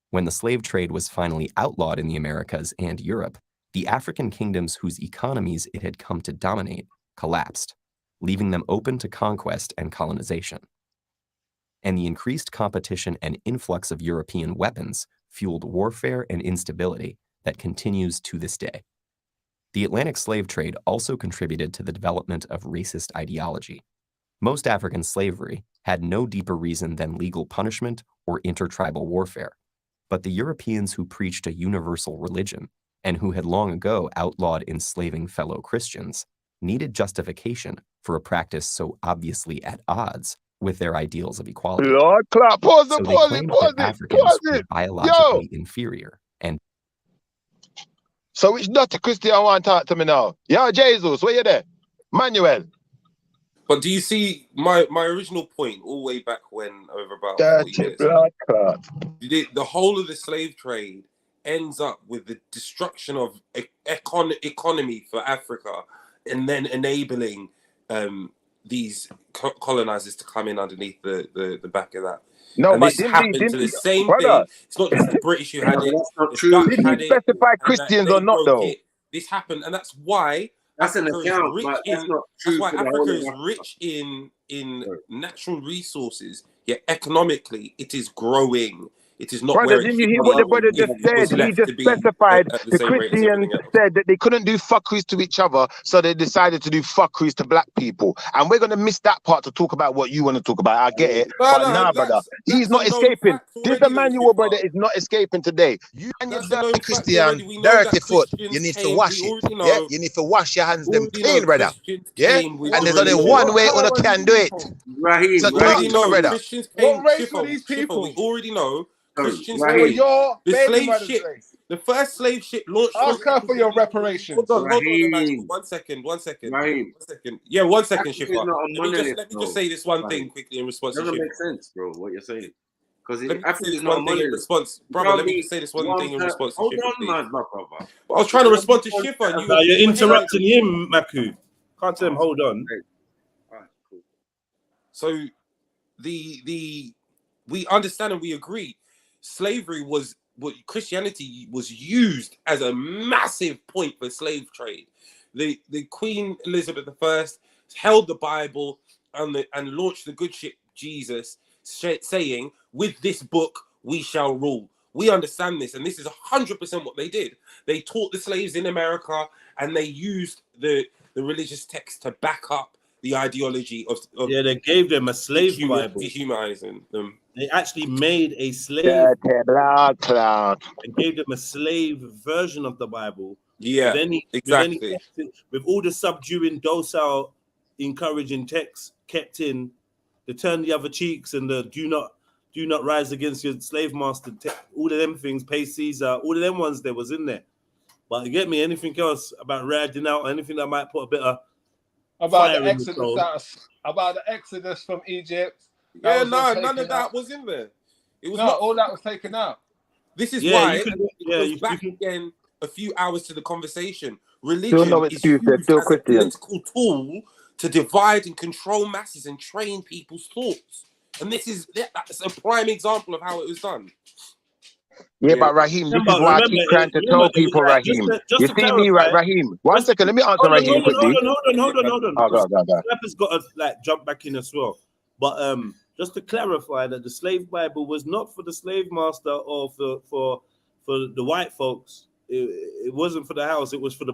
When the slave trade was finally outlawed in the Americas and Europe, the African kingdoms whose economies it had come to dominate collapsed, leaving them open to conquest and colonization. And the increased competition and influx of European weapons fueled warfare and instability that continues to this day. The Atlantic slave trade also contributed to the development of racist ideology. Most African slavery had no deeper reason than legal punishment or intertribal warfare, but the Europeans who preached a universal religion and who had long ago outlawed enslaving fellow Christians, needed justification for a practice so obviously at odds with their ideals of equality. Lord, pause it, so they claimed that Africans were biologically inferior. And so which Dr. Christian want to talk to me now? Yo, Jesus, where you there? Manuel. But do you see my original point all the way back when, over about 40 years, the whole of the slave trade ends up with the destruction of economy for Africa, and then enabling these colonizers to come in underneath the back of that. No, and but this happened to the same thing. It's not just the British who had it. The Dutch had it. Specify Christians or not, though? This happened, and that's why Africa is rich in natural resources. Yet economically, it is growing. It is not. Brother, didn't you hear what the brother just said? He just specified the Christians said that they couldn't do fuckeries to each other, so they decided to do fuckeries to black people. And we're going to miss that part to talk about what you want to talk about. I get it. But nah, brother, he's not escaping. This Emmanuel, brother, is not escaping today. You and your dirty Christian, dirty foot. You need to wash it. Yeah, you need to wash your hands them clean, brother. Yeah, and there's only one way you can do it. So talk to brother. What race were these people? We already know. Christians came. The first slave ship launched. Ask her for your reparations. Hold on, one second. Yeah, 1 second, Shifa. Let me just say this one thing quickly in response to Shifa. It doesn't make sense, bro, what you're saying. Because let me say this one thing in response, brother. Let me just say this one thing in response to Shifa. Hold on, my brother. I was trying to respond to Shifa, and you're interrupting him, Maku. Can't tell him. Hold on. So, we understand and we agree. Slavery was what Christianity was used as a massive point for slave trade. The Queen Elizabeth I held the Bible and launched the good ship Jesus, saying, "With this book we shall rule." We understand this, and this is 100% what they did. They taught the slaves in America, and they used the religious text to back up the ideology of yeah, they gave them a slave Bible, dehumanizing them. They actually made a slave. And gave them a slave version of the Bible. Yeah, exactly. With all the subduing, docile, encouraging texts kept in, the turn the other cheeks and the do not rise against your slave master. All of them things, pay Caesar, all of them ones there was in there. But you get me? Anything else about riding out? Anything that might put a bit of about fire the Exodus, about the Exodus from Egypt? Yeah, no, none of that was in there. It was not all that was taken out. This is why it goes back again a few hours to the conversation. Religion is used as a political tool to divide and control masses and train people's thoughts. And that's a prime example of how it was done. Yeah, but Raheem, this is why I keep trying to tell people, Raheem. You see me, right, Raheem? One second, let me answer Raheem quickly. Hold on. Go. Has got to jump back in as well. But just to clarify that the slave Bible was not for the slave master or for the white folks. It wasn't for the house. It was for the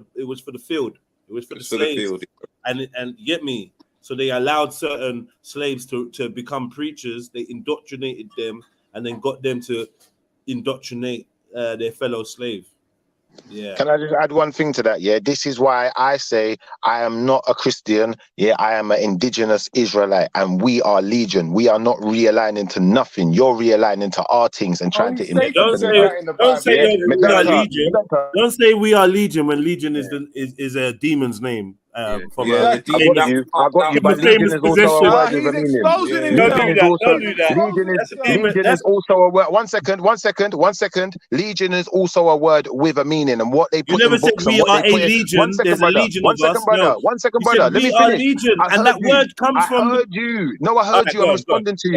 field. It was for the slaves. And get me. So they allowed certain slaves to become preachers. They indoctrinated them and then got them to indoctrinate their fellow slave. Yeah. Can I just add one thing to that? Yeah, this is why I say I am not a Christian. Yeah, I am an indigenous Israelite, and we are legion. We are not realigning to nothing. You're realigning to our things and trying to. Don't say we are legion. Don't say we are legion when legion is a demon's name. I got you. But legion is also a word with a meaning. Don't do that. Legion is also a word. One second. Legion is also a word with a meaning, and what they put in books. We are a legion. There's a legion of us. One second, brother. Let me finish. Legion, and that word comes from. I heard you. No, I heard you. I'm responding to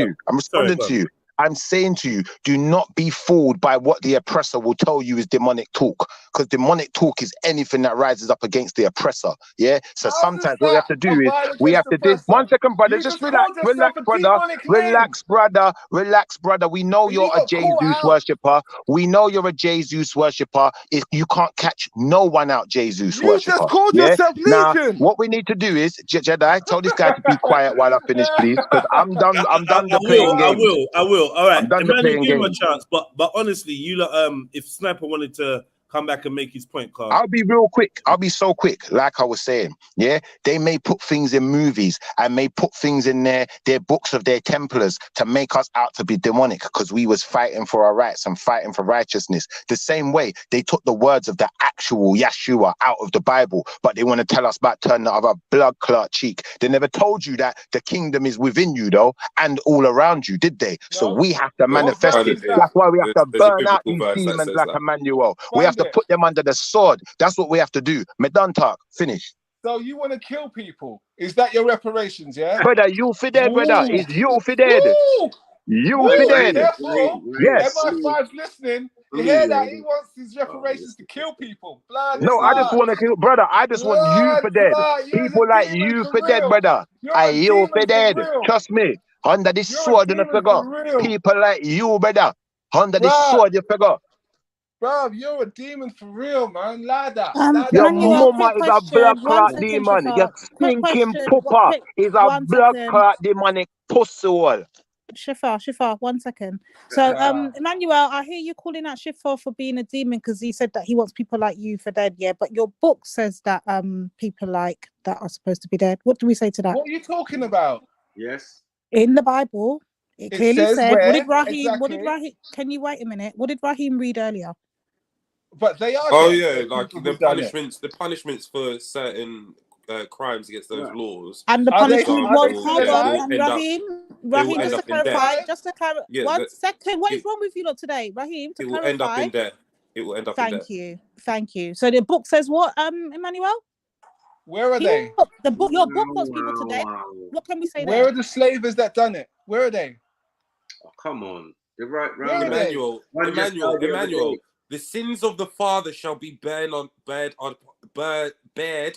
you. I'm saying to you, do not be fooled by what the oppressor will tell you is demonic talk, because demonic talk is anything that rises up against the oppressor. Yeah. So sometimes what we have to do is we have to do. 1 second, brother. Just relax, brother. Relax, brother. We know you're a Jesus worshipper. We know you're a Jesus worshipper. If you can't catch no one out, Jesus worshipper. You just called yourself legion. Now, what we need to do is, Jedi, tell this guy to be quiet while I finish, please, because I'm done the playing game. I will. All right, Emmanuel, give him a chance. But honestly, if Sniper wanted to come back and make his point, Carl. I'll be real quick. I'll be so quick. Like I was saying, yeah, they may put things in movies and may put things in their books of their Templars to make us out to be demonic because we was fighting for our rights and fighting for righteousness. The same way they took the words of the actual Yeshua out of the Bible, but they want to tell us about turning the other blood clot cheek. They never told you that the kingdom is within you, though, and all around you, did they? So we have to manifest it. That's why we have to burn out these demons like Emmanuel. We have to put them under the sword. That's what we have to do. Me done talk. Finish. So you want to kill people? Is that your reparations? Yeah, brother. You for dead, brother. Is you for dead? You for dead. Yes. MI5's listening. You hear that? He wants his reparations to kill people. No, I just want to kill, brother. I just want you for dead. People like you for dead, brother. You for dead. Trust me. Under this sword, you figure. People like you, brother. Under this sword, you figure. Bro, you're a demon for real, man. Lada. Your mama is a blood clot demon. Your stinking pooper is a blood clot demonic pussy. Shifa, 1 second. So, Emmanuel, I hear you calling out Shifa for being a demon because he said that he wants people like you for dead, yeah? But your book says that people like that are supposed to be dead. What do we say to that? What are you talking about? Yes. In the Bible, it clearly said, where? What did Exactly. Raheem, can you wait a minute? What did Raheem read earlier? But they are. Oh yeah, like the punishments for certain crimes against those laws. And the punishment was hold on, Raheem, just to clarify. 1 second. What is wrong with you lot today, Raheem? It will end up in death. It will end up in death. Thank you. So the book says what, Emmanuel? Where are they? Your book wants people to death. What can we say there? Where are the slavers that done it? Where are they? Oh, come on. They're right Emmanuel. The sins of the father shall be bared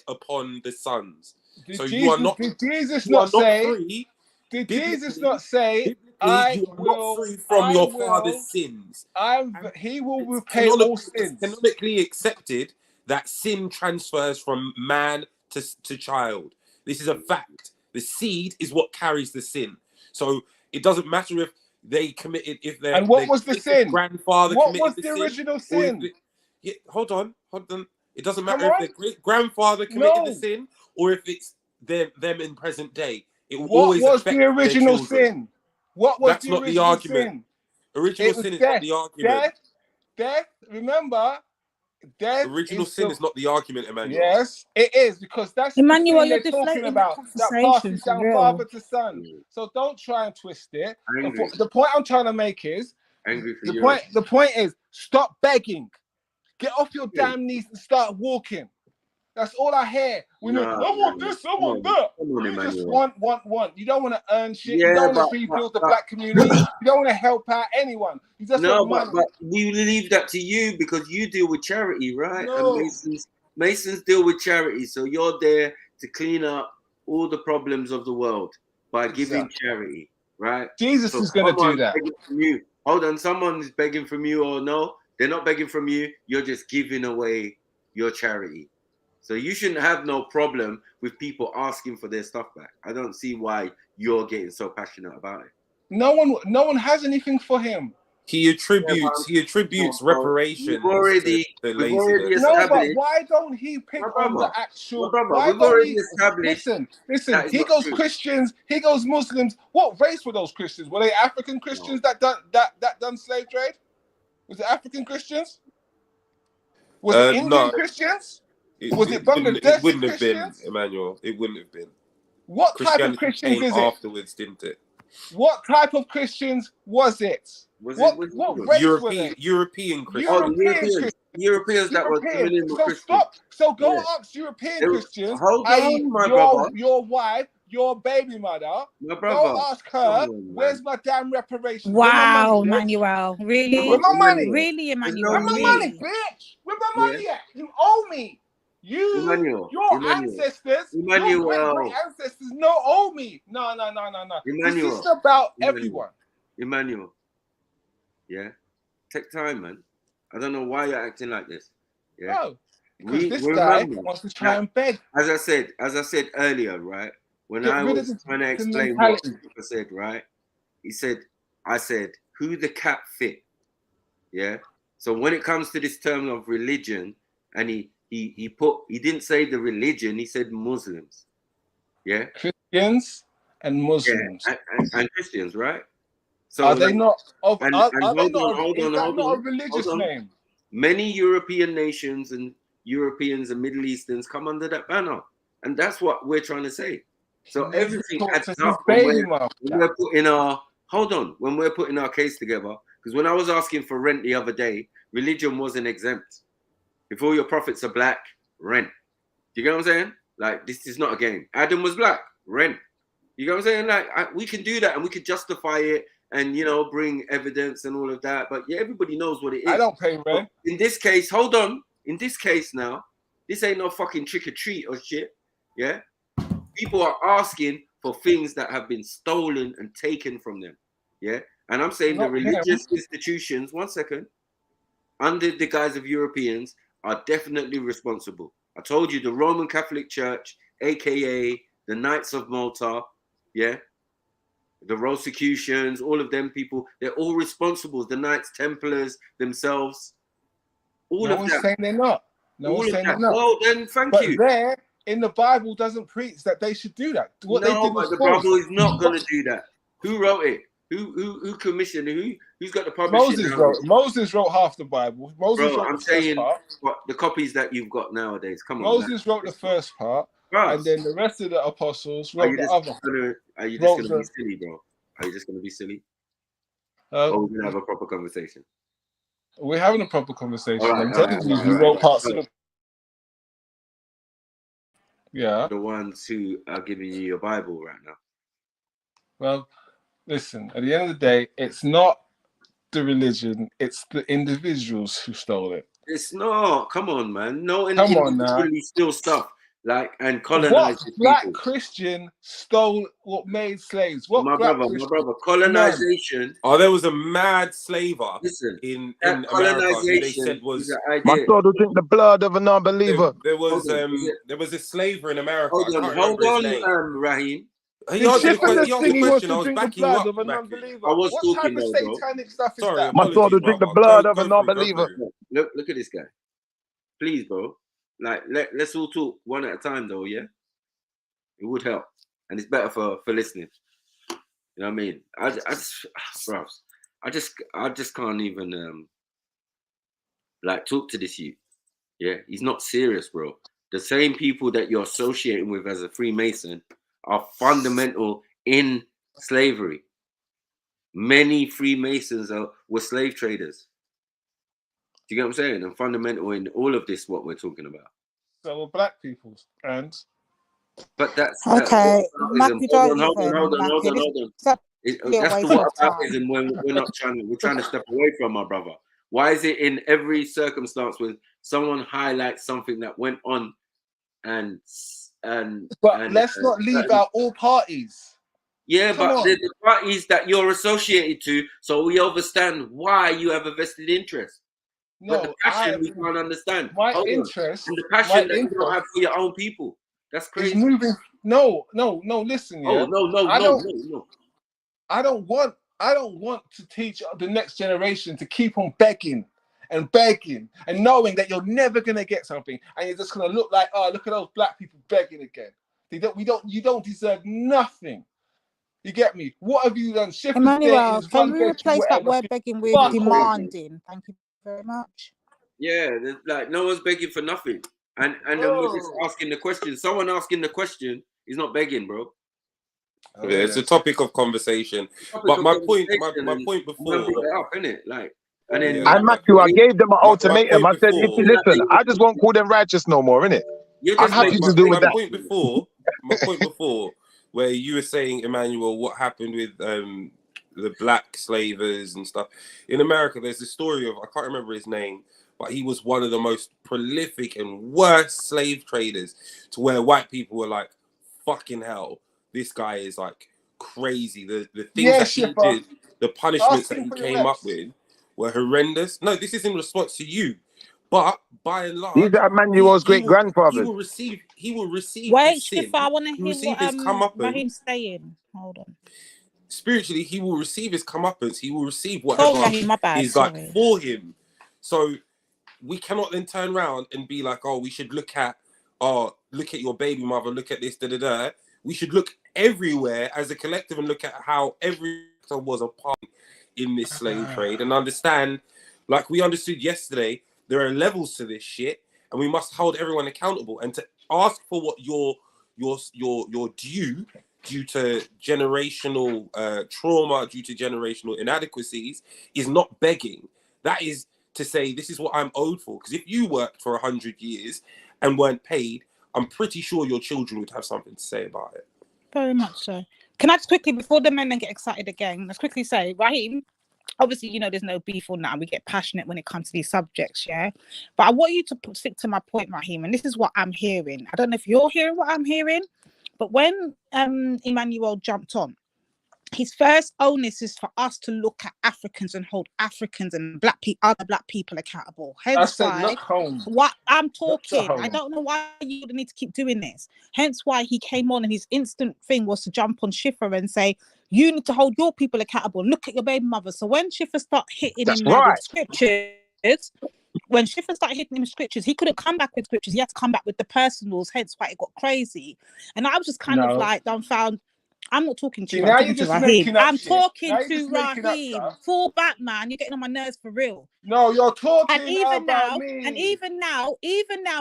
upon the sons. So you are not. Did Jesus not say? Free. Did Jesus not say, "I will free from your father's sins"? He will repay all sins. It's canonically accepted that sin transfers from man to child. This is a fact. The seed is what carries the sin. So it doesn't matter if they committed, and what was the sin? Grandfather what committed was the original sin? Hold on. It doesn't matter if their great grandfather committed the sin or if it's them in present day. It will always affect the original their children. sin? What was That's the not original the argument. sin? Original sin is not the argument. Death. Remember, death. Original sin is not the argument, Emmanuel. Yes, it is, because that's Emmanuel, the you're thing they're talking deflating about. the That conversation passes for down real. father to son. So don't try and twist it. The point I'm trying to make is the point is stop begging. Get off your damn knees and start walking. That's all I hear. I want this, I want that. You just want. You don't want to earn shit. You don't want to rebuild the black community. You don't want to help out anyone. You just want money. But we leave that to you because you deal with charity, right? No. And Masons deal with charity. So you're there to clean up all the problems of the world by giving charity, right? Jesus is going to do that. Hold on, someone is begging from you, or no, they're not begging from you. You're just giving away your charity. So you shouldn't have no problem with people asking for their stuff back. I don't see why you're getting so passionate about it. No one has anything for him. He attributes reparations. We've already established. No, but why don't he pick on the actual? Why don't he listen? He goes Christians. He goes Muslims. What race were those Christians? Were they African Christians that done slave trade? Was it African Christians? Was it Indian Christians? Was it Bangladesh? It wouldn't have been, Emmanuel. It wouldn't have been. What type of Christians is it? Afterwards, didn't it? What type of Christians was it? What race were they? European Christians. Europeans that were coming in with Christians. So go ask European Christians. Hold on, my brother. Your wife, your baby mother. My brother. Go ask her. Where's my damn reparations? Wow, Emmanuel. Really? Where's my money? Really, Emmanuel? Where's my money, bitch? Where's my money at? You owe me. Your ancestors, your great ancestors, no owe me. No. This is about everyone. Emmanuel, yeah, take time, man. I don't know why you're acting like this. Yeah, no, because this guy wants to try and beg. As I said earlier, right? When I was trying to explain what I said, right? I said, who the cat fit? Yeah. So when it comes to this term of religion, and he didn't say the religion, he said Muslims. Yeah. Christians and Muslims. Yeah, and Christians, right? So are they not hold on, a religious name? Many European nations and Europeans and Middle Easterns come under that banner. And that's what we're trying to say. So everything adds up when we're putting our case together. Because when I was asking for rent the other day, religion wasn't exempt. If all your prophets are black, rent. Do you get what I'm saying? Like, this is not a game. Adam was black, rent. You get what I'm saying? Like, we can do that and we could justify it and, bring evidence and all of that. But yeah, everybody knows what it is. I don't pay rent. In this case, hold on. In this case now, this ain't no fucking trick or treat or shit. Yeah? People are asking for things that have been stolen and taken from them. Yeah? And I'm saying the religious institutions, one second, under the guise of Europeans, are definitely responsible. I told you the Roman Catholic Church, aka the Knights of Malta, yeah, the Rosicrucians, all of them people, they're all responsible. The Knights Templars themselves, all no of one's that. saying they're not. No one's saying they're not. Well, then thank you. There in the Bible doesn't preach that they should do that. What they did was the Bible is not going to do that. Who wrote it? Who commissioned it? Who's got the publishing? Moses wrote half the Bible. I'm saying what the copies that you've got nowadays. Come on. Moses wrote the first part, and then the rest of the apostles wrote the other. Are you just going to be silly, bro? Are you just going to be silly? Or we're going to have a proper conversation? We're having a proper conversation. Right, I'm telling you, who wrote parts of it. Yeah. The ones who are giving you your Bible right now. Well, listen, at the end of the day, it's not the religion, it's the individuals who stole it. It's not. Come on, man. No individual really steal stuff. like, and colonized What the black people. Christian stole what made slaves? What My black brother, Christian? colonization. Oh, there was a mad slaver Listen, in that America who they colonization said was is an My idea. sword will drink the blood of an unbeliever. there Hold on, was a slaver in America. I hold can't on, remember his name. Raheem. He Did answered the Schiffer question. just He asked think the he wants question. I to was drink the backing you blood up, of an Mackie. unbeliever? I was What talking type of though, bro. satanic stuff is Sorry, that? My sword apologies, will drink the brother. blood of Go an through, go unbeliever. through. Look at this guy. Please, bro. Like, let's all talk one at a time, though. Yeah, it would help, and it's better for listening. You know what I mean? Bro, I just can't even like talk to this youth. Yeah, he's not serious, bro. The same people that you're associating with as a Freemason are fundamental in slavery. Many Freemasons were slave traders. Do you get what I'm saying? And fundamental in all of this, what we're talking about. So we're black people, and but that's okay. whataboutism. Mackie, don't Hold on. That's the whataboutism when we're trying to step away from, my brother. Why is it in every circumstance when someone highlights something that went on and let's not leave out all parties. Yeah, Come but on. the parties that you're associated to, so we understand why you have a vested interest. No, but the passion we can't understand. My interest, and the passion that you don't have for your own people. That's crazy. Is moving. No. Listen, yeah. No. I don't want to teach the next generation to keep on begging and knowing that you're never gonna get something, and you're just gonna look like, oh, look at those black people begging again. You don't deserve nothing. You get me? What have you done? Emmanuel, can we replace that word begging with demanding? Thank you very much. Yeah, like no one's begging for nothing, and then we're just asking the question. Someone asking the question is not begging, bro. Yeah, it's a topic of conversation. But my point before, isn't it? Like, and then I Matthew, I gave them an ultimatum. I said, if you listen, I just won't call them righteous no more, innit? I'm happy to do with that. My point before, where you were saying, Emmanuel, what happened with the black slavers and stuff in America. There's this story of, I can't remember his name, but he was one of the most prolific and worst slave traders, to where white people were like, fucking hell, this guy is like crazy. The things that he did, the punishments that he came up with were horrendous. No, this is in response to you. But by and large, these are Emmanuel's great grandfathers. He will receive. Wait, his sin. Shifa, I want to hear what Raheem's saying. Hold on. Spiritually, he will receive his comeuppance. He will receive whatever is like for him. So we cannot then turn around and be like, oh, we should look at your baby mother, look at this, da. We should look everywhere as a collective and look at how everyone was a part in this slave trade and understand, like we understood yesterday, there are levels to this shit, and we must hold everyone accountable. And to ask for what your due to generational trauma, due to generational inadequacies, is not begging. That is to say, this is what I'm owed for. Because if you worked for 100 years and weren't paid, I'm pretty sure your children would have something to say about it. Very much so. Can I just quickly, before the men then get excited again, let's quickly say, Raheem, obviously, you know, there's no beef or now. We get passionate when it comes to these subjects, yeah? But I want you to stick to my point, Raheem, and this is what I'm hearing. I don't know if you're hearing what I'm hearing, but when Emmanuel jumped on, his first onus is for us to look at Africans and hold Africans and other black people accountable. Hence why what I'm talking, I don't know why you need to keep doing this. Hence why he came on and his instant thing was to jump on Schiffer and say, you need to hold your people accountable. Look at your baby mother. So when Schiffer started hitting him with scriptures, when Schiffer started hitting him with scriptures, he couldn't come back with scriptures. He had to come back with the personals. Hence why it got crazy. And I was just kind of like dumbfounded. I'm not talking to you. I'm talking to Raheem. I'm talking to Raheem. Fall back, man. You're getting on my nerves for real. No, you're talking and even about now, me. And even now,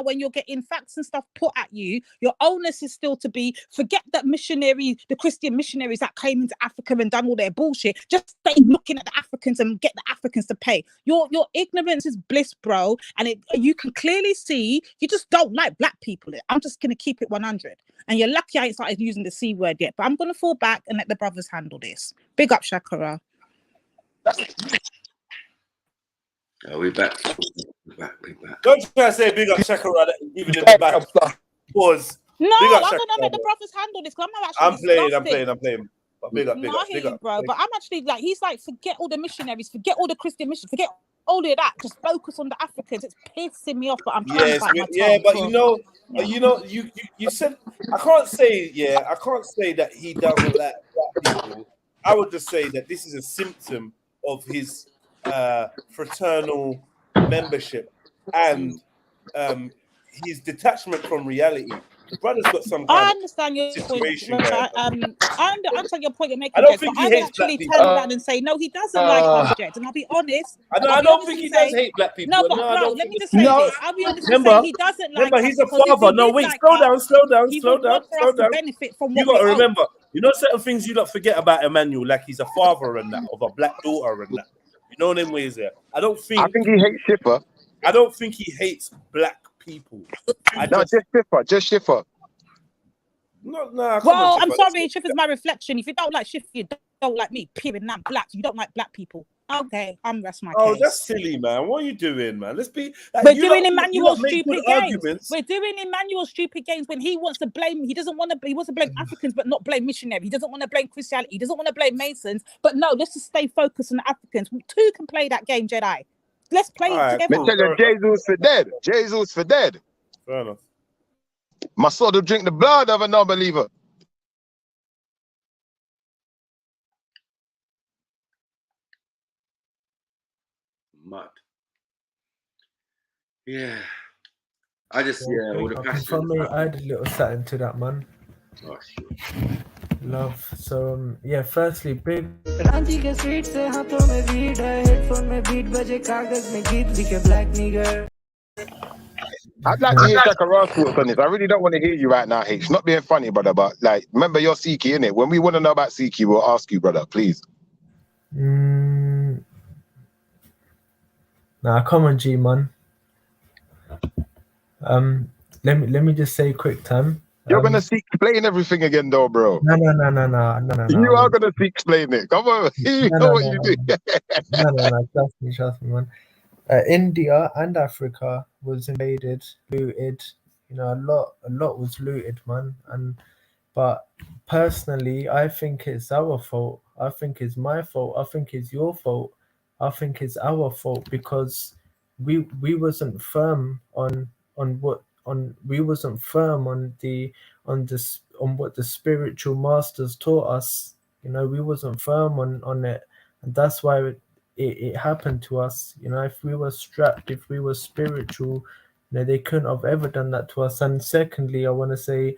when you're getting facts and stuff put at you, your onus is still to be, forget that the Christian missionaries that came into Africa and done all their bullshit. Just stay looking at the Africans and get the Africans to pay. Your ignorance is bliss, bro. And you can clearly see you just don't like black people. I'm just going to keep it 100. And you're lucky I ain't started using the C word yet. But I'm going to fall back and let the brothers handle this. Big up, Shakara. We're back. Don't try to say big up Shakara that even in the back. No, Big I'm up gonna Shaka, make the bro. brothers handle this because I'm actually I'm disgusted. playing. But big up. No, I hear you, bro. But I'm actually like, he's like, forget all the missionaries, forget all the Christian missions, forget all of that. Just focus on the Africans. It's pissing me off, but I'm trying to bite my tongue. But you said I can't say that he doesn't like black people. I would just say that this is a symptom of his fraternal membership and his detachment from reality. The brother's got some kind I understand your point. I understand your point you're making. I don't think he would hates actually black people. turn around and say no, he doesn't like us, Jed. And I'll be honest. I don't think he does hate black people. No, but bro, let me just say this. I'll be honest and say he doesn't like us. He's a because if father. he No, did wait, like slow us, down. He would want for us to benefit from what You got to we own. remember, you know certain things you don't forget about Emmanuel, like he's a father and that, of a black daughter and that. You know them ways there. I think he hates Schiffer. I don't think he hates black people. Just Schiffer. No, well, I'm sorry, Schiffer's my reflection. If you don't like Schiffer, you don't like me. Period. And I'm black. You don't like black people. Okay, I'm rest my case. Oh, that's silly, man. What are you doing, man? Let's be. We're doing Emmanuel's stupid games. We're doing Emmanuel's stupid games when he wants to blame. He doesn't want to. He wants to blame Africans, but not blame missionary. He doesn't want to blame Christianity. He doesn't want to blame Masons. But no, let's just stay focused on the Africans. Two can play that game, Jedi. Let's play it together. Me tell you, Jesus for dead. Jesus for dead. Fair enough. My soul will drink the blood of a non-believer. Mad. Yeah. I just, all the passion. For me, I had a little something to that, man. Oh, shit. Love. So, yeah, firstly, big. I'd like to hear Shaka Ra's thoughts on this. I really don't want to hear you right now, H. Not being funny, brother, but like, remember you're Siki, innit? When we want to know about Siki, we'll ask you, brother, please. Nah, come on, G, man. Let me just say quick time. You're gonna explain everything again, though, bro. No. You are gonna explain it. Come on, you know what you do. No. Trust me, man. India and Africa was invaded, looted. You know, a lot was looted, man. But personally, I think it's our fault. I think it's my fault. I think it's your fault. I think it's our fault because we wasn't firm on what the spiritual masters taught us. You know, we wasn't firm on it, and that's why it happened to us. You know, if we were strapped, if we were spiritual, you know, they couldn't have ever done that to us. And secondly, I want to say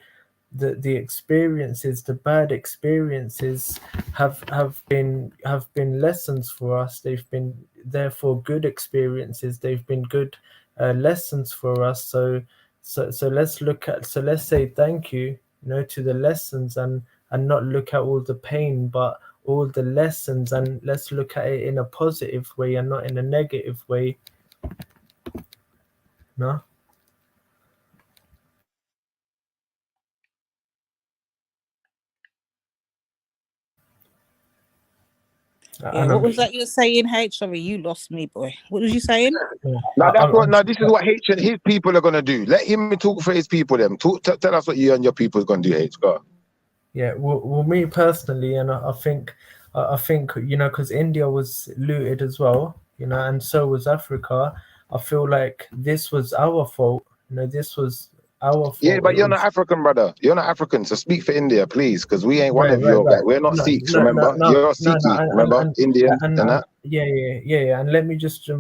that the experiences, the bad experiences, have been lessons for us. They've been therefore good experiences. They've been good lessons for us. So let's say thank you, to the lessons and not look at all the pain, but all the lessons, and let's look at it in a positive way and not in a negative way. No. Yeah, what was that you were saying, H? Sorry, you lost me, boy. What was you saying? This is what H and his people are gonna do. Let him talk for his people. Tell us what you and your people are gonna do, H. Go. Yeah, well, me personally, and I think, because India was looted as well, and so was Africa. I feel like this was our fault. This was our fault. Yeah, but you're not African, brother. You're not African, so speak for India, please, because we ain't one of your guys. We're not Sikhs, remember? You're Sikh, remember? Indian and that. Yeah. And let me just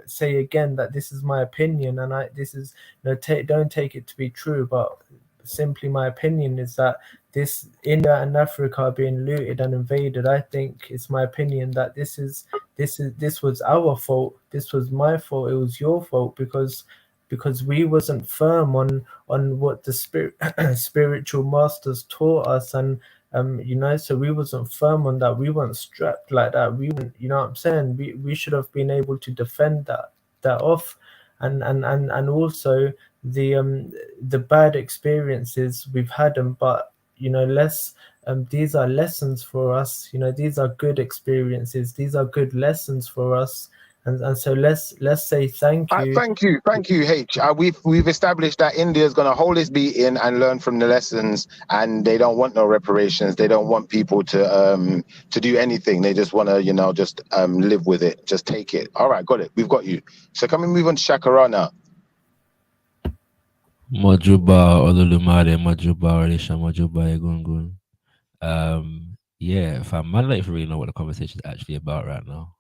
say again that this is my opinion, and this is don't take it to be true, but simply my opinion is that this India and Africa are being looted and invaded. I think it's my opinion that this was our fault. This was my fault. It was your fault because we wasn't firm on what the spiritual masters taught us, and so we wasn't firm on that. We weren't strapped like that. We weren't, you know what I'm saying? We should have been able to defend that off, and also the bad experiences we've had them, but these are lessons for us. These are good experiences. These are good lessons for us. And so let's say thank you. Thank you, H. We've established that India is going to hold its beating and learn from the lessons, and they don't want no reparations. They don't want people to do anything. They just want to, just live with it, just take it. All right, got it. We've got you. So can we move on to Shakara now? Majuba Olulumade, Majuba Orisha, Majuba Egungun. Yeah, fam, I don't even really know what the conversation is actually about right now.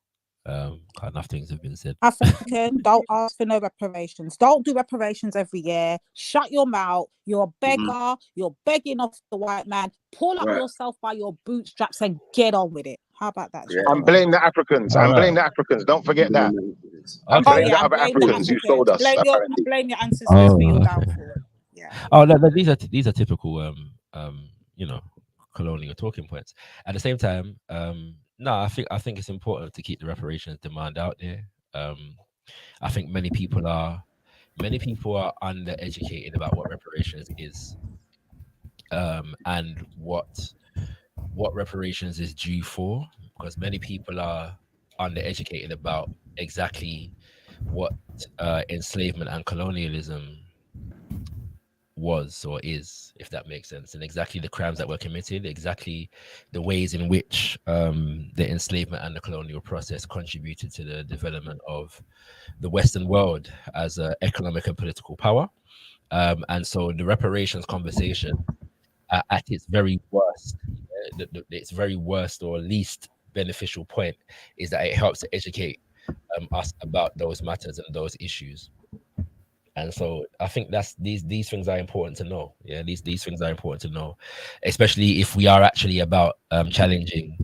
Enough things have been said. African, don't ask for no reparations. Don't do reparations every year. Shut your mouth. You're a beggar. You're begging off the white man. Pull up yourself by your bootstraps and get on with it. How about that? Yeah. And blame the Africans. And blame the Africans. Don't forget that. And blame the other Africans who sold us. Blame your ancestors for your downfall. Yeah. Oh, these are typical colonial talking points. At the same time, no, I think it's important to keep the reparations demand out there. I think many people are undereducated about what reparations is, and what reparations is due for, because many people are undereducated about exactly what enslavement and colonialism was or is, if that makes sense, and exactly the crimes that were committed, exactly the ways in which the enslavement and the colonial process contributed to the development of the Western world as an economic and political power. And so the reparations conversation at its very worst, its very worst or least beneficial point, is that it helps to educate us about those matters and those issues. And so I think that's these things are important to know. Yeah, these things are important to know, especially if we are actually about challenging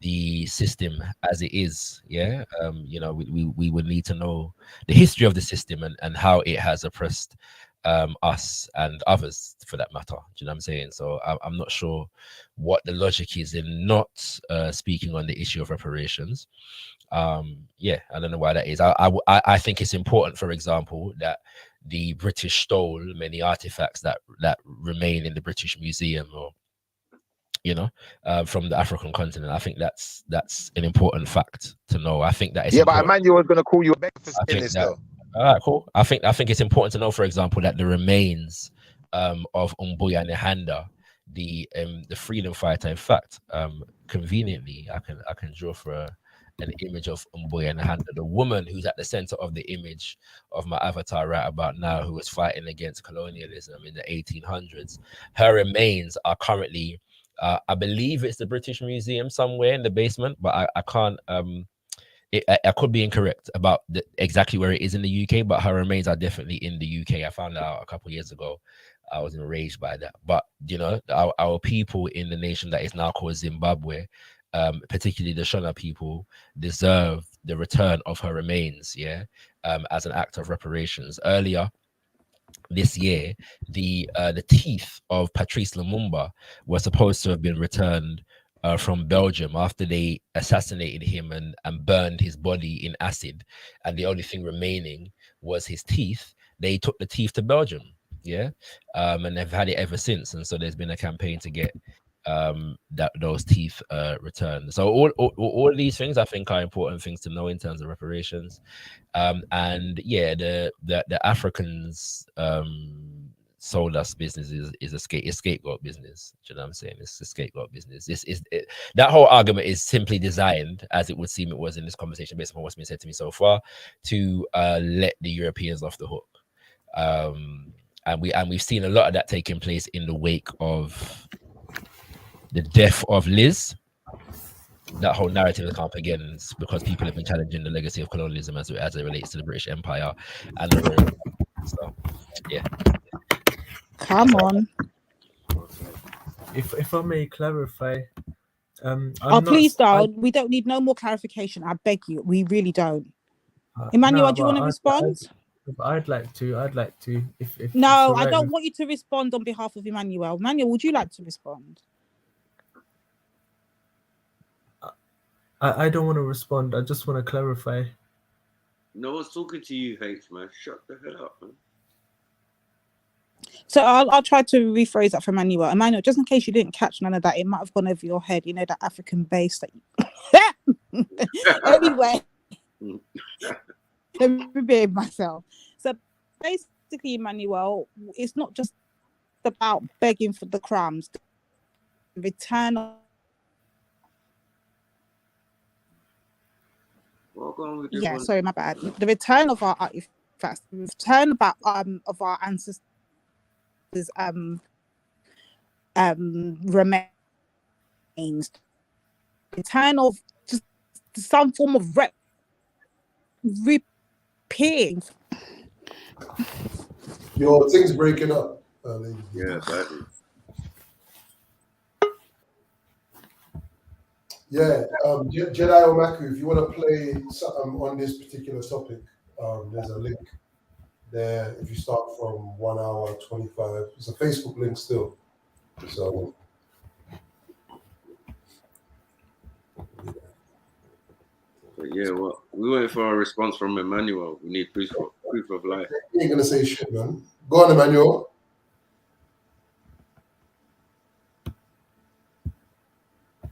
the system as it is. Yeah, we would need to know the history of the system and how it has oppressed us and others, for that matter. Do you know what I'm saying? So I'm not sure what the logic is in not speaking on the issue of reparations. Yeah, I don't know why that is. I think it's important, for example, that the British stole many artifacts that remain in the British Museum, or from the African continent. I think that's an important fact to know. I think that it's but Emmanuel was going to call you a beggar for saying this, though. All right, cool. I think it's important to know, for example, that the remains of Umbuya Nehanda, the freedom fighter, in fact, conveniently, I can draw for an image of Umbuya Nehanda, the woman who's at the center of the image of my avatar right about now, who was fighting against colonialism in the 1800s. Her remains are currently, I believe it's the British Museum somewhere in the basement, but I can't. I could be incorrect about exactly where it is in the UK, but her remains are definitely in the UK. I found out a couple of years ago. I was enraged by that. But our people in the nation that is now called Zimbabwe, particularly the Shona people, deserve the return of her remains, as an act of reparations. Earlier this year, the teeth of Patrice Lumumba were supposed to have been returned from Belgium after they assassinated him and burned his body in acid, and the only thing remaining was his teeth. They took the teeth to Belgium, and they've had it ever since. And so there's been a campaign to get those teeth returned. So all of these things I think are important things to know in terms of reparations. And yeah, the Africans sold us business is a scapegoat business. Do you know what I'm saying? It's a scapegoat business. That whole argument is simply designed, as it would seem it was in this conversation, based on what's been said to me so far, to let the Europeans off the hook. And we've seen a lot of that taking place in the wake of the death of Liz. That whole narrative has come up again because people have been challenging the legacy of colonialism as it relates to the British Empire and the Royal. So, yeah. Come on. If I may clarify, please don't. We don't need no more clarification. I beg you. We really don't. Emmanuel, do you want to respond? I'd like to. If no, I don't want you to respond on behalf of Emmanuel. Emmanuel, would you like to respond? I don't want to respond. I just want to clarify. No one's talking to you, H, man. Shut the hell up, man. So I'll try to rephrase that for Emmanuel. Emmanuel, just in case you didn't catch none of that, it might have gone over your head. You know, that African base that. Anyway, Let me behave myself. So basically, Emmanuel, it's not just about begging for the crumbs. The return of sorry, my bad. The return of our artifacts, the return of our ancestors remains. Return of just some form of repeating. Your thing's breaking up. Yeah, badly. Yeah, Jedi or Maku, if you want to play something on this particular topic, there's a link there. If you start from 1 hour 25, it's a Facebook link still. So But yeah, well, we waiting for a response from Emmanuel. We need proof of life. he ain't gonna say shit, man. Go on, Emmanuel. I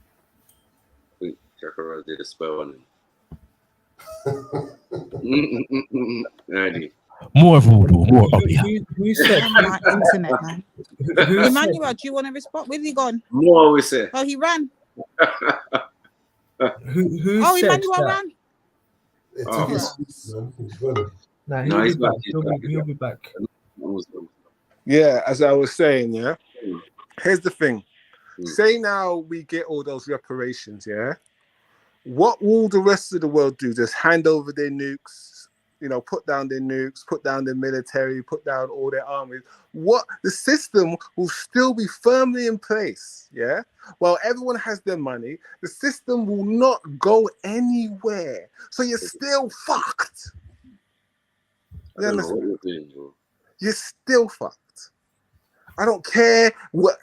think Chakra did a spell on him. Eddie. More voodoo, more obeah. Who said my internet, man? Emmanuel, do you want to respond? Where's he gone? More, we say. Oh, he ran. Who Oh, said Emmanuel that? ran. No, he'll be back. He'll be back. Yeah, as I was saying, yeah. Here's the thing. Say now we get all those reparations, yeah. What will the rest of the world do? Just hand over their nukes, you know, put down their nukes, put down their military, put down all their armies. What the system will still be firmly in place, yeah. While everyone has their money, the system will not go anywhere. So you're still fucked. I don't know what you're doing, bro. You're still fucked. I don't care.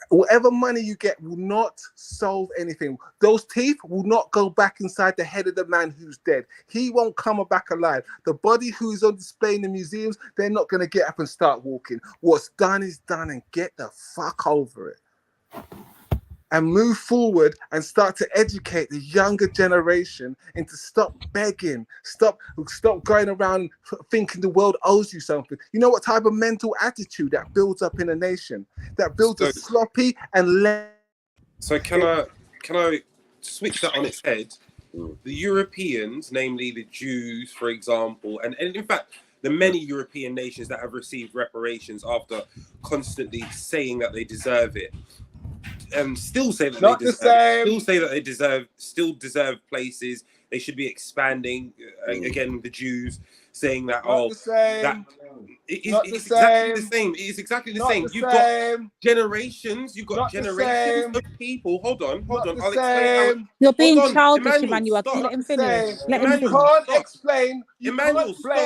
Whatever money you get will not solve anything. Those teeth will not go back inside the head of the man who's dead. He won't come back alive. The body who is on display in the museums, they're not going to get up and start walking. What's done is done, and get the fuck over it. And move forward and start to educate the younger generation into stop begging, stop going around thinking the world owes you something. You know what type of mental attitude that builds up in a nation? That builds a sloppy and So can I switch that on its head? The Europeans, namely the Jews, for example, and in fact the many European nations that have received reparations after constantly saying that they deserve it. Still say that they deserve, still deserve places. They should be expanding. Again, the Jews saying that it's exactly the same. It's exactly the same. You've got generations. You've got generations of people. Hold on. I'll explain. You're being childish, Emmanuel. Can you let him finish? You can't explain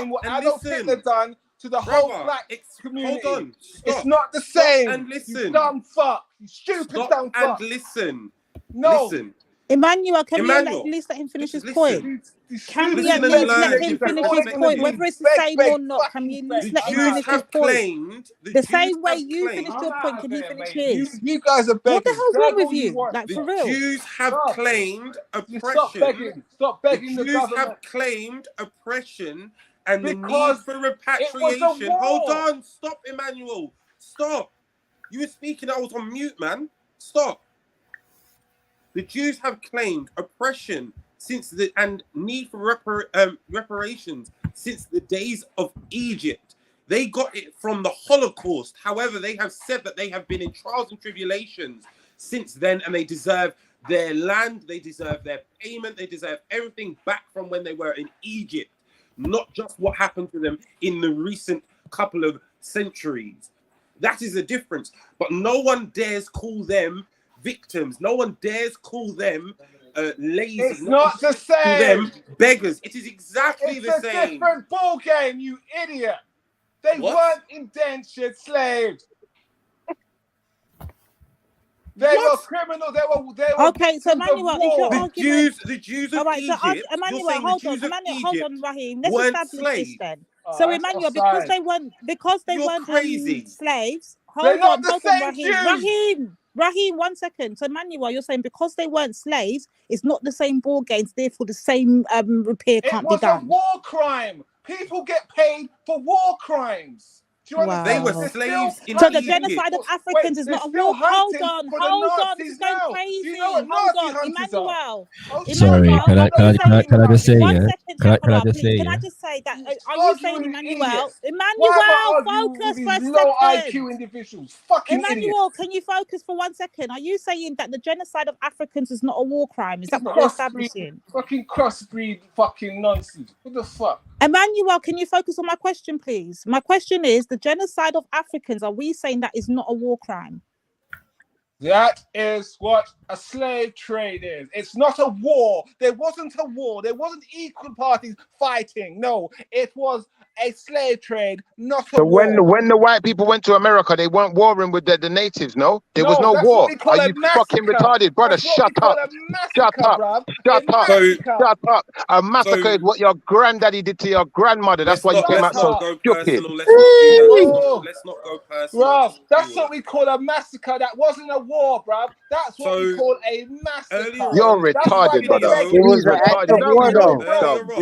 what Adolf Hitler done to the whole black community. Hold on. It's not the same. And listen. You dumb fuck. You stupid dumb fuck. And listen. No. Listen. Emmanuel, can we at least let him finish his point? Can we at least let him finish his point? Whether it's the same or not, can we at least let him finish his point? The same way you finished your point, can he finish his? You guys are begging. What the hell's wrong with you? Like, for real? The Jews have claimed oppression. Stop begging the government. Jews have claimed oppression and the need for repatriation. Hold on. Stop, Emmanuel. Stop. You were speaking, I was on mute, man. Stop. The Jews have claimed oppression and need for reparations since the days of Egypt. They got it from the Holocaust. However, they have said that they have been in trials and tribulations since then, and they deserve their land, they deserve their payment, they deserve everything back from when they were in Egypt, not just what happened to them in the recent couple of centuries. That is the difference. But no one dares call them victims. No one dares call them lazy. It's not the same. Call them beggars. It is exactly the same. It's a different ball game, you idiot. They weren't indentured slaves. They were criminals. They were. Okay, so Emmanuel, is your argument? The Jews of all right, Egypt. So Emmanuel, hold on, Raheem. Let's establish this then. So Emmanuel, because they weren't slaves. Hold on, Raheem. Raheem, 1 second. So, Manuel, you're saying because they weren't slaves, it's not the same ball games, therefore the same repair can't be done. It was a war crime. People get paid for war crimes. Do you understand? They were slaves in So the Egypt. genocide of Africans is not a war. Hold on. This is going crazy. Do you know what Hold Nazi on, hunters Emmanuel. Sorry, can I just say, yeah? Can I just say, Can I yeah? just say that? Are you saying, Emmanuel? Why Focus for a low second. IQ individuals? Fucking Emmanuel, idiots. can you focus for 1 second? Are you saying that the genocide of Africans is not a war crime? Is that what you're establishing? Fucking crossbreed fucking nonsense. What the fuck? Emmanuel, can you focus on my question, please? My question is, the genocide of Africans, are we saying that is not a war crime? That is what a slave trade is. It's not a war. There wasn't a war. There wasn't equal parties fighting. No, it was a slave trade, not a war. So when the white people went to America, they weren't warring with the natives, no? There was no that's war. What we call Are a you massacre. fucking retarded, brother? That's what Shut we call up. a Shut massacre, up. bruv. Shut A up. massacre. Shut up. A massacre is what your granddaddy did to your grandmother. That's why you came out so stupid. Let's not go personal. Bruv, that's what we call a massacre. That wasn't a war, bruv. That's what we call a massacre. You're retarded, brother. It was an act of war, though.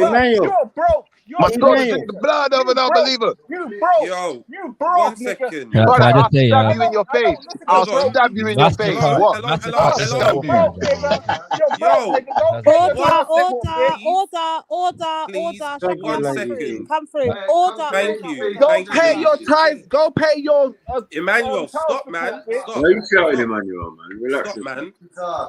Emmanuel. You're broke. My daughter drink the blood of an unbeliever. You broke. Yo, you broke. 1 second. Brother, I I'll just say, stab you in your face. I'll stab you in your face. What? I'll stab you. Order. Come through. Order. Thank you. Go pay your tithe. Go pay your. Emmanuel, stop, man. Stop. Why are you shouting, Emmanuel, man? Relax. Stop, man.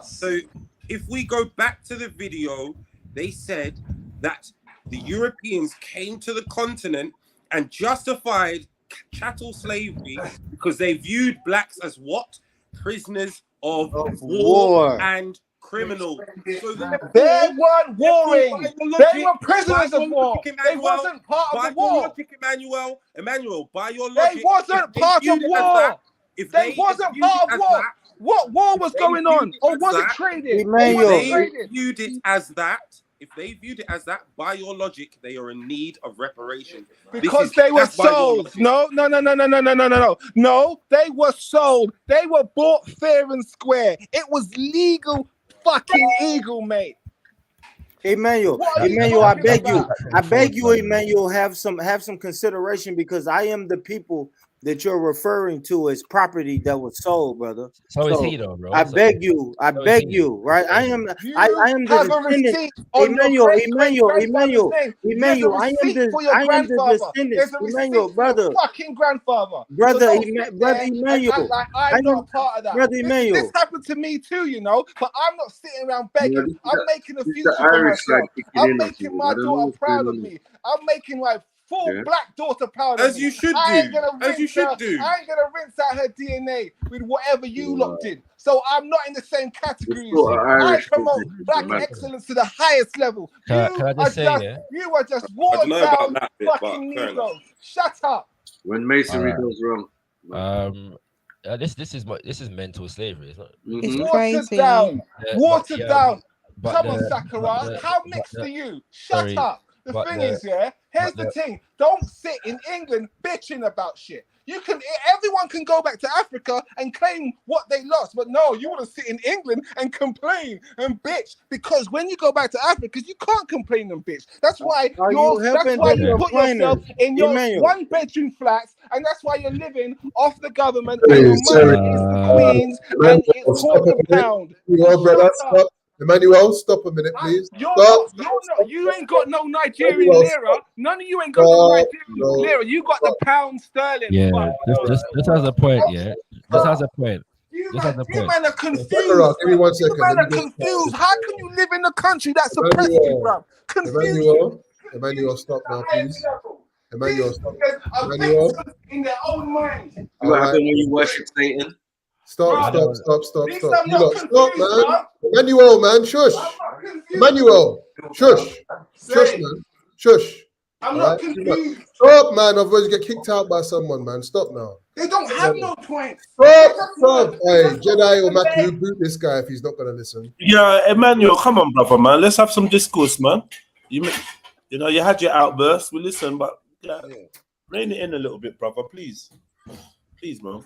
So, if we go back to the video, they said that the Europeans came to the continent and justified chattel slavery because they viewed blacks as what? Prisoners of war and criminals. So they weren't warring. They were prisoners of war. They wasn't part of the war. Emmanuel, by your logic, they wasn't part of war. If they wasn't part of war. What war was going on? Or was it trading? They viewed it as that. If they viewed it as that, by your logic, they are in need of reparation. Because they were sold. No. No, they were sold. They were bought fair and square. It was legal fucking eagle, mate. Emmanuel, I beg you, Emmanuel, have some consideration, because I am the people that you're referring to as property that was sold, brother. So is he, though, bro. I beg you, right? I am the descendant. Emmanuel, I am the descendant. Emmanuel, brother. Fucking grandfather. Brother Emmanuel. I'm not part of that. Brother Emmanuel. This happened to me too, you know, but I'm not sitting around begging. I'm making a future for myself. I'm making my daughter proud of me. I'm making like full black daughter proud of me. As you should do. I ain't gonna rinse out her DNA with whatever you lot did. So I'm not in the same category. I promote black excellence to the highest level. You are just watered down fucking Negroes. Shut up. When masonry goes wrong. This is mental slavery. It's not. It's watered down. Come on, Sakura. How mixed are you? Shut up. The thing is, here's the thing. Don't sit in England bitching about shit. Everyone can go back to Africa and claim what they lost, but no, you want to sit in England and complain and bitch, because when you go back to Africa, you can't complain and bitch. That's why you put yourself in your one-bedroom flats, and that's why you're living off the government, and your money is the Queen's, and it's £2. Emmanuel, stop a minute, please. You ain't got no Nigerian lira. None of you ain't got no Nigerian lira. You got the pound sterling. Yeah, this has a point. Yeah, this has a point. You men are confused. Give me 1 second. You men are confused. How can you live in a country that suppressed you, bro? Emmanuel, stop now, please. Emmanuel, stop. Emmanuel, in their own mind. What happened when you worship Satan? Stop. You lot, stop, man. Emmanuel, man, shush. Emmanuel, shush. Shush, man. Shush. I'm not confused. Stop, man. Otherwise, you get kicked out by someone, man. Stop now. They don't have no points. Stop. Hey, Jedi or Matthew, boot this guy if he's not going to listen. Yeah, Emmanuel, come on, brother, man. Let's have some discourse, man. You know, you had your outburst. We listen, but rein it in a little bit, brother, please. Please, man.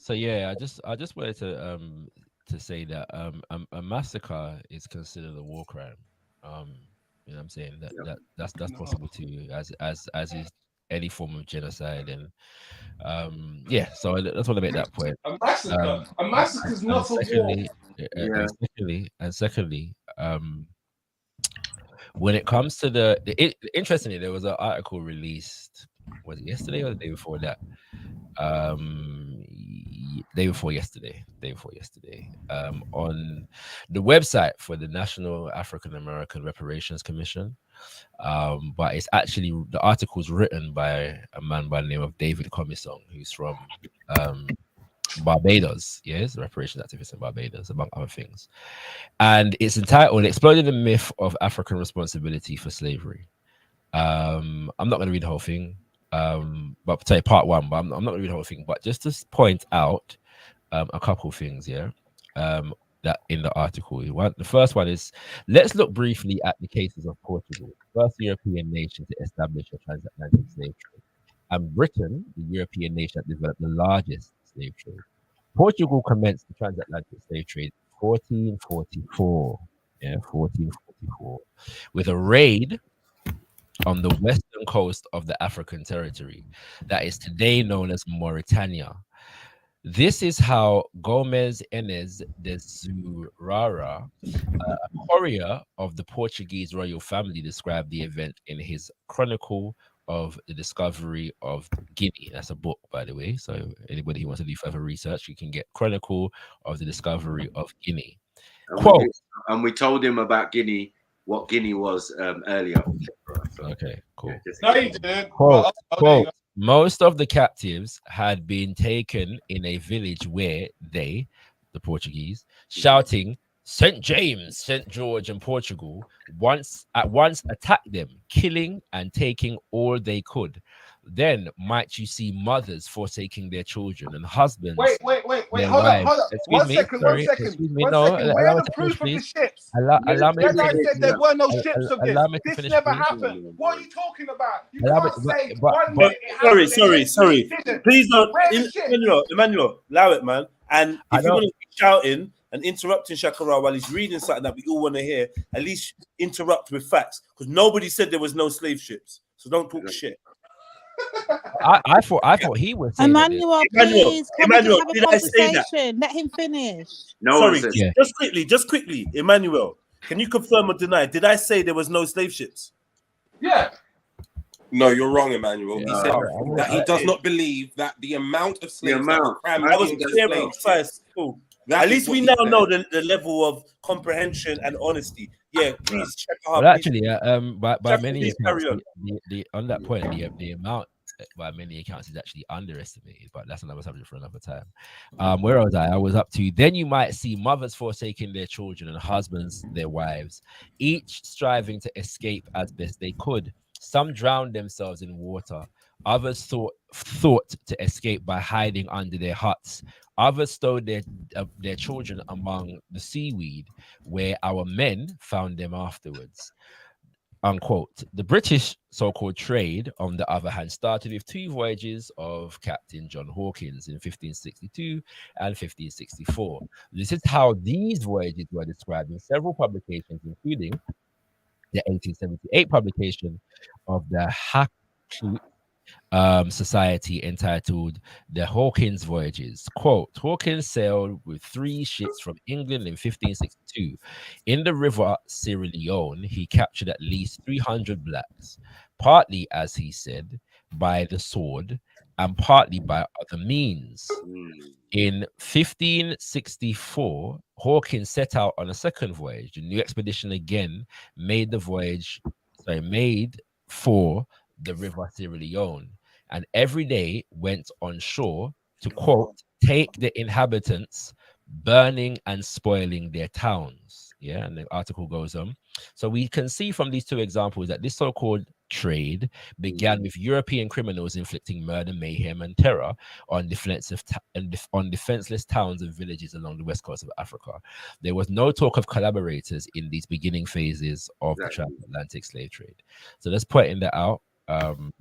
So yeah, I just wanted to say that a massacre is considered a war crime. You know what I'm saying? That's possible too, as is any form of genocide. And yeah, so I just want to make that point. A massacre is not a war. And secondly, when it comes to interestingly, there was an article released, was it yesterday or the day before that? Day before yesterday, on the website for the National African American Reparations Commission. But it's actually, the article's written by a man by the name of David Comisong, who's from Barbados. Yes, reparations activist in Barbados, among other things. And it's entitled "Exploding the Myth of African Responsibility for Slavery." I'm not going to read the whole thing, but say part one, but I'm not going to read the whole thing, but just to point out a couple of things here that in the article. The first one is, let's look briefly at the cases of Portugal, first European nation to establish a transatlantic slave trade, and Britain, the European nation that developed the largest slave trade. Portugal commenced the transatlantic slave trade in 1444. Yeah, 1444, with a raid on the western coast of the African territory that is today known as Mauritania. This is how Gomez Enes de Zurara, a courier of the Portuguese royal family, described the event in his Chronicle of the Discovery of Guinea. That's a book, by the way. So anybody who wants to do further research, you can get Chronicle of the Discovery of Guinea. Quote, and we told him about Guinea, what Guinea was earlier. Okay, cool. No, you didn't. Quote, most of the captives had been taken in a village where they, the Portuguese, shouting St. James, St. George, and Portugal, at once attacked them, killing and taking all they could. Then might you see mothers forsaking their children and husbands. Wait. Hold up. One second. Where are the proof of the ships? Then I said there were no ships of this. This never happened. What are you talking about? You can't say 1 minute it happened. Sorry. Please don't. Emmanuel, allow it, man. And if you're going to be shouting and interrupting Shakara while he's reading something that we all want to hear, at least interrupt with facts, because nobody said there was no slave ships. So don't talk shit. I thought he was saying Emmanuel, please, Emmanuel, did I say that? Let him finish. No, sorry, just quickly, Emmanuel, can you confirm or deny? Did I say there was no slave ships? Yeah. No, you're wrong, Emmanuel. He said that he does not believe that the amount of slaves that were crammed into the slaves. Cool. At least we now know the level of comprehension and honesty. Yeah, please check out. Well, actually, by many accounts, on that point, the amount by many accounts is actually underestimated, but that's another subject for another time. Where was I? I was up to, then you might see mothers forsaking their children and husbands their wives, each striving to escape as best they could. Some drowned themselves in water. Others thought to escape by hiding under their huts. Others stowed their children among the seaweed, where our men found them afterwards. Unquote. The British so-called trade, on the other hand, started with 2 voyages of Captain John Hawkins in 1562 and 1564. This is how these voyages were described in several publications, including the 1878 publication of the Hakluyt Society entitled The Hawkins Voyages. Quote, Hawkins sailed with 3 ships from England in 1562. In the river Sierra Leone, he captured at least 300 blacks, partly, as he said, by the sword and partly by other means. In 1564, Hawkins set out on a second voyage. The new expedition again made for the river Sierra Leone, and every day went on shore to, quote, take the inhabitants, burning and spoiling their towns. Yeah, and the article goes on. So we can see from these 2 examples that this so-called trade began with European criminals inflicting murder, mayhem, and terror on defenseless towns and villages along the west coast of Africa. There was no talk of collaborators in these beginning phases of the transatlantic slave trade. So let's pointing that out. I'm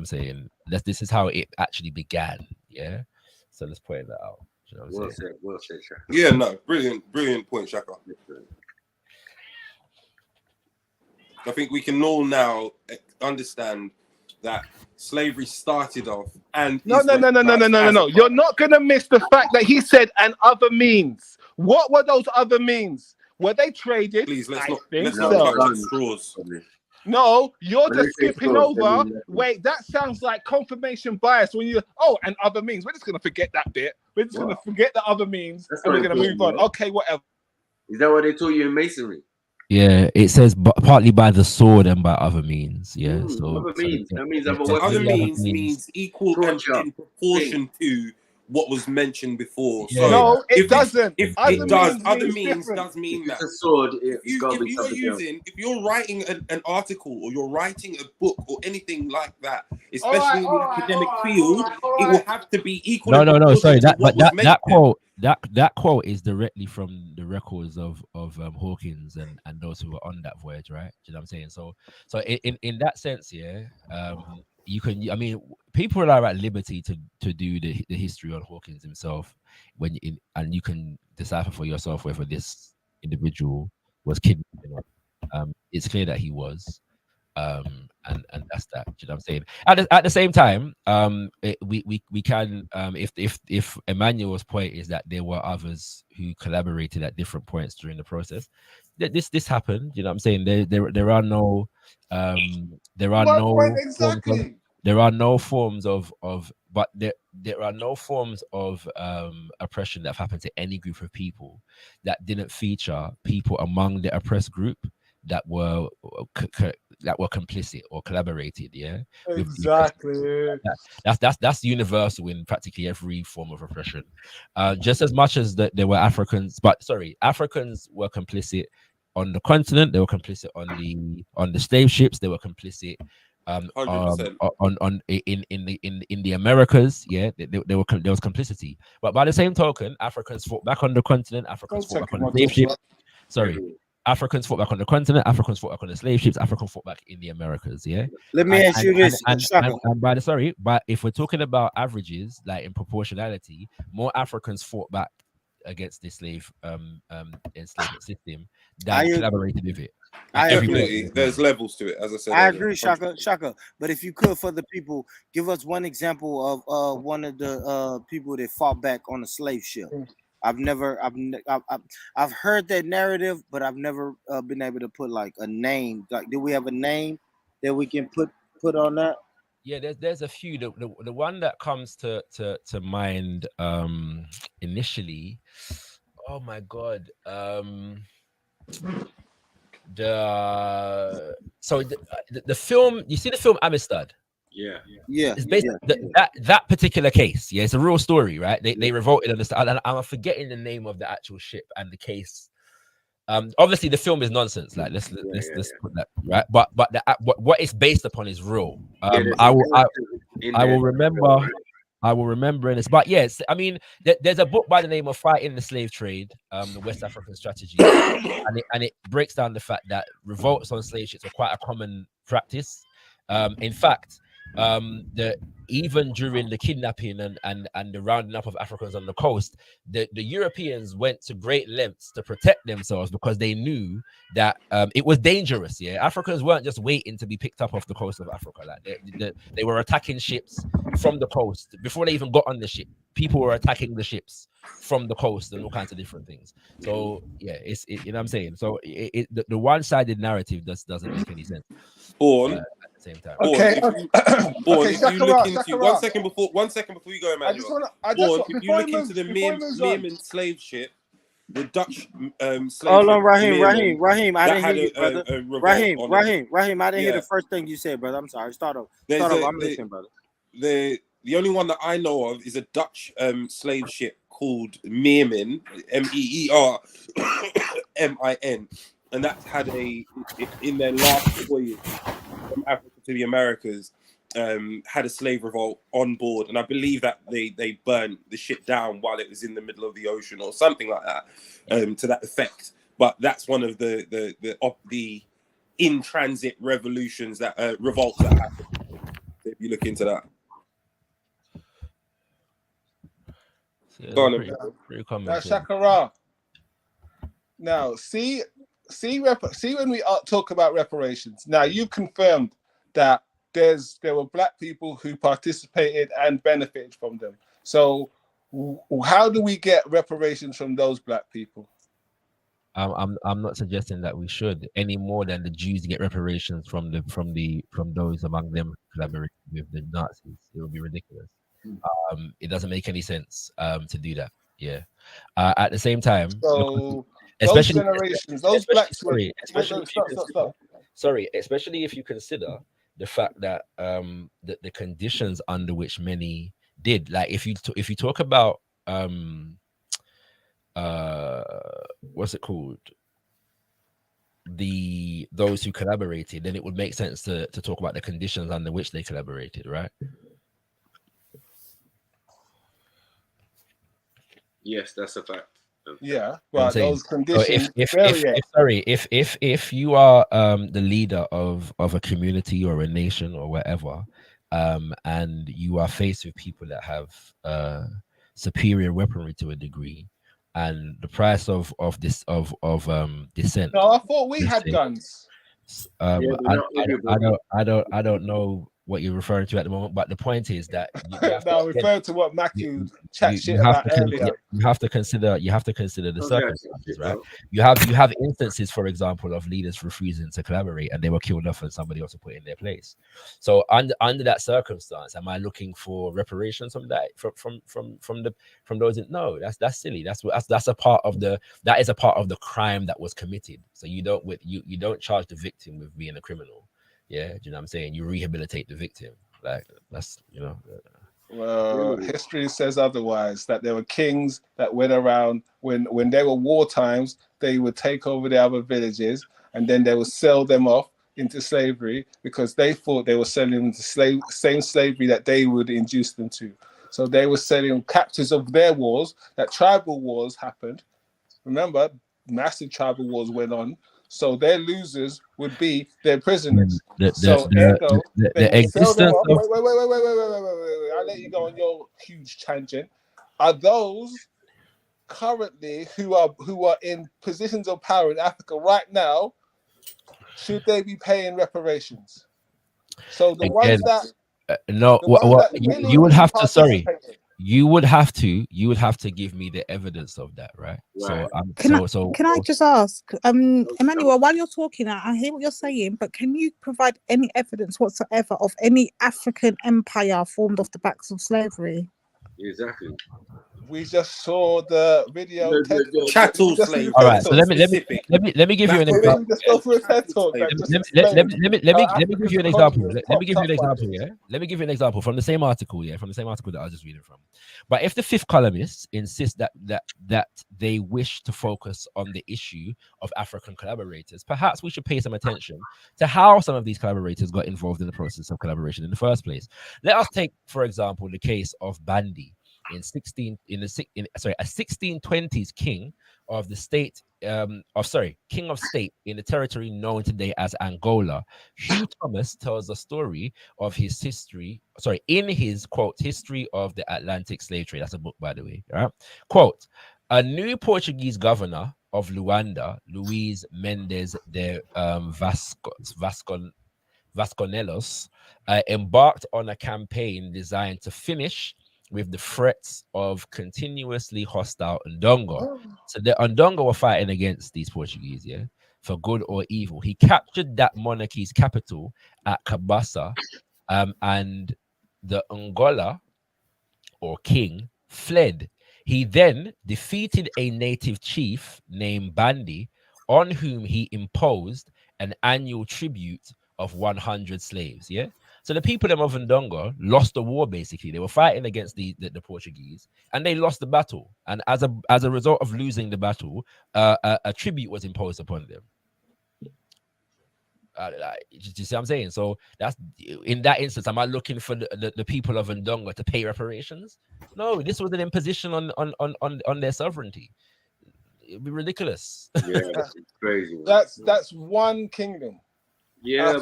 saying that this is how it actually began. Yeah. So let's point that out. You know what I'm Well saying? said, well said, Shaka. Yeah, no, brilliant point, Shaka. I think we can all now understand that slavery started off and No. You're not gonna miss the fact that he said and other means. What were those other means? Were they traded? Please let's I not think clutch so. at straws. No, you're When just they say skipping straws, they over. mean nothing. Wait, that sounds like confirmation bias. When you and other means, we're just gonna forget that bit. We're just gonna forget the other means, That's and we're not gonna move important, on. bro. Okay, whatever. Is that what they taught you in masonry? Yeah, it says partly by the sword and by other means. Yeah, so Other means. That means other Other weapons. means equal and in proportion to what was mentioned before. Yeah. So No, it if doesn't. If Other it does, means other means means different. does mean that. A sword, If you're writing an article or you're writing a book or anything like that, especially in the academic field, it will have to be equal. No. Sorry, to what was meant. That quote is directly from the records of Hawkins and those who were on that voyage, right? Do you know what I'm saying? So in that sense, yeah, you can. I mean, people are at liberty to do the history on Hawkins himself and you can decipher for yourself whether this individual was kidnapped or not. It's clear that he was. And that's that. Do you know what I'm saying? At the same time, we can if Emmanuel's point is that there were others who collaborated at different points during the process, this happened. You know what I'm saying? There are no exactly. There are no forms of but there are no forms of oppression that have happened to any group of people that didn't feature people among the oppressed group that were complicit or collaborated. Yeah, Exactly. That's universal in practically every form of oppression. Just as much as that there were Africans were complicit on the continent. They were complicit on the slave ships. They were complicit in the Americas. Yeah, there was complicity. But by the same token, Africans fought back on the continent. Africans fought back on the slave ships. Africans fought back on the continent. Africans fought back on the slave ships. Africans fought back in the Americas. Yeah. Let me ask you this. But if we're talking about averages, like in proportionality, more Africans fought back against the slave enslavement system than collaborated with it. Definitely, there's levels to it, as I said. I agree, Shaka. But if you could, for the people, give us one example of one of the people that fought back on a slave ship. I've heard that narrative, but I've never been able to put like a name. Like, do we have a name that we can put on that? Yeah, there's a few. The one that comes to mind initially. Oh my god. The film. You see the film Amistad? Yeah. It's based that particular case. Yeah, it's a real story, right? They revolted on this. And I'm forgetting the name of the actual ship and the case. Obviously the film is nonsense. Like let's put that right. But what it's based upon is real. I will remember in this. But yes, I mean, there's a book by the name of Fighting the Slave Trade, the West African Strategy, and it breaks down the fact that revolts on slave ships are quite a common practice. In fact, even during the kidnapping and the rounding up of Africans on the coast, the Europeans went to great lengths to protect themselves because they knew that it was dangerous. Yeah, Africans weren't just waiting to be picked up off the coast of Africa. Like they were attacking ships from the coast before they even got on the ship. People were attacking the ships from the coast and all kinds of different things. So yeah, you know what I'm saying. So the one-sided narrative doesn't make any sense. Same time. Okay. If you look into 1 second before you go, Emmanuel. If you look into the Meerman slave ship, the Dutch slave Hold on, ship, Raheem. I didn't hear you, brother. Raheem. I didn't hear the first thing you said, brother. I'm sorry. Start over. I'm listening, brother. The only one that I know of is a Dutch slave ship called Meermin, MEERMIN, and that had in their last voyage from Africa to the Americas, had a slave revolt on board, and I believe that they burned the ship down while it was in the middle of the ocean or something like that, to that effect. But that's one of the in transit revolutions that revolts that happened. If you look into that. Yeah, Go on, pretty common. Now, Shakara. Now, see when we talk about reparations. Now, you confirmed that there were black people who participated and benefited from them. So, how do we get reparations from those black people? I'm not suggesting that we should any more than the Jews get reparations from those among them collaborating with the Nazis. It would be ridiculous. It doesn't make any sense to do that. Yeah. At the same time, so especially those generations, those blacks. Sorry, especially if you consider the fact that the conditions under which many did, like if you talk about what's it called, those who collaborated, then it would make sense to talk about the conditions under which they collaborated, right? Yes, that's a fact. Yeah, but those conditions. If you are the leader of a community or a nation or whatever, and you are faced with people that have superior weaponry to a degree, and the price of dissent. No, I thought we had guns. I don't know what you're referring to at the moment, but the point is that no, refer to what Matthew chat shit about earlier. You have to consider the circumstances, right? You have instances, for example, of leaders refusing to collaborate and they were killed off and somebody else put in their place. So under that circumstance, am I looking for reparations from that from those? No, that's silly. That's a part of that is a part of the crime that was committed. So you don't charge the victim with being a criminal. Yeah, do you know what I'm saying? You rehabilitate the victim. Like that's Well, history says otherwise. That there were kings that went around when there were war times, they would take over the other villages and then they would sell them off into slavery because they thought they were selling them to same slavery that they would induce them to. So they were selling captives of their wars. That tribal wars happened. Remember, massive tribal wars went on. So their losers would be their prisoners. The existence of... Wait. I'll let you go on your huge tangent. Are those currently who are in positions of power in Africa right now, should they be paying reparations? So the ones that you would have to. Sorry. You would have to give me the evidence of that, right? Right. So can I just ask, Emmanuel, while you're talking, I hear what you're saying, but can you provide any evidence whatsoever of any African empire formed off the backs of slavery? Exactly. We just saw the video. Chattel slave. All right, so let me give you an example. Let me give you an example. Let me give you an example. Yeah, let me give you an example from the same article. Yeah, from the same article that I was just reading from. But if the fifth columnists insist that they wish to focus on the issue of African collaborators, perhaps we should pay some attention to how some of these collaborators got involved in the process of collaboration in the first place. Let us take, for example, the case of Bandi. A 1620s king of the state king of state in the territory known today as Angola. Hugh Thomas tells a story of his history, in his quote, History of the Atlantic Slave Trade. That's a book, by the way. Right? Quote, a new Portuguese governor of Luanda, Luis Mendes de Vasconcelos, embarked on a campaign designed to finish with the threats of continuously hostile Ndongo. So the Ndongo were fighting against these Portuguese, yeah, for good or evil. He captured that monarchy's capital at Cabasa, and the Angola, or king, fled. He then defeated a native chief named Bandi, on whom he imposed an annual tribute of 100 slaves, yeah? So the people of Ndongo lost the war, basically. They were fighting against the Portuguese, and they lost the battle. And as a result of losing the battle, a tribute was imposed upon them. You see what I'm saying? So that's in that instance. Am I looking for the people of Ndongo to pay reparations? No, this was an imposition on their sovereignty. It'd be ridiculous. Yeah, it's crazy. That's one kingdom. Yeah.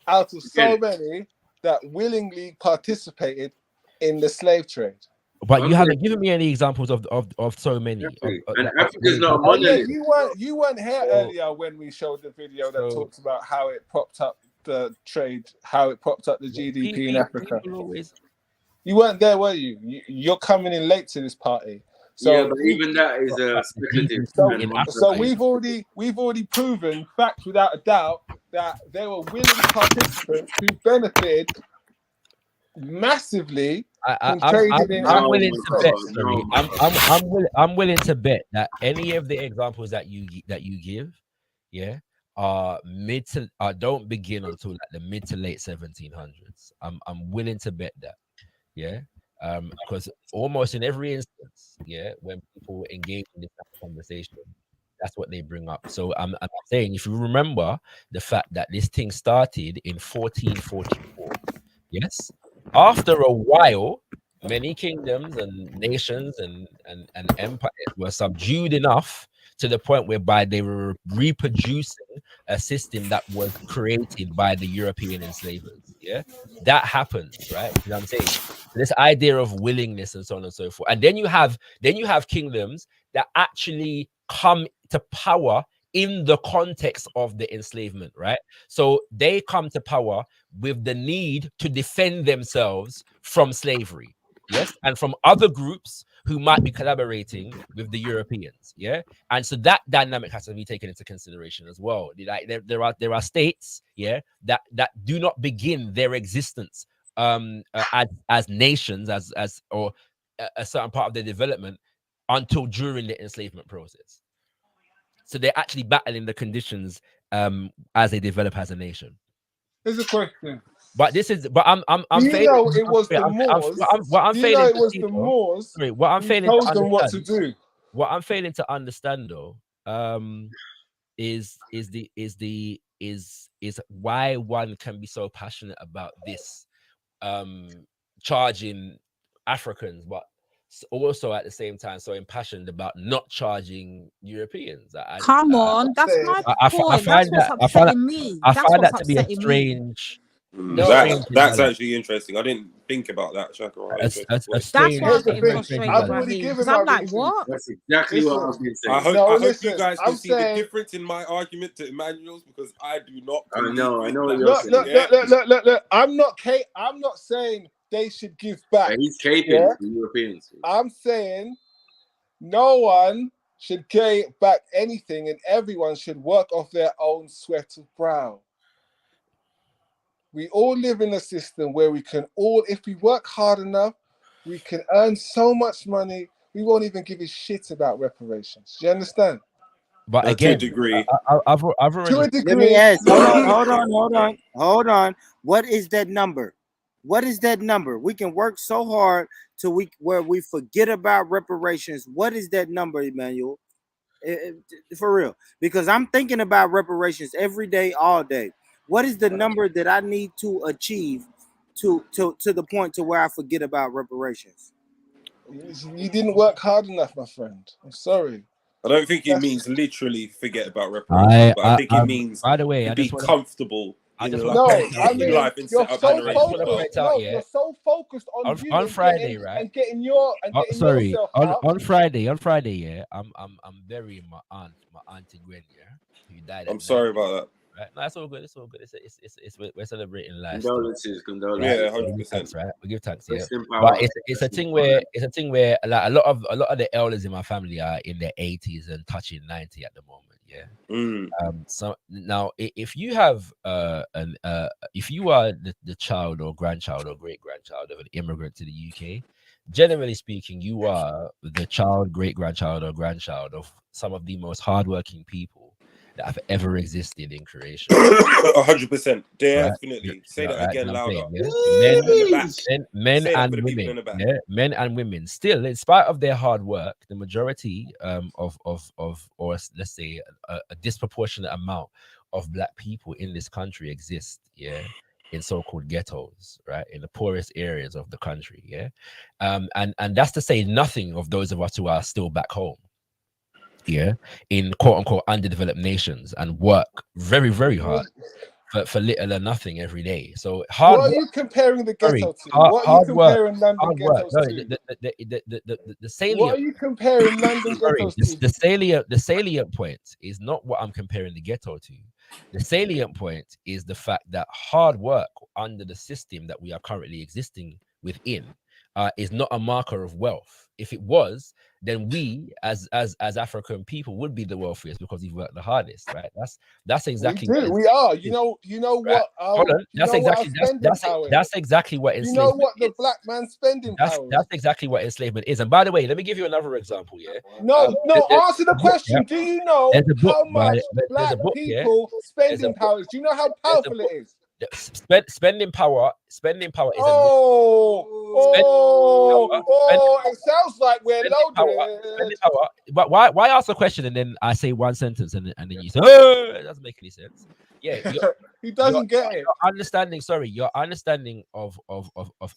Out of so many that willingly participated in the slave trade. But you haven't given me any examples of so many. And Africa's not a monolith. You weren't here earlier when we showed the video that talks about how it propped up the trade, how it propped up the GDP in Africa. You weren't there, were you? You're coming in late to this party. So yeah, but even that is speculative. So we've already proven, fact without a doubt, that there were willing participants who benefited massively. I'm willing to bet that any of the examples that you give, yeah, don't begin until like the mid to late 1700s. I'm willing to bet that, yeah, because almost in every instance, yeah, when people engage in this conversation, that's what they bring up. So I'm saying, if you remember the fact that this thing started in 1444, yes, after a while, many kingdoms and nations and empires were subdued enough to the point whereby they were reproducing a system that was created by the European enslavers. Yeah, that happens, right? You know what I'm saying? This idea of willingness and so on and so forth. And then you have kingdoms that actually come to power in the context of the enslavement, right? So they come to power with the need to defend themselves from slavery, yes, and from other groups who might be collaborating with the Europeans, yeah. And so that dynamic has to be taken into consideration as well. Like there are states, yeah, that do not begin their existence as nations, or a certain part of their development until during the enslavement process. So they're actually battling the conditions as they develop as a nation. Here's a question. But this is, but I'm failing. It was the Moors. It was the Moors. Sorry, what I'm failing to understand. What to do. What I'm failing to understand though, is why one can be so passionate about this, charging Africans, but also at the same time so impassioned about not charging Europeans. Come on, that's my point. That's what's upsetting me. I find that to be a strange. That's actually interesting. I didn't think about that, Shaka. That's why I'm getting frustrated right here. Because I'm like, what? That's exactly what I was going to say. I hope you guys can see the difference in my argument to Emmanuel's, because I do not. I know what you're saying. Look. I'm not saying they should give back. He's caping the Europeans. I'm saying no one should get back anything, and everyone should work off their own sweat of brow. We all live in a system where we can all, if we work hard enough, we can earn so much money, we won't even give a shit about reparations. Do you understand? But again, to a degree. I've already... To a degree. Let me ask. Hold on. What is that number? What is that number? We can work so hard till where we forget about reparations. What is that number, Emmanuel? For real. Because I'm thinking about reparations every day, all day. What is the number that I need to achieve to the point to where I forget about reparations? You didn't work hard enough, my friend. I'm sorry. I don't think it means literally forget about reparations, but I think it means, by the way, be comfortable. You're so focused on you on Friday, right? And getting yourself out. On Friday, yeah. I'm burying my auntie Gwen, yeah, who died. I'm sorry about that. Right? No, it's all good. We're celebrating life. Condolences. Yeah, 100%. Right? We give thanks. Yeah. But it's a thing where like a lot of the elders in my family are in their 80s and touching 90 at the moment. Yeah. So now, if you have if you are the child or grandchild or great grandchild of an immigrant to the UK, generally speaking, you are the child, great grandchild, or grandchild of some of the most hardworking people that have ever existed in creation. 100%, definitely. Right? Say that again louder. Men and women. Still, in spite of their hard work, the majority or let's say a disproportionate amount of Black people in this country exist. Yeah. In so-called ghettos, right, in the poorest areas of the country. Yeah. And that's to say nothing of those of us who are still back home. Yeah, in quote unquote underdeveloped nations and work very, very hard. for little or nothing every day. So hard. What are you comparing the ghetto to? Hard, What are you comparing work, London ghettos no, to? The salient. What are you comparing London ghettos to? The salient point is not what I'm comparing the ghetto to. The salient point is the fact that hard work under the system that we are currently existing within is not a marker of wealth. If it was, then we as African people would be the wealthiest because we've worked the hardest, right? That's exactly we do. We are. You know right? what? Hold on. That's exactly what enslavement is. You know what the black man's spending power. That's exactly what enslavement is. And by the way, let me give you another example. Yeah. No, answer the question. Do you know how much black people spending power is? Do you know how powerful it is? Spending power is it sounds like we're loaded. Spending power. But why ask a question and then I say one sentence and then you say, oh, it doesn't make any sense. Yeah, he doesn't get it. Your understanding of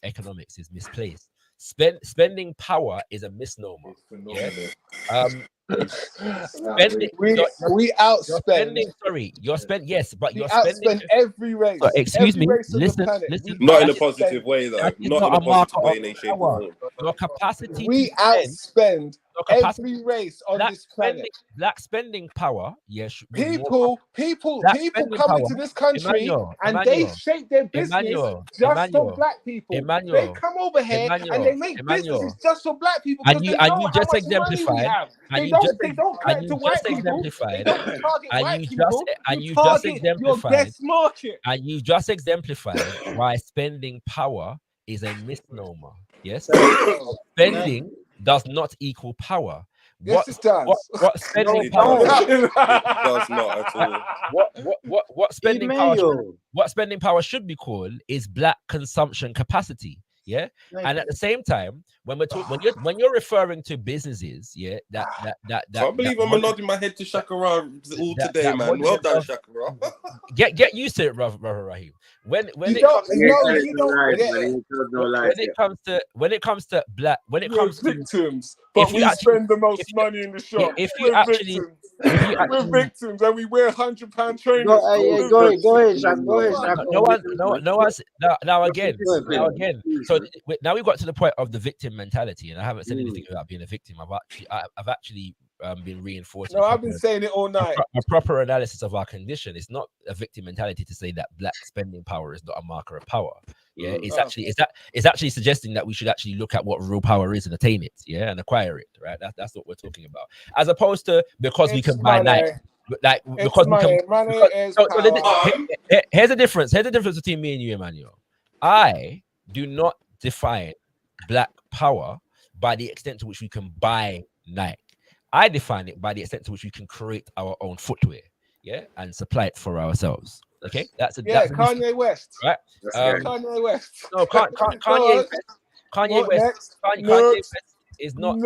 economics is misplaced. Spending power is a misnomer. Yeah? We outspend. You're spending. Yes, but you're spending every race. Excuse me. Listen. Not in a positive way, though. Not in a positive way, in a shape or form. Your capacity. We outspend every race on this planet. Black spending power. Yes. People come into this country and they shape their business just for black people. They come over here and they make businesses just for black people. And you just exemplified. They don't connect to white people. They don't target white people. You target your guest market. And you just exemplified why spending power is a misnomer. Yes, spending does not equal power. Yes, it does. What spending power? It does not at all. What spending power? What spending power should be called is black consumption capacity. Yeah, and at the same time, when you're referring to businesses, yeah, that can't believe I'm nodding my head to Shakara all today, man. Well done, Shakara. Get used to it, brother Raheem. When it comes to victims, but we spend the most money in the shop. We're victims, and we wear £100 trainers. Go ahead, Shaq. Now again. So now we got to the point of the victim mentality, and I haven't said anything about being a victim. I've actually been reinforcing. No, I've been saying it all night. A proper analysis of our condition. It's not a victim mentality to say that black spending power is not a marker of power. Yeah, it's actually suggesting that we should actually look at what real power is and attain it. Yeah, and acquire it. Right. That's what we're talking about. As opposed to because we can buy Nike. Like because here's the difference. Here's the difference between me and you, Emmanuel. I do not define black power by the extent to which we can buy Nike. I define it by the extent to which we can create our own footwear, yeah, and supply it for ourselves. Okay, that's Kanye West, right? Kanye West. No, Kanye West is not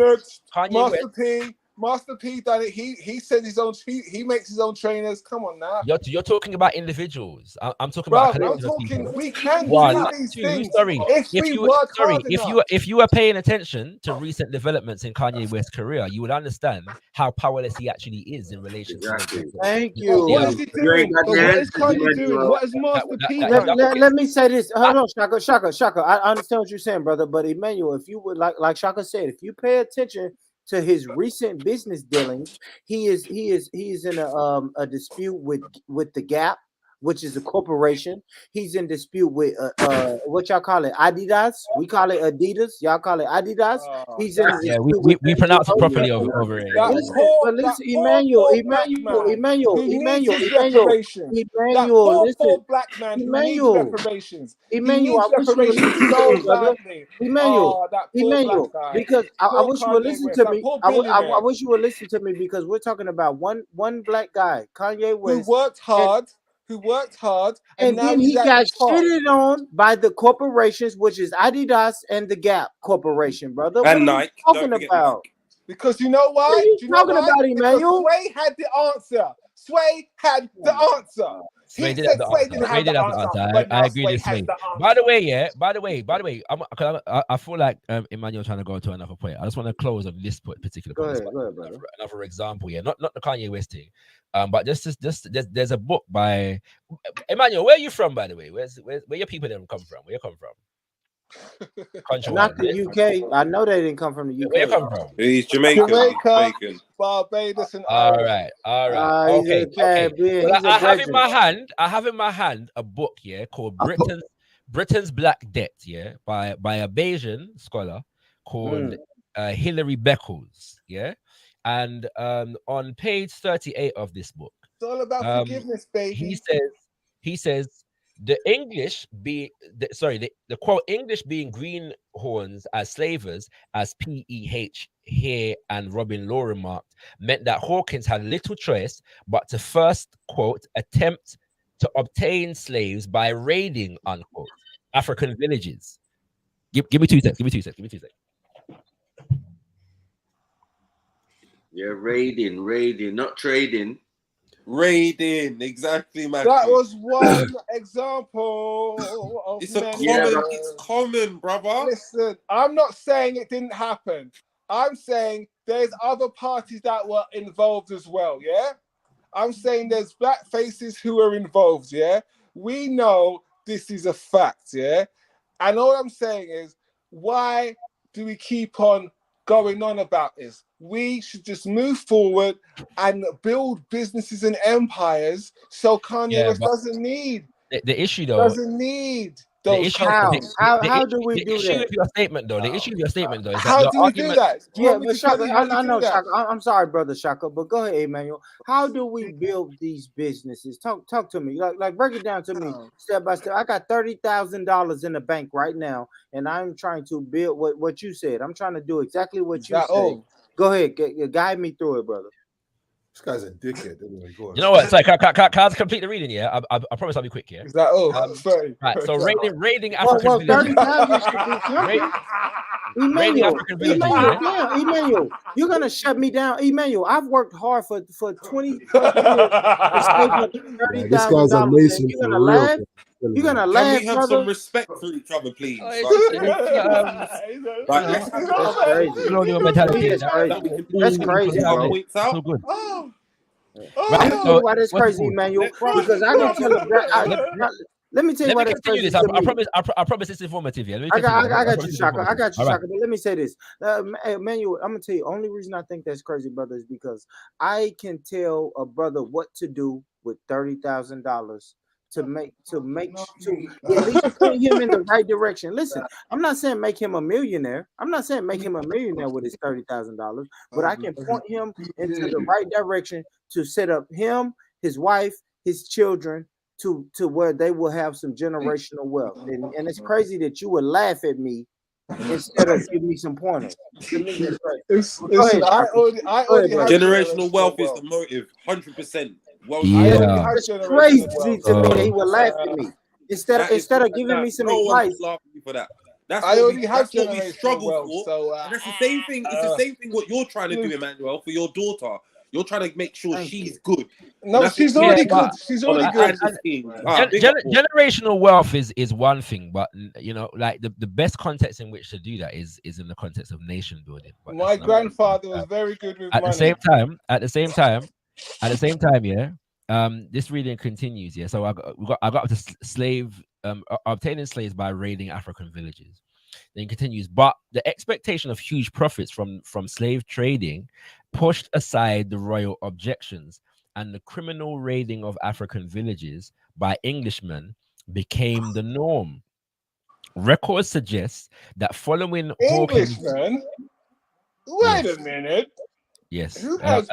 Kanye West. Master P done it. He said his own. He makes his own trainers. Come on now. You're talking about individuals. I'm talking about. I'm talking. We can do these things. If you are paying attention to recent developments in Kanye West's career, you would understand how powerless he actually is in relation to. Thank you. What is he doing? What is Kanye doing? What is Master P doing? Let me say this. Hold on, Shaka. I understand what you're saying, brother. But Emmanuel, if you would like Shaka said, if you pay attention to his recent business dealings, he is in a dispute with the Gap, which is a corporation. He's in dispute with what y'all call it, Adidas. We call it Adidas. Y'all call it Adidas. He's in we pronounce it properly over here. Listen, Emmanuel. Listen, black man. Emmanuel, I wish because I wish you would listen to me. I wish you would listen to me because we're talking about one black guy, Kanye West, who worked hard, and then he got shitted on by the corporations, which is Adidas and the Gap Corporation, brother. And Nike. What are you talking about? Because you know why? What are you talking about, Emmanuel? Sway had the answer. Sway had the answer. Sway He did said have the Sway answer. didn't Sway have did the have the answer, answer. but I now agree Sway with has Sway. the answer. By the way, yeah. By the way, I feel like Emmanuel trying to go to another point. I just want to close on this particular Go point. ahead, brother. Another example, yeah. Not the Kanye West thing, but there's a book by Emmanuel. Where are you from, by the way? Where your people them come from? Where you come from? Not the UK. I know they didn't come from the UK. Where you come from? He's Jamaican. Jamaica, Jamaican. Barbados, and All Ireland. right. He's Okay. a Caribbean. Well, He's a I have in brethren. my hand a book, yeah, called Britain's Black Debt, yeah, by a Bayesian scholar called Hilary Beckles, yeah, and on page 38 of this book, It's all about forgiveness, baby. he says the English the quote English being greenhorns as slavers, as P.E.H. here and Robin Law remarked, meant that Hawkins had little choice but to first quote attempt to obtain slaves by raiding unquote African villages. Give me 2 seconds. Give me 2 seconds. Yeah, raiding, not trading. Raiding, exactly, man. That was one example of it's common, brother. Listen, I'm not saying it didn't happen. I'm saying there's other parties that were involved as well, yeah? I'm saying there's black faces who are involved, yeah? We know this is a fact, yeah? And all I'm saying is, why do we keep on going on about this? We should just move forward and build businesses and empires so Kanye West doesn't need the issue though. Doesn't need those companies. How do we do that? The issue with your statement though. Is how do we do that? Yeah, but Shaka, I know, Shaka. I'm sorry, brother Shaka, but go ahead, Emmanuel. How do we build these businesses? Talk to me. Like break it down to me step by step. I got $30,000 in the bank right now, and I'm trying to build what you said. I'm trying to do exactly what you said. Go ahead, guide me through it, brother. This guy's a dickhead. Anyway, go on. You know what? Sorry, can I complete the reading? Yeah, I promise I'll be quick. Yeah. Is that sorry. Right. So raiding African villages. Emmanuel, you're gonna shut me down, Emmanuel. I've worked hard for 20 years. This guy's a Mason. You're gonna laugh. You're gonna laugh, Can we have some respect for each other, please? That's crazy, bro. So good. Why that's crazy, Emmanuel? Because I can tell a let me tell you why that's crazy. I promise it's informative. Yeah. I got you, Shaka. Shaka. But let me say this, Emmanuel. I'm gonna tell you. Only reason I think that's crazy, brother, is because I can tell a brother what to do with $30,000 to at least point him in the right direction. Listen, I'm not saying make him a millionaire. I'm not saying make him a millionaire with his $30,000, but I can point him into the right direction to set up him, his wife, his children to where they will have some generational wealth. And it's crazy that you would laugh at me instead of give me some pointers. To me, that's crazy. I already generational wealth is the motive, 100%. Yeah, it's crazy to me that he would laugh at me instead of giving me some advice. For that. That's I already have what we struggle for. So and that's the same thing. It's the same thing what you're trying to do, Emmanuel, for your daughter. You're trying to make sure she's good. No, she's already good. She's already good. Generational wealth is one thing, but you know, like the best context in which to do that is in the context of nation building. But my grandfather was very good with money. At the same time, yeah. This reading continues. Yeah, so I got up to obtaining slaves by raiding African villages. Then continues, but the expectation of huge profits from slave trading pushed aside the royal objections, and the criminal raiding of African villages by Englishmen became the norm. Records suggest that following Englishmen. Wait a minute. Yes. Who has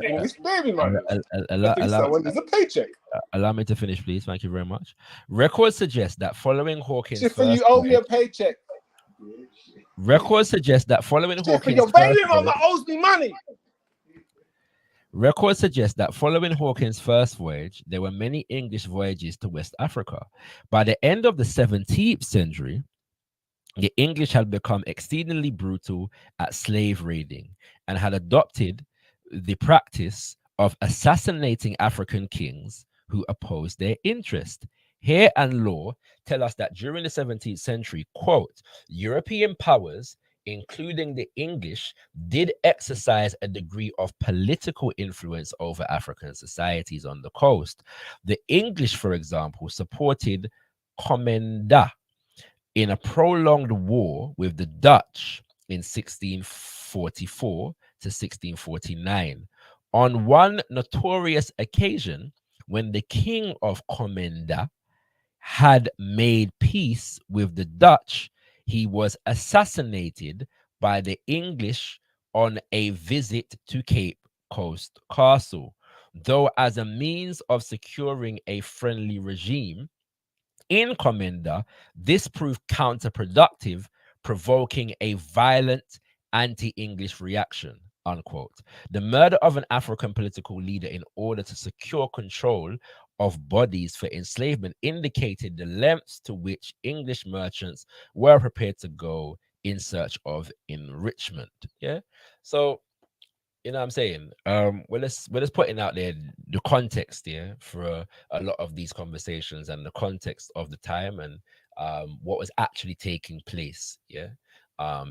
English baby money? Someone needs a paycheck. Allow me to finish, please. Thank you very much. Records suggest that following Hawkins' you owe me a paycheck. Records suggest that following Hawkins' your baby mama owes me money. Records suggest that following Hawkins' first voyage, there were many English voyages to West Africa. By the end of the 17th century, the English had become exceedingly brutal at slave raiding and had adopted the practice of assassinating African kings who opposed their interest. Here and law tell us that during the 17th century, quote, European powers, including the English, did exercise a degree of political influence over African societies on the coast. The English, for example, supported Komenda in a prolonged war with the Dutch in 1644 to 1649. On one notorious occasion, when the king of Komenda had made peace with the Dutch, he was assassinated by the English on a visit to Cape Coast Castle. Though as a means of securing a friendly regime in Komenda, this proved counterproductive, provoking a violent anti-English reaction, unquote. The murder of an African political leader in order to secure control of bodies for enslavement indicated the lengths to which English merchants were prepared to go in search of enrichment. Yeah. So, you know what I'm saying? We're just putting out there the context, yeah, for a lot of these conversations and the context of the time and what was actually taking place, yeah,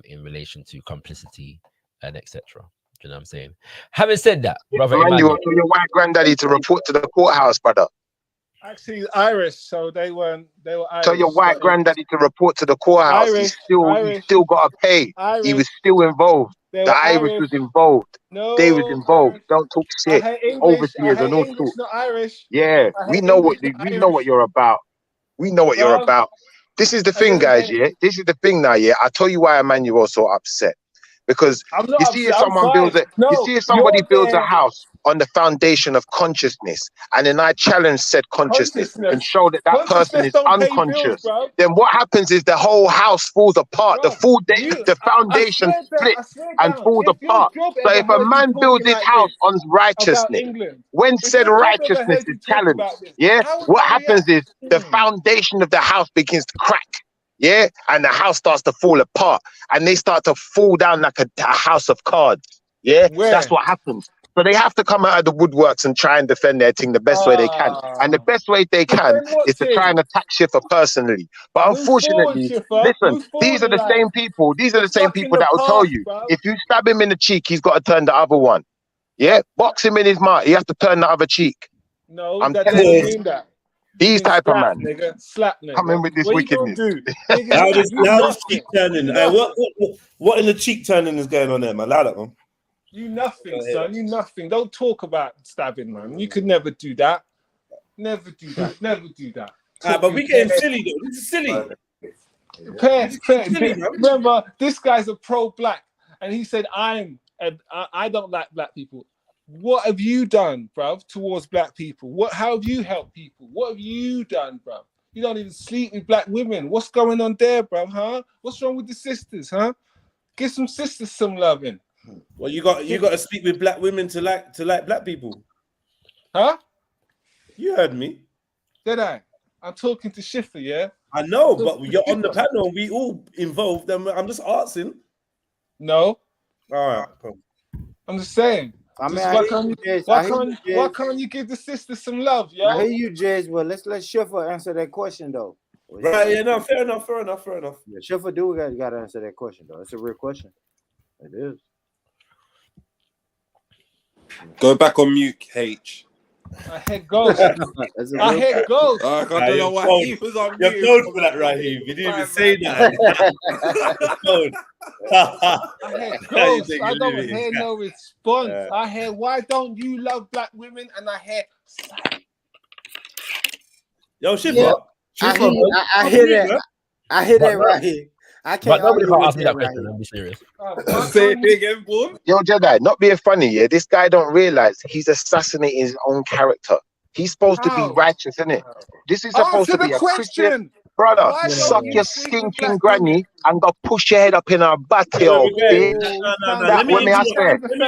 in relation to complicity and etc. You know what I'm saying? Having said that, brother, man, you want your white granddaddy to report to the courthouse, brother. Actually, he's Irish, so they were Irish. Tell your white granddaddy to report to the courthouse. Irish, He's still got to pay. Irish. He was still involved. They The Irish was involved. No, they was involved. Don't talk shit. Overseers and all sorts. Not Irish. Yeah, we know what you're about. We know what you're about. This is the thing, guys. Yeah, this is the thing now. Yeah, I tell you why Emmanuel's so upset. Because you see, if someone builds it, you see, if somebody builds a house on the foundation of consciousness, and then I challenge said consciousness and show that that person is unconscious, then what happens is the whole house falls apart. The foundation splits and falls apart. So if a man builds his house on righteousness, when said righteousness is challenged, yeah, what happens is the foundation of the house begins to crack. Yeah, and the house starts to fall apart, and they start to fall down like a house of cards. Yeah, that's what happens. So they have to come out of the woodworks and try and defend their thing the best way they can. And the best way they can is to try and attack Schiffer personally. But unfortunately, listen, these are the same people. These are the same people that will tell you if you stab him in the cheek, he's got to turn the other one. Yeah, box him in his mouth, he has to turn the other cheek. No, I'm that telling doesn't you. mean that. These type of man. Nigga, slap nigga. Come in with this wickedness. Now this cheek turning. What in the cheek turning is going on there, man? Loud up, man. You nothing, son. You nothing. Don't talk about stabbing, man. You could never do that. Never do that. Never do that. But we getting silly though. This is silly. Remember, this guy's a pro-black, and he said, I don't like black people. What have you done, bruv, towards black people? How have you helped people? What have you done, bruv? You don't even sleep with black women. What's going on there, bruv, huh? What's wrong with the sisters, huh? Give some sisters some loving. Well, you got to speak with black women to like black people. Huh? You heard me. Did I? I'm talking to Schiffer, yeah? I know, but you're on the panel. We all involved. And I'm just asking. No. All right. Cool. I'm just saying. I mean, why can't you give the sister some love, yo? I hear you, Jez. Well, let's let Schiffer answer that question, though. Right? Yeah, no, fair enough. Yeah, Schiffer do got to answer that question, though. It's a real question. It is. Go back on mute, H. I heard ghost. I heard ghost. I don't know why he was on mute. You're cold for that, Raheem. You didn't even say that. I heard ghost. I don't hear no response. I hear, why don't you love black women? And I hear, yo, Schiffer. I hear that. I hear that right here. I can't. But nobody can ask me that question. I'll be serious. Say it again, boy. Yo, Jedi, not being funny, yeah. This guy don't realize he's assassinating his own character. He's supposed to be righteous, isn't it? This is supposed to be a Christian. Brother, suck your skinking granny and go push your head up in her body, old bitch.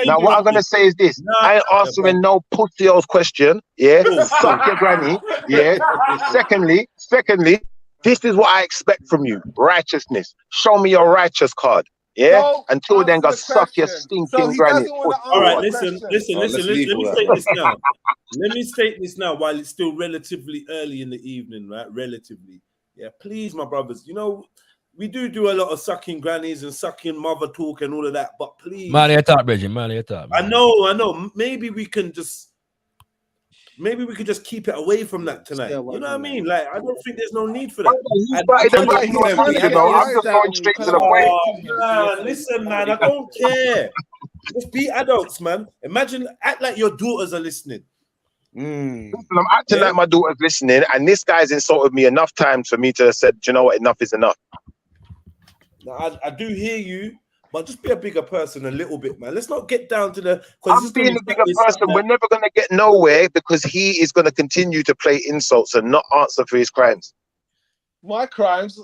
Now, what I'm gonna say is this: I ain't answering no pussy old question. Yeah, suck your granny. Yeah. Secondly, this is what I expect from you: righteousness. Show me your righteous card. Yeah. So, Until then, answer go the suck your question. stinking So he granny. doesn't want to All answer right, the listen. question. Let me state this now. Let me state this now while it's still relatively early in the evening, right? Relatively. Yeah, please, my brothers. You know, we do a lot of sucking grannies and sucking mother talk and all of that, but please. Man, you talk, Bridget. Man, you talk. I know. Maybe we could just keep it away from that tonight. You know what I mean? Like, I don't think there's no need for that. I'm just going straight to the point. Man, listen, man, I don't care. Just be adults, man. Imagine, act like your daughters are listening. Listen, I'm acting like my daughter's listening, and this guy's insulted me enough times for me to have said, do you know what, enough is enough. Now, I do hear you, but just be a bigger person a little bit, man. Let's not get down to the... I'm being a bigger person. We're never going to get nowhere because he is going to continue to play insults and not answer for his crimes. My crimes...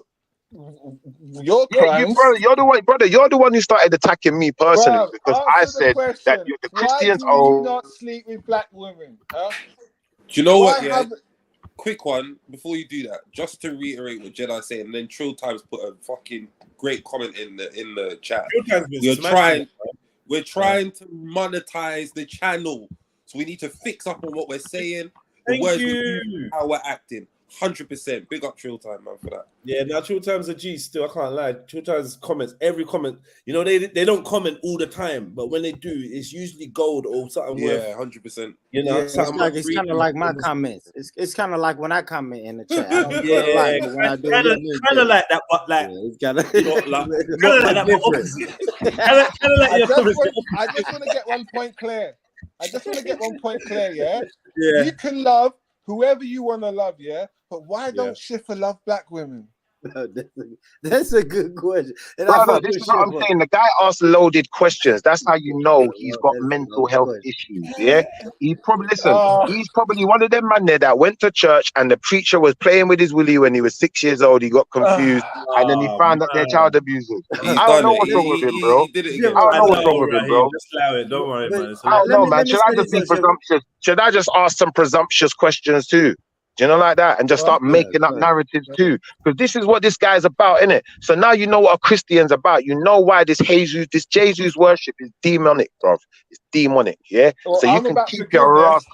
Your crimes, you're the one, brother. You're the one who started attacking me personally because I said that the Christians. Why do you not sleep with black women? Huh? Do you know what? Yeah, quick one before you do that, just to reiterate what Jedi said, and then Trill Times put a fucking great comment in the chat. We're trying to monetize the channel, so we need to fix up on what we're saying, the words we use, how we're acting. 100%. Big up Trill Time, man, for that. Yeah, now Trill Time's a G still. I can't lie. Trill Time's comments, every comment, you know, they don't comment all the time, but when they do, it's usually gold or something. Yeah, 100%. You know, it's kind of like my comments. It's kind of like when I comment in the chat. I don't kind of like that, but like it's kind of not like that, but opposite. I just want to get one point clear. Yeah. You can love whoever you want to love, yeah. But why don't Schiffer love black women? That's a good question. And brother, this is what I'm saying. The guy asks loaded questions. That's how you know he's got mental health issues. Yeah, he's probably he's probably one of them man there that went to church and the preacher was playing with his willy when he was 6 years old. He got confused and then he found out they're child abusers. I don't know what's wrong with him, bro. I don't know what's wrong with him, bro. Just allow it. Don't worry, man. I don't know, man. Should I just be presumptuous? Should I just ask some presumptuous questions too? Do you know, like that, and just start making up narratives too? Because this is what this guy's about, innit? So now you know what a Christian's about. You know why this Jesus worship is demonic, bro. It's demonic, yeah. Well, so you can keep your ass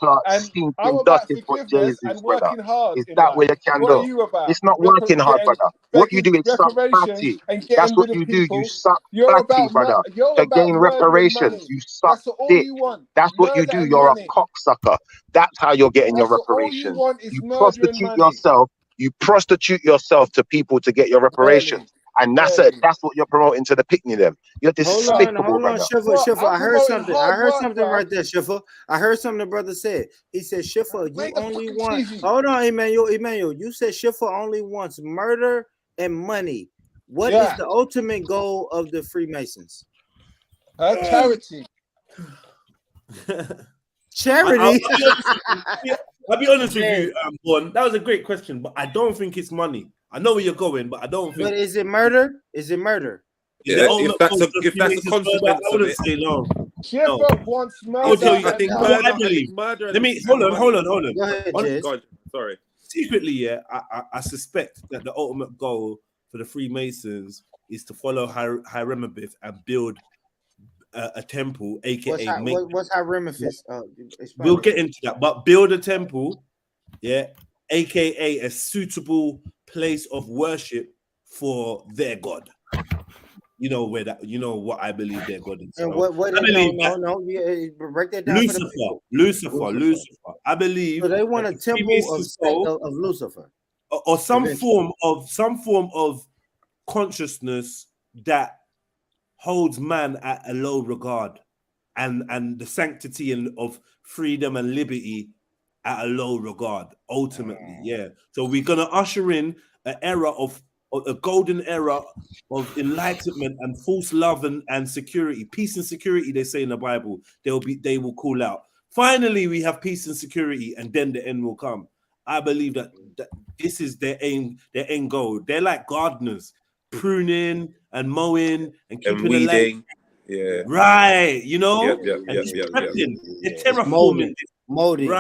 stinking dusty for Jesus, brother. Is that what you can do? It's not working hard, brother. What you do is suck fatty. That's what you do. You suck fatty, brother. To gain reparations, you suck dick. That's what you do. You're a cocksucker. That's how you're getting your reparations. You prostitute yourself. You prostitute yourself to people to get your reparations, and that's it. That's what you're promoting to the picnic. Them. You're despicable, hold on, Schiffer. I heard something. Right there, Schiffer. I heard something the brother said. He said, Schiffer, you only want. Hold on, Emmanuel. You said Schiffer only wants murder and money. What is the ultimate goal of the Freemasons? Charity. Charity. I'll be honest with you, Bon. That was a great question, but I don't think it's money. I know where you're going, but I don't think. But is it murder? Is it murder? Yeah, if that's a consequence I wouldn't say no. Schiffer wants murder. I'll tell you, I think murder. Let me hold on. Go ahead, God, sorry. Secretly, yeah, I suspect that the ultimate goal for the Freemasons is to follow Hieroglyph and build a temple, aka what's Hieroglyph? We'll get into that, but build a temple, yeah, aka a suitable place of worship for their god. You know where that. You know what I believe their god is. And what I believe break that down. Lucifer. I believe. So they want a temple of Lucifer, or some form of consciousness that holds man at a low regard, and the sanctity of freedom and liberty at a low regard. Ultimately, yeah. So we're gonna usher in an era of a golden era of enlightenment and false love and security, peace and security. They say in the Bible, they will call out. Finally, we have peace and security, and then the end will come. I believe that this is their end goal. They're like gardeners, pruning and mowing and keeping the land. Yeah. Right. You know? Yep. They're terraforming. Molding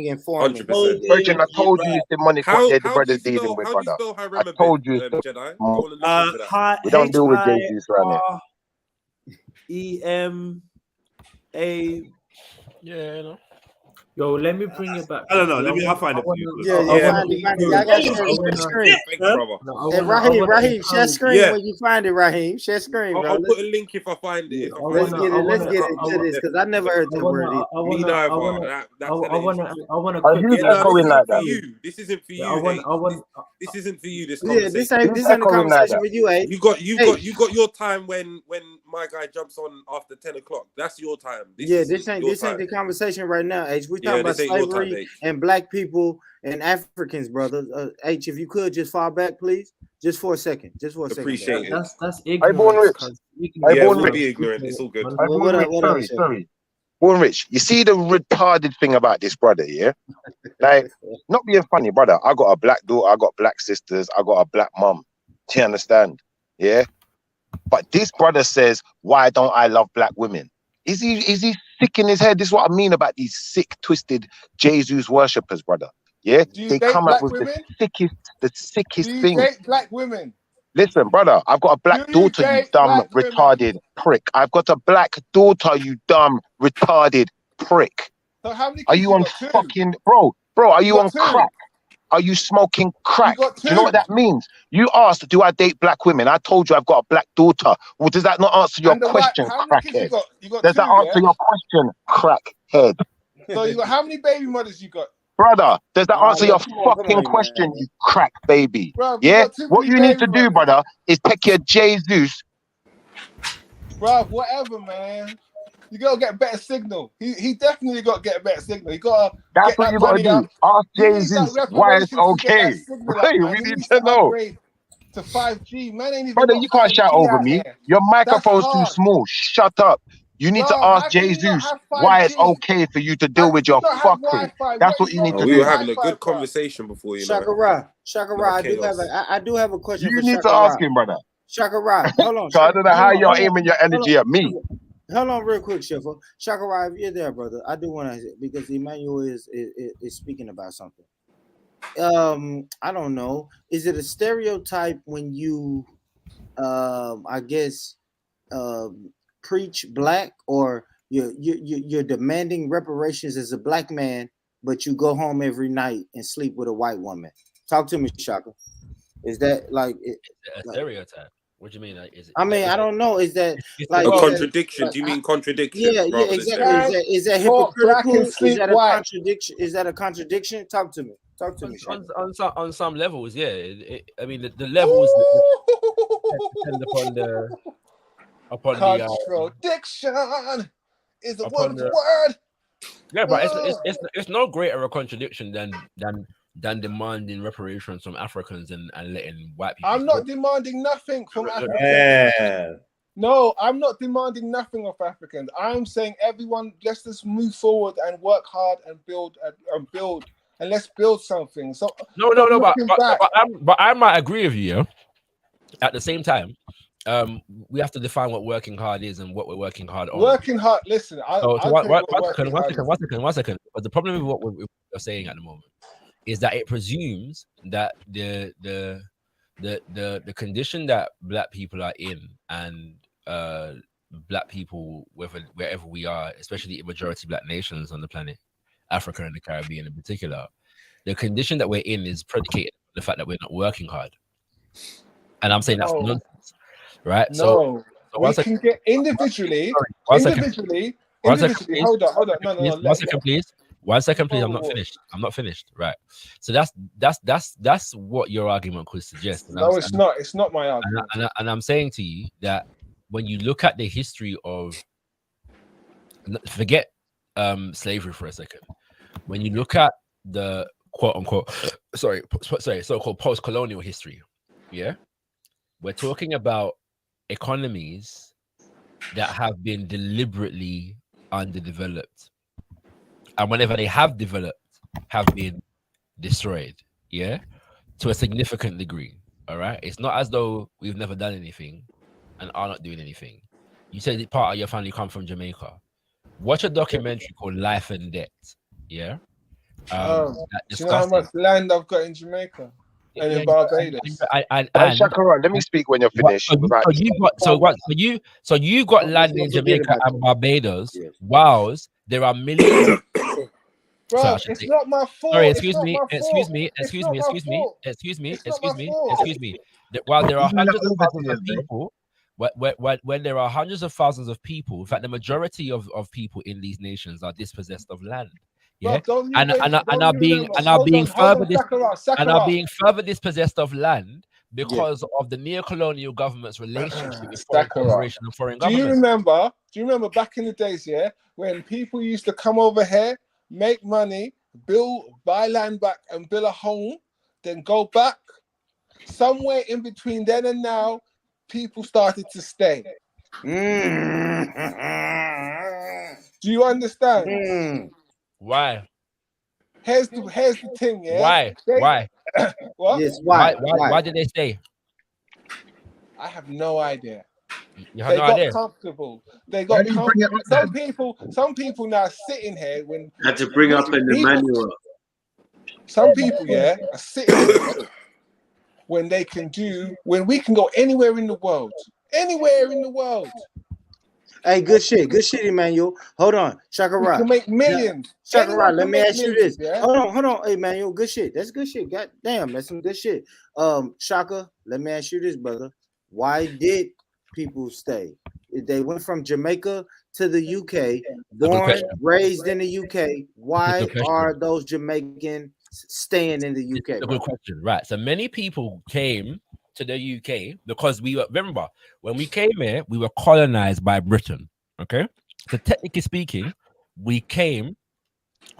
and forming. 100%. Virgin, I told you it's demonic what the brothers dealing with, brother. I told you it's Jedi? we don't deal with Jesus around here. EMA. Yeah, no. Yo, let me bring it back. I don't know. I'll find it for you. Find it. I got share screen. Hey, Raheem, share screen when you find it, Raheem. Share screen, bro. I'll put a link if I find it. Let's get into this because I never heard that word. Me neither. I want to. Who's echoing like that? This isn't for you. This isn't for you. This this ain't a conversation with you, eh? You got your time when my guy jumps on after 10 o'clock. That's your time. This ain't the conversation right now, H. We talking about slavery and black people and Africans, brother. H, if you could just fall back, please, just for a second. Appreciate it. That's ignorant. Born rich. We'll be ignorant. It's all good. Sorry. Born rich. You see the retarded thing about this brother, yeah? Like, not being funny, brother. I got a black daughter. I got black sisters. I got a black mom. Do you understand? Yeah. But this brother says, "Why don't I love black women?" Is he sick in his head? This is what I mean about these sick, twisted Jesus worshippers, brother. Yeah, they come up with the sickest Do you thing. date black women? Listen, brother, I've got a black daughter, you dumb, retarded prick. I've got a black daughter, you dumb, retarded prick. So how many are you on fucking bro? Are you on crack? Are you smoking crack? Do you know what that means? You asked, do I date black women? I told you I've got a black daughter. Well, does that not answer your question, crackhead? Does that answer your question, crackhead? So you got how many baby mothers you got? Brother, does that answer your fucking question, you crack baby? Bro, yeah? What you need to do, brother, is take your Jesus. Bro, whatever, man. You gotta get a better signal. He definitely got to get a better signal. You gotta. That's what you gotta do. Ask Jesus why it's okay. Hey, we need to know. To 5G, man, ain't even. Brother, you can't shout over me. Your microphone's too small. Shut up. You need to ask Jesus why it's okay for you to deal with your fuckery. That's what you need to do. We were having a good conversation before, you know. Shaka Ra, I do have a question. You need to ask him, brother. Shaka Ra, hold on. So I don't know how you're aiming your energy at me. Hold on, real quick, Shiffer. Shaka Ra, if you're there, brother, I do want to, because Emmanuel is speaking about something. I don't know. Is it a stereotype when you, I guess, preach black, or you're demanding reparations as a black man, but you go home every night and sleep with a white woman? Talk to me, Shaka. Is that like a stereotype? What do you mean? Like, is it? I mean, I don't know. Is that like a contradiction? Do you mean contradiction? Yeah, exactly. Is that hypocritical? Is that a contradiction? Is that a contradiction? Talk to me. Talk to me. On some levels, yeah. I mean, the levels depend upon contradiction is the word. Yeah, but it's no greater a contradiction than demanding reparations from Africans and letting white people. I'm not demanding nothing from Africans. Yeah. No, I'm not demanding nothing of Africans. I'm saying everyone, let's just move forward and work hard and build and let's build something. So no, but I might agree with you. Yeah? At the same time, we have to define what working hard is and what we're working hard on. Working hard. Listen, one second. But the problem with what we're saying at the moment is that it presumes that the condition that black people are in, and black people wherever we are, especially in majority black nations on the planet, Africa and the Caribbean in particular, the condition that we're in is predicated on the fact that we're not working hard. And I'm saying that's nonsense, right? No, so we can get individually. Individually. Hold on. No. 1 second, please. 1 second, please. I'm not finished. Right. So that's what your argument could suggest. No, it's not. It's not my argument. And I'm saying to you that when you look at the history of, forget slavery for a second. When you look at the quote unquote, so-called post-colonial history, yeah, we're talking about economies that have been deliberately underdeveloped. And whenever they have developed, have been destroyed, yeah, to a significant degree. All right. It's not as though we've never done anything and are not doing anything. You said that part of your family come from Jamaica. Watch a documentary called Life and Debt. Yeah. Do you know how much land I've got in Jamaica? and in Barbados. And Shakara, let me speak when you're finished. So you got land in Jamaica and Barbados, whilst there are millions. Bro, it's not my fault. Sorry, excuse me. While there are hundreds of thousands of people, when there are hundreds of thousands of people, in fact, the majority of people in these nations are dispossessed of land. Yeah, and are being further dispossessed of land because of the neo-colonial government's relationship with foreign corporations and foreign governments. Do you remember back in the days, yeah, when people used to come over here, make money, buy land back and build a home, then go back? Somewhere in between then and now, people started to stay. Do you understand? Why? Here's the thing, yeah. Why? What? Yes, why did they stay? I have no idea. You have no idea. Comfortable. They got comfortable. Some people now sitting here when had to bring up in the manual. Some people, yeah, are sitting here when we can go anywhere in the world. Anywhere in the world. Hey, good shit, Emmanuel. Hold on, Shakara. You can make millions. Shakara, let me ask you this. Yeah? Hold on, hey, Emmanuel. Good shit. That's good shit. God damn, that's some good shit. Shaka, let me ask you this, brother. Why did people stay? They went from Jamaica to the UK, born, raised in the UK. Why are those Jamaicans staying in the UK? That's a good question, right? So many people came to the UK because remember, when we came here, we were colonized by Britain. Okay, so technically speaking, we came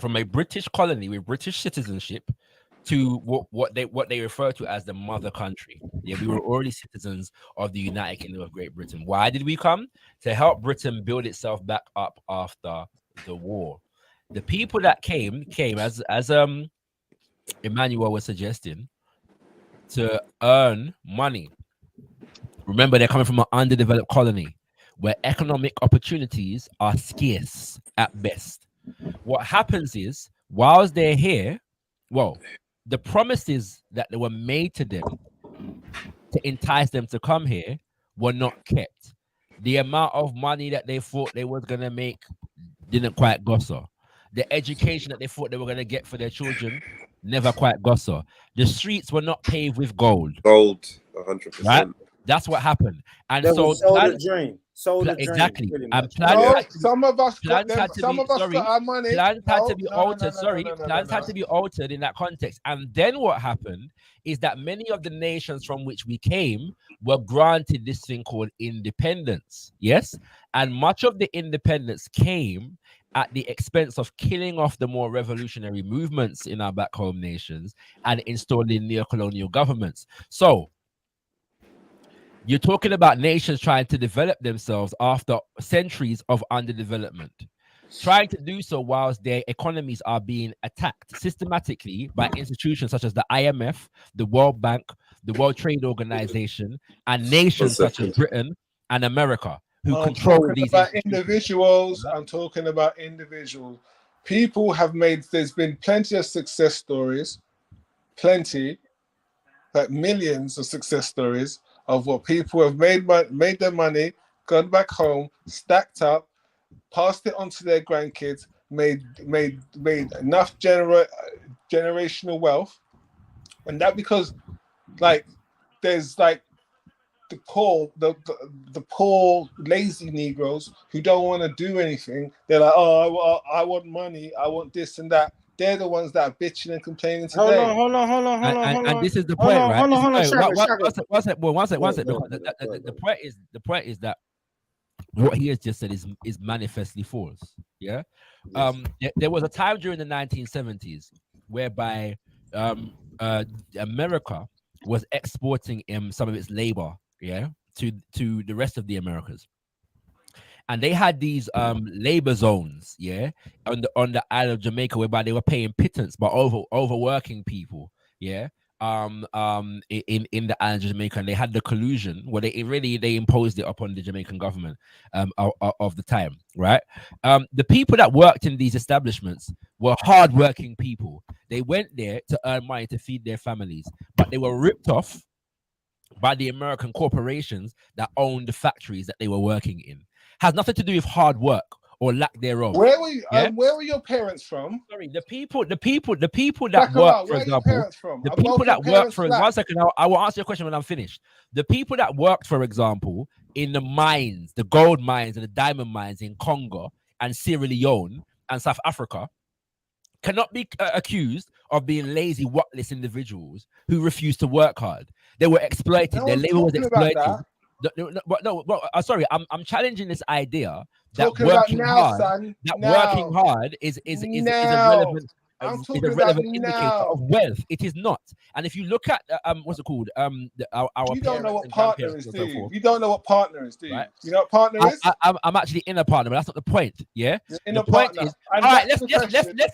from a British colony with British citizenship to what they refer to as the mother country. Yeah, we were already citizens of the United Kingdom of Great Britain. Why did we come? To help Britain build itself back up after the war. The people that came as Emmanuel was suggesting, to earn money. Remember, they're coming from an underdeveloped colony where economic opportunities are scarce at best. What happens is, whilst they're here, the promises that were made to them to entice them to come here were not kept. The amount of money that they thought they was going to make didn't quite go so. The education that they thought they were going to get for their children never quite got so. The streets were not paved with gold. 100%. Right? That's what happened. And that so sold the dream. Exactly. And some of us got our money. Plans had to be altered. Plans had to be altered in that context. And then what happened is that many of the nations from which we came were granted this thing called independence. Yes. And much of the independence came at the expense of killing off the more revolutionary movements in our back home nations and installing neo-colonial governments. So you're talking about nations trying to develop themselves after centuries of underdevelopment, trying to do so whilst their economies are being attacked systematically by institutions such as the IMF, the World Bank, the World Trade Organization, and nations such as Britain and America, who control these individuals. I'm talking about individuals. People have made, there's been plenty of success stories, like millions of success stories of what people have made their money, gone back home, stacked up, passed it on to their grandkids, made enough generational wealth, and that because there's the poor lazy Negroes who don't want to do anything. They're like, oh, I want money, I want this and that. They're the ones that are bitching and complaining today. Hold on. And this is the point, right? One second. The point is that what he has just said is manifestly false. Yeah. There was a time during the 1970s whereby America was exporting some of its labor, to the rest of the Americas. And they had these labor zones, on the island of Jamaica, whereby they were paying pittance but overworking people, in the islands of Jamaica, and they had the collusion where they imposed it upon the Jamaican government of the time, right? The people that worked in these establishments were hardworking people. They went there to earn money to feed their families, but they were ripped off by the American corporations that owned the factories that they were working in. Has nothing to do with hard work or lack thereof. Where were your parents from? Sorry, the people that work, for example, the people that work for 1 second, I will answer your question when I'm finished. The people that worked, for example, in the mines, the gold mines and the diamond mines in Congo and Sierra Leone and South Africa cannot be accused of being lazy, worthless individuals who refuse to work hard. They were exploited. Their labor was exploited. Sorry, I'm challenging this idea that working hard is a relevant indicator of wealth. It is not. And if you look at what's it called? Our you don't know what partner is, do you? You don't know what partner is, do you? Right? You know what partner is? I'm actually in a partner, but that's not the point. Yeah. In the a point partner. is, all right. Let's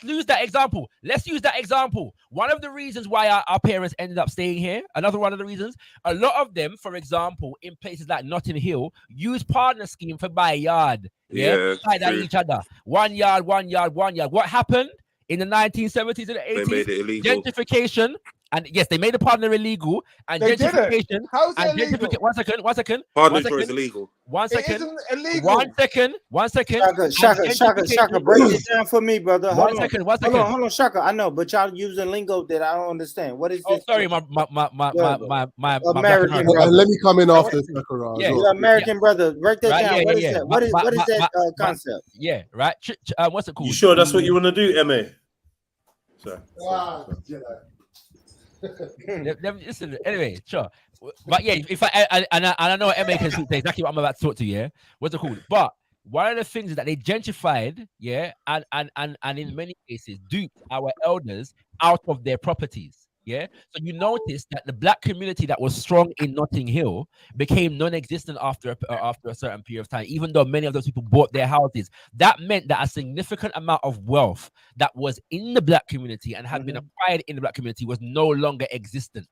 lose that example. Let's use that example. One of the reasons why our parents ended up staying here. Another one of the reasons. A lot of them, for example, in places like Notting Hill, use partner scheme for buy a yard. Yeah. Tied at each other. 1 yard, 1 yard, 1 yard. What happened? In the 1970s and the 80s, they made it illegal. Gentrification, and yes, they made the partner illegal. And they gentrification. How's it illegal? 1 second. Partner is illegal. 1 second. It isn't illegal. 1 second. Shaka, break it down for me, brother. One second. Hold on, Shaka. I know, but y'all using lingo that I don't understand. What is this? Oh, sorry, my American brother. Let me come in after Shaka. You're American brother. Break that down. What is that? What is that concept? Yeah, right. What's it called? You sure that's what you want to do, MA? Listen, anyway, sure. But yeah, if I know MA can say exactly what I'm about to talk to, yeah. What's it called? But one of the things is that they gentrified, yeah, and in many cases duped our elders out of their properties. Yeah, so you notice that the black community that was strong in Notting Hill became non-existent after a certain period of time, even though many of those people bought their houses. That meant that a significant amount of wealth that was in the black community and had been acquired in the black community was no longer existent.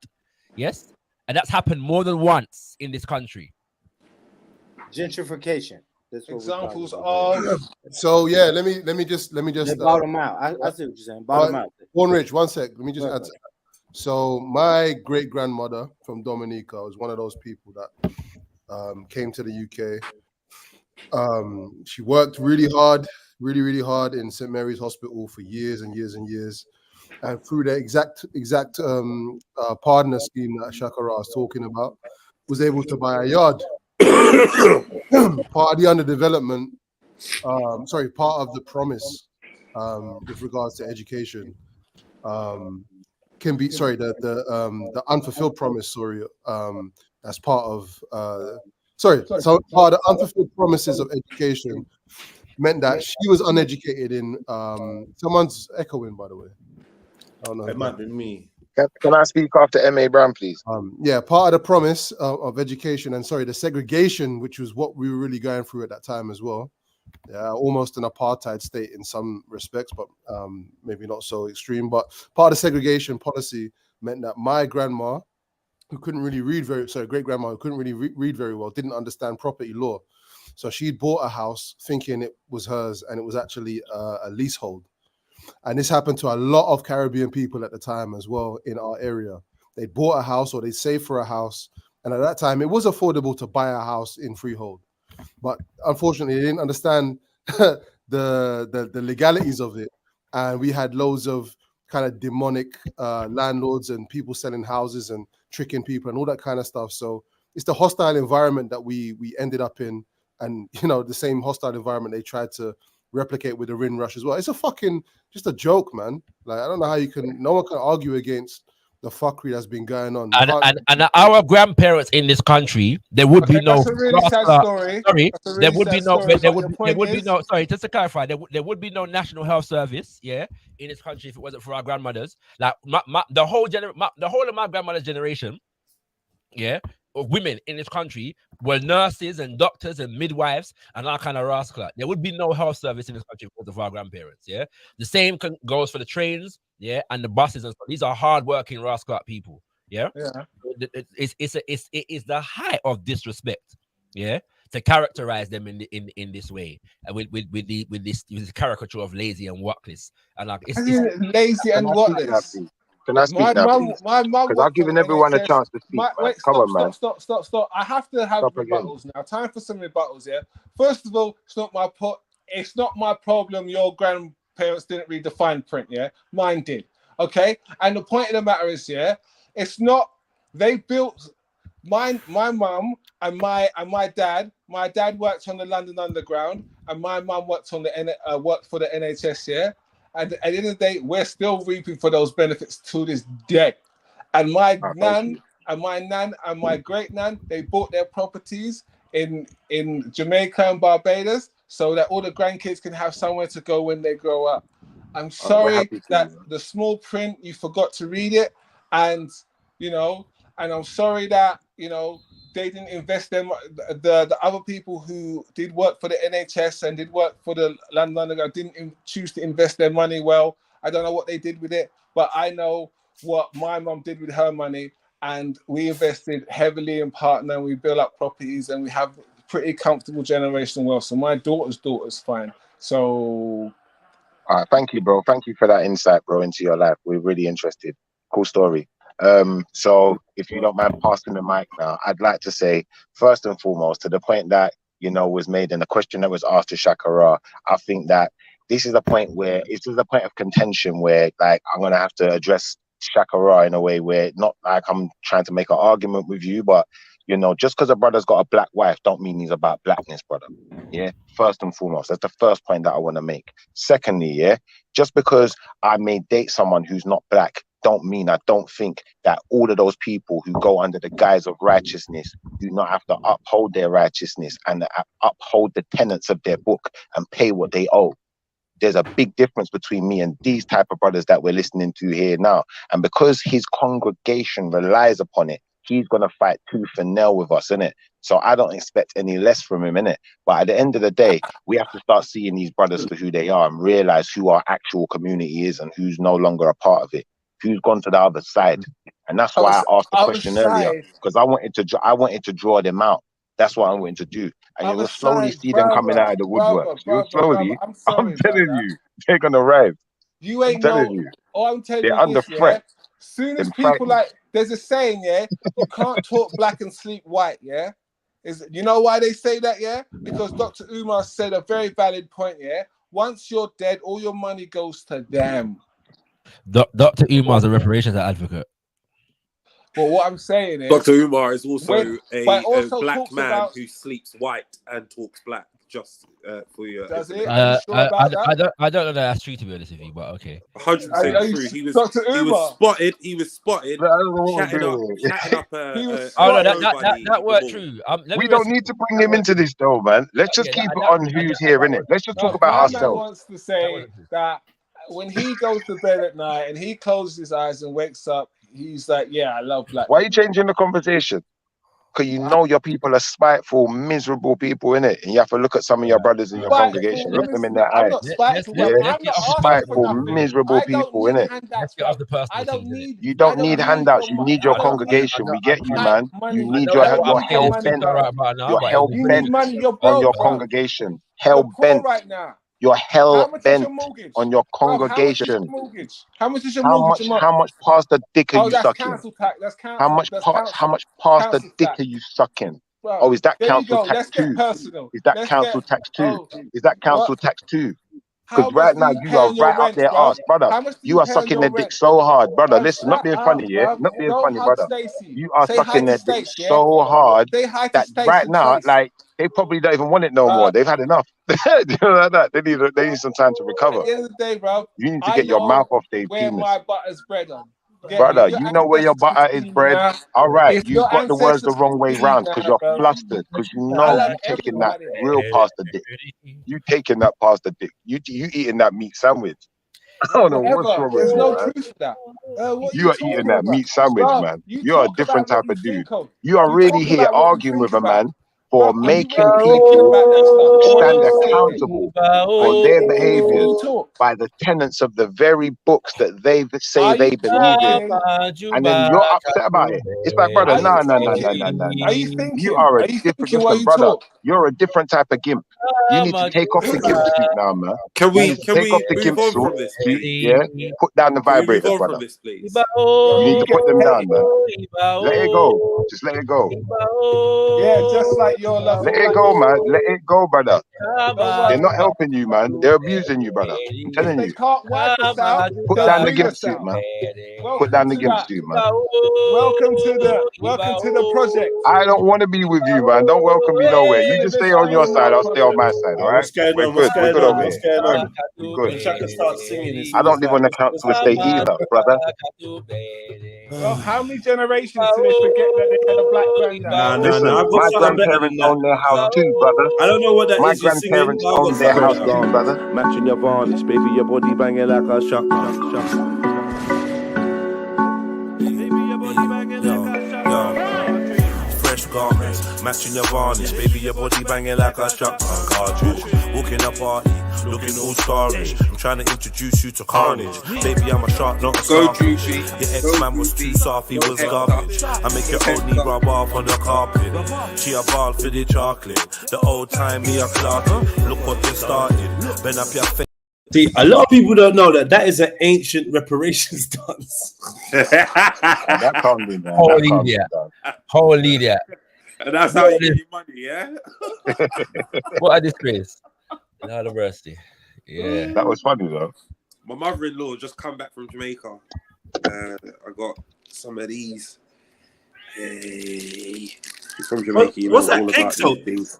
Yes, and that's happened more than once in this country. Gentrification. Examples of. So yeah, let me just bottom out. I see what you're saying. Bottom out. One Rich, 1 sec. Let me just add. So my great grandmother from Dominica was one of those people that came to the UK. She worked really hard in St. Mary's Hospital for years and years and years, and through the exact partner scheme that Shakara is talking about, was able to buy a yard. Part of the underdevelopment, part of the promise with regards to education. Can be the unfulfilled promise. As part of so part of the unfulfilled promises of education meant that she was uneducated in someone's echoing, by the way. I don't know. It might be me. Can I speak after MA Brown, please? Yeah, part of the promise of education and the segregation, which was what we were really going through at that time as well. Yeah, almost an apartheid state in some respects, but maybe not so extreme. But part of segregation policy meant that my grandma, who couldn't really read great grandma who couldn't really read very well, didn't understand property law. So she'd bought a house thinking it was hers, and it was actually a leasehold. And this happened to a lot of Caribbean people at the time as well in our area. They bought a house or they saved for a house, and at that time it was affordable to buy a house in freehold. But unfortunately, they didn't understand the legalities of it, and we had loads of kind of demonic landlords and people selling houses and tricking people and all that kind of stuff. So it's the hostile environment that we ended up in, and the same hostile environment they tried to replicate with the Windrush as well. It's just a joke, man. Like I don't know how no one can argue against the fuckery that's been going on. And our grandparents in this country, there would be no. That's a really sad story. Sorry, there would be no. There would be no. Sorry, just to clarify, there would be no national health service, yeah, in this country if it wasn't for our grandmothers. Like the whole of my grandmother's generation, yeah, of women in this country were nurses and doctors and midwives and all kind of rascal. There would be no health service in this country if it wasn't for our grandparents, yeah. The same goes for the trains. Yeah, and the buses and stuff. These are hard-working rascal people, Yeah. It is the height of disrespect. Yeah. To characterize them in this way, with this caricature of lazy and worthless, and like it's lazy and worthless. Can I speak now, please? My mum, because I've given everyone a chance to speak. Stop. I have to have rebuttals now. Time for some rebuttals. Yeah. First of all, it's not my problem. Your grandparents didn't read the fine print. Yeah, mine did. Okay. And the point of the matter is, yeah, it's not they built. My mum and my dad. My dad worked on the London Underground, and my mum worked for the NHS. Yeah, and at the end of the day, we're still reaping for those benefits to this day. And my nan and my great nan, they bought their properties in Jamaica and Barbados, so that all the grandkids can have somewhere to go when they grow up. I'm sorry that the small print you forgot to read it, and and I'm sorry that they didn't invest them. The other people who did work for the NHS and did work for the London Underground didn't choose to invest their money well. I don't know what they did with it, but I know what my mum did with her money, and we invested heavily in partner, and we built up properties, and we have pretty comfortable generational wealth. So my daughter's fine. So, all right, thank you, bro. Thank you for that insight, bro, into your life. We're really interested. Cool story. So if you don't mind passing the mic now, I'd like to say, first and foremost, to the point that, was made in the question that was asked to Shakara, I think that this is a point of contention where, like, I'm going to have to address Shakara in a way where, not like I'm trying to make an argument with you, but, just because a brother's got a black wife don't mean he's about blackness, brother. Yeah, first and foremost, that's the first point that I want to make. Secondly, yeah, just because I may date someone who's not black don't mean I don't think that all of those people who go under the guise of righteousness do not have to uphold their righteousness and uphold the tenets of their book and pay what they owe. There's a big difference between me and these type of brothers that we're listening to here now. And because his congregation relies upon it, he's going to fight tooth and nail with us, innit? So I don't expect any less from him, innit? But at the end of the day, we have to start seeing these brothers for who they are and realize who our actual community is and who's no longer a part of it. Who's gone to the other side, and that's why I asked the question earlier, because I wanted to draw them out. That's what I wanted to do, and you will slowly see them coming out of the woodwork. I'm telling you, they're gonna rise. You ain't I'm telling they're you under threat. Soon as people there's a saying, yeah, you can't talk black and sleep white, yeah. You know why they say that, yeah? Because Dr. Umar said a very valid point, yeah. Once you're dead, all your money goes to them. Dr. Umar is a reparations advocate. Well, what I'm saying is, Dr. Umar is also a black man who sleeps white and talks black. Just for you. Does it? I don't know that that's true, to be honest with you, but okay. 100% true. He was spotted. Chatting up. That weren't true. We don't need to bring him into this though, man. Let's just keep it on who's here, innit? Let's just talk about ourselves. Man wants to say that when he goes to bed at night and he closes his eyes and wakes up, he's like, yeah, I love black. Why are you changing the conversation? Because your people are spiteful, miserable people, innit? And you have to look at some of your brothers in your congregation. Look them in their eyes. Spiteful, miserable people, innit? You don't need handouts. You need your congregation. We get you, man. You need your hell bent. You're hell bent on your congregation. Hell bent. You're hell bent on your congregation. How much is your mortgage? How much pastor dick are you sucking? Council tax. That's council. How much pastor dick are you sucking? Oh, is that council tax too? Is that council tax too? Is that council tax too? Because right now you are right up their ass, brother. You are sucking their dick so hard, brother. Listen, not being funny, yeah? Not being funny, brother. You are sucking their dick so hard that right now, like, they probably don't even want it no more. They've had enough. You know, like that. They need some time to recover. At the end of the day, bro, you need to get your mouth off their penis. Where my butter's bread on. Brother, you know where your butter is bread. All right, you've got the words the wrong way round because you're flustered, because you know you're taking that real pastor dick. You taking that pastor dick. You eating that meat sandwich. I don't know what's wrong with you. There's no truth to that. You are eating that meat sandwich, man. You're a different type of dude. You are really here arguing with a man for making people stand accountable for their behaviors by the tenets of the very books that they say they believe in. And then you're upset about it. It's like, brother, no. Are you thinking? You are a different, While you brother. talk? You're a different type of gimp. You need to take off the gimp suit now, man. Can we take off the move gimp on suit? from this, please? Yeah, put down the Can we move vibrators, on brother. from this, please? You need to put them down, man. Let it go. Just let it go. Yeah, just like your love. Let it go, man. Let it go, brother. They're not helping you, man. They're abusing you, brother. I'm telling They you. can't wipe us out. Put They'll down the bring gimp us suit, out. man. Welcome Put down the to gimp that. suit, man. Welcome to the project. I don't want to be with you, man. Don't welcome me nowhere. You just stay on your side. I'll stay on my side, all right? What's going We're on? good. We're good over What's here. going on? We're good. Wish I could start singing this. I don't live on the council estate either, brother. Well, how many generations till they forget that they had a black granddad? Listen, I've got my something better grandparents than that. own their house too, brother. I don't know what that My is you're singing, grandparents but I've got own their something house better. too, brother. Matching your varnish, baby, your body banging like a shotgun. Fresh garments, matching your varnish, baby, your body banging like a shotgun cartridge. Walking a party, looking all starish. I'm trying to introduce you to carnage. Baby, I'm a shark, not a starfish. Your ex-man was too soft, he was garbage. I make your old knee rub off on the carpet. She a ball for the chocolate. The old time me a clotted. Look what they started. Bend up your face. See, a lot of people don't know that is an ancient reparations dance. That can't be, man. Holy idiot. Holy idiot. And that's how you get your money, yeah? What a disgrace. In all diversity. Yeah. That was funny, though. My mother-in-law just come back from Jamaica. I got some of these. Hey. He's from Jamaica. You know What's that? all about these things.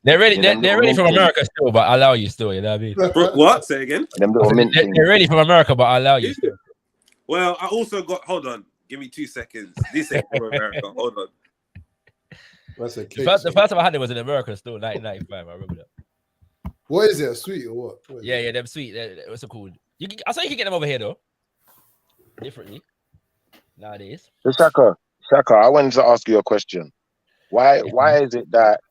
They're ready. They're ready from America still, but I allow you still. You know what I mean? What? Say again. They're ready from America, but I allow you still. Well, I also got. Hold on. Give me 2 seconds. This ain't from America. Hold on. That's a The first time I had it was in America still, 1995. I remember that. What is it? A sweet or what? Yeah, them sweet. What's so cool? I saw you can get them over here though. Differently nowadays. Shaka, I wanted to ask you a question. Why is it that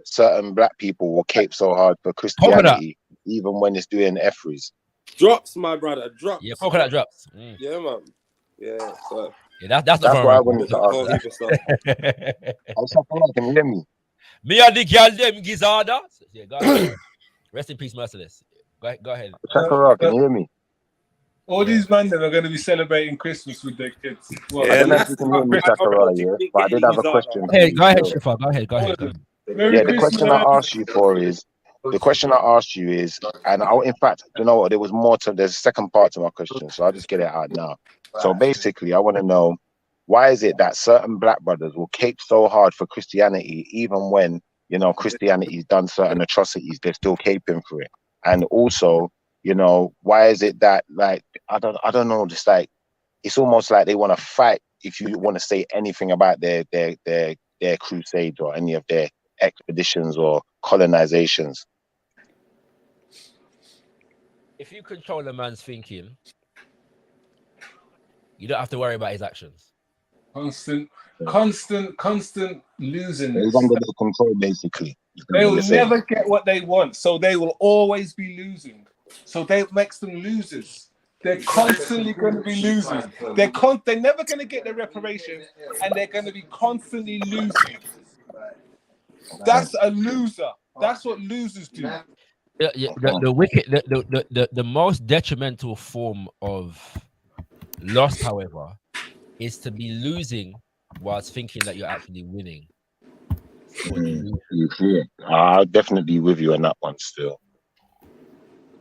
certain black people will cape so hard for Christianity, even when it's doing efferys? Drops, my brother. Drops. Yeah, coconut drops. Yeah, man. Yeah, so. Yeah, that's why I wanted to ask. Can you hear me? Me and the girl them Gizada. Yeah, go ahead. Rest in peace, Merciless. Go ahead. Shaka, can you hear me? All these men that are going to be celebrating Christmas with their kids. Well, I don't know if you can hear me, Shaka, yeah, but I did have a question. Hey, go ahead, Shifa. Go ahead. Yeah, the question I asked you is, and in fact, you know what? There was more to. There's a second part to my question, so I'll just get it out now. So basically, I want to know, why is it that certain black brothers will cape so hard for Christianity, even when Christianity's done certain atrocities, they're still caping for it? And also, why is it that, like, I don't know, just like, it's almost like they want to fight if you want to say anything about their crusades or any of their expeditions or colonizations. If you control a man's thinking, you don't have to worry about his actions. Constant losing. It's under their control, basically. They will never get what they want, so they will always be losing. So that makes them losers. They're constantly going to be losing. They're never going to get their reparations, and they're going to be constantly losing. That's a loser. That's what losers do. The wicked, the most detrimental form of loss, however, is to be losing whilst thinking that you're actually winning. I'll definitely with you on that one still.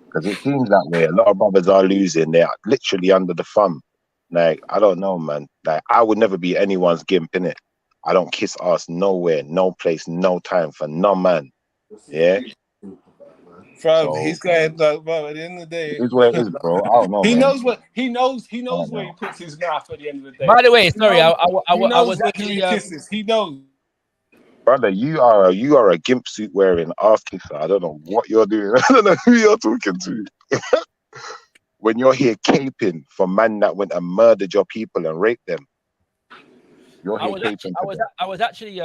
Because it seems that way. A lot of brothers are losing. They're literally under the thumb. Like, I don't know, man. Like, I would never be anyone's gimp, innit? I don't kiss ass nowhere, no place, no time for no man. Yeah? Bro, he's going, bro, at the end of the day. It is where it is, bro. I don't know. He man. knows where he puts his mouth at the end of the day. By the way, sorry, I was with the kisses. He knows. Brother, you are a gimp suit wearing ass kisser. I don't know what you're doing. I don't know who you're talking to. When you're here caping for man that went and murdered your people and raped them. I was actually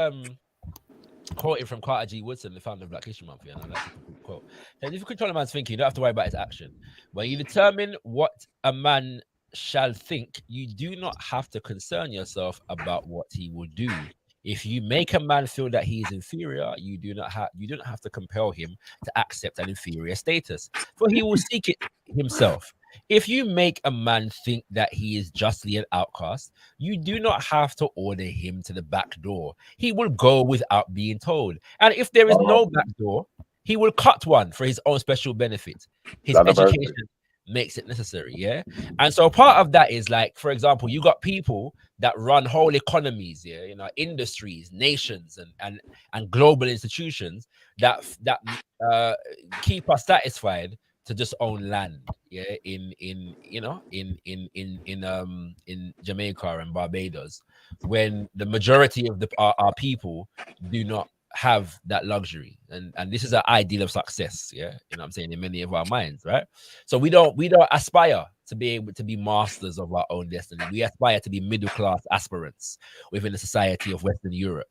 quoting from Carter G. Woodson, the founder of Black History Month, and that's a quote. And if you control a man's thinking, you don't have to worry about his action. When you determine what a man shall think, you do not have to concern yourself about what he will do. If you make a man feel that he is inferior, you do not have to compel him to accept an inferior status, for he will seek it himself. If you make a man think that he is justly an outcast, you do not have to order him to the back door. He will go without being told. And if there is no back door, he will cut one for his own special benefit. His education makes it necessary, yeah? And so part of that is, like, for example, you got people that run whole economies, yeah, you know, industries, nations, and global institutions that keep us satisfied to just own land, yeah, in Jamaica and Barbados, when the majority of our people do not have that luxury, and this is an ideal of success, yeah, you know what I'm saying, in many of our minds, right? So we don't aspire to be able to be masters of our own destiny. We aspire to be middle class aspirants within the society of Western Europe,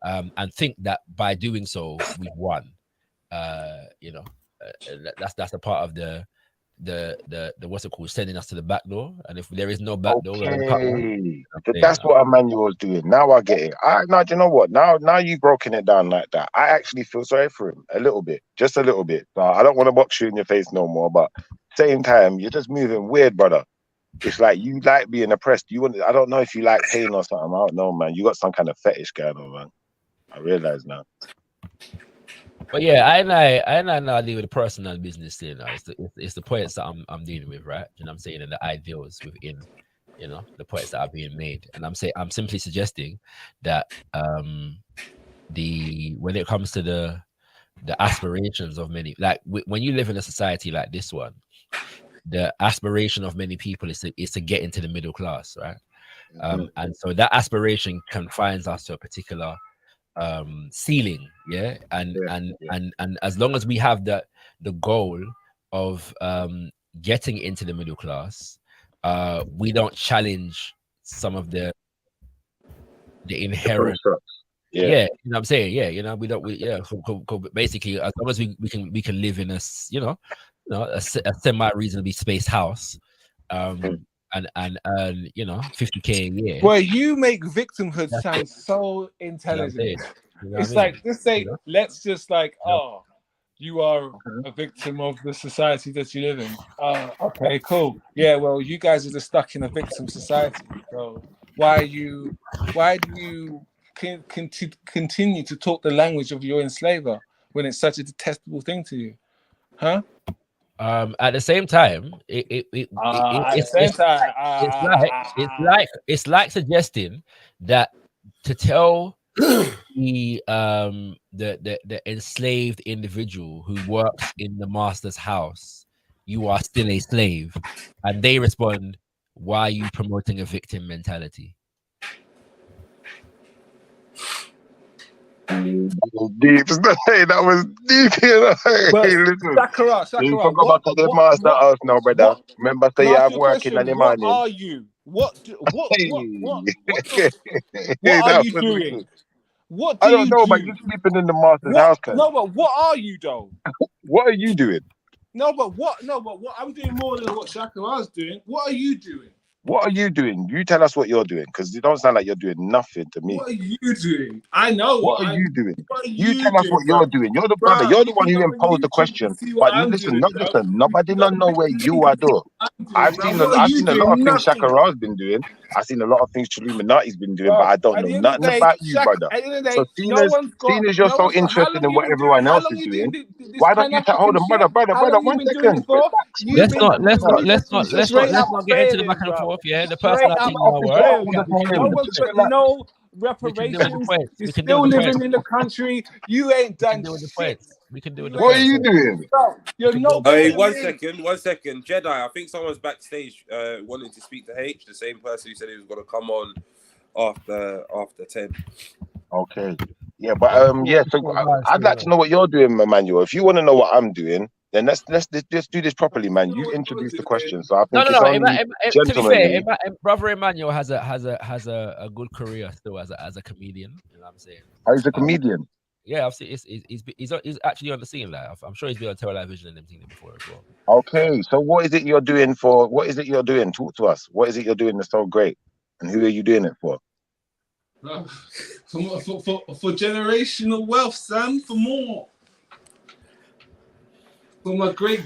and think that by doing so we've won. That's a part of the what's it called, sending us to the back door. And if there is no back door, that's what Emmanuel's doing. Now I get it. Now do you know what? Now you've broken it down like that. I actually feel sorry for him a little bit, just a little bit. I don't want to box you in your face no more, but same time, you're just moving weird, brother. It's like you like being oppressed. I don't know if you like pain or something. I don't know, man. You got some kind of fetish going on, man. I realize now. But yeah, I now deal with the personal business here now. It's the points that I'm dealing with, right? You know what I'm saying, and the ideals within, you know, the points that are being made. And I'm simply suggesting that when it comes to the aspirations of many, like when you live in a society like this one, the aspiration of many people is to get into the middle class, right? And so that aspiration confines us to a particular ceiling, yeah, and as long as we have the goal of getting into the middle class, we don't challenge some of the inherent, you know what I'm saying, you know, basically, as long as we can live in a a semi-reasonably spaced house, and earn, you know, 50K a year. Well, you make victimhood sound so intelligent. It's like, just say, let's just like, you are a victim of the society that you live in. Okay, cool. Yeah, well, you guys are just stuck in a victim society. So why do you continue to talk the language of your enslaver when it's such a detestable thing to you? Huh? At the same time, it's like suggesting that to tell the enslaved individual who works in the master's house, you are still a slave, and they respond, why are you promoting a victim mentality? Deep. Hey, that was deep, you know. Hey, listen. Sakura, you talk about the master house now, brother. Remember, say you have work in the morning. What are you? What are you doing? What do I don't know, do? but you're sleeping in the master's house. No, but what are you though? What are you doing? No, but what I'm doing more than what Sakura's doing. What are you doing? What are you doing? You tell us what you're doing, because you don't sound like you're doing nothing to me. What are you doing? I know. What are you doing? You tell us what you're doing. You're the brother. You're the one who imposed the question. But listen, nobody don't know where you are, though. I've seen a lot of things Shakara's been doing. I've seen a lot of things Trilluminati's been doing, but I don't know nothing about you, brother. So seeing as you're so interested in what everyone else is doing, why don't you hold on, brother, 1 second. Let's not get into the back and forth. Yeah, the person I think no reparations. You're still living in the country. You ain't done shit. We can do it. What are you doing? You're no. Hey, one second. Jedi, I think someone's backstage wanting to speak to H, the same person who said he was going to come on after 10. Okay. Yeah, but so I'd like to know what you're doing, Emmanuel. If you want to know what I'm doing, Then let's just do this properly, man. You introduced the question, so I think No. it's only To be fair, gentlemanly. brother Emmanuel has a good career still as a comedian. You know what I'm saying? He's a comedian. Yeah, I've seen. He's actually on the scene. Like I'm sure he's been on television and everything before as well. Okay, so what is it you're doing? Talk to us. What is it you're doing that's so great, and who are you doing it for? For generational wealth, son. For more. For my great.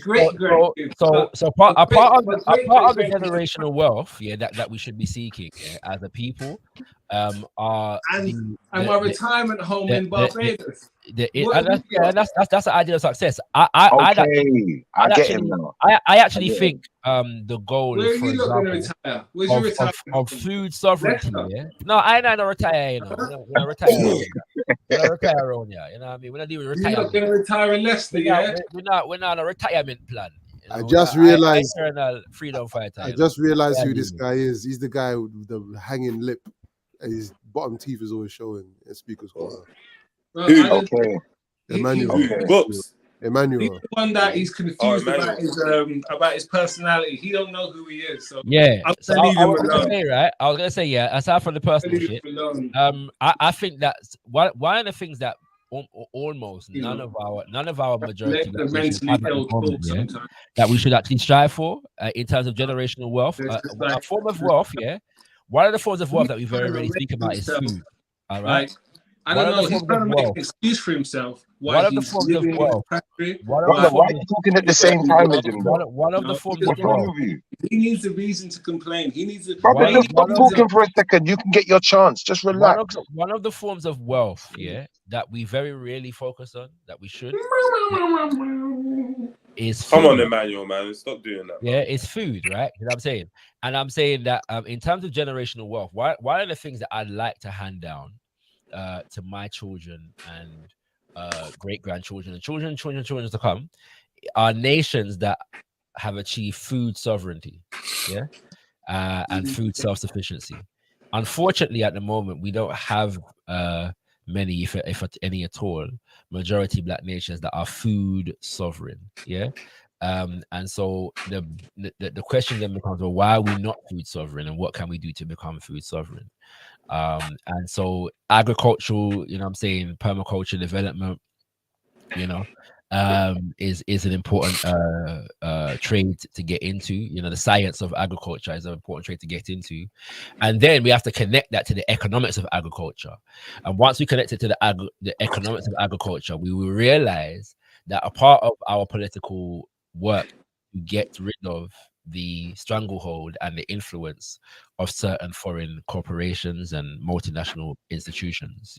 So part of the generational wealth, that we should be seeking as a people, are my retirement home in Barbados. That's the idea of success. I actually think the goal, for example, of food sovereignty. Yeah? No, I ain't no retire. You know, we're not retire. We're not retire around here. You know what I mean? We're not doing retirement. You're not going to retire in Leicester, yeah? We're not on a retirement plan. You know? I just realized. Freedom fighter. I just realized who this guy is. He's the guy with the hanging lip. His bottom teeth is always showing in Speaker's Corner. Okay. Emmanuel. Emmanuel. He's the one that he's confused about his personality. He don't know who he is. So yeah, I'm so leave him I alone. was gonna say aside from the personal shit, I think that's one of the things that almost none of our majority that we should actually strive for in terms of generational wealth. A form of wealth, one of the forms of wealth that we very rarely speak about is food. All right. I don't know. He's trying to make an excuse for himself. One of the forms of wealth. Why are you talking at the same time as him? One of the forms of wealth. He needs a reason to complain. He needs a. Brother, just stop talking for a second. You can get your chance. Just relax. One of the forms of wealth, that we very rarely focus on, that we should, is food. Come on, Emmanuel, man. Stop doing that. Yeah, it's food, right? You know what I'm saying? And I'm saying that in terms of generational wealth, one of the things that I'd like to hand down to my children and great-grandchildren and children to come are nations that have achieved food sovereignty, and food self-sufficiency. Unfortunately, at the moment, we don't have many, if any at all, majority Black nations that are food sovereign, and so the question then becomes, well, why are we not food sovereign, and what can we do to become food sovereign? And so agricultural, you know what I'm saying, permaculture development, is an important trade to get into. The science of agriculture is an important trade to get into. And then we have to connect that to the economics of agriculture. And once we connect it to the economics of agriculture, we will realize that a part of our political work to get rid of the stranglehold and the influence of certain foreign corporations and multinational institutions,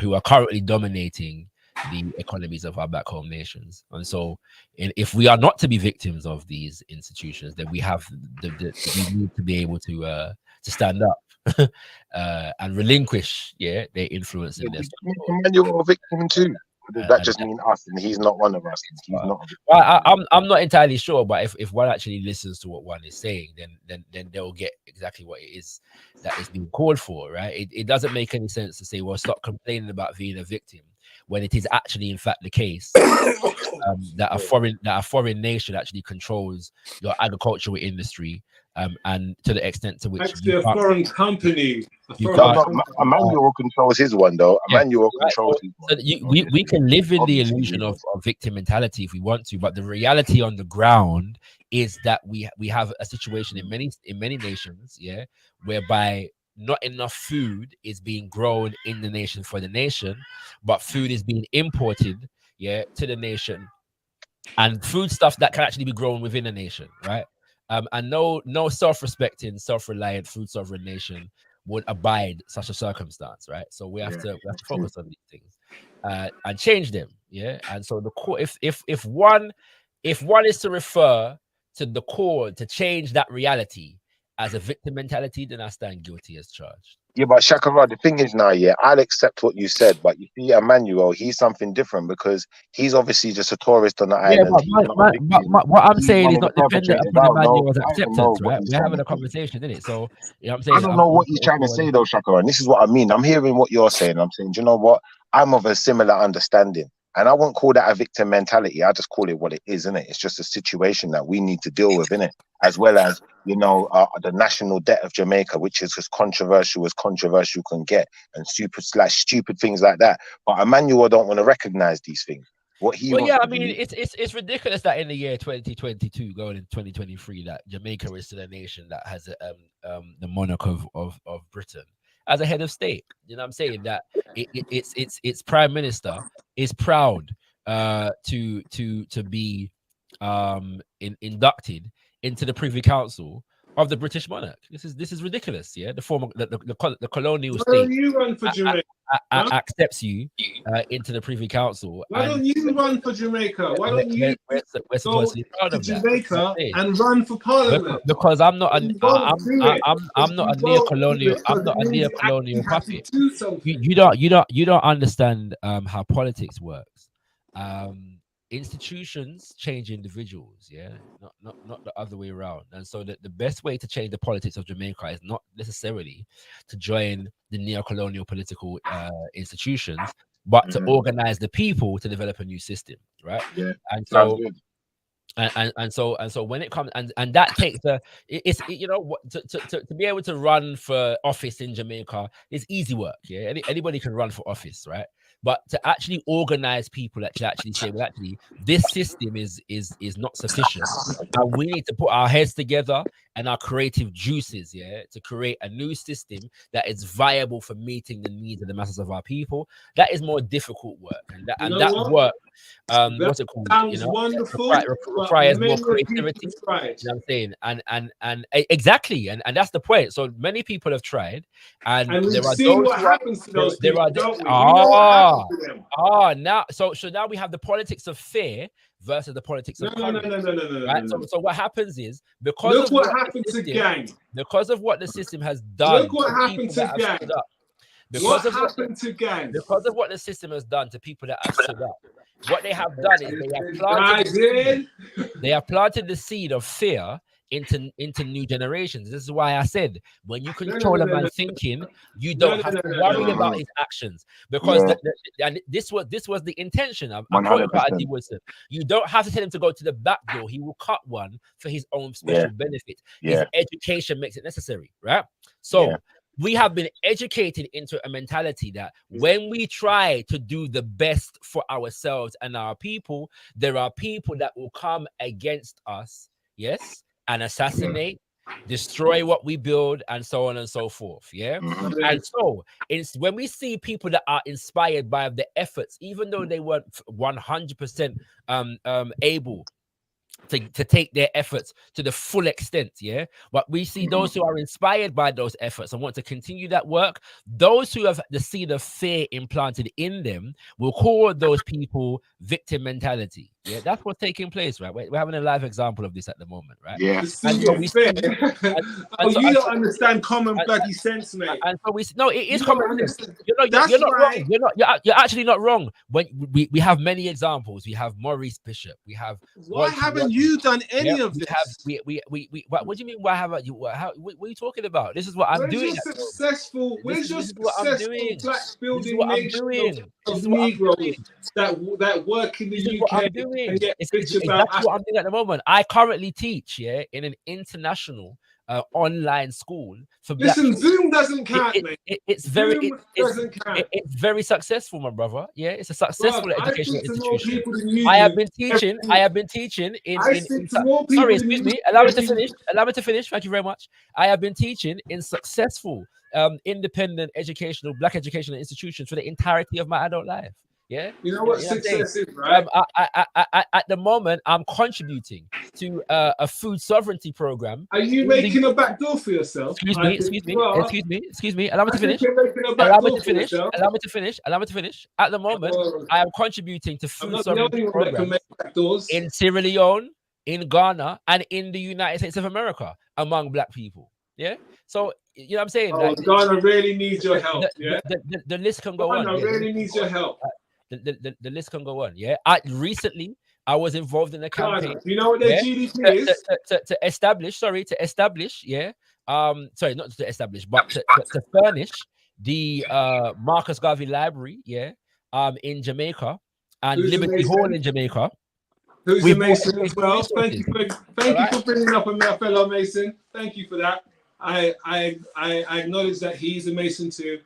who are currently dominating the economies of our back home nations. And so if we are not to be victims of these institutions, then we have we need to be able to stand up and relinquish their influence in this. You're a victim too. Does that just mean us, and he's not one of us? He's not. I'm not entirely sure, but if one actually listens to what one is saying, then they'll get exactly what it is that is being called for, right? It doesn't make any sense to say, well, stop complaining about being a victim, when it is actually in fact the case that a foreign nation actually controls your agricultural industry, and to the extent to which actually a foreign company. Emmanuel controls his one though. Emmanuel controls his one. So we can live in the illusion of victim mentality if we want to, but the reality on the ground is that we have a situation in many nations, whereby not enough food is being grown in the nation for the nation, but food is being imported to the nation, and food stuff that can actually be grown within a nation, right? And no self-respecting, self-reliant, food sovereign nation would abide such a circumstance, right? So we have to focus on these things and change them, And so the core, if one is to refer to the core to change that reality as a victim mentality, then I stand guilty as charged. Yeah, but Shakara, the thing is now, I'll accept what you said, but you see, Emmanuel, he's something different because he's obviously just a tourist on the island. But what I'm saying is not dependent upon Emmanuel's acceptance, right? We're having a conversation, isn't it? So, you know what I'm saying? I don't know what he's trying to say though, Shakara, and this is what I mean. I'm hearing what you're saying. I'm saying, do you know what? I'm of a similar understanding. And I won't call that a victim mentality. I just call it what it is, innit? It's just a situation that we need to deal with, innit? As well as, you know, the national debt of Jamaica, which is as controversial can get, and stupid things like that. But Emmanuel don't want to recognize these things. What he well, yeah, I mean, it's ridiculous that in the year 2022, going into 2023, that Jamaica is still a nation that has the monarch of Britain as a head of state. You know what I'm saying? That its prime minister is proud to be inducted into the Privy Council of the British monarch. This is ridiculous. Yeah, the former the colonial Why state don't you run for Jamaica? Accepts you into the Privy Council. Why don't you run for Jamaica? Why don't you we're supposed to be proud of Jamaica and run for Parliament? Because I'm not a neo-colonial. I'm not a neo-colonial puppet. You don't understand how politics works. Institutions change individuals, yeah, not the other way around. And so the best way to change the politics of Jamaica is not necessarily to join the neo-colonial political institutions, but to organize the people to develop a new system, right? Yeah, and so and so when it comes and that takes you know, to be able to run for office in Jamaica is easy work. Yeah, anybody can run for office, right? But to actually organize people that actually say, well, actually, this system is not sufficient, and we need to put our heads together and our creative juices, yeah, to create a new system that is viable for meeting the needs of the masses of our people. That is more difficult work, and that work, what's it called? Sounds wonderful. Requires more creativity. You know what I'm saying? And exactly, and that's the point. So many people have tried, and we've seen what happens to those people, don't we? Now so now we have the politics of fear versus the politics of courage. No. So what happens is because what happened to gang. Because of what the system has done. Look what happened to gang. Because of what the system has done to people that have stood up. What they have done is they have planted the seed of fear into new generations. This is why I said when you control a man thinking, you don't have to worry about his actions, because and this was the intention. I'm quoting Adi Wilson. You don't have to tell him to go to the back door. He will cut one for his own special benefit. His education makes it necessary, right? So we have been educated into a mentality that when we try to do the best for ourselves and our people, there are people that will come against us, yes, and assassinate, destroy what we build, and so on and so forth. Yeah. And so it's when we see people that are inspired by the efforts, even though they weren't 100% able to take their efforts to the full extent, yeah, but we see those who are inspired by those efforts and want to continue that work. Those who have the seed of fear implanted in them will call those people victim mentality. Yeah, that's what's taking place, right? We're having a live example of this at the moment, right? Yeah. And so we you don't understand common bloody sense, mate. And so it is common sense. You're not wrong. You're actually not wrong. When we have many examples, we have Maurice Bishop. We have. Why haven't you done any of this? What do you mean? Why haven't you? What are you talking about? This is what I'm doing. Where's your successful black building nation of Negroes that work in the UK? It's exactly what I'm doing at the moment. I currently teach, in an international online school for black people. Zoom doesn't count, mate. It's very successful, my brother. Yeah, it's a successful educational institution. I have been teaching in sorry, excuse me. Allow me to finish. Thank you very much. I have been teaching in successful independent black educational institutions for the entirety of my adult life. Yeah, you know what success is, right? At the moment, I'm contributing to a food sovereignty program. Are you making a backdoor for yourself? Excuse me. Allow me to finish. Allow me to finish. At the moment, I am contributing to food sovereignty programs in Sierra Leone, in Ghana, and in the United States of America among black people. Yeah. So you know what I'm saying? Ghana really needs your help. The list can go on. Ghana really needs your help. The list can go on. Yeah, recently I was involved in a campaign. You know what their GDP is? To establish. Yeah. Sorry, not to establish, but to furnish the Marcus Garvey Library. Yeah. In Jamaica, and Liberty Hall in Jamaica. Who's a Mason as well? Thank you for bringing up a fellow Mason. Thank you for that. I acknowledge that he's a Mason too.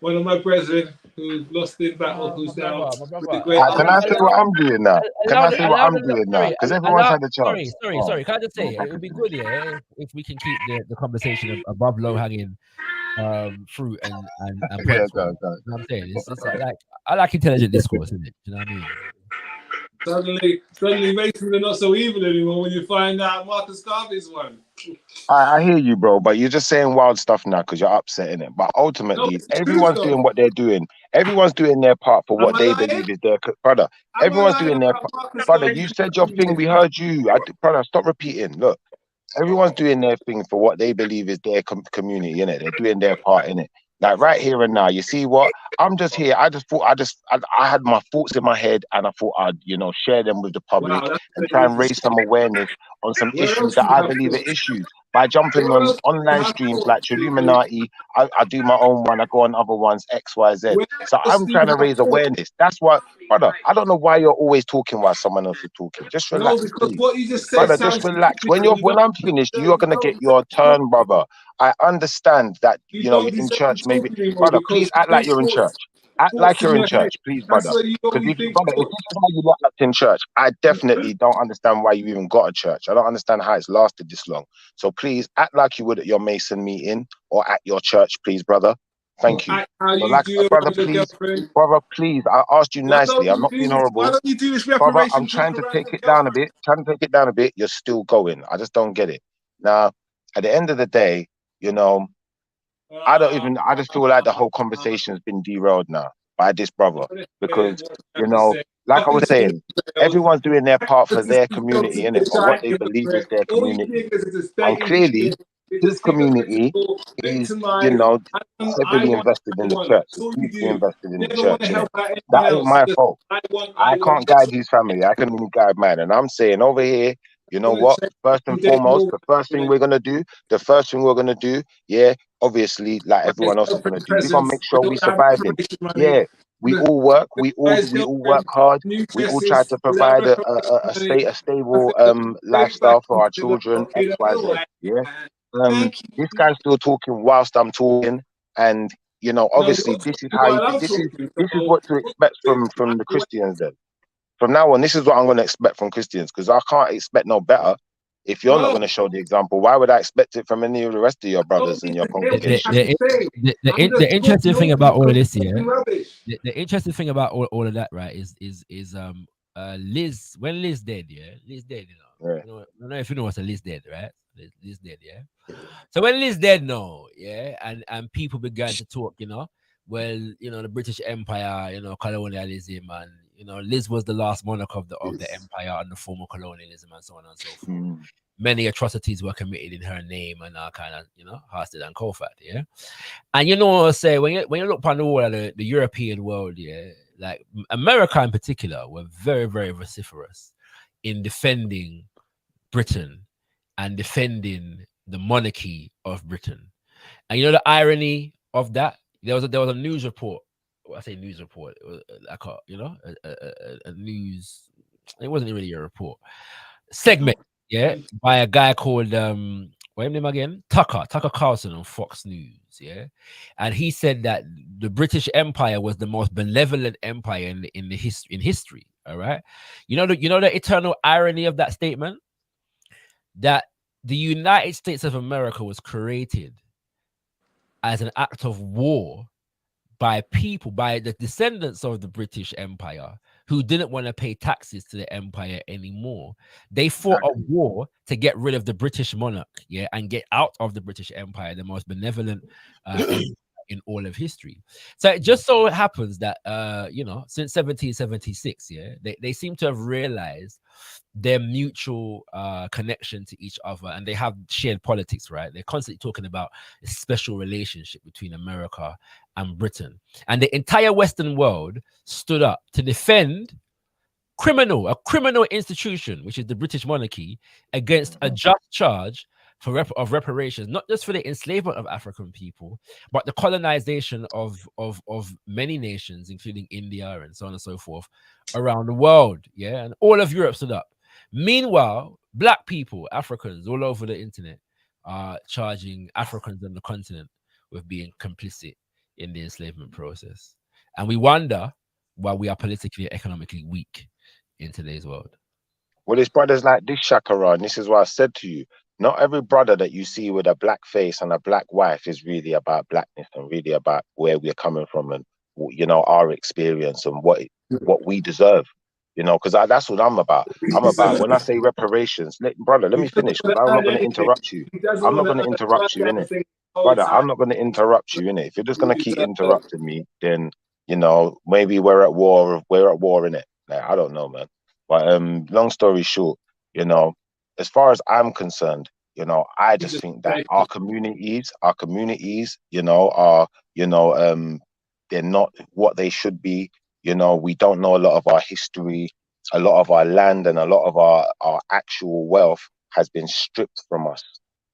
One of my brethren who lost in battle, who's now with the great. Can I say what I'm doing now? Can I say what I'm doing now? Because everyone's had a chance. Sorry. Can I just say, it would be good, yeah, if we can keep the conversation above low hanging fruit and Yeah, you know what I'm saying? It's like, I like intelligent discourse, isn't it? You know what I mean? Suddenly Masons are not so evil anymore when you find out Marcus Garvey's one. I hear you, bro, but you're just saying wild stuff now because you're upsetting it. But ultimately, everyone's doing what they're doing. Everyone's doing their part for what they believe is their brother. Everyone's doing their part. Brother, you said your thing. We heard you. Brother, stop repeating. Look, everyone's doing their thing for what they believe is their community, innit? They're doing their part in it. Like right here and now, you see what? I'm just here. I just thought I had my thoughts in my head, and I thought I'd share them with the public and try and raise some awareness on some issues that I believe are issues by jumping on online streams like Trilluminati. I do my own one. I go on other ones, X, Y, Z. So I'm trying to raise awareness. That's why, brother. I don't know why you're always talking while someone else is talking. Just relax, please. What you just said, brother. Just relax. When I'm finished, you are gonna get your turn, brother. I understand that you're in church, maybe, brother. Please act like you're in church. Act like you're in church, please, brother. Because if this is how you look up in church, I definitely don't understand why you even got a church. I don't understand how it's lasted this long. So please act like you would at your Mason meeting or at your church, please, brother. Thank you. Brother, please. I asked you nicely. I'm not being horrible. Why don't you do this brother, I'm trying to take it down a bit. You're still going. I just don't get it. Now, at the end of the day, I just feel like the whole conversation has been derailed now by this brother, because like I was saying, everyone's doing their part for their community, innit? Or what they believe is their community. And clearly, his community is, heavily invested in the church, deeply invested in the church. That ain't my fault. I can't guide his family. I can only guide mine. And I'm saying over here, you know what? First and foremost, the first thing we're gonna do, yeah, obviously, like everyone else is gonna do, we're gonna make sure we survive it. Yeah, we all work, we all work hard, we all try to provide a stable lifestyle for our children, X, Y, Z. Yeah. This guy's still talking whilst I'm talking, and obviously this is what to expect from the Christians then. From now on, this is what I'm going to expect from Christians, because I can't expect no better. If you're not going to show the example, why would I expect it from any of the rest of your brothers in your congregation? The interesting thing about all of this, the interesting thing about all of that, right, is Liz. When Liz dead, Liz dead. I don't know if you know what's a Liz dead, right? Liz dead, So when Liz dead, and people began to talk, well, the British Empire, colonialism, and Liz was the last monarch of the empire under former colonialism and so on and so forth. Many atrocities were committed in her name and kind of, Harsted and Kofat, And what I say, when you look upon the whole of the European world, like America in particular, were very, very vociferous in defending Britain and defending the monarchy of Britain. And the irony of that, there was a news report. Well, I say news report. It was like a news. It wasn't really a report. Segment, by a guy called what's his name again? Tucker Carlson on Fox News, and he said that the British Empire was the most benevolent empire in history. All right, the eternal irony of that statement, that the United States of America was created as an act of war by the descendants of the British Empire who didn't want to pay taxes to the empire anymore. They fought a war to get rid of the British monarch, and get out of the British Empire, the most benevolent in all of history. So it just so happens that since 1776, they seem to have realized their mutual connection to each other, and they have shared politics, right? They're constantly talking about a special relationship between America and Britain, and the entire Western world stood up to defend a criminal institution, which is the British monarchy, against a just charge of reparations, not just for the enslavement of African people, but the colonization of many nations, including India and so on and so forth, around the world. Yeah, and all of Europe stood up. Meanwhile, black people, Africans all over the internet, are charging Africans on the continent with being complicit in the enslavement process. And we wonder why we are politically and economically weak in today's world. Well, it's brothers like this, Shakara, and this is what I said to you. Not every brother that you see with a black face and a black wife is really about blackness and really about where we're coming from and, you know, our experience and what we deserve. You know, because that's what I'm about. I'm about, when I say reparations, brother, let me finish, because I'm not going to interrupt you. I'm not going to interrupt you, innit? Brother, I'm not going to interrupt you, innit? If you're just going to keep interrupting me, then, you know, maybe we're at war, innit? Like, I don't know, man. But long story short, you know, as far as I'm concerned, you know, I just think that our communities, you know, are, you know, they're not what they should be. You know, we don't know a lot of our history, a lot of our land and a lot of our actual wealth has been stripped from us.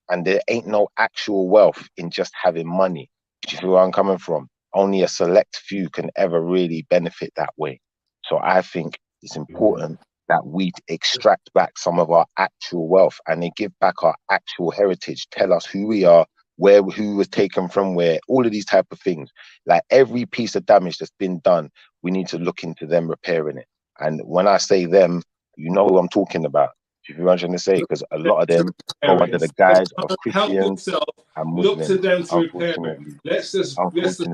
And there ain't no actual wealth in just having money. Do you see where I'm coming from? Only a select few can ever really benefit that way. So I think it's important that we extract back some of our actual wealth and then give back our actual heritage, tell us who we are, who was taken from where, all of these type of things. Like every piece of damage that's been done, we need to look into them repairing it. And when I say them, you know who I'm talking about. If you know what I'm trying to say, because a lot of them go under the guise of Christians and Muslims. Look to them to repair it. Let's just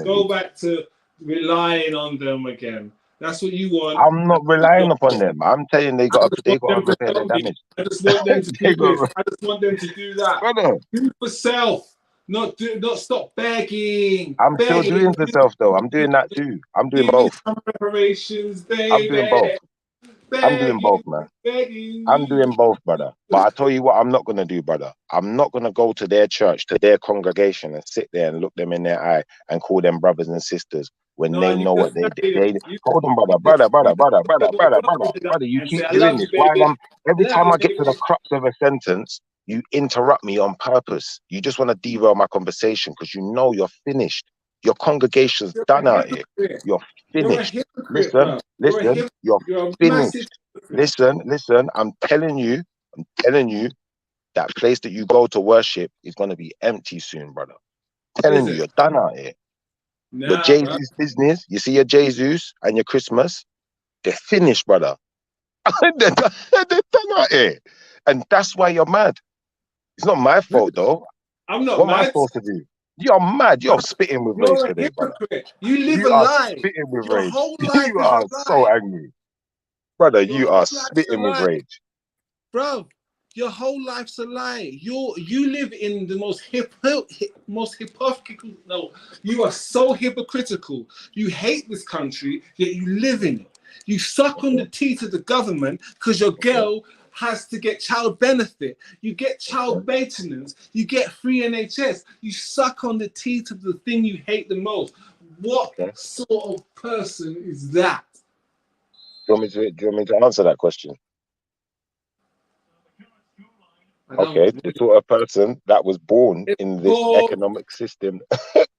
go back to relying on them again. That's what you want. I'm not relying upon them. I'm telling they got to repair the damage. I just want them to do this. I just want them to do that. Brother. Do for self. Not stop begging. I'm still doing for self though. I'm doing that too. I'm doing both. Reparations, baby. I'm doing both. I'm doing both, man. I'm doing both, brother. But I tell you what I'm not going to do, brother. I'm not going to go to their church, to their congregation and sit there and look them in their eye and call them brothers and sisters when they know what they did. Hold on, brother. You keep doing this. Every time I get to the crux of a sentence, you interrupt me on purpose. You just want to derail my conversation because you know you're finished. Your congregation's done out here. You're finished. Listen, you're finished. Listen, I'm telling you, that place that you go to worship is going to be empty soon, brother. I'm telling you, you're done out here. Your Jesus business, you see your Jesus and your Christmas, they're finished, brother. They're done out here. And that's why you're mad. It's not my fault, though. I'm not what mad. What am I supposed to do? You're mad. You're spitting with rage today, brother. You live a lie. Spitting with Your rage. whole life You are so angry. Brother, you are life's spitting a with lie. rage. Bro, your whole life's a lie. You live in the most hypocritical. No, you are so hypocritical. You hate this country, yet you live in it. You suck on the teeth of the government because your girl has to get child benefit. You get child maintenance. You get free NHS. You suck on the teeth of the thing you hate the most. What sort of person is that? Do you want me to answer that question? Okay, the sort of person that was born in this economic system.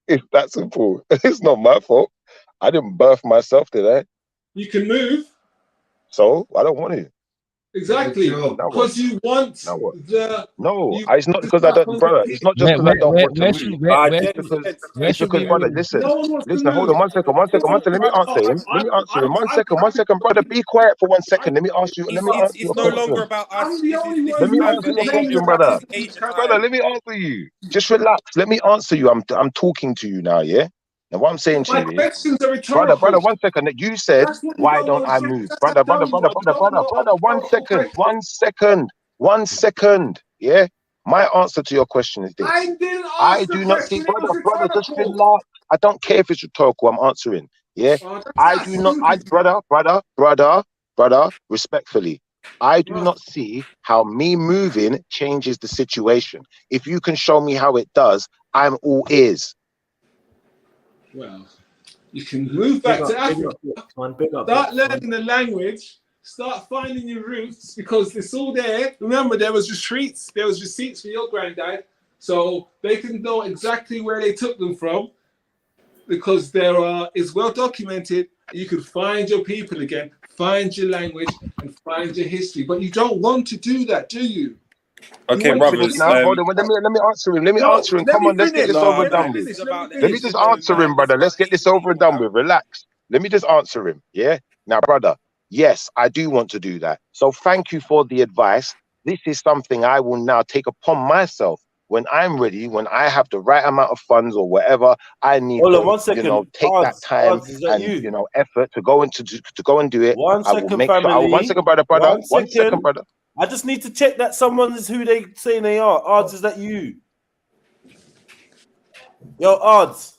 It's that simple. It's not my fault. I didn't birth myself, did I? You can move. So I don't want to. Exactly, because you want the. No, it's not because I don't, brother. It's not just because I don't want to move. It's because, brother. Listen. Hold on, one second. Let me answer him. One second, brother. Be quiet for 1 second. Let me answer you. It's no longer about us. Let me answer your question, brother. Brother, let me answer you. Just relax. Let me answer you. I'm talking to you now, yeah? Now, what I'm saying to you is, brother, 1 second. You said, why don't I move? Brother, 1 second. Yeah? My answer to your question is this. I do not see, brother, just relax. I don't care if it's rhetorical. I'm answering. Yeah? I do not, brother, respectfully. I do not see how me moving changes the situation. If you can show me how it does, I'm all ears. Well, you can move back to Africa, start learning the language, Start finding your roots because it's all there. Remember, there was receipts. There was receipts for your granddad, so they can know exactly where they took them from because it's well documented. You can find your people again, find your language, and find your history. But you don't want to do that, do you? Okay, brothers. Now, hold on. Let me answer him. Let me answer him. Come on, let's get this over and done with. Let me just answer him, brother. Let's get this over and done with. Relax. Let me just answer him. Yeah. Now, brother. Yes, I do want to do that. So thank you for the advice. This is something I will now take upon myself when I'm ready, when I have the right amount of funds or whatever I need to, take that time and effort to go into to go and do it. One second, family. 1 second, brother. 1 second, brother. I just need to check that someone is who they saying they are. Ards, is that you? Yo, Ards.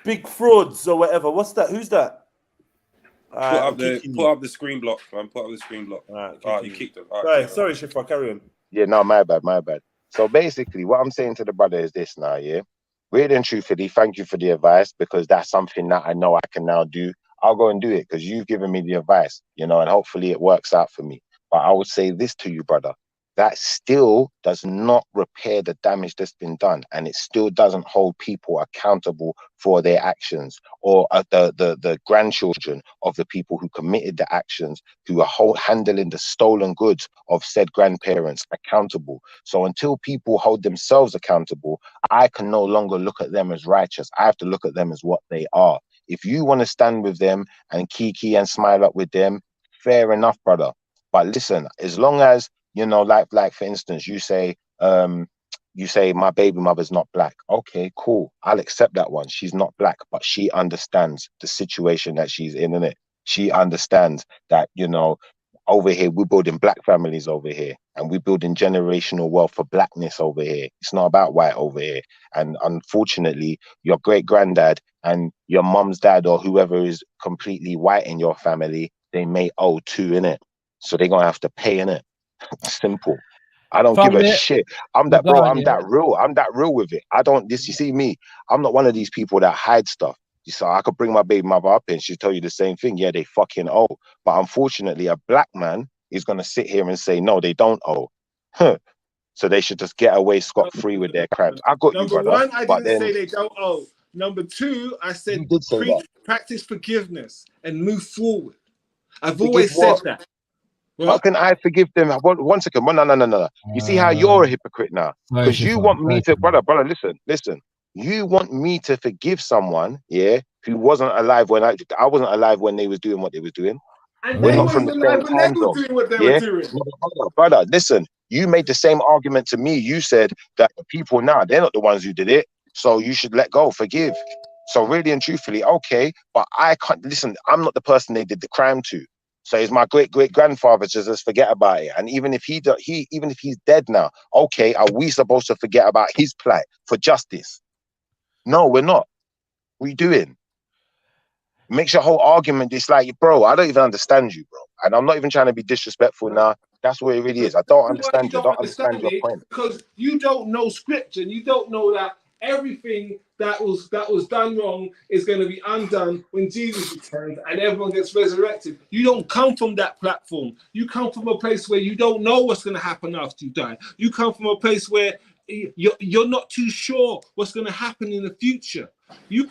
Big frauds or whatever. What's that? Who's that? Put up the screen block, man. Put up the screen block. All right, you kicked him. Sorry, Shifa, carry on. Yeah, no, my bad. So basically, what I'm saying to the brother is this now, yeah? Really and truthfully, thank you for the advice because that's something that I know I can now do. I'll go and do it because you've given me the advice, and hopefully it works out for me. But I would say this to you, brother. That still does not repair the damage that's been done, and it still doesn't hold people accountable for their actions, or the grandchildren of the people who committed the actions, who are handling the stolen goods of said grandparents accountable. So until people hold themselves accountable, I can no longer look at them as righteous. I have to look at them as what they are. If you want to stand with them and kiki and smile up with them, fair enough, brother. But listen, as long as like for instance, you say my baby mother's not black. Okay, cool. I'll accept that one. She's not black, but she understands the situation that she's in, innit? She understands that, over here, we're building black families over here, and we're building generational wealth for blackness over here. It's not about white over here. And unfortunately, your great granddad and your mum's dad or whoever is completely white in your family, they may owe too, innit? So they're gonna have to pay, innit? Simple. I don't give a shit. I'm that bro. I'm that real. I'm that real with it. I don't. You see me. I'm not one of these people that hide stuff. So I could bring my baby mother up and she'll tell you the same thing. Yeah, they fucking owe. But unfortunately, a black man is gonna sit here and say no, they don't owe. So they should just get away scot-free with their crimes. I got you, brother. Number one, I didn't say they don't owe. Number two, I said practice forgiveness and move forward. I've always said that. How can I forgive them? 1 second. No. You see how you're a hypocrite now? Because you want me to, brother, listen. You want me to forgive someone, yeah, who wasn't alive when I wasn't alive when they was doing what they was doing. And we're they not from the same time zone. Doing what they were doing. Brother, listen. You made the same argument to me. You said that the people now, they're not the ones who did it. So you should let go, forgive. So really and truthfully, okay, but I can't listen. I'm not the person they did the crime to. So it's my great grandfather to just forget about it. And even if even if he's dead now, okay, are we supposed to forget about his plight for justice? No, we're not. What are you doing? Makes your whole argument. It's like, bro, I don't even understand you, bro. And I'm not even trying to be disrespectful now. That's what it really is. I don't understand you. I don't understand your point. Because you don't know scripture and you don't know that everything that was done wrong is going to be undone when Jesus returns and everyone gets resurrected. You don't come from that platform. You come from a place where you don't know what's going to happen after you die. You come from a place where you're not too sure what's going to happen in the future.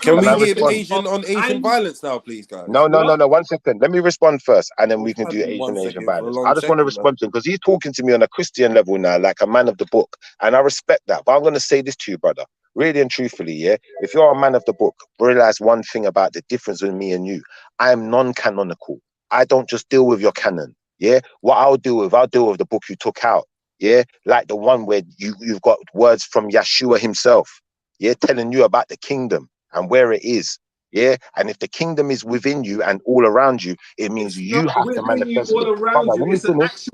Can we give Asian violence now, please, guys? No. 1 second. Let me respond first, and then we can do Asian violence. I just want to respond to him because he's talking to me on a Christian level now, like a man of the book, and I respect that. But I'm going to say this to you, brother. Really and truthfully, yeah, if you're a man of the book, realize one thing about the difference with me and you. I'm non-canonical. I don't just deal with your canon, yeah? What I'll deal with the book you took out, yeah? Like the one where you've got words from Yeshua himself, yeah, telling you about the kingdom and where it is, yeah? And if the kingdom is within you and all around you, it means you have to manifest it. Brother, let me finish.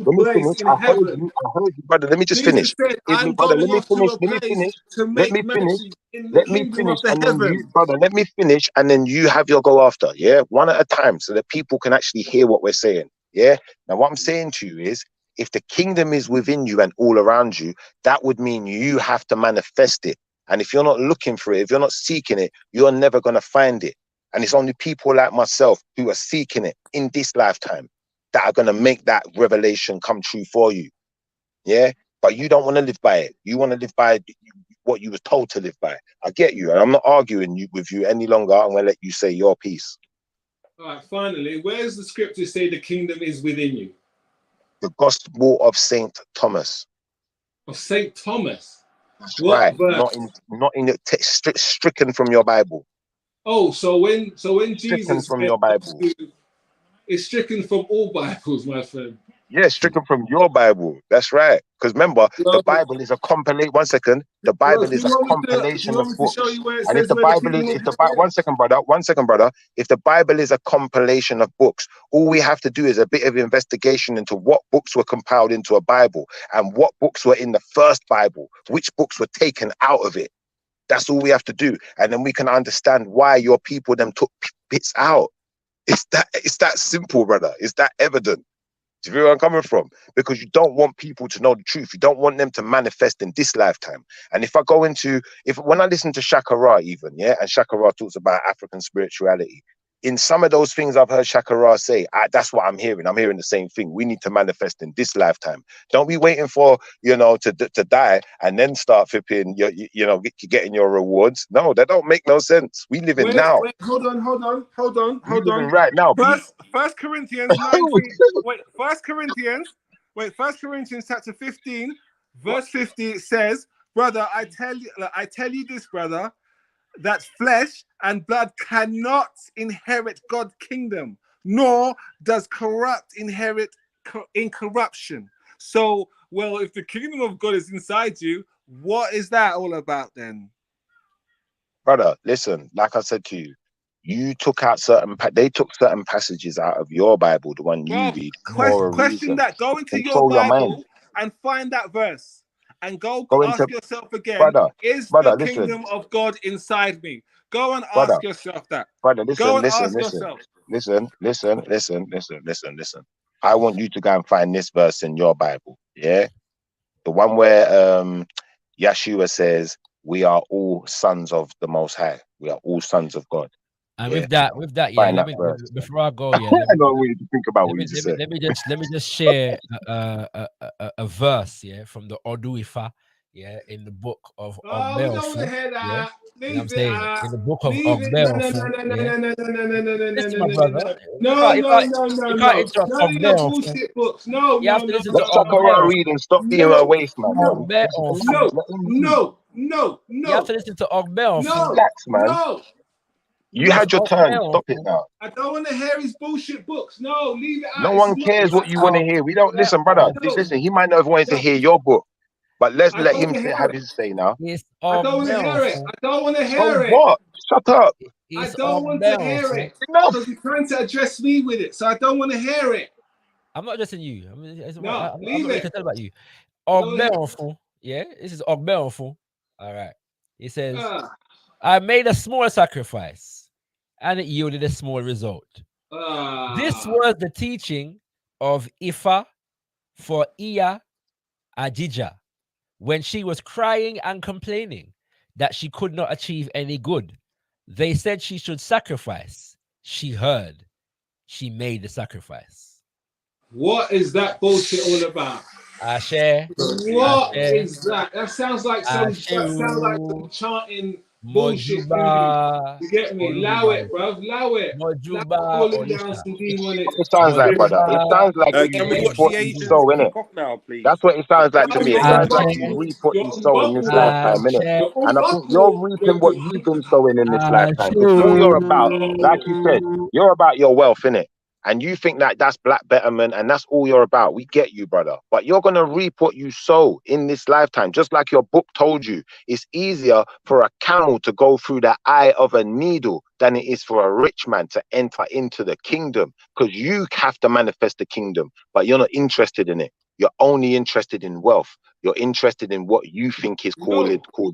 I heard you, brother. Let me just finish. Brother, let me finish. Let me finish, and then you have your go after, yeah? One at a time, so that people can actually hear what we're saying, yeah? Now, what I'm saying to you is, if the kingdom is within you and all around you, that would mean you have to manifest it. And if you're not looking for it, if you're not seeking it, you're never going to find it. And it's only people like myself who are seeking it in this lifetime. that are going to make that revelation come true for you. Yeah, but you don't want to live by it. You want to live by what you was told to live by. I get you, and I'm not arguing with you any longer. I'm going to let you say your piece. All right, finally, where does the scripture say the kingdom is within you? The Gospel of Saint Thomas. Of Saint Thomas. That's what right. Verse? Not in the text, stricken from your Bible. Oh, so when stricken Jesus from your Bible. It's stricken from all Bibles, my friend. Yeah, stricken from your Bible. That's right. Because remember, the Bible is a compilation. 1 second. The Bible is a compilation of books. And if the Bible is, one second, brother. If the Bible is a compilation of books, all we have to do is a bit of investigation into what books were compiled into a Bible and what books were in the first Bible, which books were taken out of it. That's all we have to do. And then we can understand why your people them took bits out. It's that simple, brother. It's that evident. Do you feel where I'm coming from? Because you don't want people to know the truth. You don't want them to manifest in this lifetime. And if I go into, when I listen to Shakara even, yeah, and Shakara talks about African spirituality, in some of those things I've heard Shakara say, that's what I'm hearing. I'm hearing the same thing. We need to manifest in this lifetime. Don't be waiting for, to die and then start flipping, getting your rewards. No, that don't make no sense. We live in now. Wait, hold on. Right now. First Corinthians 19. First Corinthians chapter 15, verse 50, it says, brother, I tell you this, brother, that flesh and blood cannot inherit God's kingdom, nor does corrupt inherit incorruption. So, well, if the kingdom of God is inside you, what is that all about then? Brother, listen, like I said to you, you took out they took certain passages out of your Bible, the one you read, for a question reason. that. Go into your Bible and find that verse. And go ask yourself again, is the kingdom of God inside me? Go and ask yourself that. Brother, listen. I want you to go and find this verse in your Bible, yeah? The one where Yeshua says, we are all sons of the Most High. We are all sons of God. And with that, yeah. Before I go, yeah. I don't want you to think about what you just said. Let me just share a verse, yeah, from the Oduifa, yeah, in the book of Ogmelfu. Yeah, you know what I'm saying? In the book of Ogmelfu. Listen, my brother. You can't interrupt Ogmelfu. No, you have to listen to Ogmelfu. Read and stop being a waste, man. No. You have to listen to Ogmelfu. Relax, man. You had your turn. Stop it now. I don't want to hear his bullshit books. No, leave it out. No one cares what you want to hear. We don't listen, brother. Listen, he might not have wanted to hear your book, but let's let him have his say now. I don't want to hear it. I don't want to hear it. What? Shut up. I don't want to hear it. Because you're trying to address me with it, so I don't want to hear it. I'm not addressing you. Leave it. I'm not tell about you. Ogmelfu. Yeah, this is Ogmelfu. All right. He says, I made a small sacrifice, and it yielded a small result. This was the teaching of Ifa for Iya Ajija when she was crying and complaining that she could not achieve any good. They said she should sacrifice. She heard. She made the sacrifice. What is that bullshit all about? Ashe. What is that? That sounds like some chanting bullshit. You get me? Allow it, bruv. Allow it. It sounds like, brother. It sounds like you put your soul in it. That's what it sounds like to me. It sounds like you re-put your soul in this lifetime, innit? And I think you're reaping what you've been sowing in this lifetime. Because all you're about, like you said, you're about your wealth, innit? And you think that that's black betterment and that's all you're about. We get you, brother. But you're going to reap what you sow in this lifetime. Just like your book told you, it's easier for a camel to go through the eye of a needle than it is for a rich man to enter into the kingdom. Because you have to manifest the kingdom, but you're not interested in it. You're only interested in wealth. You're interested in what you think is called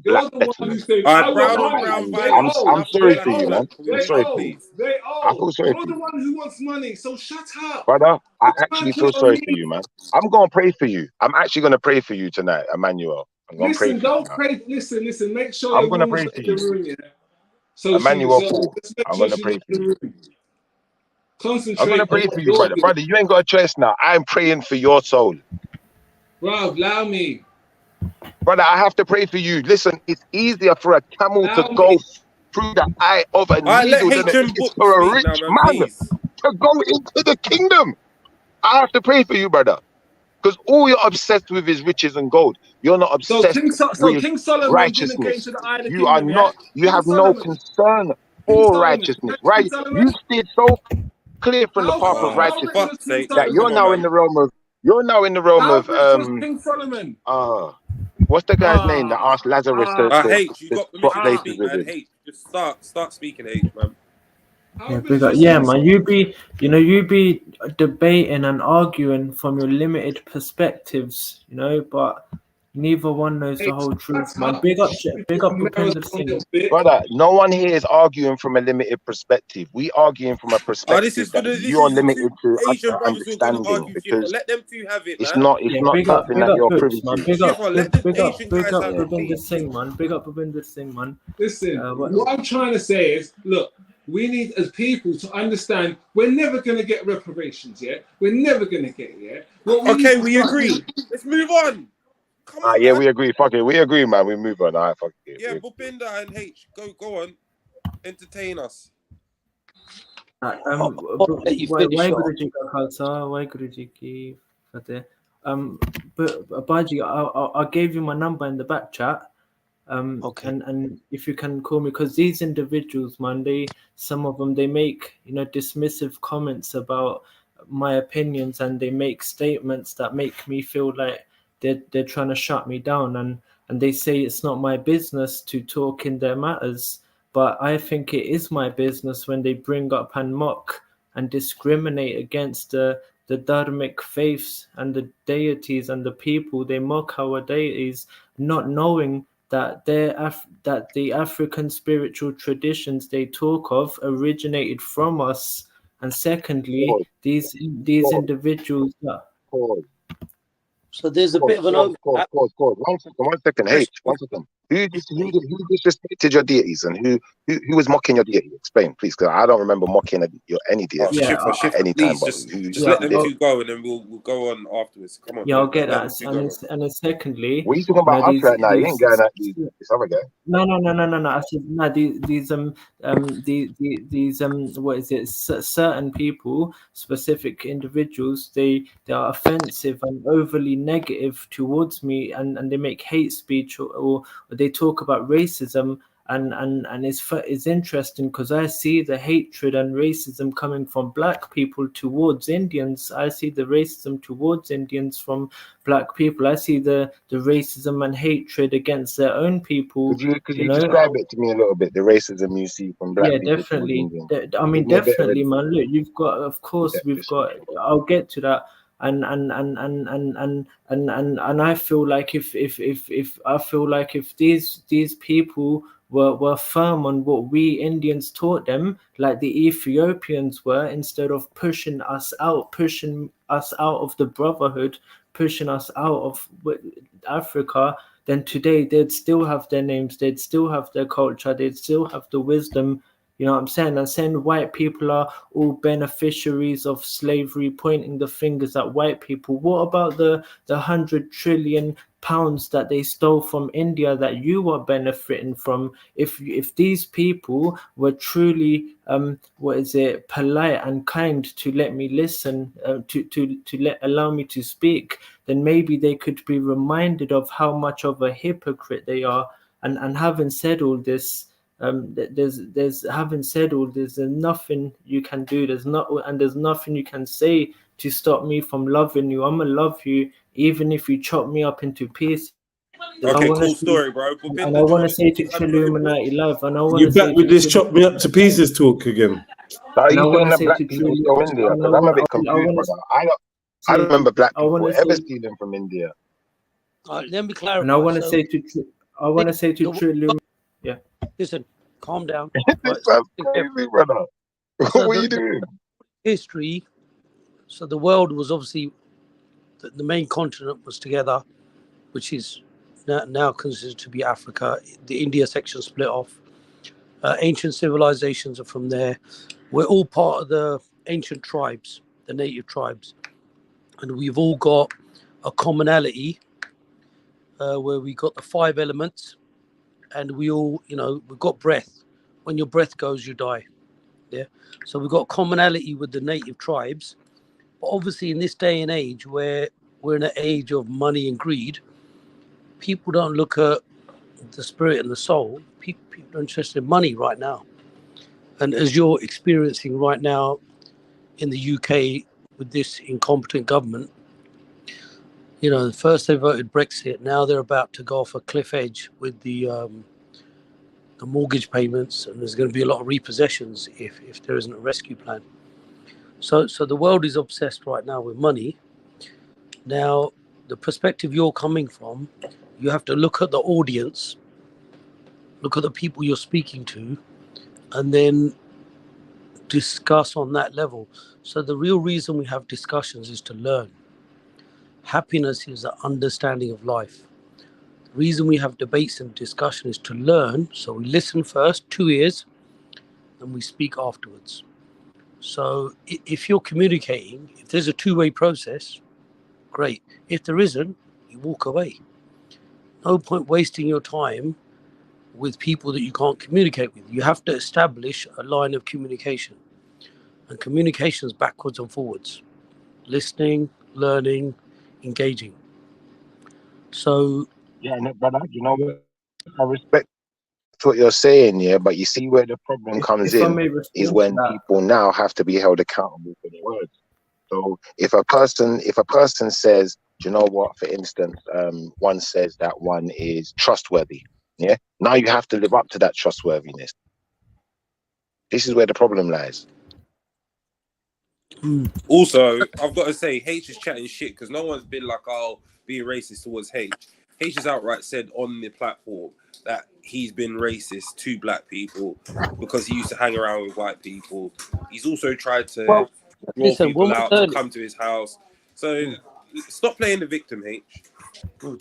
black betterment. I'm sorry for you, man. I'm sorry for you. I feel sorry for you. You're the one who wants money, so shut up. Brother, I actually feel sorry for you, man. I'm going to pray for you. I'm actually going to pray for you tonight, Emmanuel. I'm going to pray for you. Don't pray. Listen. Make sure I'm going to pray for you. So Emmanuel, I'm going to pray for you. Concentrate. I'm gonna pray for you, brother. Brother, you ain't got a choice now. I'm praying for your soul. Bro, allow me. Brother, I have to pray for you. Listen, it's easier for a camel to go through the eye of a needle than it is for a rich man to go into the kingdom. I have to pray for you, brother. Because all you're obsessed with is riches and gold. You're not obsessed with King Solomon righteousness. didn't go into the eye of the You are kingdom, not, yeah? you have no concern for righteousness, right? You stayed so clear from the path of righteousness that you're now in the realm of, King Solomon? What's the guy's name that asked Lazarus to H, you got swap permission to places speak, with man. him? H, just start speaking, H, man. Yeah, big up. Yeah, man. You be debating and arguing from your limited perspectives, but neither one knows the whole truth, man. Big up Bhupinder Singh. Brother, no one here is arguing from a limited perspective. We arguing from a perspective that you're limited to Asian brothers who are gonna understanding argue. because Let them two have it, man. it's not something that you're privy to. Big up Bhupinder Singh, man. Big up Bhupinder Singh, man. Listen, what I'm trying to say is, look, we need as people to understand we're never going to get reparations, yeah? We're never going to get it, yeah? Okay, we agree. Let's move on. Come on, yeah, we agree. Fuck it. We agree, man. We move on. All right, fuck it. Yeah, Bhupinder and H, go on. Entertain us. Why Baji, I gave you my number in the back chat. And if you can call me, because these individuals, man, some of them make dismissive comments about my opinions, and they make statements that make me feel like they're trying to shut me down, and they say it's not my business to talk in their matters, but I think it is my business when they bring up and mock and discriminate against the dharmic faiths and the deities and the people. They mock our deities, not knowing that that the African spiritual traditions they talk of originated from us, and secondly, these individuals. So there's a bit of an overlap. One second. Hey, one second. Who disrespected your deities and who was mocking your deity? Explain, please, because I don't remember mocking any deity at any time. Just let them two go, and then we'll go on afterwards. Come on. Yeah, I'll get that. And then secondly, what are you talking about us right now? You ain't going at this other guy. No. I said no. These what is it? Certain people, specific individuals, they are offensive and overly negative towards me, and they make hate speech or they talk about racism, and it's interesting because I see the hatred and racism coming from black people towards Indians. I see the racism towards Indians from black people. I see the racism and hatred against their own people. Could you describe it to me a little bit? The racism you see from black people. Yeah, definitely. I mean, definitely, man. Look, you've got, of course, we've got. I'll get to that. And I feel like if these people were firm on what we Indians taught them, like the Ethiopians were, instead of pushing us out of the brotherhood, pushing us out of Africa, then today they'd still have their names, they'd still have their culture, they'd still have the wisdom. You know what I'm saying? And saying white people are all beneficiaries of slavery, pointing the fingers at white people. What about the 100 trillion pounds that they stole from India that you are benefiting from? If these people were truly polite and kind to let me listen, allow me to speak, then maybe they could be reminded of how much of a hypocrite they are. And having said all this, there's nothing you can do. There's nothing you can say to stop me from loving you. I'm gonna love you even if you chop me up into pieces. Okay, cool story, bro. And I want to say to Trilluminati, and I want you back with this chop me up to pieces talk again. And I want to say to Trilluminati, I'm a bit confused. I remember black people ever stealing from India. Let me clarify. And I want to say to Trilluminati. Yeah. Listen, calm down. That's crazy, brother. What are you doing? History. So the world was obviously the main continent was together, which is now considered to be Africa. The India section split off. Ancient civilizations are from there. We're all part of ancient tribes, the native tribes, and we've all got a commonality where we got the 5 elements, and we all, we've got breath. When your breath goes, you die. Yeah. So we've got commonality with the native tribes. But obviously, in this day and age where we're in an age of money and greed, people don't look at the spirit and the soul. People are interested in money right now. And as you're experiencing right now in the UK with this incompetent government, first they voted Brexit, now they're about to go off a cliff edge with the mortgage payments, and there's going to be a lot of repossessions if there isn't a rescue plan. So the world is obsessed right now with money. Now, the perspective you're coming from, you have to look at the audience, look at the people you're speaking to, and then discuss on that level. So the real reason we have discussions is to learn. Happiness is an understanding of life. The reason we have debates and discussion is to learn. So we listen first, 2 ears, and we speak afterwards. So if you're communicating, if there's a two-way process, great. If there isn't, you walk away. No point wasting your time with people that you can't communicate with. You have to establish a line of communication. And communication is backwards and forwards. Listening, learning, engaging. So... Yeah, no, brother, you know what? I respect what you're saying, yeah, but you see where the problem comes in is when people now have to be held accountable for their words. So if a person says, do you know what, for instance, one says that one is trustworthy, yeah, now you have to live up to that trustworthiness. This is where the problem lies. Also, I've got to say, H is chatting shit because no one's been like, oh, being racist towards H. H has outright said on the platform that he's been racist to black people because he used to hang around with white people. He's also tried to draw people out to come to his house. So stop playing the victim, H.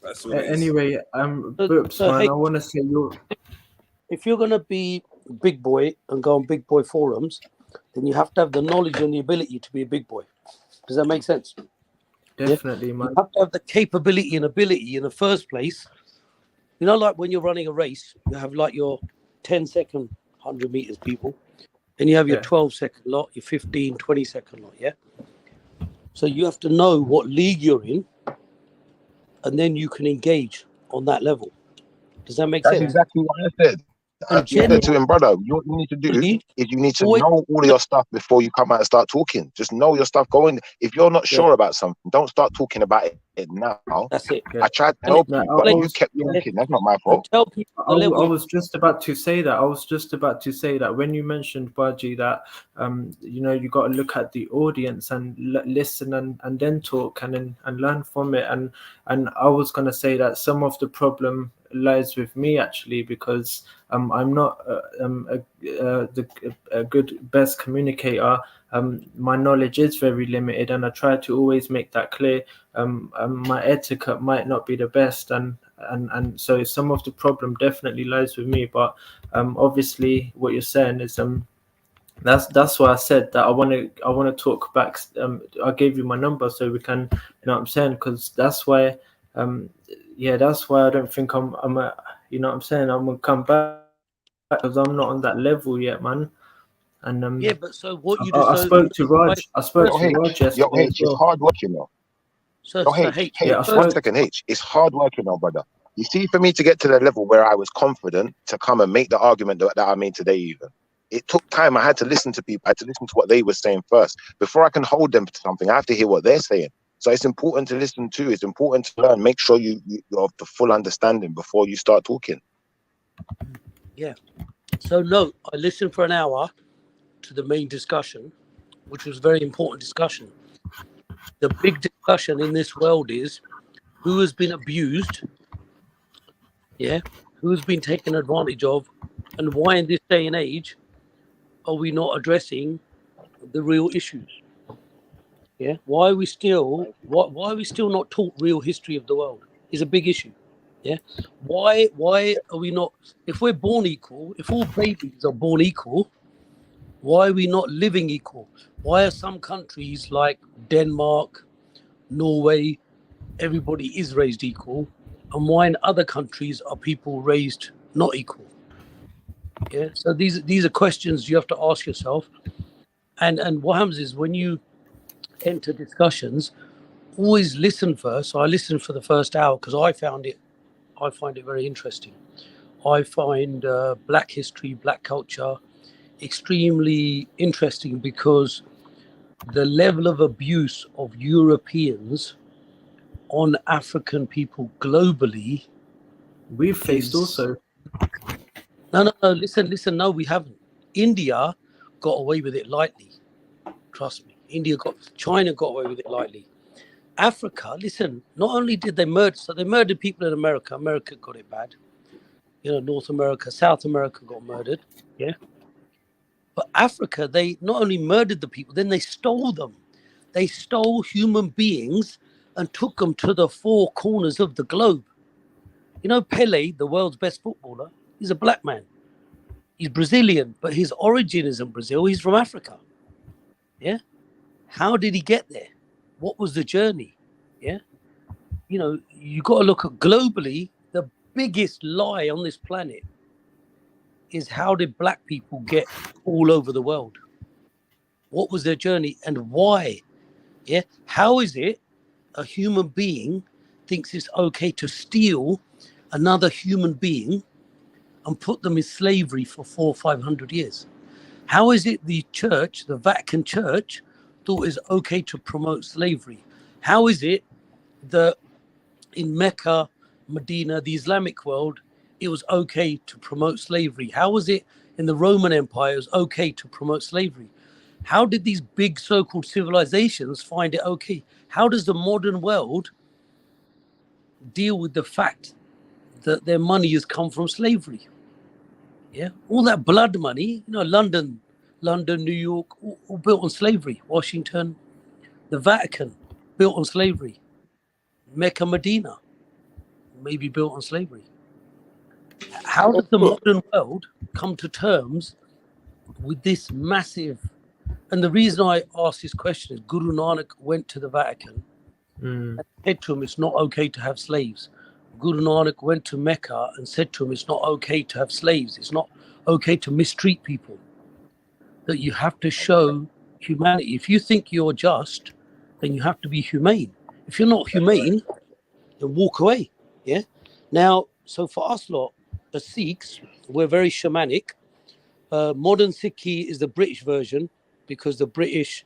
That's what it is. Anyway, Boops, man, hey, I want to say if you're going to be big boy and go on big boy forums, then you have to have the knowledge and the ability to be a big boy. Does that make sense? Definitely, man. You have to have the capability and ability in the first place. Like when you're running a race, you have like your 10-second 100 meters people, and you have your 12-second lot, your 15, 20-second lot, yeah? So you have to know what league you're in, and then you can engage on that level. Does that make sense? That's exactly what I said. I said to him, brother, what you need to do is you need to know all of your stuff before you come out and start talking. Just know your stuff going. If you're not sure about something, don't start talking about it now. That's it. I tried to help you, but you kept talking. That's not my fault. I was just about to say that. When you mentioned, Baji, that you got to look at the audience and listen and then talk and learn from it. And I was going to say that some of the problem lies with me actually, because I'm not a good best communicator. My knowledge is very limited, and I try to always make that clear. My etiquette might not be the best, and so some of the problem definitely lies with me. But obviously, what you're saying is that's why I said that I want to talk back. I gave you my number so we can, what I'm saying, because that's why. That's why I don't think I'm a, I'm gonna come back, because I'm not on that level yet, man. And but so what you I spoke to Raj. I spoke to Raj yesterday. H, it's hard work, you know. One second, H. It's hard work, you know, brother. You see, for me to get to the level where I was confident to come and make the argument that I made today, even it took time. I had to listen to people. I had to listen to what they were saying first before I can hold them to something. I have to hear what they're saying. So it's important to listen to. It's important to learn. Make sure you have the full understanding before you start talking. Yeah. So no, I listened for an hour to the main discussion, which was a very important discussion. The big discussion in this world is who has been abused, who has been taken advantage of, and why in this day and age are we not addressing the real issues? Yeah, why are we still not taught real history of the world is a big issue. Yeah, why are we not? If we're born equal, if all babies are born equal, Why are we not living equal? Why are some countries like Denmark, Norway, everybody is raised equal, and why in other countries are people raised not equal? Yeah, so these are questions you have to ask yourself. And what happens is when you enter discussions, always listen first. So I listened for the first hour because I find it very interesting. I find Black history, Black culture extremely interesting because the level of abuse of Europeans on African people globally. We've faced also. No, listen, no, we haven't. India got away with it lightly. Trust me. China got away with it lightly. Africa, listen, not only did they murder, so they murdered people in America. America got it bad. You know, North America, South America got murdered. Yeah. But Africa, they not only murdered the people, then they stole them. They stole human beings and took them to the four corners of the globe. You know, Pele, the world's best footballer, he's a black man. He's Brazilian, but his origin isn't Brazil. He's from Africa. Yeah. How did he get there? What was the journey? Yeah. You know, you got to look at globally, the biggest lie on this planet is how did black people get all over the world? What was their journey and why? Yeah. How is it a human being thinks it's okay to steal another human being and put them in slavery for 400 or 500 years? How is it the church, the Vatican Church, thought it's okay to promote slavery? How is it that in Mecca, Medina, the Islamic world, it was okay to promote slavery? How was it in the Roman Empire it was okay to promote slavery? How did these big so-called civilizations find it okay? How does the modern world deal with the fact that their money has come from slavery? Yeah, all that blood money, you know, London, New York, all built on slavery. Washington, the Vatican, built on slavery. Mecca, Medina, maybe built on slavery. How does the modern world come to terms with this massive? And the reason I ask this question is Guru Nanak went to the Vatican and said to him, it's not okay to have slaves. Guru Nanak went to Mecca and said to him, it's not okay to have slaves. It's not okay to mistreat people. That you have to show humanity. If you think you're just, then you have to be humane. If you're not humane, then walk away. Yeah. Now, so for us lot, the Sikhs, we're very shamanic. Modern Sikhi is the British version because the British,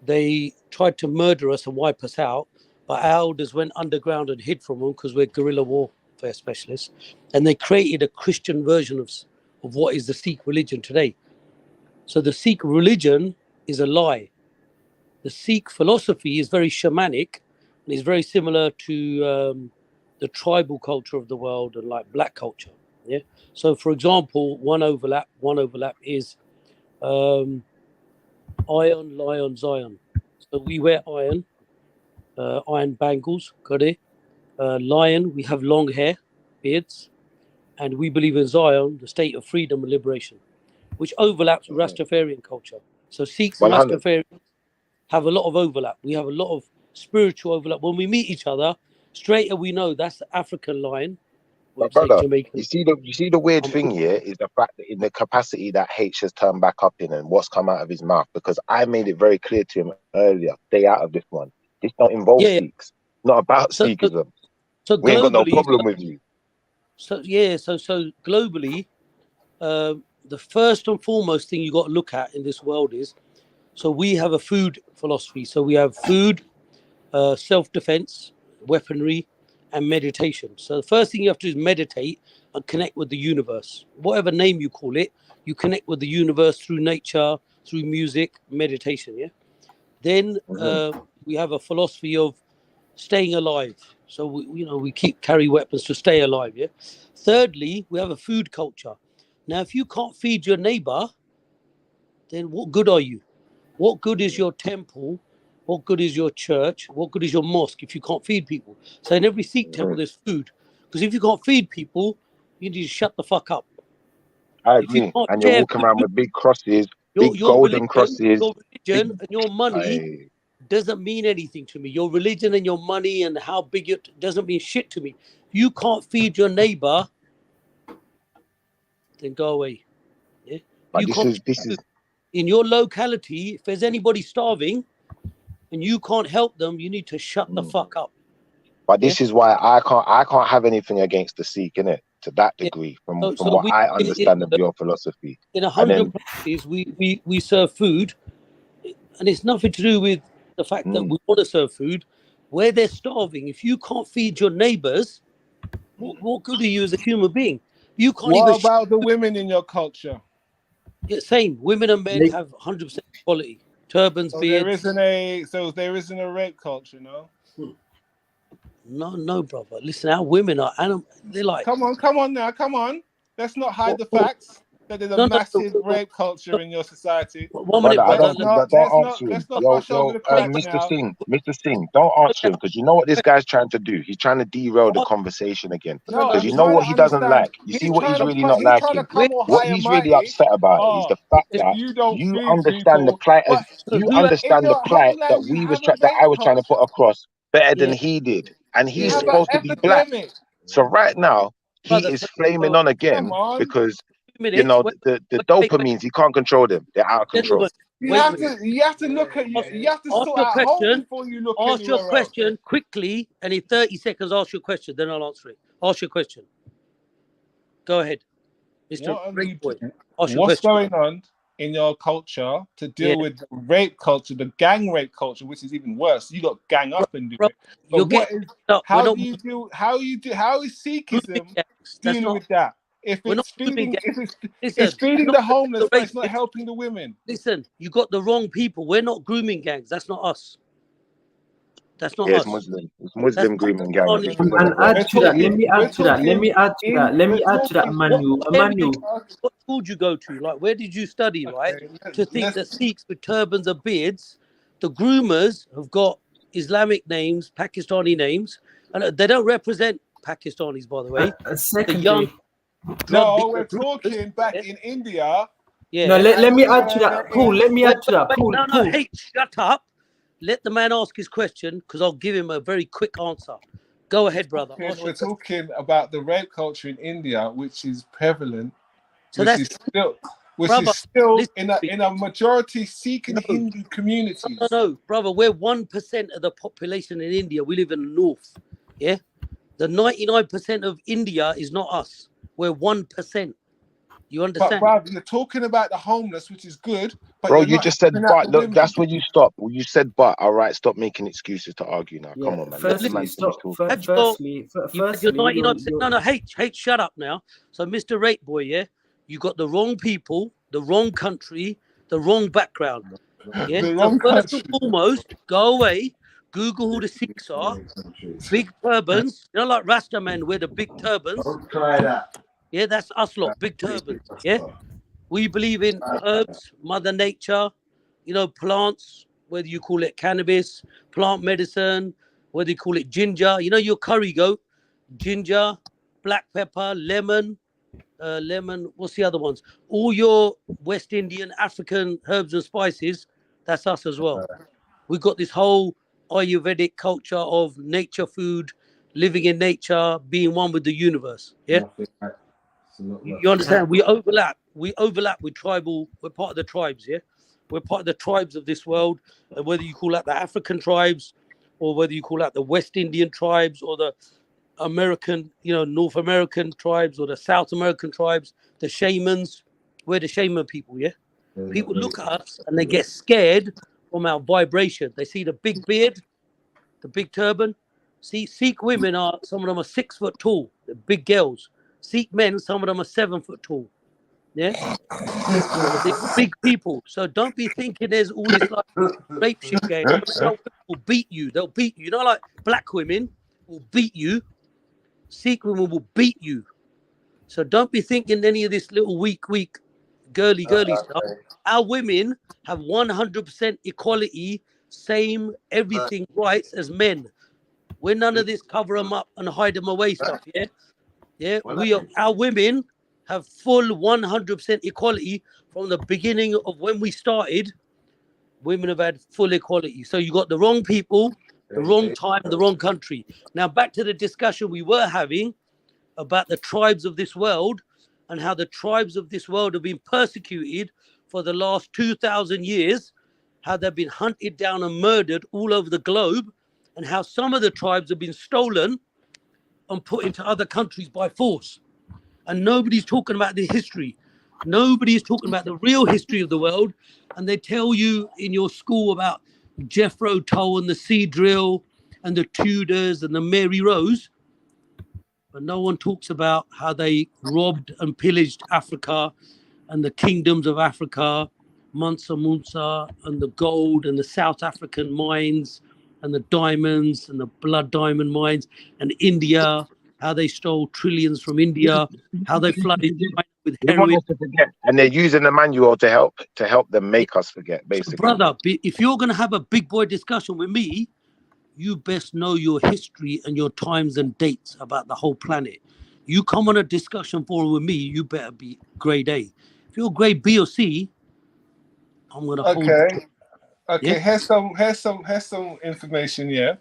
they tried to murder us and wipe us out. But our elders went underground and hid from them because we're guerrilla warfare specialists. And they created a Christian version of what is the Sikh religion today. So the Sikh religion is a lie. The Sikh philosophy is very shamanic and is very similar to the tribal culture of the world and like black culture. Yeah. So for example, one overlap is iron, lion, Zion. So we wear iron bangles, got it? Lion, we have long hair, beards, and we believe in Zion, the state of freedom and liberation, which overlaps with Rastafarian culture. So Sikhs and Rastafarians have a lot of overlap. We have a lot of spiritual overlap. When we meet each other, straight away we know that's the African lion. But brother, you see the weird thing here is the fact that in the capacity that H has turned back up in and what's come out of his mouth, because I made it very clear to him earlier, stay out of this one. This don't involve Sikhs. Not about Sikhism. So we ain't got no problem with you. So globally, the first and foremost thing you got to look at in this world is, so we have a food philosophy. So we have food, self-defense, weaponry, and meditation. So the first thing you have to do is meditate and connect with the universe. Whatever name you call it, you connect with the universe through nature, through music, meditation. Yeah. Then we have a philosophy of staying alive. So we carry weapons to stay alive. Yeah. Thirdly, we have a food culture. Now, if you can't feed your neighbor, then what good are you? What good is your temple? What good is your church? What good is your mosque if you can't feed people? So in every Sikh temple, there's food. Because if you can't feed people, you need to shut the fuck up. I agree. And you're walking around with big crosses Big golden crosses. Your religion and your money doesn't mean anything to me. Your religion and your money and how big it doesn't mean shit to me. You can't feed your neighbor, then go away. Yeah? But You this is in your locality, if there's anybody starving and you can't help them, you need to shut the fuck up. But this is why I can't have anything against the Sikh, innit? To that degree, from what I understand of your philosophy. In 100 places, we serve food, and it's nothing to do with the fact that we want to serve food. Where they're starving, if you can't feed your neighbors, what good are you as a human being? You can't What even. about the women in your culture? Yeah, same. Women and men have 100% equality. Turbans, beards. There isn't a rape culture, no? No, brother. Listen, our women are animal. They're like. Come on now, come on. Let's not hide the facts that there's a massive rape culture in your society. Brother, don't answer him. Mr. Singh, don't answer him, because you know what this guy's trying to do. He's trying to derail the conversation again. Because you know what he doesn't like. You see what he's really not liking. What he's really upset about is the fact that you understand the plight. You understand the plight that I was trying to put across better than he did, and he's supposed to be black. So right now he is flaming on again because you know the dopamines, he can't control them. They're out of control. You have to look at you have to sort out home before you look. Ask your question quickly, and in 30 seconds ask your question, then I'll answer it. Ask your question. Go ahead, Mr. What's going on in your culture to deal with the rape culture, the gang rape culture, which is even worse? You got gang up and do it. But how is Sikhism dealing with that? If it's feeding the homeless, but it's not helping the women. Listen, you got the wrong people. We're not grooming gangs. That's not us. That's not us. It's Muslim grooming gang. And add to that. Let me add to that. Emmanuel. What school did you go to? Like, where did you study? Right? To think that Sikhs with turbans and beards, the groomers have got Islamic names, Pakistani names, and they don't represent Pakistanis, by the way. The young. No, we're talking back in India. Yeah. No, let me add to that, Paul. Let me add to that, Paul. No, hey, shut up. Let the man ask his question, because I'll give him a very quick answer. Go ahead, brother. We're talking about the rape culture in India, which is prevalent, so which is still in a majority Sikh and Hindu communities. No, brother, we're 1% of the population in India. We live in the north. Yeah, the 99% of India is not us. We're 1%. You understand? But you're talking about the homeless, which is good. But bro, you just said but. Look, that's when you stop. You said but. All right, stop making excuses to argue now. Come on, man. Firstly, you're 99%. No, H, shut up now. So, Mr. Rate Boy, yeah, you got the wrong people, the wrong country, the wrong background. Yeah. So first and foremost, go away. Google who the Sikhs are. Big turbans. You know, like Rasta men wear the big turbans. Don't try that. Yeah, that's us lot. Big turbans. Yeah. We believe in herbs, Mother Nature, you know, plants, whether you call it cannabis, plant medicine, whether you call it ginger. You know, your curry goat, ginger, black pepper, lemon, what's the other ones? All your West Indian, African herbs and spices, that's us as well. We've got this whole Ayurvedic culture of nature food, living in nature, being one with the universe. Yeah. You understand? We overlap with tribal. We're part of the tribes. Yeah. We're part of the tribes of this world. And whether you call that the African tribes, or whether you call that the West Indian tribes, or the American, you know, North American tribes, or the South American tribes, the shamans, we're the shaman people. Yeah. People look at us and they get scared from our vibration. They see the big beard, the big turban. See, Sikh women are, some of them are 6 foot tall. They're big girls. Sikh men, some of them are 7 foot tall. Yeah, they're big people. So don't be thinking there's all this like rape shit going on. Some will beat you. They'll beat you. You know, like black women will beat you. Sikh women will beat you. So don't be thinking any of this little weak, girly stuff. Our women have 100% equality, same everything rights as men. We're none of this cover them up and hide them away stuff. Yeah. Our women have full 100% equality from the beginning of when we started. Women have had full equality. So you got the wrong people, the wrong time, the wrong country. Now back to the discussion we were having about the tribes of this world and how the tribes of this world have been persecuted for the last 2,000 years, how they've been hunted down and murdered all over the globe, and how some of the tribes have been stolen and put into other countries by force. And nobody's talking about the history. Nobody is talking about the real history of the world. And they tell you in your school about Jethro Tull and the Sea Drill and the Tudors and the Mary Rose. But no one talks about how they robbed and pillaged Africa and the kingdoms of Africa, Mansa Musa, and the gold and the South African mines and the diamonds and the blood diamond mines, and India, how they stole trillions from India, how they flooded China with They want heroin. us to forget, and they're using the manual to help them make us forget, basically. Brother, if you're going to have a big boy discussion with me, you best know your history and your times and dates about the whole planet. You come on a discussion forum with me, you better be grade A. If you're grade B or C, I'm going to hold you. Okay, Yeah? here's some information, yeah.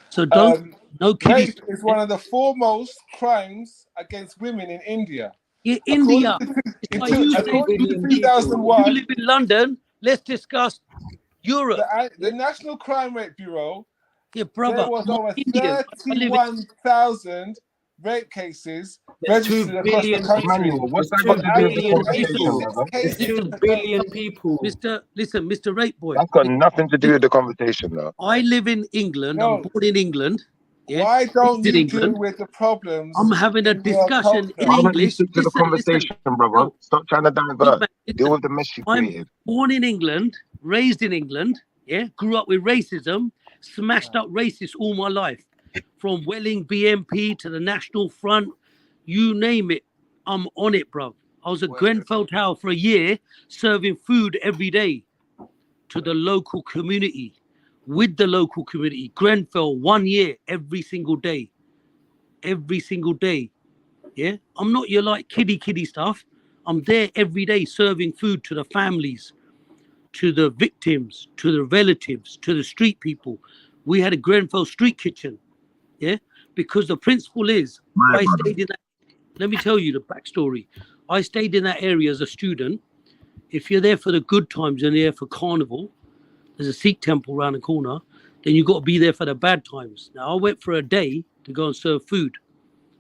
So don't, no kiddies. Rape is one of the foremost crimes against women in India. Yeah, India. According to 2001, you live in London, let's discuss Europe. The National Crime Rate Bureau, yeah, brother, there was over 31,000 rape cases registered across the country. What's that got to do with the conversation, brother? There's 2 billion people. Mr. Rape Boy. That's got nothing to do with the conversation, though. I live in England. I'm born in England. Yeah? Why don't you deal with the problems? I'm having a discussion in Why don't you English. stick to the conversation, brother? Stop trying to divert. Deal with the mess you created. I'm born in England, raised in England, yeah, grew up with racism, smashed up racist all my life. From Welling BMP to the National Front, you name it, I'm on it, bro. I was at Grenfell Tower for a year, serving food every day to the local community, with the local community. Grenfell, 1 year, every single day. Every single day. Yeah? I'm not your like kiddie stuff. I'm there every day serving food to the families, to the victims, to the relatives, to the street people. We had a Grenfell street kitchen. Yeah, because the principle is, I stayed in that. Let me tell you the backstory. I stayed in that area as a student. If you're there for the good times and there for carnival, there's a Sikh temple around the corner, then you've got to be there for the bad times. Now, I went for a day to go and serve food,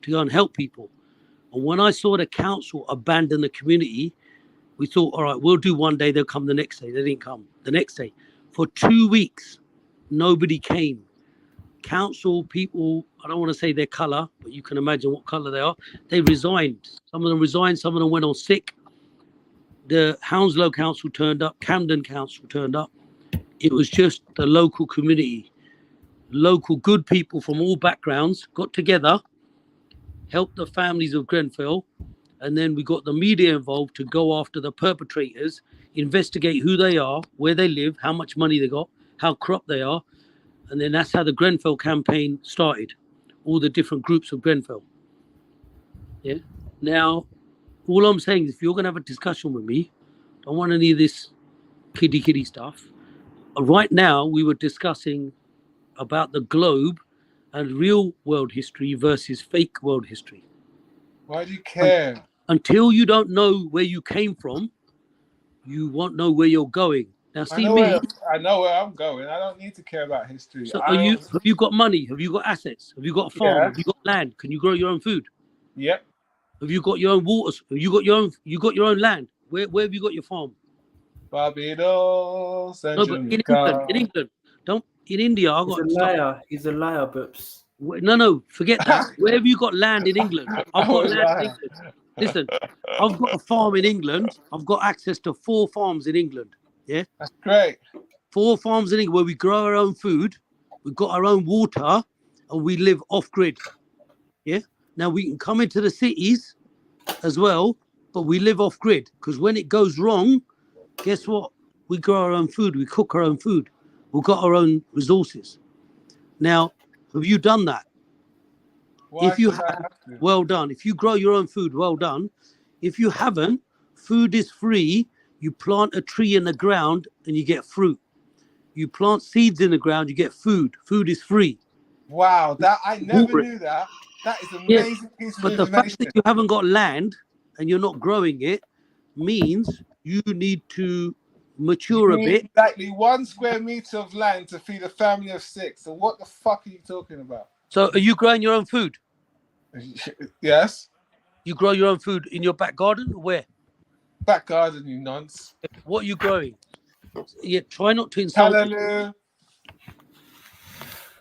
to go and help people. And when I saw the council abandon the community, we thought, all right, we'll do one day, they'll come the next day. They didn't come the next day. For 2 weeks, nobody came. Council people, I don't want to say their colour, but you can imagine what colour they are. They resigned. Some of them resigned, some of them went on sick. The Hounslow Council turned up, Camden Council turned up. It was just the local community, local good people from all backgrounds got together, helped the families of Grenfell, and then we got the media involved to go after the perpetrators, investigate who they are, where they live, how much money they got, how corrupt they are. And then that's how the Grenfell campaign started, all the different groups of Grenfell. Yeah. Now, all I'm saying is if you're going to have a discussion with me, don't want any of this kiddie stuff. Right now, we were discussing about the globe and real world history versus fake world history. Why do you care? Until you don't know where you came from, you won't know where you're going. Now, see me. I know where I'm going. I don't need to care about history. So, have you got money? Have you got assets? Have you got a farm? Yeah. Have you got land? Can you grow your own food? Yep. Have you got your own waters? Have you got your own land? Where have you got your farm? Barbados and no, but in England. Don't in India. I got. He's a liar. He's a liar, Boops. No, forget that. Where have you got land in England? I've got land in England. Listen, I've got a farm in England. I've got access to 4 farms in England. Yeah, that's great. 4 farms in England where we grow our own food, we've got our own water, and we live off grid. Yeah. Now we can come into the cities as well, but we live off grid because when it goes wrong, guess what? We grow our own food, we cook our own food, we've got our own resources. Now, have you done that? Why if you have, well done. If you grow your own food, well done. If you haven't, food is free. You plant a tree in the ground and you get fruit. You plant seeds in the ground, you get food. Food is free. Wow, that I never knew that. That is amazing piece of but the information. fact that you haven't got land and you're not growing it means you need to mature a bit. Exactly 1 square meter of land to feed a family of 6. So what the fuck are you talking about? So are you growing your own food? Yes. You grow your own food in your back garden? Where? Back garden, you nonce. What are you growing? Yeah, try not to insult me.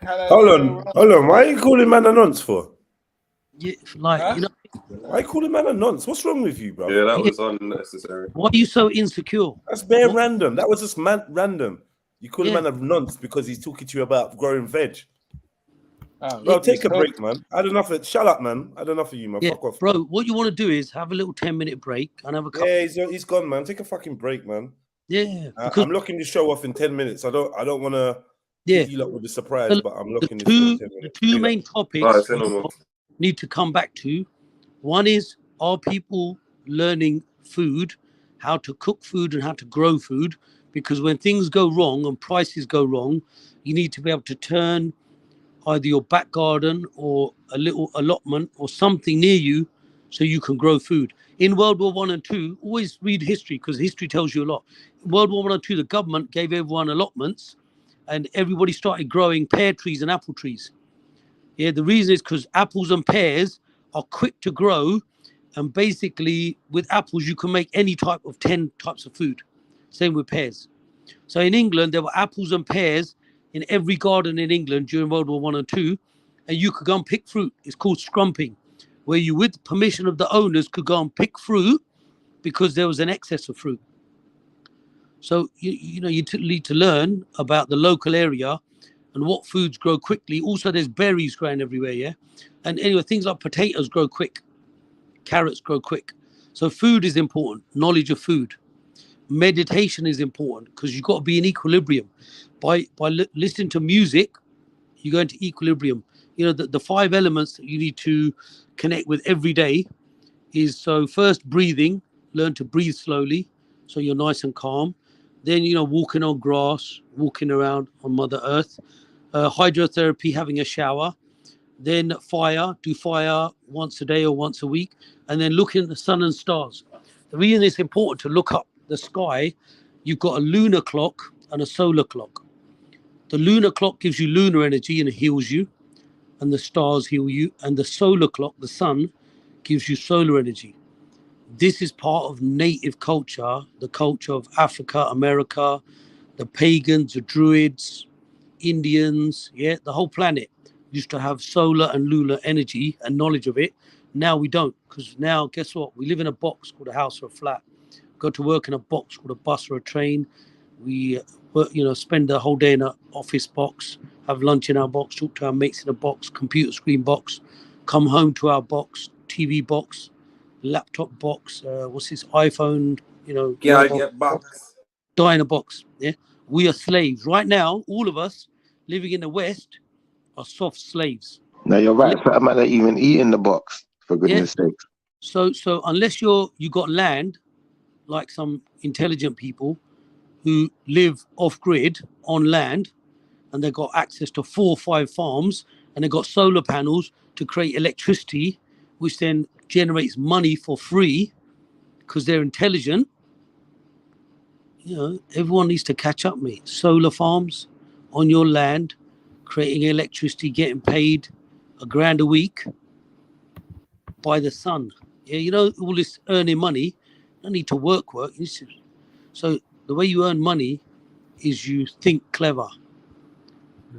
Hold on. Why are you calling man a nonce for? Yeah, like, you know. Why you calling man a nonce? What's wrong with you, bro? Yeah, that was unnecessary. Why are you so insecure? That's bare random. That was just random. You call a man a nonce because he's talking to you about growing veg. Bro, take a break, man. I had enough of it. Shut up, man. I had enough of you, man. Fuck off. Bro, what you want to do is have a little 10-minute break and have a cup. Yeah, he's gone, man. Take a fucking break, man. Yeah. I'm locking the show off in 10 minutes. I don't want to hit you lot with a surprise, but I'm locking this in 10 minutes. The two main topics need to come back to. One is, are people learning food, how to cook food and how to grow food? Because when things go wrong and prices go wrong, you need to be able to turn either your back garden or a little allotment or something near you so you can grow food. In World War I and II, always read history because history tells you a lot. In World War I and II, the government gave everyone allotments and everybody started growing pear trees and apple trees. Yeah, the reason is because apples and pears are quick to grow, and basically with apples you can make any type of 10 types of food. Same with pears. So in England, there were apples and pears in every garden in England during World War I and II, and you could go and pick fruit. It's called scrumping, where you, with permission of the owners, could go and pick fruit because there was an excess of fruit. So you need to learn about the local area and what foods grow quickly. Also, there's berries growing everywhere, yeah? And anyway, things like potatoes grow quick. Carrots grow quick. So food is important, knowledge of food. Meditation is important because you've got to be in equilibrium. By listening to music, you go into equilibrium. You know, the 5 elements that you need to connect with every day is, so first breathing, learn to breathe slowly so you're nice and calm. Then, walking on grass, walking around on Mother Earth. Hydrotherapy, having a shower. Then fire, do fire once a day or once a week. And then looking at the sun and stars. The reason it's important to look up the sky, you've got a lunar clock and a solar clock. The lunar clock gives you lunar energy and it heals you, and the stars heal you, and the solar clock, the sun, gives you solar energy. This is part of native culture, the culture of Africa, America, the pagans, the druids, Indians, the whole planet used to have solar and lunar energy and knowledge of it. Now we don't, because now, guess what? We live in a box called a house or a flat. Go to work in a box called a bus or a train. We spend the whole day in an office box, have lunch in our box, talk to our mates in a box, computer screen box, come home to our box, TV box, laptop box, what's this, iPhone, box. Die in a box. Yeah, we are slaves right now. All of us living in the West are soft slaves. No, you're right. So I'm not even eating the box, for goodness sake. So unless you got land, like some intelligent people who live off grid on land, and they've got access to 4 or 5 farms, and they've got solar panels to create electricity, which then generates money for free because they're intelligent. Everyone needs to catch up, mate. Solar farms on your land, creating electricity, getting paid $1,000 a week by the sun. Yeah, all this earning money, you don't need to work. So the way you earn money is you think clever.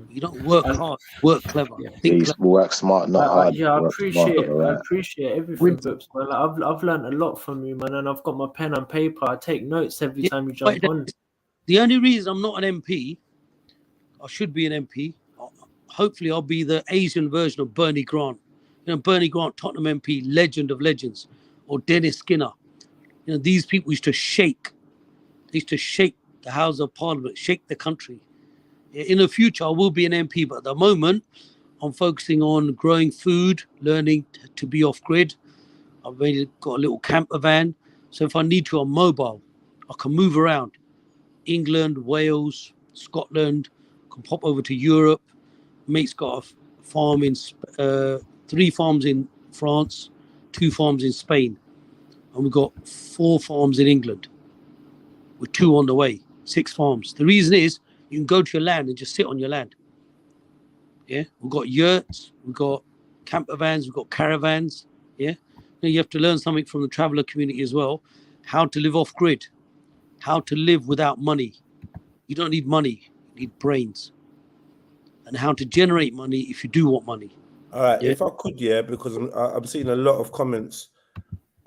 You don't work hard, work clever. Think clever. Work smart, not hard. Yeah, I appreciate everything, Boops, man. I've learned a lot from you, man, and I've got my pen and paper. I take notes every time you jump on. The only reason I'm not an MP, I should be an MP. Hopefully, I'll be the Asian version of Bernie Grant. Bernie Grant, Tottenham MP, legend of legends, or Dennis Skinner. These people used to shake. They used to shake the House of Parliament, shake the country. In the future, I will be an MP, but at the moment, I'm focusing on growing food, learning to be off grid. I've got a little camper van. So if I need to, I'm mobile. I can move around. England, Wales, Scotland, can pop over to Europe. Mate's got a farm in 3 farms in France, 2 farms in Spain, and we've got 4 farms in England with 2 on the way, 6 farms. The reason is you can go to your land and just sit on your land. Yeah, we've got yurts, we've got camper vans, we've got caravans. Yeah, now you have to learn something from the traveler community as well, how to live off grid, how to live without money. You don't need money, you need brains. And how to generate money if you do want money. All right, if I could, because I'm seeing a lot of comments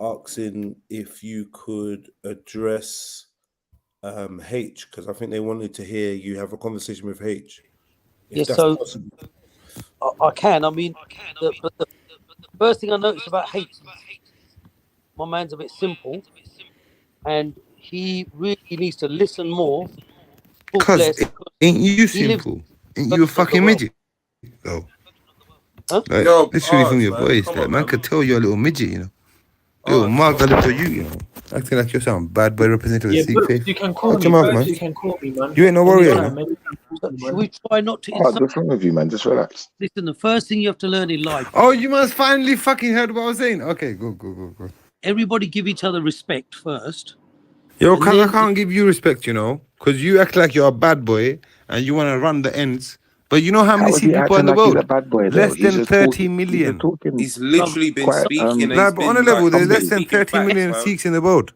asking if you could address H, because I think they wanted to hear you have a conversation with H. If that's possible. I can. I mean, the first thing I noticed about H, my man's a bit simple, and he really needs to listen more. Cuz ain't you simple? Ain't you a fucking midget? Though. Huh? Like, literally from your voice, like, man could tell you're a little midget, you know. Little mug, I look at you, you know. Acting like you're some bad boy representative of Sikh faith. You can call Watch me, your mouth, man. You can call me, man. You ain't no warrior, you know. Should we try not to Oh, what's wrong with you, man? Just relax. Listen, the first thing you have to learn in life. Oh, you must finally fucking heard what I was saying. Okay, go. Everybody give each other respect first. Yo, cuz I can't give you respect, you know, because you act like you're a bad boy and you want to run the ends. But you know how many Sikh people are in the world? Less than 30 million. He's literally been speaking. Nah, but on a level, there's less than 30 million Sikhs in the world.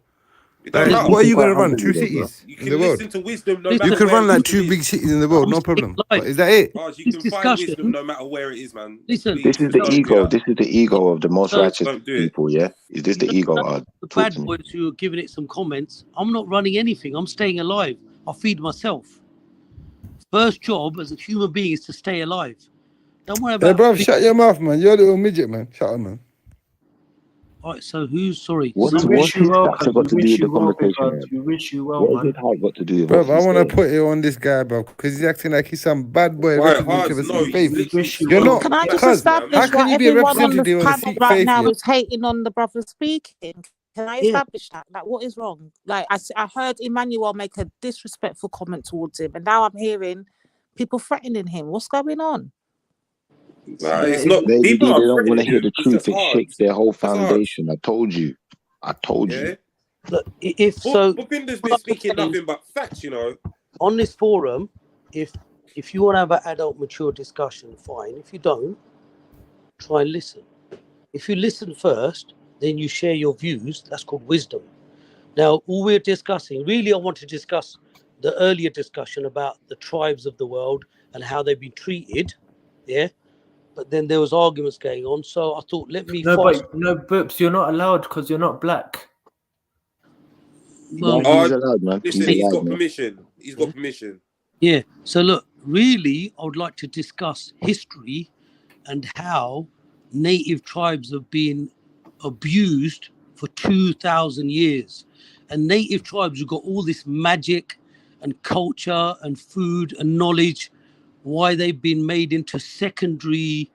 Like, what are you going to run? 2 cities in the world? To wisdom, no You matter could run where like 2 big cities in the world, no problem. But is that it? You can find wisdom no matter where it is, man. Listen, this is the ego. This is the ego of the most righteous people. Yeah, is this the ego? The bad boys who are giving it some comments. I'm not running anything. I'm staying alive. I feed myself. First job as a human being is to stay alive. Don't worry about. Hey, bro, shut your mouth, man. You're a little midget, man. Shut up, man. All right, so who's sorry? What's his stats got to do with the conversation? You wish you well, What has it got to do with Bro, what I he's want saying? to put it on this guy, bro, because he's acting like he's some bad boy Right, representative of no, Sikh faith. you You're not. Can I just Cuz, establish how can why you be a everyone on the representative of the panel Sikh right faith? now Yeah? is hating on the brother speaking? Can I establish that? Like, what is wrong? Like, I heard Emmanuel make a disrespectful comment towards him, and now I'm hearing people threatening him. What's going on? It's not. They People are don't want to threatening hear him. the It's truth. just It hard. shakes their whole It's hard. foundation. I told you. Look, if so, Bupinder's been speaking nothing but facts, you know. On this forum, if you want to have an adult, mature discussion, fine. If you don't, try and listen. If you listen first, then you share your views. That's called wisdom. Now, all we're discussing, really, I want to discuss the earlier discussion about the tribes of the world and how they've been treated. Yeah. But then there was arguments going on. So I thought, let me Boops, you're not allowed because you're not black. Well, he's allowed, man. Listen, he's got permission. He's got permission. Yeah. So look, really, I would like to discuss history and how native tribes have been abused for 2,000 years. And native tribes have got all this magic and culture and food and knowledge, why they've been made into secondary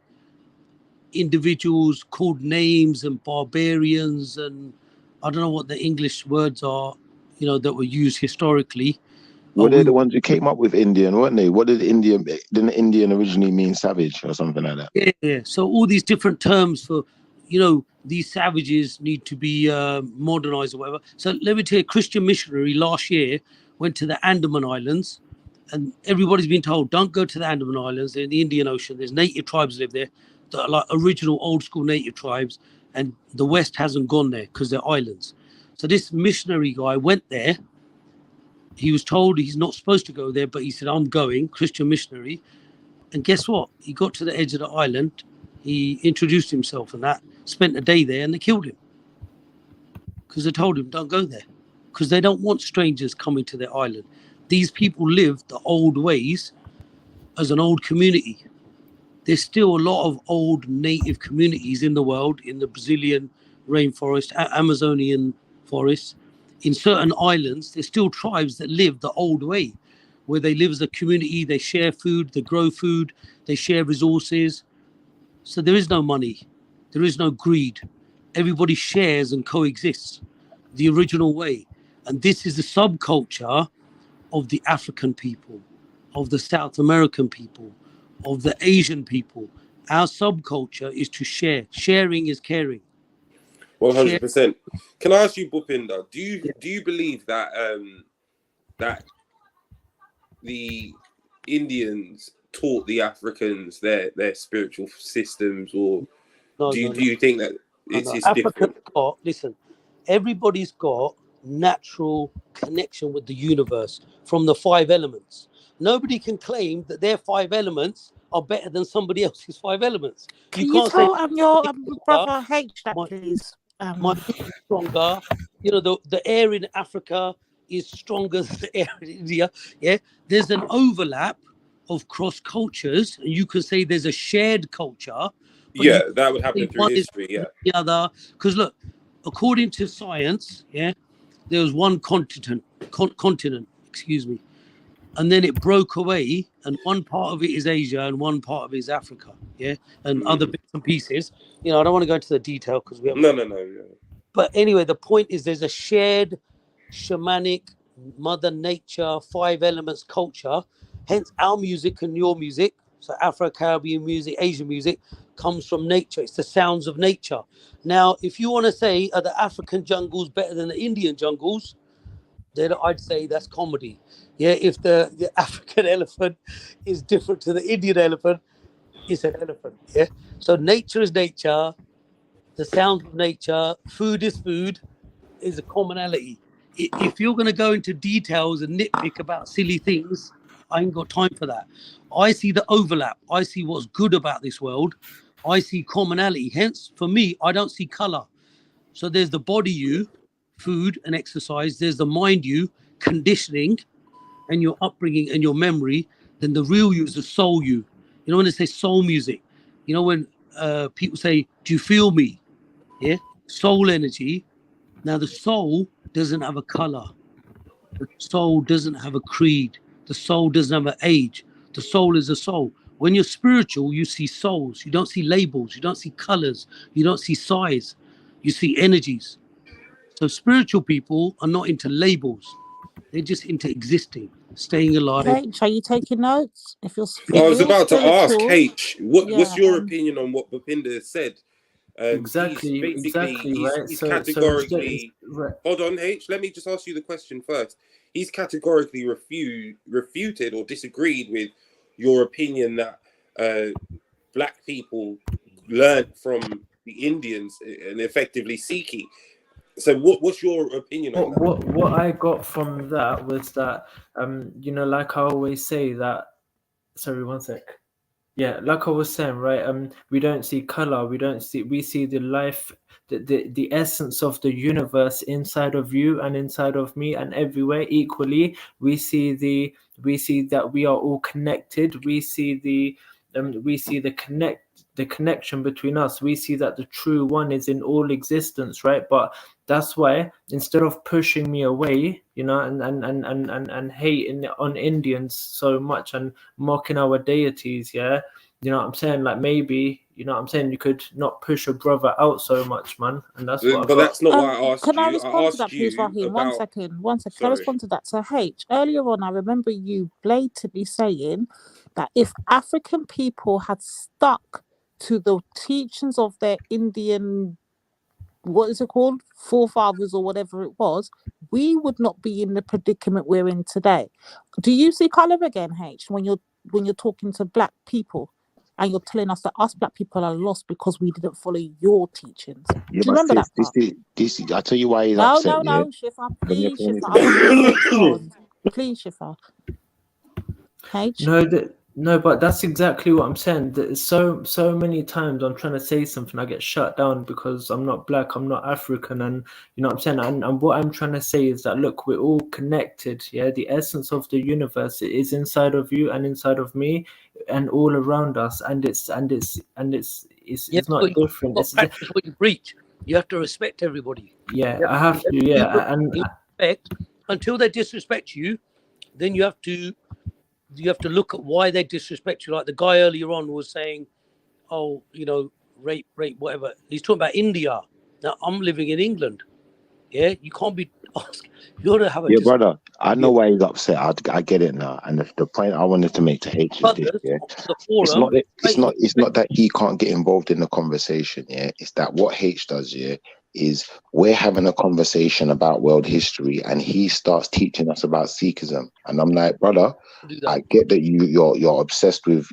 individuals called names and barbarians, and I don't know what the English words are, that were used historically. Were they the ones who came up with Indian, weren't they? What did didn't Indian originally mean savage or something like that? Yeah. So all these different terms for, these savages need to be modernized or whatever. So let me tell you, a Christian missionary last year went to the Andaman Islands, and everybody's been told, don't go to the Andaman Islands. They're in the Indian Ocean. There's native tribes live there that are like original old school native tribes, and the West hasn't gone there because they're islands. So this missionary guy went there. He was told he's not supposed to go there, but he said, I'm going, Christian missionary. And guess what? He got to the edge of the island. He introduced himself and that, spent a day there, and they killed him. Because they told him, don't go there. Because they don't want strangers coming to their island. These people live the old ways as an old community. There's still a lot of old native communities in the world, in the Brazilian rainforest, Amazonian forests. In certain islands, there's still tribes that live the old way, where they live as a community, they share food, they grow food, they share resources. So there is no money, there is no greed. everybody shares and coexists the original way. And this is the subculture of the African people, of the South American people, of the Asian people. Our subculture is to share. Sharing is caring. 100%. Can I ask you, Bhupinder, do you believe that that the Indians taught the Africans their spiritual systems, or do you think that it's different? Listen, everybody's got natural connection with the universe from the 5 elements. Nobody can claim that their 5 elements are better than somebody else's 5 elements. Can you tell your brother H that, please? My is stronger. You know, the air in Africa is stronger than the air in India. Yeah, there's an overlap of cross cultures, and you could say there's a shared culture. Yeah, that would happen through history. Yeah, the other, because look, according to science, yeah, there was one continent, excuse me, and then it broke away, and one part of it is Asia and one part of it is Africa, yeah, and other bits and pieces. You know, I don't want to go into the detail because we have no. But anyway, the point is there's a shared shamanic Mother Nature 5 elements culture. Hence, our music and your music, so Afro-Caribbean music, Asian music, comes from nature. It's the sounds of nature. Now, if you want to say, are the African jungles better than the Indian jungles? Then I'd say that's comedy. Yeah, if the African elephant is different to the Indian elephant, it's an elephant. Yeah, so nature is nature. The sounds of nature, food is food, is a commonality. If you're going to go into details and nitpick about silly things, I ain't got time for that. I see the overlap. I see what's good about this world. I see commonality. Hence, for me, I don't see color. So there's the body you, food and exercise. There's the mind you, conditioning and your upbringing and your memory. Then the real you is the soul you. You know when they say soul music, you know when people say, do you feel me? Yeah, soul energy. Now the soul doesn't have a color. The soul doesn't have a creed. The soul doesn't have an age. The soul is a soul. When you're spiritual, you see souls. You don't see labels. You don't see colors. You don't see size. You see energies. So spiritual people are not into labels. They're just into existing, staying alive. H, are you taking notes? If you're I was about to ask H, what's your opinion on what Bhupinder said? Exactly, he's right? He's categorically. Hold on, H. Let me just ask you the question first. He's categorically refuted or disagreed with your opinion that black people learned from the Indians and effectively Sikhi. So, what's your opinion on that? What I got from that was that, you know, like I always say that. Sorry, one sec. Yeah, like I was saying, right? We don't see color. We see the life, the essence of the universe inside of you and inside of me and everywhere equally. We see that we are all connected. We see the connection between us. We see that the true one is in all existence, right? But that's why instead of pushing me away, you know, and hating on Indians so much and mocking our deities, yeah, you know what I'm saying? Like maybe, you know what I'm saying, you could not push a brother out so much, man. And that's what. But that's not why I asked you. Can I respond to that, please, Raheem? One second. Can I respond to that? So H, earlier on, I remember you blatantly saying that if African people had stuck to the teachings of their Indian, what is it called, forefathers or whatever it was, we would not be in the predicament we're in today. Do you see color again, H, when you're talking to black people and you're telling us that us black people are lost because we didn't follow your teachings? Yeah, Do you remember that part? This I tell you why he's No, upset. no, Shifa, please, Shifa. Please, Shifa. H? No, but that's exactly what I'm saying. That so many times I'm trying to say something, I get shut down because I'm not black, I'm not African, and you know what I'm saying. And what I'm trying to say is that look, we're all connected. Yeah, the essence of the universe is inside of you and inside of me, and all around us. And it's not different. It's practice what you preach. You have to respect everybody. Yeah, I have to. Yeah, and respect until they disrespect you, then you have to look at why they disrespect you. Like the guy earlier on was saying, oh, you know, rape, whatever. He's talking about India. Now I'm living in England. Yeah, you can't be asked. You got to have a Yeah, brother. I know why he's upset. I get it now. And the point I wanted to make to H is this, yeah. It's not that he can't get involved in the conversation, yeah. It's that what H does, yeah, is we're having a conversation about world history and he starts teaching us about Sikhism. And I'm like, brother, I get that you're obsessed with,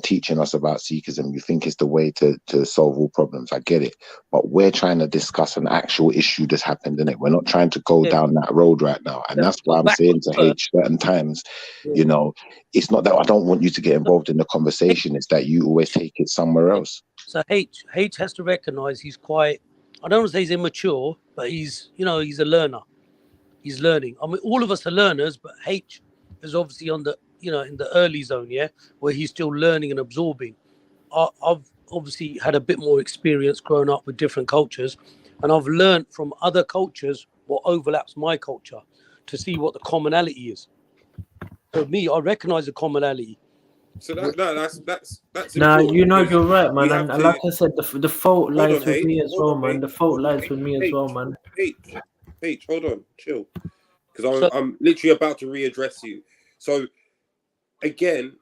teaching us about Sikhism. You think it's the way to solve all problems. I get it. But we're trying to discuss an actual issue that's happened, innit? We're not trying to go down that road right now. And that's why I'm saying to H certain times, it's not that I don't want you to get involved in the conversation. It's that you always take it somewhere else. So H has to recognize he's quite, I don't want to say he's immature, but he's a learner. He's learning. I mean, all of us are learners, but H is obviously on the, in the early zone, yeah, where he's still learning and absorbing. I've obviously had a bit more experience growing up with different cultures, and I've learned from other cultures what overlaps my culture to see what the commonality is. So me, I recognize the commonality. So that's Nah, important, you're right, man. And to, like I said, the fault lies with me as well, man. H, The fault lies with me as well, man. H, hold on, chill. Because I'm literally about to readdress you. So, again,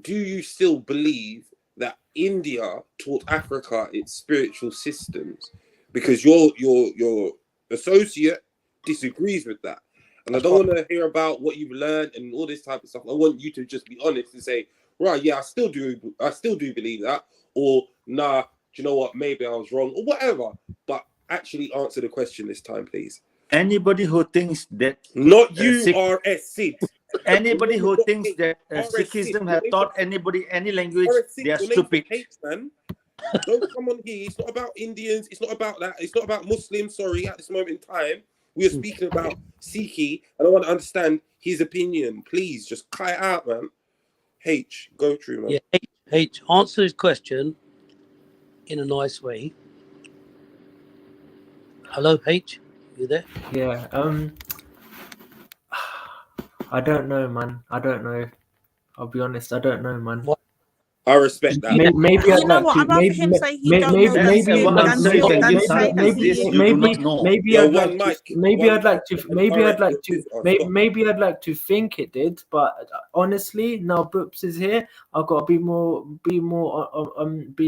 do you still believe that India taught Africa its spiritual systems? Because your associate disagrees with that. And I don't want to hear about what you've learned and all this type of stuff. I want you to just be honest and say, right, yeah, I still do believe that. Or, nah, do you know what? Maybe I was wrong or whatever. But actually answer the question this time, please. Anybody who thinks that not you are a Sid. Anybody who thinks that Sikhism has taught anybody any language, they are stupid. Man. Don't come on here. It's not about Indians. It's not about that. It's not about Muslims. Sorry, at this moment in time, we are speaking about Sikhi, and I want to understand his opinion. Please, just cut it out, man. H, go through, man. Yeah, H, answer his question in a nice way. Hello, H, you there? Yeah. I don't know, man. I don't know. I'll be honest. I don't know, man. What? I respect that. Maybe I'd like to. Maybe I'd like to think it did, but honestly, now Brooks is here, I've got to be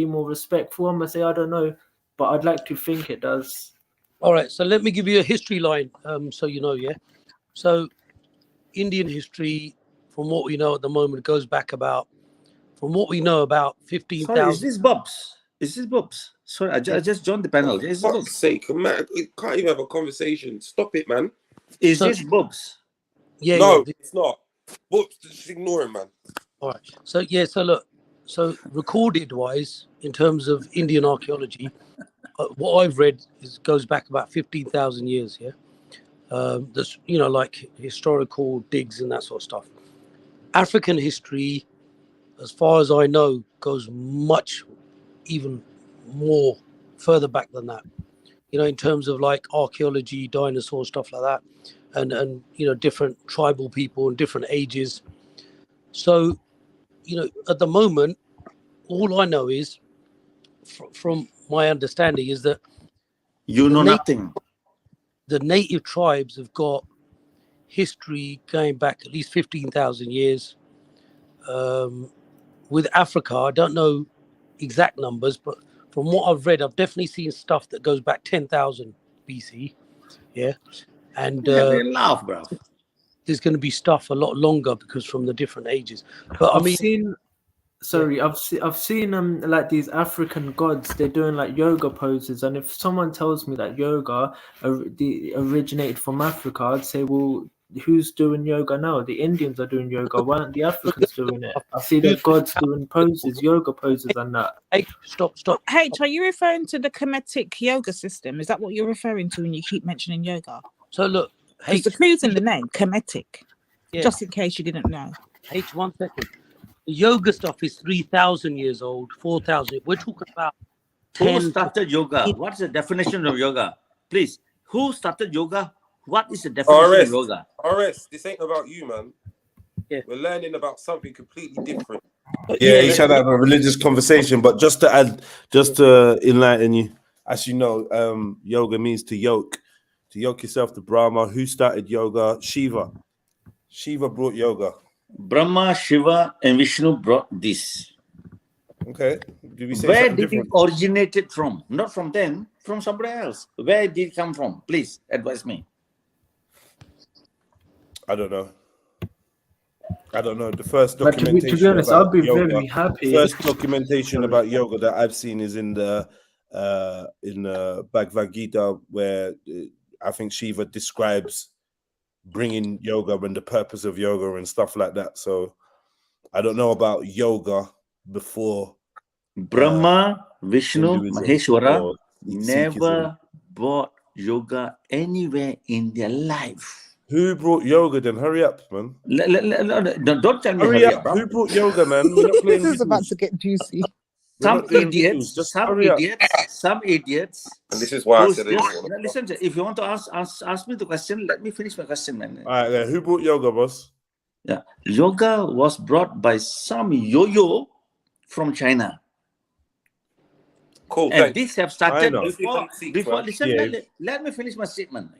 more respectful. I'm gonna say I don't know, but I'd like to think it does. All right, so let me give you a history line, so you know, yeah. So, Indian history, from what we know at the moment, goes back about. From what we know, about 15,000. Sorry, is this Bobs? Is this Bobs? Sorry, I just joined the panel. For fuck's sake, man, we can't even have a conversation. Stop it, man. Is this Bobs? Yeah. No, yeah. it's not. Bobs, just ignore him, man. All right. So yeah. So look. So recorded-wise, in terms of Indian archaeology, what I've read goes back about 15,000 years. Yeah. There's like historical digs and that sort of stuff. African history, as far as I know, goes much, even more further back than that. In terms of like archaeology, dinosaur stuff like that, and different tribal people and different ages. So, at the moment, all I know is, from my understanding, is that nothing. The native tribes have got history going back at least 15,000 years. With Africa, I don't know exact numbers, but from what I've read, I've definitely seen stuff that goes back 10,000 BC. Yeah. And they laugh, bro. There's going to be stuff a lot longer because from the different ages. But I've seen like these African gods, they're doing like yoga poses. And if someone tells me that yoga originated from Africa, I'd say, well, who's doing yoga now? The Indians are doing yoga. Why aren't the Africans doing it? I see the gods doing poses, yoga poses and that. Hey, stop. H, are you referring to the Kemetic yoga system? Is that what you're referring to when you keep mentioning yoga? So look, H, the clue's in the name, Kemetic. Yeah. Just in case you didn't know. H, 1 second. The yoga stuff is 3,000 years old, 4,000. We're talking about 10. Who started yoga? What's the definition of yoga? Please, who started yoga? What is the definition of yoga? RS, this ain't about you, man. Yeah. We're learning about something completely different. Yeah, you should have a religious conversation, but just to enlighten you, as you know, yoga means to yoke yourself to Brahma. Who started yoga? Shiva. Shiva brought yoga. Brahma, Shiva, and Vishnu brought this. Okay. Did we say Where something did different? it originated from? Not from them, from somewhere else. Where did it come from? Please advise me. I don't know. The first documentation. To be honest, I'd be yoga, very happy. First documentation about yoga that I've seen is in the Bhagavad Gita, where I think Shiva describes bringing yoga and the purpose of yoga and stuff like that. So I don't know about yoga before Brahma, Vishnu, Hinduism Maheshwara or never brought yoga anywhere in their life. Who brought yoga then? Hurry up, man. Don't tell me hurry up. Bro. Who brought yoga, man? We're not playing This is about to get juicy. Some idiots. And this is why I said listen, if you want to ask me the question, let me finish my question, man. All right, who brought yoga, boss? Yeah, yoga was brought by some yo-yo from China. Cool. And Thanks. this have started before. man. Listen, Yeah. let me finish my statement.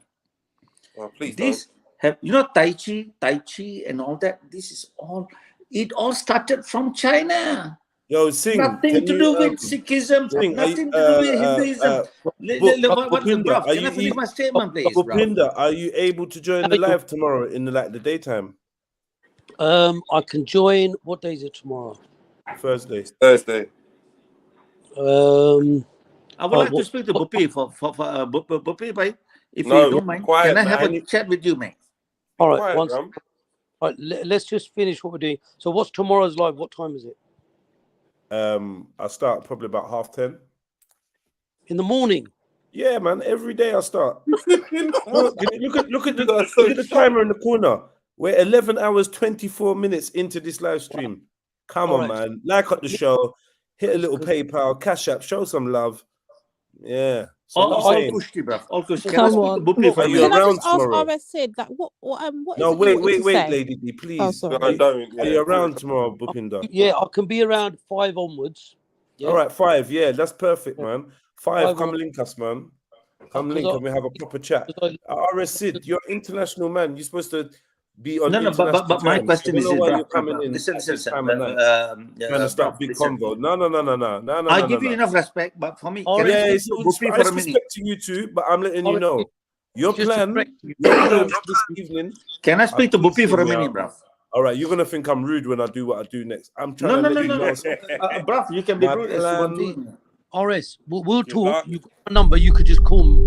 Well, please This have Tai Chi and all that. This is all. It all started from China. Yo, Singh. Nothing to do with Sikhism. Singh, Nothing to do with Hinduism. Bhupinder, Can I finish my statement, please, bro? Bhupinder, are you able to join the live tomorrow in the daytime? I can join. What day is it tomorrow? Thursday. I would like to speak to Bhupi for Bhupi, bhai. If you don't mind, quiet, can I have man. a chat with you, mate? All right, all right. Let's just finish what we're doing. So, what's tomorrow's live? What time is it? I'll start probably about 10:30. In the morning. Yeah, man. Every day I start. Look at the timer in the corner. We're 11 hours 24 minutes into this live stream. Come on, man. Like up the show. Hit a little PayPal, Cash App, show some love. Yeah. So All kushti, bruv. All kushti. Come on. Can I around just ask tomorrow? RS Sid, like, what No, is it you wanted wait, to say? Lady D, please. Oh, sorry. Are you around tomorrow, Bhupinder? Yeah, I can be around 5 onwards. Yeah. All right, 5. Yeah, that's perfect, man. 5, 5 come on- link us, man. Come link and we have a proper chat. RS Sid, you're an international man. You're supposed to be on No, international but my time. question I is, don't know why bruv, you're coming bruv, in listen, at this listen, time of night. Trying to start big convo. No. I give you enough respect, but for me, Yeah, can I it's speak to Bhupi I for a minute? respect to you too, but I'm letting you know. Your Just plan respect this evening. Can I speak to Please Bhupi for hear a me minute, out. bruv? All right, you're gonna think I'm rude when I do what I do next. I'm trying No, to no, let no, you no, know. bruv, you can be My rude as you want to. RS, we'll talk. You got my number. You could just call me.